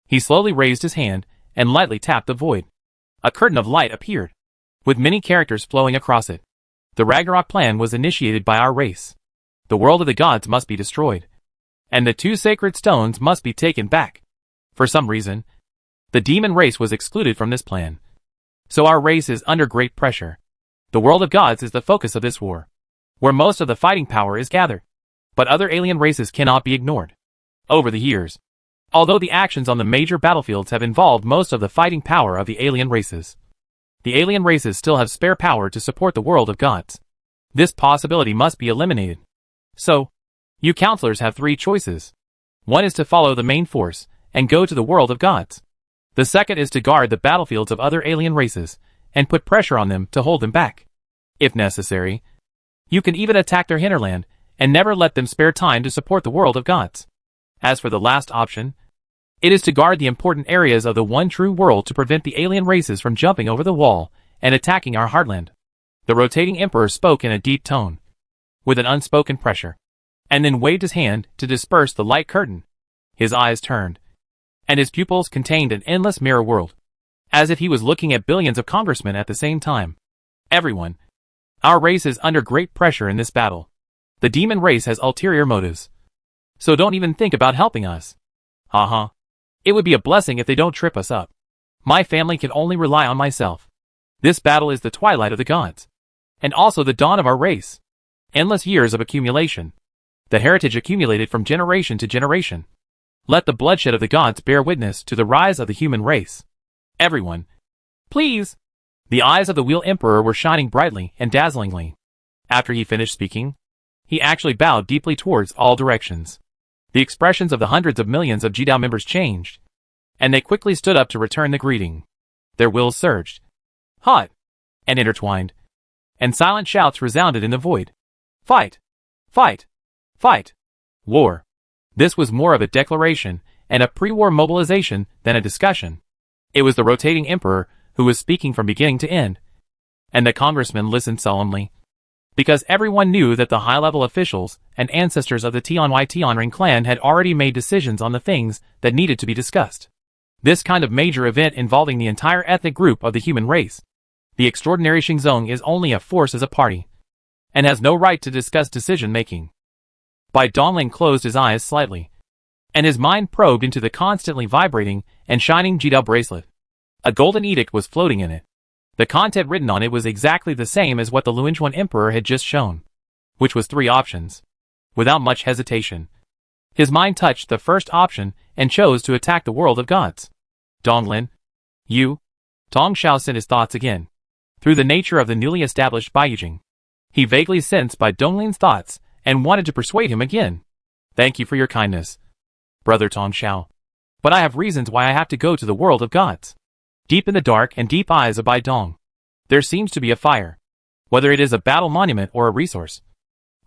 He slowly raised his hand and lightly tapped the void. A curtain of light appeared, with many characters flowing across it. The Ragnarok plan was initiated by our race. The world of the gods must be destroyed, and the two sacred stones must be taken back. For some reason, the demon race was excluded from this plan. So our race is under great pressure. The world of gods is the focus of this war, where most of the fighting power is gathered. But other alien races cannot be ignored. Over the years, although the actions on the major battlefields have involved most of the fighting power of the alien races, the alien races still have spare power to support the world of gods. This possibility must be eliminated. So, you counselors have three choices. One is to follow the main force and go to the world of gods. The second is to guard the battlefields of other alien races and put pressure on them to hold them back. If necessary, you can even attack their hinterland and never let them spare time to support the world of gods. As for the last option, it is to guard the important areas of the one true world to prevent the alien races from jumping over the wall and attacking our heartland. The rotating emperor spoke in a deep tone, with an unspoken pressure, and then waved his hand to disperse the light curtain. His eyes turned, and his pupils contained an endless mirror world, as if he was looking at billions of congressmen at the same time. Everyone, our race is under great pressure in this battle. The demon race has ulterior motives, so don't even think about helping us. Haha. It would be a blessing if they don't trip us up. My family can only rely on myself. This battle is the twilight of the gods. And also the dawn of our race. Endless years of accumulation. The heritage accumulated from generation to generation. Let the bloodshed of the gods bear witness to the rise of the human race. Everyone. Please. The eyes of the Wheel Emperor were shining brightly and dazzlingly. After he finished speaking, he actually bowed deeply towards all directions. The expressions of the hundreds of millions of Jidao members changed, and they quickly stood up to return the greeting. Their wills surged, hot, and intertwined, and silent shouts resounded in the void. Fight! Fight! Fight! War! This was more of a declaration and a pre-war mobilization than a discussion. It was the rotating emperor who was speaking from beginning to end, and the congressmen listened solemnly, because everyone knew that the high-level officials and ancestors of the Tianwai-Tianring clan had already made decisions on the things that needed to be discussed. This kind of major event involving the entire ethnic group of the human race. The extraordinary Xingzong is only a force as a party, and has no right to discuss decision-making. Bai Donglin closed his eyes slightly, and his mind probed into the constantly vibrating and shining Jidao bracelet. A golden edict was floating in it. The content written on it was exactly the same as what the Luanjuan Emperor had just shown, which was 3 options. Without much hesitation, his mind touched the first option and chose to attack the world of gods. Donglin, you? Tong Xiao sent his thoughts again. Through the nature of the newly established Baiyijing, he vaguely sensed Bai Donglin's thoughts and wanted to persuade him again. Thank you for your kindness, Brother Tong Xiao. But I have reasons why I have to go to the world of gods. Deep in the dark and deep eyes of Bai Dong, there seems to be a fire. Whether it is a battle monument or a resource.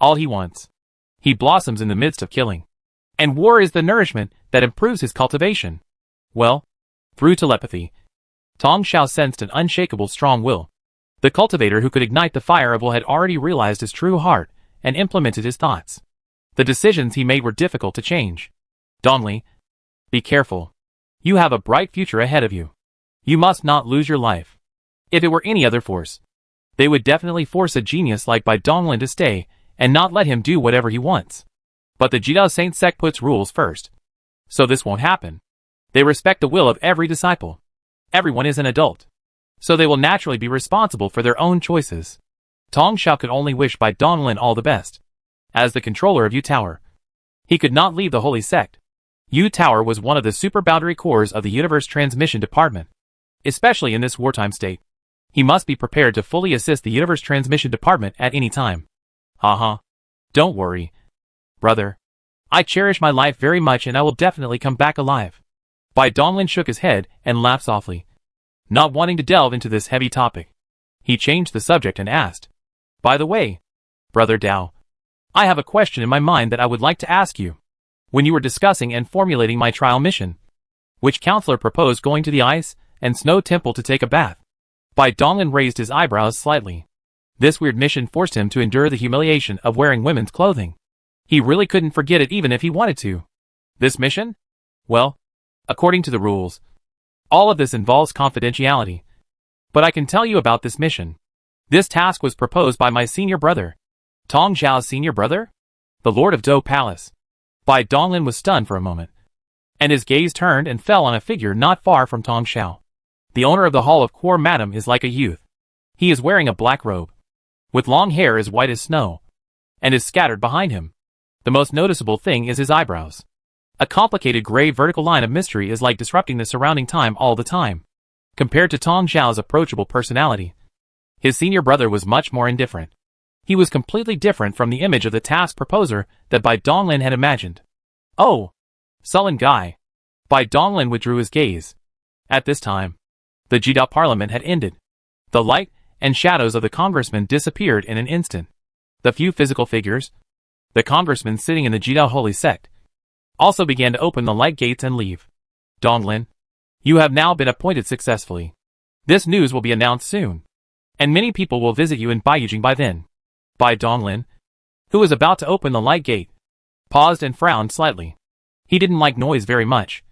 All he wants. He blossoms in the midst of killing. And war is the nourishment that improves his cultivation. Well, through telepathy, Tong Xiao sensed an unshakable strong will. The cultivator who could ignite the fire of will had already realized his true heart and implemented his thoughts. The decisions he made were difficult to change. Dongli, be careful. You have a bright future ahead of you. You must not lose your life. If it were any other force, they would definitely force a genius like Bai Donglin to stay and not let him do whatever he wants. But the Jidao Saint sect puts rules first. So this won't happen. They respect the will of every disciple. Everyone is an adult. So they will naturally be responsible for their own choices. Tong Xiao could only wish Bai Donglin all the best. As the controller of Yu Tower, he could not leave the holy sect. Yu Tower was one of the super boundary cores of the Universe Transmission Department. Especially in this wartime state. He must be prepared to fully assist the Universe Transmission Department at any time. Haha. Don't worry, brother. I cherish my life very much and I will definitely come back alive. Bai Donglin shook his head and laughed softly. Not wanting to delve into this heavy topic, he changed the subject and asked, by the way, Brother Dao, I have a question in my mind that I would like to ask you. When you were discussing and formulating my trial mission, which counselor proposed going to the ice and snow temple to take a bath? Bai Donglin raised his eyebrows slightly. This weird mission forced him to endure the humiliation of wearing women's clothing. He really couldn't forget it even if he wanted to. This mission? Well, according to the rules, all of this involves confidentiality. But I can tell you about this mission. This task was proposed by my senior brother. Tong Xiao's senior brother? The Lord of Dou Palace. Bai Donglin was stunned for a moment, and his gaze turned and fell on a figure not far from Tong Xiao. The owner of the Hall of Core Madam is like a youth. He is wearing a black robe, with long hair as white as snow, and is scattered behind him. The most noticeable thing is his eyebrows. A complicated gray vertical line of mystery is like disrupting the surrounding time all the time. Compared to Tong Xiao's approachable personality, his senior brother was much more indifferent. He was completely different from the image of the task proposer that Bai Donglin had imagined. Oh, sullen guy. Bai Donglin withdrew his gaze. At this time, the Jidao Parliament had ended. The light and shadows of the congressmen disappeared in an instant. The few physical figures, the congressmen sitting in the Jidao Holy Sect, also began to open the light gates and leave. Donglin, you have now been appointed successfully. This news will be announced soon, and many people will visit you in Baiyijing by then. Bai Donglin, who was about to open the light gate, paused and frowned slightly. He didn't like noise very much,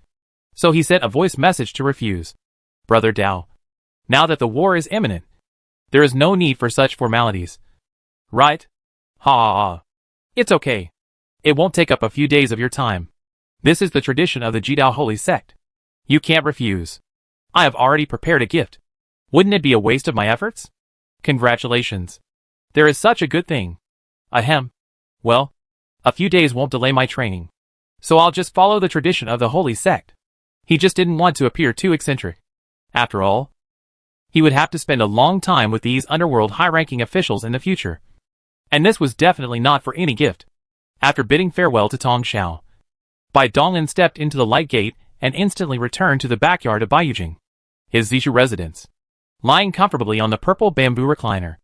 so he sent a voice message to refuse. Brother Dao, now that the war is imminent, there is no need for such formalities. Right? Ha ha ha. It's okay. It won't take up a few days of your time. This is the tradition of the Jidao Holy Sect. You can't refuse. I have already prepared a gift. Wouldn't it be a waste of my efforts? Congratulations. There is such a good thing. Ahem. Well, a few days won't delay my training. So I'll just follow the tradition of the Holy Sect. He just didn't want to appear too eccentric. After all, he would have to spend a long time with these underworld high-ranking officials in the future. And this was definitely not for any gift. After bidding farewell to Tong Xiao, Bai Donglin stepped into the light gate and instantly returned to the backyard of Baiyujing, his Zishu residence. Lying comfortably on the purple bamboo recliner,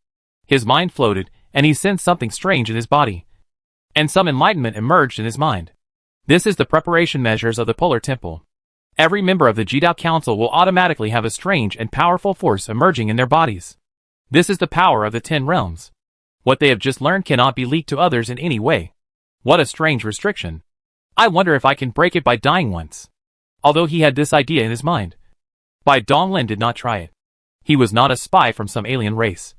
his mind floated, and he sensed something strange in his body. And some enlightenment emerged in his mind. This is the preparation measures of the Polar Temple. Every member of the Jidao Council will automatically have a strange and powerful force emerging in their bodies. This is the power of the 10 realms. What they have just learned cannot be leaked to others in any way. What a strange restriction. I wonder if I can break it by dying once. Although he had this idea in his mind, Bai Donglin did not try it. He was not a spy from some alien race.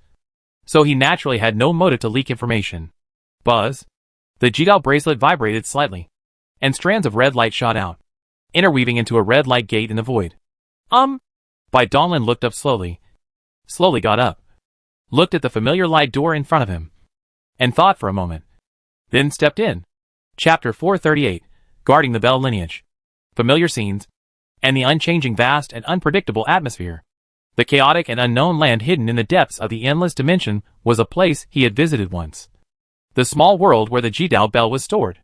So he naturally had no motive to leak information. Buzz. The Jidao bracelet vibrated slightly, and strands of red light shot out, interweaving into a red light gate in the void. Bai Donglin looked up slowly got up, looked at the familiar light door in front of him, and thought for a moment. Then stepped in. Chapter 438, Guarding the Bell Lineage. Familiar scenes, and the unchanging vast and unpredictable atmosphere. The chaotic and unknown land hidden in the depths of the endless dimension was a place he had visited once. The small world where the Jidao Bell was stored.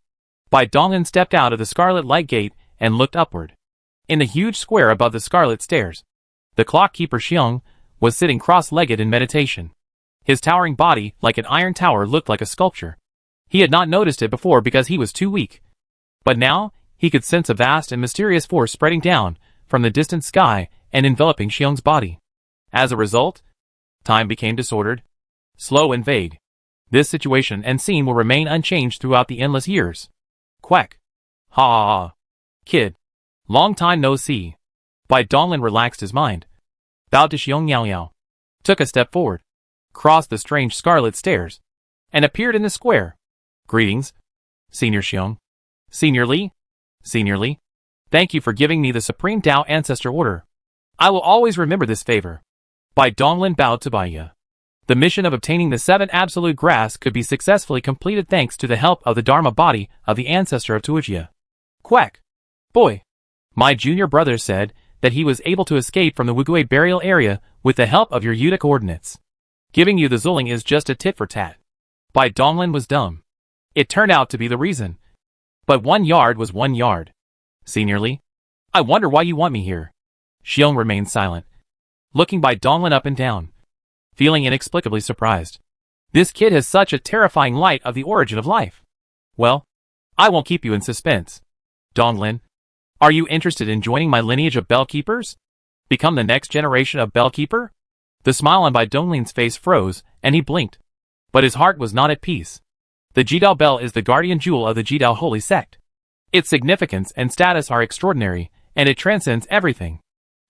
Bai Donglin stepped out of the scarlet light gate and looked upward. In the huge square above the scarlet stairs, the clock keeper Xiong was sitting cross-legged in meditation. His towering body, like an iron tower, looked like a sculpture. He had not noticed it before because he was too weak. But now, he could sense a vast and mysterious force spreading down from the distant sky and enveloping Xiong's body. As a result, time became disordered, slow and vague. This situation and scene will remain unchanged throughout the endless years. Quack. Ha ha ha. Kid. Long time no see. Bai Donglin relaxed his mind, bowed to Xiong Yao Yao, took a step forward, crossed the strange scarlet stairs, and appeared in the square. Greetings, Senior Xiong. Senior Li? Senior Li? Thank you for giving me the Supreme Tao Ancestor Order. I will always remember this favor. Bai Donglin bowed to Baiya. The mission of obtaining the 7 Absolute Grass could be successfully completed thanks to the help of the Dharma body of the ancestor of Tuijia. Quack. Boy. My junior brother said that he was able to escape from the Wugui burial area with the help of your Yuta coordinates. Giving you the Zuling is just a tit for tat. Bai Donglin was dumb. It turned out to be the reason. But 1 yard was 1 yard. Senior Li, I wonder why you want me here. Xiong remained silent, looking Bai Donglin up and down, feeling inexplicably surprised. This kid has such a terrifying light of the origin of life. Well, I won't keep you in suspense. Donglin, are you interested in joining my lineage of bell keepers? Become the next generation of bell keeper? The smile on Bai Donglin's face froze, and he blinked. But his heart was not at peace. The Jidao Bell is the guardian jewel of the Jidao Holy Sect. Its significance and status are extraordinary, and it transcends everything.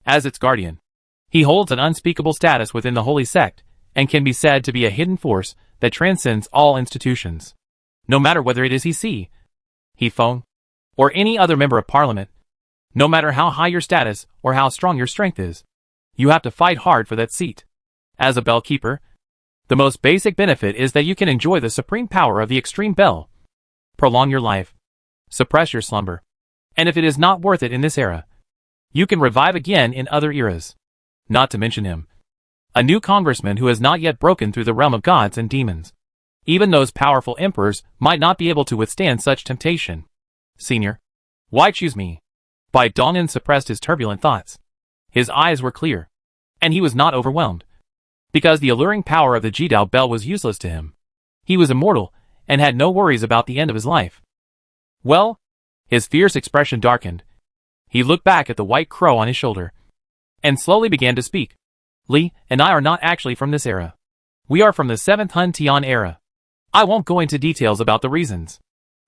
As its guardian, he holds an unspeakable status within the Holy Sect, and can be said to be a hidden force that transcends all institutions. No matter whether it is He Feng, or any other member of parliament, no matter how high your status or how strong your strength is, you have to fight hard for that seat. As a bell keeper, the most basic benefit is that you can enjoy the supreme power of the extreme bell. Prolong your life. Suppress your slumber. And if it is not worth it in this era, you can revive again in other eras. Not to mention him, a new congressman who has not yet broken through the realm of gods and demons. Even those powerful emperors might not be able to withstand such temptation. Senior, why choose me? Bai Donglin suppressed his turbulent thoughts. His eyes were clear, and he was not overwhelmed. Because the alluring power of the Jidao Bell was useless to him. He was immortal, and had no worries about the end of his life. Well, his fierce expression darkened. He looked back at the white crow on his shoulder, and slowly began to speak. Li and I are not actually from this era. We are from the 7th Hun Tian era. I won't go into details about the reasons.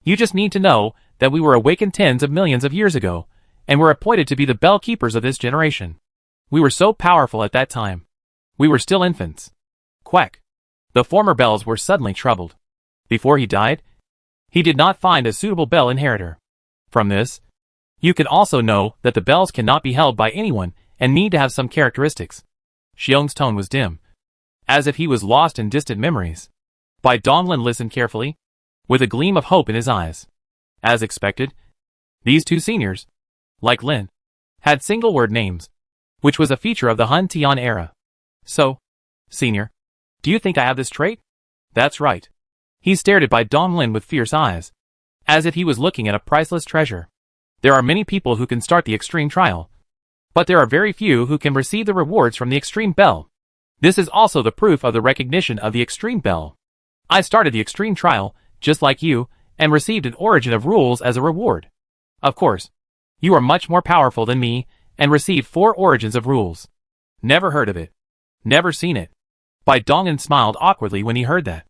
You just need to know that we were awakened tens of millions of years ago, and were appointed to be the bell keepers of this generation. We were so powerful at that time. We were still infants. Quack. The former bells were suddenly troubled. Before he died, he did not find a suitable bell inheritor. From this, You can also know that the bells cannot be held by anyone and need to have some characteristics. Xiong's tone was dim, as if he was lost in distant memories. Bai Donglin listened carefully, with a gleam of hope in his eyes. As expected, these two seniors, like Lin, had single-word names, which was a feature of the Han Tian era. So, senior, do you think I have this trait? That's right. He stared at Bai Donglin with fierce eyes, as if he was looking at a priceless treasure. There are many people who can start the extreme trial, but there are very few who can receive the rewards from the extreme bell. This is also the proof of the recognition of the extreme bell. I started the extreme trial, just like you, and received an origin of rules as a reward. Of course, you are much more powerful than me, and received 4 origins of rules. Never heard of it. Never seen it. Bai Donglin smiled awkwardly when he heard that.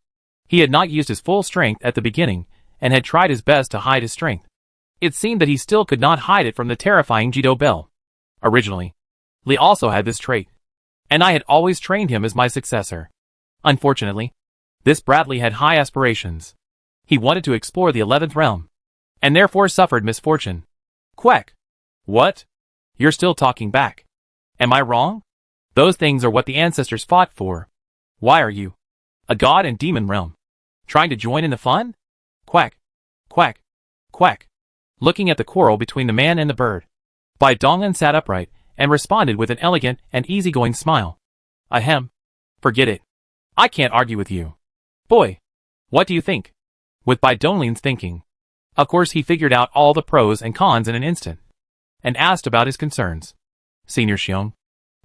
He had not used his full strength at the beginning, and had tried his best to hide his strength. It seemed that he still could not hide it from the terrifying Jido bell. Originally, Li also had this trait, and I had always trained him as my successor. Unfortunately, this Bradley had high aspirations. He wanted to explore the 11th realm, and therefore suffered misfortune. Quack. What? You're still talking back. Am I wrong? Those things are what the ancestors fought for. Why are you, a god in demon realm, trying to join in the fun? Quack. Quack. Quack. Looking at the quarrel between the man and the bird, Bai Donglin sat upright and responded with an elegant and easygoing smile. Ahem. Forget it. I can't argue with you. Boy, what do you think? With Bai Donglin's thinking. Of course he figured out all the pros and cons in an instant, and asked about his concerns. Senior Xiong,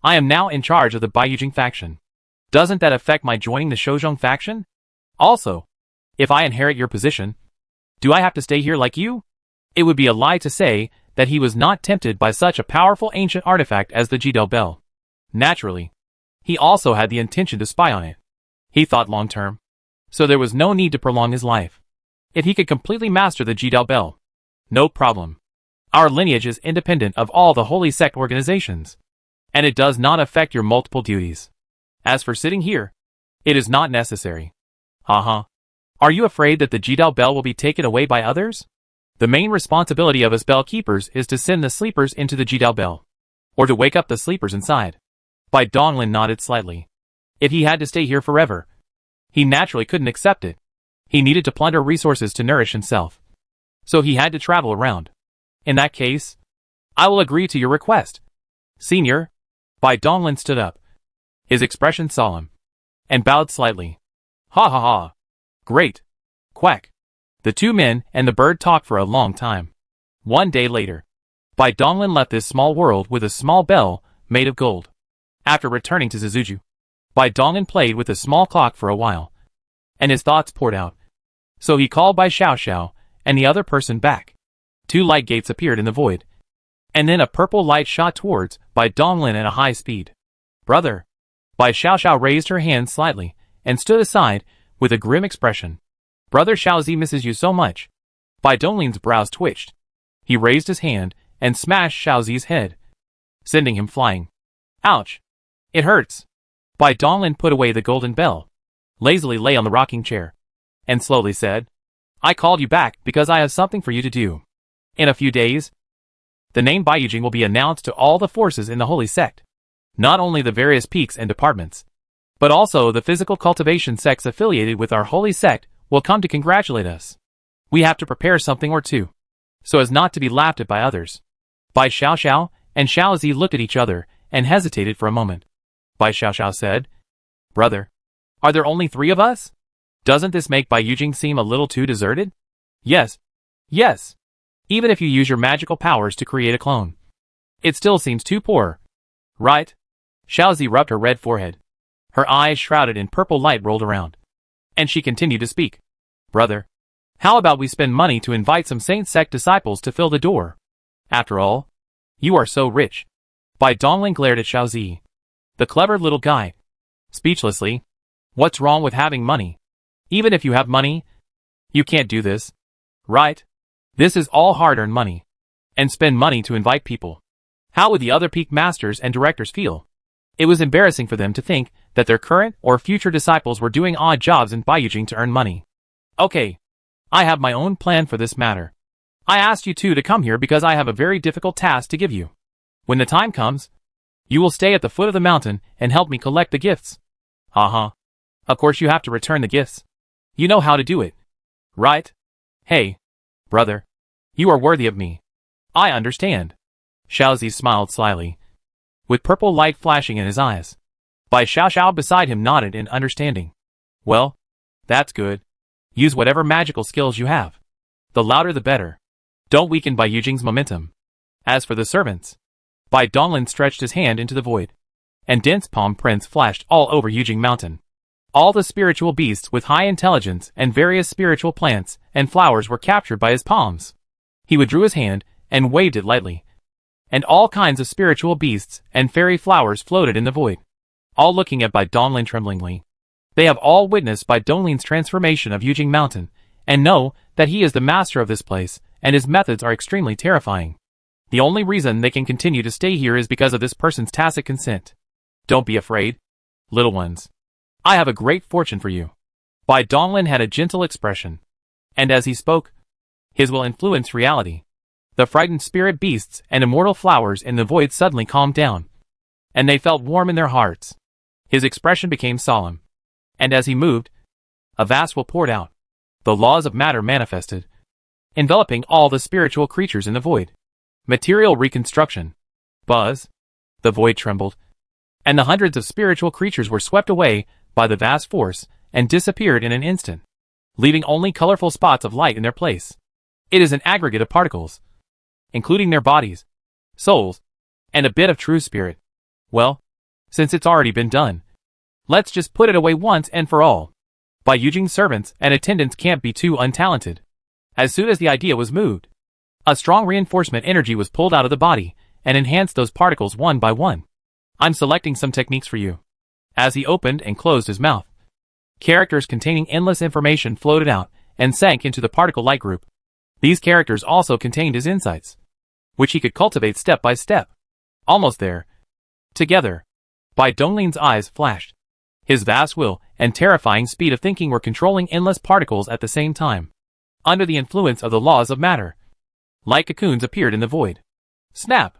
I am now in charge of the Baiyujing faction. Doesn't that affect my joining the Shouzhong faction? Also, if I inherit your position, do I have to stay here like you? It would be a lie to say that he was not tempted by such a powerful ancient artifact as the Jidao Bell. Naturally, he also had the intention to spy on it. He thought long-term, so there was no need to prolong his life. If he could completely master the Jidao Bell, no problem. Our lineage is independent of all the holy sect organizations, and it does not affect your multiple duties. As for sitting here, it is not necessary. Haha. Are you afraid that the Jidao Bell will be taken away by others? The main responsibility of us bell keepers is to send the sleepers into the Jidao Bell, or to wake up the sleepers inside. Bai Donglin nodded slightly. If he had to stay here forever, he naturally couldn't accept it. He needed to plunder resources to nourish himself, so he had to travel around. In that case, I will agree to your request. Senior. Bai Donglin stood up, his expression solemn, and bowed slightly. Ha ha ha. Great. Quack. The two men and the bird talked for a long time. One day later, Bai Donglin left this small world with a small bell made of gold. After returning to Zuzuju, Bai Donglin played with a small clock for a while, and his thoughts poured out. So he called Bai Xiao and the other person back. 2 light gates appeared in the void, and then a purple light shot towards Bai Donglin at a high speed. Brother. Bai Xiao raised her hand slightly and stood aside with a grim expression. Brother Xiaozi misses you so much. Bai Donglin's brows twitched. He raised his hand and smashed Xiaozi's head, sending him flying. Ouch. It hurts. Bai Donglin put away the golden bell, lazily lay on the rocking chair, and slowly said, I called you back because I have something for you to do. In a few days, the name Baiyujing will be announced to all the forces in the holy sect. Not only the various peaks and departments, but also the physical cultivation sects affiliated with our holy sect will come to congratulate us. We have to prepare something or two, so as not to be laughed at by others. Bai Xiao and Xiaozi looked at each other and hesitated for a moment. Bai Xiao said, Brother, are there only 3 of us? Doesn't this make Baiyujing seem a little too deserted? Yes. Yes. Even if you use your magical powers to create a clone, it still seems too poor. Right? Xiaozi rubbed her red forehead. Her eyes shrouded in purple light rolled around, and she continued to speak. Brother, how about we spend money to invite some Saint Sect disciples to fill the door? After all, you are so rich. Bai Donglin glared at Xiaozi, the clever little guy. Speechlessly, what's wrong with having money? Even if you have money, you can't do this. Right? This is all hard-earned money. And spend money to invite people. How would the other peak masters and directors feel? It was embarrassing for them to think that their current or future disciples were doing odd jobs in Baiyujing to earn money. Okay. I have my own plan for this matter. I asked you two to come here because I have a very difficult task to give you. When the time comes, you will stay at the foot of the mountain and help me collect the gifts. Uh-huh. Of course you have to return the gifts. You know how to do it. Right? Hey, brother. You are worthy of me. I understand. Xiaozi smiled slyly, with purple light flashing in his eyes. Bai Xiao beside him nodded in understanding. Well, that's good. Use whatever magical skills you have. The louder the better. Don't weaken Bai Yujing's momentum. As for the servants, Bai Donglin stretched his hand into the void, and dense palm prints flashed all over Yujing Mountain. All the spiritual beasts with high intelligence and various spiritual plants and flowers were captured by his palms. He withdrew his hand and waved it lightly, and all kinds of spiritual beasts and fairy flowers floated in the void, all looking at Bai Donglin tremblingly. They have all witnessed Bai Donglin's transformation of Yujing Mountain, and know that he is the master of this place, and his methods are extremely terrifying. The only reason they can continue to stay here is because of this person's tacit consent. Don't be afraid, little ones. I have a great fortune for you. Bai Donglin had a gentle expression, and as he spoke, his will influenced reality. The frightened spirit beasts and immortal flowers in the void suddenly calmed down, and they felt warm in their hearts. His expression became solemn, and as he moved, a vast will poured out. The laws of matter manifested, enveloping all the spiritual creatures in the void. Material reconstruction. Buzz. The void trembled, and the hundreds of spiritual creatures were swept away by the vast force and disappeared in an instant, leaving only colorful spots of light in their place. It is an aggregate of particles, including their bodies, souls, and a bit of true spirit. Well, since it's already been done, let's just put it away once and for all. Bai Yujing's servants and attendants can't be too untalented. As soon as the idea was moved, a strong reinforcement energy was pulled out of the body and enhanced those particles one by one. I'm selecting some techniques for you. As he opened and closed his mouth, characters containing endless information floated out and sank into the particle light group. These characters also contained his insights, which he could cultivate step by step. Almost there. Together. Bai Donglin's eyes flashed. His vast will and terrifying speed of thinking were controlling endless particles at the same time. Under the influence of the laws of matter, light cocoons appeared in the void. Snap!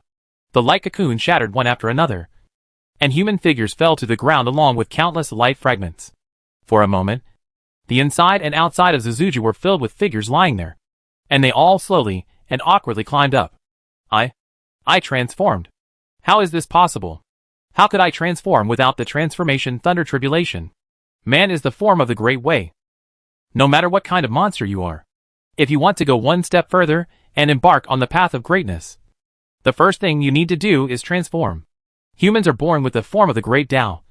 The light cocoons shattered one after another, and human figures fell to the ground along with countless light fragments. For a moment, the inside and outside of Zuzuju were filled with figures lying there, and they all slowly and awkwardly climbed up. I transformed. How is this possible? How could I transform without the transformation thunder tribulation? Man is the form of the great way. No matter what kind of monster you are, if you want to go one step further and embark on the path of greatness, the first thing you need to do is transform. Humans are born with the form of the great Tao,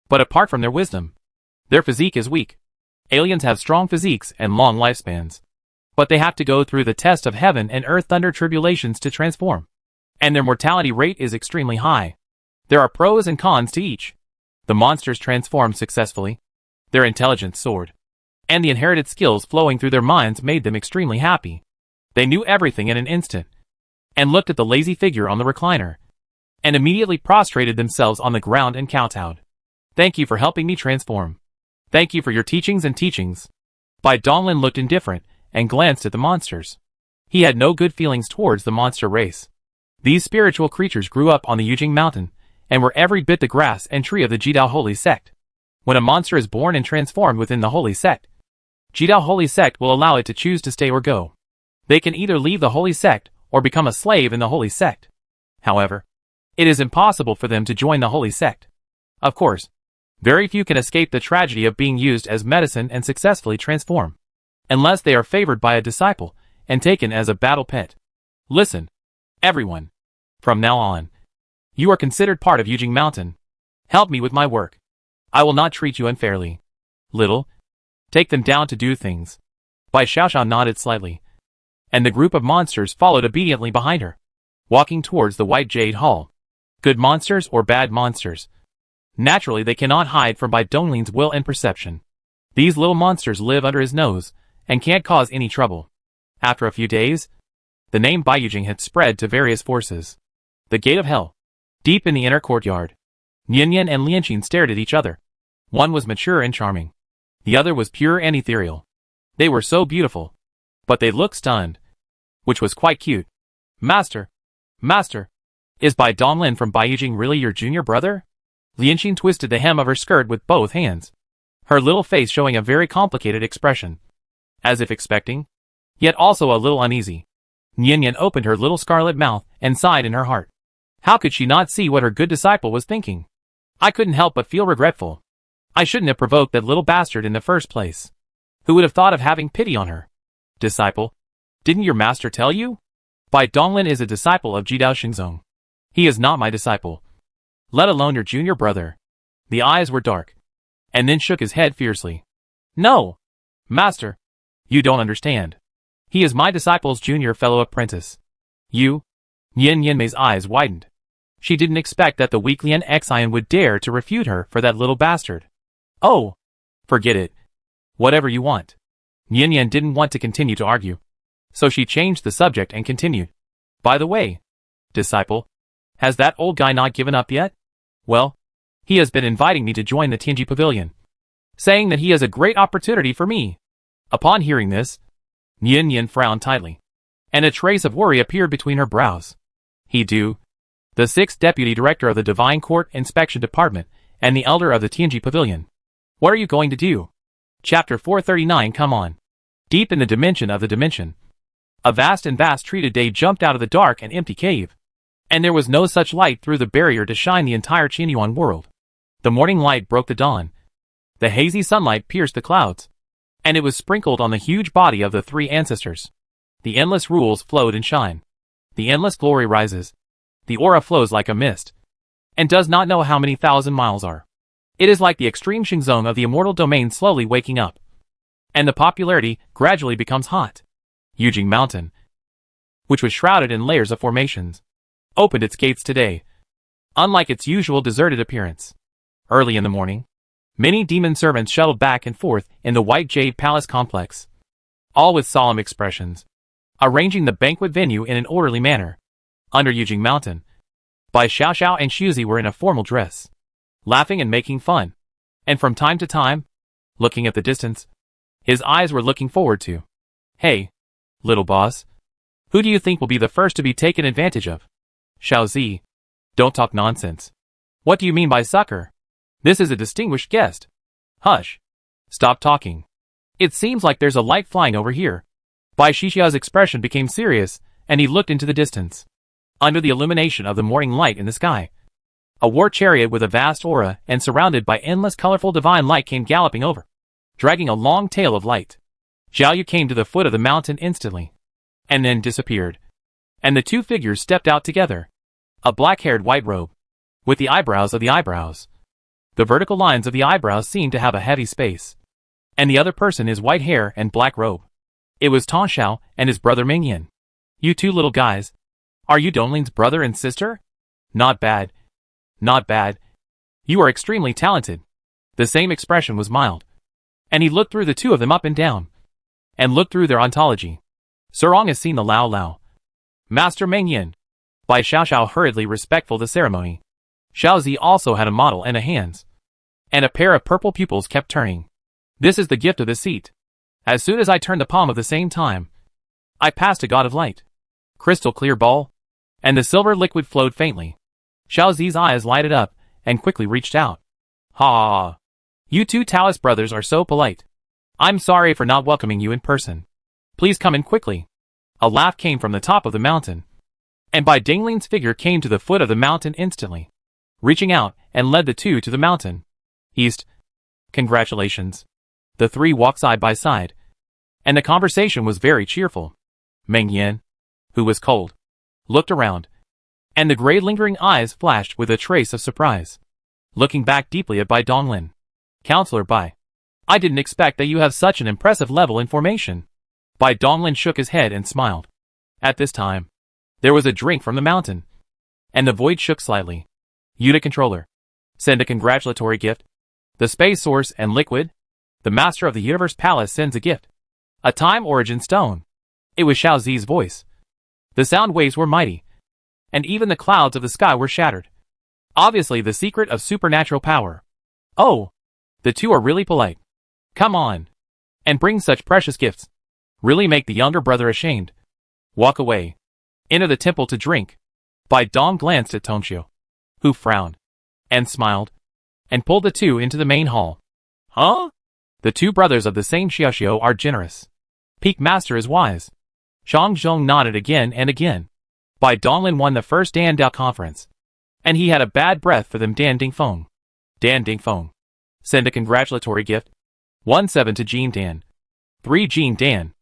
but apart from their wisdom, their physique is weak. Aliens have strong physiques and long lifespans, but they have to go through the test of heaven and earth thunder tribulations to transform, and their mortality rate is extremely high. There are pros and cons to each. The monsters transformed successfully. Their intelligence soared, and the inherited skills flowing through their minds made them extremely happy. They knew everything in an instant, and looked at the lazy figure on the recliner, and immediately prostrated themselves on the ground and kowtowed. Thank you for helping me transform. Thank you for your teachings and teachings. Bai Donglin looked indifferent and glanced at the monsters. He had no good feelings towards the monster race. These spiritual creatures grew up on the Yujing Mountain, and were every bit the grass and tree of the Jidao Holy Sect. When a monster is born and transformed within the Holy Sect, Jidao Holy Sect will allow it to choose to stay or go. They can either leave the Holy Sect or become a slave in the Holy Sect. However, it is impossible for them to join the Holy Sect. Of course, very few can escape the tragedy of being used as medicine and successfully transform, unless they are favored by a disciple and taken as a battle pet. Listen, everyone. From now on, you are considered part of Yujing Mountain. Help me with my work. I will not treat you unfairly. Little, take them down to do things. Bai Xiaoshan nodded slightly, and the group of monsters followed obediently behind her, walking towards the White Jade Hall. Good monsters or bad monsters? Naturally they cannot hide from Bai Donglin's will and perception. These little monsters live under his nose, and can't cause any trouble. After a few days, the name Bai Yujing had spread to various forces. The Gate of Hell. Deep in the inner courtyard, Nian and Lianqin stared at each other. One was mature and charming. The other was pure and ethereal. They were so beautiful, but they looked stunned. which was quite cute. Master, Master, is Bai Donglin from Baiyijing really your junior brother? Lianxin twisted the hem of her skirt with both hands, her little face showing a very complicated expression, as if expecting, yet also a little uneasy. Nian opened her little scarlet mouth and sighed in her heart. How could she not see what her good disciple was thinking? I couldn't help but feel regretful. I shouldn't have provoked that little bastard in the first place. Who would have thought of having pity on her? Disciple, didn't your master tell you? Bai Donglin is a disciple of Jidao Xingzong. He is not my disciple, let alone your junior brother. The eyes were dark, and then shook his head fiercely. No, master, you don't understand. He is my disciple's junior fellow apprentice. You? Yin Mei's eyes widened. She didn't expect that the weak Lian Xian would dare to refute her for that little bastard. Oh, forget it. Whatever you want. Yin didn't want to continue to argue, so she changed the subject and continued. By the way, disciple, has that old guy not given up yet? Well, he has been inviting me to join the Tianji Pavilion, saying that he has a great opportunity for me. Upon hearing this, Yin frowned tightly, and a trace of worry appeared between her brows. He do? The 6th Deputy Director of the Divine Court Inspection Department and the Elder of the Tianji Pavilion. What are you going to do? Chapter 439. Come on. Deep in the dimension of the dimension, a vast treated day jumped out of the dark and empty cave, and there was no such light through the barrier to shine the entire Qinyuan world. The morning light broke the dawn. The hazy sunlight pierced the clouds, and it was sprinkled on the huge body of the 3 ancestors. The endless rules flowed and shine. The endless glory rises. The aura flows like a mist, and does not know how many thousand miles are. It is like the extreme Xingzong of the immortal domain slowly waking up, and the popularity gradually becomes hot. Yujing Mountain, which was shrouded in layers of formations, opened its gates today, unlike its usual deserted appearance. Early in the morning, many demon servants shuttled back and forth in the White Jade Palace complex, all with solemn expressions, arranging the banquet venue in an orderly manner. Under Yujing Mountain, Bai Xiaoxiao and Shuzi were in a formal dress, laughing and making fun, and from time to time, looking at the distance, his eyes were looking forward to. Hey, little boss, who do you think will be the first to be taken advantage of? Xiaozi, don't talk nonsense. What do you mean by sucker? This is a distinguished guest. Hush. Stop talking. It seems like there's a light flying over here. Bai Xiaoxiao's expression became serious, and he looked into the distance. Under the illumination of the morning light in the sky, a war chariot with a vast aura and surrounded by endless colorful divine light came galloping over, dragging a long tail of light. Zhao Yu came to the foot of the mountain instantly, and then disappeared. And the 2 figures stepped out together. A black-haired white robe, with the eyebrows of the eyebrows. The vertical lines of the eyebrows seemed to have a heavy space. And the other person is white hair and black robe. It was Tong Xiao and his brother Mingyan. You 2 little guys. Are you Donglin's brother and sister? Not bad. Not bad. You are extremely talented. The same expression was mild, and he looked through the 2 of them up and down, and looked through their ontology. Surong has seen the Lao Lao. Master Mengyan. Bai Xiaoxiao hurriedly respectful the ceremony. Xiaozi also had a model and a hands, and a pair of purple pupils kept turning. This is the gift of the seat. As soon as I turned the palm of the same time, I passed a god of light. Crystal clear ball, and the silver liquid flowed faintly. Xiaozi's eyes lighted up, and quickly reached out. Ha! You 2 Taoist brothers are so polite. I'm sorry for not welcoming you in person. Please come in quickly. A laugh came from the top of the mountain, and Bai Dingling's figure came to the foot of the mountain instantly, reaching out and led the 2 to the mountain. East. Congratulations. The 3 walked side by side, and the conversation was very cheerful. Meng Yan, who was cold, looked around, and the gray lingering eyes flashed with a trace of surprise, looking back deeply at Bai Donglin. Counselor Bai, I didn't expect that you have such an impressive level in formation. Bai Donglin shook his head and smiled. At this time, there was a drink from the mountain, and the void shook slightly. Yuta controller, send a congratulatory gift. The space source and liquid, the master of the universe palace sends a gift. A time origin stone. It was Xiaozi's voice. The sound waves were mighty, and even the clouds of the sky were shattered. Obviously the secret of supernatural power. Oh, the 2 are really polite. Come on, and bring such precious gifts. Really make the younger brother ashamed. Walk away. Enter the temple to drink. Bai Dong glanced at Tongxiu, who frowned, and smiled, and pulled the two into the main hall. Huh? The two brothers of the same Xiaoxiu are generous. Peak Master is wise. Zhang Zhong nodded again and again. Bai Donglin won the first Dan Dao conference, and he had a bad breath for them. Dan Dingfeng. Dan Dingfeng. Send a congratulatory gift. 1-7 to Jean Dan. 3 Jean Dan.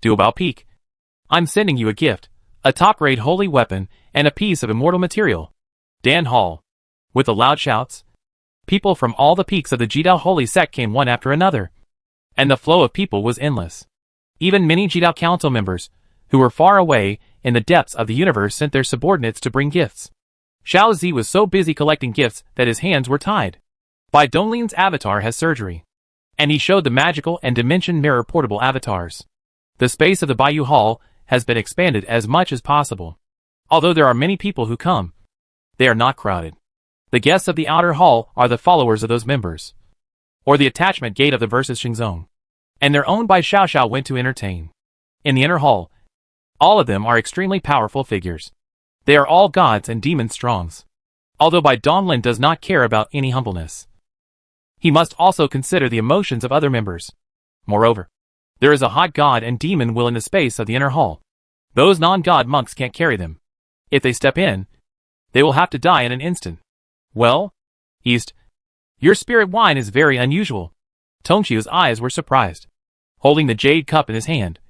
Do about peak. I'm sending you a gift, a top-grade holy weapon, and a piece of immortal material. Dan Hall. With the loud shouts, people from all the peaks of the Jidao holy sect came one after another, and the flow of people was endless. Even many Jidao council members, who were far away in the depths of the universe, sent their subordinates to bring gifts. Xiao Zi was so busy collecting gifts that his hands were tied. Bai Donglin's avatar has surgery, and he showed the magical and dimension mirror portable avatars. The space of the Baiyu Hall has been expanded as much as possible. Although there are many people who come, they are not crowded. The guests of the outer hall are the followers of those members, or the attachment gate of the versus Xingzong, and they're owned by Xiao Xiao went to entertain. In the inner hall, all of them are extremely powerful figures. They are all gods and demon strongs. Although Bai Donglin does not care about any humbleness, he must also consider the emotions of other members. Moreover, there is a hot god and demon will in the space of the inner hall. Those non-god monks can't carry them. If they step in, they will have to die in an instant. Well, East, your spirit wine is very unusual. Tongxiu's eyes were surprised, holding the jade cup in his hand,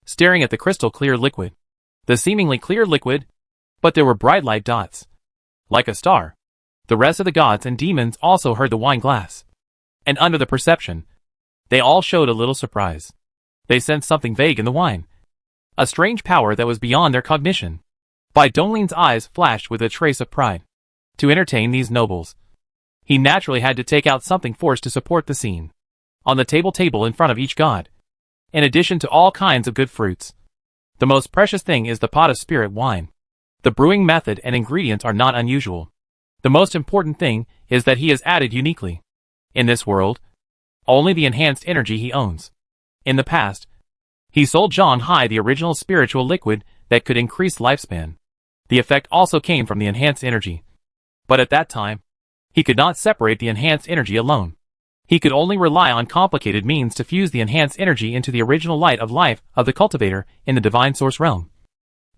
staring at the crystal clear liquid. The seemingly clear liquid, but there were bright light dots. Like a star. The rest of the gods and demons also heard the wine glass, and under the perception, they all showed a little surprise. They sensed something vague in the wine, a strange power that was beyond their cognition. Bai Dongling's eyes flashed with a trace of pride. To entertain these nobles, he naturally had to take out something forced to support the scene. On the table in front of each god, in addition to all kinds of good fruits, the most precious thing is the pot of spirit wine. The brewing method and ingredients are not unusual. The most important thing is that he has added uniquely. In this world, only the enhanced energy he owns. In the past, he sold Zhang Hai the original spiritual liquid that could increase lifespan. The effect also came from the enhanced energy. But at that time, he could not separate the enhanced energy alone. He could only rely on complicated means to fuse the enhanced energy into the original light of life of the cultivator in the divine source realm,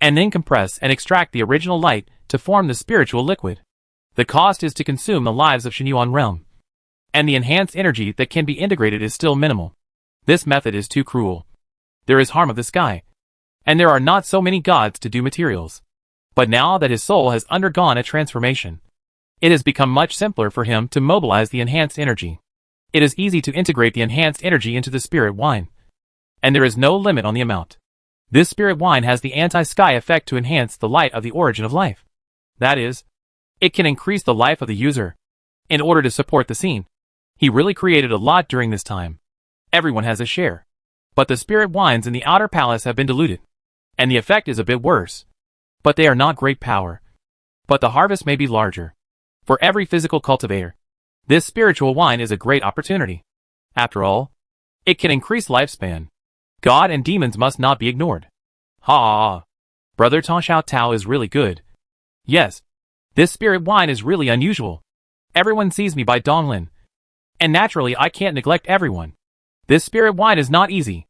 and then compress and extract the original light to form the spiritual liquid. The cost is to consume the lives of Shenyuan realm, and the enhanced energy that can be integrated is still minimal. This method is too cruel. There is harm of the sky, and there are not so many gods to do materials. But now that his soul has undergone a transformation, it has become much simpler for him to mobilize the enhanced energy. It is easy to integrate the enhanced energy into the spirit wine, and there is no limit on the amount. This spirit wine has the anti-sky effect to enhance the light of the origin of life. That is, it can increase the life of the user. In order to support the scene, he really created a lot during this time. Everyone has a share. But the spirit wines in the outer palace have been diluted, and the effect is a bit worse. But they are not great power. But the harvest may be larger. For every physical cultivator, this spiritual wine is a great opportunity. After all, it can increase lifespan. God and demons must not be ignored. Ha! Brother Tong Xiao Tao is really good. Yes, this spirit wine is really unusual. Everyone sees me by Donglin, and naturally I can't neglect everyone. This spirit wine is not easy.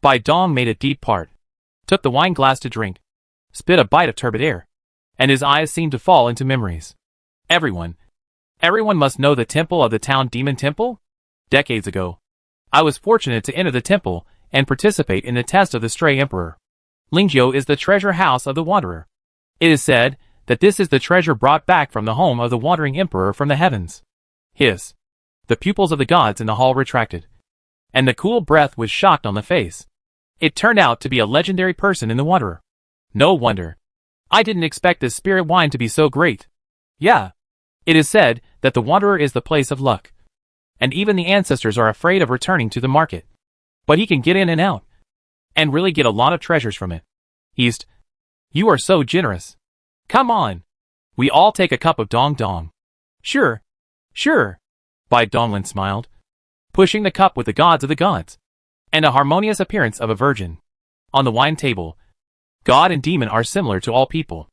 Bai Dong made a deep part, took the wine glass to drink, spit a bite of turbid air, and his eyes seemed to fall into memories. Everyone must know the temple of the town demon temple? Decades ago, I was fortunate to enter the temple and participate in the test of the stray emperor. Lingjiu is the treasure house of the wanderer. It is said that this is the treasure brought back from the home of the wandering emperor from the heavens. Hiss. The pupils of the gods in the hall retracted, and the cool breath was shocked on the face. It turned out to be a legendary person in the wanderer. No wonder. I didn't expect this spirit wine to be so great. Yeah. It is said that the wanderer is the place of luck, and even the ancestors are afraid of returning to the market. But he can get in and out, and really get a lot of treasures from it. East, you are so generous. Come on. We all take a cup of dong dong. Sure. Sure. Bai Donglin smiled, pushing the cup with the gods of the gods, and a harmonious appearance of a virgin. On the wine table, God and demon are similar to all people.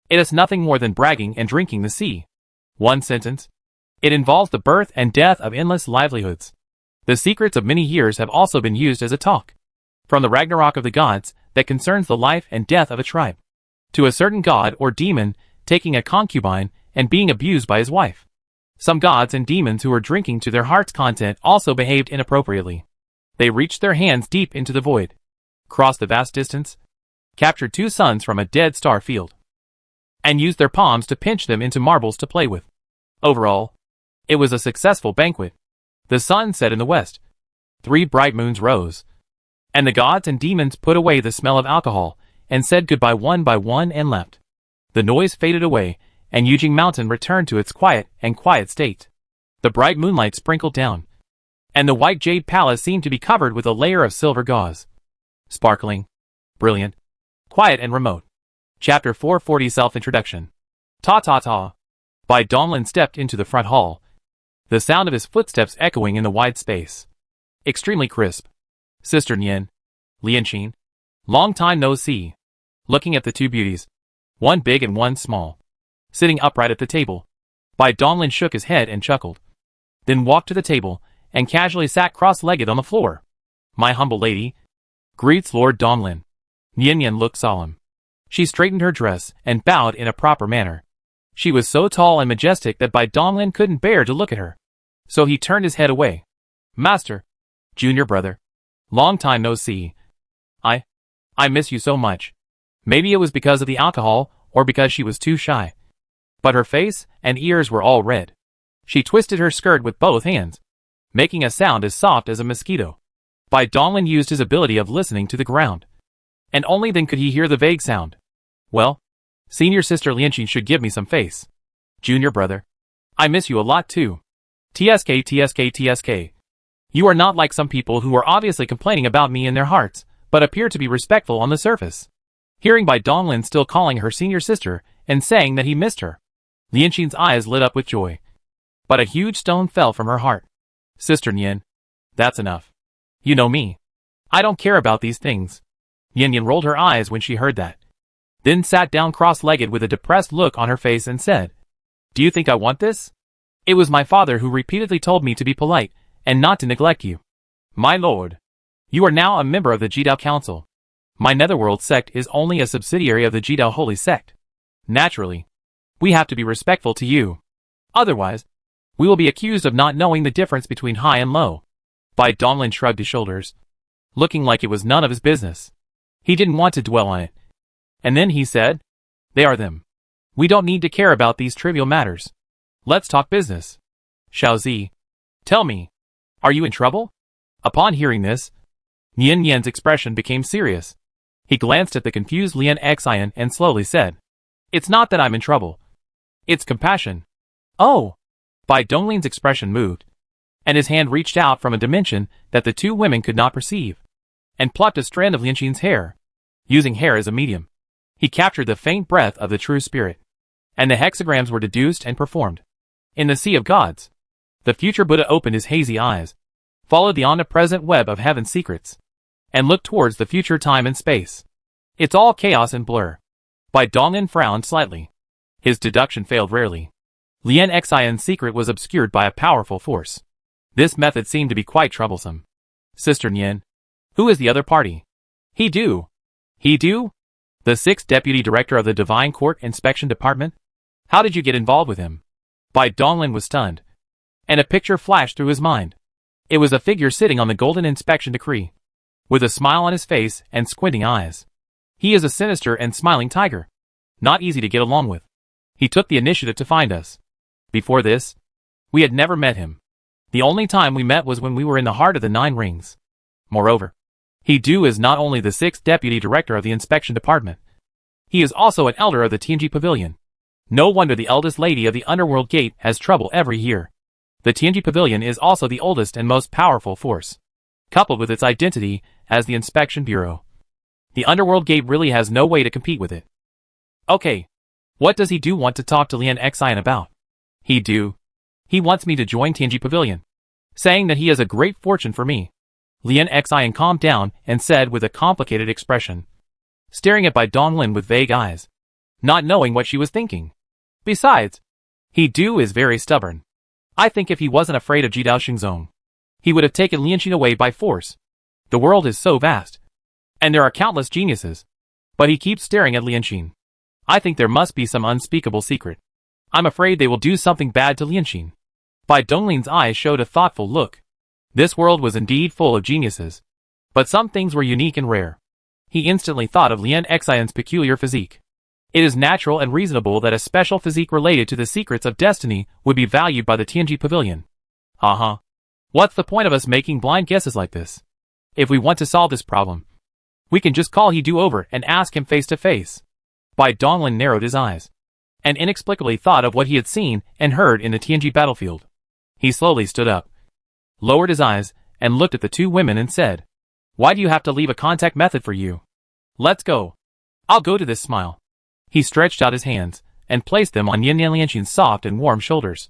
It is nothing more than bragging and drinking the sea. One sentence. It involves the birth and death of endless livelihoods. The secrets of many years have also been used as a talk. From the Ragnarok of the gods, that concerns the life and death of a tribe, to a certain god or demon taking a concubine and being abused by his wife. Some gods and demons who were drinking to their heart's content also behaved inappropriately. They reached their hands deep into the void, crossed the vast distance, captured 2 suns from a dead star field, and used their palms to pinch them into marbles to play with. Overall, it was a successful banquet. The sun set in the west. 3 bright moons rose, and the gods and demons put away the smell of alcohol and said goodbye one by one and left. The noise faded away, and Yujing Mountain returned to its quiet state. The bright moonlight sprinkled down, and the white jade palace seemed to be covered with a layer of silver gauze. Sparkling, brilliant, quiet and remote. Chapter 440 Self-Introduction. Ta-ta-ta. Bai Donglin stepped into the front hall, the sound of his footsteps echoing in the wide space. Extremely crisp. Sister Nian. Lianqin. Long time no see. Looking at the 2 beauties, one big and one small, sitting upright at the table, Bai Donglin shook his head and chuckled, then walked to the table and casually sat cross-legged on the floor. My humble lady. Greets Lord Donglin. Nian looked solemn. She straightened her dress and bowed in a proper manner. She was so tall and majestic that Bai Donglin couldn't bear to look at her, so he turned his head away. Master. Junior brother. Long time no see. I miss you so much. Maybe it was because of the alcohol, or because she was too shy. But her face and ears were all red. She twisted her skirt with both hands, making a sound as soft as a mosquito. Bai Donglin used his ability of listening to the ground, and only then could he hear the vague sound. Well, senior sister Lianqin should give me some face. Junior brother. I miss you a lot too. TSK. You are not like some people who are obviously complaining about me in their hearts, but appear to be respectful on the surface. Hearing Bai Donglin still calling her senior sister and saying that he missed her, Lianqin's eyes lit up with joy. But a huge stone fell from her heart. Sister Nian. That's enough. You know me. I don't care about these things. Nian rolled her eyes when she heard that, then sat down cross-legged with a depressed look on her face and said, Do you think I want this? It was my father who repeatedly told me to be polite and not to neglect you. My lord. You are now a member of the Jidao Council. My Netherworld sect is only a subsidiary of the Jidao Holy Sect. Naturally, we have to be respectful to you. Otherwise, we will be accused of not knowing the difference between high and low. Bai Donglin shrugged his shoulders, looking like it was none of his business. He didn't want to dwell on it. And then he said, They are them. We don't need to care about these trivial matters. Let's talk business. Xiaozi, tell me, are you in trouble? Upon hearing this, Nian's expression became serious. He glanced at the confused Lian Xian and slowly said, It's not that I'm in trouble. It's compassion. Oh! Bai Donglin's expression moved, and his hand reached out from a dimension that the 2 women could not perceive, and plucked a strand of Lianqin's hair. Using hair as a medium, he captured the faint breath of the true spirit, and the hexagrams were deduced and performed. In the sea of gods, the future Buddha opened his hazy eyes, followed the omnipresent web of heaven's secrets, and looked towards the future time and space. It's all chaos and blur. Bai Donglin frowned slightly. His deduction failed rarely. Lian Xian's secret was obscured by a powerful force. This method seemed to be quite troublesome. Sister Nian. Who is the other party? He do. The 6th Deputy Director of the Divine Court Inspection Department? How did you get involved with him? Bai Donglin was stunned, and a picture flashed through his mind. It was a figure sitting on the golden inspection decree, with a smile on his face and squinting eyes. He is a sinister and smiling tiger, not easy to get along with. He took the initiative to find us. Before this, we had never met him. The only time we met was when we were in the heart of the 9 rings. Moreover, he is not only the 6th Deputy Director of the Inspection Department, he is also an elder of the Tianji Pavilion. No wonder the eldest lady of the Underworld Gate has trouble every year. The Tianji Pavilion is also the oldest and most powerful force, coupled with its identity as the Inspection Bureau. The Underworld Gate really has no way to compete with it. Okay, what does he want to talk to Lian Xian about? He wants me to join Tianji Pavilion, saying that he has a great fortune for me. Lian Xian calmed down and said with a complicated expression, staring at Bai Donglin with vague eyes, not knowing what she was thinking. Besides, he Du is very stubborn. I think if he wasn't afraid of Jidao Xingzong, he would have taken Lianqin away by force. The world is so vast, and there are countless geniuses, but he keeps staring at Lianqin. I think there must be some unspeakable secret. I'm afraid they will do something bad to Lianqin. Bai Donglin's eyes showed a thoughtful look. This world was indeed full of geniuses, but some things were unique and rare. He instantly thought of Lian Xian's peculiar physique. It is natural and reasonable that a special physique related to the secrets of destiny would be valued by the Tianji Pavilion. What's the point of us making blind guesses like this? If we want to solve this problem, we can just call He Du over and ask him face to face. Bai Donglin narrowed his eyes, and inexplicably thought of what he had seen and heard in the Tianji battlefield. He slowly stood up, lowered his eyes, and looked at the two women and said, "Why do you have to leave a contact method for you? Let's go. I'll go to this smile." He stretched out his hands, and placed them on Yin Lianqin's soft and warm shoulders,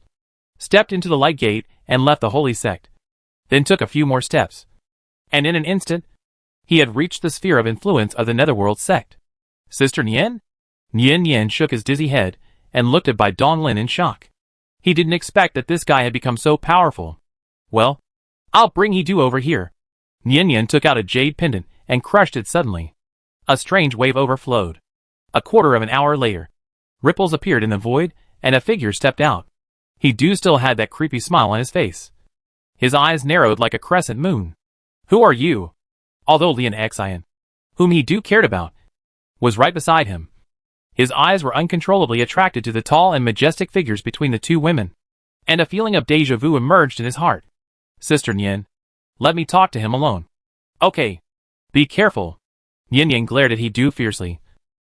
stepped into the light gate, and left the holy sect. Then took a few more steps, and in an instant, he had reached the sphere of influence of the Netherworld sect. "Sister Nian?" Nian shook his dizzy head, and looked at Bai Donglin in shock. He didn't expect that this guy had become so powerful. "Well, I'll bring He Du over here." Nian took out a jade pendant, and crushed it suddenly. A strange wave overflowed. A quarter of an hour later, ripples appeared in the void, and a figure stepped out. He Du still had that creepy smile on his face. His eyes narrowed like a crescent moon. "Who are you?" Although Lian Xian, whom He Du cared about, was right beside him, his eyes were uncontrollably attracted to the tall and majestic figures between the two women, and a feeling of déjà vu emerged in his heart. "Sister Nian, let me talk to him alone." "Okay. Be careful." Nian glared at He Du fiercely,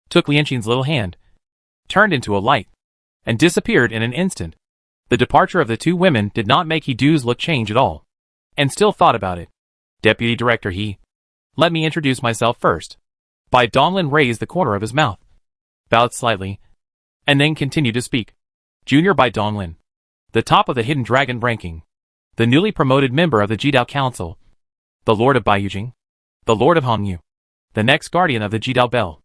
took Lianqin's little hand, turned into a light, and disappeared in an instant. The departure of the two women did not make He Du's look change at all, and still thought about it. "Deputy Director He, let me introduce myself first." Bai Donglin raised the corner of his mouth, bowed slightly, and then continued to speak. "Junior Bai Donglin, the top of the Hidden Dragon ranking, the newly promoted member of the Jidao Council, the Lord of Baiyujing, the Lord of Hongyu, the next guardian of the Jidao Bell,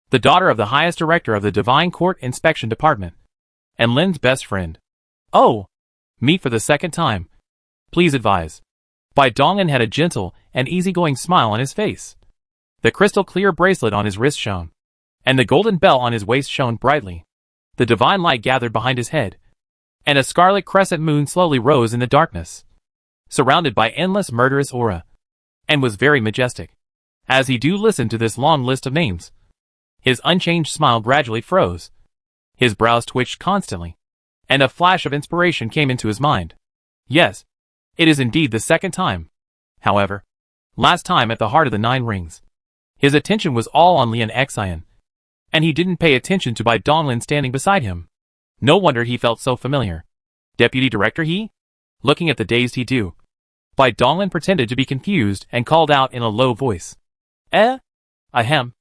the daughter of the highest director of the Divine Court Inspection Department, and Lin's best friend. Oh, meet for the second time. Please advise." Bai Donglin had a gentle and easygoing smile on his face. The crystal-clear bracelet on his wrist shone, and the golden bell on his waist shone brightly. The divine light gathered behind his head, and a scarlet crescent moon slowly rose in the darkness, surrounded by endless murderous aura, and was very majestic. As He Du listened to this long list of names, his unchanged smile gradually froze. His brows twitched constantly, and a flash of inspiration came into his mind. Yes, it is indeed the second time. However, last time at the Heart of the Nine Rings, his attention was all on Lian Xian, and he didn't pay attention to Bai Donglin standing beside him. No wonder he felt so familiar. "Deputy Director He?" Looking at the dazed He Du, Bai Donglin pretended to be confused and called out in a low voice. Ahem.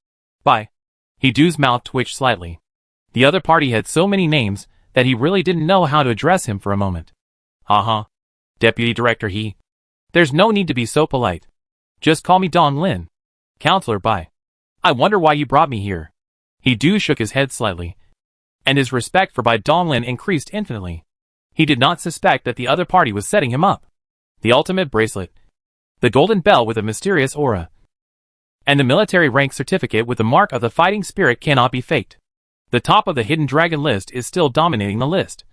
Bai. He Du's mouth twitched slightly. The other party had so many names that he really didn't know how to address him for a moment. Deputy Director He. There's no need to be so polite. Just call me Donglin. Counselor Bai. I wonder why you brought me here. He Du shook his head slightly, and his respect for Bai Donglin increased infinitely. He did not suspect that the other party was setting him up. The ultimate bracelet, the golden bell with a mysterious aura, and the military rank certificate with the mark of the fighting spirit cannot be faked. The top of the Hidden Dragon list is still dominating the list,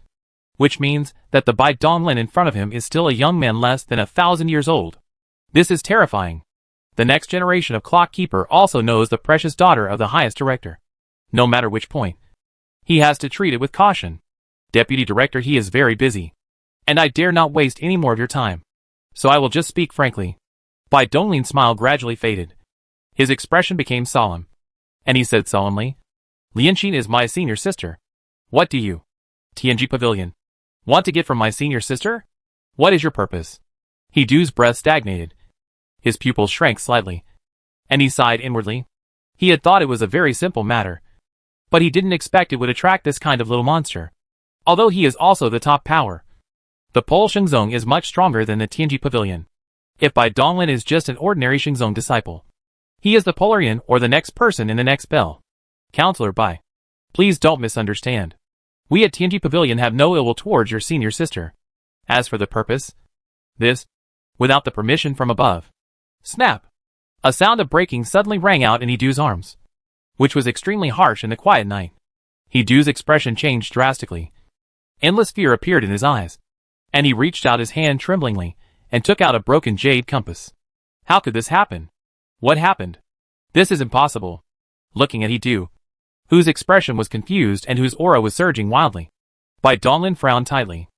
which means that the Bai Donglin in front of him is still a young man less than 1,000 years old. This is terrifying. The next generation of Clock Keeper also knows the precious daughter of the highest director. No matter which point, he has to treat it with caution. Deputy Director He is very busy, and I dare not waste any more of your time. So I will just speak frankly. Bai Donglin's smile gradually faded. His expression became solemn, and he said solemnly, Lianqin is my senior sister. What do you, Tianji Pavilion, want to get from my senior sister? What is your purpose? He Du's breath stagnated. His pupils shrank slightly, and he sighed inwardly. He had thought it was a very simple matter, but he didn't expect it would attract this kind of little monster. Although he is also the top power, the Pole Xingzong is much stronger than the Tianji Pavilion. If Bai Donglin is just an ordinary Xingzong disciple, He is the Polarian or the next person in the next bell. Counselor Bai. Please don't misunderstand. We at TNG Pavilion have no ill will towards your senior sister. As for the purpose, this, without the permission from above. Snap! A sound of breaking suddenly rang out in Idu's arms, which was extremely harsh in the quiet night. Idu's expression changed drastically. Endless fear appeared in his eyes, and he reached out his hand tremblingly and took out a broken jade compass. How could this happen? What happened? This is impossible. Looking at Idu, whose expression was confused and whose aura was surging wildly, Bai Donglin frowned tightly.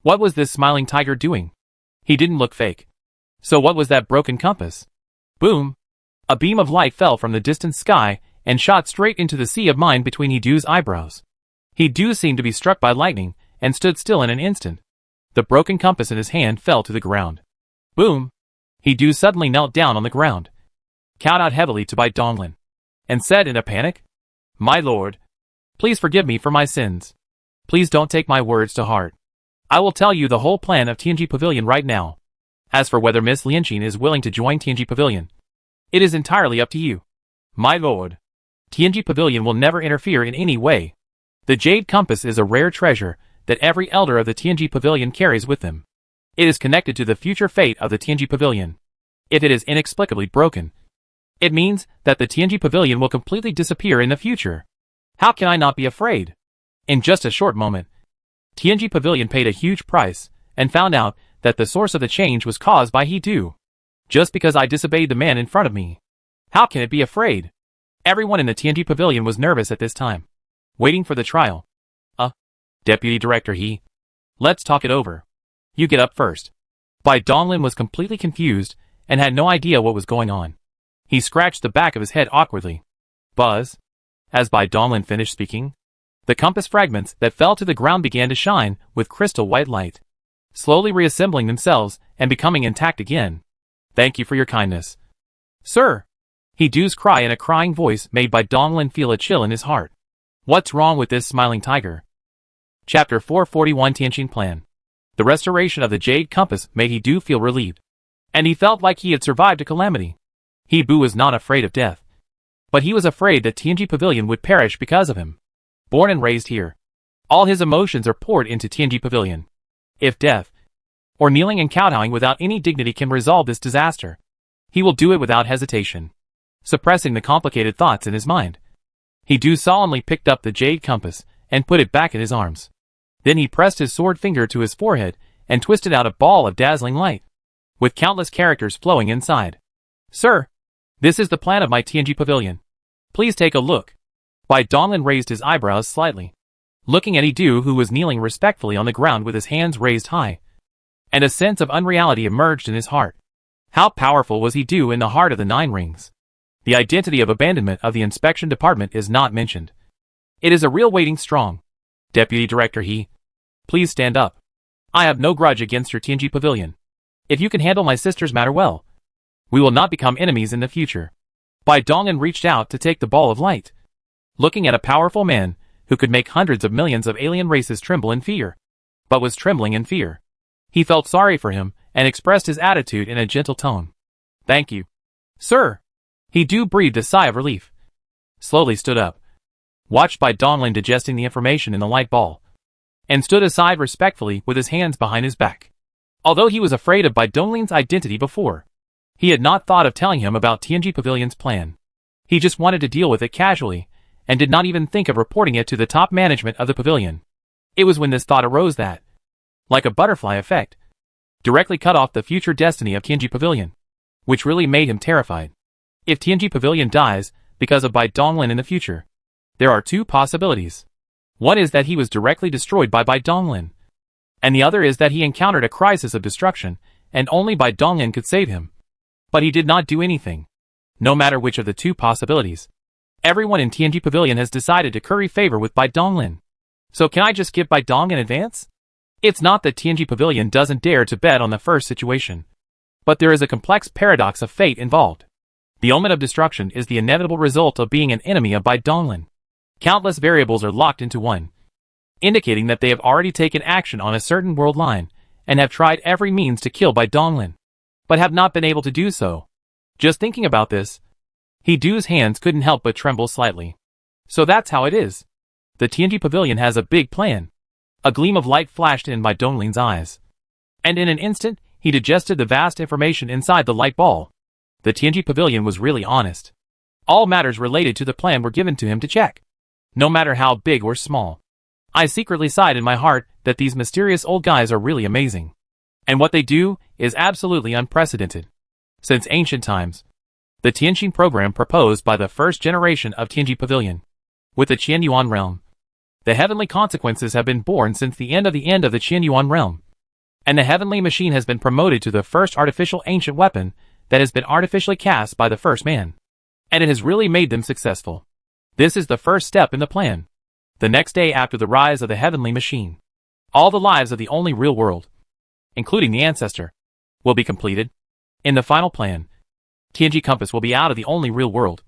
What was this smiling tiger doing? He didn't look fake. So what was that broken compass? Boom! A beam of light fell from the distant sky and shot straight into the sea of mind between Idu's eyebrows. Idu seemed to be struck by lightning and stood still in an instant. The broken compass in his hand fell to the ground. Boom! Idu suddenly knelt down on the ground, cowed out heavily to Bai Donglin, and said in a panic, My lord, please forgive me for my sins. Please don't take my words to heart. I will tell you the whole plan of TNG Pavilion right now. As for whether Miss Lianqin is willing to join TNG Pavilion, it is entirely up to you. My lord, TNG Pavilion will never interfere in any way. The Jade Compass is a rare treasure that every elder of the TNG Pavilion carries with them. It is connected to the future fate of the TNG Pavilion. If it is inexplicably broken, it means that the TNG Pavilion will completely disappear in the future. How can I not be afraid? In just a short moment, TNG Pavilion paid a huge price and found out that the source of the change was caused by Idu. Just because I disobeyed the man in front of me. How can it be afraid? Everyone in the TNG Pavilion was nervous at this time, waiting for the trial. Deputy Director He. Let's talk it over. You get up first. Bai Donglin was completely confused and had no idea what was going on. He scratched the back of his head awkwardly. Buzz. As Bai Donglin finished speaking, the compass fragments that fell to the ground began to shine with crystal white light, slowly reassembling themselves and becoming intact again. Thank you for your kindness. Sir! Idu's cry in a crying voice made Bai Donglin feel a chill in his heart. What's wrong with this smiling tiger? Chapter 441 Tianqin Plan. The restoration of the Jade Compass made Idu feel relieved, and he felt like he had survived a calamity. Idu was not afraid of death, but he was afraid that TNG Pavilion would perish because of him. Born and raised here, all his emotions are poured into TNG Pavilion. If death, or kneeling and kowtowing without any dignity can resolve this disaster, he will do it without hesitation. Suppressing the complicated thoughts in his mind, Idu solemnly picked up the Jade Compass and put it back in his arms. Then he pressed his sword finger to his forehead and twisted out a ball of dazzling light, with countless characters flowing inside. Sir, this is the plan of my TNG Pavilion. Please take a look. Bai Donglin raised his eyebrows slightly, looking at Idu, who was kneeling respectfully on the ground with his hands raised high, and a sense of unreality emerged in his heart. How powerful was Idu in the heart of the Nine Rings? The identity of abandonment of the inspection department is not mentioned. It is a real waiting strong. Deputy Director He. Please stand up. I have no grudge against your TNG Pavilion. If you can handle my sister's matter well, we will not become enemies in the future. Bai Donglin reached out to take the ball of light, looking at a powerful man who could make hundreds of millions of alien races tremble in fear, but was trembling in fear. He felt sorry for him and expressed his attitude in a gentle tone. Thank you. Sir! Idu breathed a sigh of relief, slowly stood up, watched Bai Donglin digesting the information in the light ball, and stood aside respectfully with his hands behind his back. Although he was afraid of Bai Donglin's identity before, he had not thought of telling him about TNG Pavilion's plan. He just wanted to deal with it casually, and did not even think of reporting it to the top management of the pavilion. It was when this thought arose that, like a butterfly effect, directly cut off the future destiny of TNG Pavilion, which really made him terrified. If TNG Pavilion dies because of Bai Donglin in the future, there are two possibilities. One is that he was directly destroyed by Bai Donglin, and the other is that he encountered a crisis of destruction and only Bai Donglin could save him. But he did not do anything. No matter which of the two possibilities, everyone in TNG Pavilion has decided to curry favor with Bai Donglin. So can I just give Bai Dong an advance? It's not that TNG Pavilion doesn't dare to bet on the first situation, but there is a complex paradox of fate involved. The omen of destruction is the inevitable result of being an enemy of Bai Donglin. Countless variables are locked into one, indicating that they have already taken action on a certain world line, and have tried every means to kill Bai Donglin, but have not been able to do so. Just thinking about this, He Du's hands couldn't help but tremble slightly. So that's how it is. The Tianji Pavilion has a big plan. A gleam of light flashed in by Donglin's eyes. And in an instant, he digested the vast information inside the light ball. The Tianji Pavilion was really honest. All matters related to the plan were given to him to check. No matter how big or small. I secretly sighed in my heart that these mysterious old guys are really amazing. And what they do is absolutely unprecedented. Since ancient times, the Tianjin program proposed by the first generation of Tianji Pavilion, with the Qianyuan realm. The heavenly consequences have been born since the end of the Qianyuan realm. And the heavenly machine has been promoted to the first artificial ancient weapon that has been artificially cast by the first man. And it has really made them successful. This is the first step in the plan. The next day after the rise of the heavenly machine, all the lives of the only real world, including the ancestor, will be completed. In the final plan, Tianji Compass will be out of the only real world,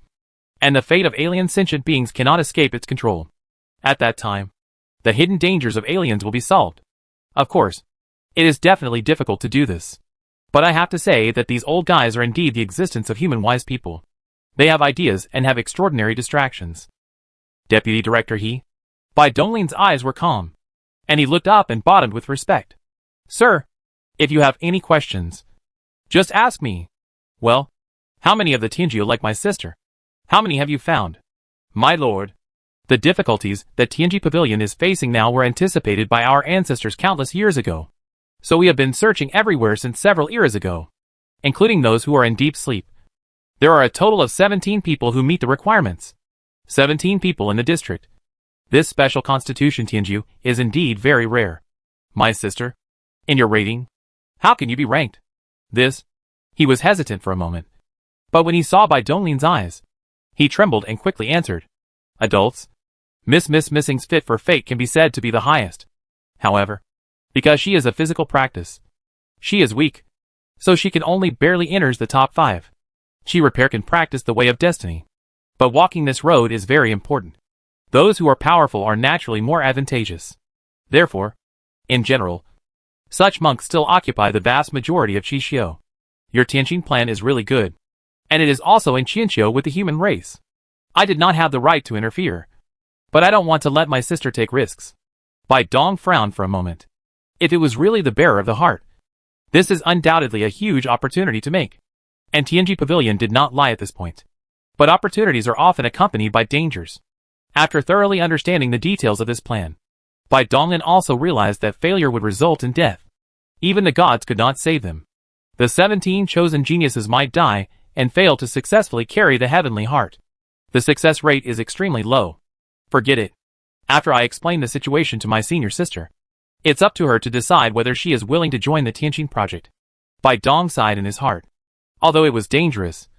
and the fate of alien sentient beings cannot escape its control. At that time, the hidden dangers of aliens will be solved. Of course, it is definitely difficult to do this. But I have to say that these old guys are indeed the existence of human-wise people. They have ideas and have extraordinary distractions. Deputy Director He. Bai Donglin's eyes were calm, and he looked up and bowed with respect. Sir, if you have any questions, just ask me. Well, how many of the Tianji are like my sister? How many have you found? My lord, the difficulties that Tianji Pavilion is facing now were anticipated by our ancestors countless years ago. So we have been searching everywhere since several eras ago, including those who are in deep sleep. There are a total of 17 people who meet the requirements. 17 people in the district. This special constitution Tianju is indeed very rare. My sister, in your rating, how can you be ranked? This? He was hesitant for a moment. But when he saw Bai Donglin's eyes, he trembled and quickly answered. Adults? Miss Missing's fit for fate can be said to be the highest. However, because she is a physical practice, she is weak. So she can only barely enters the top 5. She repair can practice the way of destiny. But walking this road is very important. Those who are powerful are naturally more advantageous. Therefore, in general, such monks still occupy the vast majority of Qixio. Your Tianjin plan is really good. And it is also in Qianqiu with the human race. I did not have the right to interfere. But I don't want to let my sister take risks. Bai Dong frowned for a moment. If it was really the bearer of the heart, this is undoubtedly a huge opportunity to make. And Tianji Pavilion did not lie at this point. But opportunities are often accompanied by dangers. After thoroughly understanding the details of this plan, Bai Donglin also realized that failure would result in death. Even the gods could not save them. The 17 chosen geniuses might die and fail to successfully carry the heavenly heart. The success rate is extremely low. Forget it. After I explain the situation to my senior sister, it's up to her to decide whether she is willing to join the Tianjin project. Bai Dong sighed in his heart. Although it was dangerous,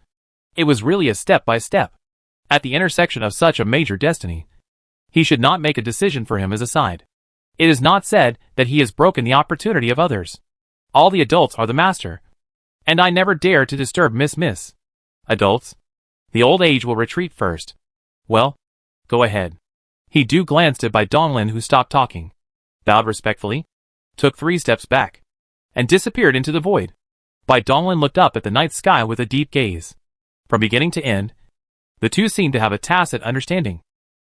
it was really a step by step. At the intersection of such a major destiny, he should not make a decision for him as a side. It is not said that he has broken the opportunity of others. All the adults are the master. And I never dare to disturb Miss. Adults? The old age will retreat first. Well, go ahead. He glanced at Bai Donglin, who stopped talking, bowed respectfully, took 3 steps back, and disappeared into the void. Bai Donglin looked up at the night sky with a deep gaze. From beginning to end, the two seemed to have a tacit understanding.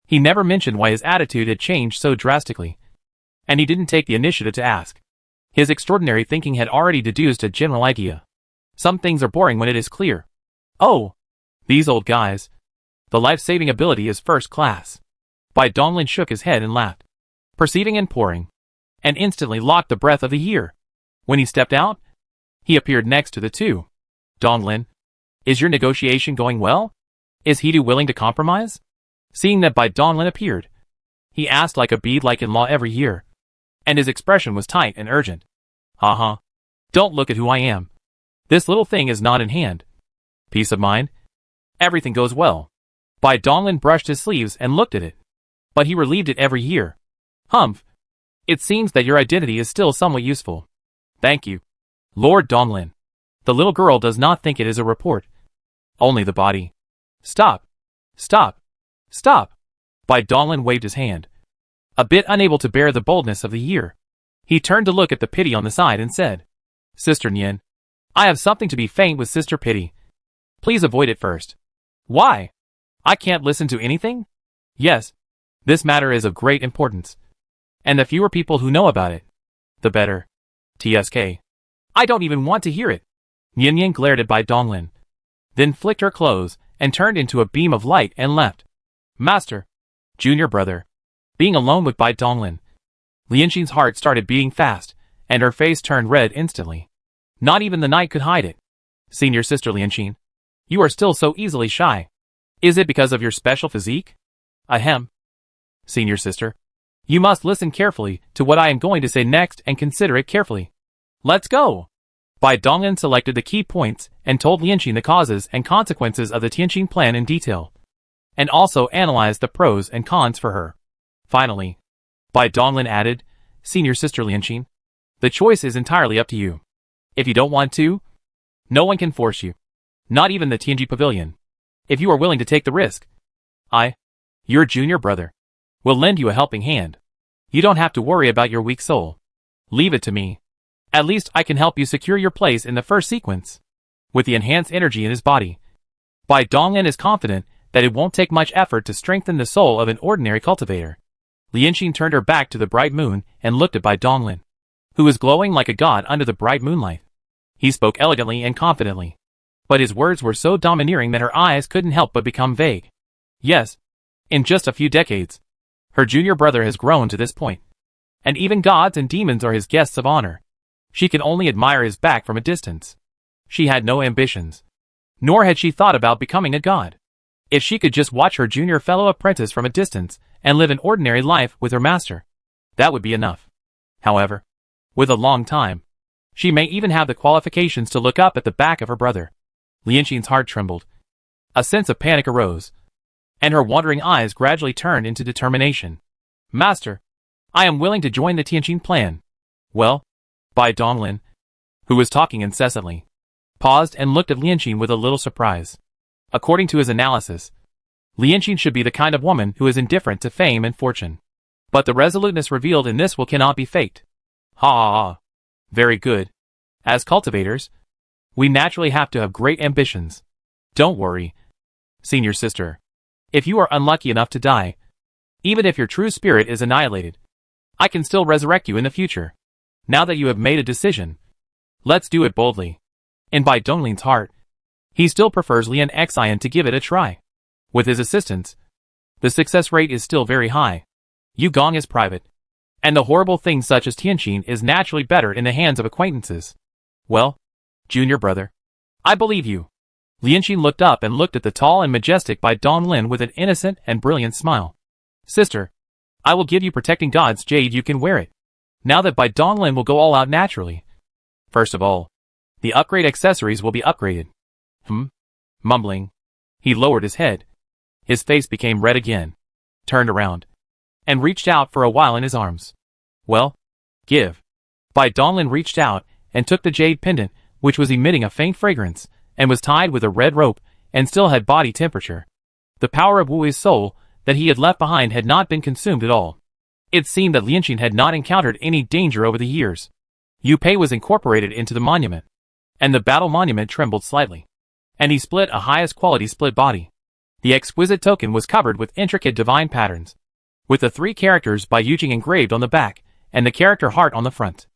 He never mentioned why his attitude had changed so drastically, and he didn't take the initiative to ask. His extraordinary thinking had already deduced a general idea. Some things are boring when it is clear. Oh, these old guys. The life-saving ability is first class. Bai Donglin shook his head and laughed, perceiving and pouring, and instantly locked the breath of the year. When he stepped out, he appeared next to the two. Donglin, is your negotiation going well? Is Hidu willing to compromise? Seeing that Bai Donglin appeared, he asked like a bead like in law every year, and his expression was tight and urgent. Haha. Don't look at who I am. This little thing is not in hand. Peace of mind. Everything goes well. Bai Donglin brushed his sleeves and looked at it. But he relieved it every year. Humph. It seems that your identity is still somewhat useful. Thank you, Lord Donglin. The little girl does not think it is a report. Only the body. Stop. Stop. Stop. Bai Donglin waved his hand, a bit unable to bear the boldness of the year. He turned to look at the pity on the side and said, Sister Nian, I have something to be faint with Sister Pity. Please avoid it first. Why? I can't listen to anything? Yes. This matter is of great importance. And the fewer people who know about it, the better. TSK. I don't even want to hear it. Yin Yang glared at Bai Donglin, then flicked her clothes and turned into a beam of light and left. Master. Junior brother. Being alone with Bai Donglin, Lianxin's heart started beating fast, and her face turned red instantly. Not even the night could hide it. Senior sister Lianxin, you are still so easily shy. Is it because of your special physique? Ahem. Senior sister, you must listen carefully to what I am going to say next and consider it carefully. Let's go. Bai Donglin selected the key points and told Lianxin the causes and consequences of the Tianqing plan in detail, and also analyzed the pros and cons for her. Finally, Bai Donglin added, Senior sister Lianxin, the choice is entirely up to you. If you don't want to, no one can force you. Not even the Tianji Pavilion. If you are willing to take the risk, I, your junior brother, will lend you a helping hand. You don't have to worry about your weak soul. Leave it to me. At least I can help you secure your place in the first sequence. With the enhanced energy in his body, Bai Donglin is confident that it won't take much effort to strengthen the soul of an ordinary cultivator. Lianxin turned her back to the bright moon and looked at Bai Donglin, who was glowing like a god under the bright moonlight. He spoke elegantly and confidently, but his words were so domineering that her eyes couldn't help but become vague. Yes, in just a few decades, her junior brother has grown to this point, and even gods and demons are his guests of honor. She could only admire his back from a distance. She had no ambitions, nor had she thought about becoming a god. If she could just watch her junior fellow apprentice from a distance and live an ordinary life with her master, that would be enough. However, with a long time, she may even have the qualifications to look up at the back of her brother. Lianxin's heart trembled. A sense of panic arose, and her wandering eyes gradually turned into determination. Master, I am willing to join the Tianqing plan. Well, Bai Donglin, who was talking incessantly, paused and looked at Lianxin with a little surprise. According to his analysis, Lianxin should be the kind of woman who is indifferent to fame and fortune. But the resoluteness revealed in this will cannot be faked. Ha ha ha. Very good. As cultivators, we naturally have to have great ambitions. Don't worry, senior sister. If you are unlucky enough to die, even if your true spirit is annihilated, I can still resurrect you in the future. Now that you have made a decision, let's do it boldly. In Bai Donglin's heart, he still prefers Lian Xian to give it a try. With his assistance, the success rate is still very high. Yu Gong is private, and the horrible things such as Tianqing is naturally better in the hands of acquaintances. Well, junior brother, I believe you. Lianxin looked up and looked at the tall and majestic Bai Donglin with an innocent and brilliant smile. Sister, I will give you protecting God's jade, you can wear it. Now that Bai Donglin will go all out naturally. First of all, the upgrade accessories will be upgraded. Mumbling, he lowered his head. His face became red again, turned around, and reached out for a while in his arms. Well, give. Bai Donglin reached out and took the jade pendant, which was emitting a faint fragrance, and was tied with a red rope, and still had body temperature. The power of Wu's soul that he had left behind had not been consumed at all. It seemed that Lianxin had not encountered any danger over the years. Yu Pei was incorporated into the monument, and the battle monument trembled slightly, and he split a highest quality split body. The exquisite token was covered with intricate divine patterns, with the 3 characters by Yujing engraved on the back, and the character heart on the front.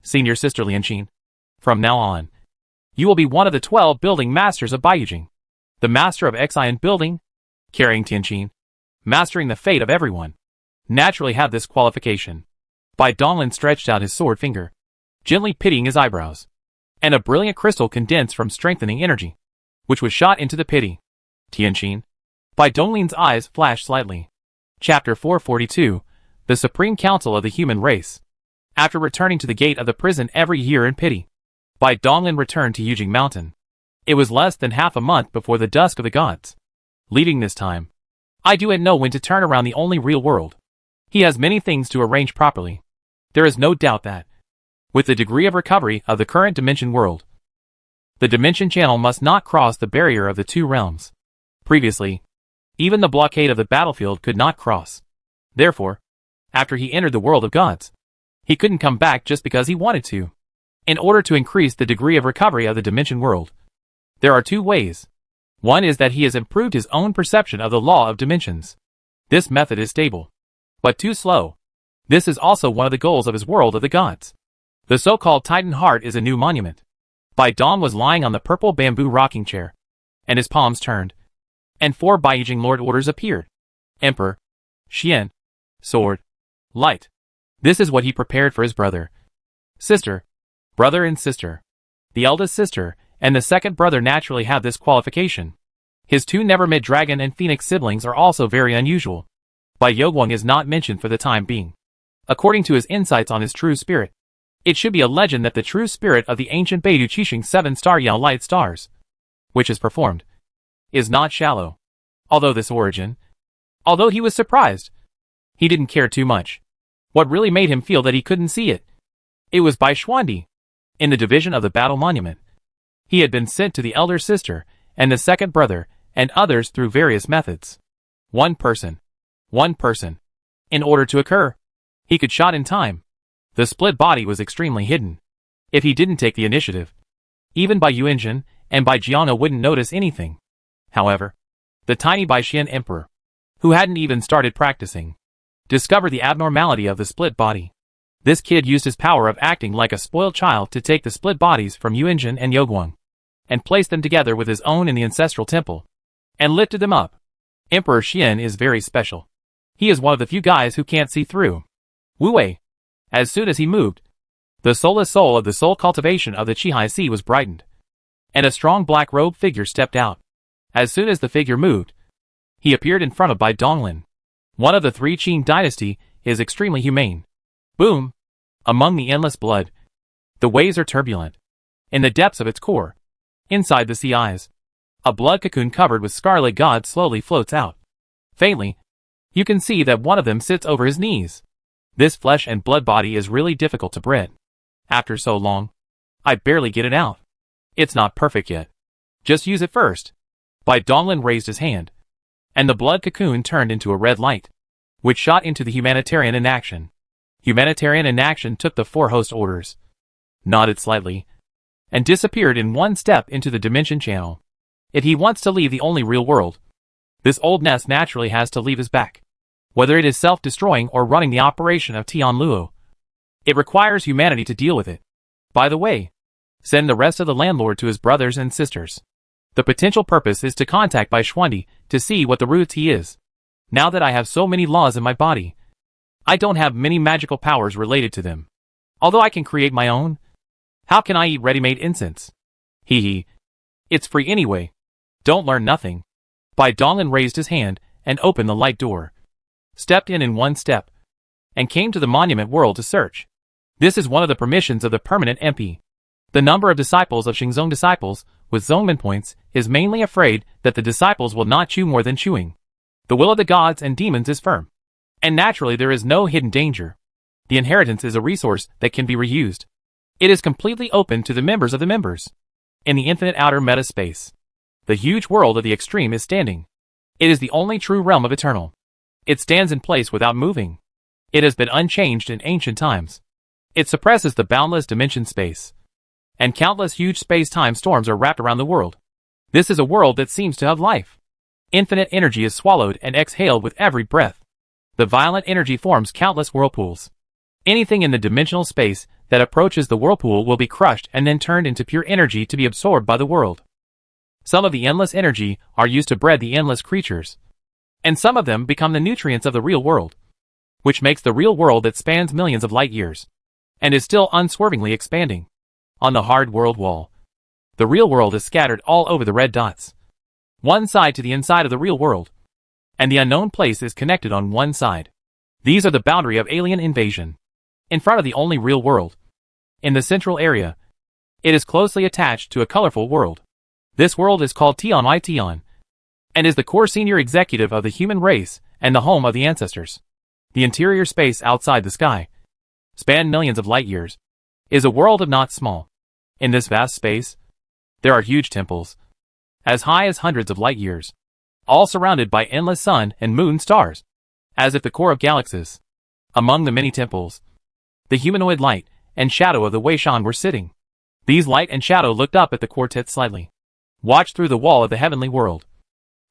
Senior sister Lianxin, from now on, you will be one of the 12 building masters of Baiyujing, the master of Xian building, carrying Tianqing, mastering the fate of everyone. Naturally have this qualification. Bai Donglin stretched out his sword finger, gently pitying his eyebrows, and a brilliant crystal condensed from strengthening energy, which was shot into the pity. Tianqing. Bai Donglin's eyes flashed slightly. Chapter 442, The Supreme Council of the Human Race. After returning to the gate of the prison every year in pity, Bai Donglin returned to Yujing Mountain. It was less than half a month before the dusk of the gods. Leaving this time, I do not know when to turn around the only real world. He has many things to arrange properly. There is no doubt that, with the degree of recovery of the current dimension world, the dimension channel must not cross the barrier of the 2 realms. Previously, even the blockade of the battlefield could not cross. Therefore, after he entered the world of gods, he couldn't come back just because he wanted to. In order to increase the degree of recovery of the dimension world, there are 2 ways. One is that he has improved his own perception of the law of dimensions. This method is stable, but too slow. This is also one of the goals of his world of the gods. The so-called Titan Heart is a new monument. Bai Dong was lying on the purple bamboo rocking chair, and his palms turned, and 4 Baijing Lord orders appeared. Emperor, Xian, Sword, Light. This is what he prepared for his brother, sister, brother and sister. The eldest sister and the second brother naturally have this qualification. His 2 never-met dragon and phoenix siblings are also very unusual. Bai Yogwang is not mentioned for the time being. According to his insights on his true spirit, it should be a legend that the true spirit of the ancient Beidou Qixing 7-star Yao light stars, which is performed, is not shallow. Although he was surprised, he didn't care too much. What really made him feel that he couldn't see it? It was Bai Xuandi. In the division of the battle monument, he had been sent to the elder sister and the second brother and others through various methods. One person. In order to occur, he could shot in time. The split body was extremely hidden. If he didn't take the initiative, even Bai Yuanjin and Bai Jianga wouldn't notice anything. However, the tiny Bai Xian emperor, who hadn't even started practicing, discovered the abnormality of the split body. This kid used his power of acting like a spoiled child to take the split bodies from Yuanjin and Yogwang, and place them together with his own in the ancestral temple, and lifted them up. Emperor Xian is very special. He is one of the few guys who can't see through. Wu Wei. As soon as he moved, the soulless soul of the soul cultivation of the Qihai Sea was brightened, and a strong black-robed figure stepped out. As soon as the figure moved, he appeared in front of Bai Donglin. One of the 3 Qing dynasty is extremely humane. Boom! Among the endless blood, the waves are turbulent. In the depths of its core, inside the sea eyes, a blood cocoon covered with scarlet god slowly floats out. Faintly, you can see that one of them sits over his knees. This flesh and blood body is really difficult to breed. After so long, I barely get it out. It's not perfect yet. Just use it first. Bai Donglin raised his hand, and the blood cocoon turned into a red light, which shot into the humanitarian in action. Humanitarian in action took the 4 host orders, nodded slightly, and disappeared in one step into the dimension channel. If he wants to leave the only real world, this old nest naturally has to leave his back. Whether it is self-destroying or running the operation of Tianluo, it requires humanity to deal with it. By the way, send the rest of the landlord to his brothers and sisters. The potential purpose is to contact Bai Xuandi to see what the roots he is. Now that I have so many laws in my body, I don't have many magical powers related to them. Although I can create my own, how can I eat ready-made incense? Hee. It's free anyway. Don't learn nothing. Bai Donglin raised his hand and opened the light door, stepped in one step, and came to the monument world to search. This is one of the permissions of the permanent MP. The number of disciples of Xingzong disciples with Zongmen points is mainly afraid that the disciples will not chew more than chewing. The will of the gods and demons is firm, and naturally there is no hidden danger. The inheritance is a resource that can be reused. It is completely open to the members of the members. In the infinite outer meta space, the huge world of the extreme is standing. It is the only true realm of eternal. It stands in place without moving. It has been unchanged in ancient times. It suppresses the boundless dimension space, and countless huge space-time storms are wrapped around the world. This is a world that seems to have life. Infinite energy is swallowed and exhaled with every breath. The violent energy forms countless whirlpools. Anything in the dimensional space that approaches the whirlpool will be crushed and then turned into pure energy to be absorbed by the world. Some of the endless energy are used to breed the endless creatures, and some of them become the nutrients of the real world, which makes the real world that spans millions of light years, and is still unswervingly expanding. On the hard world wall, the real world is scattered all over the red dots, one side to the inside of the real world, and the unknown place is connected on one side. These are the boundary of alien invasion. In front of the only real world, in the central area, it is closely attached to a colorful world. This world is called Tian, and is the core senior executive of the human race and the home of the ancestors. The interior space outside the sky, span millions of light years, is a world of not small. In this vast space, there are huge temples, as high as hundreds of light years, all surrounded by endless sun and moon stars, as if the core of galaxies. Among the many temples, the humanoid light and shadow of the Wei Shan were sitting. These light and shadow looked up at the quartet slightly. watched through the wall of the heavenly world,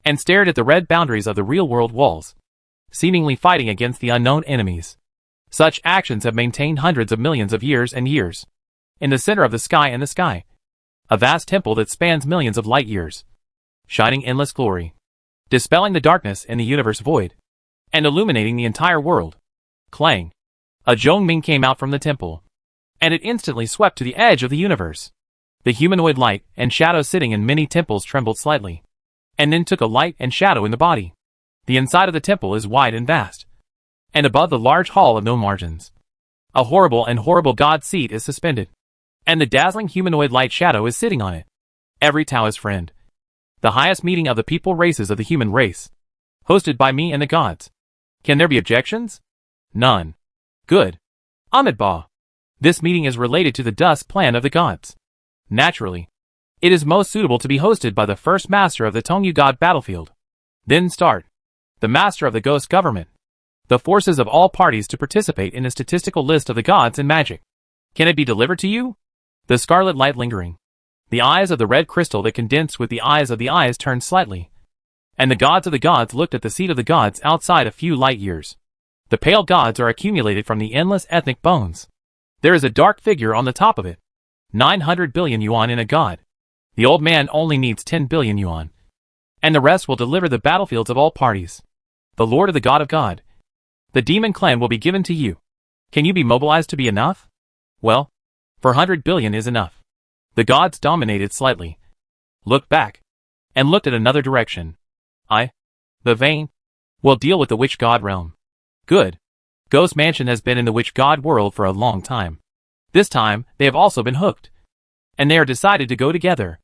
and stared at the red boundaries of the real world walls, seemingly fighting against the unknown enemies. Such actions have maintained hundreds of millions of years and years. In the center of the sky and the sky, a vast temple that spans millions of light years, shining endless glory, dispelling the darkness in the universe void, and illuminating the entire world. Clang! A Zhongming came out from the temple, and it instantly swept to the edge of the universe. The humanoid light and shadow sitting in many temples trembled slightly, and then took a light and shadow in the body. The inside of the temple is wide and vast, and above the large hall of no margins, a horrible god seat is suspended, and the dazzling humanoid light shadow is sitting on it. Every Taoist friend. The highest meeting of the people races of the human race, hosted by me and the gods. Can there be objections? None. Good. Amitabha. This meeting is related to the dust plan of the gods. Naturally, it is most suitable to be hosted by the first master of the Tongyu God battlefield. Then start. The master of the ghost government. The forces of all parties to participate in a statistical list of the gods and magic. Can it be delivered to you? The scarlet light lingering. The eyes of the red crystal that condensed with the eyes of the eyes turned slightly, and the gods of the gods looked at the seat of the gods outside a few light years. The pale gods are accumulated from the endless ethnic bones. There is a dark figure on the top of it. 900 billion yuan in a god. The old man only needs 10 billion yuan, and the rest will deliver the battlefields of all parties. The Lord of the God of God. The demon clan will be given to you. Can you be mobilized to be enough? Well, 400 billion is enough. The gods dominated slightly, looked back, and looked at another direction. The vain, will deal with the witch god realm. Good. Ghost Mansion has been in the witch god world for a long time. This time, they have also been hooked, and they are decided to go together.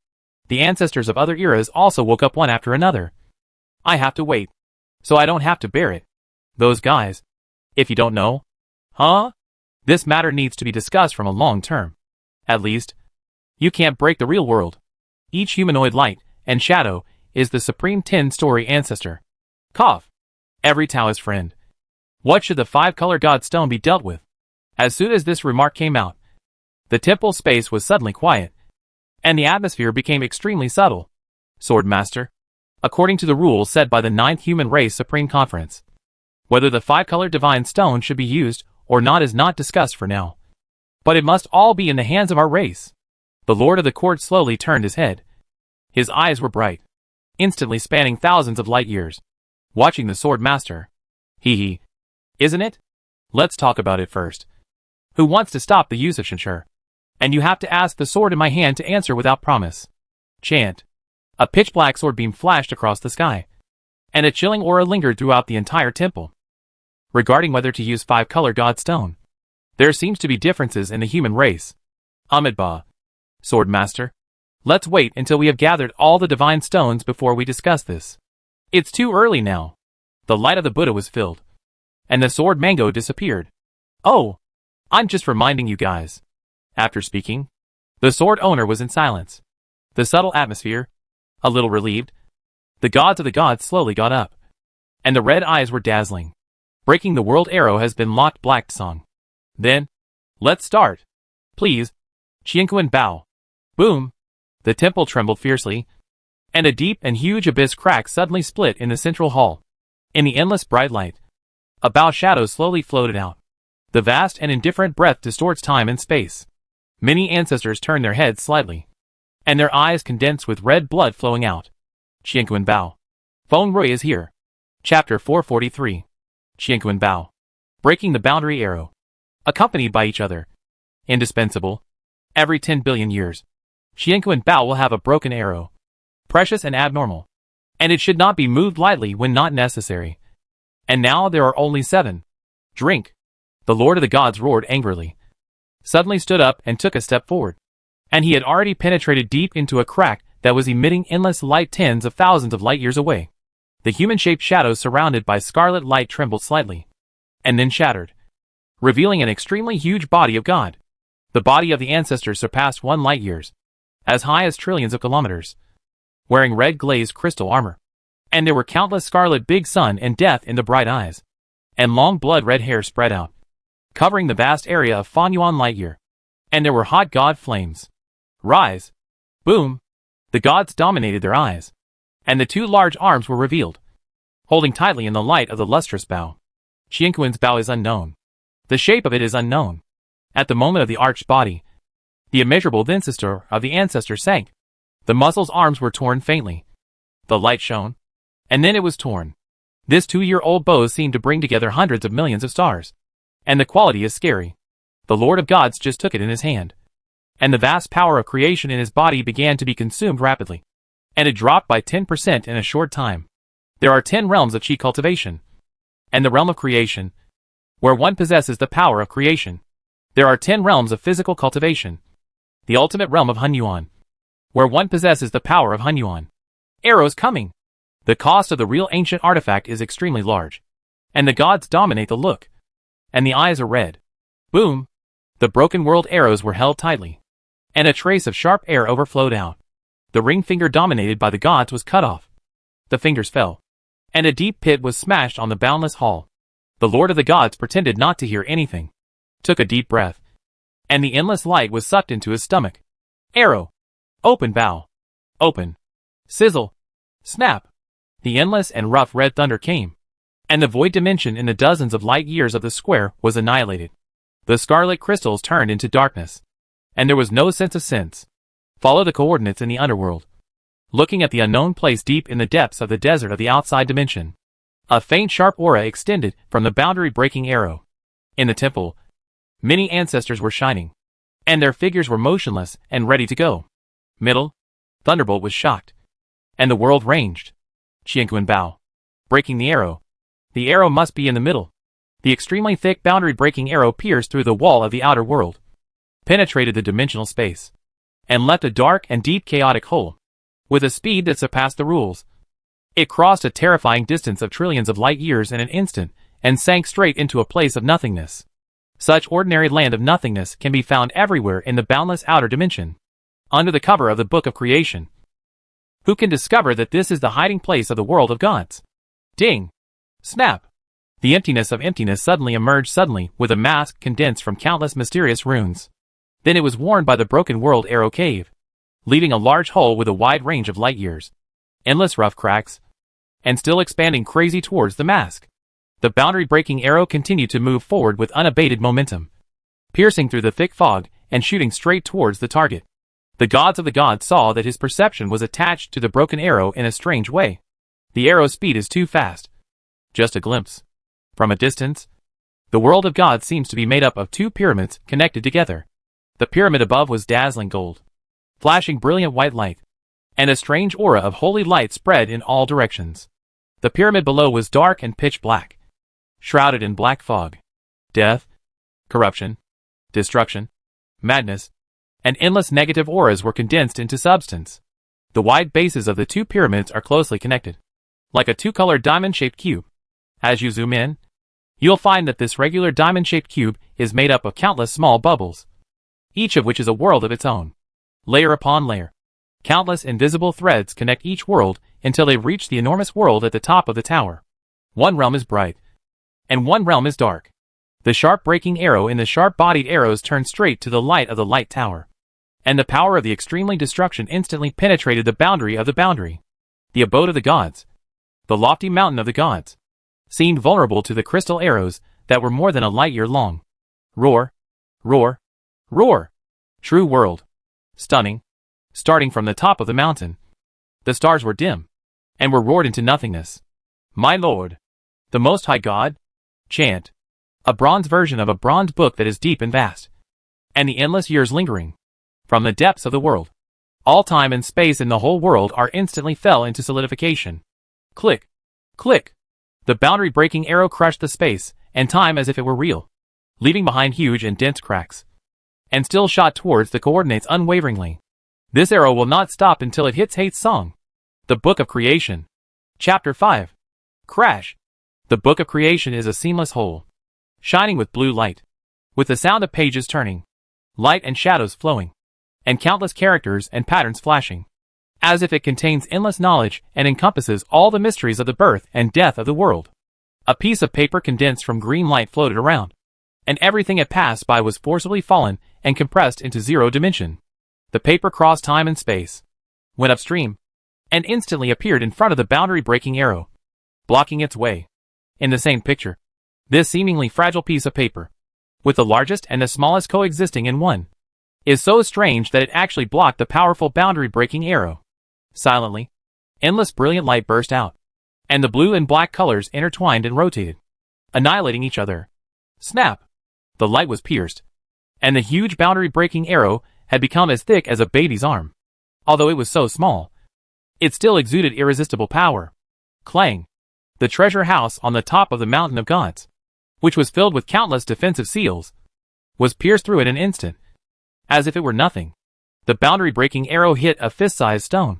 The ancestors of other eras also woke up one after another. I have to wait, so I don't have to bear it. Those guys. If you don't know. Huh? This matter needs to be discussed from a long term. At least, you can't break the real world. Each humanoid light and shadow is the supreme 10-story ancestor. Cough. Every Taoist friend. What should the five-color god stone be dealt with? As soon as this remark came out, the temple space was suddenly quiet, and the atmosphere became extremely subtle. Sword Master. According to the rules set by the 9th Human Race Supreme Conference, whether the five-color divine stone should be used or not is not discussed for now. But it must all be in the hands of our race. The Lord of the Court slowly turned his head. His eyes were bright, instantly spanning thousands of light years, watching the Sword Master. Hee. Isn't it? Let's talk about it first. Who wants to stop the use of Shenshur? And you have to ask the sword in my hand to answer without promise. Chant. A pitch-black sword beam flashed across the sky, and a chilling aura lingered throughout the entire temple. Regarding whether to use five-color god stone, there seems to be differences in the human race. Amitabha. Sword Master. Let's wait until we have gathered all the divine stones before we discuss this. It's too early now. The light of the Buddha was filled, and the sword mango disappeared. Oh, I'm just reminding you guys. After speaking, the sword owner was in silence. The subtle atmosphere, a little relieved. The gods of the gods slowly got up, and the red eyes were dazzling. Breaking the world arrow has been locked. Black song. Then, let's start. Please. Qianquan bow. Boom. The temple trembled fiercely, and a deep and huge abyss crack suddenly split in the central hall. In the endless bright light, a bow shadow slowly floated out. The vast and indifferent breath distorts time and space. Many ancestors turn their heads slightly, and their eyes condense with red blood flowing out. Qianquan Bao. Feng Rui is here. Chapter 443. Qianquan Bao. Breaking the boundary arrow. Accompanied by each other. Indispensable. Every 10 billion years, Qianquan Bao will have a broken arrow. Precious and abnormal. And it should not be moved lightly when not necessary. And now there are only 7. Drink. The Lord of the Gods roared angrily, suddenly stood up and took a step forward. And he had already penetrated deep into a crack that was emitting endless light tens of thousands of light years away. The human-shaped shadows surrounded by scarlet light trembled slightly, and then shattered, revealing an extremely huge body of God. The body of the ancestors surpassed 1 light years, as high as trillions of kilometers, wearing red glazed crystal armor. And there were countless scarlet big sun and death in the bright eyes, and long blood-red hair spread out, covering the vast area of Fanyuan light year. And there were hot god flames. Rise. Boom. The gods dominated their eyes, and the two large arms were revealed, holding tightly in the light of the lustrous bow. Qianquan's bow is unknown. The shape of it is unknown. At the moment of the arched body, the immeasurable ancestor of the ancestor sank. The muscles' arms were torn faintly. The light shone, and then it was torn. This 2-year-old bow seemed to bring together hundreds of millions of stars. And the quality is scary. The Lord of Gods just took it in his hand, and the vast power of creation in his body began to be consumed rapidly. And it dropped by 10% in a short time. There are 10 realms of qi cultivation. And the realm of creation, where one possesses the power of creation. There are 10 realms of physical cultivation. The ultimate realm of Hunyuan, where one possesses the power of Hunyuan. Arrows coming. The cost of the real ancient artifact is extremely large. And the gods dominate the look. And the eyes are red. Boom! The broken world arrows were held tightly. And a trace of sharp air overflowed out. The ring finger dominated by the gods was cut off. The fingers fell. And a deep pit was smashed on the boundless hall. The Lord of the Gods pretended not to hear anything. Took a deep breath. And the endless light was sucked into his stomach. Arrow. Open bow. Open. Sizzle. Snap. The endless and rough red thunder came. And the void dimension in the dozens of light years of the square was annihilated. The scarlet crystals turned into darkness. And there was no sense of sense. Follow the coordinates in the underworld. Looking at the unknown place deep in the depths of the desert of the outside dimension. A faint sharp aura extended from the boundary-breaking arrow. In the temple, many ancestors were shining. And their figures were motionless and ready to go. Middle. Thunderbolt was shocked. And the world ranged. Qianquan bow. Breaking the arrow. The arrow must be in the middle. The extremely thick boundary-breaking arrow pierced through the wall of the outer world. Penetrated the dimensional space. And left a dark and deep chaotic hole. With a speed that surpassed the rules. It crossed a terrifying distance of trillions of light years in an instant, and sank straight into a place of nothingness. Such ordinary land of nothingness can be found everywhere in the boundless outer dimension. Under the cover of the Book of Creation. Who can discover that this is the hiding place of the world of gods? Ding! Snap! The emptiness of emptiness suddenly emerged with a mask condensed from countless mysterious runes. Then it was worn by the broken world arrow cave, leaving a large hole with a wide range of light years. Endless rough cracks. And still expanding crazy towards the mask. The boundary-breaking arrow continued to move forward with unabated momentum. Piercing through the thick fog and shooting straight towards the target. The gods of the gods saw that his perception was attached to the broken arrow in a strange way. The arrow's speed is too fast. Just a glimpse. From a distance, the world of gods seems to be made up of two pyramids connected together. The pyramid above was dazzling gold, flashing brilliant white light, and a strange aura of holy light spread in all directions. The pyramid below was dark and pitch black, shrouded in black fog. Death, corruption, destruction, madness, and endless negative auras were condensed into substance. The wide bases of the two pyramids are closely connected, like a two-colored diamond-shaped cube. As you zoom in, you'll find that this regular diamond-shaped cube is made up of countless small bubbles, each of which is a world of its own. Layer upon layer, countless invisible threads connect each world until they reach the enormous world at the top of the tower. One realm is bright, and one realm is dark. The sharp-breaking arrow in the sharp-bodied arrows turned straight to the light of the light tower. And the power of the extremely destruction instantly penetrated the boundary of the boundary. The abode of the gods, the lofty mountain of the gods, seemed vulnerable to the crystal arrows that were more than a light year long. Roar, roar, roar. True world. Stunning. Starting from the top of the mountain. The stars were dim, and were roared into nothingness. My lord, the Most High God, chant. A bronze version of a bronze book that is deep and vast. And the endless years lingering. From the depths of the world. All time and space in the whole world are instantly fell into solidification. Click. Click. The boundary-breaking arrow crushed the space and time as if it were real, leaving behind huge and dense cracks. And still shot towards the coordinates unwaveringly. This arrow will not stop until it hits Hate's song. The Book of Creation. Chapter 5. Crash. The Book of Creation is a seamless whole, shining with blue light, with the sound of pages turning, light and shadows flowing, and countless characters and patterns flashing, as if it contains endless knowledge and encompasses all the mysteries of the birth and death of the world. A piece of paper condensed from green light floated around, and everything it passed by was forcibly fallen and compressed into zero dimension. The paper crossed time and space, went upstream, and instantly appeared in front of the boundary-breaking arrow, blocking its way. In the same picture, this seemingly fragile piece of paper, with the largest and the smallest coexisting in one, is so strange that it actually blocked the powerful boundary-breaking arrow. Silently, endless brilliant light burst out, and the blue and black colors intertwined and rotated, annihilating each other. Snap! The light was pierced, and the huge boundary-breaking arrow had become as thick as a baby's arm. Although it was so small, it still exuded irresistible power. Clang! The treasure house on the top of the mountain of gods, which was filled with countless defensive seals, was pierced through in an instant. As if it were nothing, the boundary-breaking arrow hit a fist-sized stone,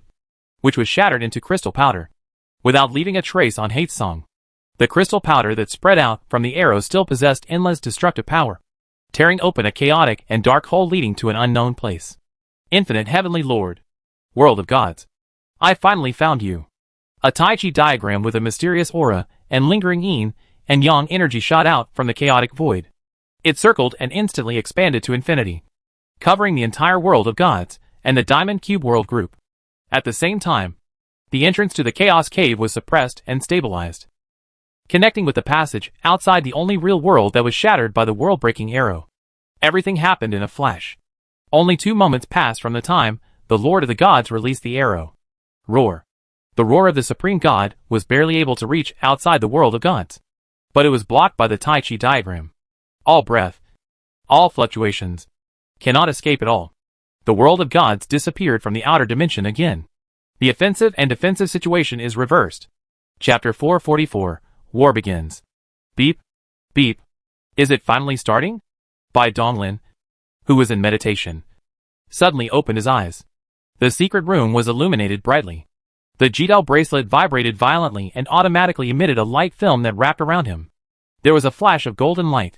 which was shattered into crystal powder, without leaving a trace on Hatesong. The crystal powder that spread out from the arrow still possessed endless destructive power, tearing open a chaotic and dark hole leading to an unknown place. Infinite Heavenly Lord, World of Gods, I finally found you. A Tai Chi diagram with a mysterious aura and lingering yin and yang energy shot out from the chaotic void. It circled and instantly expanded to infinity, covering the entire world of gods and the Diamond Cube World Group. At the same time, the entrance to the Chaos Cave was suppressed and stabilized, connecting with the passage outside the only real world that was shattered by the world-breaking arrow. Everything happened in a flash. Only 2 moments passed from the time the Lord of the Gods released the arrow. Roar. The roar of the Supreme God was barely able to reach outside the world of gods, but it was blocked by the Tai Chi diagram. All breath, all fluctuations, cannot escape at all. The world of gods disappeared from the outer dimension again. The offensive and defensive situation is reversed. Chapter 444, War Begins. Beep, beep. Is it finally starting? Bai Donglin, who was in meditation, suddenly opened his eyes. The secret room was illuminated brightly. The Jidao bracelet vibrated violently and automatically emitted a light film that wrapped around him. There was a flash of golden light,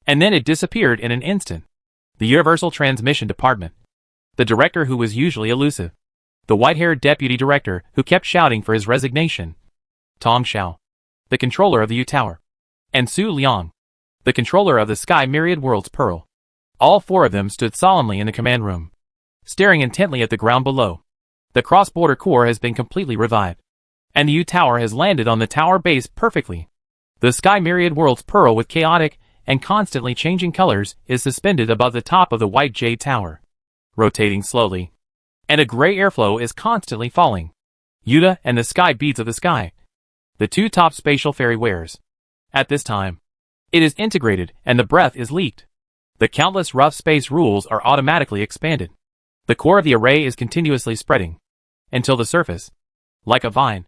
and then it disappeared in an instant. The Universal Transmission Department. The director who was usually elusive. The white-haired deputy director who kept shouting for his resignation. Tong Xiao, the controller of the U-Tower. And Su Liang, the controller of the Sky Myriad Worlds Pearl. All 4 of them stood solemnly in the command room, staring intently at the ground below. The cross-border core has been completely revived, and the U-Tower has landed on the tower base perfectly. The Sky Myriad Worlds Pearl with chaotic and constantly changing colors is suspended above the top of the white jade tower, rotating slowly, and a gray airflow is constantly falling. Yuta and the sky beads of the sky, the 2 top spatial fairy wares. At this time, it is integrated and the breath is leaked. The countless rough space rules are automatically expanded. The core of the array is continuously spreading, until the surface, like a vine,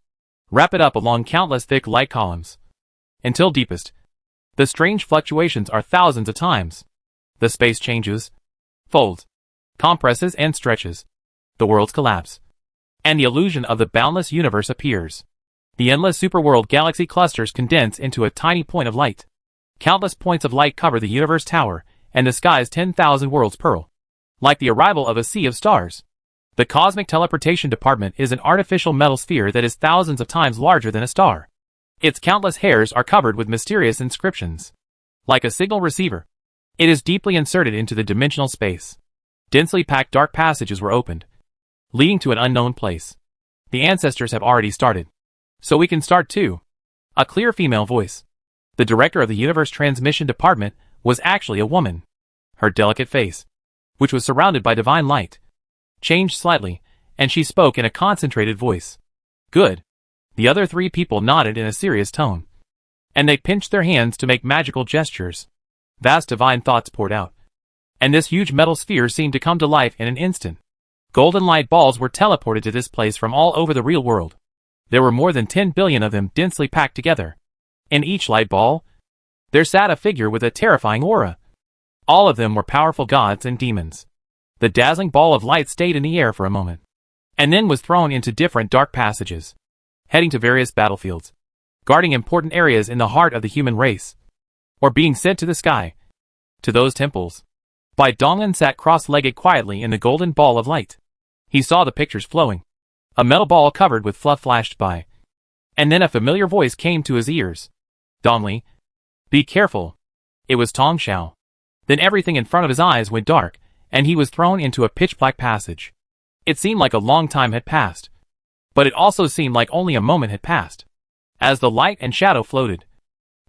wrap it up along countless thick light columns, until deepest. The strange fluctuations are thousands of times. The space changes, folds, compresses and stretches. The worlds collapse, and the illusion of the boundless universe appears. The endless superworld galaxy clusters condense into a tiny point of light. Countless points of light cover the universe tower and the sky's 10,000 worlds pearl, like the arrival of a sea of stars. The Cosmic Teleportation Department is an artificial metal sphere that is thousands of times larger than a star. Its countless hairs are covered with mysterious inscriptions. Like a signal receiver, it is deeply inserted into the dimensional space. Densely packed dark passages were opened, leading to an unknown place. The ancestors have already started, so we can start too. A clear female voice. The director of the Universe Transmission Department was actually a woman. Her delicate face, which was surrounded by divine light, changed slightly, and she spoke in a concentrated voice. Good. The other 3 people nodded in a serious tone, and they pinched their hands to make magical gestures. Vast divine thoughts poured out, and this huge metal sphere seemed to come to life in an instant. Golden light balls were teleported to this place from all over the real world. There were more than 10 billion of them densely packed together. In each light ball, there sat a figure with a terrifying aura. All of them were powerful gods and demons. The dazzling ball of light stayed in the air for a moment, and then was thrown into different dark passages, heading to various battlefields, guarding important areas in the heart of the human race, or being sent to the sky, to those temples. Bai Donglin sat cross-legged quietly in the golden ball of light. He saw the pictures flowing. A metal ball covered with fluff flashed by, and then a familiar voice came to his ears. Dongli, be careful. It was Tong Xiao. Then everything in front of his eyes went dark, and he was thrown into a pitch-black passage. It seemed like a long time had passed. But it also seemed like only a moment had passed. As the light and shadow floated,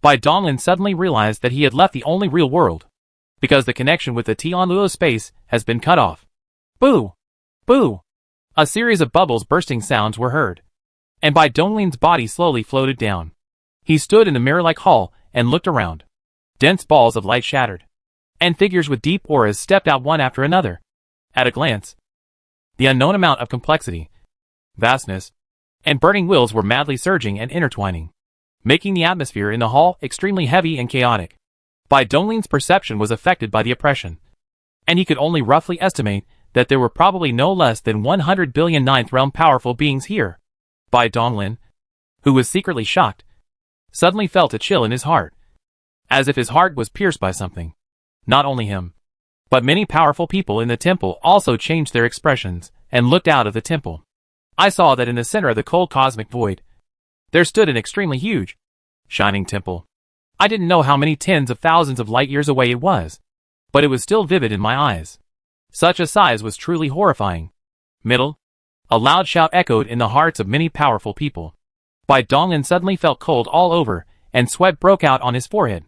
Bai Donglin suddenly realized that he had left the only real world, because the connection with the Tianluo space has been cut off. Boo! Boo! A series of bubbles bursting sounds were heard, and Bai Donglin's body slowly floated down. He stood in the mirror-like hall and looked around. Dense balls of light shattered, and figures with deep auras stepped out one after another. At a glance, the unknown amount of complexity, vastness, and burning wills were madly surging and intertwining, making the atmosphere in the hall extremely heavy and chaotic. Bai Donglin's perception was affected by the oppression, and he could only roughly estimate that there were probably no less than 100 billion ninth realm powerful beings here. Bai Donglin, who was secretly shocked, suddenly felt a chill in his heart, as if his heart was pierced by something. Not only him, but many powerful people in the temple also changed their expressions and looked out of the temple. I saw that in the center of the cold cosmic void, there stood an extremely huge, shining temple. I didn't know how many tens of thousands of light years away it was, but it was still vivid in my eyes. Such a size was truly horrifying. Middle, a loud shout echoed in the hearts of many powerful people. Bai Donglin suddenly felt cold all over, and sweat broke out on his forehead.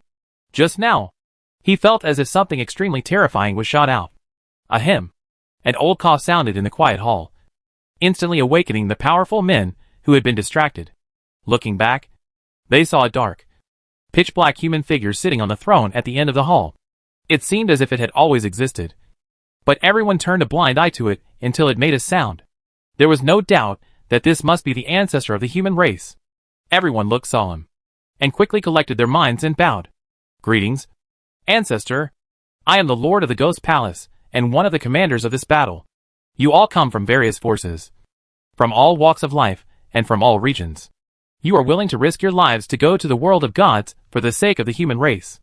Just now, he felt as if something extremely terrifying was shot out. Ahem. An old cough sounded in the quiet hall, instantly awakening the powerful men who had been distracted. Looking back, they saw a dark, pitch-black human figure sitting on the throne at the end of the hall. It seemed as if it had always existed, but everyone turned a blind eye to it until it made a sound. There was no doubt that this must be the ancestor of the human race. Everyone looked solemn, and quickly collected their minds and bowed. Greetings, Ancestor. I am the Lord of the Ghost Palace, and one of the commanders of this battle. You all come from various forces, from all walks of life, and from all regions. You are willing to risk your lives to go to the world of gods for the sake of the human race.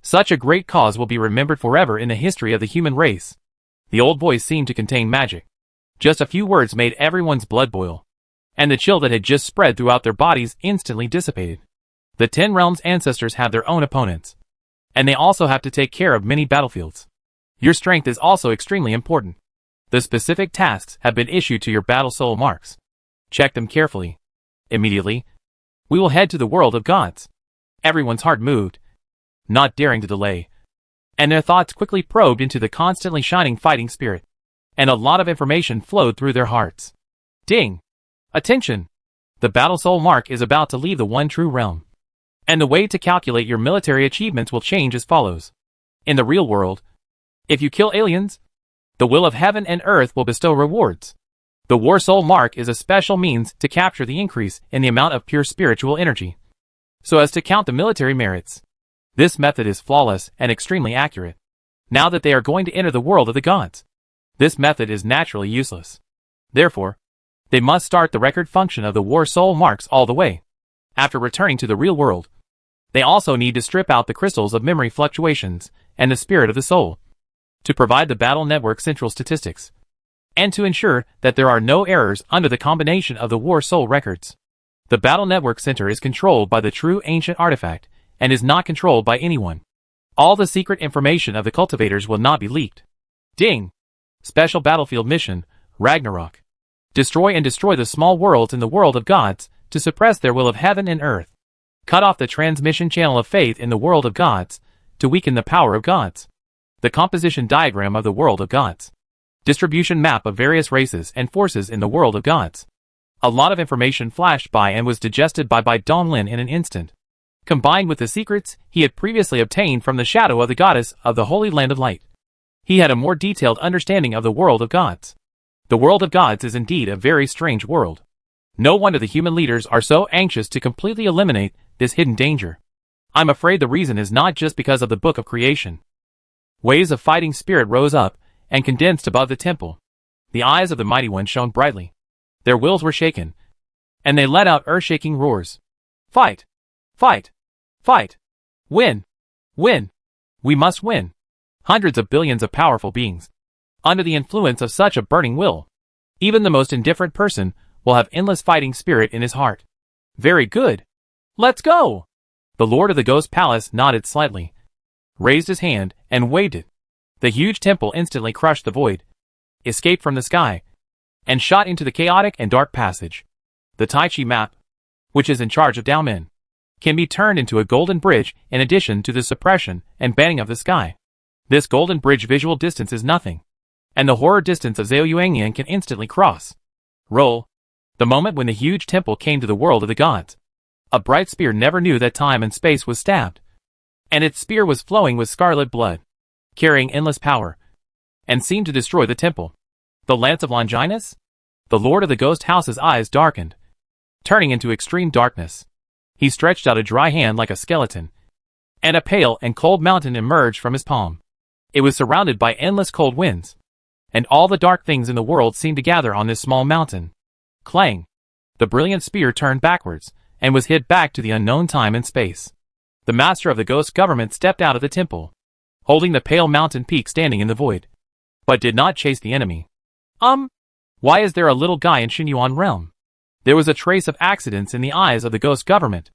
Such a great cause will be remembered forever in the history of the human race. The old voice seemed to contain magic. Just a few words made everyone's blood boil, and the chill that had just spread throughout their bodies instantly dissipated. The 10 realms ancestors have their own opponents, and they also have to take care of many battlefields. Your strength is also extremely important. The specific tasks have been issued to your battle soul marks. Check them carefully. Immediately, we will head to the world of gods. Everyone's heart moved, not daring to delay, and their thoughts quickly probed into the constantly shining fighting spirit, and a lot of information flowed through their hearts. Ding! Attention! The battle soul mark is about to leave the one true realm, and the way to calculate your military achievements will change as follows. In the real world, if you kill aliens, the will of heaven and earth will bestow rewards. The war soul mark is a special means to capture the increase in the amount of pure spiritual energy, so as to count the military merits. This method is flawless and extremely accurate. Now that they are going to enter the world of the gods, this method is naturally useless. Therefore, they must start the record function of the war soul marks all the way. After returning to the real world, they also need to strip out the crystals of memory fluctuations and the spirit of the soul, to provide the battle network central statistics, and to ensure that there are no errors under the combination of the war soul records. The battle network center is controlled by the true ancient artifact, and is not controlled by anyone. All the secret information of the cultivators will not be leaked. Ding! Special battlefield mission, Ragnarok. Destroy the small worlds in the world of gods, to suppress their will of heaven and earth. Cut off the transmission channel of faith in the world of gods, to weaken the power of gods. The composition diagram of the world of gods. Distribution map of various races and forces in the world of gods. A lot of information flashed by and was digested by Bai Donglin in an instant, combined with the secrets he had previously obtained from the shadow of the goddess of the Holy Land of Light. He had a more detailed understanding of the world of gods. The world of gods is indeed a very strange world. No wonder the human leaders are so anxious to completely eliminate this hidden danger. I'm afraid the reason is not just because of the Book of Creation. Waves of fighting spirit rose up and condensed above the temple. The eyes of the mighty ones shone brightly. Their wills were shaken, and they let out earth-shaking roars. Fight! Fight! Fight! Win! Win! We must win! Hundreds of billions of powerful beings, under the influence of such a burning will. Even the most indifferent person will have endless fighting spirit in his heart. Very good! Let's go! The Lord of the Ghost Palace nodded slightly, raised his hand, and waved it. The huge temple instantly crushed the void, escaped from the sky, and shot into the chaotic and dark passage. The Tai Chi map, which is in charge of Daomen, can be turned into a golden bridge in addition to the suppression and banning of the sky. This golden bridge visual distance is nothing, and the horror distance of Zhao Yuanyan can instantly cross. Roll. The moment when the huge temple came to the world of the gods. A bright spear never knew that time and space was stabbed, and its spear was flowing with scarlet blood, carrying endless power, and seemed to destroy the temple. The Lance of Longinus? The Lord of the Ghost House's eyes darkened, turning into extreme darkness. He stretched out a dry hand like a skeleton, and a pale and cold mountain emerged from his palm. It was surrounded by endless cold winds, and all the dark things in the world seemed to gather on this small mountain. Clang! The brilliant spear turned backwards, and was hit back to the unknown time and space. The master of the ghost government stepped out of the temple, holding the pale mountain peak standing in the void, but did not chase the enemy. Why is there a little guy in Xinyuan realm? There was a trace of accidents in the eyes of the ghost government,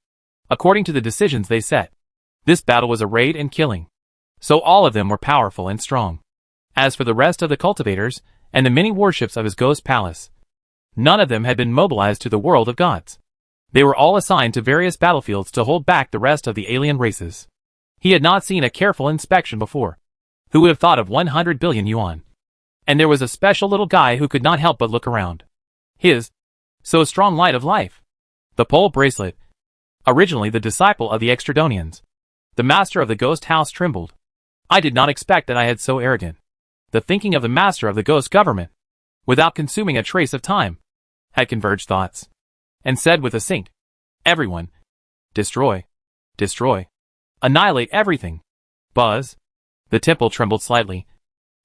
according to the decisions they set. This battle was a raid and killing, so all of them were powerful and strong. As for the rest of the cultivators, and the many warships of his ghost palace, none of them had been mobilized to the world of gods. They were all assigned to various battlefields to hold back the rest of the alien races. He had not seen a careful inspection before. Who would have thought of 100 billion yuan? And there was a special little guy who could not help but look around. His so strong light of life. The pole bracelet. Originally the disciple of the Extradonians. The master of the ghost house trembled. I did not expect that I had so arrogant. The thinking of the master of the ghost government, without consuming a trace of time, had converged thoughts, and said with a sync, everyone. Destroy. Destroy. Annihilate everything. Buzz. The temple trembled slightly,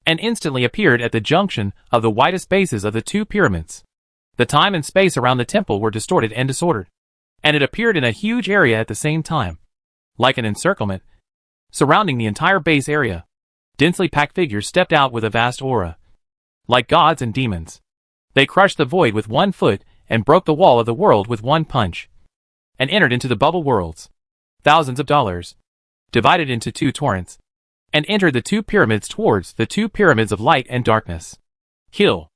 and instantly appeared at the junction of the widest bases of the two pyramids. The time and space around the temple were distorted and disordered, and it appeared in a huge area at the same time, like an encirclement, surrounding the entire base area. Densely packed figures stepped out with a vast aura. Like gods and demons, they crushed the void with one foot and broke the wall of the world with one punch, and entered into the bubble worlds. Thousands of dollars, divided into two torrents, and entered the two pyramids towards the two pyramids of light and darkness. Kill.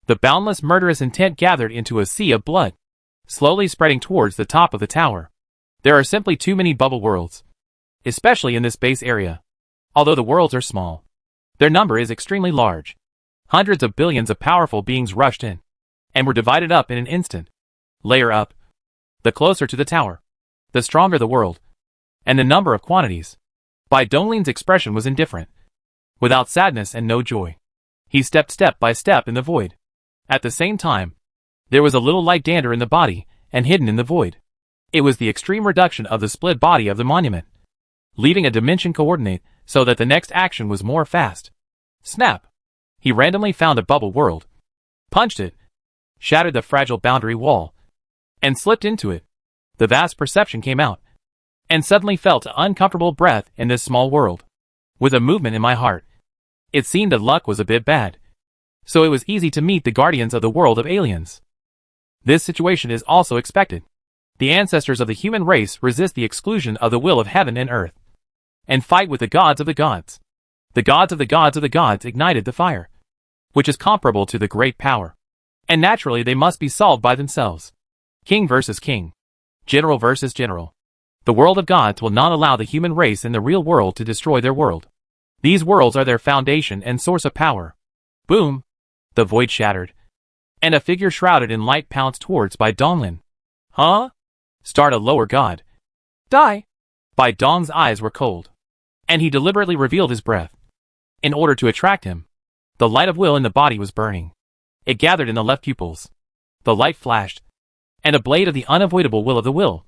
The boundless murderous intent gathered into a sea of blood, slowly spreading towards the top of the tower. There are simply too many bubble worlds, especially in this base area. Although the worlds are small, their number is extremely large. Hundreds of billions of powerful beings rushed in, and were divided up in an instant. Layer up. The closer to the tower, the stronger the world, and the number of quantities. Bai Donglin's expression was indifferent, without sadness and no joy. He stepped step by step in the void. At the same time, there was a little light dander in the body, and hidden in the void. It was the extreme reduction of the split body of the monument, leaving a dimension coordinate so that the next action was more fast. Snap! He randomly found a bubble world, punched it, shattered the fragile boundary wall, and slipped into it. The vast perception came out, and suddenly felt an uncomfortable breath in this small world. With a movement in my heart, it seemed that luck was a bit bad, so it was easy to meet the guardians of the world of aliens. This situation is also expected. The ancestors of the human race resist the exclusion of the will of heaven and earth, and fight with the gods of the gods. The gods of the gods of the gods ignited the fire, which is comparable to the great power, and naturally they must be solved by themselves. King versus king. General versus general. The world of gods will not allow the human race in the real world to destroy their world. These worlds are their foundation and source of power. Boom! The void shattered, and a figure shrouded in light pounced towards Bai Donglin. Huh? Start a lower god. Die! Bai Dong's eyes were cold, and he deliberately revealed his breath, in order to attract him. The light of will in the body was burning. It gathered in the left pupils. The light flashed, and a blade of the unavoidable will of the will,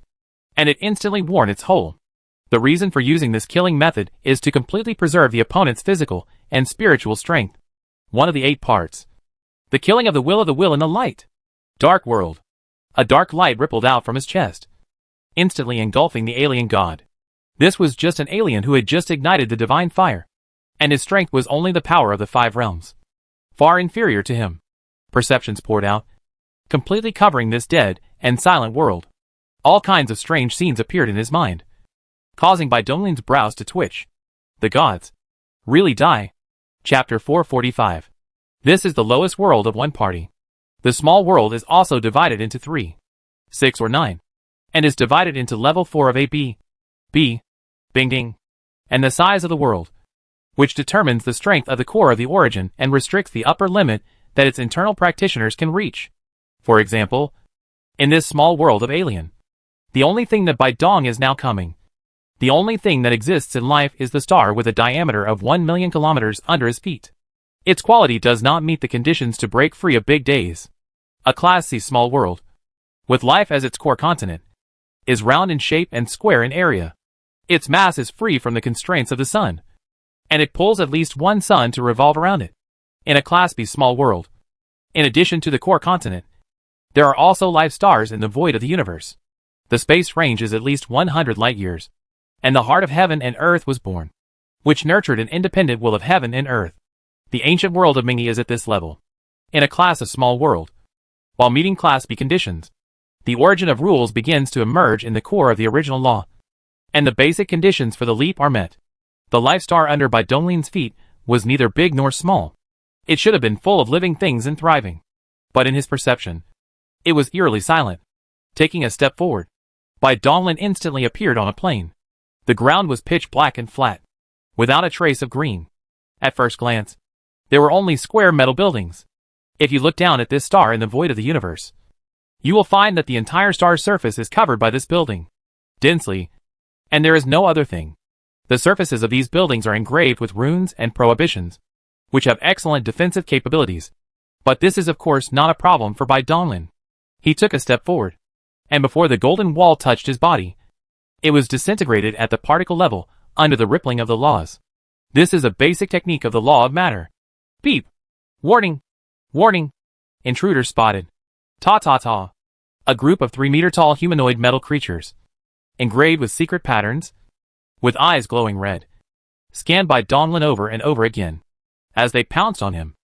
and it instantly warned its whole. The reason for using this killing method is to completely preserve the opponent's physical and spiritual strength. One of the 8 parts. The killing of the will in the light. Dark world. A dark light rippled out from his chest, instantly engulfing the alien god. This was just an alien who had just ignited the divine fire, and his strength was only the power of the 5 realms, far inferior to him. Perceptions poured out, completely covering this dead and silent world. All kinds of strange scenes appeared in his mind, causing Bai Donglin's brows to twitch. The gods really die. Chapter 445. This is the lowest world of one party. The small world is also divided into 3, 6 or 9, and is divided into level 4 of A, B, Bing Ding, and the size of the world, which determines the strength of the core of the origin and restricts the upper limit that its internal practitioners can reach. For example, in this small world of Alien, the only thing that Bai Dong is now coming. The only thing that exists in life is the star with a diameter of 1 million kilometers under his feet. Its quality does not meet the conditions to break free of big days. A Class C small world, with life as its core continent, is round in shape and square in area. Its mass is free from the constraints of the sun, and it pulls at least one sun to revolve around it. In a Class B small world, in addition to the core continent, there are also live stars in the void of the universe. The space range is at least 100 light years, and the heart of heaven and earth was born, which nurtured an independent will of heaven and earth. The ancient world of Mingi is at this level. In a class of small world, while meeting Class B conditions, the origin of rules begins to emerge in the core of the original law, and the basic conditions for the leap are met. The life star under Bai Donglin's feet was neither big nor small. It should have been full of living things and thriving. But in his perception, it was eerily silent. Taking a step forward, Bai Donglin instantly appeared on a plain. The ground was pitch black and flat, without a trace of green. At first glance, there were only square metal buildings. If you look down at this star in the void of the universe, you will find that the entire star's surface is covered by this building, densely, and there is no other thing. The surfaces of these buildings are engraved with runes and prohibitions, which have excellent defensive capabilities. But this is of course not a problem for Bai Donglin. He took a step forward, and before the golden wall touched his body, it was disintegrated at the particle level under the rippling of the laws. This is a basic technique of the law of matter. Beep! Warning! Warning! Intruder spotted. Ta-ta-ta. A group of 3-meter-tall humanoid metal creatures, engraved with secret patterns, with eyes glowing red, scanned Bai Donglin over and over again. As they pounced on him,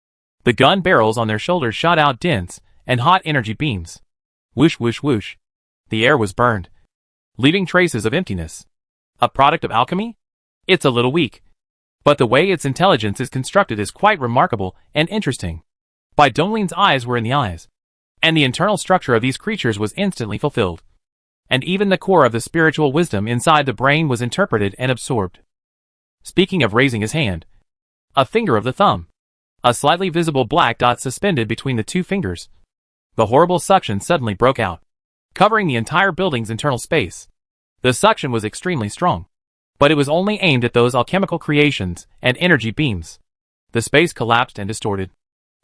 the gun barrels on their shoulders shot out dense and hot energy beams. Whoosh whoosh whoosh. The air was burned, leaving traces of emptiness. A product of alchemy? It's a little weak, but the way its intelligence is constructed is quite remarkable and interesting. Bai Donglin's eyes were in the eyes, and the internal structure of these creatures was instantly fulfilled. And even the core of the spiritual wisdom inside the brain was interpreted and absorbed. Speaking of raising his hand, a finger of the thumb, a slightly visible black dot suspended between the two fingers. The horrible suction suddenly broke out, covering the entire building's internal space. The suction was extremely strong, but it was only aimed at those alchemical creations and energy beams. The space collapsed and distorted,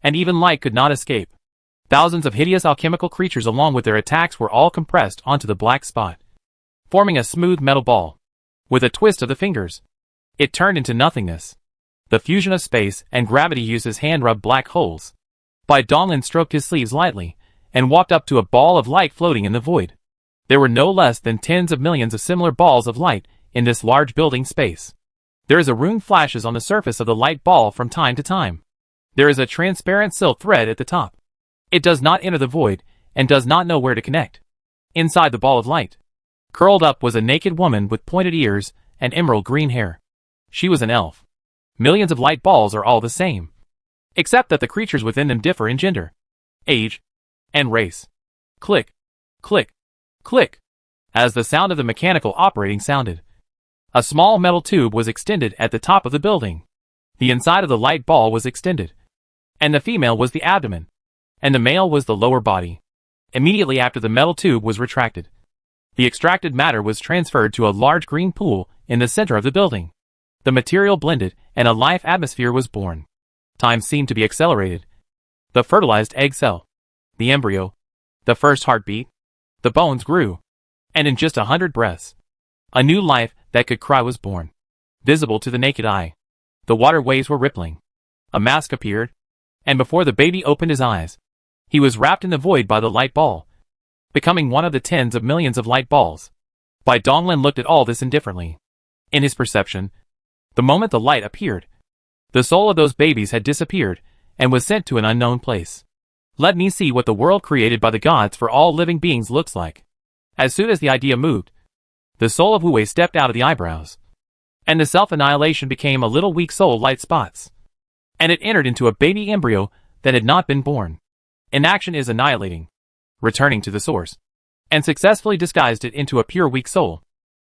and even light could not escape. Thousands of hideous alchemical creatures along with their attacks were all compressed onto the black spot, forming a smooth metal ball. With a twist of the fingers, it turned into nothingness. The fusion of space and gravity used his hand rub black holes. Bai Donglin stroked his sleeves lightly and walked up to a ball of light floating in the void. There were no less than tens of millions of similar balls of light in this large building space. There is a rune flashes on the surface of the light ball from time to time. There is a transparent silk thread at the top. It does not enter the void and does not know where to connect. Inside the ball of light, curled up was a naked woman with pointed ears and emerald green hair. She was an elf. Millions of light balls are all the same, except that the creatures within them differ in gender, age, and race. Click, click, click. As the sound of the mechanical operating sounded, a small metal tube was extended at the top of the building. The inside of the light ball was extended, and the female was the abdomen, and the male was the lower body. Immediately after the metal tube was retracted, the extracted matter was transferred to a large green pool in the center of the building. The material blended, and a life atmosphere was born. Time seemed to be accelerated. The fertilized egg cell, the embryo, the first heartbeat, the bones grew, and in just 100 breaths, a new life that could cry was born, visible to the naked eye. The water waves were rippling. A mask appeared, and before the baby opened his eyes, he was wrapped in the void by the light ball, becoming one of the tens of millions of light balls. Bai Donglin looked at all this indifferently. In his perception, the moment the light appeared, the soul of those babies had disappeared and was sent to an unknown place. Let me see what the world created by the gods for all living beings looks like. As soon as the idea moved, the soul of Wu Wei stepped out of the eyebrows, and the self-annihilation became a little weak soul light spots, and it entered into a baby embryo that had not been born. Inaction is annihilating, returning to the source, and successfully disguised it into a pure weak soul.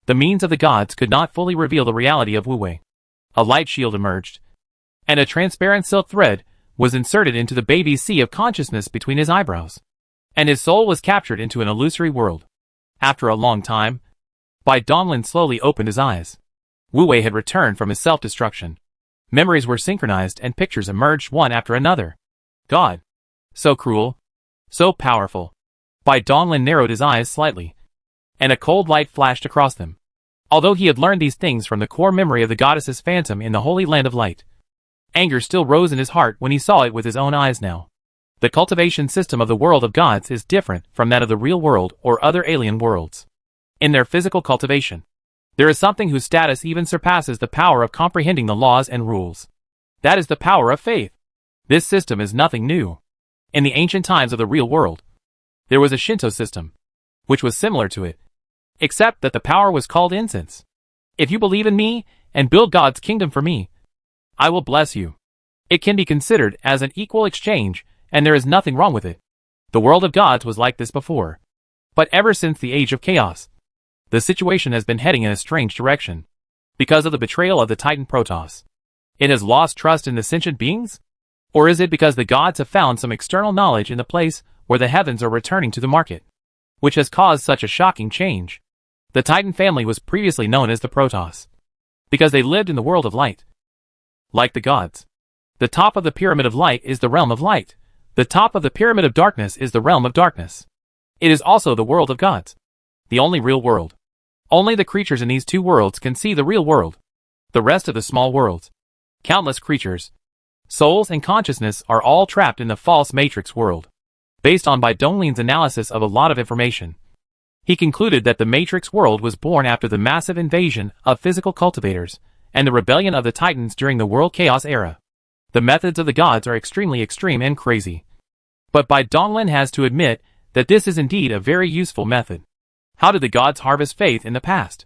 The means of the gods could not fully reveal the reality of Wu Wei. A light shield emerged, and a transparent silk thread was inserted into the baby's sea of consciousness between his eyebrows, and his soul was captured into an illusory world. After a long time, Bai Donglin slowly opened his eyes. Wu Wei had returned from his self-destruction. Memories were synchronized and pictures emerged one after another. God. So cruel. So powerful. Bai Donglin narrowed his eyes slightly, and a cold light flashed across them. Although he had learned these things from the core memory of the goddess's phantom in the Holy Land of Light, anger still rose in his heart when he saw it with his own eyes now. The cultivation system of the world of gods is different from that of the real world or other alien worlds. In their physical cultivation, there is something whose status even surpasses the power of comprehending the laws and rules. That is the power of faith. This system is nothing new. In the ancient times of the real world, there was a Shinto system, which was similar to it, except that the power was called incense. If you believe in me and build God's kingdom for me, I will bless you. It can be considered as an equal exchange, and there is nothing wrong with it. The world of gods was like this before. But ever since the age of chaos, the situation has been heading in a strange direction. Because of the betrayal of the Titan Protoss, it has lost trust in the sentient beings? Or is it because the gods have found some external knowledge in the place where the heavens are returning to the market, which has caused such a shocking change? The Titan family was previously known as the Protoss, because they lived in the world of light. Like the gods, the top of the pyramid of light is the realm of light. The top of the pyramid of darkness is the realm of darkness. It is also the world of gods, the only real world. Only the creatures in these two worlds can see the real world. The rest of the small worlds, countless creatures, souls and consciousness are all trapped in the false matrix world. Based on Bai Donglin's analysis of a lot of information, he concluded that the matrix world was born after the massive invasion of physical cultivators and the rebellion of the Titans during the World Chaos era. The methods of the gods are extremely extreme and crazy. But Bai Donglin has to admit that this is indeed a very useful method. How did the gods harvest faith in the past?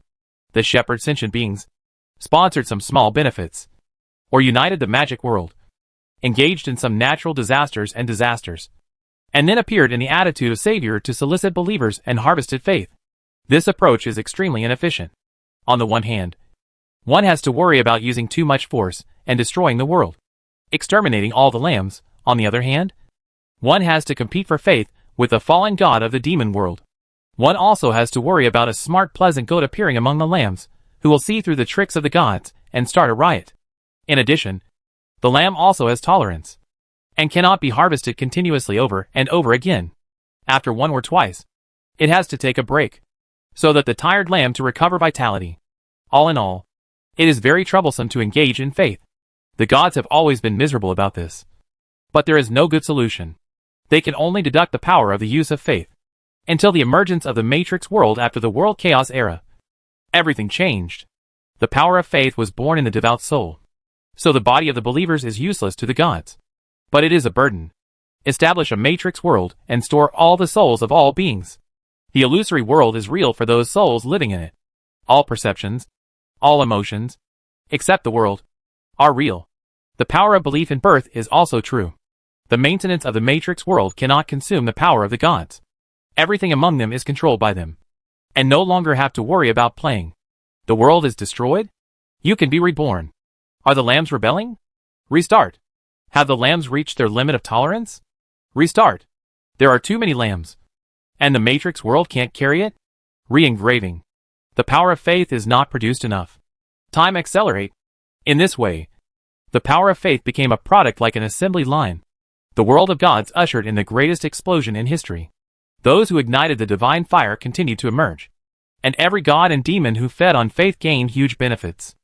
The shepherd sentient beings sponsored some small benefits, or united the magic world, engaged in some natural disasters, and then appeared in the attitude of savior to solicit believers and harvested faith. This approach is extremely inefficient. On the one hand, one has to worry about using too much force and destroying the world, exterminating all the lambs. On the other hand, one has to compete for faith with the fallen god of the demon world. One also has to worry about a smart, pleasant goat appearing among the lambs, who will see through the tricks of the gods and start a riot. In addition, the lamb also has tolerance, and cannot be harvested continuously over and over again. After one or twice, it has to take a break, so that the tired lamb to recover vitality. All in all, it is very troublesome to engage in faith. The gods have always been miserable about this. But there is no good solution. They can only deduct the power of the use of faith. Until the emergence of the Matrix world after the World Chaos era, everything changed. The power of faith was born in the devout soul. So the body of the believers is useless to the gods. But it is a burden. Establish a Matrix world and store all the souls of all beings. The illusory world is real for those souls living in it. All perceptions, all emotions, except the world, are real. The power of belief in birth is also true. The maintenance of the Matrix world cannot consume the power of the gods. Everything among them is controlled by them, and no longer have to worry about playing. The world is destroyed? You can be reborn. Are the lambs rebelling? Restart. Have the lambs reached their limit of tolerance? Restart. There are too many lambs, and the Matrix world can't carry it? Re-engraving. The power of faith is not produced enough. Time accelerate. In this way, the power of faith became a product like an assembly line. The world of gods ushered in the greatest explosion in history. Those who ignited the divine fire continued to emerge, and every god and demon who fed on faith gained huge benefits.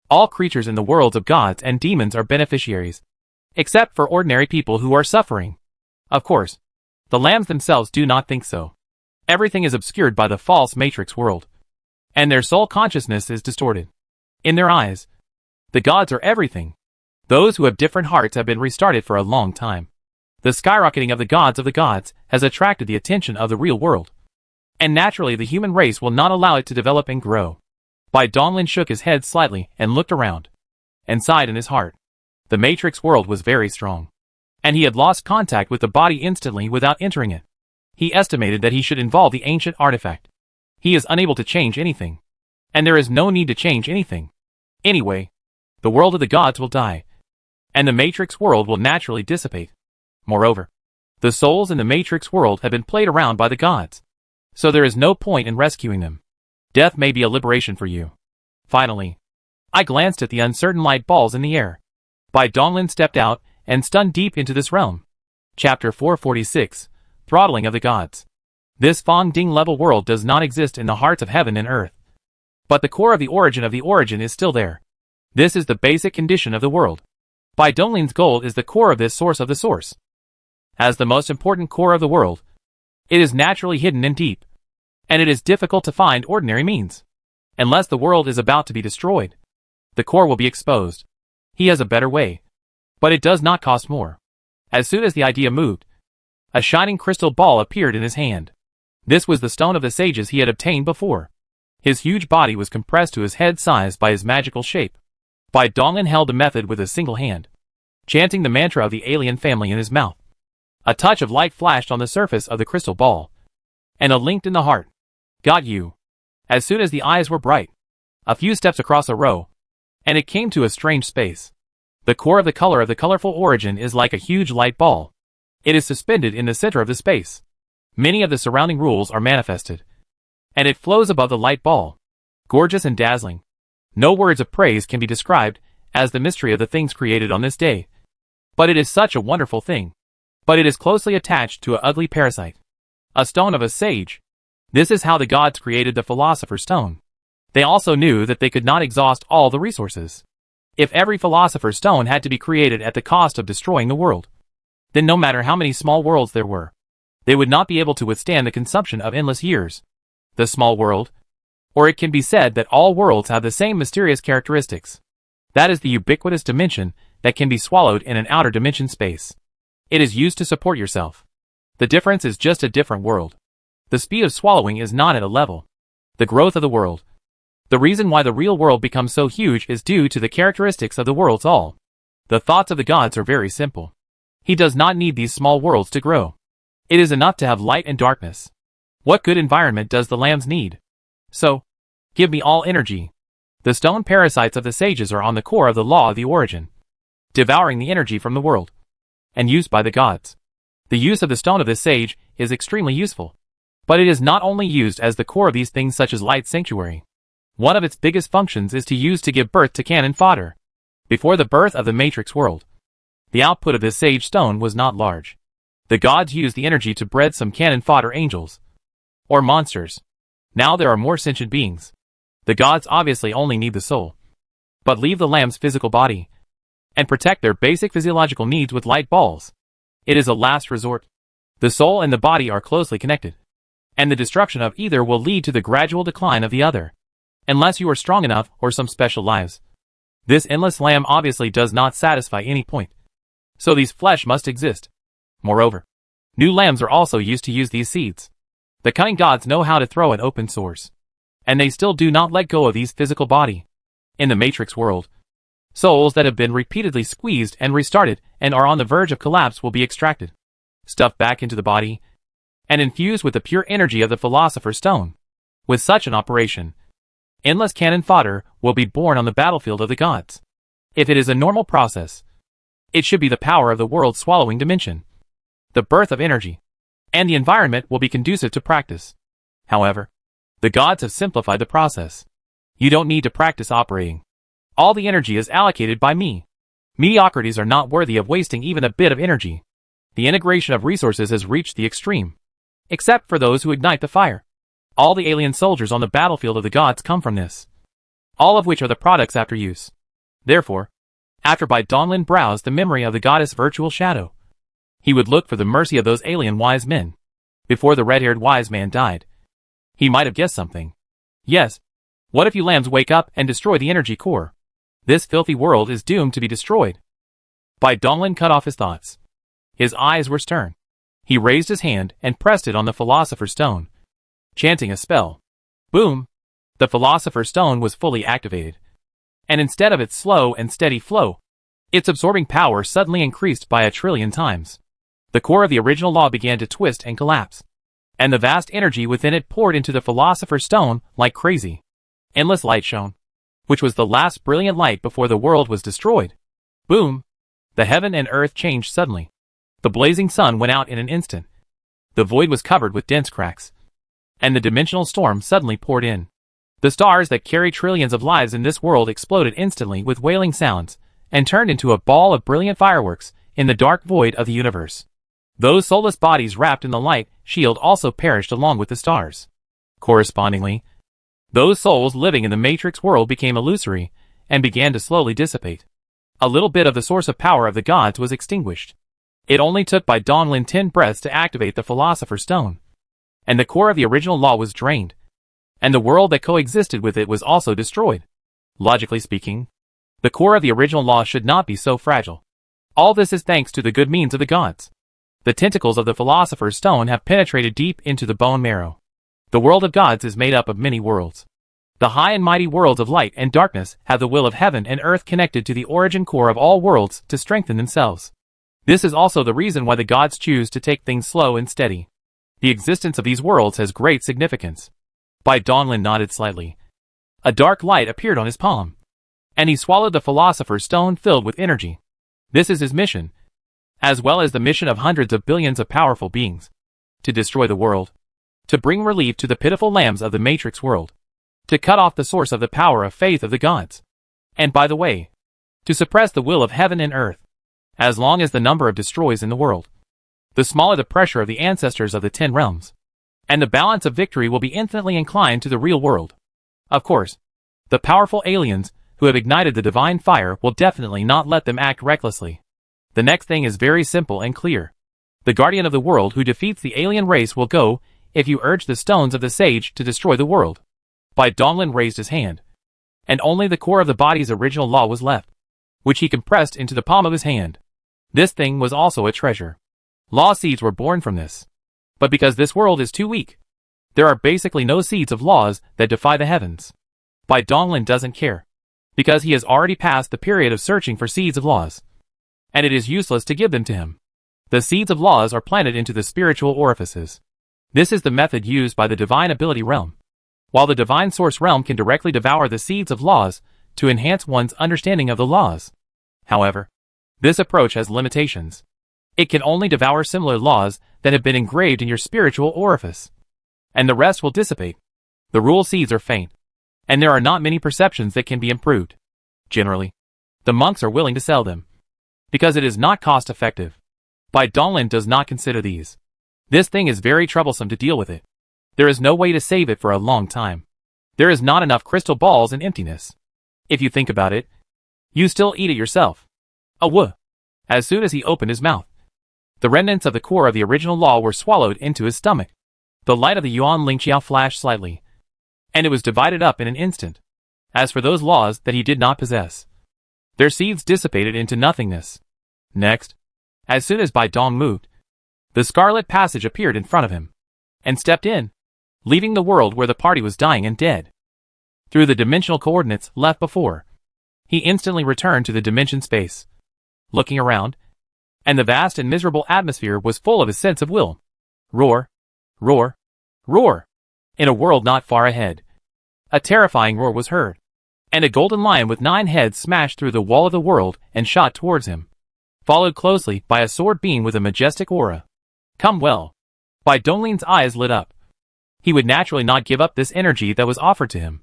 All creatures in the worlds of gods and demons are beneficiaries, except for ordinary people who are suffering. Of course, the lambs themselves do not think so. Everything is obscured by the false Matrix world, and their soul consciousness is distorted. In their eyes, the gods are everything. Those who have different hearts have been restarted for a long time. The skyrocketing of the gods has attracted the attention of the real world. And naturally the human race will not allow it to develop and grow. Bai Donglin shook his head slightly and looked around, and sighed in his heart. The Matrix world was very strong. and he had lost contact with the body instantly without entering it. He estimated that he should involve the ancient artifact. He is unable to change anything. And there is no need to change anything. Anyway, the world of the gods will die. And the Matrix world will naturally dissipate. Moreover, the souls in the Matrix world have been played around by the gods. So there is no point in rescuing them. Death may be a liberation for you. Finally, I glanced at the uncertain light balls in the air. Bai Donglin stepped out and stunned deep into this realm. Chapter 446, Throttling of the Gods. This Fong Ding level world does not exist in the hearts of heaven and earth. But the core of the origin is still there. This is the basic condition of the world. Bai Donglin's gold is the core of this source of the source. As the most important core of the world, it is naturally hidden and deep. And it is difficult to find ordinary means. Unless the world is about to be destroyed, the core will be exposed. He has a better way. But it does not cost more. As soon as the idea moved, a shining crystal ball appeared in his hand. This was the stone of the sages he had obtained before. His huge body was compressed to his head size by his magical shape. Bai Donglin held the method with a single hand, chanting the mantra of the alien family in his mouth. A touch of light flashed on the surface of the crystal ball, and a linked in the heart. Got you. As soon as the eyes were bright, a few steps across a row, and it came to a strange space. The core of the color of the colorful origin is like a huge light ball. It is suspended in the center of the space. Many of the surrounding rules are manifested, and it flows above the light ball. Gorgeous and dazzling. No words of praise can be described as the mystery of the things created on this day. But it is such a wonderful thing. But it is closely attached to an ugly parasite. A stone of a sage. This is how the gods created the Philosopher's Stone. They also knew that they could not exhaust all the resources. If every Philosopher's Stone had to be created at the cost of destroying the world, then no matter how many small worlds there were, they would not be able to withstand the consumption of endless years. The small world, or it can be said that all worlds have the same mysterious characteristics. That is the ubiquitous dimension that can be swallowed in an outer dimension space. It is used to support yourself. The difference is just a different world. The speed of swallowing is not at a level. The growth of the world. The reason why the real world becomes so huge is due to the characteristics of the worlds all. The thoughts of the gods are very simple. He does not need these small worlds to grow. It is enough to have light and darkness. What good environment does the lambs need? So, give me all energy. The stone parasites of the sages are on the core of the law of the origin, devouring the energy from the world, and used by the gods. The use of the stone of the sage is extremely useful. But it is not only used as the core of these things such as light sanctuary. One of its biggest functions is to use to give birth to cannon fodder. Before the birth of the Matrix world, the output of this sage stone was not large. The gods used the energy to bred some cannon fodder angels, or monsters. Now there are more sentient beings. The gods obviously only need the soul, but leave the lamb's physical body, and protect their basic physiological needs with light balls. It is a last resort. The soul and the body are closely connected, and the destruction of either will lead to the gradual decline of the other, unless you are strong enough or some special lives. This endless lamb obviously does not satisfy any point. So these flesh must exist. Moreover, new lambs are also used to use these seeds. The cunning gods know how to throw an open source, and they still do not let go of these physical body. In the Matrix world, souls that have been repeatedly squeezed and restarted and are on the verge of collapse will be extracted, stuffed back into the body, and infused with the pure energy of the Philosopher's Stone. With such an operation, endless cannon fodder will be born on the battlefield of the gods. If it is a normal process, it should be the power of the world-swallowing dimension, the birth of energy, and the environment will be conducive to practice. However, the gods have simplified the process. You don't need to practice operating. All the energy is allocated by me. Mediocrities are not worthy of wasting even a bit of energy. The integration of resources has reached the extreme. Except for those who ignite the fire. All the alien soldiers on the battlefield of the gods come from this. All of which are the products after use. Therefore, after Bai Donglin browsed the memory of the goddess virtual shadow, he would look for the mercy of those alien wise men. Before the red-haired wise man died, he might have guessed something. Yes. What if you lambs wake up and destroy the energy core? This filthy world is doomed to be destroyed. Bai Donglin cut off his thoughts. His eyes were stern. He raised his hand and pressed it on the Philosopher's Stone, chanting a spell. Boom! The Philosopher's Stone was fully activated. And instead of its slow and steady flow, Its absorbing power suddenly increased by 1,000,000,000,000 times. The core of the original law began to twist and collapse, and the vast energy within it poured into the Philosopher's Stone like crazy. Endless light shone, which was the last brilliant light before the world was destroyed. Boom! The heaven and earth changed suddenly. The blazing sun went out in an instant. The void was covered with dense cracks, and the dimensional storm suddenly poured in. The stars that carry trillions of lives in this world exploded instantly with wailing sounds, and turned into a ball of brilliant fireworks in the dark void of the universe. Those soulless bodies wrapped in the light shield also perished along with the stars. Correspondingly, those souls living in the Matrix world became illusory, and began to slowly dissipate. A little bit of the source of power of the gods was extinguished. It only took Bai Donglin 10 breaths to activate the Philosopher's Stone, and the core of the original law was drained, and the world that coexisted with it was also destroyed. Logically speaking, the core of the original law should not be so fragile. All this is thanks to the good means of the gods. The tentacles of the Philosopher's Stone have penetrated deep into the bone marrow. The world of gods is made up of many worlds. The high and mighty worlds of light and darkness have the will of heaven and earth connected to the origin core of all worlds to strengthen themselves. This is also the reason why the gods choose to take things slow and steady. The existence of these worlds has great significance. Bai Donglin nodded slightly. A dark light appeared on his palm, and he swallowed the Philosopher's Stone filled with energy. This is his mission, as well as the mission of hundreds of billions of powerful beings. To destroy the world. To bring relief to the pitiful lambs of the Matrix world. To cut off the source of the power of faith of the gods. And by the way, to suppress the will of heaven and earth. As long as the number of destroys in the world, the smaller the pressure of the ancestors of the 10 realms. And the balance of victory will be infinitely inclined to the real world. Of course, the powerful aliens who have ignited the divine fire will definitely not let them act recklessly. The next thing is very simple and clear. The guardian of the world who defeats the alien race will go if you urge the stones of the sage to destroy the world. Bai Donglin raised his hand, and only the core of the body's original law was left, which he compressed into the palm of his hand. This thing was also a treasure. Law seeds were born from this. But because this world is too weak, there are basically no seeds of laws that defy the heavens. Bai Donglin doesn't care, because he has already passed the period of searching for seeds of laws, and it is useless to give them to him. The seeds of laws are planted into the spiritual orifices. This is the method used by the divine ability realm. While the divine source realm can directly devour the seeds of laws to enhance one's understanding of the laws. However, this approach has limitations. It can only devour similar laws that have been engraved in your spiritual orifice, and the rest will dissipate. The rule seeds are faint, and there are not many perceptions that can be improved. Generally, the monks are willing to sell them, because it is not cost-effective. Bai Donglin does not consider these. This thing is very troublesome to deal with it. There is no way to save it for a long time. There is not enough crystal balls in emptiness. If you think about it, you still eat it yourself. Awoo! As soon as he opened his mouth, the remnants of the core of the original law were swallowed into his stomach. The light of the Yuan Lingqiao flashed slightly, and it was divided up in an instant. As for those laws that he did not possess, their seeds dissipated into nothingness. Next, as soon as Bai Dong moved, the Scarlet Passage appeared in front of him, and stepped in, leaving the world where the party was dying and dead. Through the dimensional coordinates left before, he instantly returned to the dimension space. Looking around, and the vast and miserable atmosphere was full of his sense of will. Roar, roar, roar. In a world not far ahead, a terrifying roar was heard, and a golden lion with 9 heads smashed through the wall of the world and shot towards him, followed closely by a sword being with a majestic aura. Come well. Bai Donglin's eyes lit up. He would naturally not give up this energy that was offered to him.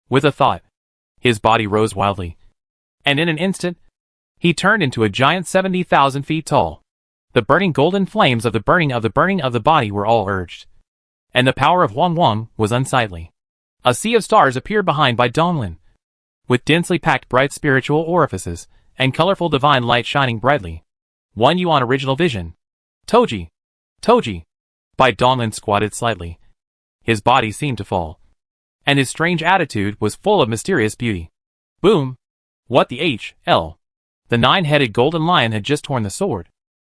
With a thought, his body rose wildly, and in an instant, he turned into a giant 70,000 feet tall. The burning golden flames of the burning of the body were all urged, and the power of Wang Wang was unsightly. A sea of stars appeared behind Bai Donglin, with densely packed bright spiritual orifices, and colorful divine light shining brightly. 1 Yuan original vision. Toji! Toji! Bai Donglin squatted slightly. His body seemed to fall, and his strange attitude was full of mysterious beauty. Boom! What the h-l? The 9-headed golden lion had just torn the sword,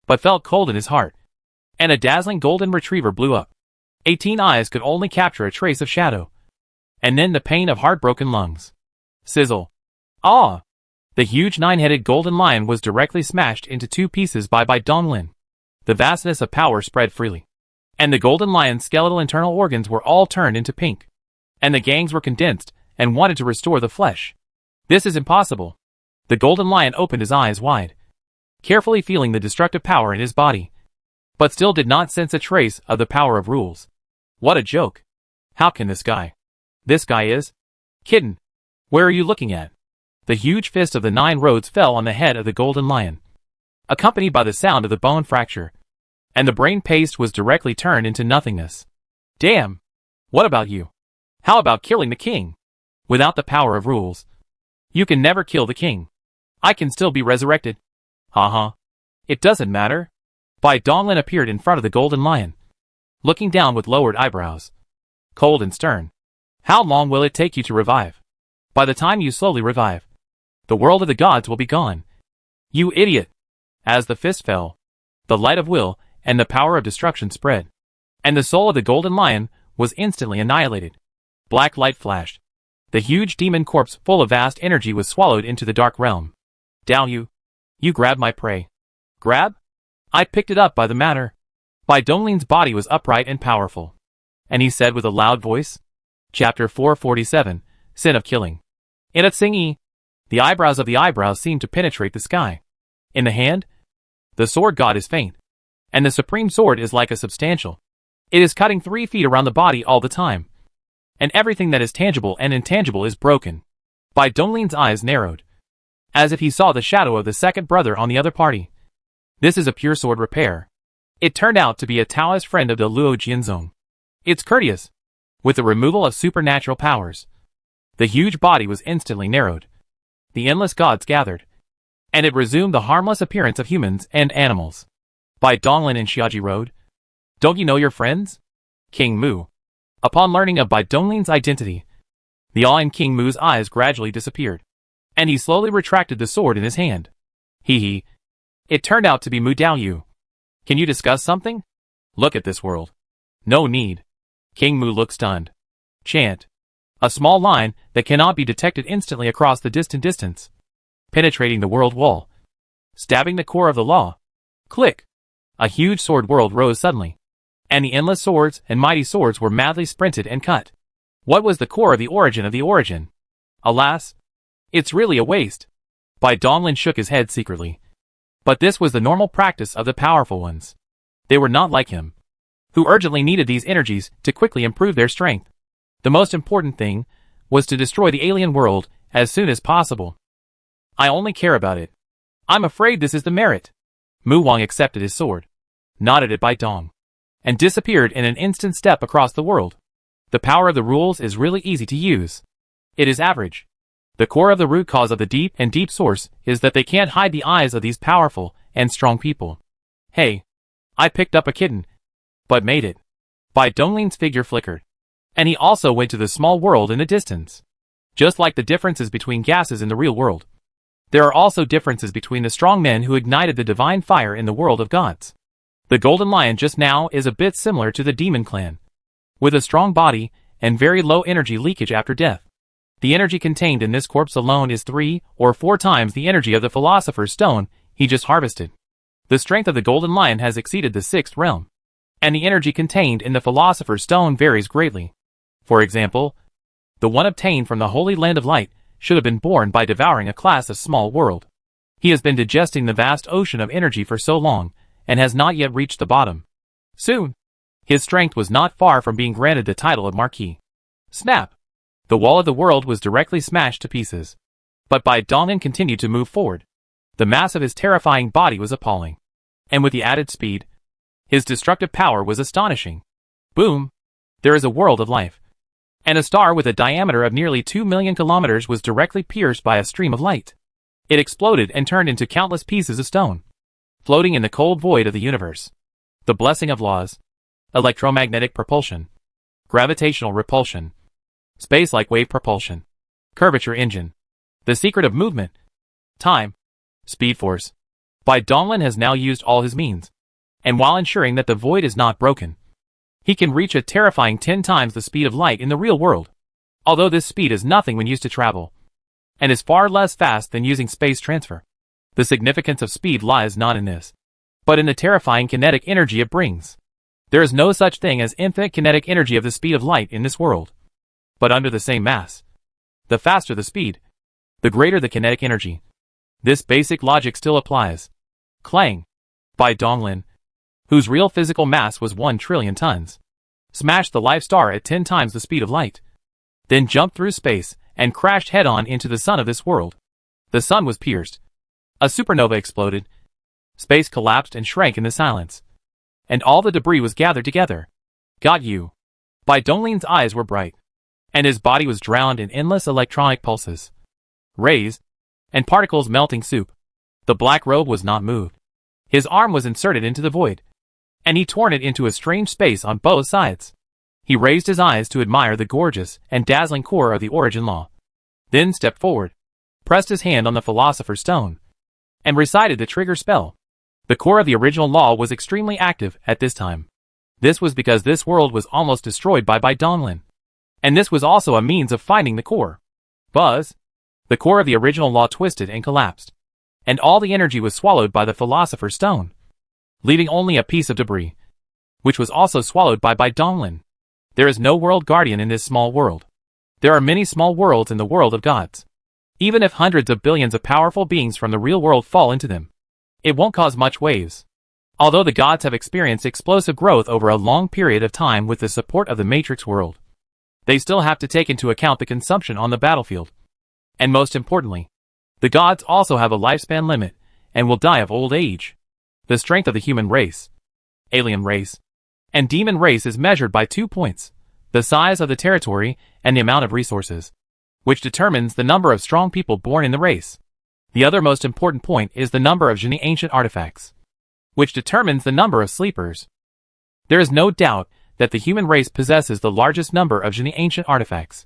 but felt cold in his heart, and a dazzling golden retriever blew up. 18 eyes could only capture a trace of shadow, and then the pain of heartbroken lungs. Sizzle! Ah! The huge 9-headed golden lion was directly smashed into 2 pieces by Donglin. The vastness of power spread freely. And the golden lion's skeletal internal organs were all turned into pink. And the gangs were condensed and wanted to restore the flesh. This is impossible. The golden lion opened his eyes wide, carefully feeling the destructive power in his body, but still did not sense a trace of the power of rules. What a joke. How can this guy is? Kitten, where are you looking at? The huge fist of the 9 roads fell on the head of the golden lion, accompanied by the sound of the bone fracture, and the brain paste was directly turned into nothingness. Damn! What about you? How about killing the king? Without the power of rules, you can never kill the king. I can still be resurrected. Haha. It doesn't matter. Donglin appeared in front of the golden lion, looking down with lowered eyebrows, cold and stern. How long will it take you to revive? By the time you slowly revive, the world of the gods will be gone. You idiot! As the fist fell, the light of will and the power of destruction spread, and the soul of the golden lion was instantly annihilated. Black light flashed. The huge demon corpse full of vast energy was swallowed into the dark realm. Down you grabbed my prey. Grab? I picked it up by the matter. Donglin's body was upright and powerful. And he said with a loud voice, Chapter 447, Sin of Killing. In a thingy, the eyebrows of the eyebrows seemed to penetrate the sky. In the hand, the sword god is faint, and the supreme sword is like a substantial. It is cutting 3 feet around the body all the time, and everything that is tangible and intangible is broken. Donglin's eyes narrowed, as if he saw the shadow of the second brother on the other party. This is a pure sword repair. It turned out to be a Taoist friend of the Luo Jianzong. It's courteous, with the removal of supernatural powers. The huge body was instantly narrowed. The endless gods gathered, and it resumed the harmless appearance of humans and animals. Donglin and Xiaoji rode. Don't you know your friends? King Mu. Upon learning of Donglin's identity, the awe in King Mu's eyes gradually disappeared, and he slowly retracted the sword in his hand. Hee. It turned out to be Mu Daoyu. Can you discuss something? Look at this world. No need. King Mu looked stunned. Chant. A small line that cannot be detected instantly across the distant distance, penetrating the world wall, stabbing the core of the law. Click. A huge sword world rose suddenly, and the endless swords and mighty swords were madly sprinted and cut. What was the core of the origin of the origin? Alas, it's really a waste. Donglin shook his head secretly. But this was the normal practice of the powerful ones. They were not like him, who urgently needed these energies to quickly improve their strength. The most important thing was to destroy the alien world as soon as possible. I only care about it. I'm afraid this is the merit. Mu Wang accepted his sword, nodded at Dong, and disappeared in an instant step across the world. The power of the rules is really easy to use. It is average. The core of the root cause of the deep source is that they can't hide the eyes of these powerful and strong people. Hey, I picked up a kitten, but made it. Donglin's figure flickered, and he also went to the small world in the distance. Just like the differences between gases in the real world, there are also differences between the strong men who ignited the divine fire in the world of gods. The golden lion just now is a bit similar to the demon clan, with a strong body and very low energy leakage after death. The energy contained in this corpse alone is 3 or 4 times the energy of the philosopher's stone he just harvested. The strength of the golden lion has exceeded the 6th realm, and the energy contained in the philosopher's stone varies greatly. For example, the one obtained from the holy land of light should have been born by devouring a class of small world. He has been digesting the vast ocean of energy for so long, and has not yet reached the bottom. Soon, his strength was not far from being granted the title of Marquis. Snap! The wall of the world was directly smashed to pieces. But Donglin continued to move forward. The mass of his terrifying body was appalling. And with the added speed, his destructive power was astonishing. Boom! There is a world of life. And a star with a diameter of nearly 2 million kilometers was directly pierced by a stream of light. It exploded and turned into countless pieces of stone, floating in the cold void of the universe. The blessing of laws. Electromagnetic propulsion. Gravitational repulsion. Space-like wave propulsion. Curvature engine. The secret of movement. Time. Speed force. Donglin has now used all his means, and while ensuring that the void is not broken, he can reach a terrifying 10 times the speed of light in the real world, although this speed is nothing when used to travel. and is far less fast than using space transfer. The significance of speed lies not in this, but in the terrifying kinetic energy it brings. There is no such thing as infinite kinetic energy of the speed of light in this world. But under the same mass, the faster the speed, the greater the kinetic energy. This basic logic still applies. Clang. By Donglin, whose real physical mass was 1 trillion tons, smashed the life star at 10 times the speed of light, then jumped through space and crashed head-on into the sun of this world. The sun was pierced. A supernova exploded. Space collapsed and shrank in the silence, and all the debris was gathered together. Got you. By Donglin's eyes were bright, and his body was drowned in endless electronic pulses, rays, and particles melting soup. The black robe was not moved. His arm was inserted into the void, and he torn it into a strange space on both sides. He raised his eyes to admire the gorgeous and dazzling core of the origin law, then stepped forward, pressed his hand on the philosopher's stone, and recited the trigger spell. The core of the original law was extremely active at this time. This was because this world was almost destroyed by Donglin, and this was also a means of finding the core. Buzz! The core of the original law twisted and collapsed, and all the energy was swallowed by the philosopher's stone, leaving only a piece of debris, which was also swallowed by Donglin. There is no world guardian in this small world. There are many small worlds in the world of gods. Even if hundreds of billions of powerful beings from the real world fall into them, it won't cause much waves. Although the gods have experienced explosive growth over a long period of time with the support of the Matrix world, they still have to take into account the consumption on the battlefield. And most importantly, the gods also have a lifespan limit, and will die of old age. The strength of the human race, alien race, and demon race is measured by 2 points: the size of the territory and the amount of resources, which determines the number of strong people born in the race. The other most important point is the number of Genie ancient artifacts, which determines the number of sleepers. There is no doubt that the human race possesses the largest number of Genie ancient artifacts,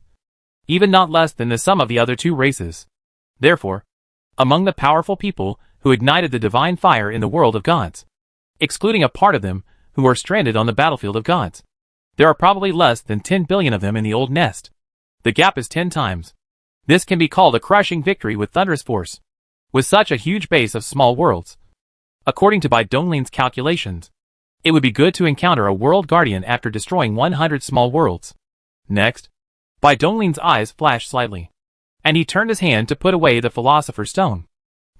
even not less than the sum of the other 2 races. Therefore, among the powerful people who ignited the divine fire in the world of gods, excluding a part of them who are stranded on the battlefield of gods, there are probably less than 10 billion of them in the old nest. The gap is 10 times. This can be called a crushing victory with thunderous force, with such a huge base of small worlds. According to Donglin's calculations, it would be good to encounter a world guardian after destroying 100 small worlds. Next, Donglin's eyes flashed slightly, and he turned his hand to put away the philosopher's stone.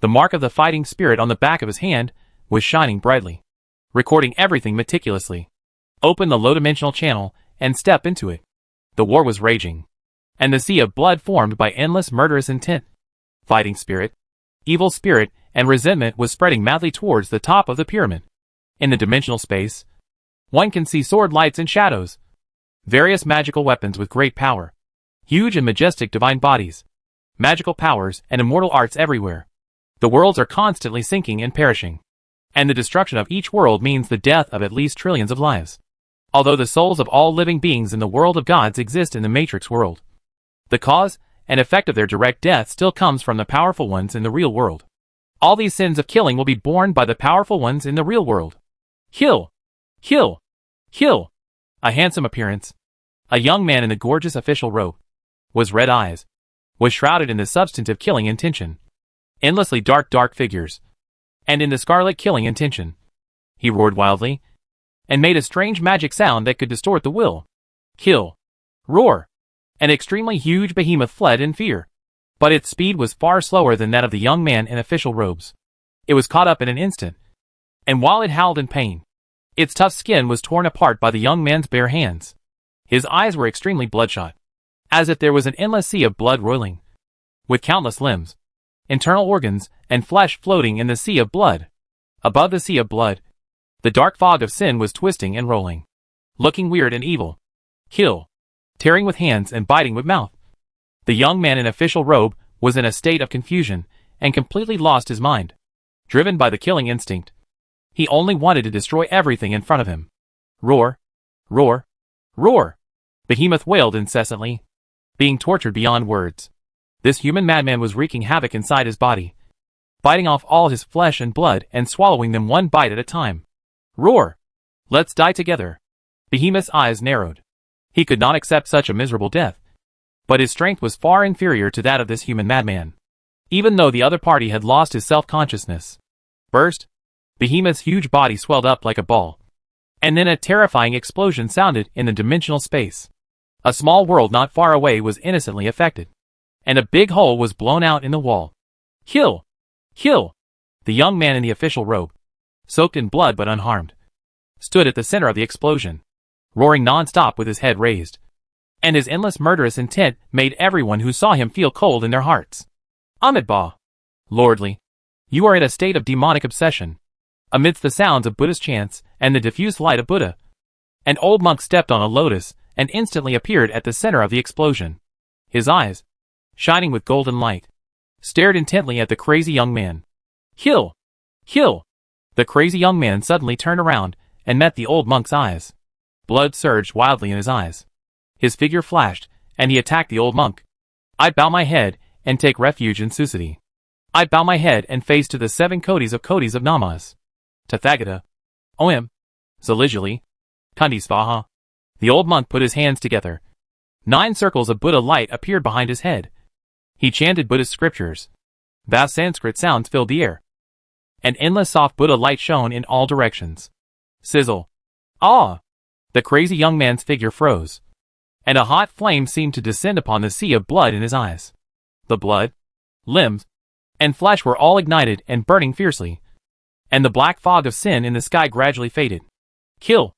The mark of the fighting spirit on the back of his hand was shining brightly, recording everything meticulously. Open the low-dimensional channel and step into it. The war was raging, and the sea of blood formed by endless murderous intent. Fighting spirit, evil spirit, and resentment was spreading madly towards the top of the pyramid. In the dimensional space, one can see sword lights and shadows, various magical weapons with great power, huge and majestic divine bodies, magical powers and immortal arts everywhere. The worlds are constantly sinking and perishing, and the destruction of each world means the death of at least trillions of lives. Although the souls of all living beings in the world of gods exist in the Matrix world, the cause and effect of their direct death still comes from the powerful ones in the real world. All these sins of killing will be borne by the powerful ones in the real world. Kill! Kill! Kill! A handsome appearance, a young man in the gorgeous official robe, was red eyes, was shrouded in the substantive killing intention. Endlessly dark figures, and in the scarlet killing intention. He roared wildly, and made a strange magic sound that could distort the will. Kill! Roar! An extremely huge behemoth fled in fear, but its speed was far slower than that of the young man in official robes. It was caught up in an instant, and while it howled in pain, its tough skin was torn apart by the young man's bare hands. His eyes were extremely bloodshot, as if there was an endless sea of blood roiling, with countless limbs, internal organs, and flesh floating in the sea of blood. Above the sea of blood, the dark fog of sin was twisting and rolling, looking weird and evil. Kill! Tearing with hands and biting with mouth. The young man in official robe was in a state of confusion and completely lost his mind. Driven by the killing instinct, he only wanted to destroy everything in front of him. Roar! Roar! Roar! Behemoth wailed incessantly, being tortured beyond words. This human madman was wreaking havoc inside his body, biting off all his flesh and blood and swallowing them one bite at a time. Roar! Let's die together. Behemoth's eyes narrowed. He could not accept such a miserable death. But his strength was far inferior to that of this human madman. Even though the other party had lost his self-consciousness. Burst. Behemoth's huge body swelled up like a ball. And then a terrifying explosion sounded in the dimensional space. A small world not far away was innocently affected. And a big hole was blown out in the wall. Kill! Kill! The young man in the official robe, soaked in blood but unharmed, stood at the center of the explosion, roaring non-stop with his head raised. And his endless murderous intent made everyone who saw him feel cold in their hearts. Amitabha! Lordly, you are in a state of demonic obsession. Amidst the sounds of Buddha's chants and the diffused light of Buddha, an old monk stepped on a lotus and instantly appeared at the center of the explosion. His eyes, shining with golden light, stared intently at the crazy young man. Kill! Kill! The crazy young man suddenly turned around and met the old monk's eyes. Blood surged wildly in his eyes. His figure flashed, and he attacked the old monk. I bow my head and take refuge in Susati. I bow my head and face to the 7 Kodis of Namas. Tathagata. Om. Zalijali. Kandisvaha. The old monk put his hands together. 9 circles of Buddha light appeared behind his head. He chanted Buddhist scriptures. Vast Sanskrit sounds filled the air. An endless soft Buddha light shone in all directions. Sizzle. Ah! The crazy young man's figure froze. And a hot flame seemed to descend upon the sea of blood in his eyes. The blood, limbs, and flesh were all ignited and burning fiercely. And the black fog of sin in the sky gradually faded. Kill!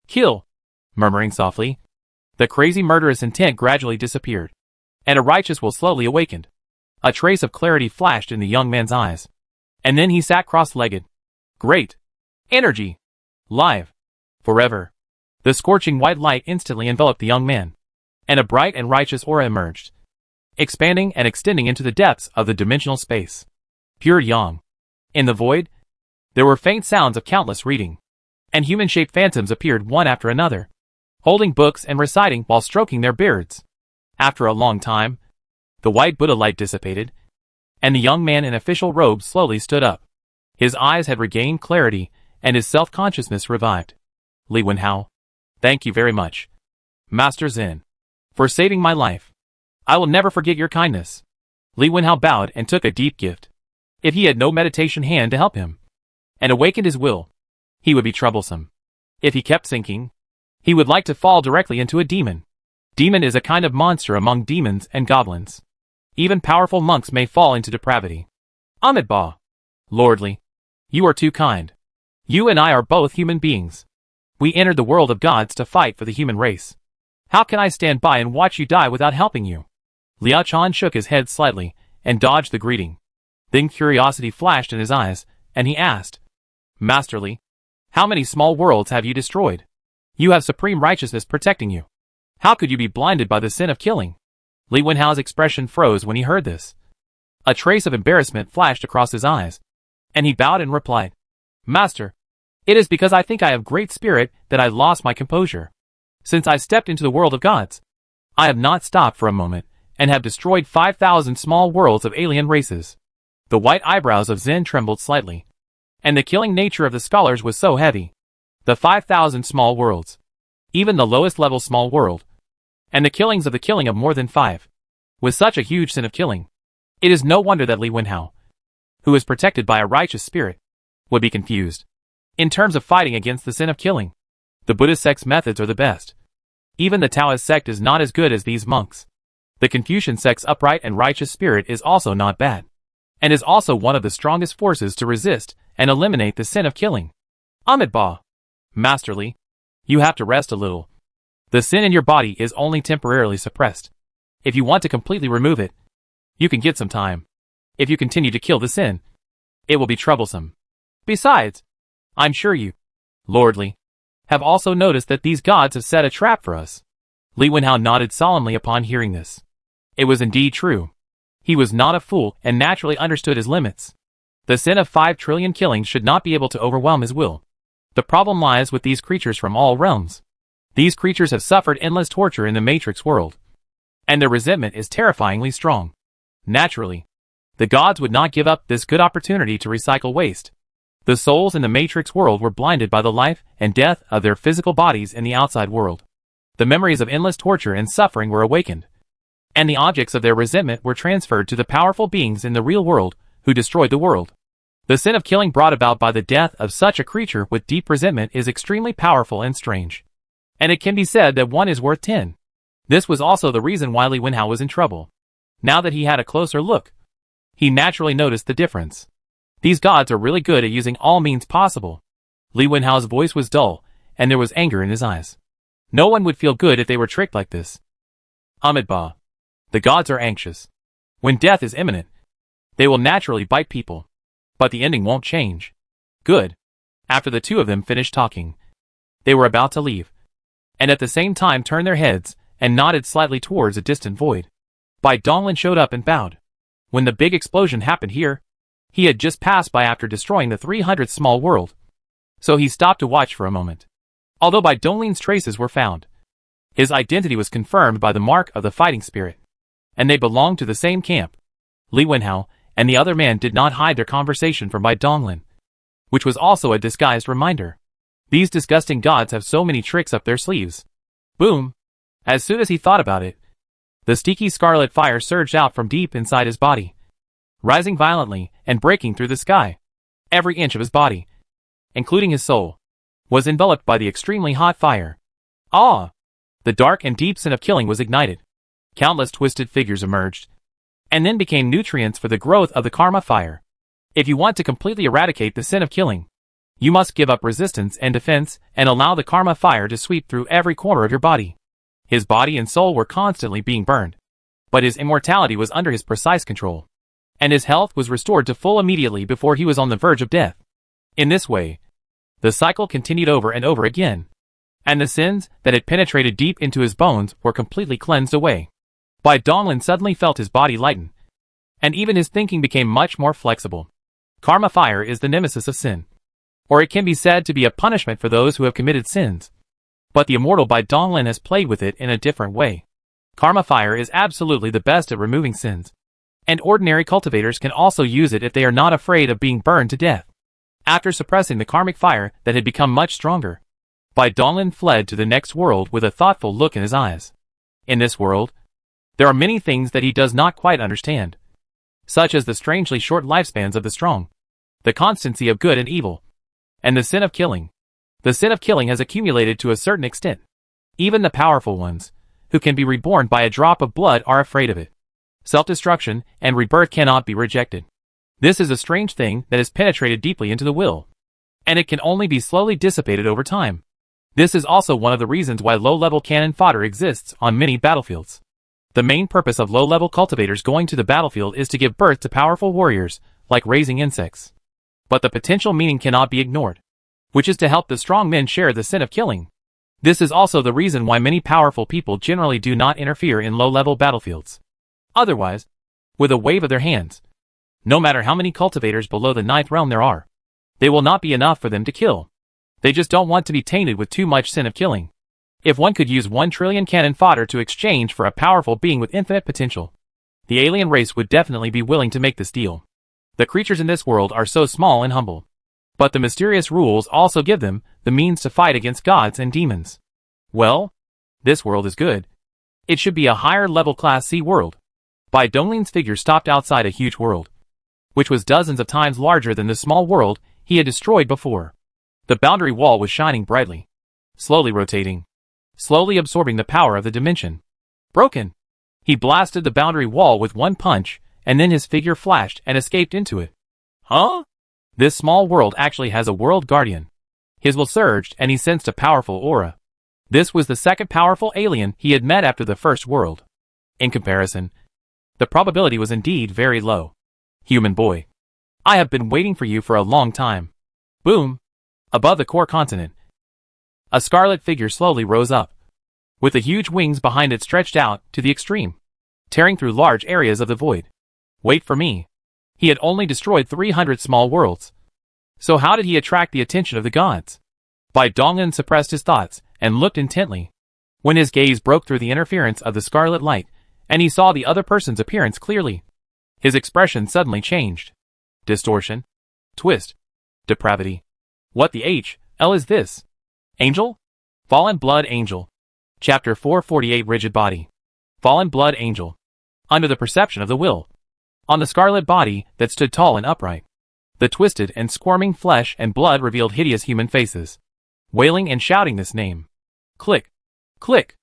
Kill! Murmuring softly, the crazy murderous intent gradually disappeared. And a righteous will slowly awakened. A trace of clarity flashed in the young man's eyes. And then he sat cross-legged. Great! Energy! Live! Forever! The scorching white light instantly enveloped the young man. And a bright and righteous aura emerged, expanding and extending into the depths of the dimensional space. Pure yang. In the void, there were faint sounds of countless reading. And human-shaped phantoms appeared one after another, holding books and reciting while stroking their beards. After a long time, the white Buddha light dissipated, and the young man in official robes slowly stood up. His eyes had regained clarity, and his self-consciousness revived. Li Wenhao. Thank you very much, Master Zen, for saving my life. I will never forget your kindness. Li Wenhao bowed and took a deep gift. If he had no meditation hand to help him, and awakened his will, he would be troublesome. If he kept sinking, he would like to fall directly into a demon. Demon is a kind of monster among demons and goblins. Even powerful monks may fall into depravity. Amitabha. Lordly, you are too kind. You and I are both human beings. We entered the world of gods to fight for the human race. How can I stand by and watch you die without helping you? Liao Chan shook his head slightly and dodged the greeting. Then curiosity flashed in his eyes, and he asked, Masterly, how many small worlds have you destroyed? You have supreme righteousness protecting you. How could you be blinded by the sin of killing? Li Wenhao's expression froze when he heard this. A trace of embarrassment flashed across his eyes, and he bowed and replied, Master, it is because I think I have great spirit that I lost my composure. Since I stepped into the world of gods, I have not stopped for a moment, and have destroyed 5,000 small worlds of alien races. The white eyebrows of Zen trembled slightly, and the killing nature of the scholars was so heavy. The 5,000 small worlds, even the lowest level small world, and the killings of the killing of more than 5, with such a huge sin of killing. It is no wonder that Li Wenhao, who is protected by a righteous spirit, would be confused. In terms of fighting against the sin of killing, the Buddhist sect's methods are the best. Even the Taoist sect is not as good as these monks. The Confucian sect's upright and righteous spirit is also not bad, and is also one of the strongest forces to resist and eliminate the sin of killing. Amitabha. Masterly, you have to rest a little. The sin in your body is only temporarily suppressed. If you want to completely remove it, you can get some time. If you continue to kill the sin, it will be troublesome. Besides, I'm sure you, Lordly, have also noticed that these gods have set a trap for us. Li Wenhao nodded solemnly upon hearing this. It was indeed true. He was not a fool and naturally understood his limits. The sin of 5 trillion killings should not be able to overwhelm his will. The problem lies with these creatures from all realms. These creatures have suffered endless torture in the Matrix world, and their resentment is terrifyingly strong. Naturally, the gods would not give up this good opportunity to recycle waste. The souls in the Matrix world were blinded by the life and death of their physical bodies in the outside world. The memories of endless torture and suffering were awakened. and the objects of their resentment were transferred to the powerful beings in the real world, who destroyed the world. The sin of killing brought about by the death of such a creature with deep resentment is extremely powerful and strange. And it can be said that 1 is worth 10. This was also the reason why Li Wenhao was in trouble. Now that he had a closer look, he naturally noticed the difference. These gods are really good at using all means possible. Li Wenhao's voice was dull, and there was anger in his eyes. No one would feel good if they were tricked like this. Amitabha. The gods are anxious. When death is imminent, they will naturally bite people. But the ending won't change. Good. After the two of them finished talking, they were about to leave, and at the same time turned their heads and nodded slightly towards a distant void. Bai Donglin showed up and bowed. When the big explosion happened here, he had just passed by after destroying the 300th small world. So he stopped to watch for a moment. Although Bai Donglin's traces were found, his identity was confirmed by the mark of the fighting spirit, and they belonged to the same camp. Li Wenhao and the other man did not hide their conversation from Bai Donglin, which was also a disguised reminder. These disgusting gods have so many tricks up their sleeves. Boom! As soon as he thought about it, the sticky scarlet fire surged out from deep inside his body, rising violently and breaking through the sky. Every inch of his body, including his soul, was enveloped by the extremely hot fire. Ah! The dark and deep sin of killing was ignited. Countless twisted figures emerged, and then became nutrients for the growth of the karma fire. If you want to completely eradicate the sin of killing, you must give up resistance and defense and allow the karma fire to sweep through every corner of your body. His body and soul were constantly being burned, but his immortality was under his precise control, and his health was restored to full immediately before he was on the verge of death. In this way, the cycle continued over and over again, and the sins that had penetrated deep into his bones were completely cleansed away. Bai Donglin suddenly felt his body lighten, and even his thinking became much more flexible. Karma fire is the nemesis of sin, or it can be said to be a punishment for those who have committed sins. But the immortal Bai Donglin has played with it in a different way. Karma fire is absolutely the best at removing sins, and ordinary cultivators can also use it if they are not afraid of being burned to death. After suppressing the karmic fire that had become much stronger, Bai Donglin fled to the next world with a thoughtful look in his eyes. In this world, there are many things that he does not quite understand, such as the strangely short lifespans of the strong, the constancy of good and evil, and the sin of killing. The sin of killing has accumulated to a certain extent. Even the powerful ones, who can be reborn by a drop of blood, are afraid of it. Self-destruction and rebirth cannot be rejected. This is a strange thing that has penetrated deeply into the will, and it can only be slowly dissipated over time. This is also one of the reasons why low-level cannon fodder exists on many battlefields. The main purpose of low-level cultivators going to the battlefield is to give birth to powerful warriors, like raising insects. But the potential meaning cannot be ignored, which is to help the strong men share the sin of killing. This is also the reason why many powerful people generally do not interfere in low-level battlefields. Otherwise, with a wave of their hands, no matter how many cultivators below the 9th realm there are, they will not be enough for them to kill. They just don't want to be tainted with too much sin of killing. If one could use 1 trillion cannon fodder to exchange for a powerful being with infinite potential, the alien race would definitely be willing to make this deal. The creatures in this world are so small and humble, but the mysterious rules also give them the means to fight against gods and demons. Well, this world is good. It should be a higher level class C world. Bai Donglin's figure stopped outside a huge world, which was dozens of times larger than the small world he had destroyed before. The boundary wall was shining brightly, slowly rotating, slowly absorbing the power of the dimension. Broken! He blasted the boundary wall with one punch, and then his figure flashed and escaped into it. Huh? This small world actually has a world guardian. His will surged and he sensed a powerful aura. This was the second powerful alien he had met after the first world. In comparison, the probability was indeed very low. Human boy, I have been waiting for you for a long time. Boom! Above the core continent, a scarlet figure slowly rose up, with the huge wings behind it stretched out to the extreme, tearing through large areas of the void. Wait for me. He had only destroyed 300 small worlds. So how did he attract the attention of the gods? Bai Donglin suppressed his thoughts and looked intently, when his gaze broke through the interference of the scarlet light, and he saw the other person's appearance clearly. His expression suddenly changed. Distortion. Twist. Depravity. What the H.L. is this? Angel? Fallen Blood Angel. Chapter 448 Rigid Body. Fallen Blood Angel. under the perception of the will. On the scarlet body that stood tall and upright, the twisted and squirming flesh and blood revealed hideous human faces, wailing and shouting this name. Click. Click.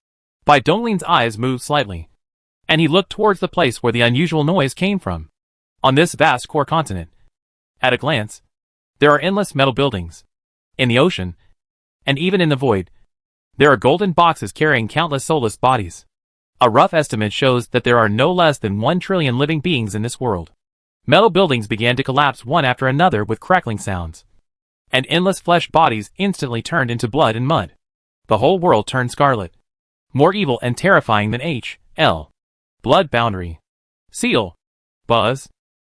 Bai Dongling's eyes moved slightly, and he looked towards the place where the unusual noise came from. On this vast core continent, at a glance, there are endless metal buildings. In the ocean, and even in the void, there are golden boxes carrying countless soulless bodies. A rough estimate shows that there are no less than 1 trillion living beings in this world. Metal buildings began to collapse one after another with crackling sounds, and endless flesh bodies instantly turned into blood and mud. The whole world turned scarlet, more evil and terrifying than H.L. Blood boundary. Seal. Buzz.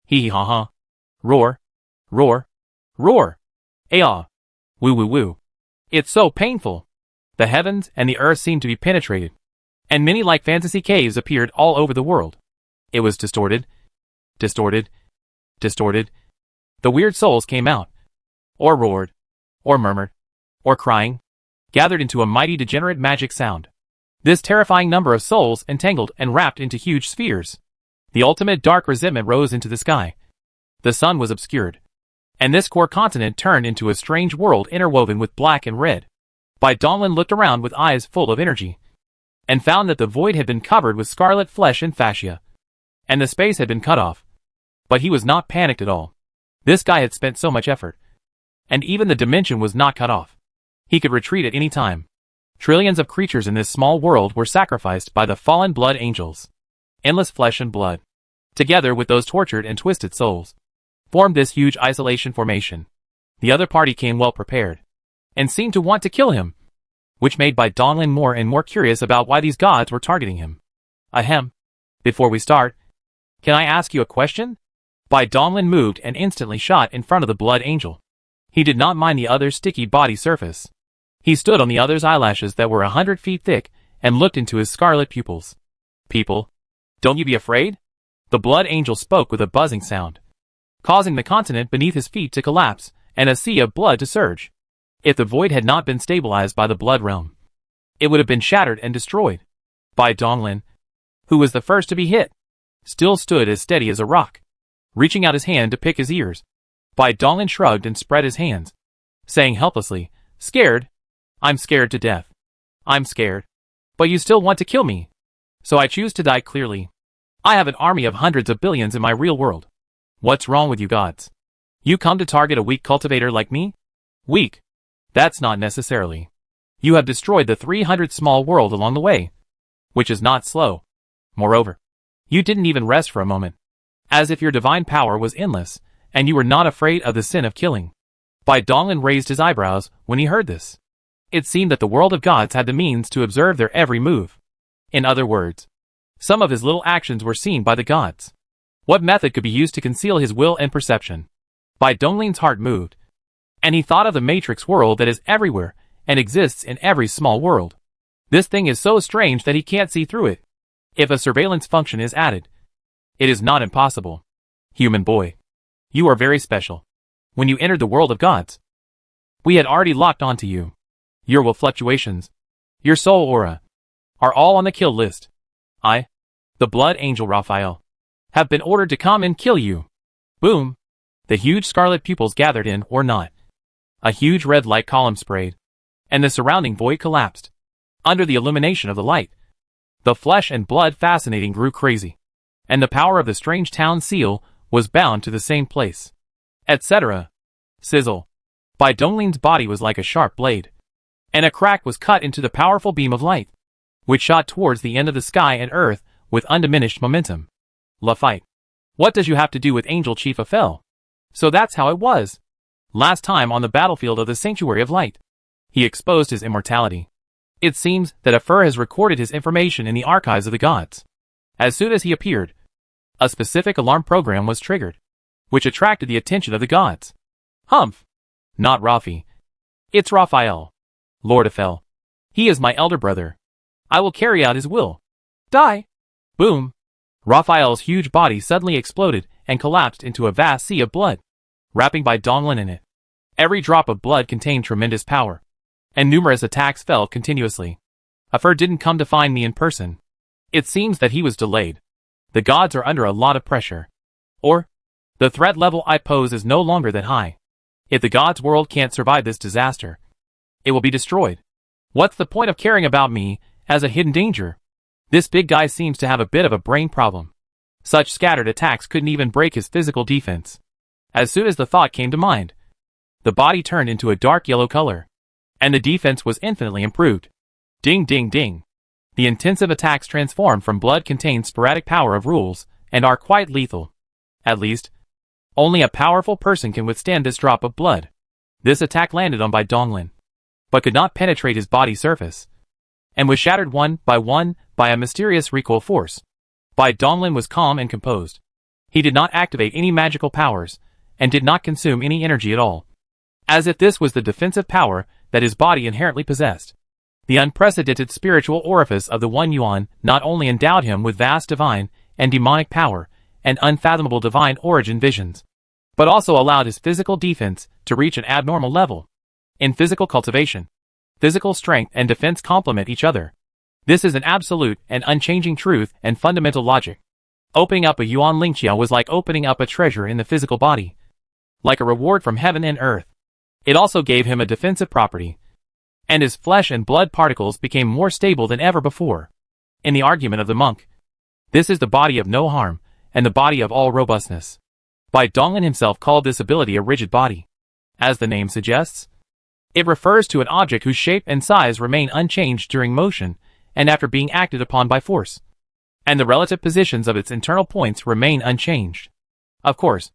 Hee hee ha ha. Roar. Roar. Roar. Ah. Woo woo woo. It's so painful. The heavens and the earth seemed to be penetrated, and many like fantasy caves appeared all over the world. It was distorted. Distorted. Distorted. The weird souls came out, or roared, or murmured, or crying, gathered into a mighty degenerate magic sound. This terrifying number of souls entangled and wrapped into huge spheres. The ultimate dark resentment rose into the sky. The sun was obscured, and this core continent turned into a strange world interwoven with black and red. Bai Donglin looked around with eyes full of energy, and found that the void had been covered with scarlet flesh and fascia, and the space had been cut off. But he was not panicked at all. This guy had spent so much effort, and even the dimension was not cut off. He could retreat at any time. Trillions of creatures in this small world were sacrificed by the fallen blood angels. Endless flesh and blood, together with those tortured and twisted souls, formed this huge isolation formation. The other party came well prepared, and seemed to want to kill him, which made Bai Donglin more and more curious about why these gods were targeting him. Ahem. Before we start, can I ask you a question? Bai Donglin moved and instantly shot in front of the blood angel. He did not mind the other's sticky body surface. He stood on the other's eyelashes that were 100 feet thick and looked into his scarlet pupils. People, don't you be afraid? The blood angel spoke with a buzzing sound, causing the continent beneath his feet to collapse and a sea of blood to surge. If the void had not been stabilized by the blood realm, it would have been shattered and destroyed. Bai Donglin, who was the first to be hit, still stood as steady as a rock, reaching out his hand to pick his ears. Bai Donglin shrugged and spread his hands, saying helplessly, "Scared? I'm scared to death. I'm scared. But you still want to kill me. So I choose to die clearly. I have an army of hundreds of billions in my real world. What's wrong with you gods? You come to target a weak cultivator like me? Weak? That's not necessarily. You have destroyed the 300 small world along the way, which is not slow. Moreover, you didn't even rest for a moment, as if your divine power was endless, and you were not afraid of the sin of killing." Bai Donglin raised his eyebrows when he heard this. It seemed that the world of gods had the means to observe their every move. In other words, some of his little actions were seen by the gods. What method could be used to conceal his will and perception? Bai Donglin's heart moved, and he thought of the matrix world that is everywhere and exists in every small world. This thing is so strange that he can't see through it. If a surveillance function is added, it is not impossible. Human boy, you are very special. When you entered the world of gods, we had already locked onto you. Your will fluctuations, your soul aura, are all on the kill list. I, the blood angel Raphael, have been ordered to come and kill you. Boom. The huge scarlet pupils gathered in or not. A huge red light column sprayed, and the surrounding void collapsed. Under the illumination of the light, the flesh and blood fascinating grew crazy, and the power of the strange town seal was bound to the same place. Etc. Sizzle. Bai Donglin's body was like a sharp blade, and a crack was cut into the powerful beam of light, which shot towards the end of the sky and earth with undiminished momentum. La fight. What does you have to do with Angel Chief Afel? So that's how it was. Last time on the battlefield of the Sanctuary of Light, he exposed his immortality. It seems that Afer has recorded his information in the archives of the gods. As soon as he appeared, a specific alarm program was triggered, which attracted the attention of the gods. Humph. Not Rafi. It's Raphael. Lord Afel. He is my elder brother. I will carry out his will. Die. Boom. Raphael's huge body suddenly exploded and collapsed into a vast sea of blood, wrapping Bai Donglin in it. Every drop of blood contained tremendous power, and numerous attacks fell continuously. Afer didn't come to find me in person. It seems that he was delayed. The gods are under a lot of pressure. Or, the threat level I pose is no longer that high. If the gods' world can't survive this disaster, it will be destroyed. What's the point of caring about me as a hidden danger? This big guy seems to have a bit of a brain problem. Such scattered attacks couldn't even break his physical defense. As soon as the thought came to mind, the body turned into a dark yellow color, and the defense was infinitely improved. Ding ding ding. The intensive attacks transformed from blood-contained sporadic power of rules, and are quite lethal. At least, only a powerful person can withstand this drop of blood. This attack landed on Bai Donglin, but could not penetrate his body surface, and was shattered one by a mysterious recoil force. Bai Donglin was calm and composed. He did not activate any magical powers, and did not consume any energy at all, as if this was the defensive power that his body inherently possessed. The unprecedented spiritual orifice of the One Yuan not only endowed him with vast divine and demonic power and unfathomable divine origin visions, but also allowed his physical defense to reach an abnormal level. In physical cultivation, physical strength and defense complement each other. This is an absolute and unchanging truth and fundamental logic. Opening up a Yuan Lingxia was like opening up a treasure in the physical body, like a reward from heaven and earth. It also gave him a defensive property, and his flesh and blood particles became more stable than ever before. In the argument of the monk, this is the body of no harm, and the body of all robustness. Bai Donglin himself called this ability a rigid body. As the name suggests, it refers to an object whose shape and size remain unchanged during motion and after being acted upon by force, and the relative positions of its internal points remain unchanged. Of course,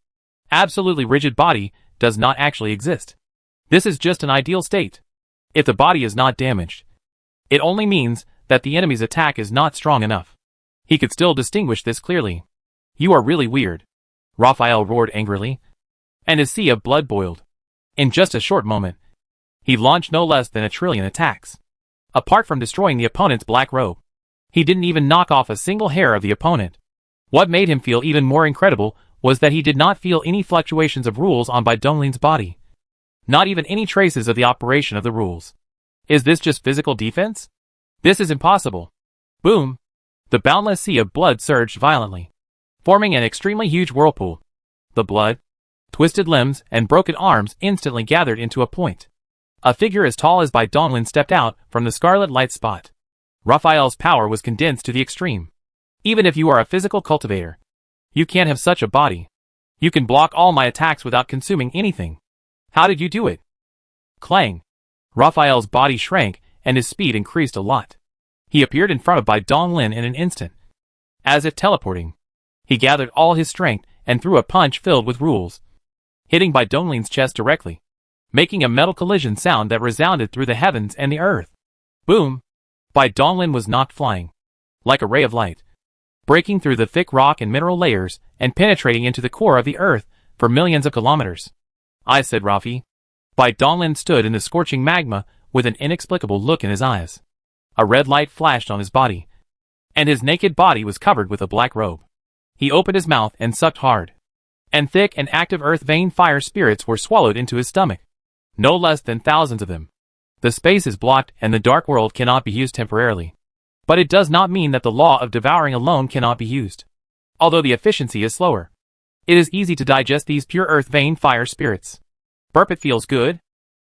absolutely rigid body does not actually exist. This is just an ideal state. If the body is not damaged, it only means that the enemy's attack is not strong enough. He could still distinguish this clearly. You are really weird, Raphael roared angrily, and his sea of blood boiled. In just a short moment, he launched no less than 1 trillion attacks. Apart from destroying the opponent's black robe, he didn't even knock off a single hair of the opponent. What made him feel even more incredible was that he did not feel any fluctuations of rules on Bai Donglin's body. Not even any traces of the operation of the rules. Is this just physical defense? This is impossible. Boom! The boundless sea of blood surged violently, forming an extremely huge whirlpool. The blood, twisted limbs, and broken arms instantly gathered into a point. A figure as tall as Bai Donglin stepped out from the scarlet light spot. Raphael's power was condensed to the extreme. Even if you are a physical cultivator, you can't have such a body. You can block all my attacks without consuming anything. How did you do it? Clang! Raphael's body shrank and his speed increased a lot. He appeared in front of Bai Donglin in an instant. As if teleporting, he gathered all his strength and threw a punch filled with rules, hitting Bai Donglin's chest directly, making a metal collision sound that resounded through the heavens and the earth. Boom! Bai Donglin was knocked flying, like a ray of light, breaking through the thick rock and mineral layers and penetrating into the core of the earth for millions of kilometers. I said, Rafi. Bai Donglin stood in the scorching magma with an inexplicable look in his eyes. A red light flashed on his body, and his naked body was covered with a black robe. He opened his mouth and sucked hard, and thick and active earth vein fire spirits were swallowed into his stomach. No less than thousands of them. The space is blocked and the dark world cannot be used temporarily. But it does not mean that the law of devouring alone cannot be used. Although the efficiency is slower, it is easy to digest these pure earth vein fire spirits. Burp, it feels good.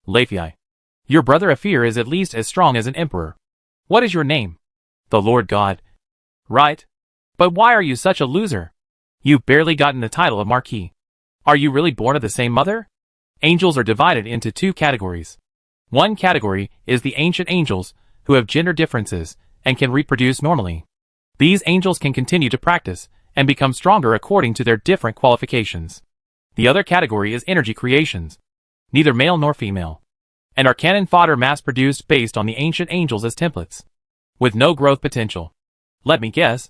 Leifei, your brother Afir is at least as strong as an emperor. What is your name? The Lord God. Right. But why are you such a loser? You've barely gotten the title of Marquis. Are you really born of the same mother? Angels are divided into two categories. One category is the ancient angels, who have gender differences and can reproduce normally. These angels can continue to practice and become stronger according to their different qualifications. The other category is energy creations, neither male nor female, and are cannon fodder mass-produced based on the ancient angels as templates, with no growth potential. Let me guess.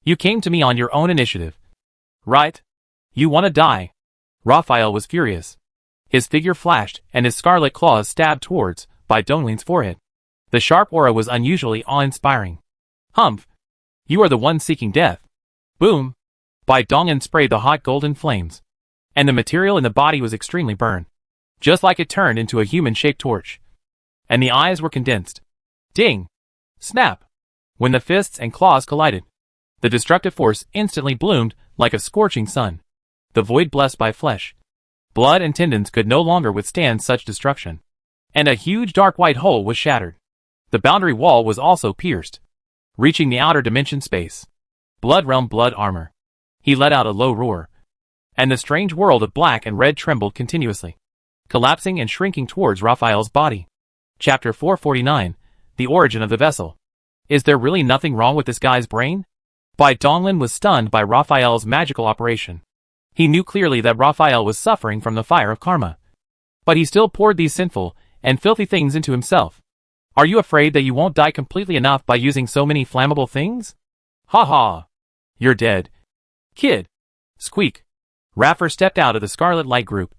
You came to me on your own initiative. Right? You want to die. Raphael was furious. His figure flashed, and his scarlet claws stabbed towards Bai Donglin's forehead. The sharp aura was unusually awe-inspiring. Humph! You are the one seeking death. Boom! Bai Donglin sprayed the hot golden flames, and the material in the body was extremely burned, just like it turned into a human-shaped torch. And the eyes were condensed. Ding! Snap! When the fists and claws collided, The destructive force instantly bloomed like a scorching sun. The void blessed by flesh, blood and tendons could no longer withstand such destruction. And a huge dark white hole was shattered. The boundary wall was also pierced, reaching the outer dimension space. Blood realm blood armor. He let out a low roar. And the strange world of black and red trembled continuously, collapsing and shrinking towards Raphael's body. Chapter 449, The Origin of the Vessel. Is there really nothing wrong with this guy's brain? Bai Donglin was stunned by Raphael's magical operation. He knew clearly that Raphael was suffering from the fire of karma. But he still poured these sinful and filthy things into himself. Are you afraid that you won't die completely enough by using so many flammable things? Ha ha! You're dead, kid. Squeak. Raffer stepped out of the scarlet light group,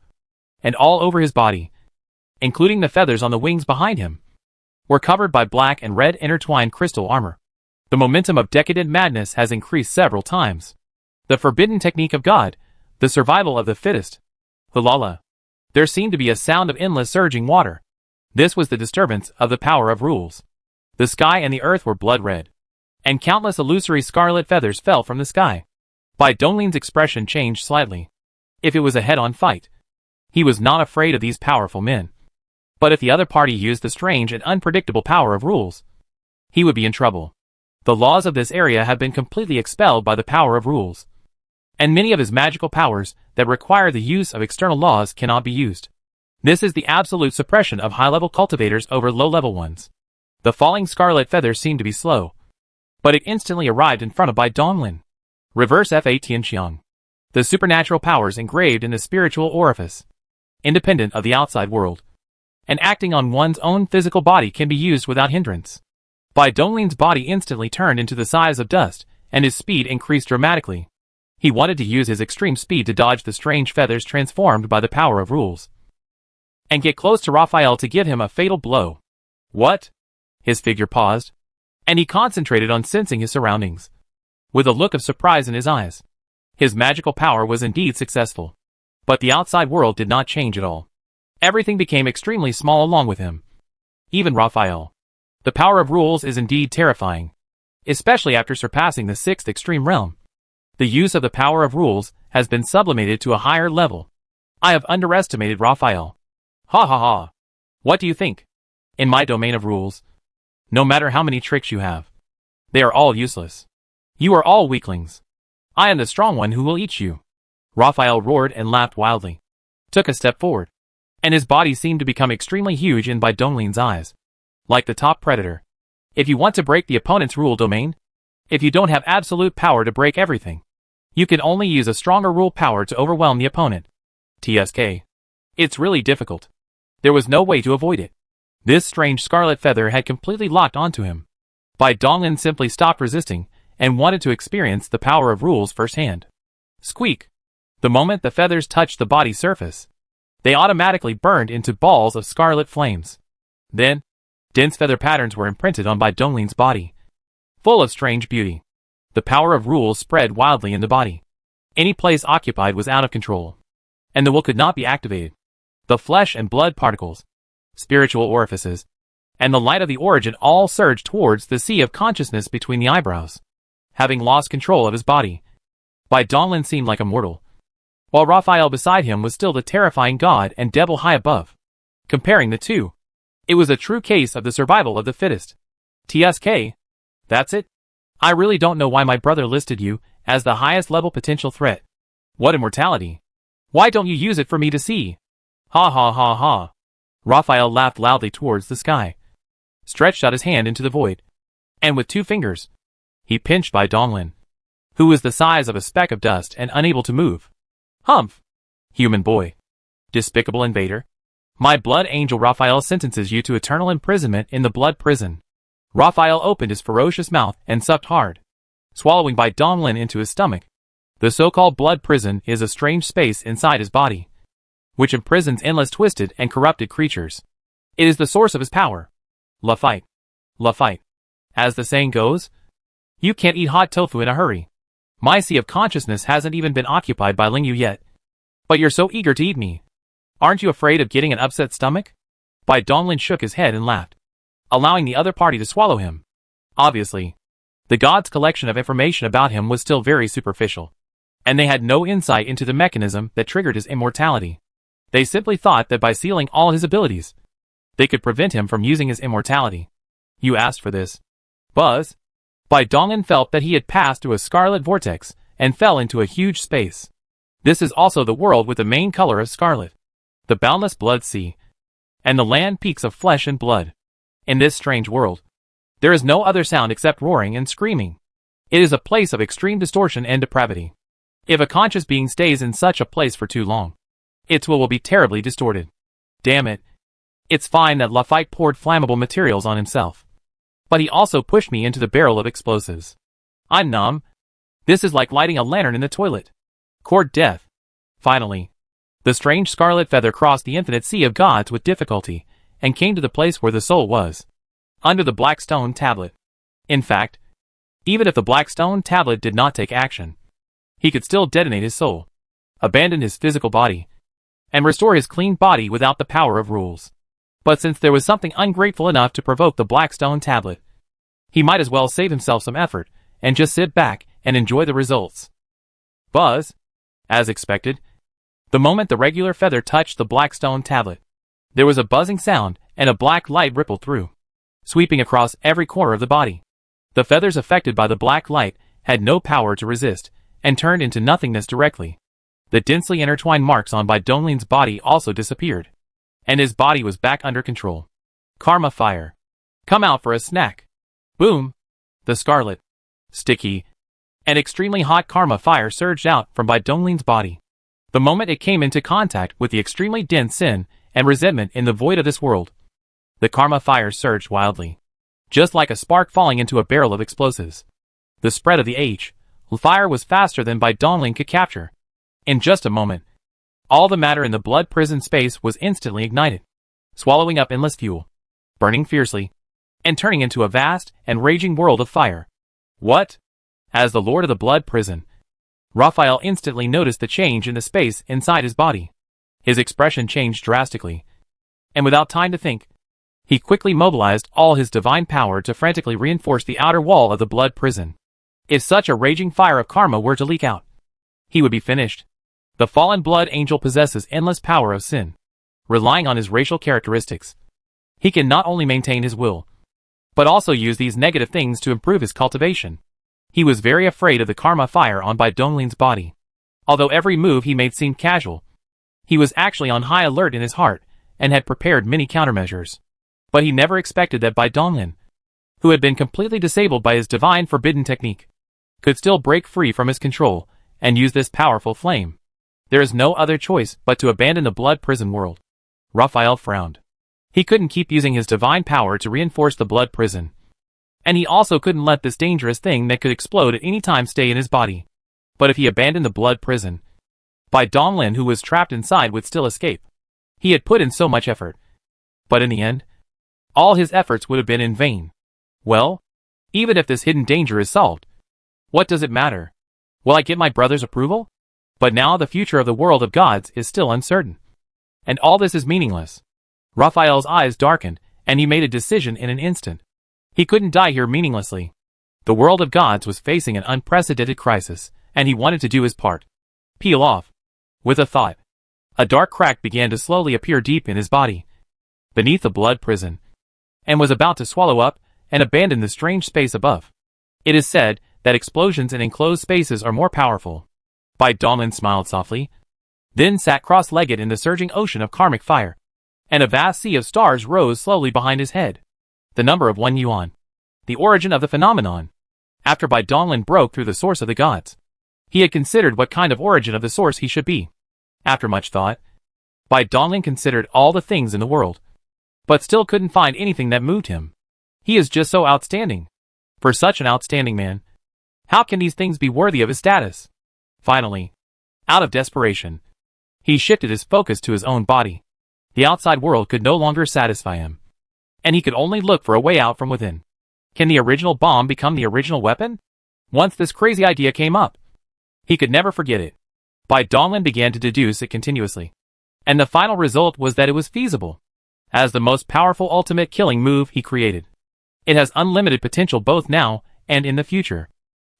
and all over his body, including the feathers on the wings behind him, were covered by black and red intertwined crystal armor. The momentum of decadent madness has increased several times. The forbidden technique of God, the survival of the fittest. Hulala. There seemed to be a sound of endless surging water. This was the disturbance of the power of rules. The sky and the earth were blood red, and countless illusory scarlet feathers fell from the sky. Bai Donglin's expression changed slightly. If it was a head-on fight, he was not afraid of these powerful men. But if the other party used the strange and unpredictable power of rules, he would be in trouble. The laws of this area have been completely expelled by the power of rules, and many of his magical powers that require the use of external laws cannot be used. This is the absolute suppression of high-level cultivators over low-level ones. The falling scarlet feathers seemed to be slow, but it instantly arrived in front of Bai Donglin. Reverse Fa Tianxiang. The supernatural powers engraved in the spiritual orifice, independent of the outside world, and acting on one's own physical body can be used without hindrance. Bai Donglin's body instantly turned into the size of dust, and his speed increased dramatically. He wanted to use his extreme speed to dodge the strange feathers transformed by the power of rules, and get close to Raphael to give him a fatal blow. What? His figure paused, and he concentrated on sensing his surroundings, with a look of surprise in his eyes. His magical power was indeed successful, but the outside world did not change at all. Everything became extremely small along with him. Even Raphael. The power of rules is indeed terrifying, especially after surpassing the 6th extreme realm. The use of the power of rules has been sublimated to a higher level. I have underestimated Raphael. Ha ha ha. What do you think? In my domain of rules, no matter how many tricks you have, they are all useless. You are all weaklings. I am the strong one who will eat you. Raphael roared and laughed wildly, took a step forward, and his body seemed to become extremely huge in Bai Donglin's eyes. Like the top predator. If you want to break the opponent's rule domain, if you don't have absolute power to break everything, you can only use a stronger rule power to overwhelm the opponent. TSK. It's really difficult. There was no way to avoid it. This strange scarlet feather had completely locked onto him. Bai Donglin simply stopped resisting and wanted to experience the power of rules firsthand. Squeak. The moment the feathers touched the body surface, they automatically burned into balls of scarlet flames. Then, dense feather patterns were imprinted on Bai Donglin's body, full of strange beauty. The power of rules spread wildly in the body. Any place occupied was out of control, and the will could not be activated. The flesh and blood particles, spiritual orifices, and the light of the origin all surged towards the sea of consciousness between the eyebrows. Having lost control of his body, Bai Donglin seemed like a mortal, while Raphael beside him was still the terrifying god and devil high above. Comparing the two, it was a true case of the survival of the fittest. TSK. That's it? I really don't know why my brother listed you as the highest level potential threat. What immortality? Why don't you use it for me to see? Ha ha ha ha. Raphael laughed loudly towards the sky, stretched out his hand into the void, and with 2 fingers, he pinched Bai Donglin, who was the size of a speck of dust and unable to move. Humph! Human boy. Despicable invader. My blood angel Raphael sentences you to eternal imprisonment in the blood prison. Raphael opened his ferocious mouth and sucked hard, swallowing Bai Donglin into his stomach. The so-called blood prison is a strange space inside his body, which imprisons endless twisted and corrupted creatures. It is the source of his power. La fight. La fight. As the saying goes, you can't eat hot tofu in a hurry. My sea of consciousness hasn't even been occupied by Lingyu yet. But you're so eager to eat me. Aren't you afraid of getting an upset stomach? Bai Donglin shook his head and laughed, allowing the other party to swallow him. Obviously, The gods' collection of information about him was still very superficial, and they had no insight into the mechanism that triggered his immortality. They simply thought that by sealing all his abilities, they could prevent him from using his immortality. You asked for this, Buzz. Bai Donglin felt that he had passed through a scarlet vortex and fell into a huge space. This is also the world with the main color of scarlet, the boundless blood sea, and the land peaks of flesh and blood. In this strange world, there is no other sound except roaring and screaming. It is a place of extreme distortion and depravity. If a conscious being stays in such a place for too long, its will be terribly distorted. Damn it. It's fine that Lafitte poured flammable materials on himself, but he also pushed me into the barrel of explosives. I'm numb. This is like lighting a lantern in the toilet. Court death. Finally, the strange scarlet feather crossed the infinite sea of gods with difficulty, and came to the place where the soul was. Under the black stone tablet. In fact, even if the black stone tablet did not take action, he could still detonate his soul, abandon his physical body, and restore his clean body without the power of rules. But since there was something ungrateful enough to provoke the black stone tablet, he might as well save himself some effort, and just sit back and enjoy the results. Buzz. As expected, the moment the regular feather touched the black stone tablet, there was a buzzing sound and a black light rippled through, sweeping across every corner of the body. The feathers affected by the black light had no power to resist, and turned into nothingness directly. The densely intertwined marks on Bai Donglin's body also disappeared, and his body was back under control. Karma fire. Come out for a snack. Boom. The scarlet, sticky, and extremely hot karma fire surged out from Bai Donglin's body. The moment it came into contact with the extremely dense sin and resentment in the void of this world, the karma fire surged wildly, just like a spark falling into a barrel of explosives. The spread of the fire was faster than Bai Donglin could capture. In just a moment, all the matter in the blood prison space was instantly ignited, swallowing up endless fuel, burning fiercely, and turning into a vast and raging world of fire. What? As the lord of the blood prison, Raphael instantly noticed the change in the space inside his body. His expression changed drastically, and without time to think, he quickly mobilized all his divine power to frantically reinforce the outer wall of the blood prison. If such a raging fire of karma were to leak out, he would be finished. The fallen blood angel possesses endless power of sin. Relying on his racial characteristics, he can not only maintain his will, but also use these negative things to improve his cultivation. He was very afraid of the karma fire on Bai Donglin's body. Although every move he made seemed casual, he was actually on high alert in his heart, and had prepared many countermeasures. But he never expected that Bai Donglin, who had been completely disabled by his divine forbidden technique, could still break free from his control, and use this powerful flame. There is no other choice but to abandon the blood prison world. Raphael frowned. He couldn't keep using his divine power to reinforce the blood prison, and he also couldn't let this dangerous thing that could explode at any time stay in his body. But if he abandoned the blood prison, Bai Donglin, who was trapped inside, would still escape. He had put in so much effort, but in the end, all his efforts would have been in vain. Well, even if this hidden danger is solved, what does it matter? Will I get my brother's approval? But now the future of the world of gods is still uncertain, and all this is meaningless. Raphael's eyes darkened, and he made a decision in an instant. He couldn't die here meaninglessly. The world of gods was facing an unprecedented crisis, and he wanted to do his part. Peel off. With a thought, a dark crack began to slowly appear deep in his body, beneath the blood prison, and was about to swallow up and abandon the strange space above. It is said that explosions in enclosed spaces are more powerful. Bai Donglin smiled softly, then sat cross-legged in the surging ocean of karmic fire, and a vast sea of stars rose slowly behind his head. The number of 1 yuan. The origin of the phenomenon. After Bai Donglin broke through the source of the gods, he had considered what kind of origin of the source he should be. After much thought, Bai Donglin considered all the things in the world, but still couldn't find anything that moved him. He is just so outstanding. For such an outstanding man, how can these things be worthy of his status? Finally, out of desperation, he shifted his focus to his own body. The outside world could no longer satisfy him, and he could only look for a way out from within. Can the original bomb become the original weapon? Once this crazy idea came up, he could never forget it. Bai Donglin began to deduce it continuously, and the final result was that it was feasible. As the most powerful ultimate killing move he created, it has unlimited potential both now and in the future.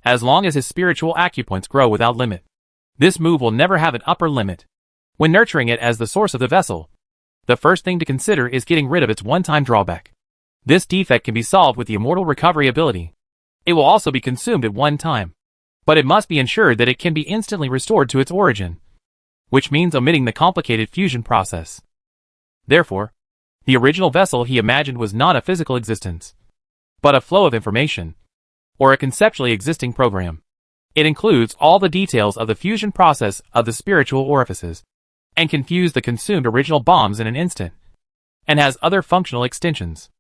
As long as his spiritual acupoints grow without limit. This move will never have an upper limit. When nurturing it as the source of the vessel, the first thing to consider is getting rid of its one-time drawback. This defect can be solved with the Immortal recovery ability. It will also be consumed at one time. But it must be ensured that it can be instantly restored to its origin, which means omitting the complicated fusion process. Therefore, the original vessel he imagined was not a physical existence, but a flow of information, or a conceptually existing program. It includes all the details of the fusion process of the spiritual orifices, and can fuse the consumed original bombs in an instant, and has other functional extensions.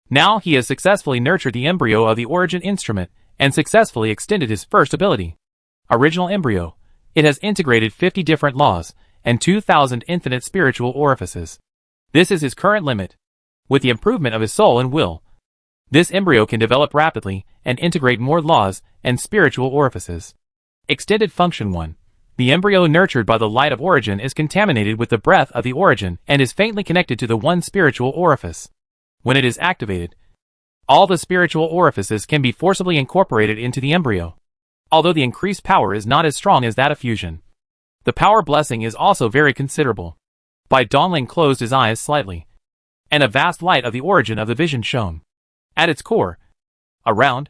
Now he has successfully nurtured the embryo of the origin instrument, and successfully extended his first ability. Original embryo. It has integrated 50 different laws, and 2,000 infinite spiritual orifices. This is his current limit. With the improvement of his soul and will, this embryo can develop rapidly, and integrate more laws, and spiritual orifices. Extended function 1. The embryo nurtured by the light of origin is contaminated with the breath of the origin, and is faintly connected to the one spiritual orifice. When it is activated, all the spiritual orifices can be forcibly incorporated into the embryo. Although the increased power is not as strong as that of fusion, the power blessing is also very considerable. Bai Dongling closed his eyes slightly, and a vast light of the origin of the vision shone. At its core, a round,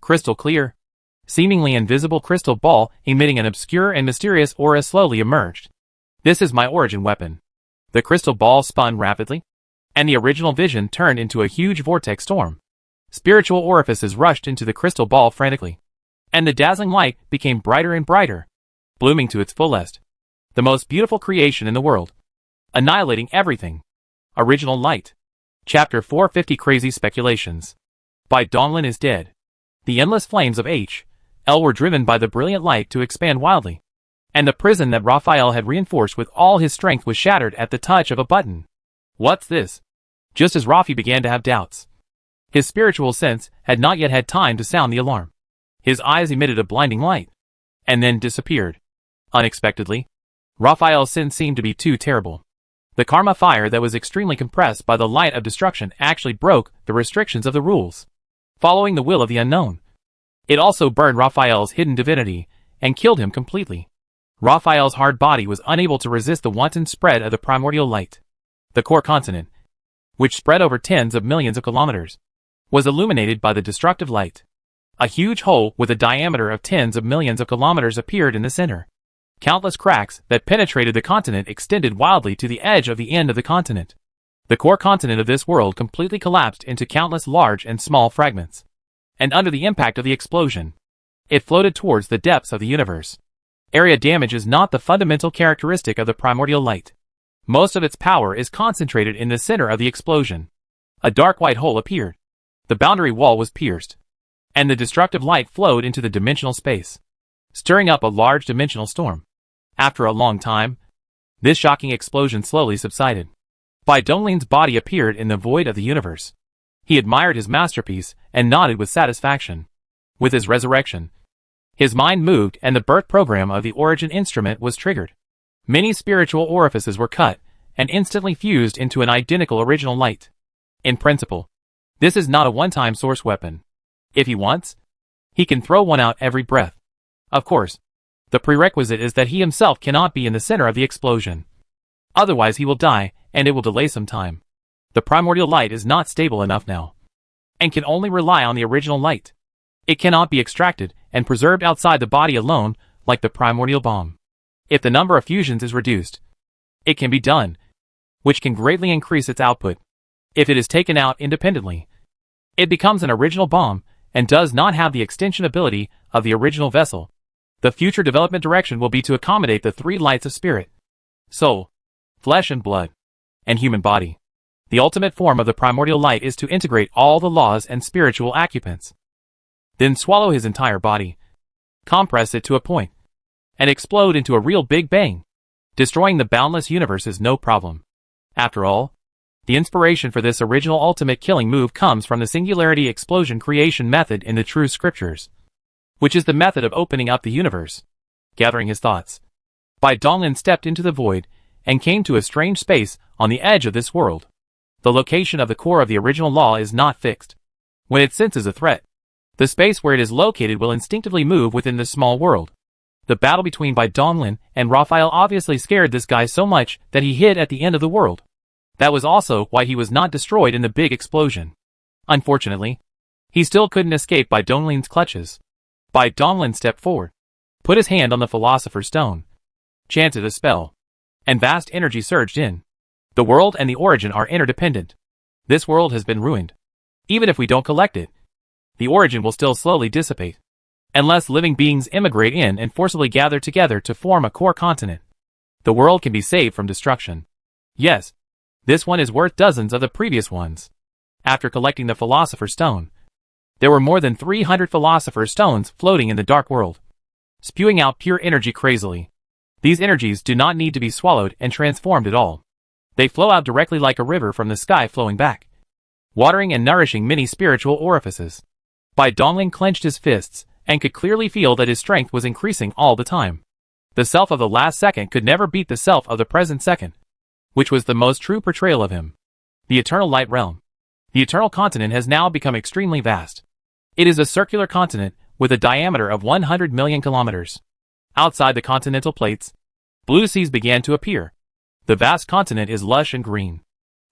crystal clear, seemingly invisible crystal ball emitting an obscure and mysterious aura slowly emerged. This is my origin weapon. The crystal ball spun rapidly, and the original vision turned into a huge vortex storm. Spiritual orifices rushed into the crystal ball frantically, and the dazzling light became brighter and brighter, blooming to its fullest. The most beautiful creation in the world, annihilating everything. Original light. Chapter 450 Crazy Speculations. Bai Dongling is dead. The endless flames of H.L. were driven by the brilliant light to expand wildly, and the prison that Raphael had reinforced with all his strength was shattered at the touch of a button. What's this? Just as Rafi began to have doubts, his spiritual sense had not yet had time to sound the alarm. His eyes emitted a blinding light, and then disappeared. Unexpectedly, Raphael's sin seemed to be too terrible. The karma fire that was extremely compressed by the light of destruction actually broke the restrictions of the rules, following the will of the unknown. It also burned Raphael's hidden divinity, and killed him completely. Raphael's hard body was unable to resist the wanton spread of the primordial light. The core continent, which spread over tens of millions of kilometers, was illuminated by the destructive light. A huge hole with a diameter of tens of millions of kilometers appeared in the center. Countless cracks that penetrated the continent extended wildly to the edge of the end of the continent. The core continent of this world completely collapsed into countless large and small fragments. And under the impact of the explosion, it floated towards the depths of the universe. Area damage is not the fundamental characteristic of the primordial light. Most of its power is concentrated in the center of the explosion. A dark white hole appeared. The boundary wall was pierced, and the destructive light flowed into the dimensional space, stirring up a large dimensional storm. After a long time, this shocking explosion slowly subsided. Bai Dongling's body appeared in the void of the universe. He admired his masterpiece and nodded with satisfaction. With his resurrection, his mind moved and the birth program of the origin instrument was triggered. Many spiritual orifices were cut and instantly fused into an identical original light. In principle, this is not a one-time source weapon. If he wants, he can throw one out every breath. Of course, the prerequisite is that he himself cannot be in the center of the explosion. Otherwise he will die, and it will delay some time. The primordial light is not stable enough now, and can only rely on the original light. It cannot be extracted and preserved outside the body alone, like the primordial bomb. If the number of fusions is reduced, it can be done, which can greatly increase its output. If it is taken out independently, it becomes an original bomb, and does not have the extension ability of the original vessel. The future development direction will be to accommodate the three lights of spirit, soul, flesh and blood, and human body. The ultimate form of the primordial light is to integrate all the laws and spiritual occupants. Then swallow his entire body, compress it to a point, and explode into a real Big Bang. Destroying the boundless universe is no problem. After all, the inspiration for this original ultimate killing move comes from the singularity explosion creation method in the true scriptures, which is the method of opening up the universe. Gathering his thoughts, Bai Dongling stepped into the void and came to a strange space on the edge of this world. The location of the core of the original law is not fixed. When it senses a threat, The space where it is located will instinctively move within this small world. The battle between Bai Donglin and Raphael obviously scared this guy so much that he hid at the end of the world. That was also why he was not destroyed in the big explosion. Unfortunately, he still couldn't escape Bai Donglin's clutches. Bai Donglin stepped forward, put his hand on the Philosopher's Stone, chanted a spell, and vast energy surged in. The world and the origin are interdependent. This world has been ruined. Even if we don't collect it, the origin will still slowly dissipate. Unless living beings immigrate in and forcibly gather together to form a core continent, the world can be saved from destruction. Yes, this one is worth dozens of the previous ones. After collecting the Philosopher's Stone, there were more than 300 Philosopher's Stones floating in the dark world, spewing out pure energy crazily. These energies do not need to be swallowed and transformed at all. They flow out directly like a river from the sky flowing back, watering and nourishing many spiritual orifices. Bai Donglin clenched his fists and could clearly feel that his strength was increasing all the time. The self of the last second could never beat the self of the present second, which was the most true portrayal of him. The Eternal Light Realm. The Eternal Continent has now become extremely vast. It is a circular continent with a diameter of 100 million kilometers. Outside the continental plates, blue seas began to appear. The vast continent is lush and green,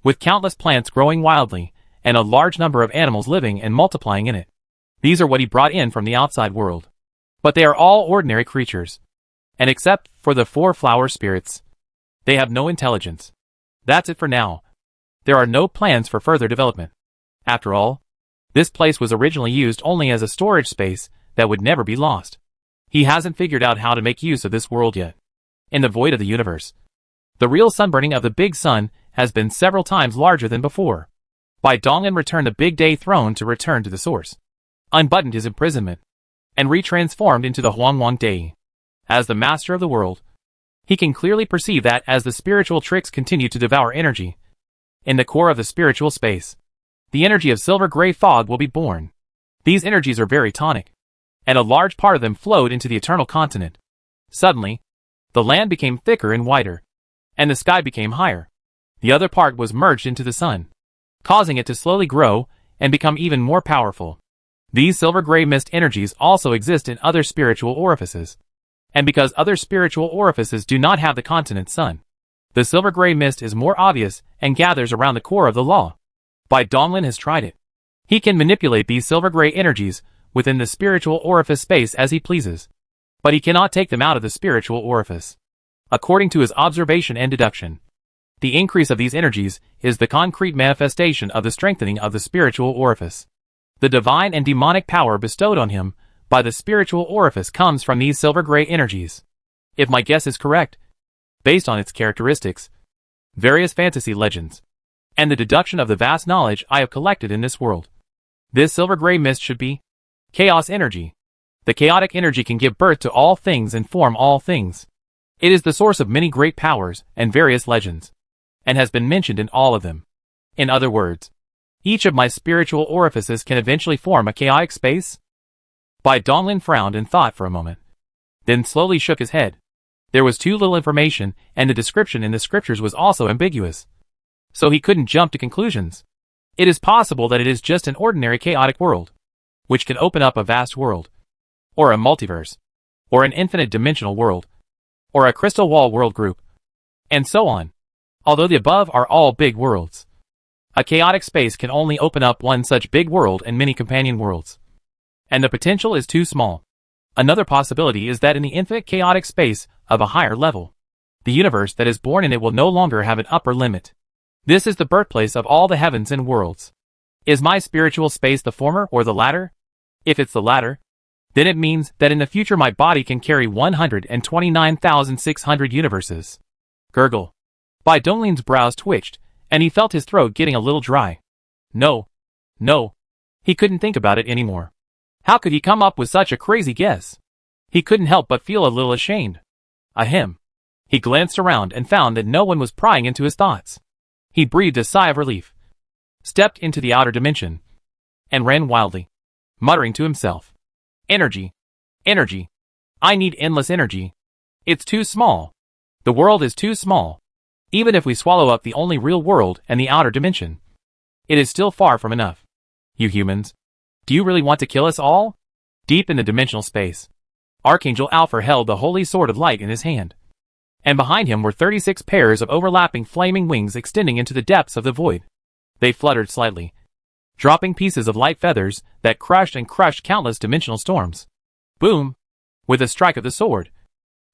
with countless plants growing wildly, and a large number of animals living and multiplying in it. These are what he brought in from the outside world. But they are all ordinary creatures. And except for the 4 flower spirits, they have no intelligence. That's it for now. There are no plans for further development. After all, this place was originally used only as a storage space that would never be lost. He hasn't figured out how to make use of this world yet. In the void of the universe, the real sunburning of the big sun has been several times larger than before. Bai Donglin returned the Big Day throne to return to the source, unbuttoned his imprisonment, and retransformed into the Huangwang Dei. As the master of the world, he can clearly perceive that as the spiritual tricks continue to devour energy, in the core of the spiritual space, the energy of silver gray fog will be born. These energies are very tonic, and a large part of them flowed into the eternal continent. Suddenly, the land became thicker and wider, and the sky became higher. The other part was merged into the sun, causing it to slowly grow and become even more powerful. These silver gray mist energies also exist in other spiritual orifices. And because other spiritual orifices do not have the continent sun, the silver gray mist is more obvious and gathers around the core of the law. Bai Donglin has tried it. He can manipulate these silver gray energies within the spiritual orifice space as he pleases, but he cannot take them out of the spiritual orifice. According to his observation and deduction, the increase of these energies is the concrete manifestation of the strengthening of the spiritual orifice. The divine and demonic power bestowed on him by the spiritual orifice comes from these silver gray energies. If my guess is correct, based on its characteristics, various fantasy legends, and the deduction of the vast knowledge I have collected in this world, this silver gray mist should be chaos energy. The chaotic energy can give birth to all things and form all things. It is the source of many great powers and various legends, and has been mentioned in all of them. In other words, each of my spiritual orifices can eventually form a chaotic space. Bai Donglin frowned and thought for a moment, then slowly shook his head. There was too little information, and the description in the scriptures was also ambiguous, so he couldn't jump to conclusions. It is possible that it is just an ordinary chaotic world, which can open up a vast world, or a multiverse, or an infinite dimensional world, or a crystal wall world group, and so on. Although the above are all big worlds, a chaotic space can only open up one such big world and many companion worlds, and the potential is too small. Another possibility is that in the infinite chaotic space of a higher level, the universe that is born in it will no longer have an upper limit. This is the birthplace of all the heavens and worlds. Is my spiritual space the former or the latter? If it's the latter, then it means that in the future my body can carry 129,600 universes. Gurgle. Bai Donglin's brows twitched, and he felt his throat getting a little dry. No. He couldn't think about it anymore. How could he come up with such a crazy guess? He couldn't help but feel a little ashamed. Ahem. He glanced around and found that no one was prying into his thoughts. He breathed a sigh of relief, stepped into the outer dimension, and ran wildly, muttering to himself. Energy. I need endless energy. It's too small. The world is too small. Even if we swallow up the only real world and the outer dimension, it is still far from enough. You humans, Do you really want to kill us all? Deep in the dimensional space, Archangel Alpha held the holy sword of light in his hand. And behind him were 36 pairs of overlapping flaming wings extending into the depths of the void. They fluttered slightly, dropping pieces of light feathers that crushed and crushed countless dimensional storms. Boom! With a strike of the sword,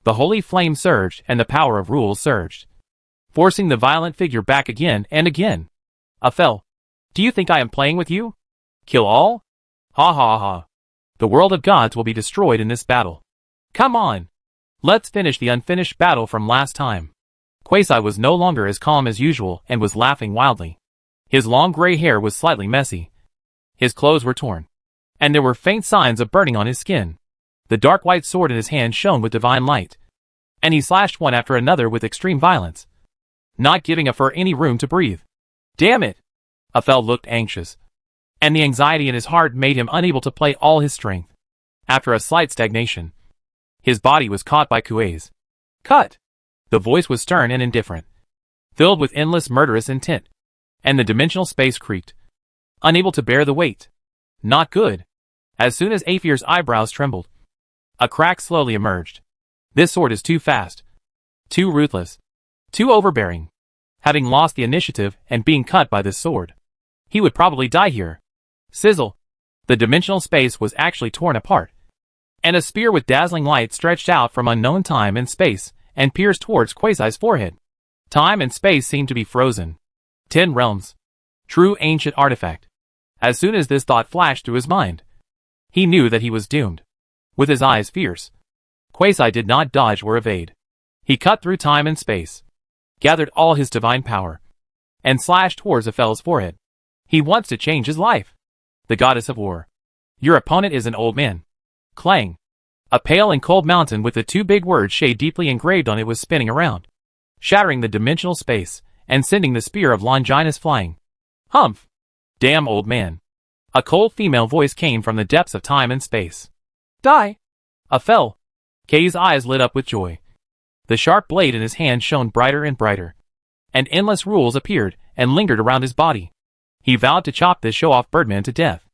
the holy flame surged and the power of rule surged, forcing the violent figure back again and again. Aphel, do you think I am playing with you? Kill all? Ha ha ha. The world of gods will be destroyed in this battle. Come on! Let's finish the unfinished battle from last time. Quasai was no longer as calm as usual and was laughing wildly. His long gray hair was slightly messy. His clothes were torn, and there were faint signs of burning on his skin. The dark white sword in his hand shone with divine light, and he slashed one after another with extreme violence, not giving a fur any room to breathe. Damn it! Aphel looked anxious, and the anxiety in his heart made him unable to play all his strength. After a slight stagnation, his body was caught by Kuei's. Cut! The voice was stern and indifferent, filled with endless murderous intent, and the dimensional space creaked, unable to bear the weight. Not good. As soon as Aphir's eyebrows trembled, a crack slowly emerged. This sword is too fast, too ruthless, too overbearing. Having lost the initiative and being cut by this sword, he would probably die here. Sizzle! The dimensional space was actually torn apart, and a spear with dazzling light stretched out from unknown time and space and pierced towards Quasai's forehead. Time and space seemed to be frozen. 10 realms. True ancient artifact. As soon as this thought flashed through his mind, he knew that he was doomed. With his eyes fierce, Quasai did not dodge or evade. He cut through time and space, gathered all his divine power, and slashed towards Aphel's forehead. He wants to change his life. The goddess of war. Your opponent is an old man. Clang. A pale and cold mountain with the two big words shade deeply engraved on it was spinning around, shattering the dimensional space and sending the spear of Longinus flying. Humph! Damn old man. A cold female voice came from the depths of time and space. Die! Aphel! Kay's eyes lit up with joy. The sharp blade in his hand shone brighter and brighter, and endless rules appeared and lingered around his body. He vowed to chop this show-off birdman to death.